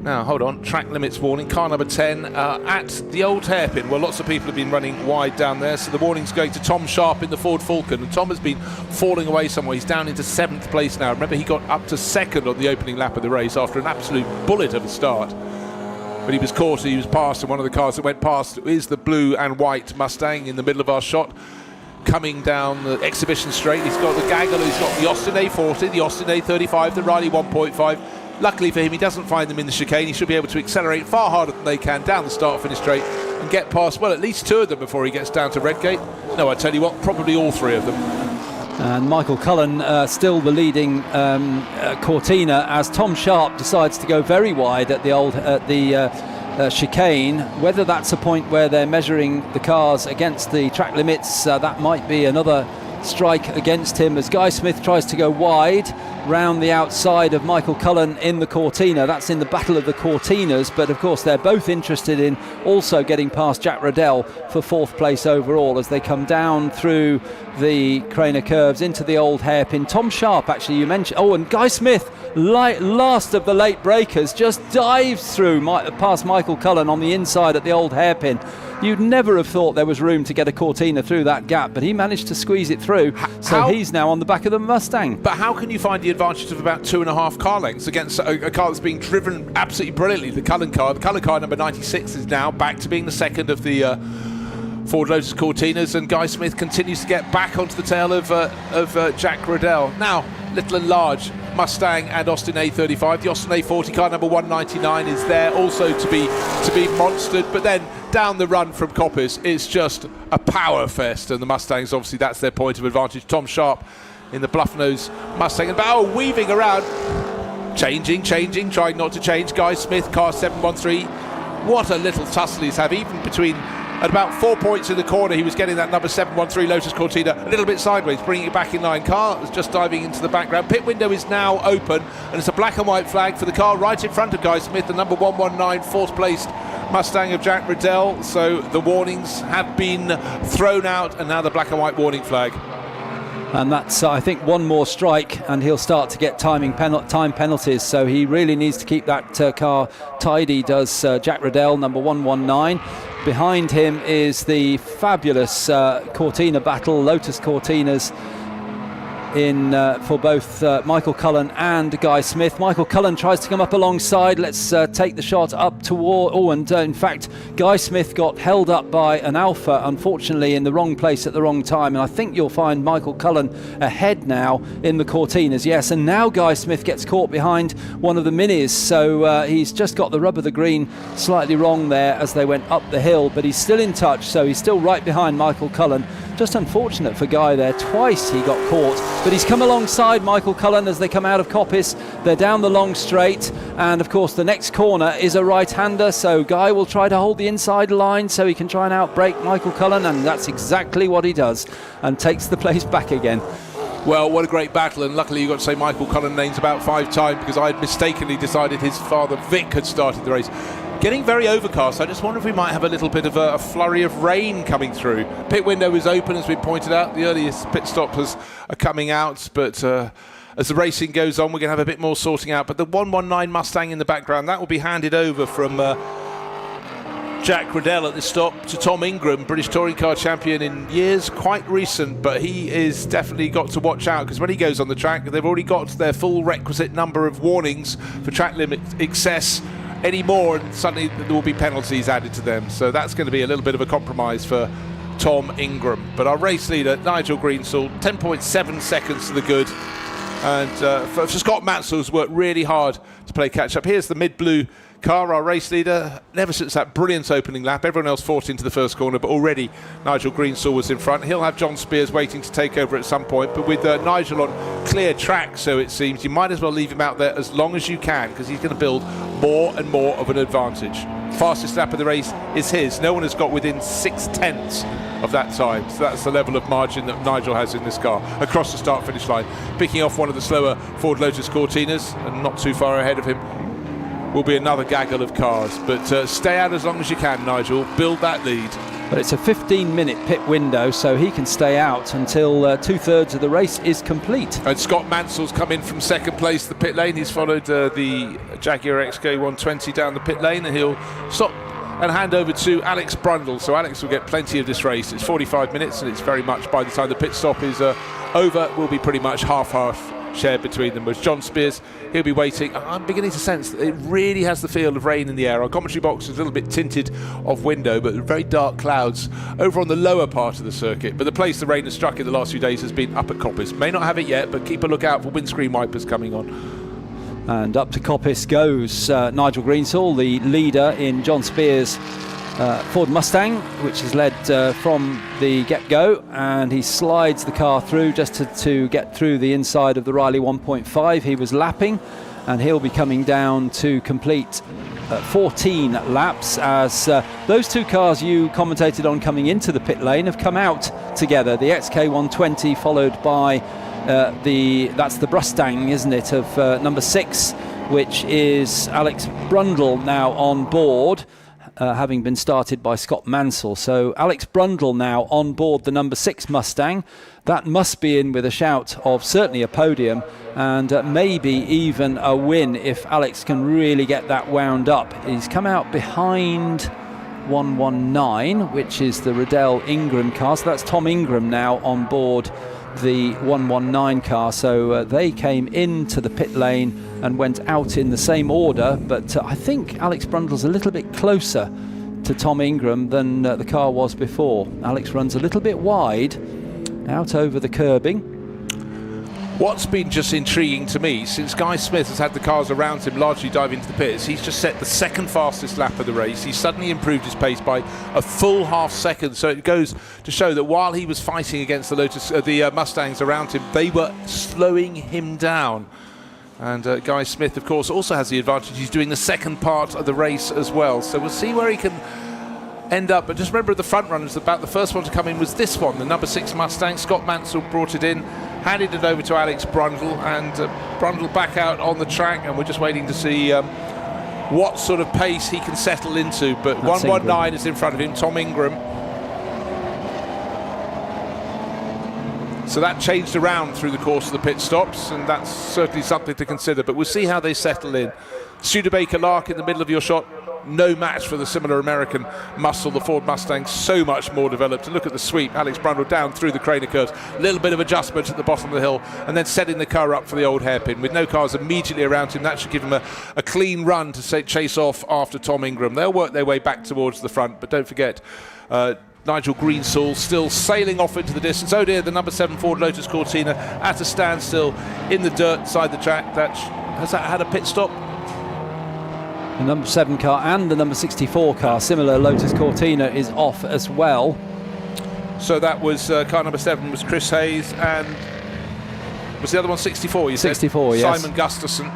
Now, hold on, track limits warning, car number 10 at the old hairpin. Well, lots of people have been running wide down there, so the warning's going to Tom Sharp in the Ford Falcon, and Tom has been falling away somewhere. He's down into 7th place now. Remember, he got up to 2nd on the opening lap of the race after an absolute bullet of a start. But he was caught, he was passed, and one of the cars that went past is the blue and white Mustang in the middle of our shot. Coming down the exhibition straight, he's got the gaggle, he's got the Austin A40, the Austin A35, the Riley 1.5. Luckily for him, he doesn't find them in the chicane. He should be able to accelerate far harder than they can down the start-finish straight and get past, well, at least 2 of them before he gets down to Redgate. No, I tell you what, probably all 3 of them. And Michael Cullen still the leading Cortina, as Tom Sharp decides to go very wide at the chicane. Whether that's a point where they're measuring the cars against the track limits, that might be another strike against him, as Guy Smith tries to go wide round the outside of Michael Cullen in the Cortina. That's in the battle of the Cortinas, but of course they're both interested in also getting past Jack Riddell for 4th place overall as they come down through the Craner curves into the old hairpin. Tom Sharp, actually, you mentioned, and Guy Smith, last of the late breakers, just dives through past Michael Cullen on the inside at the old hairpin. You'd never have thought there was room to get a Cortina through that gap, but he managed to squeeze it through, so he's now on the back of the Mustang. But how can you find the advantage of about 2.5 car lengths against a car that's being driven absolutely brilliantly? The Cullen car number 96 is now back to being the 2nd of the Ford Lotus Cortinas, and Guy Smith continues to get back onto the tail of Jack Riddell. Now, little and large, Mustang and Austin A35. The Austin A40 car number 199 is there also to be monstered, but then down the run from Coppice, it's just a power fest, and the Mustangs, obviously, that's their point of advantage. Tom Sharp in the Bluffnose Mustang, and weaving around, changing, trying not to change. Guy Smith, car 713. What a little tussle he's had, even between. At about 4 points in the corner, he was getting that number 713 Lotus Cortina a little bit sideways, bringing it back in line. Car was just diving into the background. Pit window is now open, and it's a black and white flag for the car right in front of Guy Smith, the number 119, fourth placed Mustang of Jack Riddell. So the warnings have been thrown out, and now the black and white warning flag. And that's, I think, one more strike and he'll start to get time penalties. So he really needs to keep that car tidy, does Jack Riddell, number 119. Behind him is the fabulous Cortina battle, Lotus Cortinas, in for both Michael Cullen and Guy Smith. Michael Cullen tries to come up alongside. Let's take the shot up toward... in fact, Guy Smith got held up by an Alpha, unfortunately, in the wrong place at the wrong time. And I think you'll find Michael Cullen ahead now in the Cortinas. Yes, and now Guy Smith gets caught behind one of the Minis. So he's just got the rub of the green slightly wrong there as they went up the hill. But he's still in touch, so he's still right behind Michael Cullen. Just unfortunate for Guy there. Twice he got caught, but he's come alongside Michael Cullen as they come out of Coppice. They're down the long straight, and of course the next corner is a right-hander, so Guy will try to hold the inside line so he can try and outbrake Michael Cullen, and that's exactly what he does, and takes the place back again. Well, what a great battle, and luckily you got to say Michael Cullen names about 5 times, because I had mistakenly decided his father Vic had started the race. Getting very overcast. I just wonder if we might have a little bit of a flurry of rain coming through. Pit window is open, as we pointed out. The earliest pit stoppers are coming out, but as the racing goes on, we're going to have a bit more sorting out. But the 119 Mustang in the background, that will be handed over from Jack Riddell at this stop to Tom Ingram, British Touring Car champion in years quite recent, but he is definitely got to watch out, because when he goes on the track, they've already got their full requisite number of warnings for track limit excess anymore, and suddenly there will be penalties added to them. So that's going to be a little bit of a compromise for Tom Ingram. But our race leader, Nigel Greensall, 10.7 seconds to the good. And for Scott Mansell's worked really hard to play catch-up. Here's the mid-blue car, our race leader. Never since that brilliant opening lap, everyone else fought into the first corner, but already Nigel Greensall was in front. He'll have John Spears waiting to take over at some point, but with Nigel on clear track, so it seems, you might as well leave him out there as long as you can, because he's going to build more and more of an advantage. Fastest lap of the race is his. No one has got within 6/10 of that time, so that's the level of margin that Nigel has in this car across the start-finish line. Picking off one of the slower Ford Lotus Cortinas, and not too far ahead of him will be another gaggle of cars. But stay out as long as you can, Nigel. Build that lead. But it's a 15-minute pit window, so he can stay out until 2/3 of the race is complete. And Scott Mansell's come in from second place to the pit lane. He's followed the Jaguar XK120 down the pit lane, and he'll stop and hand over to Alex Brundle. So Alex will get plenty of this race. It's 45 minutes, and it's very much, by the time the pit stop is over, will be pretty much half-half shared between them. Whereas John Spears, he'll be waiting. I'm beginning to sense that it really has the feel of rain in the air. Our commentary box is a little bit tinted off window, but very dark clouds over on the lower part of the circuit. But the place the rain has struck in the last few days has been up at Coppice. May not have it yet, but keep a look out for windscreen wipers coming on. And up to Coppice goes Nigel Greensall, the leader in John Spears' Ford Mustang, which is led from the get-go, and he slides the car through just to get through the inside of the Riley 1.5. He was lapping, and he'll be coming down to complete 14 laps, as those two cars you commentated on coming into the pit lane have come out together. The XK120 followed by that's the Mustang, isn't it, of number 6, which is Alex Brundle now on board, having been started by Scott Mansell. So Alex Brundle now on board the number 6 Mustang. That must be in with a shout of certainly a podium, and maybe even a win if Alex can really get that wound up. He's come out behind 119, which is the Riddell Ingram car. So that's Tom Ingram now on board the 119 car. So they came into the pit lane and went out in the same order, but I think Alex Brundle's a little bit closer to Tom Ingram than the car was before. Alex runs a little bit wide out over the curbing. What's been just intriguing to me, since Guy Smith has had the cars around him largely dive into the pits, he's just set the second fastest lap of the race. He's suddenly improved his pace by a full half second, so it goes to show that while he was fighting against the Mustangs around him, they were slowing him down. And Guy Smith, of course, also has the advantage. He's doing the second part of the race as well, so we'll see where he can end up. But just remember, the front runners, about the first one to come in was this one, the number 6 Mustang. Scott Mansell brought it in, handed it over to Alex Brundle, and Brundle back out on the track, and we're just waiting to see what sort of pace he can settle into. But 119 is in front of him, Tom Ingram. So that changed around through the course of the pit stops, and that's certainly something to consider. But we'll see how they settle in. Studebaker-Lark in the middle of your shot, no match for the similar American muscle, the Ford Mustang, so much more developed. And look at the sweep, Alex Brundle down through the Craner curves, a little bit of adjustment at the bottom of the hill, and then setting the car up for the old hairpin. With no cars immediately around him, that should give him a clean run to chase off after Tom Ingram. They'll work their way back towards the front, but don't forget, Nigel Greensall still sailing off into the distance. Oh dear, the number 7 Ford Lotus Cortina at a standstill in the dirt side the track. Has that had a pit stop? The number 7 car and the number 64 car, similar Lotus Cortina, is off as well. So that was car number 7 was Chris Hayes, and was the other one 64? You 64, said? yes. Simon Gustafson.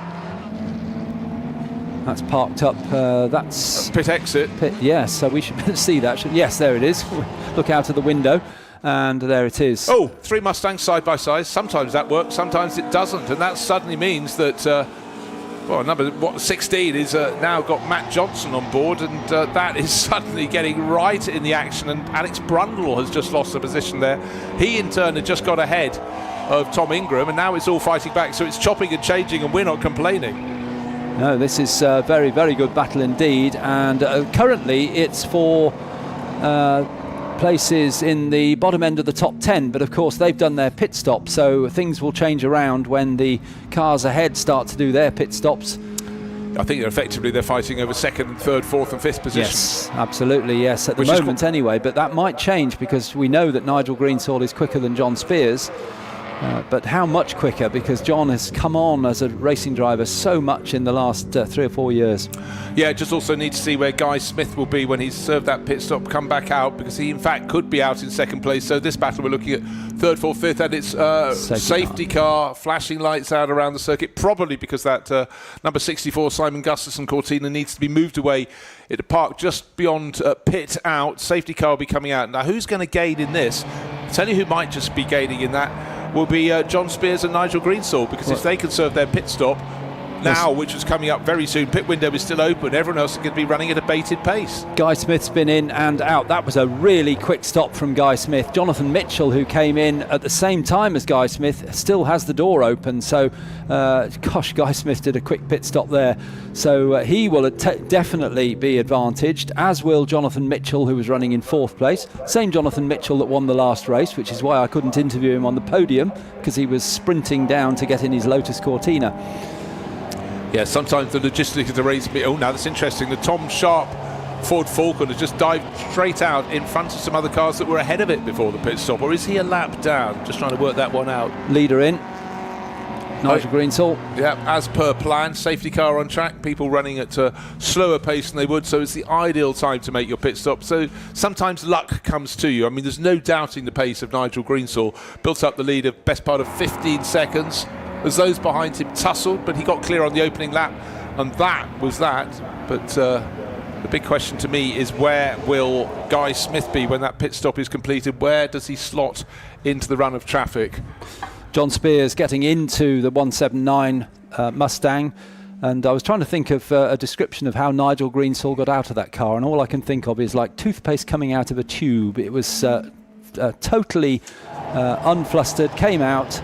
That's parked up. That's pit exit. Yes, so we should see that. Yes, there it is. Look out of the window, and there it is. Oh, 3 Mustangs side by side. Sometimes that works, sometimes it doesn't, and that suddenly means that number 16 is now got Matt Johnson on board, and that is suddenly getting right in the action. And Alex Brundle has just lost the position there. He in turn had just got ahead of Tom Ingram, and now it's all fighting back. So it's chopping and changing, and we're not complaining. No, this is a very, very good battle indeed, and currently it's for places in the bottom end of the top 10, but of course they've done their pit stop, so things will change around when the cars ahead start to do their pit stops. I think they're fighting over 2nd, 3rd, 4th and 5th position. Yes, absolutely, yes, at the moment anyway, but that might change because we know that Nigel Greensall is quicker than John Spears. But how much quicker, because John has come on as a racing driver so much in the last 3 or 4 years. Yeah, just also need to see where Guy Smith will be when he's served that pit stop, come back out, because he in fact could be out in 2nd place. So this battle we're looking at 3rd, 4th, 5th, and it's safety car, flashing lights out around the circuit, probably because that number 64 Simon Gustafson Cortina needs to be moved away. It'll park just beyond pit out. Safety car will be coming out. Now who's going to gain in this? I'll tell you who might just be gaining in that will be John Spears and Nigel Greensall, because if they can serve their pit stop now, which is coming up very soon, pit window is still open, everyone else is going to be running at a bated pace. Guy Smith's been in and out. That was a really quick stop from Guy Smith. Jonathan Mitchell, who came in at the same time as Guy Smith, still has the door open, so Guy Smith did a quick pit stop there, so he will definitely be advantaged, as will Jonathan Mitchell, who was running in 4th place. Same Jonathan Mitchell that won the last race, which is why I couldn't interview him on the podium, because he was sprinting down to get in his Lotus Cortina. Yeah, sometimes the logistics of the race. Oh, now that's interesting. The Tom Sharp Ford Falcon has just dived straight out in front of some other cars that were ahead of it before the pit stop. Or is he a lap down? Just trying to work that one out. Leader in. Nigel Greensall. Yeah, as per plan, safety car on track, people running at a slower pace than they would, so it's the ideal time to make your pit stop. So sometimes luck comes to you. I mean, there's no doubting the pace of Nigel Greensall. Built up the lead of best part of 15 seconds. As those behind him tussled, but he got clear on the opening lap, and that was that. But the big question to me is, where will Guy Smith be when that pit stop is completed? Where does he slot into the run of traffic? John Spears getting into the 179 Mustang, and I was trying to think of a description of how Nigel Greensall got out of that car, and all I can think of is like toothpaste coming out of a tube. It was totally unflustered, came out,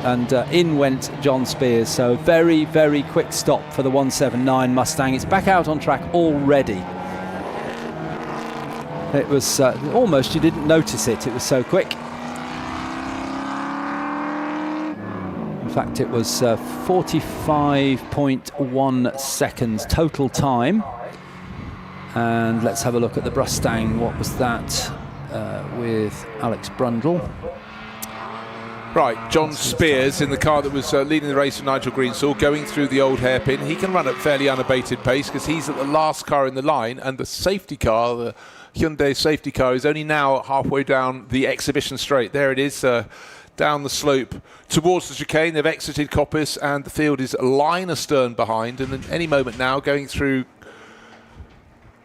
and in went John Spears. So very, very quick stop for the 179 Mustang. It's back out on track already. It was almost, you didn't notice it, it was so quick. In fact, it was 45.1 seconds total time. And let's have a look at the Mustang. What was that with Alex Brundle? Right, John Spears in the car that was leading the race with Nigel Greensall, going through the old hairpin. He can run at fairly unabated pace because he's at the last car in the line, and the safety car, the Hyundai safety car, is only now halfway down the exhibition straight. There it is, down the slope towards the chicane. They've exited Coppice, and the field is line astern behind, and at any moment now going through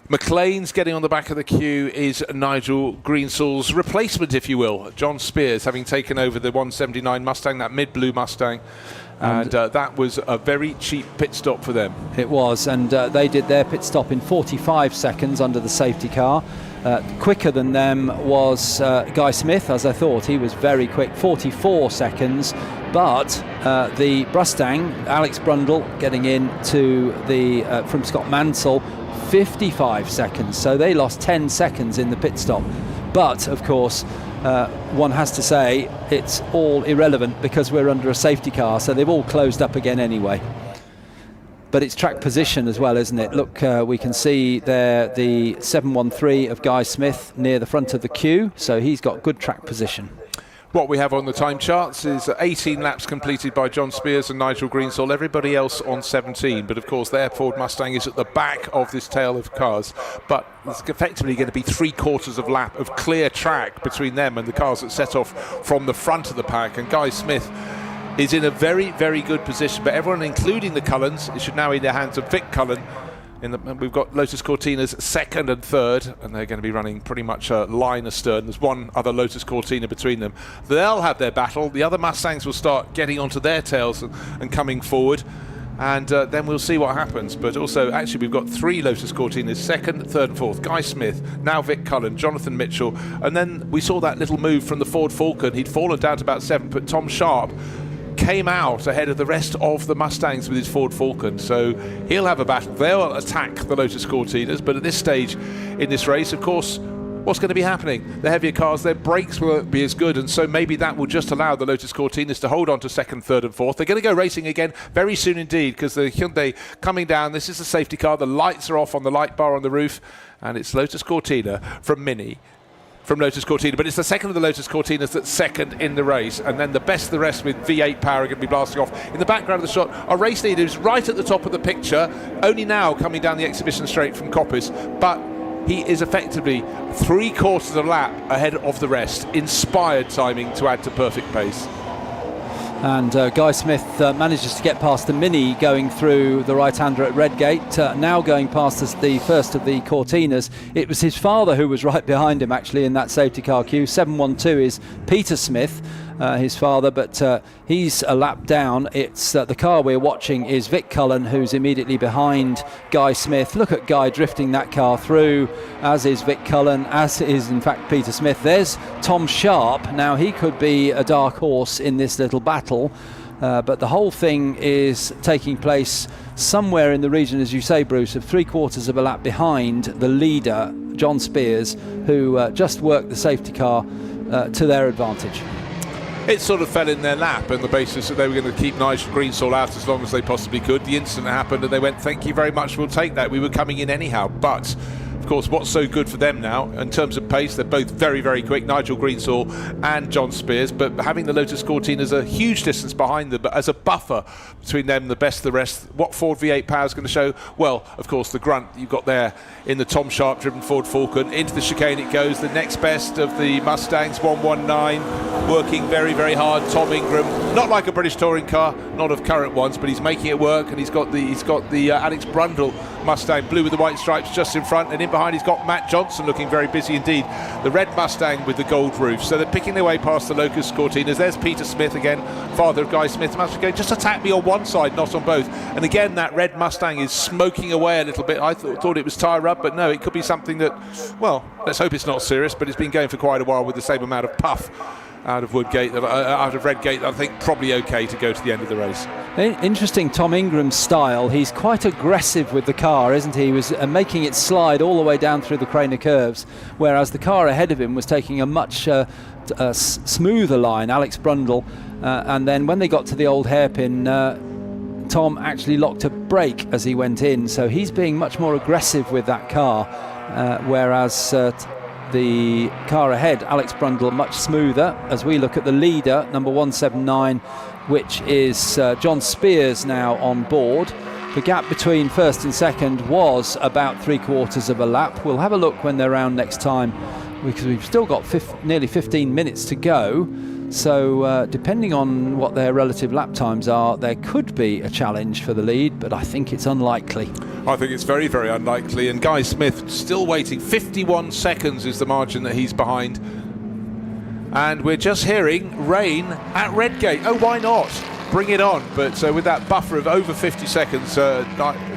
McLean's. Getting on the back of the queue is Nigel Greensall's replacement, if you will, John Spears, having taken over the 179 Mustang, that mid-blue Mustang. And that was a very cheap pit stop for them. It was, and they did their pit stop in 45 seconds under the safety car. Quicker than them was Guy Smith, as I thought. He was very quick, 44 seconds. But the Mustang, Alex Brundle, getting in to the from Scott Mansell, 55 seconds. So they lost 10 seconds in the pit stop. But, of course, one has to say it's all irrelevant because we're under a safety car, so they've all closed up again anyway. But it's track position as well, isn't it? Look, we can see there the 713 of Guy Smith near the front of the queue, so he's got good track position. What we have on the time charts is 18 laps completed by John Spears and Nigel Greensall, everybody else on 17. But of course their Ford Mustang is at the back of this tail of cars, but it's effectively going to be 3/4 of lap of clear track between them and the cars that set off from the front of the pack. And Guy Smith is in a very, very good position, but everyone, including the Cullens, it should now be in the hands of Vic Cullen. We've got Lotus Cortina's second and third, and they're going to be running pretty much a line astern. There's one other Lotus Cortina between them. They'll have their battle. The other Mustangs will start getting onto their tails and coming forward, and then we'll see what happens. But also, actually, we've got 3 Lotus Cortinas, second, third and fourth. Guy Smith, now Vic Cullen, Jonathan Mitchell, and then we saw that little move from the Ford Falcon. He'd fallen down to about 7th, but Tom Sharp came out ahead of the rest of the Mustangs with his Ford Falcon, so he'll have a battle. They'll attack the Lotus Cortinas, but at this stage in this race, of course, what's going to be happening? The heavier cars, their brakes won't be as good, and so maybe that will just allow the Lotus Cortinas to hold on to second, third and fourth. They're going to go racing again very soon indeed, because the Hyundai coming down. This is the safety car. The lights are off on the light bar on the roof, and it's Lotus Cortina from Lotus Cortina, but it's the second of the Lotus Cortinas that's second in the race, and then the best of the rest with V8 power are going to be blasting off. In the background of the shot, our race leader is right at the top of the picture, only now coming down the exhibition straight from Coppice, but he is effectively 3/4 of a lap ahead of the rest. Inspired timing to add to perfect pace. And Guy Smith manages to get past the Mini going through the right-hander at Redgate, now going past the first of the Cortinas. It was his father who was right behind him actually in that safety car queue. 712 is Peter Smith, his father, but he's a lap down. It's the car we're watching is Vic Cullen, who's immediately behind Guy Smith. Look at Guy drifting that car through, as is Vic Cullen, as is in fact Peter Smith. There's Tom Sharp. Now he could be a dark horse in this little battle, but the whole thing is taking place somewhere in the region, as you say, Bruce, of 3/4 of a lap behind the leader, John Spears, who just worked the safety car to their advantage. It sort of fell in their lap on the basis that they were going to keep Nigel Greensall out as long as they possibly could. The incident happened and they went, thank you very much, we'll take that. We were coming in anyhow. But of course, what's so good for them now in terms of pace, they're both very, very quick, Nigel Greensall and John Spears, but having the Lotus Cortina is a huge distance behind them, but as a buffer between them and the best of the rest. What Ford V8 power is going to show? Well, of course, the grunt you've got there in the Tom Sharp driven Ford Falcon. Into the chicane it goes. The next best of the Mustangs, 119, working very, very hard. Tom Ingram, not like a British touring car, not of current ones, but he's making it work, and he's got the Alex Brundle Mustang, blue with the white stripes, just in front, and in behind he's got Matt Johnson looking very busy indeed. The red Mustang with the gold roof. So they're picking their way past the Lotus Cortinas. There's Peter Smith again, father of Guy Smith. Must go, just attack me on one side, not on both. And again, that red Mustang is smoking away a little bit. I thought it was tyre rub, but no, it could be something that, well, let's hope it's not serious, but it's been going for quite a while with the same amount of puff out of Redgate, I think probably okay to go to the end of the race. Interesting, Tom Ingram's style. He's quite aggressive with the car, isn't he? He was making it slide all the way down through the Craner curves, whereas the car ahead of him was taking a much smoother line, Alex Brundle, and then when they got to the old hairpin, Tom actually locked a brake as he went in, so he's being much more aggressive with that car, whereas the car ahead, Alex Brundle, much smoother. As we look at the leader, number 179, which is John Spears now on board. The gap between first and second was about 3/4 of a lap. We'll have a look when they're round next time, because we've still got nearly 15 minutes to go. So depending on what their relative lap times are, there could be a challenge for the lead, but I think it's unlikely. I think it's very, very unlikely. And Guy Smith still waiting. 51 seconds is the margin that he's behind. And we're just hearing rain at Redgate. Oh, why not? Bring it on. But with that buffer of over 50 seconds,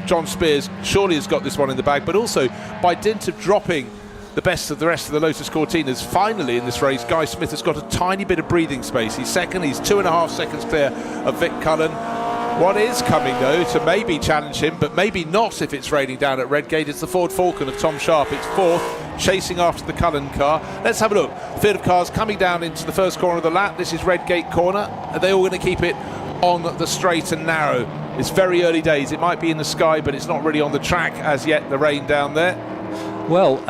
John Spears surely has got this one in the bag. But also, by dint of dropping the best of the rest of the Lotus Cortinas, finally in this race, Guy Smith has got a tiny bit of breathing space. He's second. He's 2.5 seconds clear of Vic Cullen. What is coming, though, to maybe challenge him, but maybe not if it's raining down at Redgate, it's the Ford Falcon of Tom Sharp. It's fourth, chasing after the Cullen car. Let's have a look. Field of cars coming down into the first corner of the lap. This is Redgate corner. Are they all going to keep it on the straight and narrow? It's very early days. It might be in the sky, but it's not really on the track as yet, the rain down there. Well,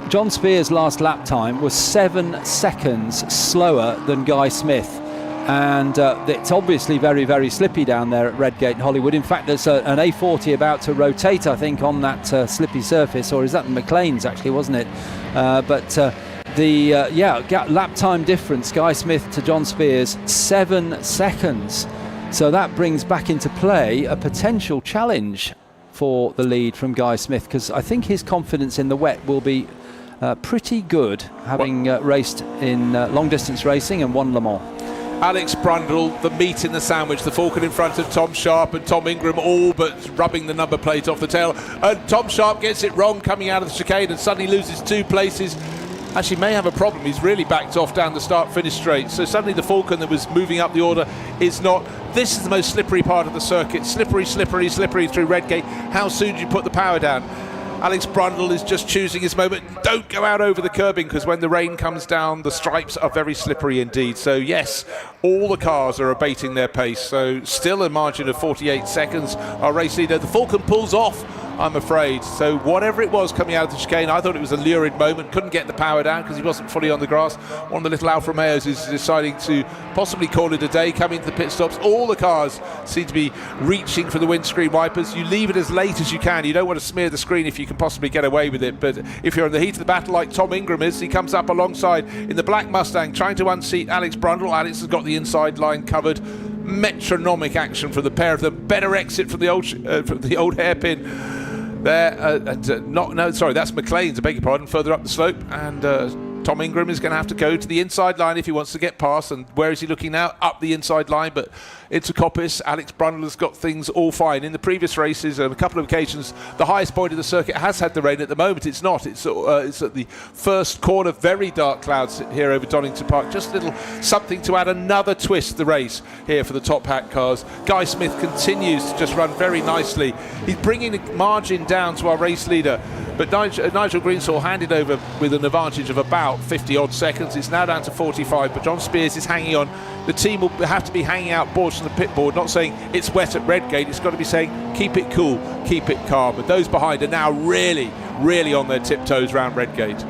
John Spears' last lap time was 7 seconds slower than Guy Smith. And it's obviously very, very slippy down there at Redgate and Hollywood. In fact, there's an A40 about to rotate, I think, on that slippy surface, or is that McLean's actually, wasn't it? Lap time difference, Guy Smith to John Spears, 7 seconds. So that brings back into play a potential challenge for the lead from Guy Smith, because I think his confidence in the wet will be pretty good, having raced in long distance racing and won Le Mans. Alex Brundle, the meat in the sandwich, the Falcon in front of Tom Sharp and Tom Ingram, all but rubbing the number plate off the tail. And Tom Sharp gets it wrong coming out of the chicane and suddenly loses 2 places. Actually may have a problem. He's really backed off down the start-finish straight. So suddenly the Falcon that was moving up the order is not. This is the most slippery part of the circuit. Slippery, slippery, slippery through Redgate. How soon do you put the power down? Alex Brundle is just choosing his moment. Don't go out over the curbing, because when the rain comes down, the stripes are very slippery indeed. So yes, all the cars are abating their pace. So still a margin of 48 seconds. Our race leader, the Falcon, pulls off, I'm afraid. So whatever it was coming out of the chicane, I thought it was a lurid moment. Couldn't get the power down because he wasn't fully on the grass. One of the little Alfa Romeos is deciding to possibly call it a day, coming to the pit stops. All the cars seem to be reaching for the windscreen wipers. You leave it as late as you can. You don't want to smear the screen if you can possibly get away with it. But if you're in the heat of the battle like Tom Ingram is, he comes up alongside in the black Mustang trying to unseat Alex Brundle. Alex has got the inside line covered. Metronomic action from the pair of them. Better exit from the old hairpin there. That's McLean's, I beg your pardon, further up the slope. And Tom Ingram is going to have to go to the inside line if he wants to get past. And where is he looking now? Up the inside line, but into Coppice. Alex Brundle has got things all fine. In the previous races, on a couple of occasions, the highest point of the circuit has had the rain. At the moment, it's not. It's at the first corner. Very dark clouds here over Donington Park. Just a little something to add another twist to the race here for the top hat cars. Guy Smith continues to just run very nicely. He's bringing the margin down to our race leader. But Nigel Greensall handed over with an advantage of about 50-odd seconds. It's now down to 45, but John Spears is hanging on. The team will have to be hanging out boards from the pit board, not saying it's wet at Redgate. It's got to be saying keep it cool, keep it calm. But those behind are now really, really on their tiptoes round Redgate.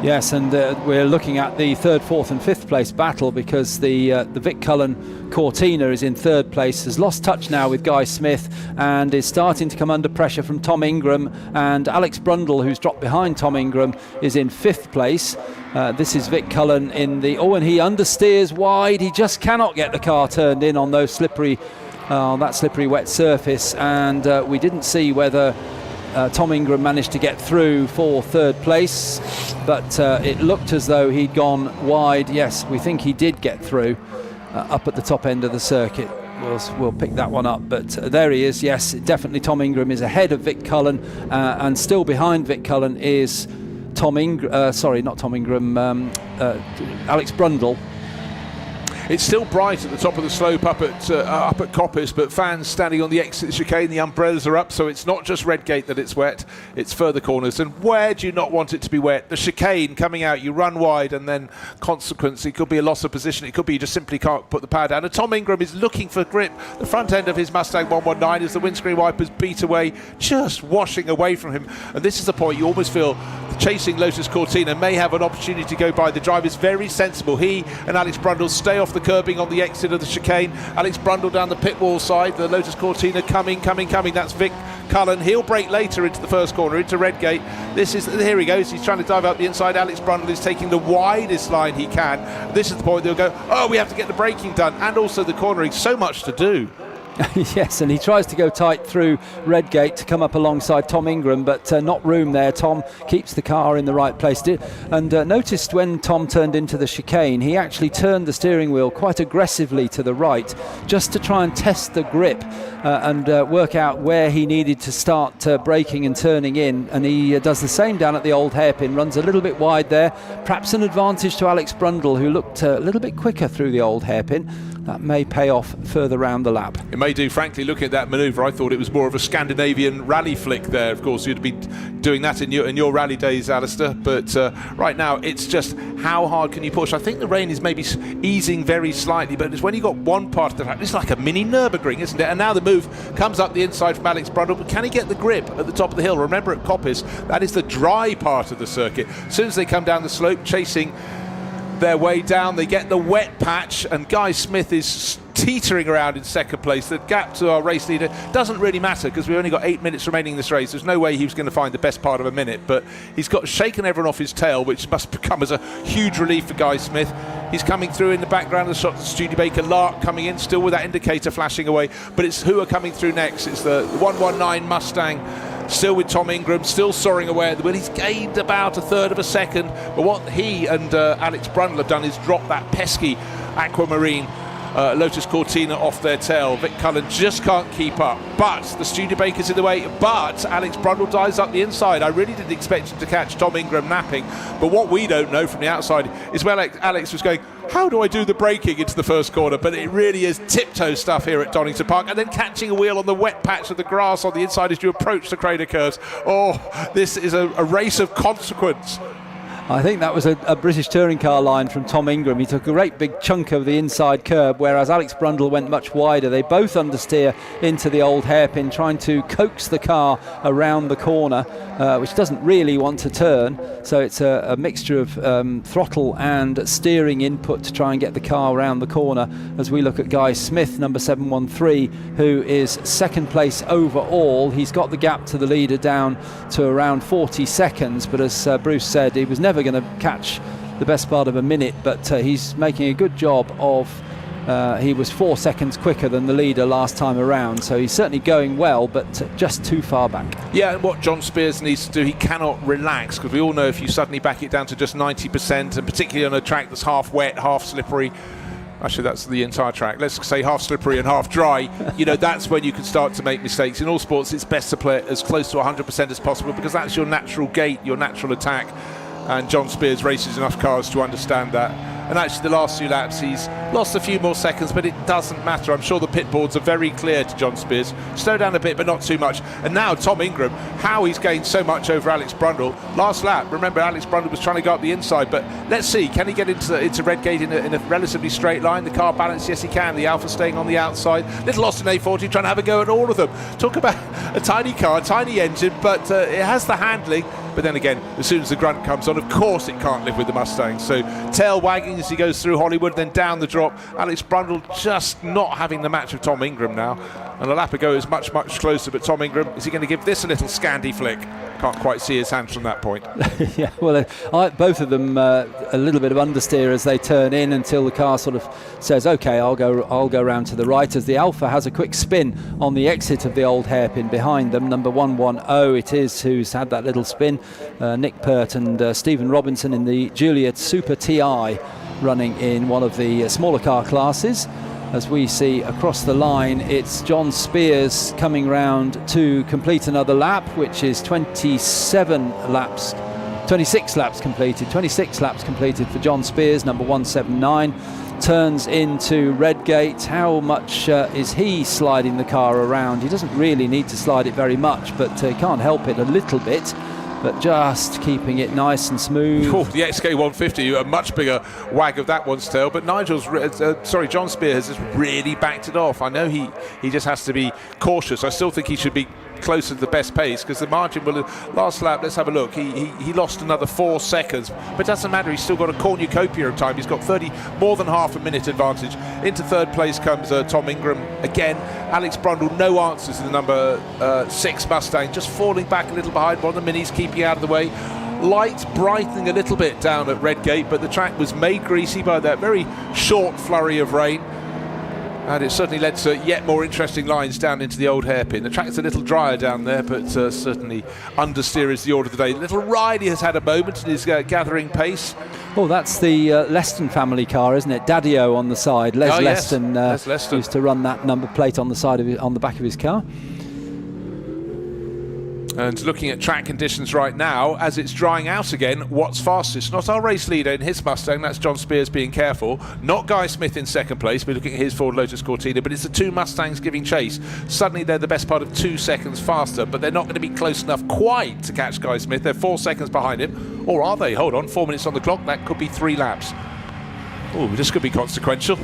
Yes, and we're looking at the 3rd, 4th and 5th place battle, because the Vic Cullen Cortina is in 3rd place, has lost touch now with Guy Smith and is starting to come under pressure from Tom Ingram, and Alex Brundle, who's dropped behind Tom Ingram, is in 5th place. This is Vic Cullen in the... and he understeers wide. He just cannot get the car turned in on those slippery, that slippery wet surface, and we didn't see whether Tom Ingram managed to get through for 3rd place, but it looked as though he'd gone wide. Yes, we think he did get through up at the top end of the circuit. We'll pick that one up, but there he is. Yes, definitely Tom Ingram is ahead of Vic Cullen, and still behind Vic Cullen is Alex Brundle. It's still bright at the top of the slope up at Coppice, but fans standing on the exit chicane, the umbrellas are up, so it's not just Redgate that it's wet, it's further corners. And where do you not want it to be wet? The chicane coming out, you run wide, and then consequence, it could be a loss of position, it could be you just simply can't put the power down. And Tom Ingram is looking for grip. The front end of his Mustang 119 as the windscreen wipers beat away, just washing away from him. And this is the point you almost feel chasing Lotus Cortina may have an opportunity to go by. The drive is very sensible. He and Alex Brundle stay off the curbing on the exit of the chicane. Alex Brundle down the pit wall side. The Lotus Cortina coming. That's Vic Cullen. He'll brake later into the first corner, into Redgate. Here he goes. He's trying to dive up the inside. Alex Brundle is taking the widest line he can. This is the point they'll go, oh, we have to get the braking done and also the cornering. So much to do. Yes, and he tries to go tight through Redgate to come up alongside Tom Ingram, but not room there. Tom keeps the car in the right place. And noticed when Tom turned into the chicane, he actually turned the steering wheel quite aggressively to the right, just to try and test the grip and work out where he needed to start braking and turning in. And he does the same down at the old hairpin, runs a little bit wide there, perhaps an advantage to Alex Brundle, who looked a little bit quicker through the old hairpin. That may pay off further round the lap. It may do. Frankly, looking at that manoeuvre, I thought it was more of a Scandinavian rally flick there. Of course, you'd be doing that in your rally days, Alistair. But right now, it's just how hard can you push? I think the rain is maybe easing very slightly, but it's when you got one part of the track, it's like a mini Nürburgring, isn't it? And now the move comes up the inside from Alex Brundle, but can he get the grip at the top of the hill? Remember, at Coppice, that is the dry part of the circuit. As soon as they come down the slope, chasing their way down, they get the wet patch, and Guy Smith is teetering around in second place. The gap to our race leader doesn't really matter because we've only got 8 minutes remaining in this race. There's no way he was going to find the best part of a minute, but he's got shaken everyone off his tail, which must become as a huge relief for Guy Smith. He's coming through in the background of the shot. Studebaker Lark coming in, still with that indicator flashing away, but it's who are coming through next. It's the 119 Mustang, still with Tom Ingram, still soaring away at the wheel. He's gained about a third of a second, but what he and Alex Brundle have done is drop that pesky aquamarine Lotus Cortina off their tail. Vic Cullen just can't keep up, but the Studebaker's in the way, but Alex Brundle dives up the inside. I really didn't expect him to catch Tom Ingram napping, but what we don't know from the outside is where Alex was going, how do I do the braking into the first corner? But it really is tiptoe stuff here at Donington Park, and then catching a wheel on the wet patch of the grass on the inside as you approach the crater curves. Oh, this is a race of consequence. I think that was a British touring car line from Tom Ingram. He took a great big chunk of the inside curb, whereas Alex Brundle went much wider. They both understeer into the old hairpin, trying to coax the car around the corner, which doesn't really want to turn. So it's a mixture of throttle and steering input to try and get the car around the corner, as we look at Guy Smith, number 713, who is second place overall. He's got the gap to the leader down to around 40 seconds, but as Bruce said, he was never going to catch the best part of a minute, but he's making a good job of he was 4 seconds quicker than the leader last time around, so he's certainly going well, but just too far back. Yeah, and what John Spears needs to do, he cannot relax, because we all know if you suddenly back it down to just 90%, and particularly on a track that's half wet, half slippery, actually that's the entire track, let's say half slippery and half dry, you know, that's when you can start to make mistakes. In all sports, it's best to play it as close to 100% as possible, because that's your natural gait, your natural attack. And John Spears races enough cars to understand that. And actually the last few laps he's lost a few more seconds, but it doesn't matter. I'm sure the pit boards are very clear to John Spears. Slow down a bit, but not too much. And now Tom Ingram, how he's gained so much over Alex Brundle. Last lap, remember Alex Brundle was trying to go up the inside, but let's see, can he get into Redgate in a relatively straight line? The car balance, yes he can. The Alfa staying on the outside. Little Austin A40 trying to have a go at all of them. Talk about a tiny car, a tiny engine, but it has the handling. But then again, as soon as the grunt comes on, of course it can't live with the Mustang. So tail wagging as he goes through Hollywood, then down the drop. Alex Brundle just not having the match of Tom Ingram now. And a lap ago is much, much closer. But Tom Ingram, is he going to give this a little Scandi flick? Can't quite see his hands from that point. Yeah, well, both of them a little bit of understeer as they turn in until the car sort of says, OK, I'll go round to the right, as the Alfa has a quick spin on the exit of the old hairpin behind them. Number 110 it is who's had that little spin. Nick Pert and Stephen Robinson in the Juliet Super TI, running in one of the smaller car classes. As we see across the line, it's John Spears coming round to complete another lap, which is 26 laps completed for John Spears, number 179. turns into Redgate. How much is he sliding the car around? He doesn't really need to slide it very much, but he can't help it a little bit, but just keeping it nice and smooth. Oh, the XK150, a much bigger wag of that one's tail, but John Spear has just really backed it off. I know he just has to be cautious. I still think he should be closer to the best pace, because the margin will, last lap, let's have a look, he lost another 4 seconds, but it doesn't matter, he's still got a cornucopia of time. He's got more than half a minute advantage. Into third place comes Tom Ingram again. Alex Brundle, no answers in the number 6 Mustang, just falling back a little behind. One of the minis keeping out of the way. Lights brightening a little bit down at Redgate, but the track was made greasy by that very short flurry of rain. And it certainly led to yet more interesting lines down into the old hairpin. The track's a little drier down there, but certainly understeer is the order of the day. Little Riley has had a moment and is gathering pace. Oh, that's the Leston family car, isn't it? Daddy-O on the side. Les Leston, used to run that number plate on the side of on the back of his car. And looking at track conditions right now, as it's drying out again, what's fastest? Not our race leader in his Mustang, that's John Spears being careful. Not Guy Smith in second place, we're looking at his Ford Lotus Cortina, but it's the 2 Mustangs giving chase. Suddenly they're the best part of 2 seconds faster, but they're not going to be close enough quite to catch Guy Smith. They're 4 seconds behind him. Or are they? Hold on, 4 minutes on the clock, that could be 3 laps. Oh, this could be consequential.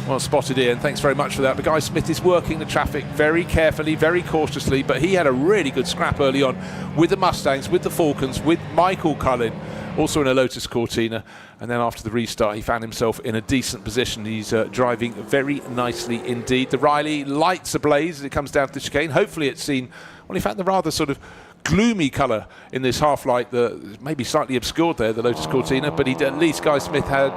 Well spotted, Ian, thanks very much for that. But Guy Smith is working the traffic very carefully, very cautiously, but he had a really good scrap early on with the Mustangs, with the Falcons, with Michael Cullen, also in a Lotus Cortina, and then after the restart he found himself in a decent position. He's driving very nicely indeed. The Riley lights ablaze as it comes down to the chicane. Hopefully it's seen, well, in fact the rather sort of gloomy colour in this half light, maybe slightly obscured there, the Lotus Cortina, but at least Guy Smith had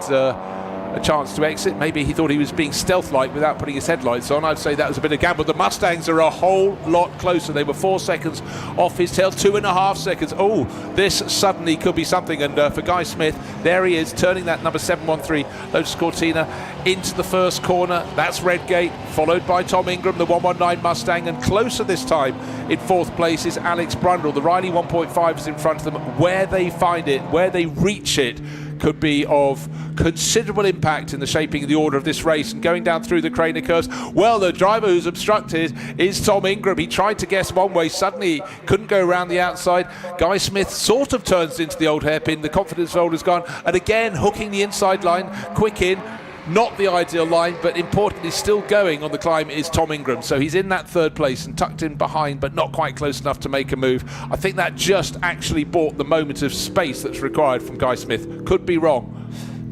a chance to exit. Maybe he thought he was being stealth-like without putting his headlights on. I'd say that was a bit of gamble. The Mustangs are a whole lot closer. They were 4 seconds off his tail, 2.5 seconds. Oh, this suddenly could be something. And for Guy Smith, there he is, turning that number 713 Lotus Cortina into the first corner. That's Redgate, followed by Tom Ingram, the 119 Mustang, and closer this time in 4th place is Alex Brundle. The Riley 1.5 is in front of them. Where they find it, where they reach it, could be of considerable impact in the shaping of the order of this race. And going down through the Craner curves, well, the driver who's obstructed is Tom Ingram. He tried to guess one way, suddenly couldn't go around the outside. Guy Smith sort of turns into the old hairpin, the confidence folder's gone, and again hooking the inside line, quick in. Not the ideal line, but importantly still going on the climb is Tom Ingram. So he's in that 3rd place and tucked in behind, but not quite close enough to make a move. I think that just actually bought the moment of space that's required from Guy Smith. Could be wrong.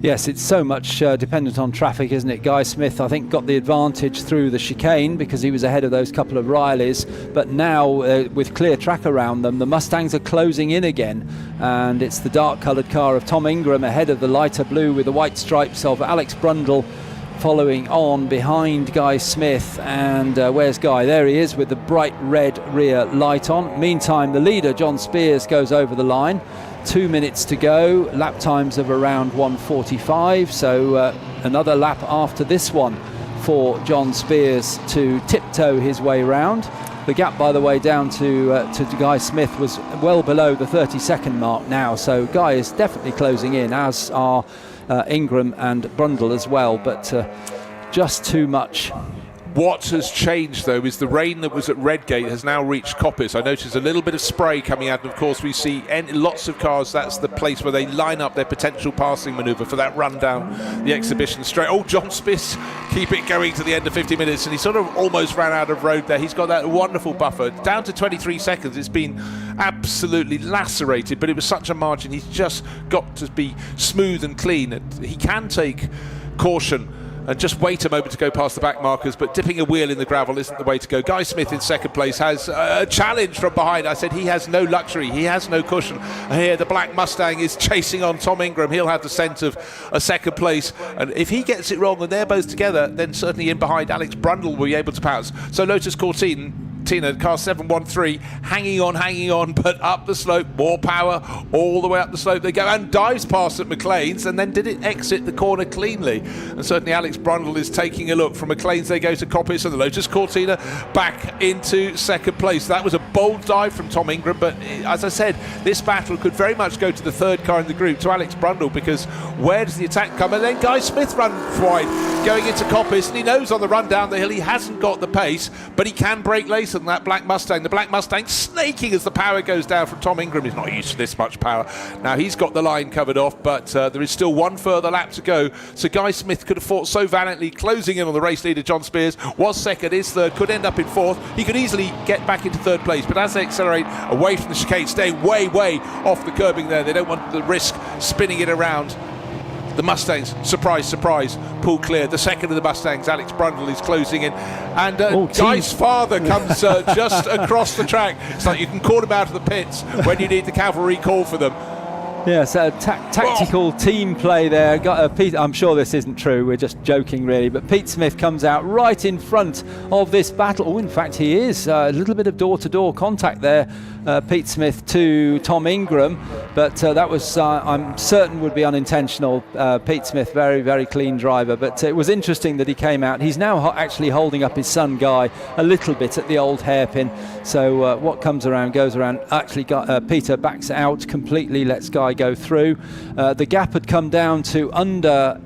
Yes, it's so much dependent on traffic, isn't it? Guy Smith, I think, got the advantage through the chicane because he was ahead of those couple of Rileys, but now with clear track around them, the Mustangs are closing in again, and it's the dark coloured car of Tom Ingram ahead of the lighter blue with the white stripes of Alex Brundle following on behind Guy Smith. And where's Guy? There he is with the bright red rear light on. Meantime, the leader, John Spears, goes over the line. 2 minutes to go, lap times of around 1:45, so another lap after this one for John Spears to tiptoe his way round. The gap, by the way, down to Guy Smith was well below the 30-second mark now, so Guy is definitely closing in, as are Ingram and Brundle as well, but just too much. What has changed, though, is the rain that was at Redgate has now reached Coppice. I noticed a little bit of spray coming out, and of course we see lots of cars. That's the place where they line up their potential passing manoeuvre for that run down the exhibition straight. Oh, John Smith, keep it going to the end of 50 minutes, and he sort of almost ran out of road there. He's got that wonderful buffer. Down to 23 seconds. It's been absolutely lacerated, but it was such a margin. He's just got to be smooth and clean. He can take caution and just wait a moment to go past the back markers, but dipping a wheel in the gravel isn't the way to go. Guy Smith in 2nd place has a challenge from behind. I said he has no luxury, he has no cushion. And here the black Mustang is chasing on Tom Ingram. He'll have the scent of a 2nd place, and if he gets it wrong and they're both together, then certainly in behind Alex Brundle will be able to pounce. So Lotus Cortina Tina, car 713, hanging on, but up the slope, more power, all the way up the slope they go, and dives past at McLean's, and then did it exit the corner cleanly. And certainly Alex Brundle is taking a look. From McLean's they go to Coppice, and the Lotus Cortina back into second place. That was a bold dive from Tom Ingram, but as I said, this battle could very much go to the third car in the group, to Alex Brundle, because where does the attack come? And then Guy Smith runs wide, going into Coppice, and he knows on the run down the hill he hasn't got the pace, but he can break lace on that Black Mustang. The Black Mustang snaking as the power goes down from Tom Ingram. He's not used to this much power. Now he's got the line covered off, but there is still one further lap to go. So Guy Smith could have fought so valiantly, closing in on the race leader John Spears. Was second, is third, could end up in fourth. He could easily get back into third place, but as they accelerate away from the chicane, staying way off the curbing there, they don't want the risk spinning it around. The Mustangs, surprise, pull clear. The second of the Mustangs, Alex Brundle, is closing in. And Guy's father comes just across the track. It's like you can call him out of the pits when you need the cavalry call for them. Yes, tactical team play there. Pete, I'm sure this isn't true, we're just joking really, but Pete Smith comes out right in front of this battle. Oh, in fact he is. A little bit of door-to-door contact there, Pete Smith to Tom Ingram, but that was, I'm certain, would be unintentional. Pete Smith, very clean driver, but it was interesting that he came out. He's now actually holding up his son Guy a little bit at the old hairpin, so what comes around goes around. Actually, Peter backs out completely, lets Guy go through. The gap had come down to under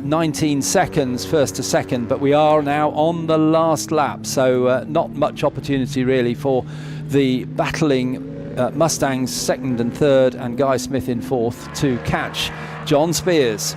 19 seconds first to second, but we are now on the last lap, so not much opportunity really for the battling Mustangs second and third, and Guy Smith in fourth to catch John Spears.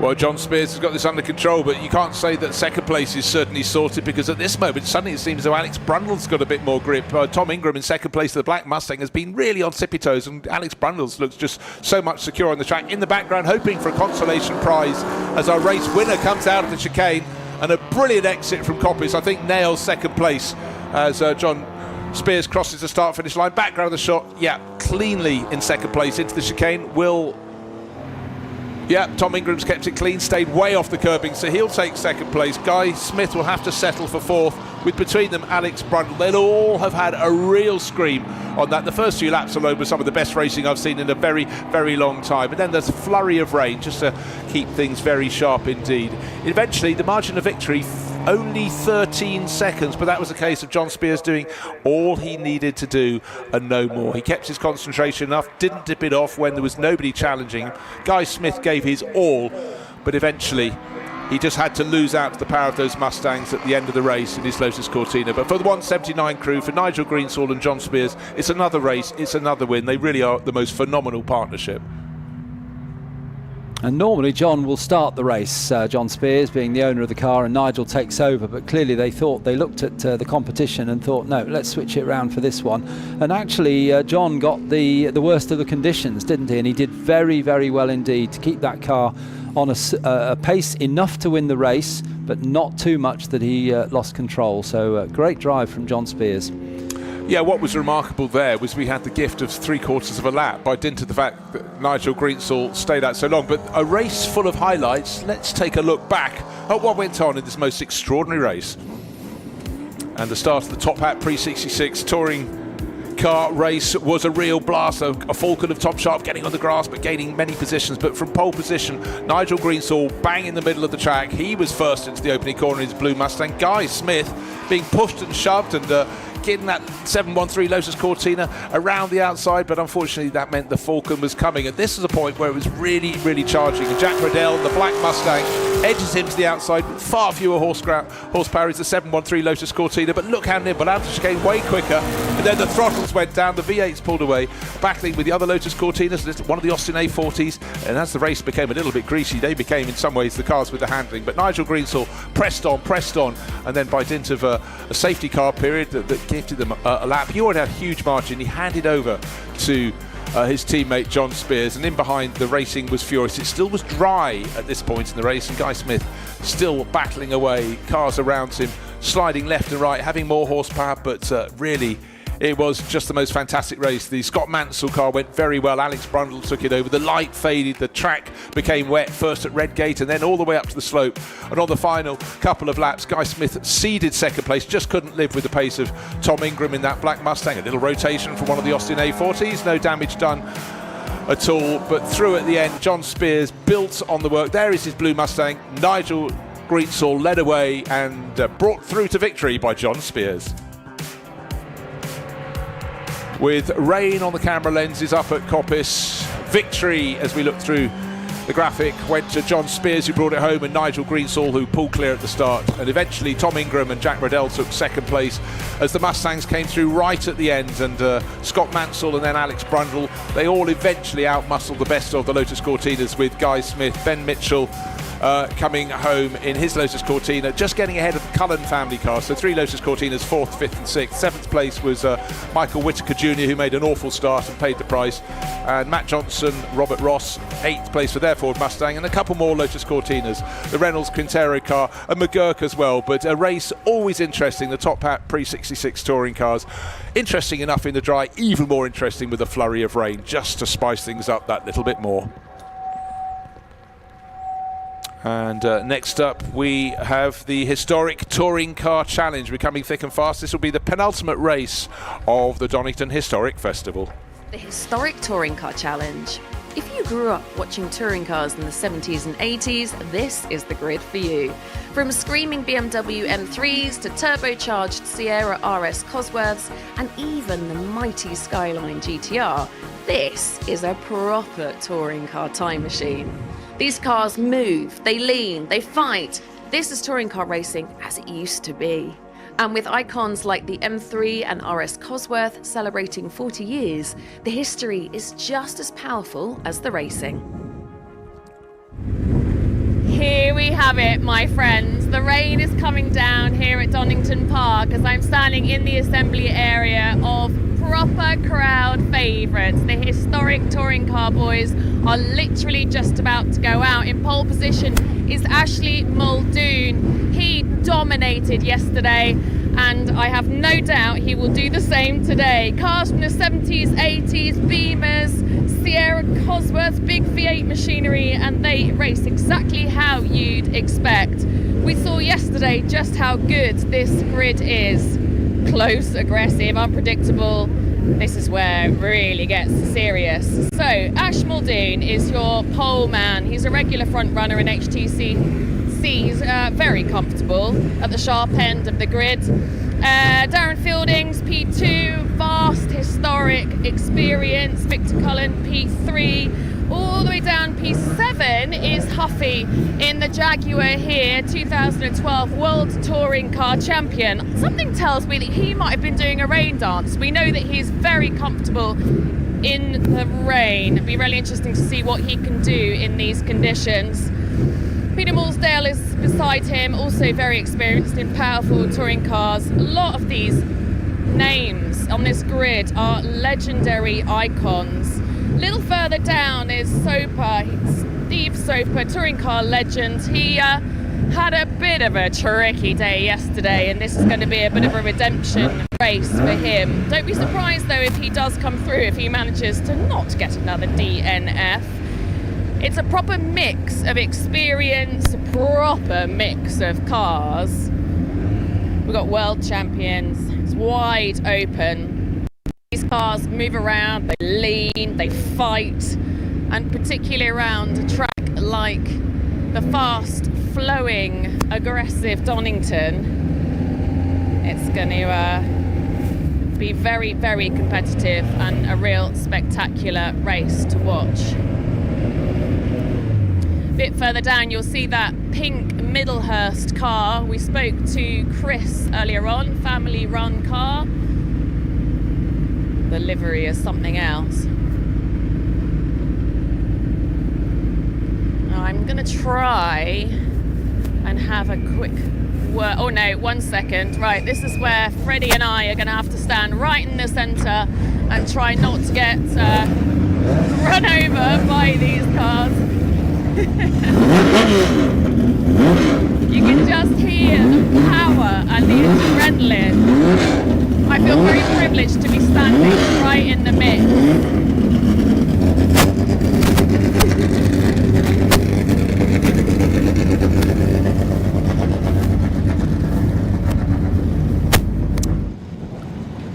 Well, John Spears has got this under control, but you can't say that second place is certainly sorted, because at this moment suddenly it seems as though Alex Brundle's got a bit more grip. Tom Ingram in second place to the Black Mustang has been really on tippy toes, and Alex Brundle's looks just so much secure on the track. In the background, hoping for a consolation prize as our race winner comes out of the chicane, and a brilliant exit from Coppice. I think nails second place as John Spears crosses the start-finish line. Background of the shot, cleanly in second place into the chicane. Tom Ingram's kept it clean, stayed way off the curbing, so he'll take second place. Guy Smith will have to settle for fourth, with between them Alex Brundle. They'll all have had a real scream on that. The first few laps alone were some of the best racing I've seen in a very long time. And then there's a flurry of rain just to keep things very sharp indeed. Eventually, the margin of victory, only 13 seconds, but that was a case of John Spears doing all he needed to do and no more. He kept his concentration enough, didn't dip it off when there was nobody challenging him. Guy Smith gave his all, but eventually he just had to lose out to the power of those Mustangs at the end of the race in his Lotus Cortina. But for the 179 crew, for Nigel Greensall and John Spears, it's another race, it's another win. They really are the most phenomenal partnership. And normally John will start the race, John Spears being the owner of the car, and Nigel takes over, but clearly they looked at the competition and thought, no, let's switch it around for this one. And actually John got the worst of the conditions, didn't he? And he did very well indeed to keep that car on a pace enough to win the race, but not too much that he lost control. So great drive from John Spears. Yeah, what was remarkable there was we had the gift of 3/4 of a lap by dint of the fact that Nigel Greensall stayed out so long. But a race full of highlights. Let's take a look back at what went on in this most extraordinary race. And the start of the Top Hat Prix 66 touring car race was a real blast. A Falcon of Top Sharp getting on the grass but gaining many positions. But from pole position, Nigel Greensall bang in the middle of the track. He was first into the opening corner in his blue Mustang. Guy Smith being pushed and shoved and getting that 713 Lotus Cortina around the outside, but unfortunately that meant the Falcon was coming, and this is a point where it was really charging, and Jack Riddell, the Black Mustang, edges him to the outside with far fewer horsepower is the 713 Lotus Cortina, but look how nimble, out of the chicane way quicker, and then the throttles went down, the V8s pulled away, battling with the other Lotus Cortinas, one of the Austin A40s, and as the race became a little bit greasy, they became in some ways the cars with the handling, but Nigel Greensall pressed on, and then by dint of a safety car period that gifted them a lap, he already had a huge margin. He handed over to his teammate John Spears, and in behind the racing was furious. It still was dry at this point in the race, and Guy Smith still battling away, cars around him sliding left and right, having more horsepower, but really It was just the most fantastic race. The Scott Mansell car went very well. Alex Brundle took it over. The light faded. The track became wet, first at Redgate and then all the way up to the slope. And on the final couple of laps, Guy Smith ceded second place, just couldn't live with the pace of Tom Ingram in that black Mustang. A little rotation from one of the Austin A40s. No damage done at all, but through at the end, John Spears built on the work. There is his blue Mustang. Nigel Greensall led away and brought through to victory by John Spears. With rain on the camera lenses up at Coppice, victory, as we look through the graphic, went to John Spears, who brought it home, and Nigel Greensall, who pulled clear at the start. And eventually Tom Ingram and Jack Riddell took second place as the Mustangs came through right at the end. And Scott Mansell and then Alex Brundle, they all eventually outmuscled the best of the Lotus Cortinas, with Guy Smith, Ben Mitchell coming home in his Lotus Cortina, just getting ahead of the Cullen family car. So 3 Lotus Cortinas, 4th, 5th and 6th. 7th place was Michael Whittaker Jr., who made an awful start and paid the price. And Matt Johnson, Robert Ross, 8th place for their Ford Mustang, and a couple more Lotus Cortinas. The Reynolds Quintero car and McGurk as well. But a race always interesting, the Top Hat Prix 66 touring cars. Interesting enough in the dry, even more interesting with a flurry of rain, just to spice things up that little bit more. And next up we have the Historic Touring Car Challenge. We're coming thick and fast. This will be the penultimate race of the Donington Historic Festival. The Historic Touring Car Challenge. If you grew up watching touring cars in the 70s and 80s, this is the grid for you. From screaming BMW M3s to turbocharged Sierra RS Cosworths and even the mighty Skyline GTR, this is a proper touring car time machine. These cars move, they lean, they fight. This is touring car racing as it used to be. And with icons like the M3 and RS Cosworth celebrating 40 years, the history is just as powerful as the racing. Here we have it, my friends. The rain is coming down here at Donington Park as I'm standing in the assembly area of proper crowd favourites. The Historic Touring Car boys are literally just about to go out. In pole position is Ashley Muldoon. He dominated yesterday and I have no doubt he will do the same today. Cars from the 70s, 80s, Beamers, Sierra Cosworth, big V8 machinery, and they race exactly how you'd expect. We saw yesterday just how good this grid is. Close, aggressive, unpredictable. This is where it really gets serious. So Ash Muldoon is your pole man. He's a regular front runner in HTC. He's very comfortable at the sharp end of the grid. Darren Fielding's P2, vast historic experience. Victor Cullen P3, all the way down P7 is Huffy in the Jaguar here, 2012 World Touring Car Champion. Something tells me that he might have been doing a rain dance. We know that he's very comfortable in the rain. It'd be really interesting to see what he can do in these conditions. Peter Moulsdale is beside him, also very experienced in powerful touring cars. A lot of these names on this grid are legendary icons. A little further down is Soper, Steve Soper, touring car legend. He had a bit of a tricky day yesterday, and this is going to be a bit of a redemption race for him. Don't be surprised though if he does come through, if he manages to not get another DNF. It's a proper mix of experience, a proper mix of cars. We've got world champions, it's wide open. These cars move around, they lean, they fight, and particularly around a track like the fast flowing, aggressive Donington, it's going to be very, very competitive and a real spectacular race to watch. A bit further down you'll see that pink Middlehurst car. We spoke to Chris earlier on, family run car. The livery is something else. I'm going to try and have a quick word. Oh no, 1 second. Right, this is where Freddie and I are going to have to stand right in the centre and try not to get run over by these cars. You can just hear the power and the adrenaline. I I feel very privileged to be standing right in the mix.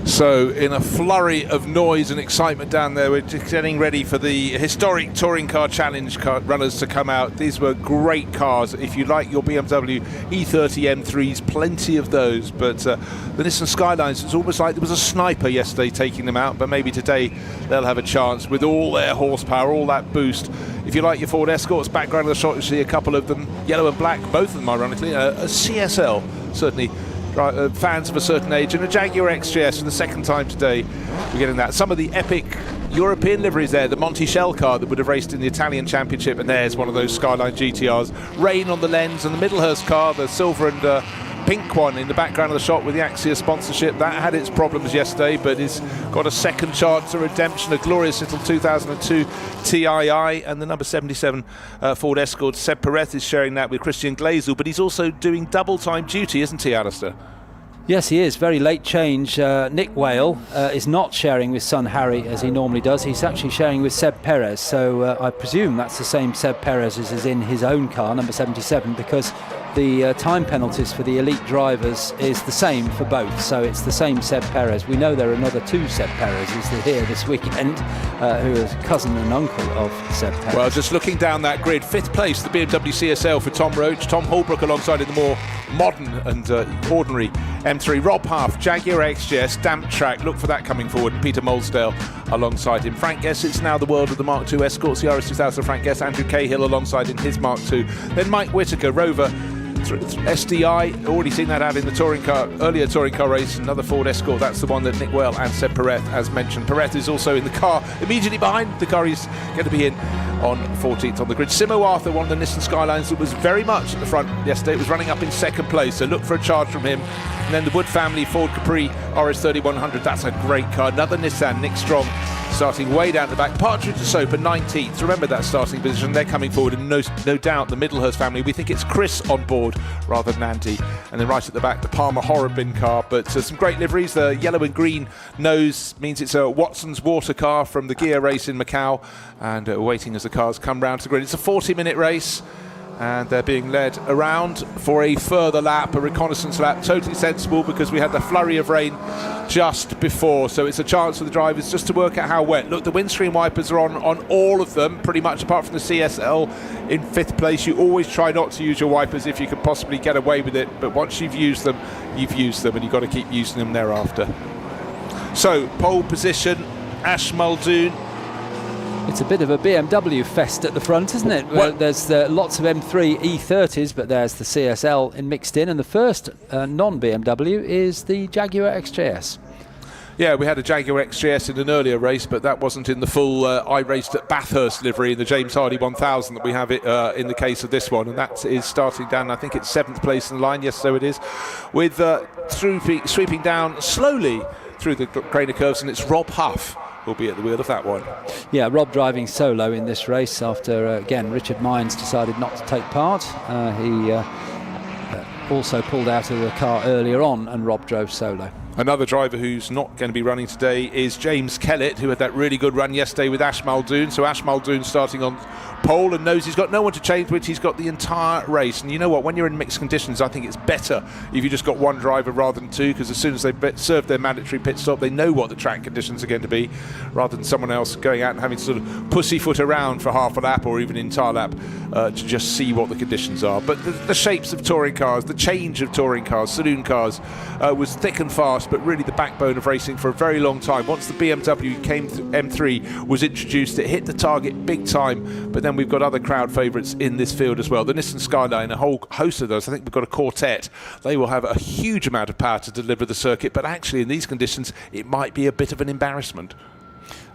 So in a flurry of noise and excitement down there, we're just getting ready for the historic Touring Car Challenge runners to come out. These were great cars. If you like your BMW E30 M3s, plenty of those. But the Nissan Skylines, it's almost like there was a sniper yesterday taking them out, but maybe today they'll have a chance with all their horsepower, all that boost. If you like your Ford Escorts, background of the shot, you see a couple of them, yellow and black, both of them ironically, a CSL, certainly. Fans of a certain age, and a Jaguar XJS for the second time today. We're getting that. Some of the epic European liveries there, the Monticello car that would have raced in the Italian Championship, and there's one of those Skyline GTRs. Rain on the lens, and the Middlehurst car, the silver and pink one in the background of the shot with the Axia sponsorship. That had its problems yesterday, but it's got a second chance of redemption, a glorious little 2002 TII, and the number 77 Ford Escort. Seb Perez is sharing that with Christian Glazel, but he's also doing double time duty, isn't he, Alistair? Yes, he is. Very late change. Nick Whale is not sharing with son Harry as he normally does. He's actually sharing with Seb Perez. So I presume that's the same Seb Perez as is in his own car, number 77, because the time penalties for the elite drivers is the same for both. So it's the same Seb Perez. We know there are another two Seb Perezes here this weekend, who is cousin and uncle of Seb Perez. Well, just looking down that grid, 5th place, the BMW CSL for Tom Roach. Tom Holbrook alongside in the more modern and ordinary M3. Rob Huff, Jaguar XJS, damp track, look for that coming forward. Peter Molesdale alongside him. Frank Guess, it's now the world of the Mark II Escorts, the RS2000 Frank Guess. Andrew Cahill alongside in his Mark II. Then Mike Whitaker, Rover SDI, already seen that out in the earlier touring car race. Another Ford Escort, that's the one that Nick Whale and Seb Perez, as mentioned. Perez is also in the car immediately behind the car he's going to be in on 14th on the grid. Simo Arthur, one of the Nissan Skylines that was very much at the front yesterday, it was running up in second place, so look for a charge from him. And then the Wood family Ford Capri RS3100, that's a great car. Another Nissan, Nick Strong, starting way down the back. Partridge and Soap at 19th. Remember that starting position. They're coming forward, and no doubt the Middlehurst family. We think it's Chris on board rather than Andy. And then right at the back, the Palmer Horrobin car. But some great liveries. The yellow and green nose means it's a Watson's water car from the gear race in Macau. And waiting as the cars come round to the grid. It's a 40-minute race. And they're being led around for a further lap, a reconnaissance lap. Totally sensible, because we had the flurry of rain just before, so it's a chance for the drivers just to work out how wet. Look, the windscreen wipers are on all of them, pretty much, apart from the CSL in 5th place. You always try not to use your wipers if you can possibly get away with it, but once you've used them, and you've got to keep using them thereafter. So, pole position, Ash Muldoon. It's a bit of a BMW fest at the front, isn't it? Well, there's lots of M3 E30s, but there's the CSL mixed in, and the first non-BMW is the Jaguar XJS. Yeah, we had a Jaguar XJS in an earlier race, but that wasn't in the full I raced at Bathurst livery in the James Hardy 1000 that we have it in the case of this one, and that is starting down, I think it's 7th place in the line. Yes, so it is, with sweeping down slowly through the Craner curves, and it's Rob Huff will be at the wheel of that one. Yeah, Rob driving solo in this race after, again, Richard Mines decided not to take part. He also pulled out of the car earlier on, and Rob drove solo. Another driver who's not going to be running today is James Kellett, who had that really good run yesterday with Ash Muldoon. So Ash Muldoon starting on pole and knows he's got no one to change with. He's got the entire race. And you know what? When you're in mixed conditions, I think it's better if you just got one driver rather than two, because as soon as they've served their mandatory pit stop, they know what the track conditions are going to be, rather than someone else going out and having to sort of pussyfoot around for half a lap or even an entire lap to just see what the conditions are. But the shapes of touring cars, the change of touring cars, saloon cars, was thick and fast, but really the backbone of racing for a very long time. Once the BMW M3 was introduced, it hit the target big time, but then we've got other crowd favourites in this field as well. The Nissan Skyline, a whole host of those. I think we've got a quartet. They will have a huge amount of power to deliver the circuit, but actually in these conditions it might be a bit of an embarrassment.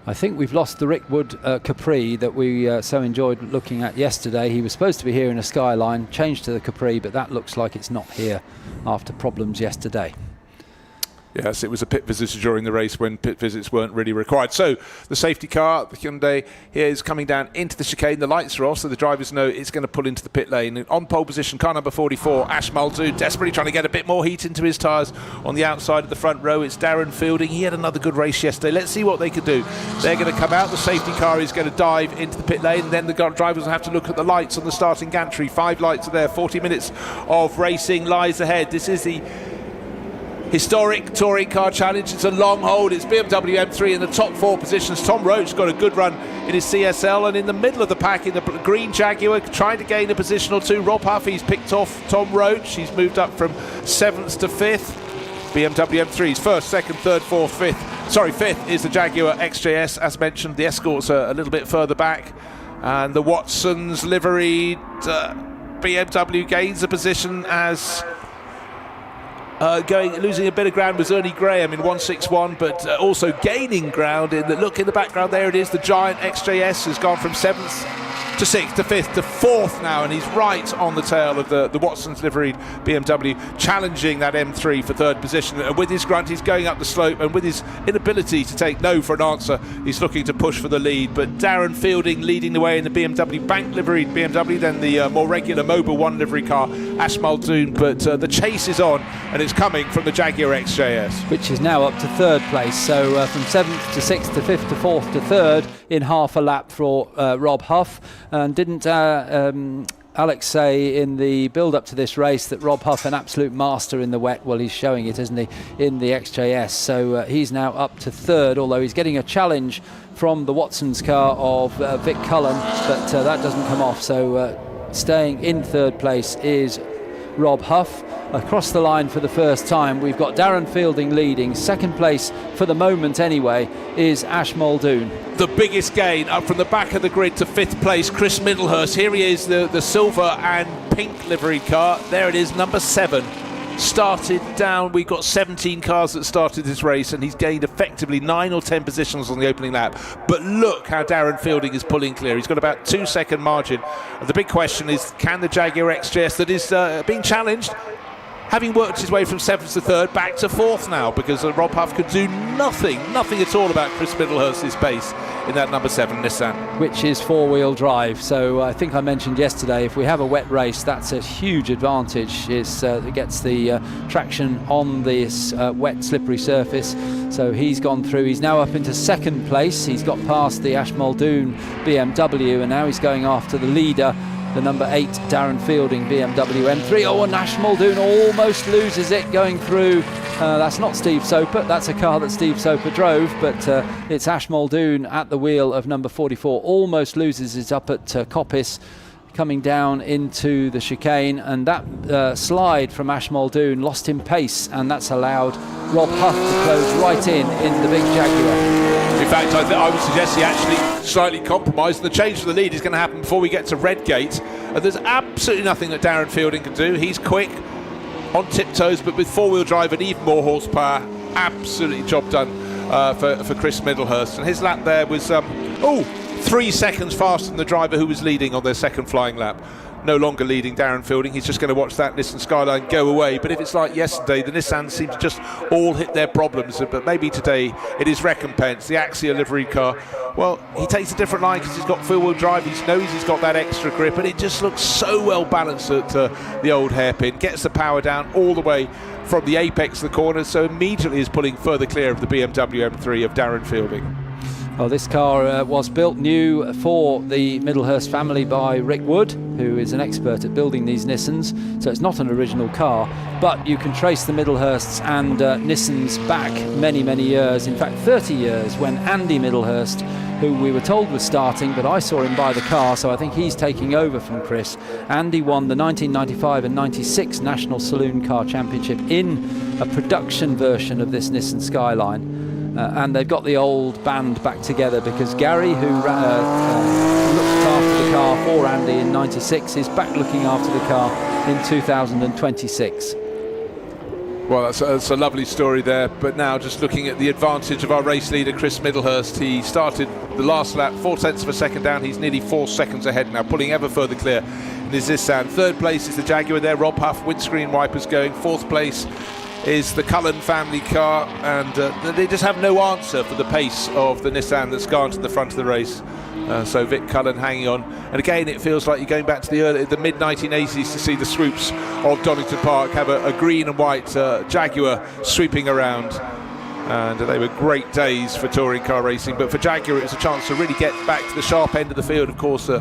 I think we've lost the Rick Wood Capri that we so enjoyed looking at yesterday. He was supposed to be here in a Skyline, changed to the Capri, but that looks like it's not here after problems yesterday. Yes, it was a pit visit during the race when pit visits weren't really required. So the safety car, the Hyundai, here is coming down into the chicane. The lights are off, so the drivers know it's going to pull into the pit lane. And on pole position, car number 44, Ash Muldoon, desperately trying to get a bit more heat into his tyres on the outside of the front row. It's Darren Fielding. He had another good race yesterday. Let's see what they can do. They're going to come out. The safety car is going to dive into the pit lane. And then the drivers will have to look at the lights on the starting gantry. 5 lights are there. 40 minutes of racing lies ahead. This is the Historic Touring Car Challenge. It's a long hold. It's BMW M3 in the top 4 positions. Tom Roach got a good run in his CSL, and in the middle of the pack in the green Jaguar, trying to gain a position or two. Rob Huff, he's picked off Tom Roach. He's moved up from 7th to 5th. BMW M3's 1st, 2nd, 3rd, 4th, 5th. Sorry, 5th is the Jaguar XJS. As mentioned, the Escorts are a little bit further back. And the Watsons liveried BMW gains a position as losing a bit of ground was Ernie Graham in 161, but also gaining ground in the look in the background. There it is, the giant XJS has gone from 7th to 6th to 5th to 4th now, and he's right on the tail of the Watsons liveried BMW, challenging that M3 for 3rd position. And with his grunt, he's going up the slope, and with his inability to take no for an answer, he's looking to push for the lead. But Darren Fielding leading the way in the BMW bank liveried BMW, then the more regular Mobile 1 livery car, Ash Muldoon. But the chase is on, and it's coming from the Jaguar XJS, which is now up to 3rd place. So from 7th to 6th to 5th to 4th to 3rd in half a lap for Rob Huff. And didn't Alex say in the build-up to this race that Rob Huff, an absolute master in the wet? Well, he's showing it, isn't he, in the XJS. So he's now up to 3rd, although he's getting a challenge from the Watsons car of Vic Cullen, but that doesn't come off. So staying in 3rd place is Rob Huff. Across the line for the first time, we've got Darren Fielding leading. 2nd place, for the moment anyway, is Ash Muldoon. The biggest gain up from the back of the grid to 5th place, Chris Middlehurst. Here he is, the silver and pink livery car. There it is, number 7. Started down, we've got 17 cars that started this race, and he's gained effectively 9 or 10 positions on the opening lap. But look how Darren Fielding is pulling clear. He's got about 2-second margin. And the big question is, can the Jaguar XJS that is being challenged, having worked his way from 7th to 3rd, back to 4th now, because Rob Huff could do nothing at all about Chris Middlehurst's pace in that number 7 Nissan. Which is 4-wheel drive. So I think I mentioned yesterday, if we have a wet race, that's a huge advantage. It gets the traction on this wet, slippery surface. So he's gone through. He's now up into 2nd place. He's got past the Ash Muldoon BMW, and now he's going after the leader, the number 8 Darren Fielding BMW M3. Oh, and Ash Muldoon almost loses it going through. That's not Steve Soper. That's a car that Steve Soper drove, but it's Ash Muldoon at the wheel of number 44. Almost loses it up at Coppice, coming down into the chicane, and that slide from Ash Muldoon lost him pace, and that's allowed Rob Huff to close right in the big Jaguar. In fact, I would suggest he actually slightly compromised. The change for the lead is going to happen before we get to Redgate. There's absolutely nothing that Darren Fielding can do. He's quick, on tiptoes, but with 4-wheel drive and even more horsepower. Absolutely job done for Chris Middlehurst. And his lap there was 3 seconds faster than the driver who was leading on their 2nd flying lap. No longer leading Darren Fielding. He's just going to watch that Nissan Skyline go away. But if it's like yesterday, the Nissan seem to just all hit their problems. But maybe today it is recompense. The Axia livery car, well, he takes a different line because he's got 4-wheel drive. He knows he's got that extra grip, and it just looks so well balanced at the old hairpin. Gets the power down all the way from the apex of the corner, so immediately is pulling further clear of the BMW M3 of Darren Fielding. Well, this car was built new for the Middlehurst family by Rick Wood, who is an expert at building these Nissans. So it's not an original car, but you can trace the Middlehursts and Nissans back many, many years. In fact, 30 years, when Andy Middlehurst, who we were told was starting, but I saw him buy the car, so I think he's taking over from Chris. Andy won the 1995 and 96 National Saloon Car Championship in a production version of this Nissan Skyline. And they've got the old band back together because Gary, who looked after the car for Andy in 96, is back looking after the car in 2026. Well, that's a lovely story there. But now just looking at the advantage of our race leader, Chris Middlehurst. He started the last lap 0.4 of a second down. He's nearly 4 seconds ahead now, pulling ever further clear in his Nissan. 3rd place is the Jaguar there. Rob Huff, windscreen wipers going. 4th place is the Cullen family car, and they just have no answer for the pace of the Nissan that's gone to the front of the race. So Vic Cullen hanging on, and again it feels like you're going back to the mid 1980s to see the swoops of Donington Park. Have a green and white Jaguar sweeping around, and they were great days for touring car racing. But for Jaguar, it was a chance to really get back to the sharp end of the field. Of course, a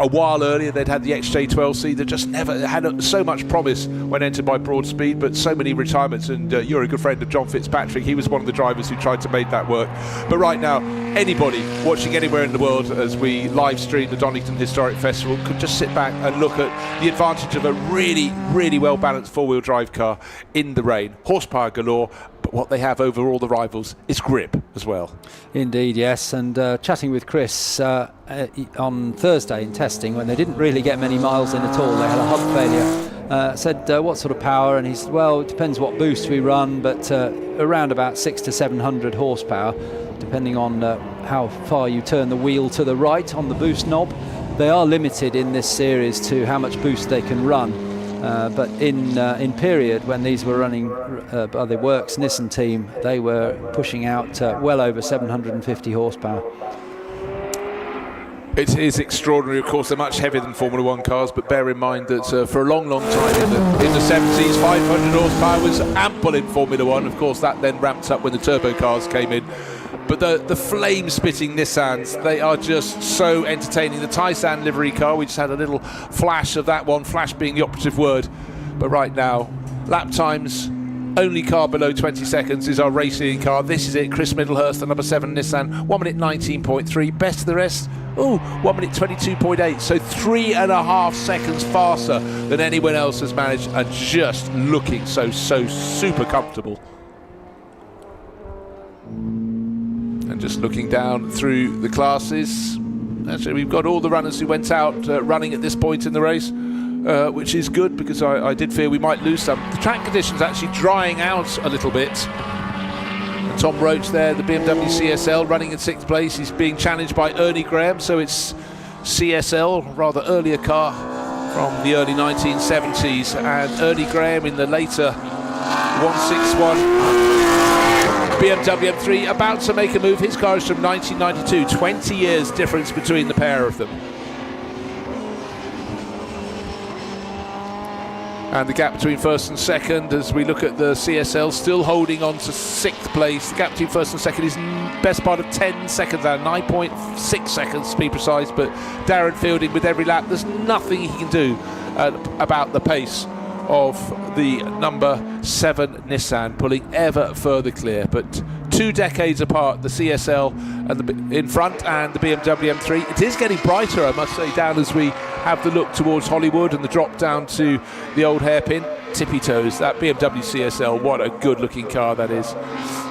while earlier they'd had the XJ12C that just never had so much promise when entered by Broadspeed, but so many retirements. And you're a good friend of John Fitzpatrick. He was one of the drivers who tried to make that work. But right now, anybody watching anywhere in the world as we live stream the Donington Historic Festival could just sit back and look at the advantage of a really, really well balanced four-wheel drive car in the rain. Horsepower galore. But what they have over all the rivals is grip as well. Indeed, yes. And chatting with Chris on Thursday in testing, when they didn't really get many miles in at all, they had a hub failure, said what sort of power, and he said, well, it depends what boost we run, but around about 600 to 700 horsepower, depending on how far you turn the wheel to the right on the boost knob. They are limited in this series to how much boost they can run. But in period, when these were running by the Works Nissan team, they were pushing out well over 750 horsepower. It is extraordinary. Of course, they're much heavier than Formula One cars, but bear in mind that for a long, long time in the 70s, 500 horsepower was ample in Formula One. Of course, that then ramped up when the turbo cars came in. But the flame-spitting Nissans, they are just so entertaining. The Taisan livery car, we just had a little flash of that one, flash being the operative word. But right now, lap times, only car below 20 seconds is our racing car. This is it, Chris Middlehurst, the number 7 Nissan, 1 minute 19.3. Best of the rest, 1 minute 22.8. So 3.5 seconds faster than anyone else has managed, and just looking so super comfortable. And just looking down through the classes, actually we've got all the runners who went out running at this point in the race, which is good, because I did fear we might lose some. The track conditions actually drying out a little bit. And Tom Roach there, the BMW CSL, running in 6th place. He's being challenged by Ernie Graham, so it's CSL, rather earlier car from the early 1970s, and Ernie Graham in the later 161 BMW M3, about to make a move. His car is from 1992, 20 years difference between the pair of them. And the gap between first and second, as we look at the CSL, still holding on to 6th place. The gap between first and second is best part of 10 seconds now, 9.6 seconds to be precise. But Darren Fielding with every lap, there's nothing he can do about the pace of the number 7 Nissan, pulling ever further clear. But 2 decades apart, the CSL and in front, and the BMW M3. It is getting brighter, I must say, down as we have the look towards Hollywood and the drop down to the old hairpin. Tippy toes, that BMW CSL, what a good looking car that is.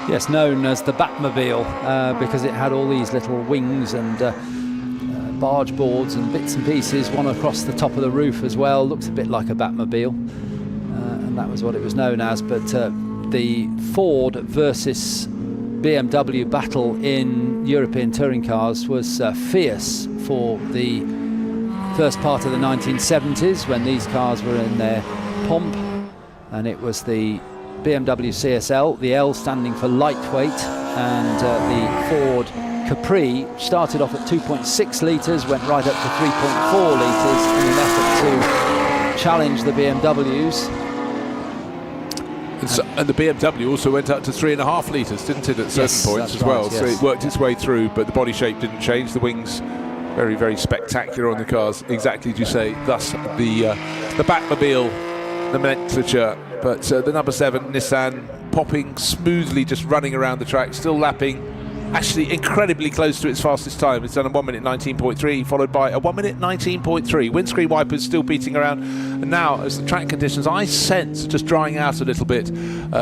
Yes, known as the Batmobile, because it had all these little wings and barge boards and bits and pieces, one across the top of the roof as well. Looks a bit like a Batmobile, and that was what it was known as. But the Ford versus BMW battle in European touring cars was fierce for the first part of the 1970s, when these cars were in their pomp, and it was the BMW CSL, the L standing for lightweight, and the Ford Capri started off at 2.6 litres, went right up to 3.4 litres in an effort to challenge the BMWs. And the BMW also went up to 3.5 litres, didn't it, at certain points as well? Right, yes. So it worked its way through, but the body shape didn't change. The wings, very, very spectacular on the cars, exactly as you say. Thus the Batmobile nomenclature. But the number 7 Nissan popping smoothly, just running around the track, still lapping, actually incredibly close to its fastest time. It's done a 1 minute 19.3, followed by a 1 minute 19.3. Windscreen wipers still beating around. And now, as the track conditions, I sense, just drying out a little bit,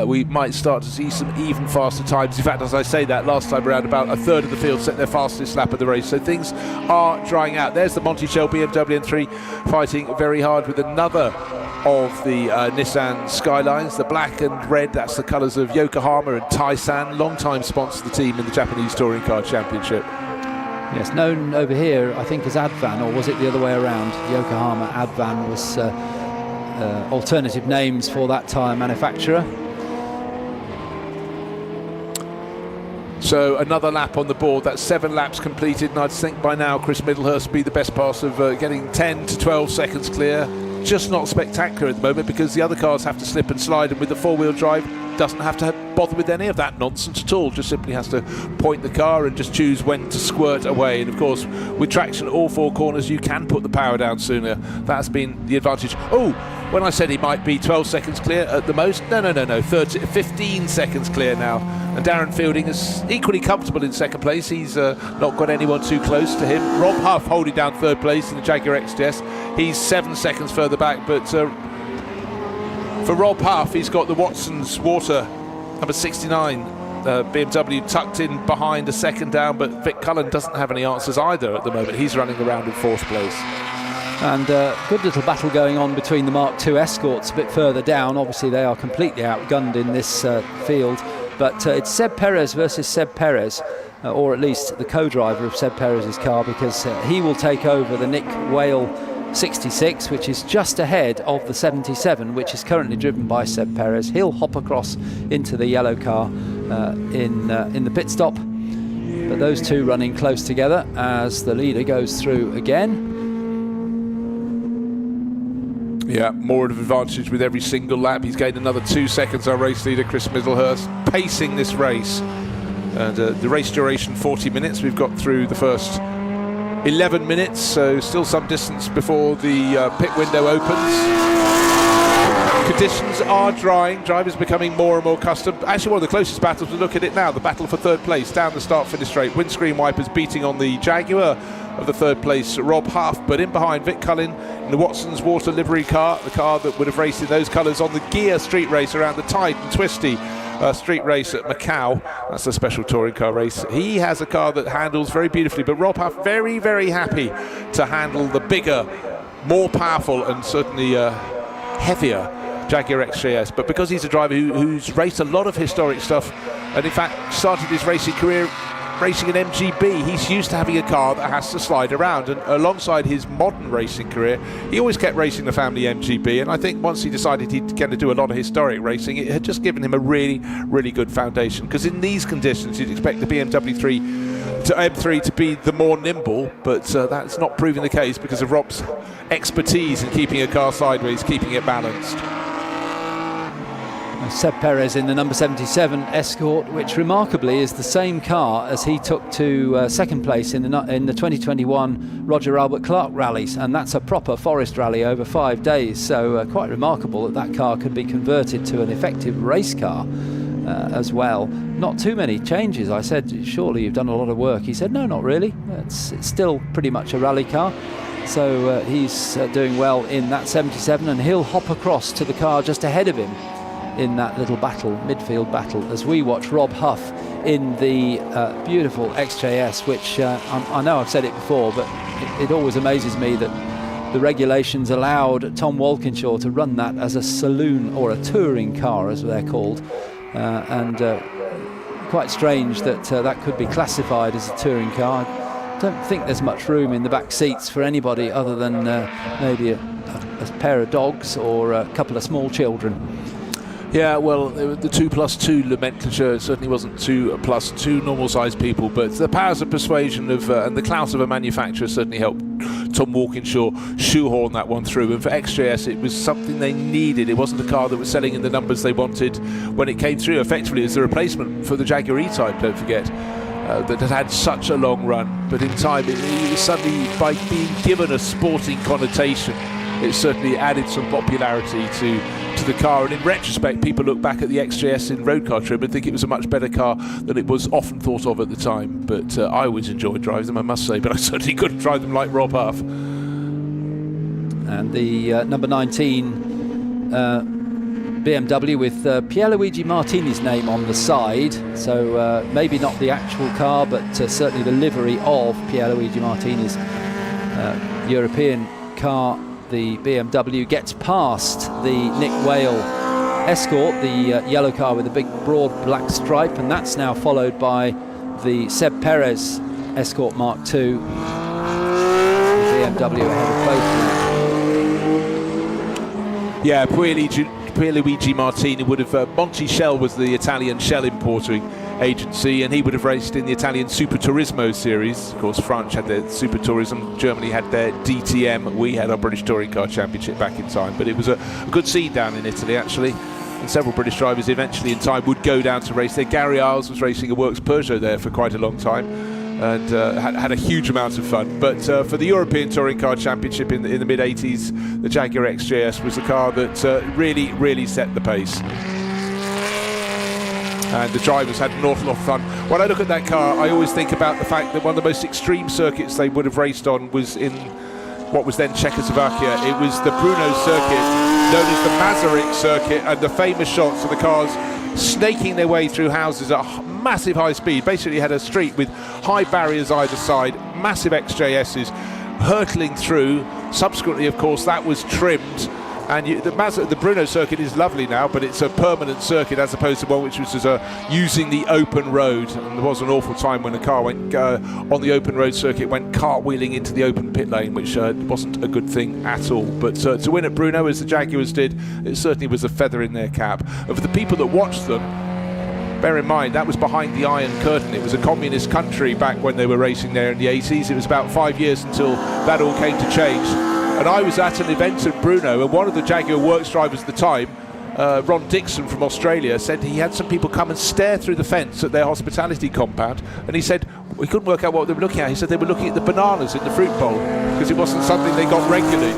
we might start to see some even faster times. In fact, as I say that, last time around, about a third of the field set their fastest lap of the race. So things are drying out. There's the Monticello BMW M3 fighting very hard with another of the Nissan Skylines, the black and red. That's the colours of Yokohama and Taisan, long-time sponsor of the team in the Japanese Touring Car Championship. Yes, known over here, I think, as Advan, or was it the other way around? Yokohama Advan was alternative names for that tyre manufacturer. So another lap on the board. That's 7 laps completed, and I'd think by now Chris Middlehurst would be the best pass of getting 10 to 12 seconds clear. Just not spectacular at the moment because the other cars have to slip and slide, and with the four-wheel drive doesn't have to bother with any of that nonsense at all. Just simply has to point the car and just choose when to squirt away. And of course, with traction at all 4 corners, you can put the power down sooner. That's been the advantage. Oh, when I said he might be 12 seconds clear at the most, no, 15 seconds clear now. And Darren Fielding is equally comfortable in second place. He's not got anyone too close to him. Rob Huff holding down third place in the Jaguar XJS. He's 7 seconds further back, but for Rob Huff, he's got the Watson's Water number 69 BMW tucked in behind, a second down, but Vic Cullen doesn't have any answers either at the moment. He's running around in 4th place. And good little battle going on between the Mark II Escorts a bit further down. Obviously they are completely outgunned in this field, but it's Seb Perez versus Seb Perez, or at least the co-driver of Seb Perez's car, because he will take over the Nick Whale 66, which is just ahead of the 77, which is currently driven by Seb Perez. He'll hop across into the yellow car in the pit stop, but those two running close together as the leader goes through again. Yeah, more of an advantage with every single lap. He's gained another 2 seconds, our race leader Chris Middlehurst, pacing this race. And the race duration 40 minutes. We've got through the first 11 minutes, so still some distance before the pit window opens. Conditions are drying, drivers becoming more and more accustomed. Actually, one of the closest battles, we look at it now, the battle for third place down the start-finish straight. Windscreen wipers beating on the Jaguar of the third place, Rob Huff, but in behind Vic Cullen in the Watson's Water livery car, the car that would have raced in those colours on the Gear street race around the tight and twisty street race at Macau. That's a special touring car race. He has a car that handles very beautifully, but Rob Huff very, very happy to handle the bigger, more powerful and certainly heavier Jaguar XJS. But because he's a driver who's raced a lot of historic stuff, and in fact started his racing career racing an MGB, he's used to having a car that has to slide around, and alongside his modern racing career he always kept racing the family MGB, and I think once he decided he'd going to do a lot of historic racing, it had just given him a really, really good foundation, because in these conditions you'd expect the BMW M3 to be the more nimble, but that's not proving the case because of Rob's expertise in keeping a car sideways, keeping it balanced. Seb Perez in the number 77 Escort, which remarkably is the same car as he took to second place in the 2021 Roger Albert Clark rallies, and that's a proper forest rally over 5 days, so quite remarkable that car could be converted to an effective race car as well. Not too many changes. I said, surely you've done a lot of work. He said, no, not really. It's still pretty much a rally car. So he's doing well in that 77, and he'll hop across to the car just ahead of him in that little battle, midfield battle, as we watch Rob Huff in the beautiful XJS, which I know I've said it before, but it always amazes me that the regulations allowed Tom Walkinshaw to run that as a saloon or a touring car, as they're called, and quite strange that that could be classified as a touring car. I don't think there's much room in the back seats for anybody other than maybe a pair of dogs or a couple of small children. Yeah, well, the 2+2 nomenclature certainly wasn't 2+2 normal-sized people, but the powers of persuasion of and the clout of a manufacturer certainly helped Tom Walkinshaw shoehorn that one through. And for XJS, it was something they needed. It wasn't a car that was selling in the numbers they wanted when it came through. Effectively, it's a replacement for the Jaguar E-Type, don't forget, that had such a long run. But in time, it suddenly, by being given a sporting connotation, it certainly added some popularity to the car, and in retrospect people look back at the XJS in road car trim and think it was a much better car than it was often thought of at the time. But I always enjoyed driving them, I must say, but I certainly couldn't drive them like Rob Huff. And the number 19 BMW with Pierluigi Martini's name on the side, so maybe not the actual car, but certainly the livery of Pierluigi Martini's European car. The BMW gets past the Nick Whale Escort, the yellow car with a big broad black stripe, and that's now followed by the Seb Perez Escort Mark II. The BMW ahead of both. Yeah, Pierluigi Martini would have. Monte Shell was the Italian shell importing agency, and he would have raced in the Italian Super Turismo series. Of course, France had their Super Tourism, Germany had their DTM, we had our British Touring Car Championship back in time. But it was a good scene down in Italy, actually. And several British drivers eventually in time would go down to race there. Gary Isles was racing a Works Peugeot there for quite a long time, and had a huge amount of fun. But for the European Touring Car Championship in the mid-80s, the Jaguar XJS was the car that really set the pace. And the drivers had an awful lot of fun. When I look at that car, I always think about the fact that one of the most extreme circuits they would have raced on was in what was then Czechoslovakia. It was the Brno circuit, known as the Masaryk circuit, and the famous shots of the cars snaking their way through houses at massive high speed. Basically had a street with high barriers either side, massive XJSs hurtling through. Subsequently, of course, that was trimmed, and the Brno circuit is lovely now, but it's a permanent circuit as opposed to one which was using the open road. And there was an awful time when a car went on the open road circuit, went cartwheeling into the open pit lane, which wasn't a good thing at all. But to win at Brno, as the Jaguars did, it certainly was a feather in their cap. And for the people that watched them, bear in mind, that was behind the Iron Curtain. It was a communist country back when they were racing there in the 80s. It was about 5 years until that all came to change. And I was at an event at Brno, and one of the Jaguar Works drivers at the time, Ron Dixon from Australia, said he had some people come and stare through the fence at their hospitality compound, and he said we couldn't work out what they were looking at. He said they were looking at the bananas in the fruit bowl because it wasn't something they got regularly,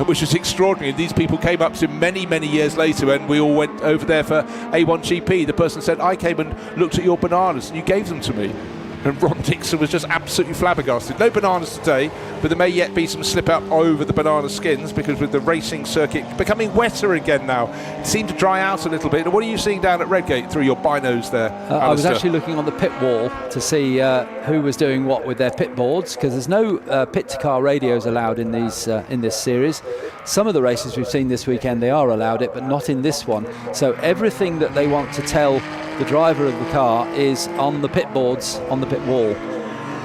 which was extraordinary. These people came up to many years later when we all went over there for A1GP. The person said, I came and looked at your bananas and you gave them to me. And Ron Dixon was just absolutely flabbergasted. No bananas today, but there may yet be some slip up over the banana skins, because with the racing circuit becoming wetter again now, it seemed to dry out a little bit. And what are you seeing down at Redgate through your binos there, I was actually looking on the pit wall to see who was doing what with their pit boards, because there's no pit-to-car radios allowed in these in this series. Some of the races we've seen this weekend, they are allowed it, but not in this one. So everything that they want to tell the driver of the car is on the pit boards, on the pit wall.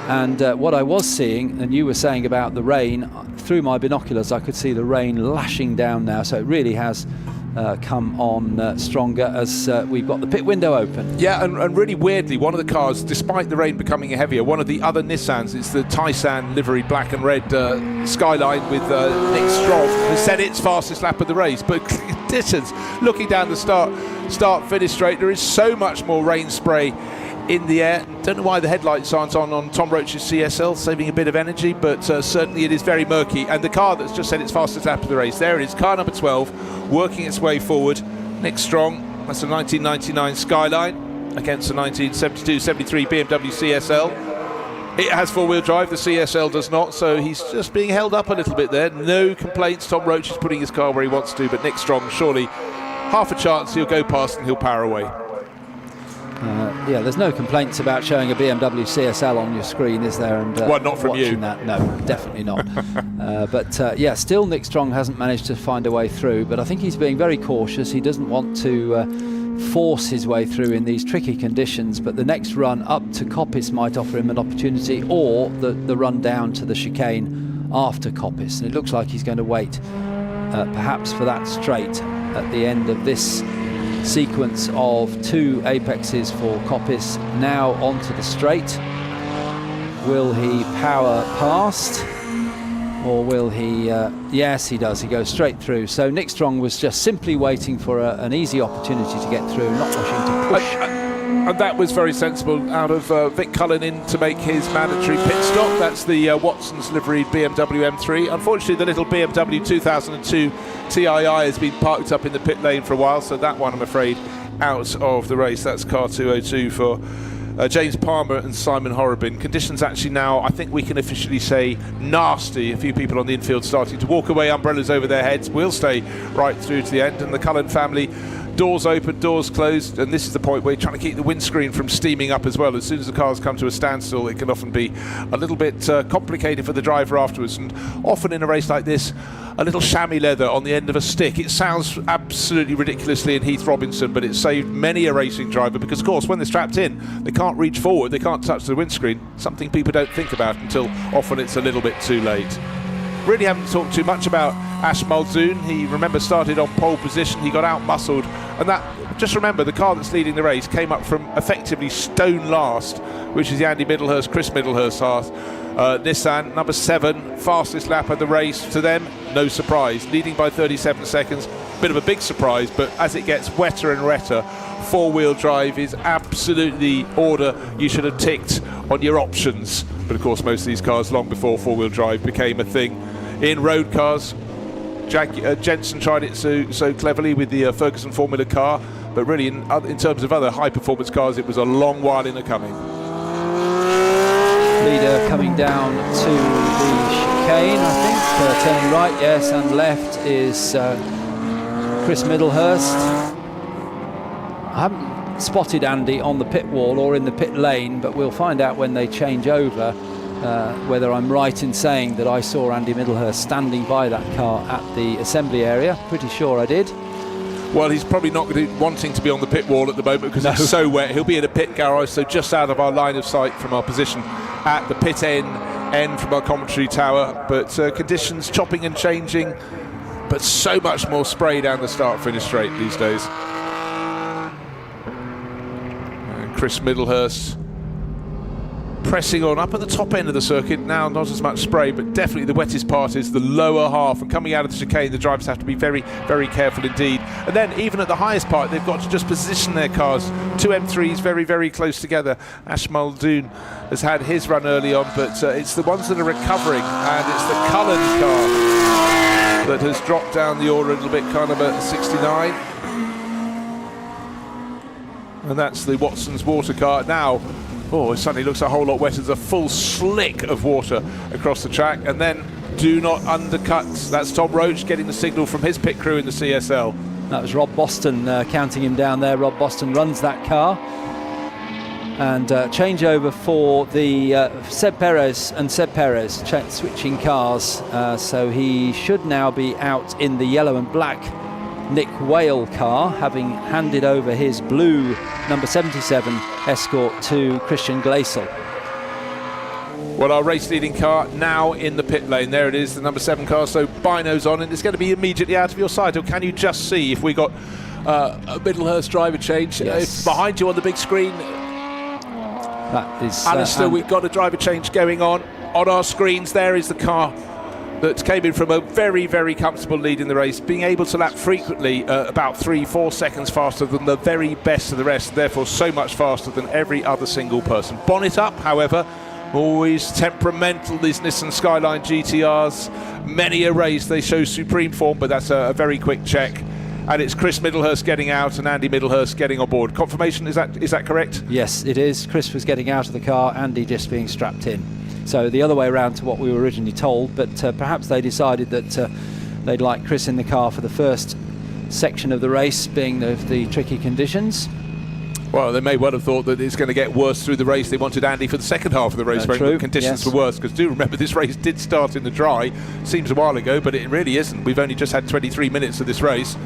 And what I was seeing, and you were saying about the rain, through my binoculars I could see the rain lashing down now, so it really has come on stronger as we've got the pit window open. Yeah, and really weirdly, one of the cars, despite the rain becoming heavier, one of the other Nissans, it's the Taisan livery black and red Skyline with Nick Strong, has set its fastest lap of the race. But conditions, looking down the start-finish straight, there is so much more rain spray in the air. Don't know why the headlights aren't on Tom Roach's CSL, saving a bit of energy, but certainly it is very murky. And the car that's just set its fastest lap of the race, there it is, car number 12, working its way forward. Nick Strong, that's a 1999 Skyline against a 1972-73 BMW CSL. It has four-wheel drive, the CSL does not, so he's just being held up a little bit there. No complaints, Tom Roach is putting his car where he wants to, but Nick Strong, surely half a chance he'll go past and he'll power away. Yeah, there's no complaints about showing a BMW CSL on your screen, is there? And well, not from you. That. No, definitely not. But yeah, still Nick Strong hasn't managed to find a way through, but I think he's being very cautious. He doesn't want to force his way through in these tricky conditions, but the next run up to Coppice might offer him an opportunity, or the run down to the chicane after Coppice. And it looks like he's going to wait perhaps for that straight at the end of this sequence of two apexes for Coppice. Now onto the straight. Will he power past, or will he yes, he does, he goes straight through. So Nick Strong was just simply waiting for an easy opportunity to get through, not wishing to push. And that was very sensible out of Vic Cullen in to make his mandatory pit stop. That's the Watson's liveried BMW M3. Unfortunately, the little BMW 2002 TII has been parked up in the pit lane for a while, so that one, I'm afraid, out of the race. That's car 202 for James Palmer and Simon Horrobin. Conditions actually now, I think we can officially say, nasty. A few people on the infield starting to walk away, umbrellas over their heads. We'll stay right through to the end, and the Cullen family, doors open, doors closed, and this is the point where you're trying to keep the windscreen from steaming up as well. As soon as the cars come to a standstill, it can often be a little bit complicated for the driver afterwards, and often in a race like this, a little chamois leather on the end of a stick. It sounds absolutely ridiculously in Heath Robinson, but it saved many a racing driver, because of course when they're strapped in, they can't reach forward, they can't touch the windscreen, something people don't think about until often it's a little bit too late. Really haven't talked too much about Ash Muldoon. He, remember, started on pole position. He got out-muscled. And that, just remember, the car that's leading the race came up from effectively stone last, which is the Andy Middlehurst, Chris Middlehurst Nissan, number 7, fastest lap of the race. To them, no surprise. Leading by 37 seconds. Bit of a big surprise, but as it gets wetter and wetter, four-wheel drive is absolutely order you should have ticked on your options. But of course, most of these cars, long before four-wheel drive became a thing in road cars. Jensen tried it so cleverly with the Ferguson Formula car, but really in terms of other high-performance cars, it was a long while in the coming. Leader coming down to the chicane, I think, turning right, yes, and left is Chris Middlehurst. I haven't spotted Andy on the pit wall or in the pit lane, but we'll find out when they change over whether I'm right in saying that I saw Andy Middlehurst standing by that car at the assembly area. Pretty sure I did. Well, he's probably not wanting to be on the pit wall at the moment because it's so wet. He'll be in a pit garage, so just out of our line of sight from our position at the pit end from our commentary tower. But conditions chopping and changing, but so much more spray down the start-finish straight these days. And Chris Middlehurst pressing on up at the top end of the circuit. Now not as much spray, but definitely the wettest part is the lower half, and coming out of the chicane the drivers have to be very, very careful indeed. And then even at the highest part they've got to just position their cars. Two M3s very, very close together. Ash Muldoon has had his run early on, but it's the ones that are recovering, and it's the Cullen car that has dropped down the order a little bit, kind of at 69. And that's the Watson's water car now. Oh, it suddenly looks a whole lot wetter. There's a full slick of water across the track. And then do not undercut. That's Tom Roach getting the signal from his pit crew in the CSL. That was Rob Boston counting him down there. Rob Boston runs that car. And changeover for the Seb Perez and Seb Perez switching cars. So he should now be out in the yellow and black Nick Whale car, having handed over his blue number 77 Escort to Christian Gleisel. Well, our race leading car now in the pit lane. There it is, the number 7 car. So binos on, and it's going to be immediately out of your sight. Or can you just see if we got a Middlehurst driver change? Yes. Behind you on the big screen, that is Alistair, we've got a driver change going on our screens. There is the car that came in from a very, very comfortable lead in the race, being able to lap frequently about 3-4 seconds faster than the very best of the rest, therefore so much faster than every other single person. Bonnet up, however, always temperamental, these Nissan Skyline GTRs. Many a race they show supreme form, but that's a very quick check. And it's Chris Middlehurst getting out and Andy Middlehurst getting on board. Confirmation, is that correct? Yes, it is. Chris was getting out of the car, Andy just being strapped in. So the other way around to what we were originally told, but perhaps they decided that they'd like Chris in the car for the first section of the race, being the tricky conditions. Well, they may well have thought that it's going to get worse through the race. They wanted Andy for the second half of the race, where the conditions were worse. Because do remember, this race did start in the dry. Seems a while ago, but it really isn't. We've only just had 23 minutes of this race.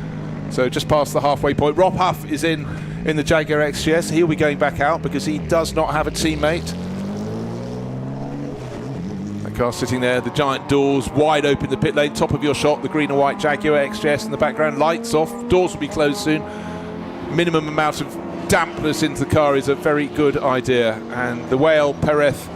So just past the halfway point. Rob Huff is in the Jaguar XGS. He'll be going back out because he does not have a teammate. The car sitting there, the giant doors wide open, the pit lane, top of your shot, the green and white Jaguar XGS in the background, lights off, doors will be closed soon. Minimum amount of dampness into the car is a very good idea. And the Whale Perez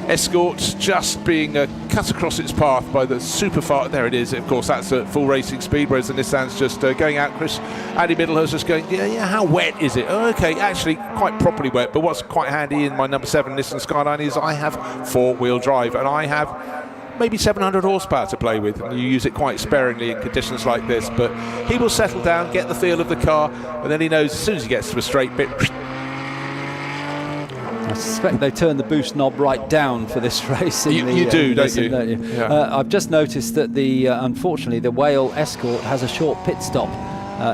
Escort just being cut across its path by the super fast. There it is. Of course, that's at full racing speed, whereas the Nissan's just going out. Andy Middlehurst just going, yeah, how wet is it? Oh, okay, actually quite properly wet. But what's quite handy in my number 7 Nissan Skyline is I have four-wheel drive, and I have maybe 700 horsepower to play with, and you use it quite sparingly in conditions like this. But he will settle down, get the feel of the car, and then he knows as soon as he gets to a straight bit. I suspect they turned the boost knob right down for this race. You do, don't you? Yeah. I've just noticed that unfortunately the Whale Escort has a short pit stop.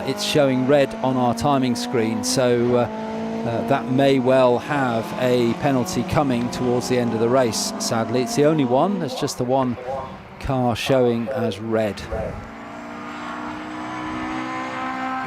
It's showing red on our timing screen, so that may well have a penalty coming towards the end of the race. Sadly, it's the only one. There's just the one car showing as red.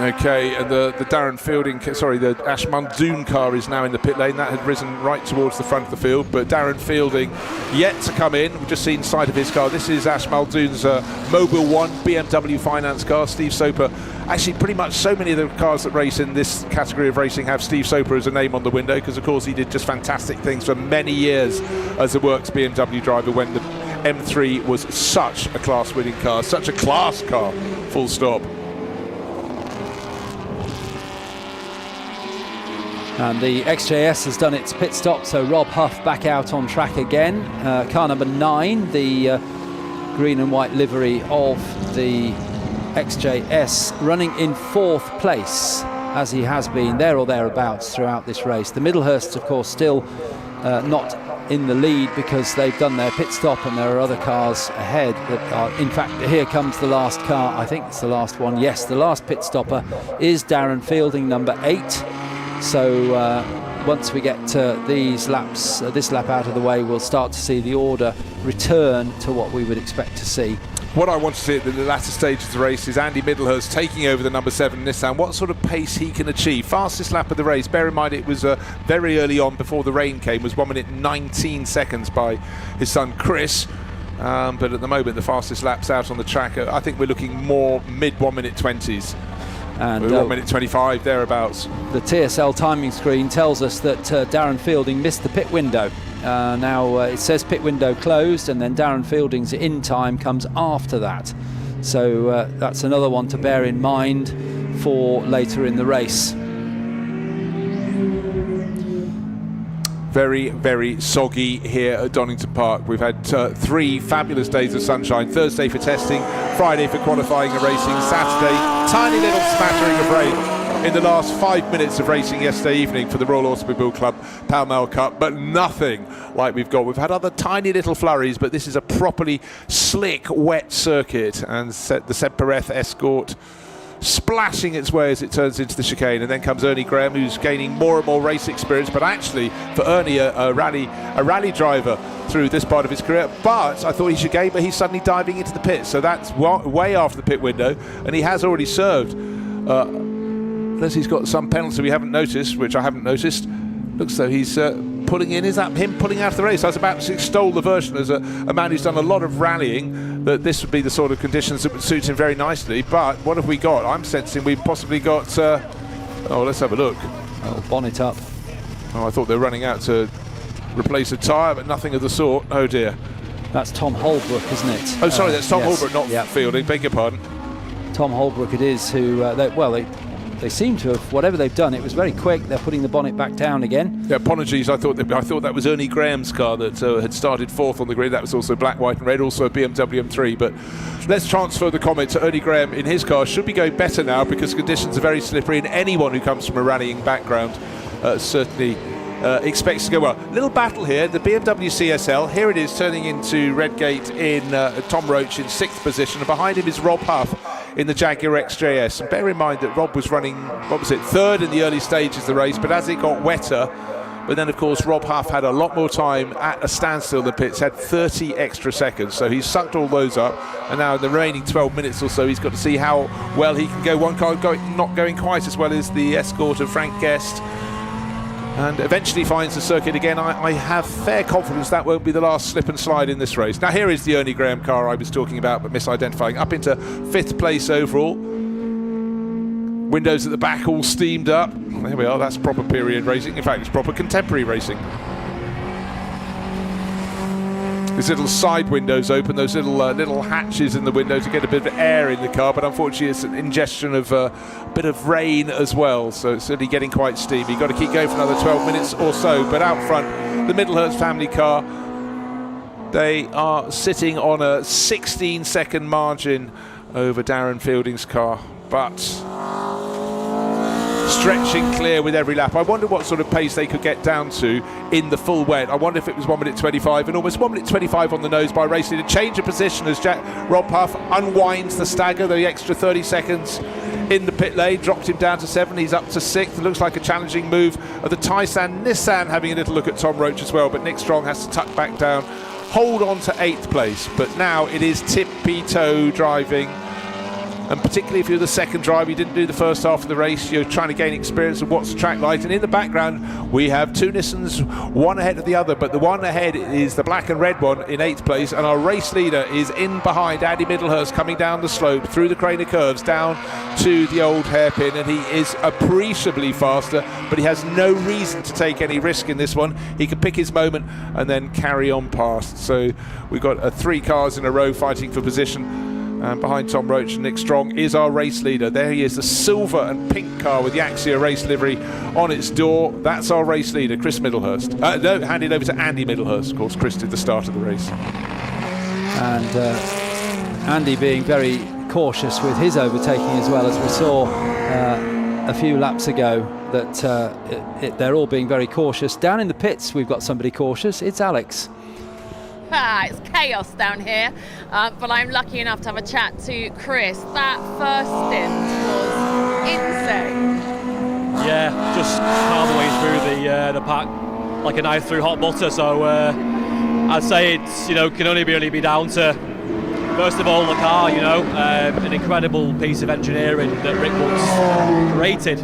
Okay, and the Darren Fielding, the Ash Muldoon car is now in the pit lane. That had risen right towards the front of the field, but Darren Fielding yet to come in. We've just seen sight of his car. This is Ash Muldoon's Mobile 1 BMW finance car. Steve Soper, actually pretty much so many of the cars that race in this category of racing have Steve Soper as a name on the window, because of course he did just fantastic things for many years as a works BMW driver when the M3 was such a class-winning car, such a class car, full stop. And the XJS has done its pit stop, so Rob Huff back out on track again. Car number 9, the green and white livery of the XJS, running in 4th place, as he has been there or thereabouts throughout this race. The Middlehursts, of course, still not in the lead because they've done their pit stop and there are other cars ahead that are, in fact, here comes the last car. I think it's the last one. Yes, the last pit stopper is Darren Fielding, number 8. So once we get these laps, this lap out of the way, we'll start to see the order return to what we would expect to see. What I want to see at the latter stages of the race is Andy Middlehurst taking over the number 7 Nissan, what sort of pace he can achieve. Fastest lap of the race, bear in mind it was very early on before the rain came, was 1 minute 19 seconds by his son Chris. But at the moment the fastest laps out on the track, I think we're looking more mid 1 minute 20s. And 1 minute 25 thereabouts. The TSL timing screen tells us that Darren Fielding missed the pit window. Now it says pit window closed, and then Darren Fielding's in time comes after that. So that's another one to bear in mind for later in the race. Very, very soggy here at Donington Park. We've had 3 fabulous days of sunshine. Thursday for testing, Friday for qualifying and racing, Saturday, tiny little smattering of rain in the last 5 minutes of racing yesterday evening for the Royal Automobile Club Pall Mall Cup, but nothing like we've got. We've had other tiny little flurries, but this is a properly slick, wet circuit, and the Seb Perez Escort splashing its way as it turns into the chicane, and then comes Ernie Graham, who's gaining more and more race experience, but actually for Ernie a rally driver through this part of his career. But I thought he should gain, but he's suddenly diving into the pit, so that's way after the pit window, and he has already served, unless he's got some penalty we haven't noticed, which I haven't noticed. Looks though he's pulling in. Is that him pulling out of the race? I was about to extol the version as a man who's done a lot of rallying, that this would be the sort of conditions that would suit him very nicely. But what have we got? I'm sensing we've possibly got let's have a look. Oh, bonnet up. Oh, I thought they were running out to replace a tyre, but nothing of the sort. Oh dear. That's Tom Holbrook, isn't it? Oh sorry, that's Tom yes. Holbrook, not Fielding, beg your pardon. Tom Holbrook it is, who they seem to have, whatever they've done, it was very quick. They're putting the bonnet back down again. Yeah, apologies. I thought that was Ernie Graham's car that had started 4th on the grid. That was also black, white and red, also a BMW M3. But let's transfer the comment to Ernie Graham in his car. Should be going better now because conditions are very slippery, and anyone who comes from a rallying background certainly expects to go well. Little battle here, the BMW CSL. Here it is turning into Redgate in Tom Roach in 6th position, and behind him is Rob Huff in the Jaguar XJS. And bear in mind that Rob was running, 3rd in the early stages of the race, but as it got wetter, but then of course Rob Huff had a lot more time at a standstill in the pits, had 30 extra seconds, so he's sucked all those up, and now in the remaining 12 minutes or so he's got to see how well he can go. One car not going quite as well as the Escort of Frank Guest, and eventually finds the circuit again. I have fair confidence that won't be the last slip and slide in this race. Now here is the Ernie Graham car I was talking about but misidentifying, up into 5th place overall. Windows at the back all steamed up. There we are, that's proper period racing. In fact, it's proper contemporary racing. These little side windows open, those little hatches in the window to get a bit of air in the car, but unfortunately it's an ingestion of a bit of rain as well, so it's certainly getting quite steamy. You've got to keep going for another 12 minutes or so, but out front, the Middlehurst family car, they are sitting on a 16-second margin over Darren Fielding's car, but stretching clear with every lap. I wonder what sort of pace they could get down to in the full wet. I wonder if it was 1 minute 25, and almost 1 minute 25 on the nose by racing. A change of position as Rob Huff unwinds the stagger, the extra 30 seconds in the pit lane, dropped him down to 7. He's up to 6th. It looks like a challenging move of the Tysan Nissan, having a little look at Tom Roach as well, but Nick Strong has to tuck back down, hold on to 8th place. But now it is tippy-toe driving and particularly if you're the second driver, you didn't do the first half of the race, you're trying to gain experience of what's the track like. And in the background we have two Nissans, one ahead of the other, but the one ahead is the black and red one in 8th place, and our race leader is in behind Andy Middlehurst, coming down the slope through the Craner curves down to the old hairpin, and he is appreciably faster, but he has no reason to take any risk in this one. He can pick his moment and then carry on past. So we've got 3 cars in a row fighting for position. And behind Tom Roach and Nick Strong is our race leader. There he is, the silver and pink car with the Axia race livery on its door. That's our race leader, Chris Middlehurst. No, handed over to Andy Middlehurst. Of course, Chris did the start of the race. And Andy being very cautious with his overtaking as well, as we saw a few laps ago, that they're all being very cautious. Down in the pits, we've got somebody cautious. It's Alex. It's chaos down here, but I'm lucky enough to have a chat to Chris. That first stint was insane. Yeah, just carved the way through the pack like a knife through hot butter. So I'd say it's can only really be down to, first of all, the car. An incredible piece of engineering that Rick Wood's created.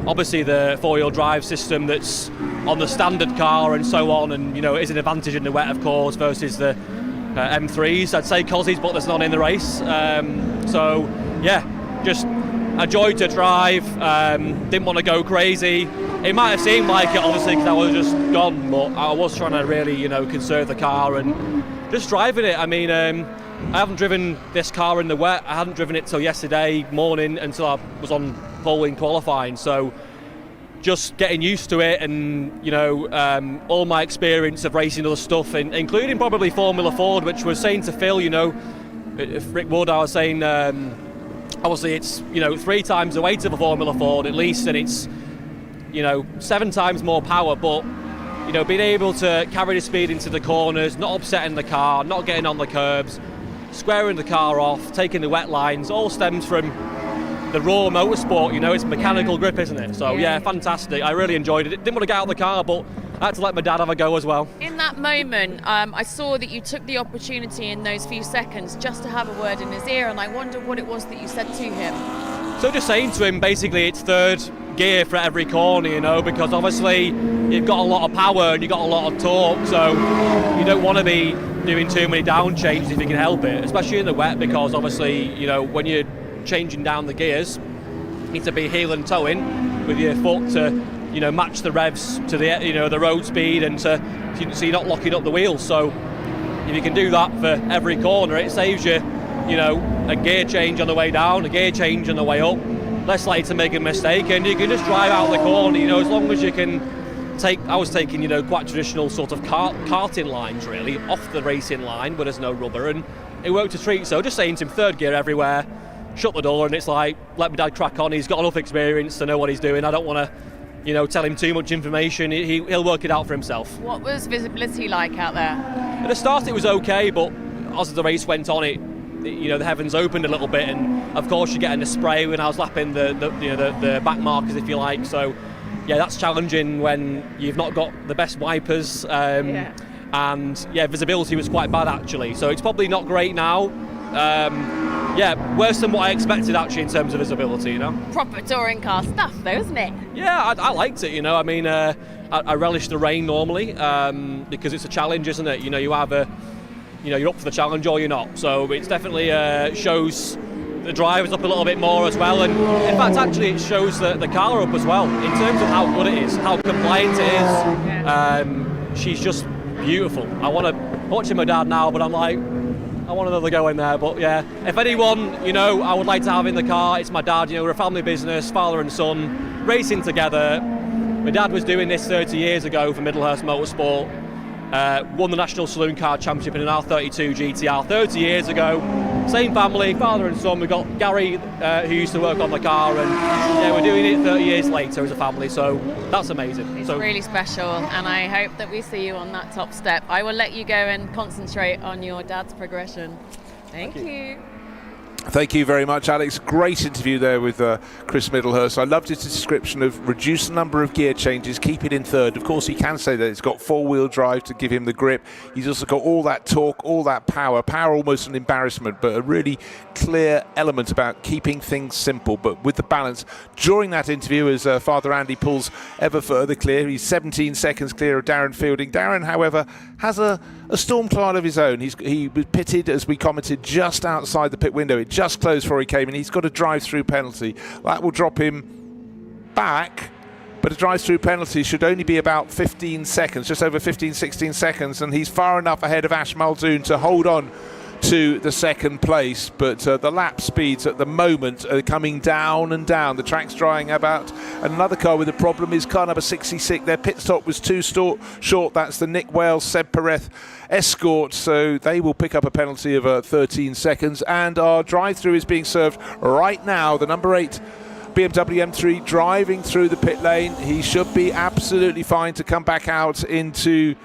Obviously the 4-wheel drive system that's on the standard car and so on, and is an advantage in the wet, of course, versus the M3s. I'd say Cozzies, but there's none in the race. So yeah, just a joy to drive. Didn't want to go crazy. It might have seemed like it, obviously, because I was just gone, but I was trying to really conserve the car and just driving it. I mean, I haven't driven this car in the wet. I hadn't driven it till yesterday morning until I was on pole in qualifying. So just getting used to it, and all my experience of racing other stuff, including probably Formula Ford, which was saying to Phil, Rick Wood, I was saying, obviously it's 3 times the weight of a Formula Ford at least, and it's 7 times more power, but being able to carry the speed into the corners, not upsetting the car, not getting on the curbs, squaring the car off, taking the wet lines, all stems from the raw motorsport. It's mechanical grip, isn't it? So yeah, fantastic. I really enjoyed it. Didn't want to get out of the car, but I had to let my dad have a go as well. In that moment, I saw that you took the opportunity in those few seconds just to have a word in his ear, and I wondered what it was that you said to him. So just saying to him, basically, it's third gear for every corner, because obviously you've got a lot of power and you've got a lot of torque, so you don't want to be doing too many down changes if you can help it, especially in the wet, because obviously, when you're changing down the gears, you need to be heel and toe in with your foot to match the revs to the the road speed, and so you're not locking up the wheels. So if you can do that for every corner, it saves you a gear change on the way down, a gear change on the way up, less likely to make a mistake, and you can just drive out the corner, as long as you can I was taking quite traditional sort of karting lines really off the racing line where there's no rubber, and it worked a treat. So just saying to him, third gear everywhere, shut the door, and it's like, let my dad crack on. He's got enough experience to know what he's doing. I don't want to tell him too much information. He'll work it out for himself. What was visibility like out there? At the start it was okay, but as the race went on, the heavens opened a little bit, and of course you're getting the spray when I was lapping the back markers, if you like. So yeah, that's challenging when you've not got the best wipers, and visibility was quite bad actually. So it's probably not great now. Worse than what I expected actually in terms of visibility, Proper touring car stuff though, isn't it? Yeah, I liked it, I mean, I relish the rain normally, because it's a challenge, isn't it? You have you're up for the challenge or you're not. So it's definitely shows the drivers up a little bit more as well, and in fact actually it shows the car up as well in terms of how good it is, how compliant it is. She's just beautiful. I want to watch my dad now, but I'm like, I want another go in there. But yeah, if anyone I would like to have in the car, it's my dad. We're a family business, father and son, racing together. My dad was doing this 30 years ago for Middlehurst Motorsport. Won the National Saloon Car Championship in an R32 GTR 30 years ago. Same family, father and son. We've got Gary, who used to work on the car, and we're doing it 30 years later as a family, so that's amazing. It's really special, and I hope that we see you on that top step. I will let you go and concentrate on your dad's progression. Thank you. Thank you very much, Alex. Great interview there with Chris Middlehurst. I loved his description of reduce the number of gear changes, keep it in third. Of course, he can say that it's got four-wheel drive to give him the grip. He's also got all that torque, all that power. Power almost an embarrassment, but a really clear element about keeping things simple, but with the balance. During that interview, as Father Andy pulls ever further clear, he's 17 seconds clear of Darren Fielding. Darren, however, has a storm cloud of his own. He was pitted, as we commented, just outside the pit window. It just closed before he came in. He's got a drive-through penalty. That will drop him back, but a drive-through penalty should only be about 15 seconds, just over 15, 16 seconds, and he's far enough ahead of Ash Muldoon to hold on to the second place, but the lap speeds at the moment are coming down and down. The track's drying about. Another car with a problem is car number 66. Their pit stop was too short. That's the Nick Wales Seb Perez Escort, so they will pick up a penalty of 13 seconds, and our drive-through is being served right now. The number 8 BMW M3 driving through the pit lane. He should be absolutely fine to come back out into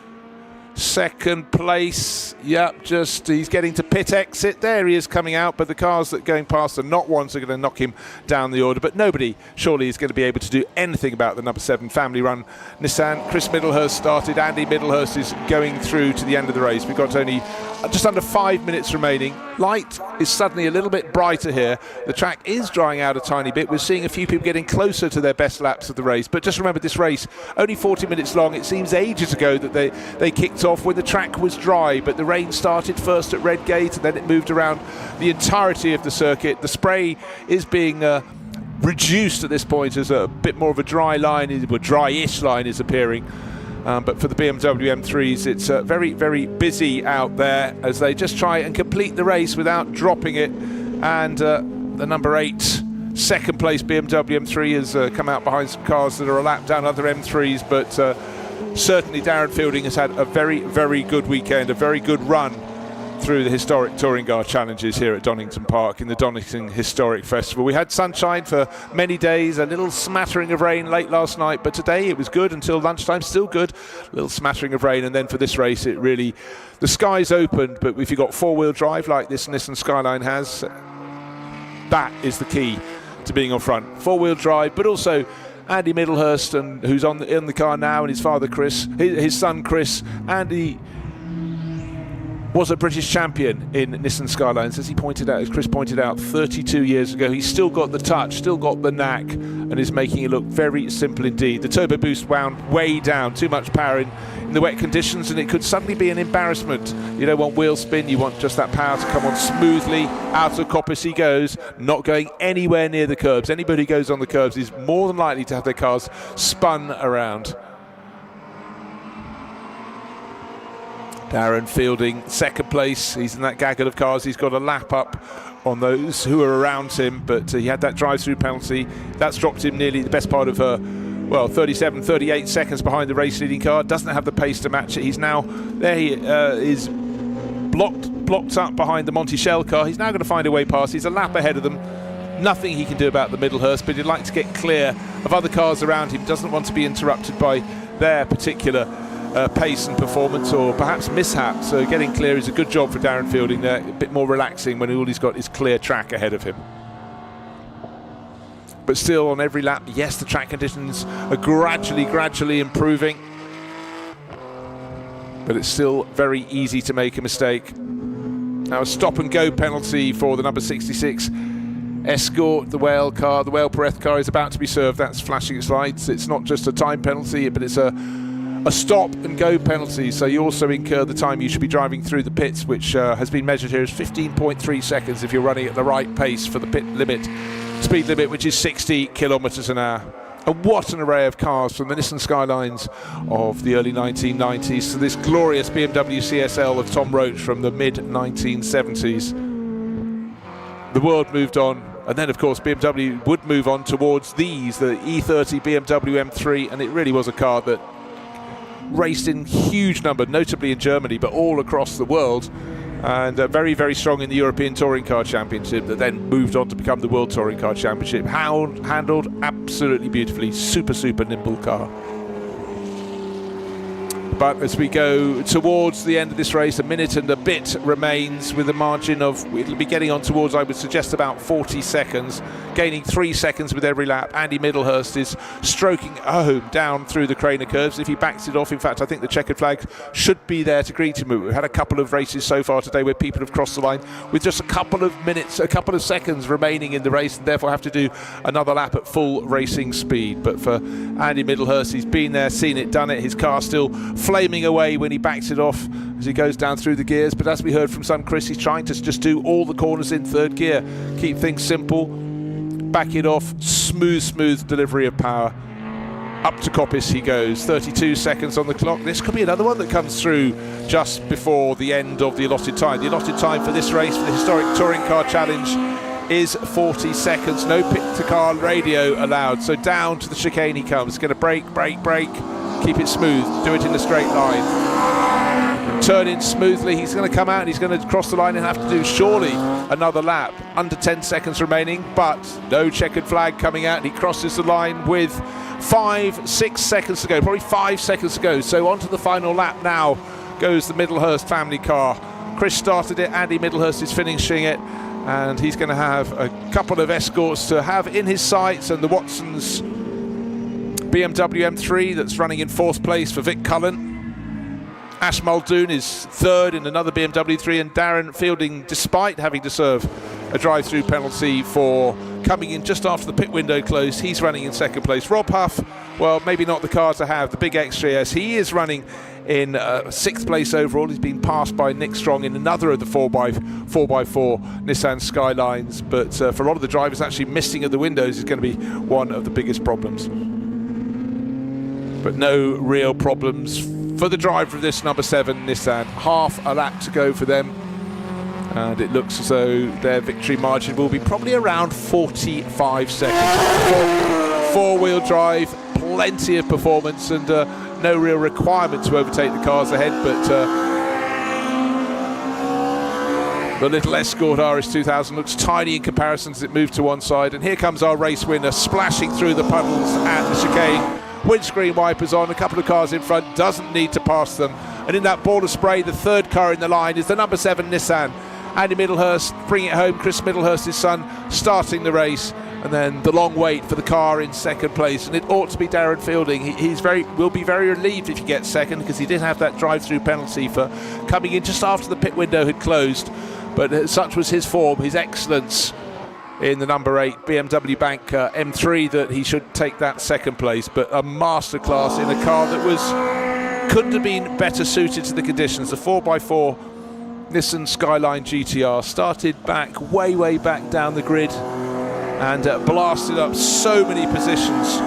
second place. Yep, he's getting to pit exit. There he is coming out, but the cars that are going past are not ones that are going to knock him down the order. But nobody surely is going to be able to do anything about the number 7 family run Nissan. Chris Middlehurst started. Andy Middlehurst is going through to the end of the race. We've got only just under 5 minutes remaining. Light is suddenly a little bit brighter here. The track is drying out a tiny bit. We're seeing a few people getting closer to their best laps of the race. But just remember, this race only 40 minutes long. It seems ages ago that they kicked off when the track was dry, but the rain started first at Redgate and then it moved around the entirety of the circuit. The spray is being reduced at this point as a bit more of a dry line, a dry-ish line is appearing. But for the BMW M3s, it's very, very busy out there as they just try and complete the race without dropping it. And the number 8 second place BMW M3 has come out behind some cars that are a lap down other M3s, but certainly Darren Fielding has had a very, very good weekend, a very good run through the historic Touring Car Challenges here at Donington Park in the Donington Historic Festival. We had sunshine for many days, a little smattering of rain late last night, but today it was good until lunchtime, still good. A little smattering of rain, and then for this race it really, the skies opened, but if you've got four-wheel drive like this Nissan Skyline has, that is the key to being on front. Four-wheel drive, but also Andy Middlehurst, and who's in the car now, and his father Chris, his son Chris. Andy was a British champion in Nissan Skylines, as Chris pointed out, 32 years ago. He's still got the touch, still got the knack, and is making it look very simple indeed. The turbo boost wound way down, too much power in the wet conditions, and it could suddenly be an embarrassment. You don't want wheel spin, you want just that power to come on smoothly. Out of coppice he goes, not going anywhere near the curbs. Anybody who goes on the curbs is more than likely to have their cars spun around. Darren Fielding, second place. He's in that gaggle of cars. He's got a lap up on those who are around him, but he had that drive-through penalty. That's dropped him nearly the best part of 37, 38 seconds behind the race-leading car. Doesn't have the pace to match it. He's now there. He is blocked up behind the Monticello car. He's now going to find a way past. He's a lap ahead of them. Nothing he can do about the Middlehurst, but he'd like to get clear of other cars around him. Doesn't want to be interrupted by their particular pace and performance, or perhaps mishap. So getting clear is a good job for Darren Fielding there. A bit more relaxing when all he's got is clear track ahead of him. But still, on every lap, yes, the track conditions are gradually improving, but it's still very easy to make a mistake. Now a stop and go penalty for the number 66 Escort, the Whale car. The Whale Perez car is about to be served. That's flashing its lights. It's not just a time penalty, but it's a stop and go penalty, so you also incur the time you should be driving through the pits, which has been measured here as 15.3 seconds if you're running at the right pace for the pit limit, speed limit, which is 60 kilometers an hour. And what an array of cars from the Nissan Skylines of the early 1990s to this glorious BMW CSL of Tom Roach from the mid-1970s. The world moved on, and then of course BMW would move on towards the E30 BMW M3, and it really was a car that raced in huge number, notably in Germany, but all across the world, and very, very strong in the European Touring Car Championship, that then moved on to become the World Touring Car Championship. Handled absolutely beautifully, super nimble car. But as we go towards the end of this race, a minute and a bit remains with a margin of, it'll be getting on towards, I would suggest, about 40 seconds, gaining 3 seconds with every lap. Andy Middlehurst is stroking home down through the Craner curves. If he backs it off, in fact, I think the checkered flag should be there to greet him. We've had a couple of races so far today where people have crossed the line with just a couple of minutes, a couple of seconds remaining in the race, and therefore have to do another lap at full racing speed. But for Andy Middlehurst, he's been there, seen it, done it. His car still flaming away when he backs it off as he goes down through the gears. But as we heard from son Chris, he's trying to just do all the corners in third gear, keep things simple, back it off, smooth delivery of power. Up to Coppice he goes, 32 seconds on the clock. This could be another one that comes through just before the end of the allotted time. The allotted time for this race, for the Historic Touring Car Challenge, is 40 seconds. No pit-to-car radio allowed. So down to the chicane he comes. Going to brake, keep it smooth, do it in a straight line. Turn in smoothly. He's going to come out and he's going to cross the line and have to do surely another lap. Under 10 seconds remaining, but no checkered flag coming out. And he crosses the line with 5-6 seconds to go, probably 5 seconds to go. So onto the final lap now goes the Middlehurst family car. Chris started it, Andy Middlehurst is finishing it, and he's going to have a couple of escorts to have in his sights, and the Watson's BMW M3 that's running in 4th place for Vic Cullen. Ash Muldoon is 3rd in another BMW 3, and Darren Fielding, despite having to serve a drive-through penalty for coming in just after the pit window closed, he's running in 2nd place. Rob Huff, well, maybe not the car to have, the big extra, yes, he is running in 6th place overall. He's been passed by Nick Strong in another of the 4x4 Nissan Skylines, but for a lot of the drivers, actually missing at the windows is going to be one of the biggest problems. But no real problems for the driver of this number 7 Nissan. Half a lap to go for them, and it looks as though their victory margin will be probably around 45 seconds. Four-wheel drive, plenty of performance, and no real requirement to overtake the cars ahead, but the little Escort RS2000 looks tiny in comparison as it moved to one side. And here comes our race winner, splashing through the puddles at the chicane. Windscreen wipers on, a couple of cars in front, doesn't need to pass them. And in that ball of spray, the 3rd car in the line is the number 7 Nissan. Andy Middlehurst bringing it home, Chris Middlehurst, his son, starting the race. And then the long wait for the car in 2nd place, and it ought to be Darren Fielding. Will be very relieved if he gets 2nd, because he did have that drive-through penalty for coming in just after the pit window had closed. But such was his form, his excellence in the number 8 BMW Bank M3, that he should take that 2nd place. But a masterclass in a car that couldn't have been better suited to the conditions. The 4x4 Nissan Skyline GTR started back, way back down the grid, and blasted up so many positions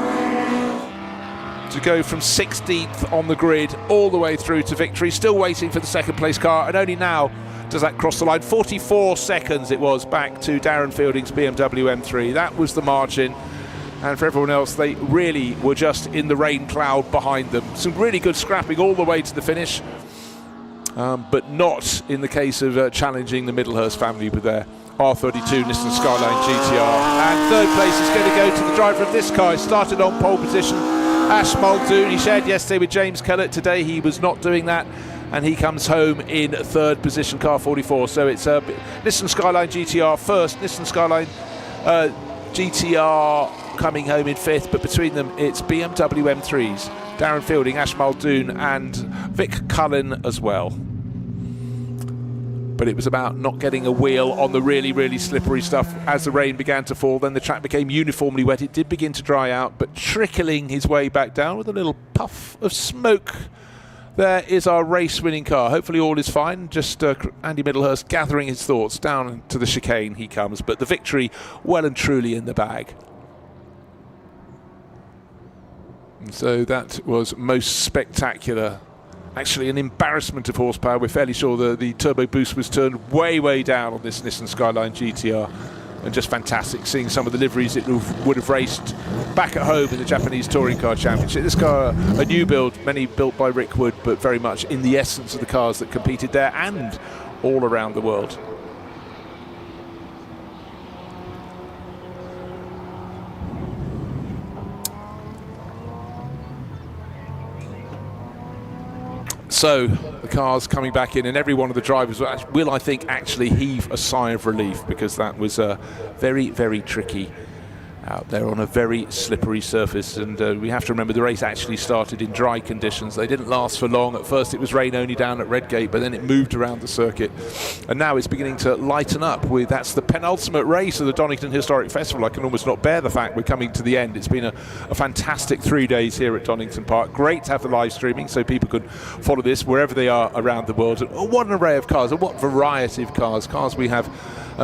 to go from 16th on the grid all the way through to victory. Still waiting for the 2nd place car, and only now does that cross the line. 44 seconds it was back to Darren Fielding's BMW M3. That was the margin, and for everyone else, they really were just in the rain cloud behind them. Some really good scrapping all the way to the finish, but not in the case of challenging the Middlehurst family with their R32 Nissan Skyline GTR. And 3rd place is going to go to the driver of this car. He started on pole position, Ash Muldoon. He shared yesterday with James Kellett. Today he was not doing that, and he comes home in 3rd position, car 44. So it's Nissan Skyline GTR first, Nissan Skyline GTR coming home in 5th, but between them it's BMW M3s, Darren Fielding, Ash Muldoon and Vic Cullen as well. But it was about not getting a wheel on the really slippery stuff as the rain began to fall. Then the track became uniformly wet. It did begin to dry out, but trickling his way back down with a little puff of smoke. There is our race-winning car. Hopefully all is fine. Just Andy Middlehurst gathering his thoughts. Down to the chicane he comes, but the victory well and truly in the bag. And so that was most spectacular. Actually an embarrassment of horsepower. We're fairly sure the turbo boost was turned way down on this Nissan Skyline GTR, and just fantastic seeing some of the liveries it would have raced back at home in the Japanese Touring Car Championship. This car, a new build, many built by Rick Wood, but very much in the essence of the cars that competed there and all around the world. So the cars coming back in, and every one of the drivers will, I think, actually heave a sigh of relief, because that was very, very tricky out there on a very slippery surface. And we have to remember the race actually started in dry conditions. They didn't last for long. At first it was rain only down at Redgate, but then it moved around the circuit, and now it's beginning to lighten up. That's the penultimate race of the Donington Historic Festival. I can almost not bear the fact we're coming to the end. It's been a fantastic 3 days here at Donington Park. Great to have the live streaming so people can follow this wherever they are around the world. And what an array of cars, and what variety of cars we have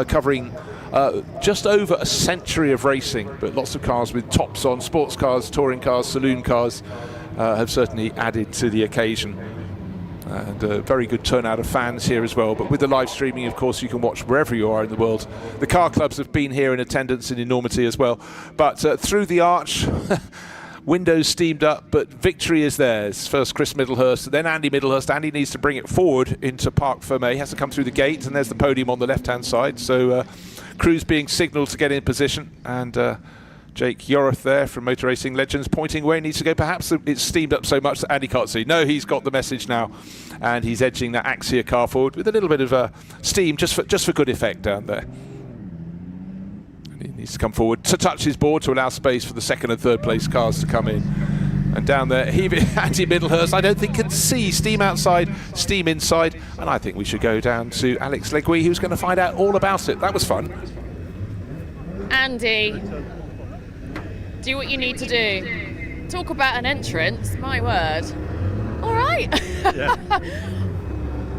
covering just over a century of racing, but lots of cars with tops on. Sports cars, touring cars, saloon cars have certainly added to the occasion, and a very good turnout of fans here as well. But with the live streaming, of course, you can watch wherever you are in the world. The car clubs have been here in attendance in enormity as well. But through the arch, windows steamed up, but victory is theirs. First Chris Middlehurst, then Andy Middlehurst. Andy needs to bring it forward into Parc Fermé. He has to come through the gate, and there's the podium on the left-hand side. So crews being signalled to get in position, and Jake Yorath there from Motor Racing Legends pointing where he needs to go. Perhaps it's steamed up so much that Andy can't see. No, he's got the message now, and he's edging that Axia car forward with a little bit of steam just for good effect down there. He needs to come forward to touch his board to allow space for the second and third place cars to come in. And down there, Andy Middlehurst, I don't think can see. Steam outside, steam inside. And I think we should go down to Alex Legui, who's going to find out all about it. That was fun. Andy, do what you need to do. Talk about an entrance, my word. All right. Yeah.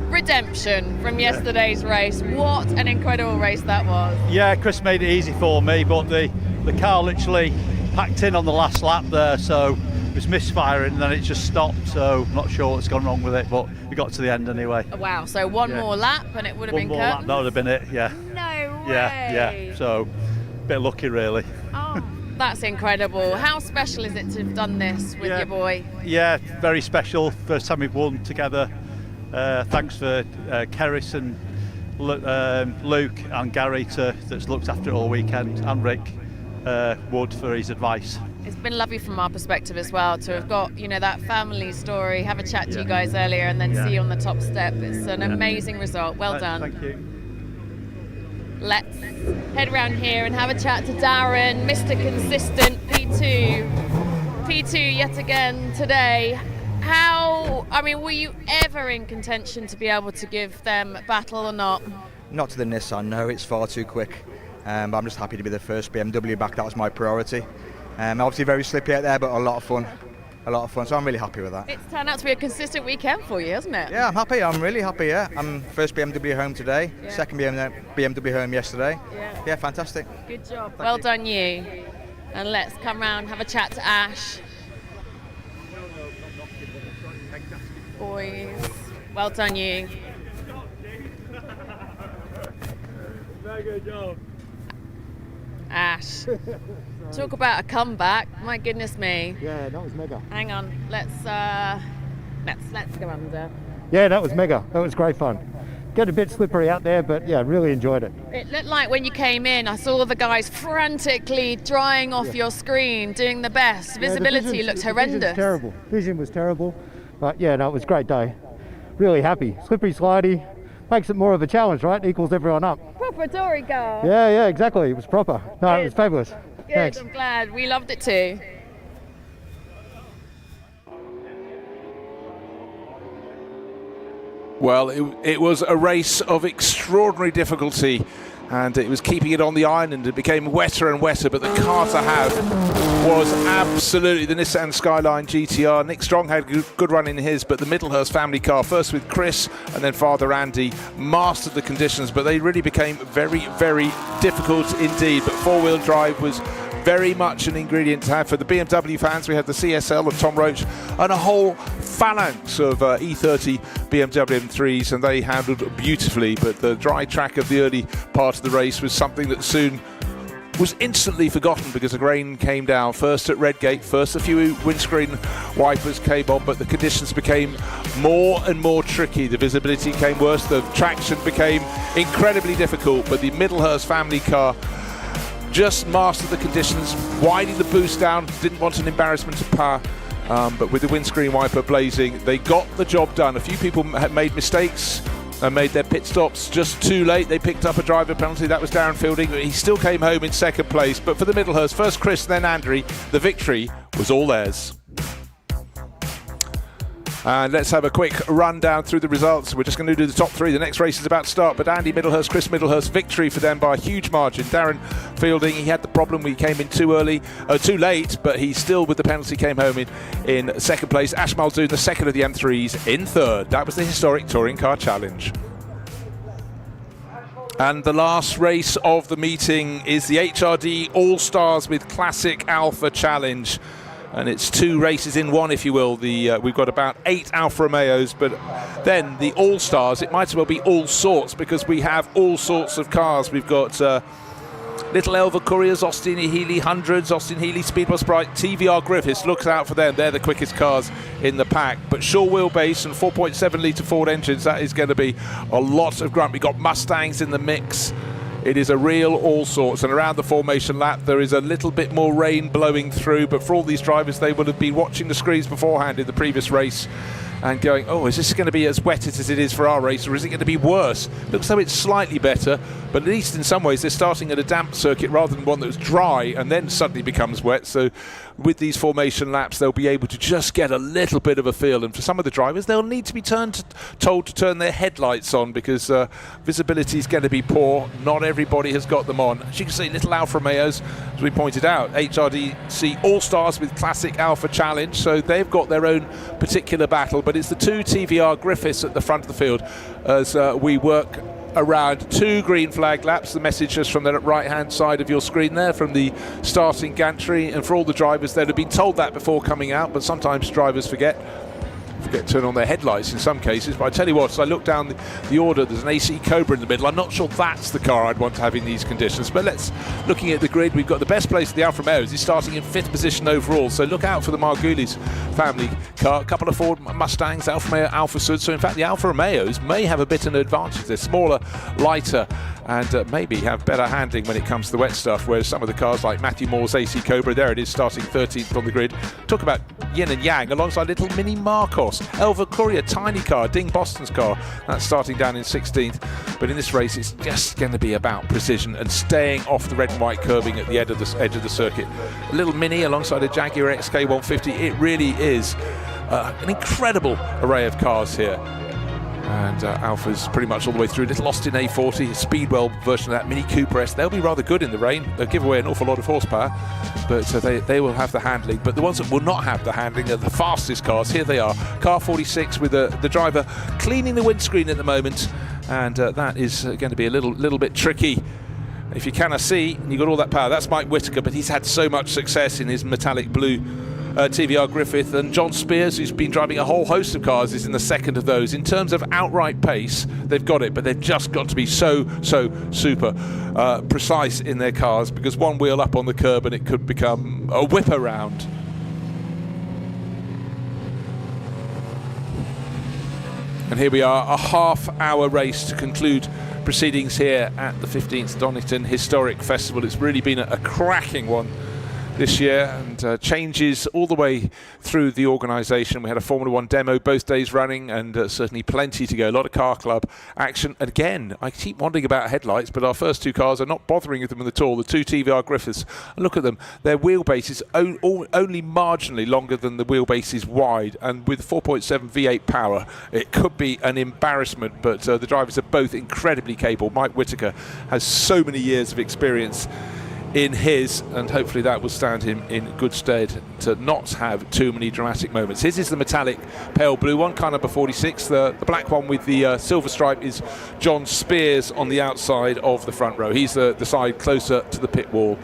Redemption from yesterday's race. What an incredible race that was. Yeah, Chris made it easy for me, but the car literally packed in on the last lap there, so it was misfiring and then it just stopped, so not sure what's gone wrong with it, but we got to the end anyway. Wow, so one more lap and it would have been curtains? One more lap, that would have been it, yeah. No way! Yeah, so a bit lucky really. Oh, that's incredible. How special is it to have done this with your boy? Yeah, very special. First time we've won together. Thanks for Keris and Luke and Gary that's looked after it all weekend, and Rick Wood for his advice. It's been lovely from our perspective as well to have got, that family story, have a chat to you guys earlier, and then see you on the top step. It's an amazing result. Well done. Thank you. Let's head around here and have a chat to Darren, Mr. Consistent, P2 yet again today. Were you ever in contention to be able to give them battle or not? Not to the Nissan, no, it's far too quick. But I'm just happy to be the first BMW back. That was my priority. Obviously very slippy out there, but a lot of fun, so I'm really happy with that. It's turned out to be a consistent weekend for you, hasn't it? Yeah, I'm happy, I'm really happy, yeah. I'm first BMW home today, second BMW home yesterday. Yeah, fantastic. Good job. Well done you. And let's come round, have a chat to Ash. Boys, well done you. Very good job. Ash, talk about a comeback. My goodness me. Yeah, that was mega. Hang on, let's go under. Yeah, that was mega. That was great fun. Get a bit slippery out there, but yeah, really enjoyed it. It looked like when you came in, I saw the guys frantically drying off your screen, doing the best. Visibility looked horrendous. Vision was terrible, but yeah, no, it was a great day. Really happy. Slippery, slidey. Makes it more of a challenge, right? Equals everyone up. Proper touring car. Yeah, exactly. It was proper. No, it was fabulous. Good, Thanks. I'm glad. We loved it too. Well, it was a race of extraordinary difficulty, and it was keeping it on the iron, and it became wetter and wetter, but the car to have was absolutely the Nissan Skyline GTR. Nick Strong had a good run in his, but the Middlehurst family car, first with Chris and then Father Andy, mastered the conditions, but they really became very, very difficult indeed. But four-wheel drive was very much an ingredient to have. For the BMW fans, we had the CSL of Tom Roach and a whole phalanx of E30 BMW M3s, and they handled beautifully. But the dry track of the early part of the race was something that soon was instantly forgotten because the rain came down first at Redgate, first a few windscreen wipers came on, but the conditions became more and more tricky. The visibility came worse, the traction became incredibly difficult, but the Middlehurst family car just mastered the conditions, winding the boost down, didn't want an embarrassment of power, but with the windscreen wiper blazing, they got the job done. A few people had made mistakes and made their pit stops just too late. They picked up a driver penalty. That was Darren Fielding. He still came home in second place. But for the Middlehurst, first Chris, then Andrew, the victory was all theirs. And let's have a quick rundown through the results. We're just going to do the top three. The next race is about to start, but Andy Middlehurst, Chris Middlehurst, victory for them by a huge margin. Darren Fielding, he had the problem. We came in too late, but he still, with the penalty, came home in second place. Ash Muldoon, the second of the M3s, in third. That was the historic Touring Car Challenge. And the last race of the meeting is the HRD All-Stars with Classic Alpha Challenge. And it's two races in one, if you will. We've got about 8 Alfa Romeos, but then the All-Stars, it might as well be all sorts, because we have all sorts of cars. We've got little Elva Couriers, Austin Healey 100s, Austin Healey Speedwell Sprite, TVR Griffiths, look out for them. They're the quickest cars in the pack. But short wheelbase and 4.7 litre Ford engines, that is going to be a lot of grunt. We've got Mustangs in the mix. It is a real all sorts, and around the formation lap there is a little bit more rain blowing through, but for all these drivers, they would have been watching the screens beforehand in the previous race and going, oh, is this going to be as wet as it is for our race, or is it going to be worse? Looks like it's slightly better, but at least in some ways they're starting at a damp circuit rather than one that was dry and then suddenly becomes wet. So with these formation laps, they'll be able to just get a little bit of a feel, and for some of the drivers, they'll need to be told to turn their headlights on, because visibility is going to be poor. Not everybody has got them on. As you can see, little Alfa Romeos, as we pointed out, HRDC All-Stars with Classic Alpha Challenge, so they've got their own particular battle, but it's the two TVR Griffiths at the front of the field as we work around 2 green flag laps. The message is from the right hand side of your screen there, from the starting gantry, and for all the drivers they'd have been told that before coming out, but sometimes drivers forget to turn on their headlights in some cases. But I tell you what, as I look down the order, there's an AC Cobra in the middle. I'm not sure that's the car I'd want to have in these conditions, but looking at the grid, we've got the best place of the Alfa Romeos. He's starting in 5th position overall, so look out for the Margulies family car. A couple of Ford Mustangs, Alfa Romeo Alfa Sud, so in fact the Alfa Romeos may have a bit of an advantage. They're smaller, lighter, and maybe have better handling when it comes to the wet stuff, whereas some of the cars like Matthew Moore's AC Cobra, there it is, starting 13th on the grid. Talk about yin and yang alongside little Mini Marcos. Elva Courier, tiny car, Ding Boston's car, that's starting down in 16th. But in this race, it's just going to be about precision and staying off the red and white curbing at the edge of the circuit. A little Mini alongside a Jaguar XK150. It really is an incredible array of cars here. And Alpha's pretty much all the way through. Little Austin A40, a Speedwell version of that, Mini Cooper S. They'll be rather good in the rain. They'll give away an awful lot of horsepower, but they will have the handling. But the ones that will not have the handling are the fastest cars. Here they are. Car 46 with the driver cleaning the windscreen at the moment, and that is going to be a little bit tricky. If you cannot see, and you've got all that power, that's Mike Whitaker, but he's had so much success in his metallic blue TVR Griffith, and John Spears, who's been driving a whole host of cars, is in the second of those. In terms of outright pace, they've got it, but they've just got to be so super precise in their cars, because one wheel up on the curb and it could become a whip around. And here we are, a half-hour race to conclude proceedings here at the 15th Donington Historic Festival. It's really been a cracking one this year, and changes all the way through the organisation. We had a Formula 1 demo both days running, and certainly plenty to go. A lot of car club action. And again, I keep wondering about headlights, but our first two cars are not bothering with them at all. The two TVR Griffiths, look at them. Their wheelbase is only marginally longer than the wheelbase is wide, and with 4.7 V8 power, it could be an embarrassment, but the drivers are both incredibly capable. Mike Whitaker has so many years of experience in his, and hopefully that will stand him in good stead to not have too many dramatic moments. His is the metallic pale blue one, car number 46. The black one with the silver stripe is John Spears on the outside of the front row. He's the side closer to the pit wall.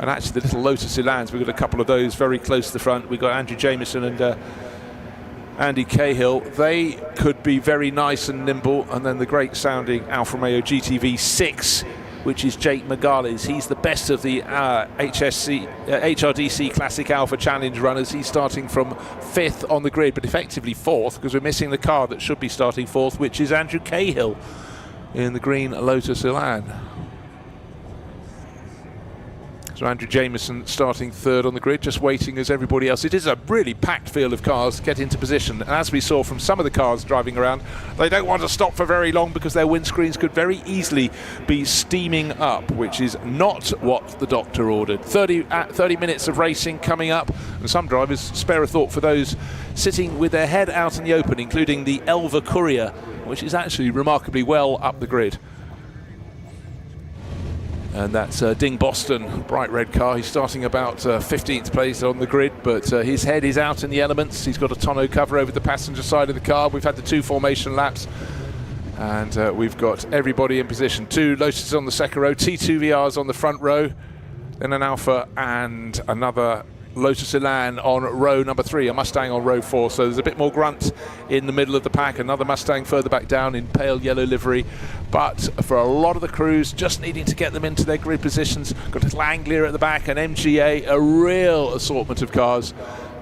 And actually the little Lotus Elans, we've got a couple of those very close to the front. We've got Andrew Jameson and Andy Cahill. They could be very nice and nimble. And then the great sounding Alfa Romeo GTV 6, which is Jake Megales. He's the best of the HRDC Classic Alpha Challenge runners. He's starting from 5th on the grid, but effectively 4th, because we're missing the car that should be starting 4th, which is Andrew Cahill in the green Lotus Elan. As So Andrew Jamieson starting third on the grid, just waiting as everybody else. It is a really packed field of cars get into position. And as we saw from some of the cars driving around, they don't want to stop for very long because their windscreens could very easily be steaming up, which is not what the doctor ordered. 30 minutes of racing coming up, and some drivers spare a thought for those sitting with their head out in the open, including the Elva Courier, which is actually remarkably well up the grid. And that's Ding Boston, bright red car. He's starting about 15th place on the grid, but his head is out in the elements. He's got a tonneau cover over the passenger side of the car. We've had the 2 formation laps, and we've got everybody in position. 2 Lotuses on the second row, T2VRs on the front row, then an Alfa and another Lotus Elan on row number 3, a Mustang on row 4. So there's a bit more grunt in the middle of the pack, another Mustang further back down in pale yellow livery. But for a lot of the crews, just needing to get them into their grid positions. Got a Langlia at the back, an MGA, a real assortment of cars.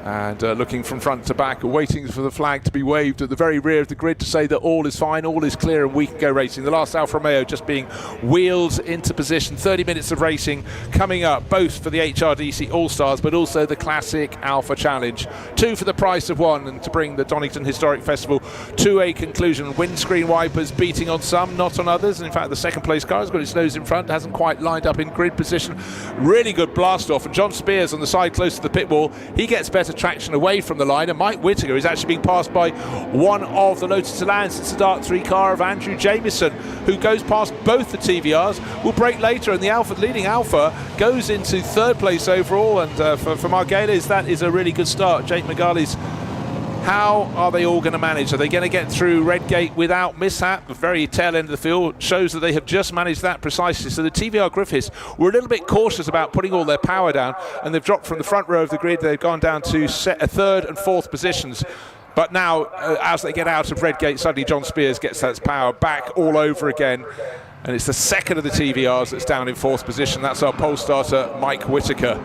And looking from front to back, waiting for the flag to be waved at the very rear of the grid to say that all is fine, all is clear, and we can go racing. The last Alfa Romeo just being wheeled into position. 30 minutes of racing coming up, both for the HRDC All-Stars, but also the Classic Alpha Challenge. 2 for the price of 1, and to bring the Donington Historic Festival to a conclusion. Windscreen wipers beating on some, not on others. And in fact, the second place car has got its nose in front, hasn't quite lined up in grid position. Really good blast off, and John Spears on the side close to the pit wall, he gets better traction away from the line, and Mike Whittaker is actually being passed by one of the Lotus Elans. It's the Dark 3 car of Andrew Jamieson, who goes past both the TVRs, will break later, and the leading Alpha goes into 3rd place overall. And for Margulies, that is a really good start. Jake Margulies, how are they all going to manage? Are they going to get through Redgate without mishap? The very tail end of the field shows that they have just managed that precisely. So the TVR Griffiths were a little bit cautious about putting all their power down, and they've dropped from the front row of the grid. They've gone down to 3rd and 4th positions. But now, as they get out of Redgate, suddenly John Spears gets that power back all over again. And it's the second of the TVRs that's down in 4th position. That's our pole starter, Mike Whittaker.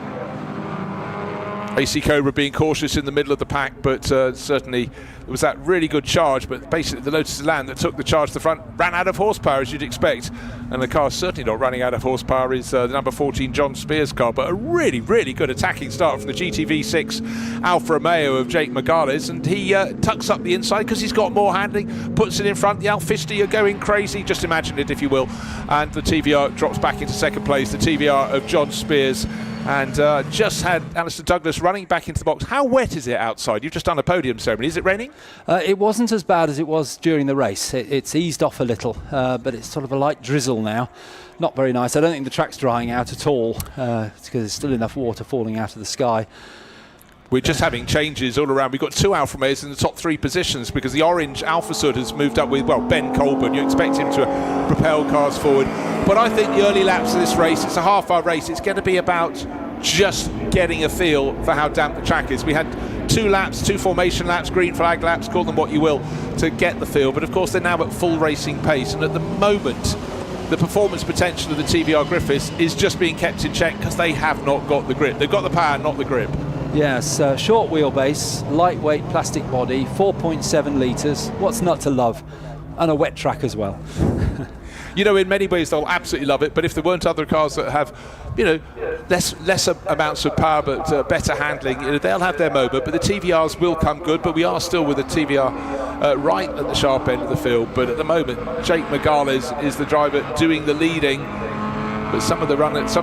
AC Cobra being cautious in the middle of the pack, but certainly there was that really good charge. But basically the Lotus Elan that took the charge to the front ran out of horsepower, as you'd expect. And the car certainly not running out of horsepower is the number 14 John Spears car. But a really, really good attacking start from the GTV6 Alfa Romeo of Jake Margulies. And he tucks up the inside because he's got more handling, puts it in front. The Alfisti are going crazy, just imagine it if you will. And the TVR drops back into 2nd place, the TVR of John Spears. And just had Alistair Douglas running back into the box. How wet is it outside? You've just done a podium ceremony. Is it raining? It wasn't as bad as it was during the race. It's eased off a little, but it's sort of a light drizzle now. Not very nice. I don't think the track's drying out at all, because there's still enough water falling out of the sky. We're just having changes all around. We've got 2 Alfa Romeos in the top 3 positions because the orange Alfa Sud has moved up with, well, Ben Colburn. You expect him to propel cars forward. But I think the early laps of this race, it's a half-hour race. It's going to be about just getting a feel for how damp the track is. We had 2 laps, 2 formation laps, green flag laps, call them what you will, to get the feel. But of course, they're now at full racing pace. And at the moment, the performance potential of the TVR Griffiths is just being kept in check because they have not got the grip. They've got the power, not the grip. Yes, short wheelbase, lightweight plastic body, 4.7 litres. What's not to love? And a wet track as well. You know, in many ways they'll absolutely love it, but if there weren't other cars that have, you know, less amounts of power but better handling, you know, they'll have their moment. But the TVRs will come good, but we are still with the TVR right at the sharp end of the field. But at the moment, Jake Margulies is the driver doing the leading. But some of the Lotus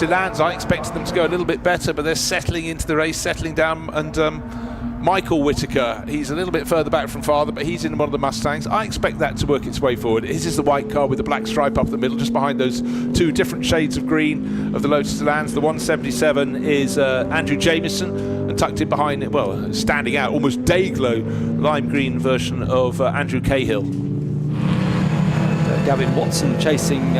Elans, I expected them to go a little bit better, but they're settling into the race, settling down. And Michael Whittaker, he's a little bit further back from father, but he's in one of the Mustangs. I expect that to work its way forward. His is the white car with the black stripe up the middle, just behind those 2 different shades of green of the Lotus Elans. The 177 is Andrew Jamieson, and tucked in behind it, well, standing out, almost day-glow, lime green version of Andrew Cahill. Gavin Watson chasing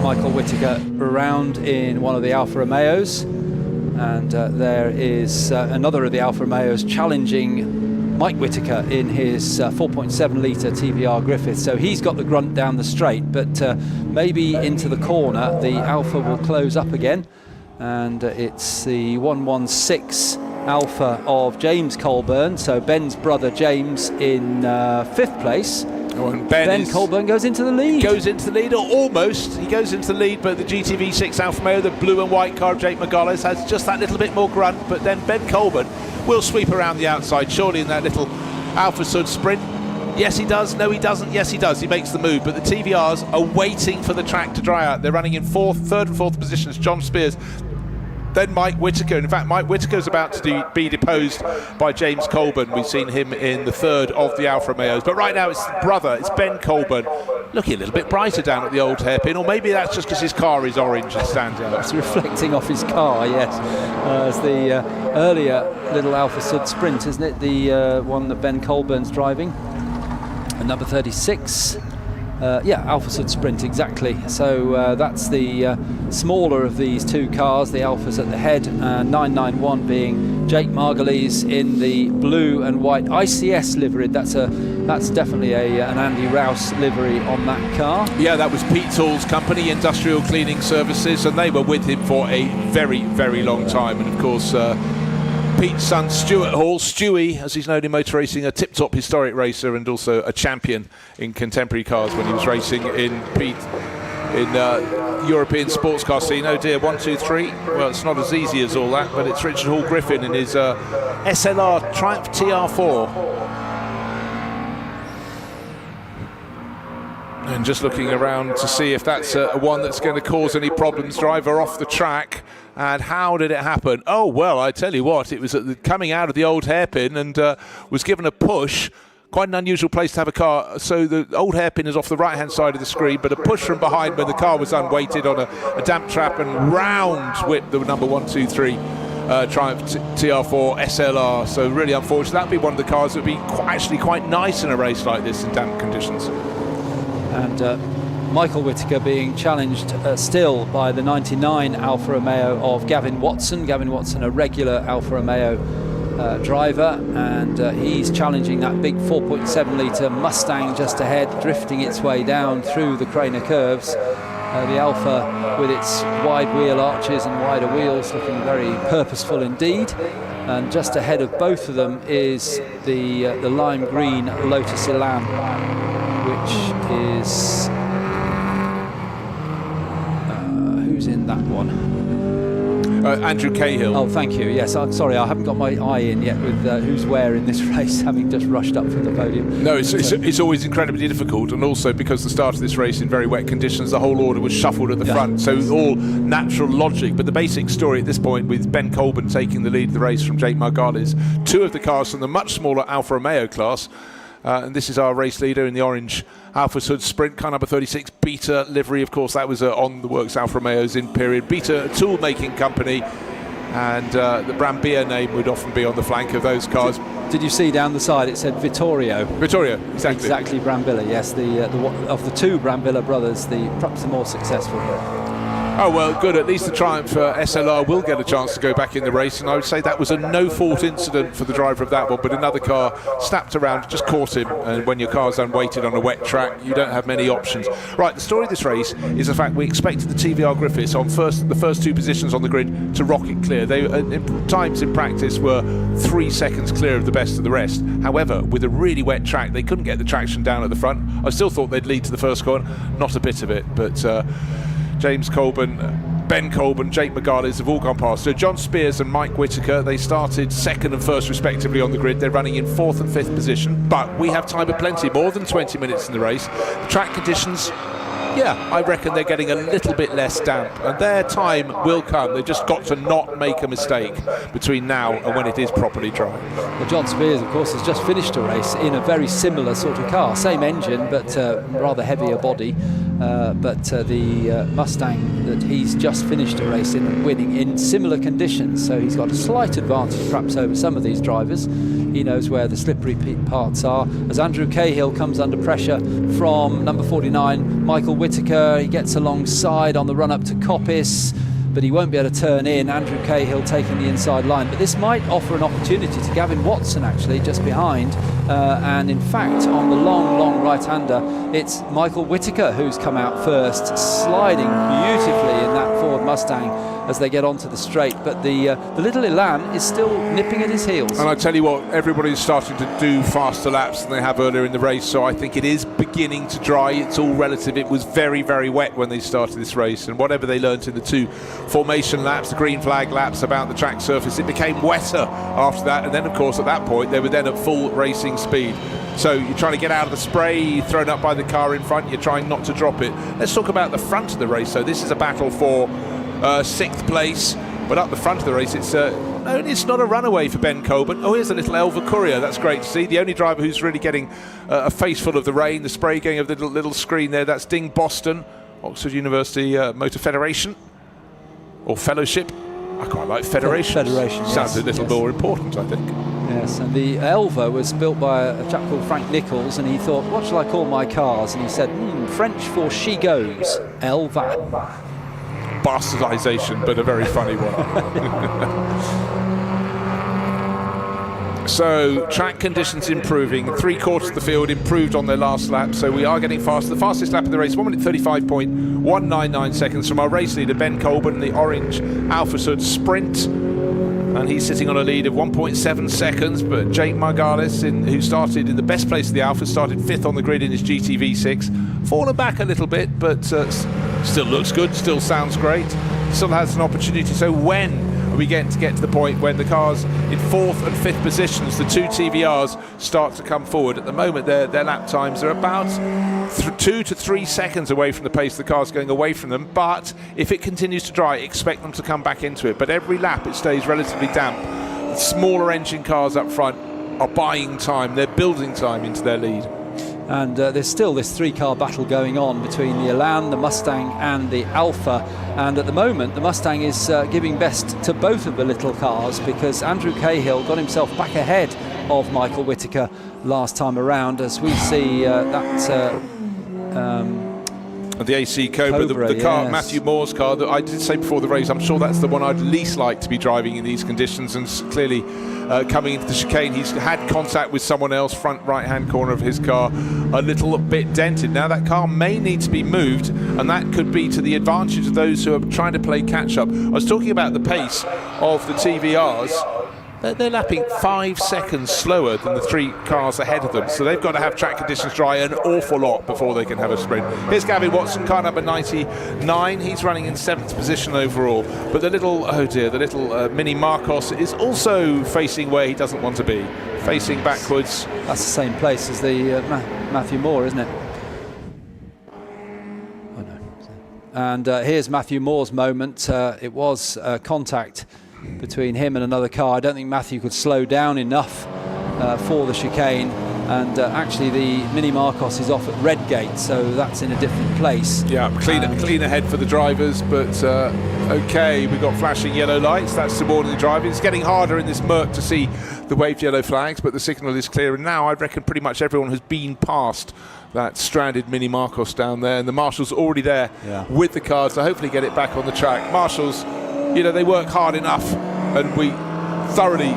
Michael Whittaker around in one of the Alfa Romeos, and there is another of the Alfa Romeos challenging Mike Whittaker in his 4.7 litre TVR Griffith. So he's got the grunt down the straight, but maybe into the corner the Alfa will close up again, and it's the 116 Alfa of James Colburn, so Ben's brother James in 5th place. Oh, and Ben Colburn goes into the lead. Goes into the lead, or almost. He goes into the lead, but the GTV6 Alfa Romeo, the blue and white car of Jake Margales, has just that little bit more grunt. But then Ben Colburn will sweep around the outside, surely in that little Alfa Sud sprint. Yes, he does. No, he doesn't. Yes, he does. He makes the move. But the TVRs are waiting for the track to dry out. They're running in third and fourth positions. John Spears, then Mike Whittaker. In fact, Mike Whittaker's about to be deposed by James Colburn. We've seen him in the third of the Alfa Romeos. But right now it's brother, it's Ben Colburn, looking a little bit brighter down at the old hairpin, or maybe that's just because his car is orange and stands out. It's reflecting off his car, yes. As the earlier little Alfa Sud Sprint, isn't it? The one that Ben Colburn's driving. And number 36. Alfa Sud Sprint, exactly. So that's the smaller of these two cars, the Alfas at the head, 991 being Jake Margales in the blue and white ICS livery. That's definitely an Andy Rouse livery on that car. Yeah, that was Pete Hall's company, Industrial Cleaning Services, and they were with him for a very, very long time. And of course, Pete's son Stuart Hall, Stewie as he's known in motor racing, a tip-top historic racer and also a champion in contemporary cars when he was racing in European sports car scene. Oh dear, 1, 2, 3. Well, it's not as easy as all that, but it's Richard Hall Griffin in his SLR Triumph TR4. And just looking around to see if that's one that's going to cause any problems. Driver off the track. And how did it happen? Oh, well, I tell you what, it was coming out of the old hairpin and was given a push. Quite an unusual place to have a car. So the old hairpin is off the right-hand side of the screen, but a push from behind when the car was unweighted on a damp trap and round whipped the number 1, 2, 3 Triumph TR4 SLR. So really unfortunate. That would be one of the cars that would be actually quite nice in a race like this in damp conditions. And Michael Whittaker being challenged still by the 99 Alfa Romeo of Gavin Watson. Gavin Watson, a regular Alfa Romeo driver, and he's challenging that big 4.7 litre Mustang just ahead, drifting its way down through the Craner curves. The Alfa with its wide wheel arches and wider wheels looking very purposeful indeed. And just ahead of both of them is the lime green Lotus Elan, which is who's in that one? Andrew Cahill. Oh, thank you. Yes, I'm sorry, I haven't got my eye in yet with who's where in this race, having just rushed up from the podium. No, it's always incredibly difficult, and also because the start of this race in very wet conditions, the whole order was shuffled at the front, so all natural logic. But the basic story at this point, with Ben Colburn taking the lead of the race from Jake Margales, two of the cars from the much smaller Alfa Romeo class. And this is our race leader in the orange Alfa Sud Sprint, car number 36, Beta livery. Of course, that was on the works Alfa Romeos in period. Beta, a tool-making company, and the Brambilla name would often be on the flank of those cars. Did you see down the side it said Vittorio? Vittorio, exactly. Exactly, Brambilla, yes. Of the two Brambilla brothers, perhaps the more successful. Oh, well, good. At least the Triumph SLR will get a chance to go back in the race, and I would say that was a no-fault incident for the driver of that one, but another car snapped around, just caught him, and when your car's unweighted on a wet track, you don't have many options. Right, the story of this race is the fact we expected the TVR Griffiths on the first two positions on the grid to rocket clear. They, times in practice, were 3 seconds clear of the best of the rest. However, with a really wet track, they couldn't get the traction down at the front. I still thought they'd lead to the first corner, not a bit of it, but James Colburn, Ben Colburn, Jake Margales have all gone past. So John Spears and Mike Whittaker, they started second and first respectively on the grid. They're running in fourth and fifth position, but we have time of plenty, more than 20 minutes in the race. The track conditions, I reckon they're getting a little bit less damp, and their time will come. They've just got to not make a mistake between now and when it is properly dry. Well, John Spears, of course, has just finished a race in a very similar sort of car. Same engine, but rather heavier body. But the Mustang that he's just finished a race in and winning in similar conditions, so he's got a slight advantage perhaps over some of these drivers. He knows where the slippery parts are. As Andrew Cahill comes under pressure from number 49, Michael Whittaker, he gets alongside on the run up to Coppice. but he won't be able to turn in. Andrew Cahill taking the inside line, but this might offer an opportunity to Gavin Watson actually just behind, and in fact on the long right-hander it's Michael Whitaker who's come out first, sliding beautifully in that Ford Mustang as they get onto the straight, but the little Elan is still nipping at his heels. And I tell you what, everybody's starting to do faster laps than they have earlier in the race, so I think it is beginning to dry. It's all relative. It was very, very wet when they started this race, and whatever they learnt in the 2 formation laps, the green flag laps about the track surface, it became wetter after that, and then of course at that point they were then at full racing speed. So you're trying to get out of the spray thrown up by the car in front, you're trying not to drop it. Let's talk about the front of the race. So this is a battle for 6th place, but up the front of the race it's not a runaway for Ben Coburn. Oh, here's a little Elva Courier. That's great to see. The only driver who's really getting a face full of the rain, the spray going of the little screen there, that's Ding Boston, Oxford University Motor Federation, or Fellowship. I quite like Federation. Federation, sounds a little more important, I think. Yes, and the Elva was built by a chap called Frank Nichols, and he thought, what shall I call my cars? And he said, French for she goes, Elva. Bastardization, but a very funny one. So track conditions improving, 3/4 of the field improved on their last lap, so we are getting faster. The fastest lap in the race, 1 minute 35.199 seconds from our race leader Ben Coburn, the orange Alfa Sud Sprint, and he's sitting on a lead of 1.7 seconds, but Jake Margales, who started in the best place of the Alfa, started 5th on the grid in his GTV6, fallen back a little bit, but still looks good, still sounds great, still has an opportunity. So when are we getting to get to the point when the cars in 4th and 5th positions, the 2 TVRs, start to come forward? At the moment their lap times are about 2 to 3 seconds away from the pace the car's going away from them, but if it continues to dry, expect them to come back into it. But every lap it stays relatively damp. The smaller engine cars up front are buying time, they're building time into their lead. And there's still this 3-car battle going on between the Elan, the Mustang and the Alfa, and at the moment the Mustang is giving best to both of the little cars, because Andrew Cahill got himself back ahead of Michael Whitaker last time around, as we see the AC Cobra, the car, yes. Matthew Moore's car, that I did say before the race, I'm sure that's the one I'd least like to be driving in these conditions, and clearly coming into the chicane he's had contact with someone else, front right hand corner of his car a little bit dented. Now that car may need to be moved, and that could be to the advantage of those who are trying to play catch up. I was talking about the pace of the TVRs. They're lapping 5 seconds slower than the 3 cars ahead of them, so they've got to have track conditions dry an awful lot before they can have a sprint. Here's Gavin Watson, car number 99. He's running in 7th position overall, but the little Mini Marcos is also facing where he doesn't want to be, facing backwards. That's the same place as the Matthew Moore, isn't it? Oh no. And here's Matthew Moore's moment. It was contact between him and another car. I don't think Matthew could slow down enough for the chicane, and actually the Mini Marcos is off at Redgate, so that's in a different place. Yeah, clean ahead for the drivers, but okay, we've got flashing yellow lights, that's to warn the drivers. It's getting harder in this murk to see the waved yellow flags, but the signal is clear, and now I reckon pretty much everyone has been past that stranded Mini Marcos down there, and the marshals already there with the cars to hopefully get it back on the track. Marshals, they work hard enough, and we thoroughly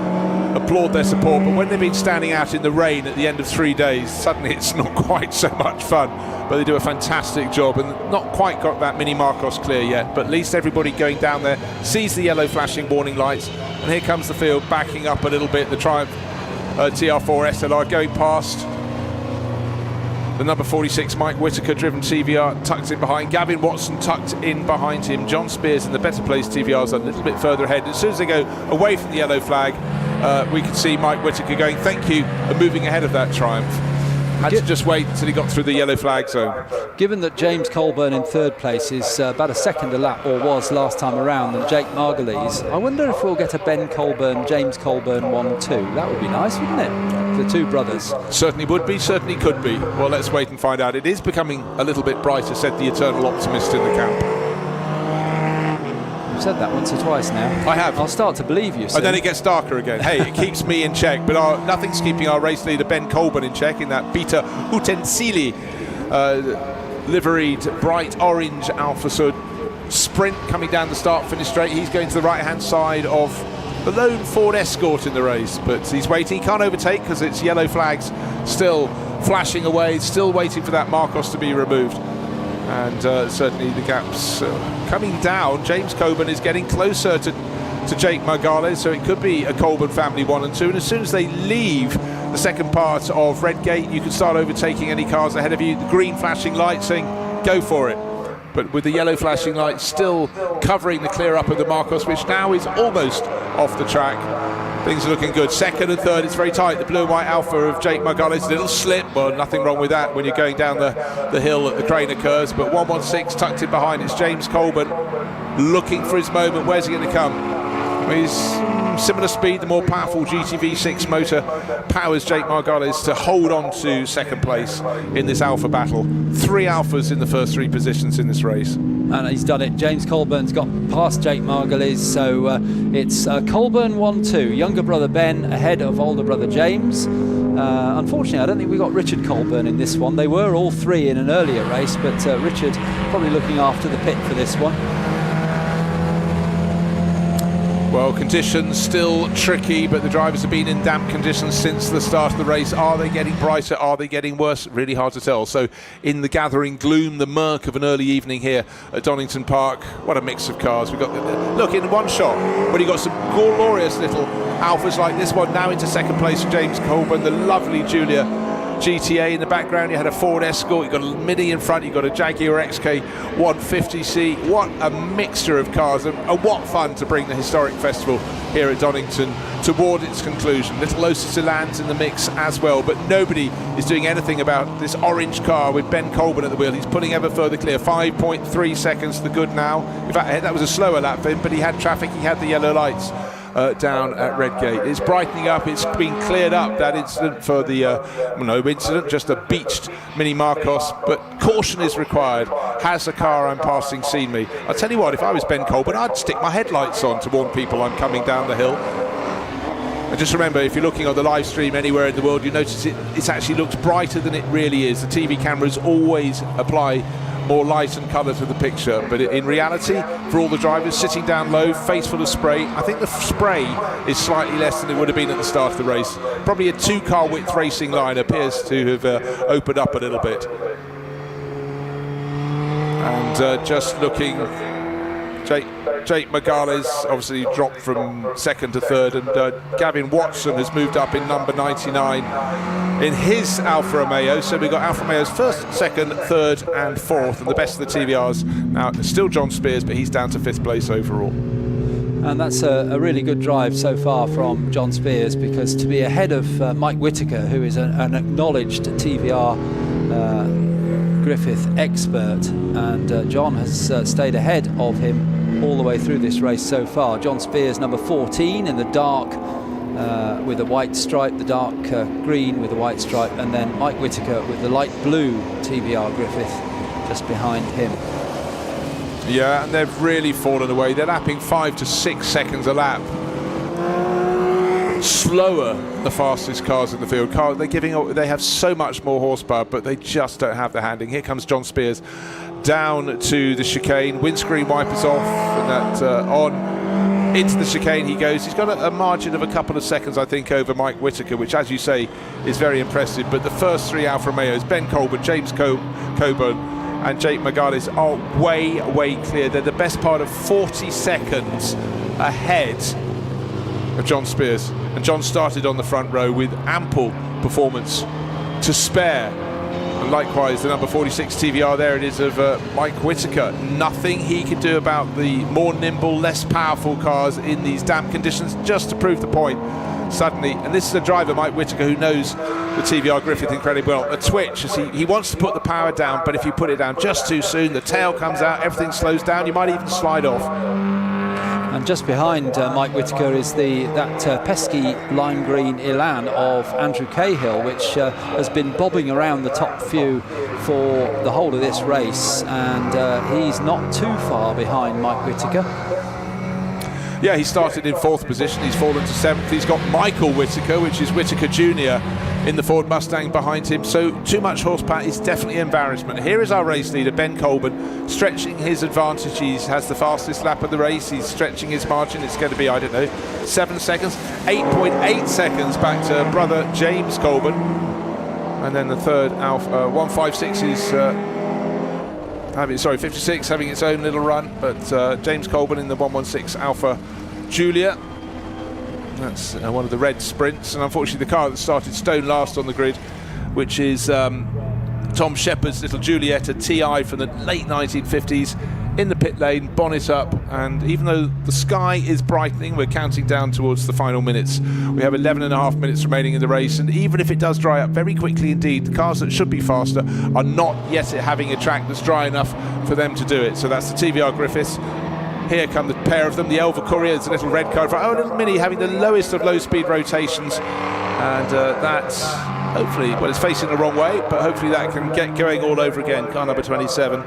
applaud their support, but when they've been standing out in the rain at the end of 3 days, suddenly it's not quite so much fun. But they do a fantastic job, and not quite got that Mini Marcos clear yet, but at least everybody going down there sees the yellow flashing warning lights, and here comes the field backing up a little bit. The Triumph TR4 SLR going past the number 46 Mike Whitaker driven TVR, tucked in behind. Gavin Watson tucked in behind him. John Spears in the better placed TVRs a little bit further ahead. As soon as they go away from the yellow flag, we can see Mike Whitaker going thank you and moving ahead of that Triumph. Had to just wait until he got through the yellow flag zone. Given that James Colburn in 3rd place is about a second a lap, or was last time around, than Jake Margales, I wonder if we'll get a Ben Colburn, James Colburn 1-2. That would be nice, wouldn't it? The 2 brothers. Certainly would be, certainly could be. Well, let's wait and find out. It is becoming a little bit brighter, said the eternal optimist in the camp. You've said that once or twice now. I have. I'll start to believe you soon. And then it gets darker again. Hey, it keeps me in check, but nothing's keeping our race leader Ben Colburn in check in that Peter Utensili liveried bright orange Alfa Sud sprint coming down the start-finish straight. He's going to the right-hand side of the lone Ford Escort in the race, but he's waiting. He can't overtake because it's yellow flags still flashing away, still waiting for that Marcos to be removed. And certainly the gaps coming down. James Coburn is getting closer to Jake Margales, so it could be a Coburn family 1 and 2. And as soon as they leave the second part of Redgate, you can start overtaking any cars ahead of you. The green flashing light saying go for it, but with the yellow flashing light still covering the clear up of the Marcos, which now is almost off the track. Things are looking good. Second and third, it's very tight. The blue and white Alpha of Jake Margales, a little slip. Well, nothing wrong with that when you're going down the hill that the crane occurs. But 116 tucked in behind. It's James Coburn looking for his moment. Where's he going to come? Well, he's similar speed. The more powerful GTV6 motor powers Jake Margales to hold on to second place in this Alpha battle. 3 Alphas in the first 3 positions in this race. And he's done it. James Colburn's got past Jake Margales, so it's Colburn 1-2. Younger brother Ben ahead of older brother James. Unfortunately, I don't think we got Richard Colburn in this one. They were all 3 in an earlier race, but Richard probably looking after the pit for this one. Well, conditions still tricky, but the drivers have been in damp conditions since the start of the race. Are they getting brighter? Are they getting worse? Really hard to tell. So in the gathering gloom, the murk of an early evening here at Donington Park, what a mix of cars. We've got, look, in one shot, when you've got some glorious little Alphas like this one, now into second place for James Colburn, the lovely Julia GTA in the background. You had a Ford Escort, you've got a Mini in front, you've got a Jaguar XK 150C. What a mixture of cars, and what fun to bring the historic festival here at Donington toward its conclusion. Little Lotus Elan's in the mix as well, but nobody is doing anything about this orange car with Ben Colburn at the wheel. He's pulling ever further clear. 5.3 seconds to the good now. In fact, that was a slower lap for him, but he had traffic, he had the yellow lights down at Redgate. It's brightening up, it's been cleared up, that incident for the no incident, just a beached Mini Marcos, but caution is required. Has the car I'm passing seen me? I'll tell you what, if I was Ben Colburn, I'd stick my headlights on to warn people I'm coming down the hill. And just remember, if you're looking on the live stream anywhere in the world, you notice it's actually looks brighter than it really is. The TV cameras always apply more light and colour to the picture, but in reality, for all the drivers sitting down low, face full of spray, I think the spray is slightly less than it would have been at the start of the race. Probably a 2-car width racing line appears to have opened up a little bit. And just looking, Jake Margales obviously dropped from second to third, and Gavin Watson has moved up in number 99 in his Alfa Romeo. So we've got Alfa Romeo's first, second, third and fourth, and the best of the TVRs now still John Spears, but he's down to 5th place overall. And that's a really good drive so far from John Spears, because to be ahead of Mike Whittaker, who is an acknowledged TVR Griffith expert, and John has stayed ahead of him all the way through this race so far. John Spears number 14 in the dark with a white stripe, the dark green with a white stripe, and then Mike Whittaker with the light blue TVR Griffith just behind him. Yeah, and they've really fallen away. They're lapping 5 to 6 seconds a lap slower the fastest cars in the field. They have so much more horsepower, but they just don't have the handling. Here comes John Spears down to the chicane, windscreen wipers off, and that on into the chicane he goes. He's got a margin of a couple of seconds, I think, over Mike Whittaker, which, as you say, is very impressive. But the first 3 Alfa Romeos, Ben Colburn, James Coburn and Jake Margales, are way clear. They're the best part of 40 seconds ahead of John Spears, and John started on the front row with ample performance to spare. And likewise, the number 46 TVR, there it is, of Mike Whittaker. Nothing he can do about the more nimble, less powerful cars in these damp conditions, just to prove the point suddenly. And this is a driver, Mike Whittaker, who knows the TVR Griffith incredibly well. A twitch, as he wants to put the power down, but if you put it down just too soon, the tail comes out, everything slows down, you might even slide off. And just behind Mike Whittaker is that pesky lime green Elan of Andrew Cahill, which has been bobbing around the top few for the whole of this race, and he's not too far behind Mike Whittaker. Yeah, he started in 4th position, he's fallen to 7th. He's got Michael Whittaker, which is Whittaker Jr., in the Ford Mustang behind him, so too much horsepower is definitely embarrassment. Here is our race leader, Ben Colburn, stretching his advantage. He has the fastest lap of the race. He's stretching his margin. It's going to be, I don't know, 7 seconds, 8.8 seconds back to brother James Colburn. And then the third Alpha 156 is 56 having its own little run, but James Colburn in the 116 Alpha Julia. That's one of the red sprints, and unfortunately the car that started stone last on the grid, which is Tom Shepherd's little Giulietta TI from the late 1950s, in the pit lane, bonnet up, and even though the sky is brightening, we're counting down towards the final minutes. We have 11.5 minutes remaining in the race, and even if it does dry up very quickly indeed, the cars that should be faster are not yet having a track that's dry enough for them to do it. So that's the TVR Griffiths. Here come the pair of them, the Elva Courier, it's a little red car. Oh, a little Mini having the lowest of low-speed rotations, and that's hopefully, well, it's facing the wrong way, but hopefully that can get going all over again. Car number 27.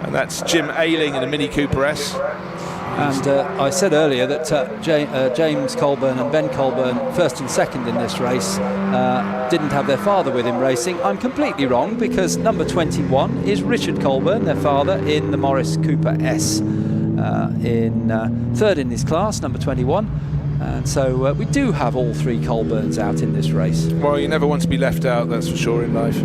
And that's Jim Ayling in a Mini Cooper S. And I said earlier that James Colburn and Ben Colburn, first and second in this race, didn't have their father with him racing. I'm completely wrong, because number 21 is Richard Colburn, their father, in the Morris Cooper S, in third in his class, number 21. And so we do have all three Colburns out in this race. Well, you never want to be left out, that's for sure, in life.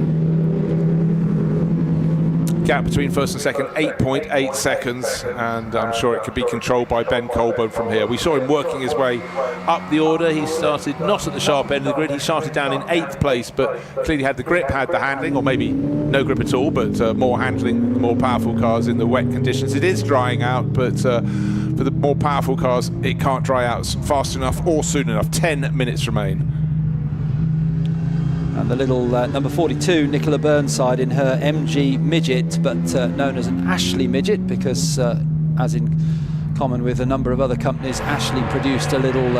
Gap between first and second, 8.8 seconds, and I'm sure it could be controlled by Ben Colburn from here. We saw him working his way up the order. He started not at the sharp end of the grid. He started down in 8th place, but clearly had the grip, had the handling, or maybe no grip at all, but more handling, more powerful cars in the wet conditions. It is drying out, but for the more powerful cars, it can't dry out fast enough or soon enough. 10 minutes remain. And the little number 42, Nicola Burnside, in her MG Midget, but known as an Ashley Midget, because as in common with a number of other companies, Ashley produced a little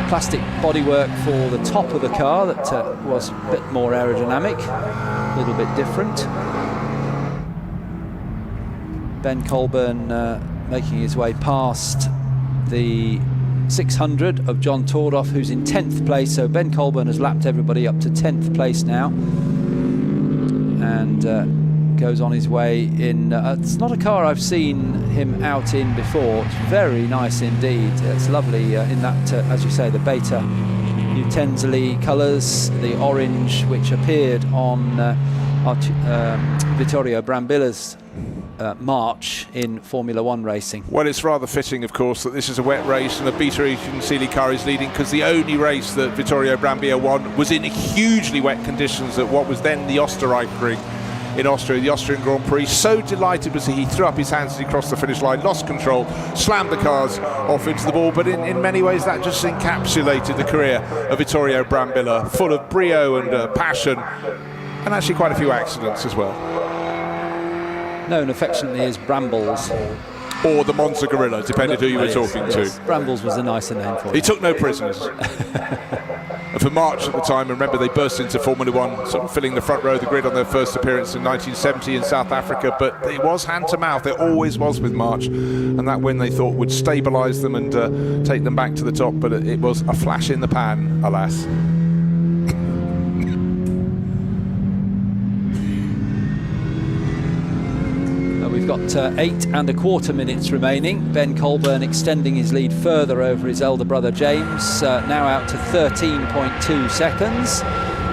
plastic bodywork for the top of the car that was a bit more aerodynamic, a little bit different. Ben Colburn making his way past the 600 of John Tordoff, who's in 10th place, so Ben Colburn has lapped everybody up to 10th place now, and goes on his way in. It's not a car I've seen him out in before. It's very nice indeed. It's lovely in that, as you say, the Beta Utensili colours, the orange which appeared on Vittorio Brambilla's March in Formula One racing. Well, it's rather fitting, of course, that this is a wet race and the Beta Utensili car is leading, because the only race that Vittorio Brambilla won was in hugely wet conditions at what was then the Österreich in Austria, the Austrian Grand Prix. So delighted was he threw up his hands as he crossed the finish line, lost control, slammed the cars off into the ball, but in many ways that just encapsulated the career of Vittorio Brambilla, full of brio and passion, and actually quite a few accidents as well. Known affectionately as Brambles. Or the Monza Gorilla, depending who you were talking to. Brambles was a nicer name for it. He took no prisoners. And for March at the time, remember they burst into Formula One, sort of filling the front row of the grid on their first appearance in 1970 in South Africa, but it was hand to mouth, it always was with March, and that win they thought would stabilise them and take them back to the top, but it was a flash in the pan, alas. We've got 8.25 minutes remaining. Ben Colburn extending his lead further over his elder brother James, now out to 13.2 seconds.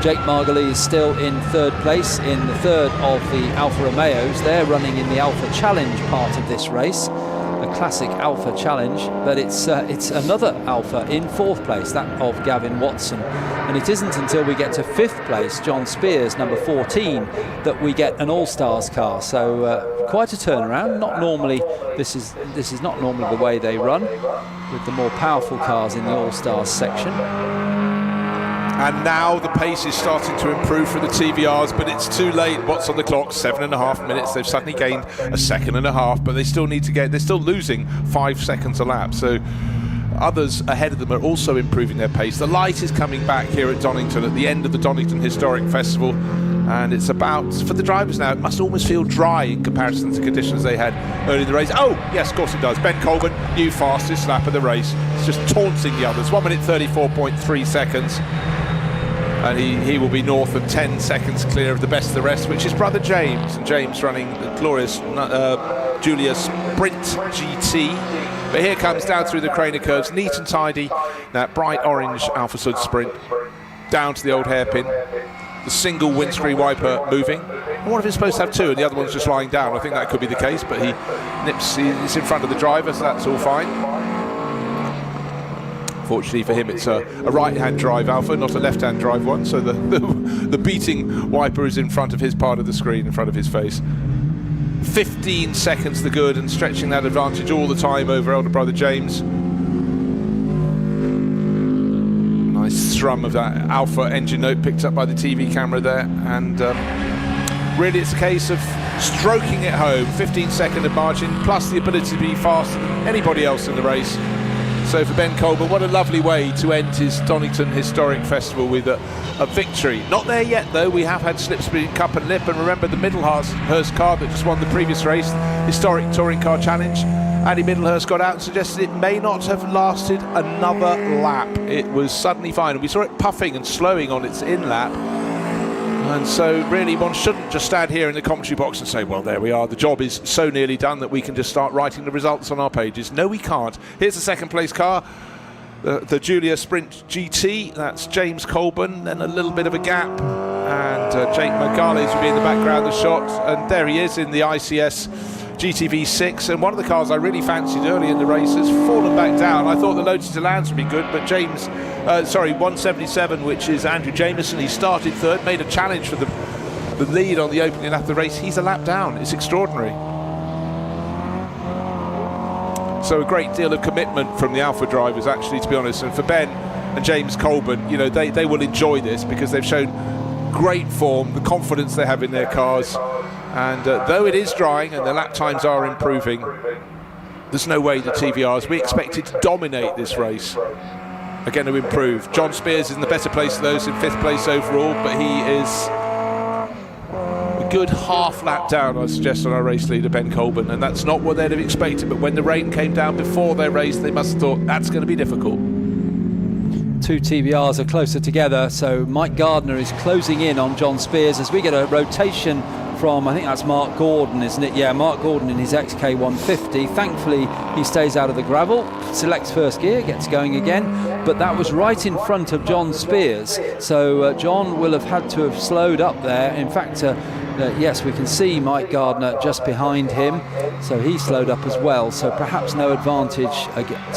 Jake Margolese is still in third place in the third of the Alfa Romeos. They're running in the Alfa Challenge part of this race, a classic Alfa Challenge, but it's another Alfa in fourth place, that of Gavin Watson. And it isn't until we get to fifth place, John Spears, number 14, that we get an All-Stars car. So quite a turnaround. Not normally, this is not normally the way they run, with the more powerful cars in the All-Stars section. And now the pace is starting to improve for the TVRs, but it's too late. What's on the clock? 7.5 minutes. They've suddenly gained a second and a half, but they still need to they're still losing 5 seconds a lap. So others ahead of them are also improving their pace. The light is coming back here at Donington at the end of the Donington Historic Festival, and it's about, for the drivers now, it must almost feel dry in comparison to conditions they had early in the race. Oh, yes, of course it does. Ben Colburn, new fastest lap of the race. It's just taunting the others. 1 minute 34.3 seconds. and he will be north of 10 seconds clear of the best of the rest, which is brother James, and James running the glorious Julia Sprint GT. But here comes down through the Craner curves, neat and tidy, that bright orange Alpha Sud Sprint down to the old hairpin, the single windscreen wiper moving. One of it's supposed to have two and the other one's just lying down. I think that could be the case, but he's in front of the driver, so that's all fine. Fortunately for him, it's a right-hand drive Alpha, not a left-hand drive one, so the beating wiper is in front of his part of the screen, in front of his face. 15 seconds the good, and stretching that advantage all the time over elder brother James. Nice thrum of that Alpha engine note picked up by the TV camera there, and really it's a case of stroking it home. 15-second margin, plus the ability to be faster than anybody else in the race. So for Ben Colburn, what a lovely way to end his Donington Historic Festival with a victory. Not there yet, though. We have had slipstream, cup and lip, and remember the Middlehurst car that just won the previous race, Historic Touring Car Challenge. Andy Middlehurst got out and suggested it may not have lasted another lap. It was suddenly fine. We saw it puffing and slowing on its in-lap. And so really one shouldn't just stand here in the commentary box and say, well, there we are, the job is so nearly done that we can just start writing the results on our pages. No, we can't. Here's the second place car, the Julia Sprint GT. That's James Colburn, then a little bit of a gap, and Jake Magales will be in the background of the shot, and there he is in the ICS GTV6, and one of the cars I really fancied early in the race has fallen back down. I thought the Lotus Elan would be good, but 177, which is Andrew Jameson, he started third, made a challenge for the lead on the opening lap of the race. He's a lap down. It's extraordinary. So a great deal of commitment from the Alpha drivers, actually, to be honest, and for Ben and James Colburn, you know, they will enjoy this because they've shown great form, the confidence they have in their cars. And though it is drying and the lap times are improving, there's no way the TVRs, we expected to dominate this race, are going to improve. John Spears is in the better place of those, in 5th place overall, but he is a good half lap down, I suggest, on our race leader Ben Colburn, and that's not what they'd have expected. But when the rain came down before their race, they must have thought that's going to be difficult. Two TVRs are closer together, so Mike Gardner is closing in on John Spears as we get a rotation from, I think that's Mark Gordon, isn't it? Yeah, Mark Gordon in his XK150. Thankfully, he stays out of the gravel, selects first gear, gets going again, but that was right in front of John Spears. So John will have had to have slowed up there. In fact, yes, we can see Mike Gardner just behind him, so he slowed up as well. So perhaps no advantage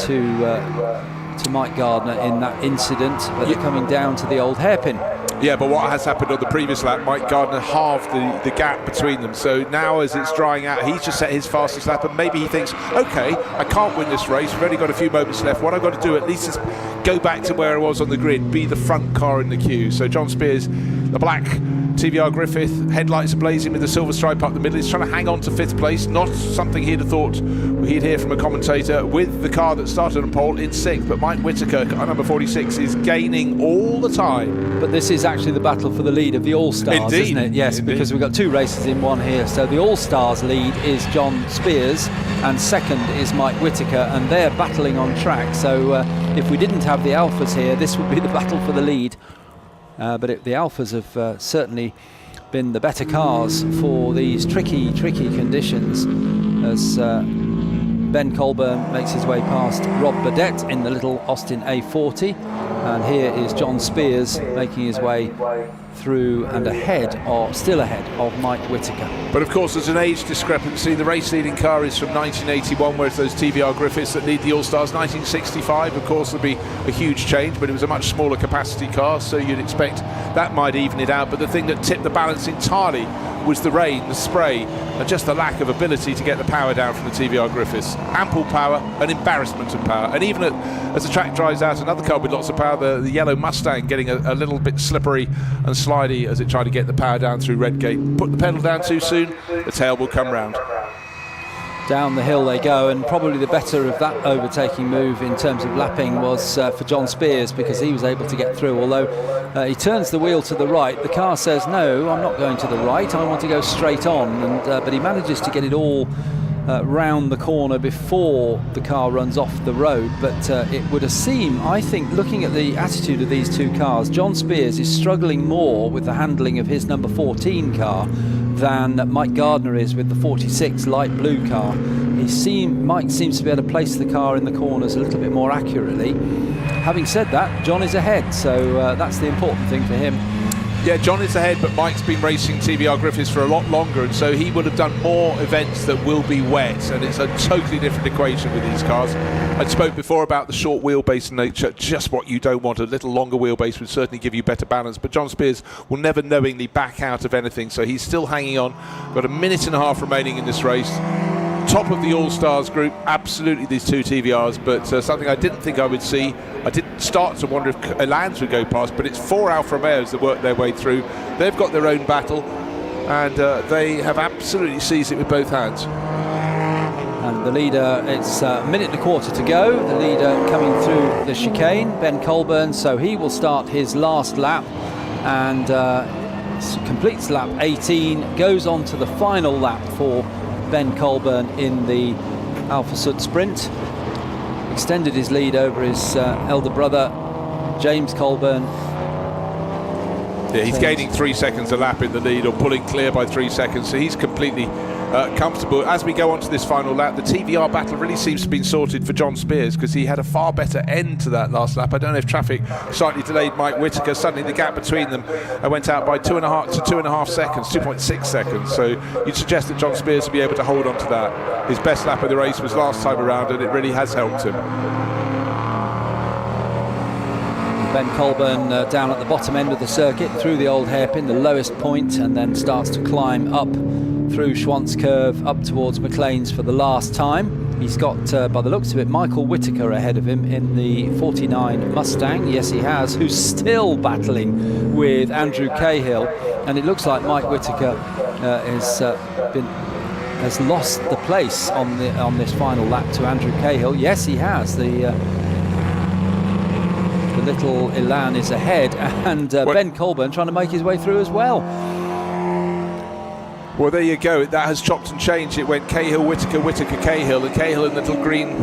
to Mike Gardner in that incident, but they're coming down to the old hairpin. Yeah, but what has happened on the previous lap, Mike Gardner halved the gap between them. So now as it's drying out, he's just set his fastest lap, and maybe he thinks, okay, I can't win this race, we've only got a few moments left. What I've got to do at least is go back to where I was on the grid, be the front car in the queue. So John Spears, the black TVR Griffith, headlights are blazing with the silver stripe up the middle. He's trying to hang on to 5th place, not something he'd have thought he'd hear from a commentator, with the car that started on pole in 6th. But Mike Whittaker, car number 46, is gaining all the time. But this is actually the battle for the lead of the All-Stars, isn't it? Yes, indeed. Because we've got two races in one here. So the All-Stars lead is John Spears and second is Mike Whittaker, and they're battling on track. So if we didn't have the Alphas here, this would be the battle for the lead. But the Alphas have certainly been the better cars for these tricky conditions, as Ben Colburn makes his way past Rob Burdett in the little Austin A40, and here is John Spears making his way through and still ahead of Mike Whittaker. But of course there's an age discrepancy. The race leading car is from 1981, whereas those TVR Griffiths that lead the All-Stars 1965, of course, will be a huge change, but it was a much smaller capacity car, so you'd expect that might even it out. But the thing that tipped the balance entirely was the rain, the spray, and just the lack of ability to get the power down from the TVR Griffiths. Ample power, an embarrassment of power, and even as the track dries out, another car with lots of power, the yellow Mustang, getting a little bit slippery and slidey as it tried to get the power down through Redgate. Put the pedal down too soon, the tail will come round. Down the hill they go, and probably the better of that overtaking move in terms of lapping was for John Spears, because he was able to get through. Although he turns the wheel to the right, the car says, no, I'm not going to the right, I want to go straight on, and but he manages to get it all round the corner before the car runs off the road, but it would seem, I think, looking at the attitude of these two cars, John Spears is struggling more with the handling of his number 14 car than Mike Gardner is with the 46 light blue car. Mike seems to be able to place the car in the corners a little bit more accurately. Having said that, John is ahead, so that's the important thing for him. Yeah, John is ahead, but Mike's been racing TVR Griffiths for a lot longer, and so he would have done more events that will be wet, and it's a totally different equation with these cars. I spoke before about the short wheelbase nature, just what you don't want. A little longer wheelbase would certainly give you better balance, but John Spears will never knowingly back out of anything, so he's still hanging on. Got a minute and a half remaining in this race. Top of the All-Stars group, absolutely these two TVRs, but something I didn't think I would see. I did start to wonder if Elands would go past, but it's 4 Alfa Romeos that work their way through. They've got their own battle, and they have absolutely seized it with both hands. And the leader, it's a minute and a quarter to go. The leader coming through the chicane, Ben Colburn, so he will start his last lap and completes lap 18, goes on to the final lap for Ben Colburn in the Alfa Sud Sprint. Extended his lead over his elder brother, James Colburn. Yeah, he's gaining 3 seconds a lap in the lead, or pulling clear by 3 seconds, so he's completely comfortable. As we go on to this final lap, the TVR battle really seems to have been sorted for John Spears, because he had a far better end to that last lap. I don't know if traffic slightly delayed Mike Whitaker. Suddenly the gap between them went out by 2.5 seconds, 2.6 seconds. So you'd suggest that John Spears will be able to hold on to that. His best lap of the race was last time around, and it really has helped him. Ben Colburn down at the bottom end of the circuit, through the old hairpin, the lowest point, and then starts to climb up through Schwantz Curve up towards McLean's for the last time. He's got, by the looks of it, Michael Whitaker ahead of him in the 49 Mustang. Yes, he has, who's still battling with Andrew Cahill, and it looks like Mike Whitaker has lost the place on this final lap to Andrew Cahill. Yes, he has. The little Elan is ahead, and Ben Colburn trying to make his way through as well. Well, there you go. That has chopped and changed. It went Cahill, Whitaker, Whitaker, Cahill, and Cahill in the little green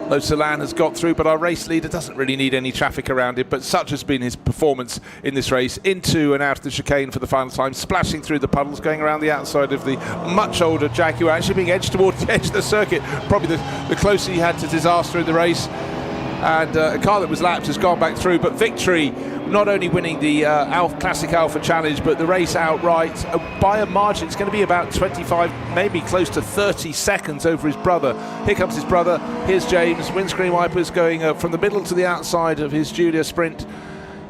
Lotus Elan has got through, but our race leader doesn't really need any traffic around it, but such has been his performance in this race, into and out of the chicane for the final time, splashing through the puddles, going around the outside of the much older Jaguar, actually being edged towards the edge of the circuit, probably the closer he had to disaster in the race. And a car that was lapped has gone back through, but victory, not only winning the Classic Alpha Challenge, but the race outright by a margin. It's going to be about 25, maybe close to 30 seconds over his brother. Here comes his brother. Here's James. Windscreen wipers going from the middle to the outside of his Julia Sprint.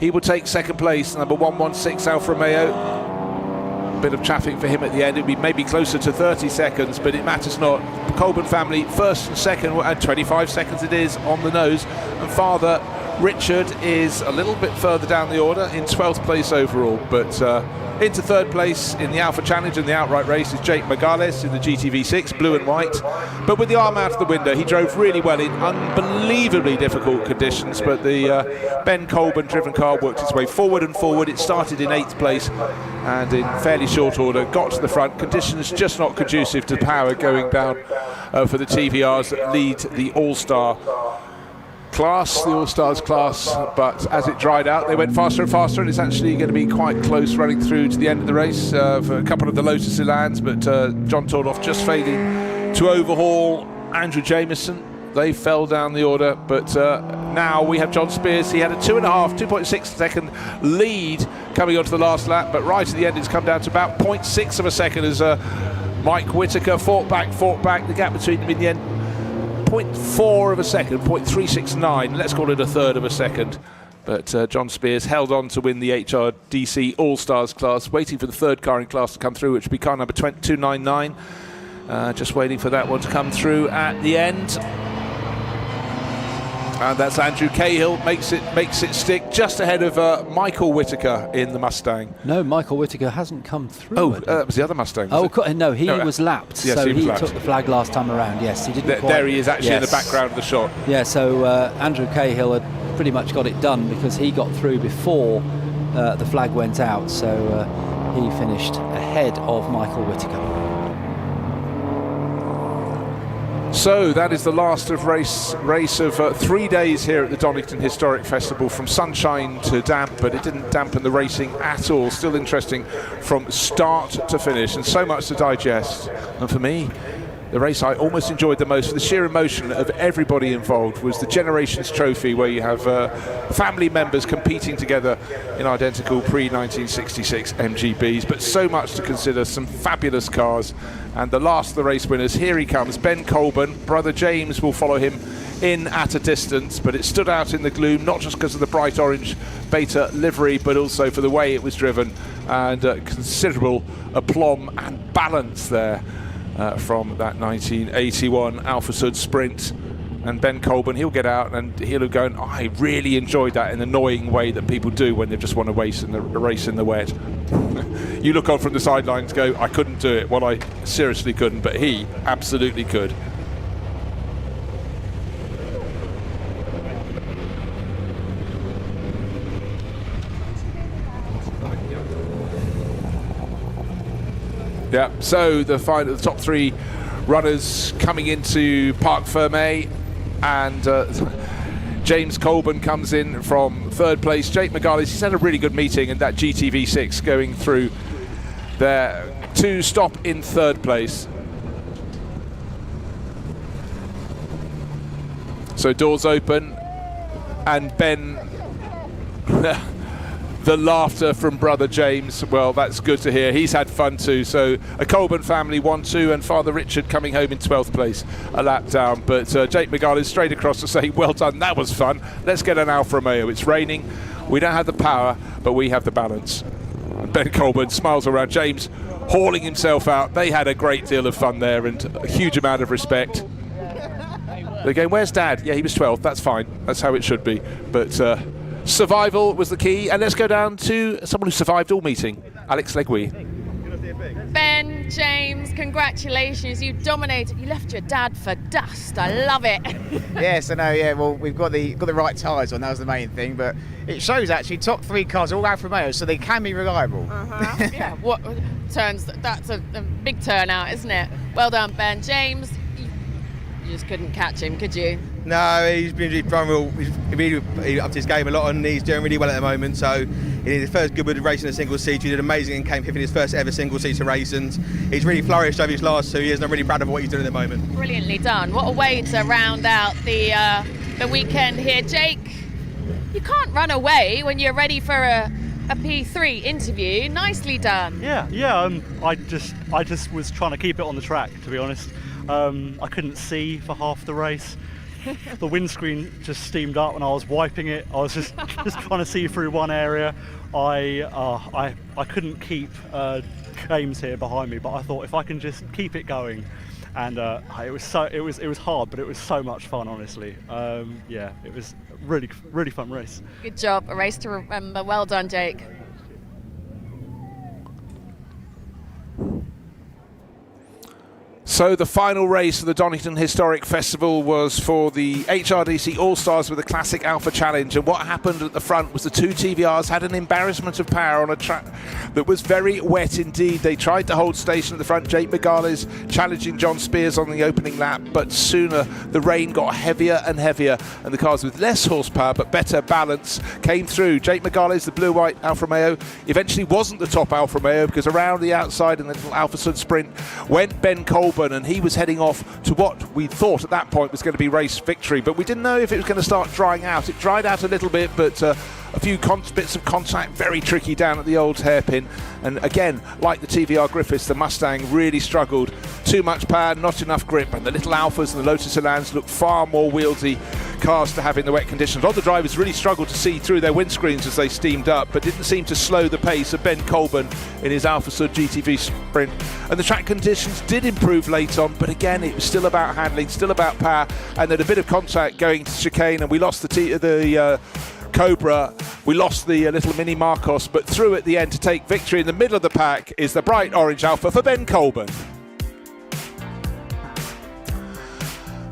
He will take second place, number 116 Alfa Romeo. Bit of traffic for him at the end. It'll be maybe closer to 30 seconds, but it matters not. The Colburn family first and second, and 25 seconds it is on the nose. And father Richard is a little bit further down the order in 12th place overall, but into third place in the Alpha Challenge and the outright race is Jake Magales in the GTV6, blue and white. But with the arm out of the window, he drove really well in unbelievably difficult conditions, but the Ben Colburn driven car worked its way forward and forward. It started in 8th place and in fairly short order got to the front. Conditions just not conducive to power going down for the TVRs that lead the All-Star class, the All-Stars class, but as it dried out they went faster and faster, and it's actually going to be quite close running through to the end of the race for a couple of the Lotus Elans, but John Tordoff just failing to overhaul Andrew Jameson. They fell down the order, but now we have John Spears. He had a 2.6 second lead coming onto the last lap, but right at the end it's come down to about 0.6 of a second as Mike Whitaker fought back. The gap between them in the end, 0.4 of a second, 0.369, let's call it a third of a second. But John Spears held on to win the HRDC All-Stars class, waiting for the third car in class to come through, which will be car number 299. Just waiting for that one to come through at the end. And that's Andrew Cahill, makes it stick just ahead of Michael Whitaker in the Mustang. No, Michael Whitaker hasn't come through. Oh, that was the other Mustang. No, he was lapped. Yes, so he lapped. took the flag last time around. Yes, he didn't. There he is, actually in the background of the shot. Yeah, so Andrew Cahill had pretty much got it done because he got through before the flag went out. So he finished ahead of Michael Whitaker. So that is the last of race of 3 days here at the Donington Historic Festival, from sunshine to damp, but it didn't dampen the racing at all. Still interesting from start to finish, and so much to digest. And for me, the race I almost enjoyed the most, for the sheer emotion of everybody involved, was the Generations Trophy, where you have family members competing together in identical pre-1966 MGBs, but so much to consider, some fabulous cars. And the last of the race winners, here he comes, Ben Colburn. Brother James will follow him in at a distance, but it stood out in the gloom, not just because of the bright orange Beta livery, but also for the way it was driven, and considerable aplomb and balance there. From that 1981 Alfa Sud Sprint. And Ben Colburn, he'll get out and he'll go, and I really enjoyed that, in an annoying way that people do when they just want to race in the wet. You look on from the sidelines, go, I couldn't do it. Well, I seriously couldn't, but he absolutely could. Yeah, so the top three runners coming into Parc Fermé, and James Colburn comes in from third place. Jake McGarlis, he's had a really good meeting, and that GTV6 going through there to stop in third place. So doors open, and Ben... The laughter from brother James, well, that's good to hear. He's had fun too. So a Colburn family 1-2, and Father Richard coming home in 12th place, a lap down. But Jake McGarlis straight across to say, well done, that was fun. Let's get an Alfa Romeo. It's raining. We don't have the power, but we have the balance. And Ben Colburn smiles around. James hauling himself out. They had a great deal of fun there, and a huge amount of respect. They're going, where's Dad? Yeah, he was 12th. That's fine. That's how it should be. But... survival was the key, and let's go down to someone who survived all meeting, Alex Legui. Ben, James, congratulations, you dominated. You left your dad for dust. I love it. Yes, I know, yeah, well, we've got the right tyres on, that was the main thing, but it shows actually top three cars are all Alfa Romeo, so they can be reliable. Yeah, what turns, that's a big turnout, isn't it? Well done, Ben. James, you just couldn't catch him, could you? No, he's really upped his game a lot, and he's doing really well at the moment. So in his first good with racing a single seater, he did amazing and came fifth in his first ever single seater race, and he's really flourished over his last 2 years, and I'm really proud of what he's doing at the moment. Brilliantly done. What a way to round out the weekend here. Jake, you can't run away when you're ready for a P3 interview. Nicely done. Yeah. I just was trying to keep it on the track, to be honest. I couldn't see for half the race. The windscreen just steamed up when I was wiping it. I was just trying to see through one area. I couldn't keep James here behind me, but I thought if I can just keep it going, and it was hard, but it was so much fun, honestly. Yeah, it was really fun race. Good job, a race to remember. Well done, Jake. So the final race of the Donington Historic Festival was for the HRDC All-Stars with the Classic Alpha Challenge, and what happened at the front was the two TVRs had an embarrassment of power on a track that was very wet indeed. They tried to hold station at the front. Jake McGarlis challenging John Spears on the opening lap, but sooner the rain got heavier and heavier, and the cars with less horsepower but better balance came through. Jake McGarlis, the blue-white Alfa Romeo, eventually wasn't the top Alfa Romeo, because around the outside in the little Alfa Sud Sprint went Ben Colburn, and he was heading off to what we thought at that point was going to be race victory, but we didn't know if it was going to start drying out. It dried out a little bit, but a few bits of contact, very tricky down at the old hairpin. And again, like the TVR Griffiths, the Mustang really struggled. Too much power, not enough grip, and the little Alphas and the Lotus Elans look far more wieldy cars to have in the wet conditions. Other drivers really struggled to see through their windscreens as they steamed up, but didn't seem to slow the pace of Ben Colburn in his Alfa Sud GTV Sprint. And the track conditions did improve late on, but again, it was still about handling, still about power, and then a bit of contact going to chicane, and we lost the Cobra, we lost the little Mini Marcos, but through at the end to take victory in the middle of the pack is the bright orange Alfa for Ben Colburn.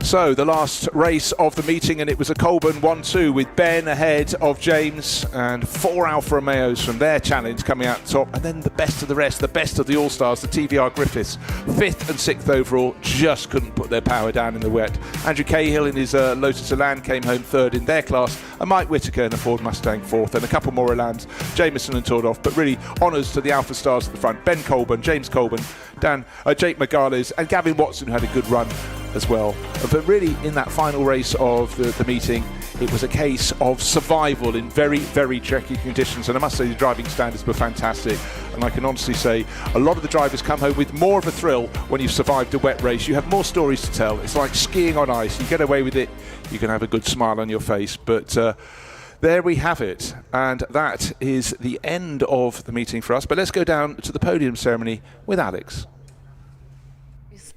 So the last race of the meeting, and it was a Colburn 1-2 with Ben ahead of James and 4 Alfa Romeos from their challenge coming out top, and then the best of the rest, the best of the All-Stars, the TVR Griffiths, 5th and 6th overall, just couldn't put their power down in the wet. Andrew Cahill in his Lotus Elan came home 3rd in their class, and Mike Whitaker in a Ford Mustang 4th, and a couple more Elans, Jameson and Tordoff, but really honours to the Alpha Stars at the front, Ben Colburn, James Colburn, Jake McGarlis, and Gavin Watson, who had a good run as well. But really, in that final race of the meeting, it was a case of survival in very, very tricky conditions. And I must say, the driving standards were fantastic. And I can honestly say, a lot of the drivers come home with more of a thrill when you've survived a wet race. You have more stories to tell. It's like skiing on ice. You get away with it, you can have a good smile on your face. But there we have it. And that is the end of the meeting for us. But let's go down to the podium ceremony with Alex.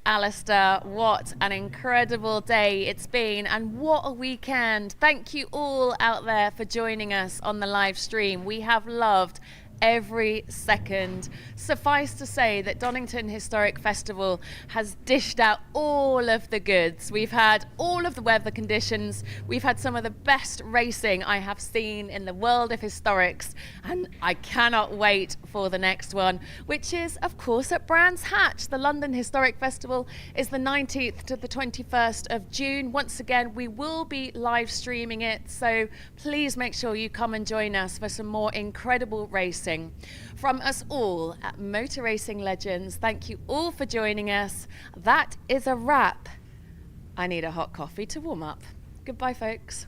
Alistair, what an incredible day it's been, and what a weekend. Thank you all out there for joining us on the live stream. We have loved every second. Suffice to say that Donington Historic Festival has dished out all of the goods. We've had all of the weather conditions. We've had some of the best racing I have seen in the world of historics, and I cannot wait for the next one, which is of course at Brands Hatch. The London Historic Festival is the 19th to the 21st of June. Once again, we will be live streaming it, so please make sure you come and join us for some more incredible racing. From us all at Motor Racing Legends, thank you all for joining us. That is a wrap. I need a hot coffee to warm up. Goodbye, folks.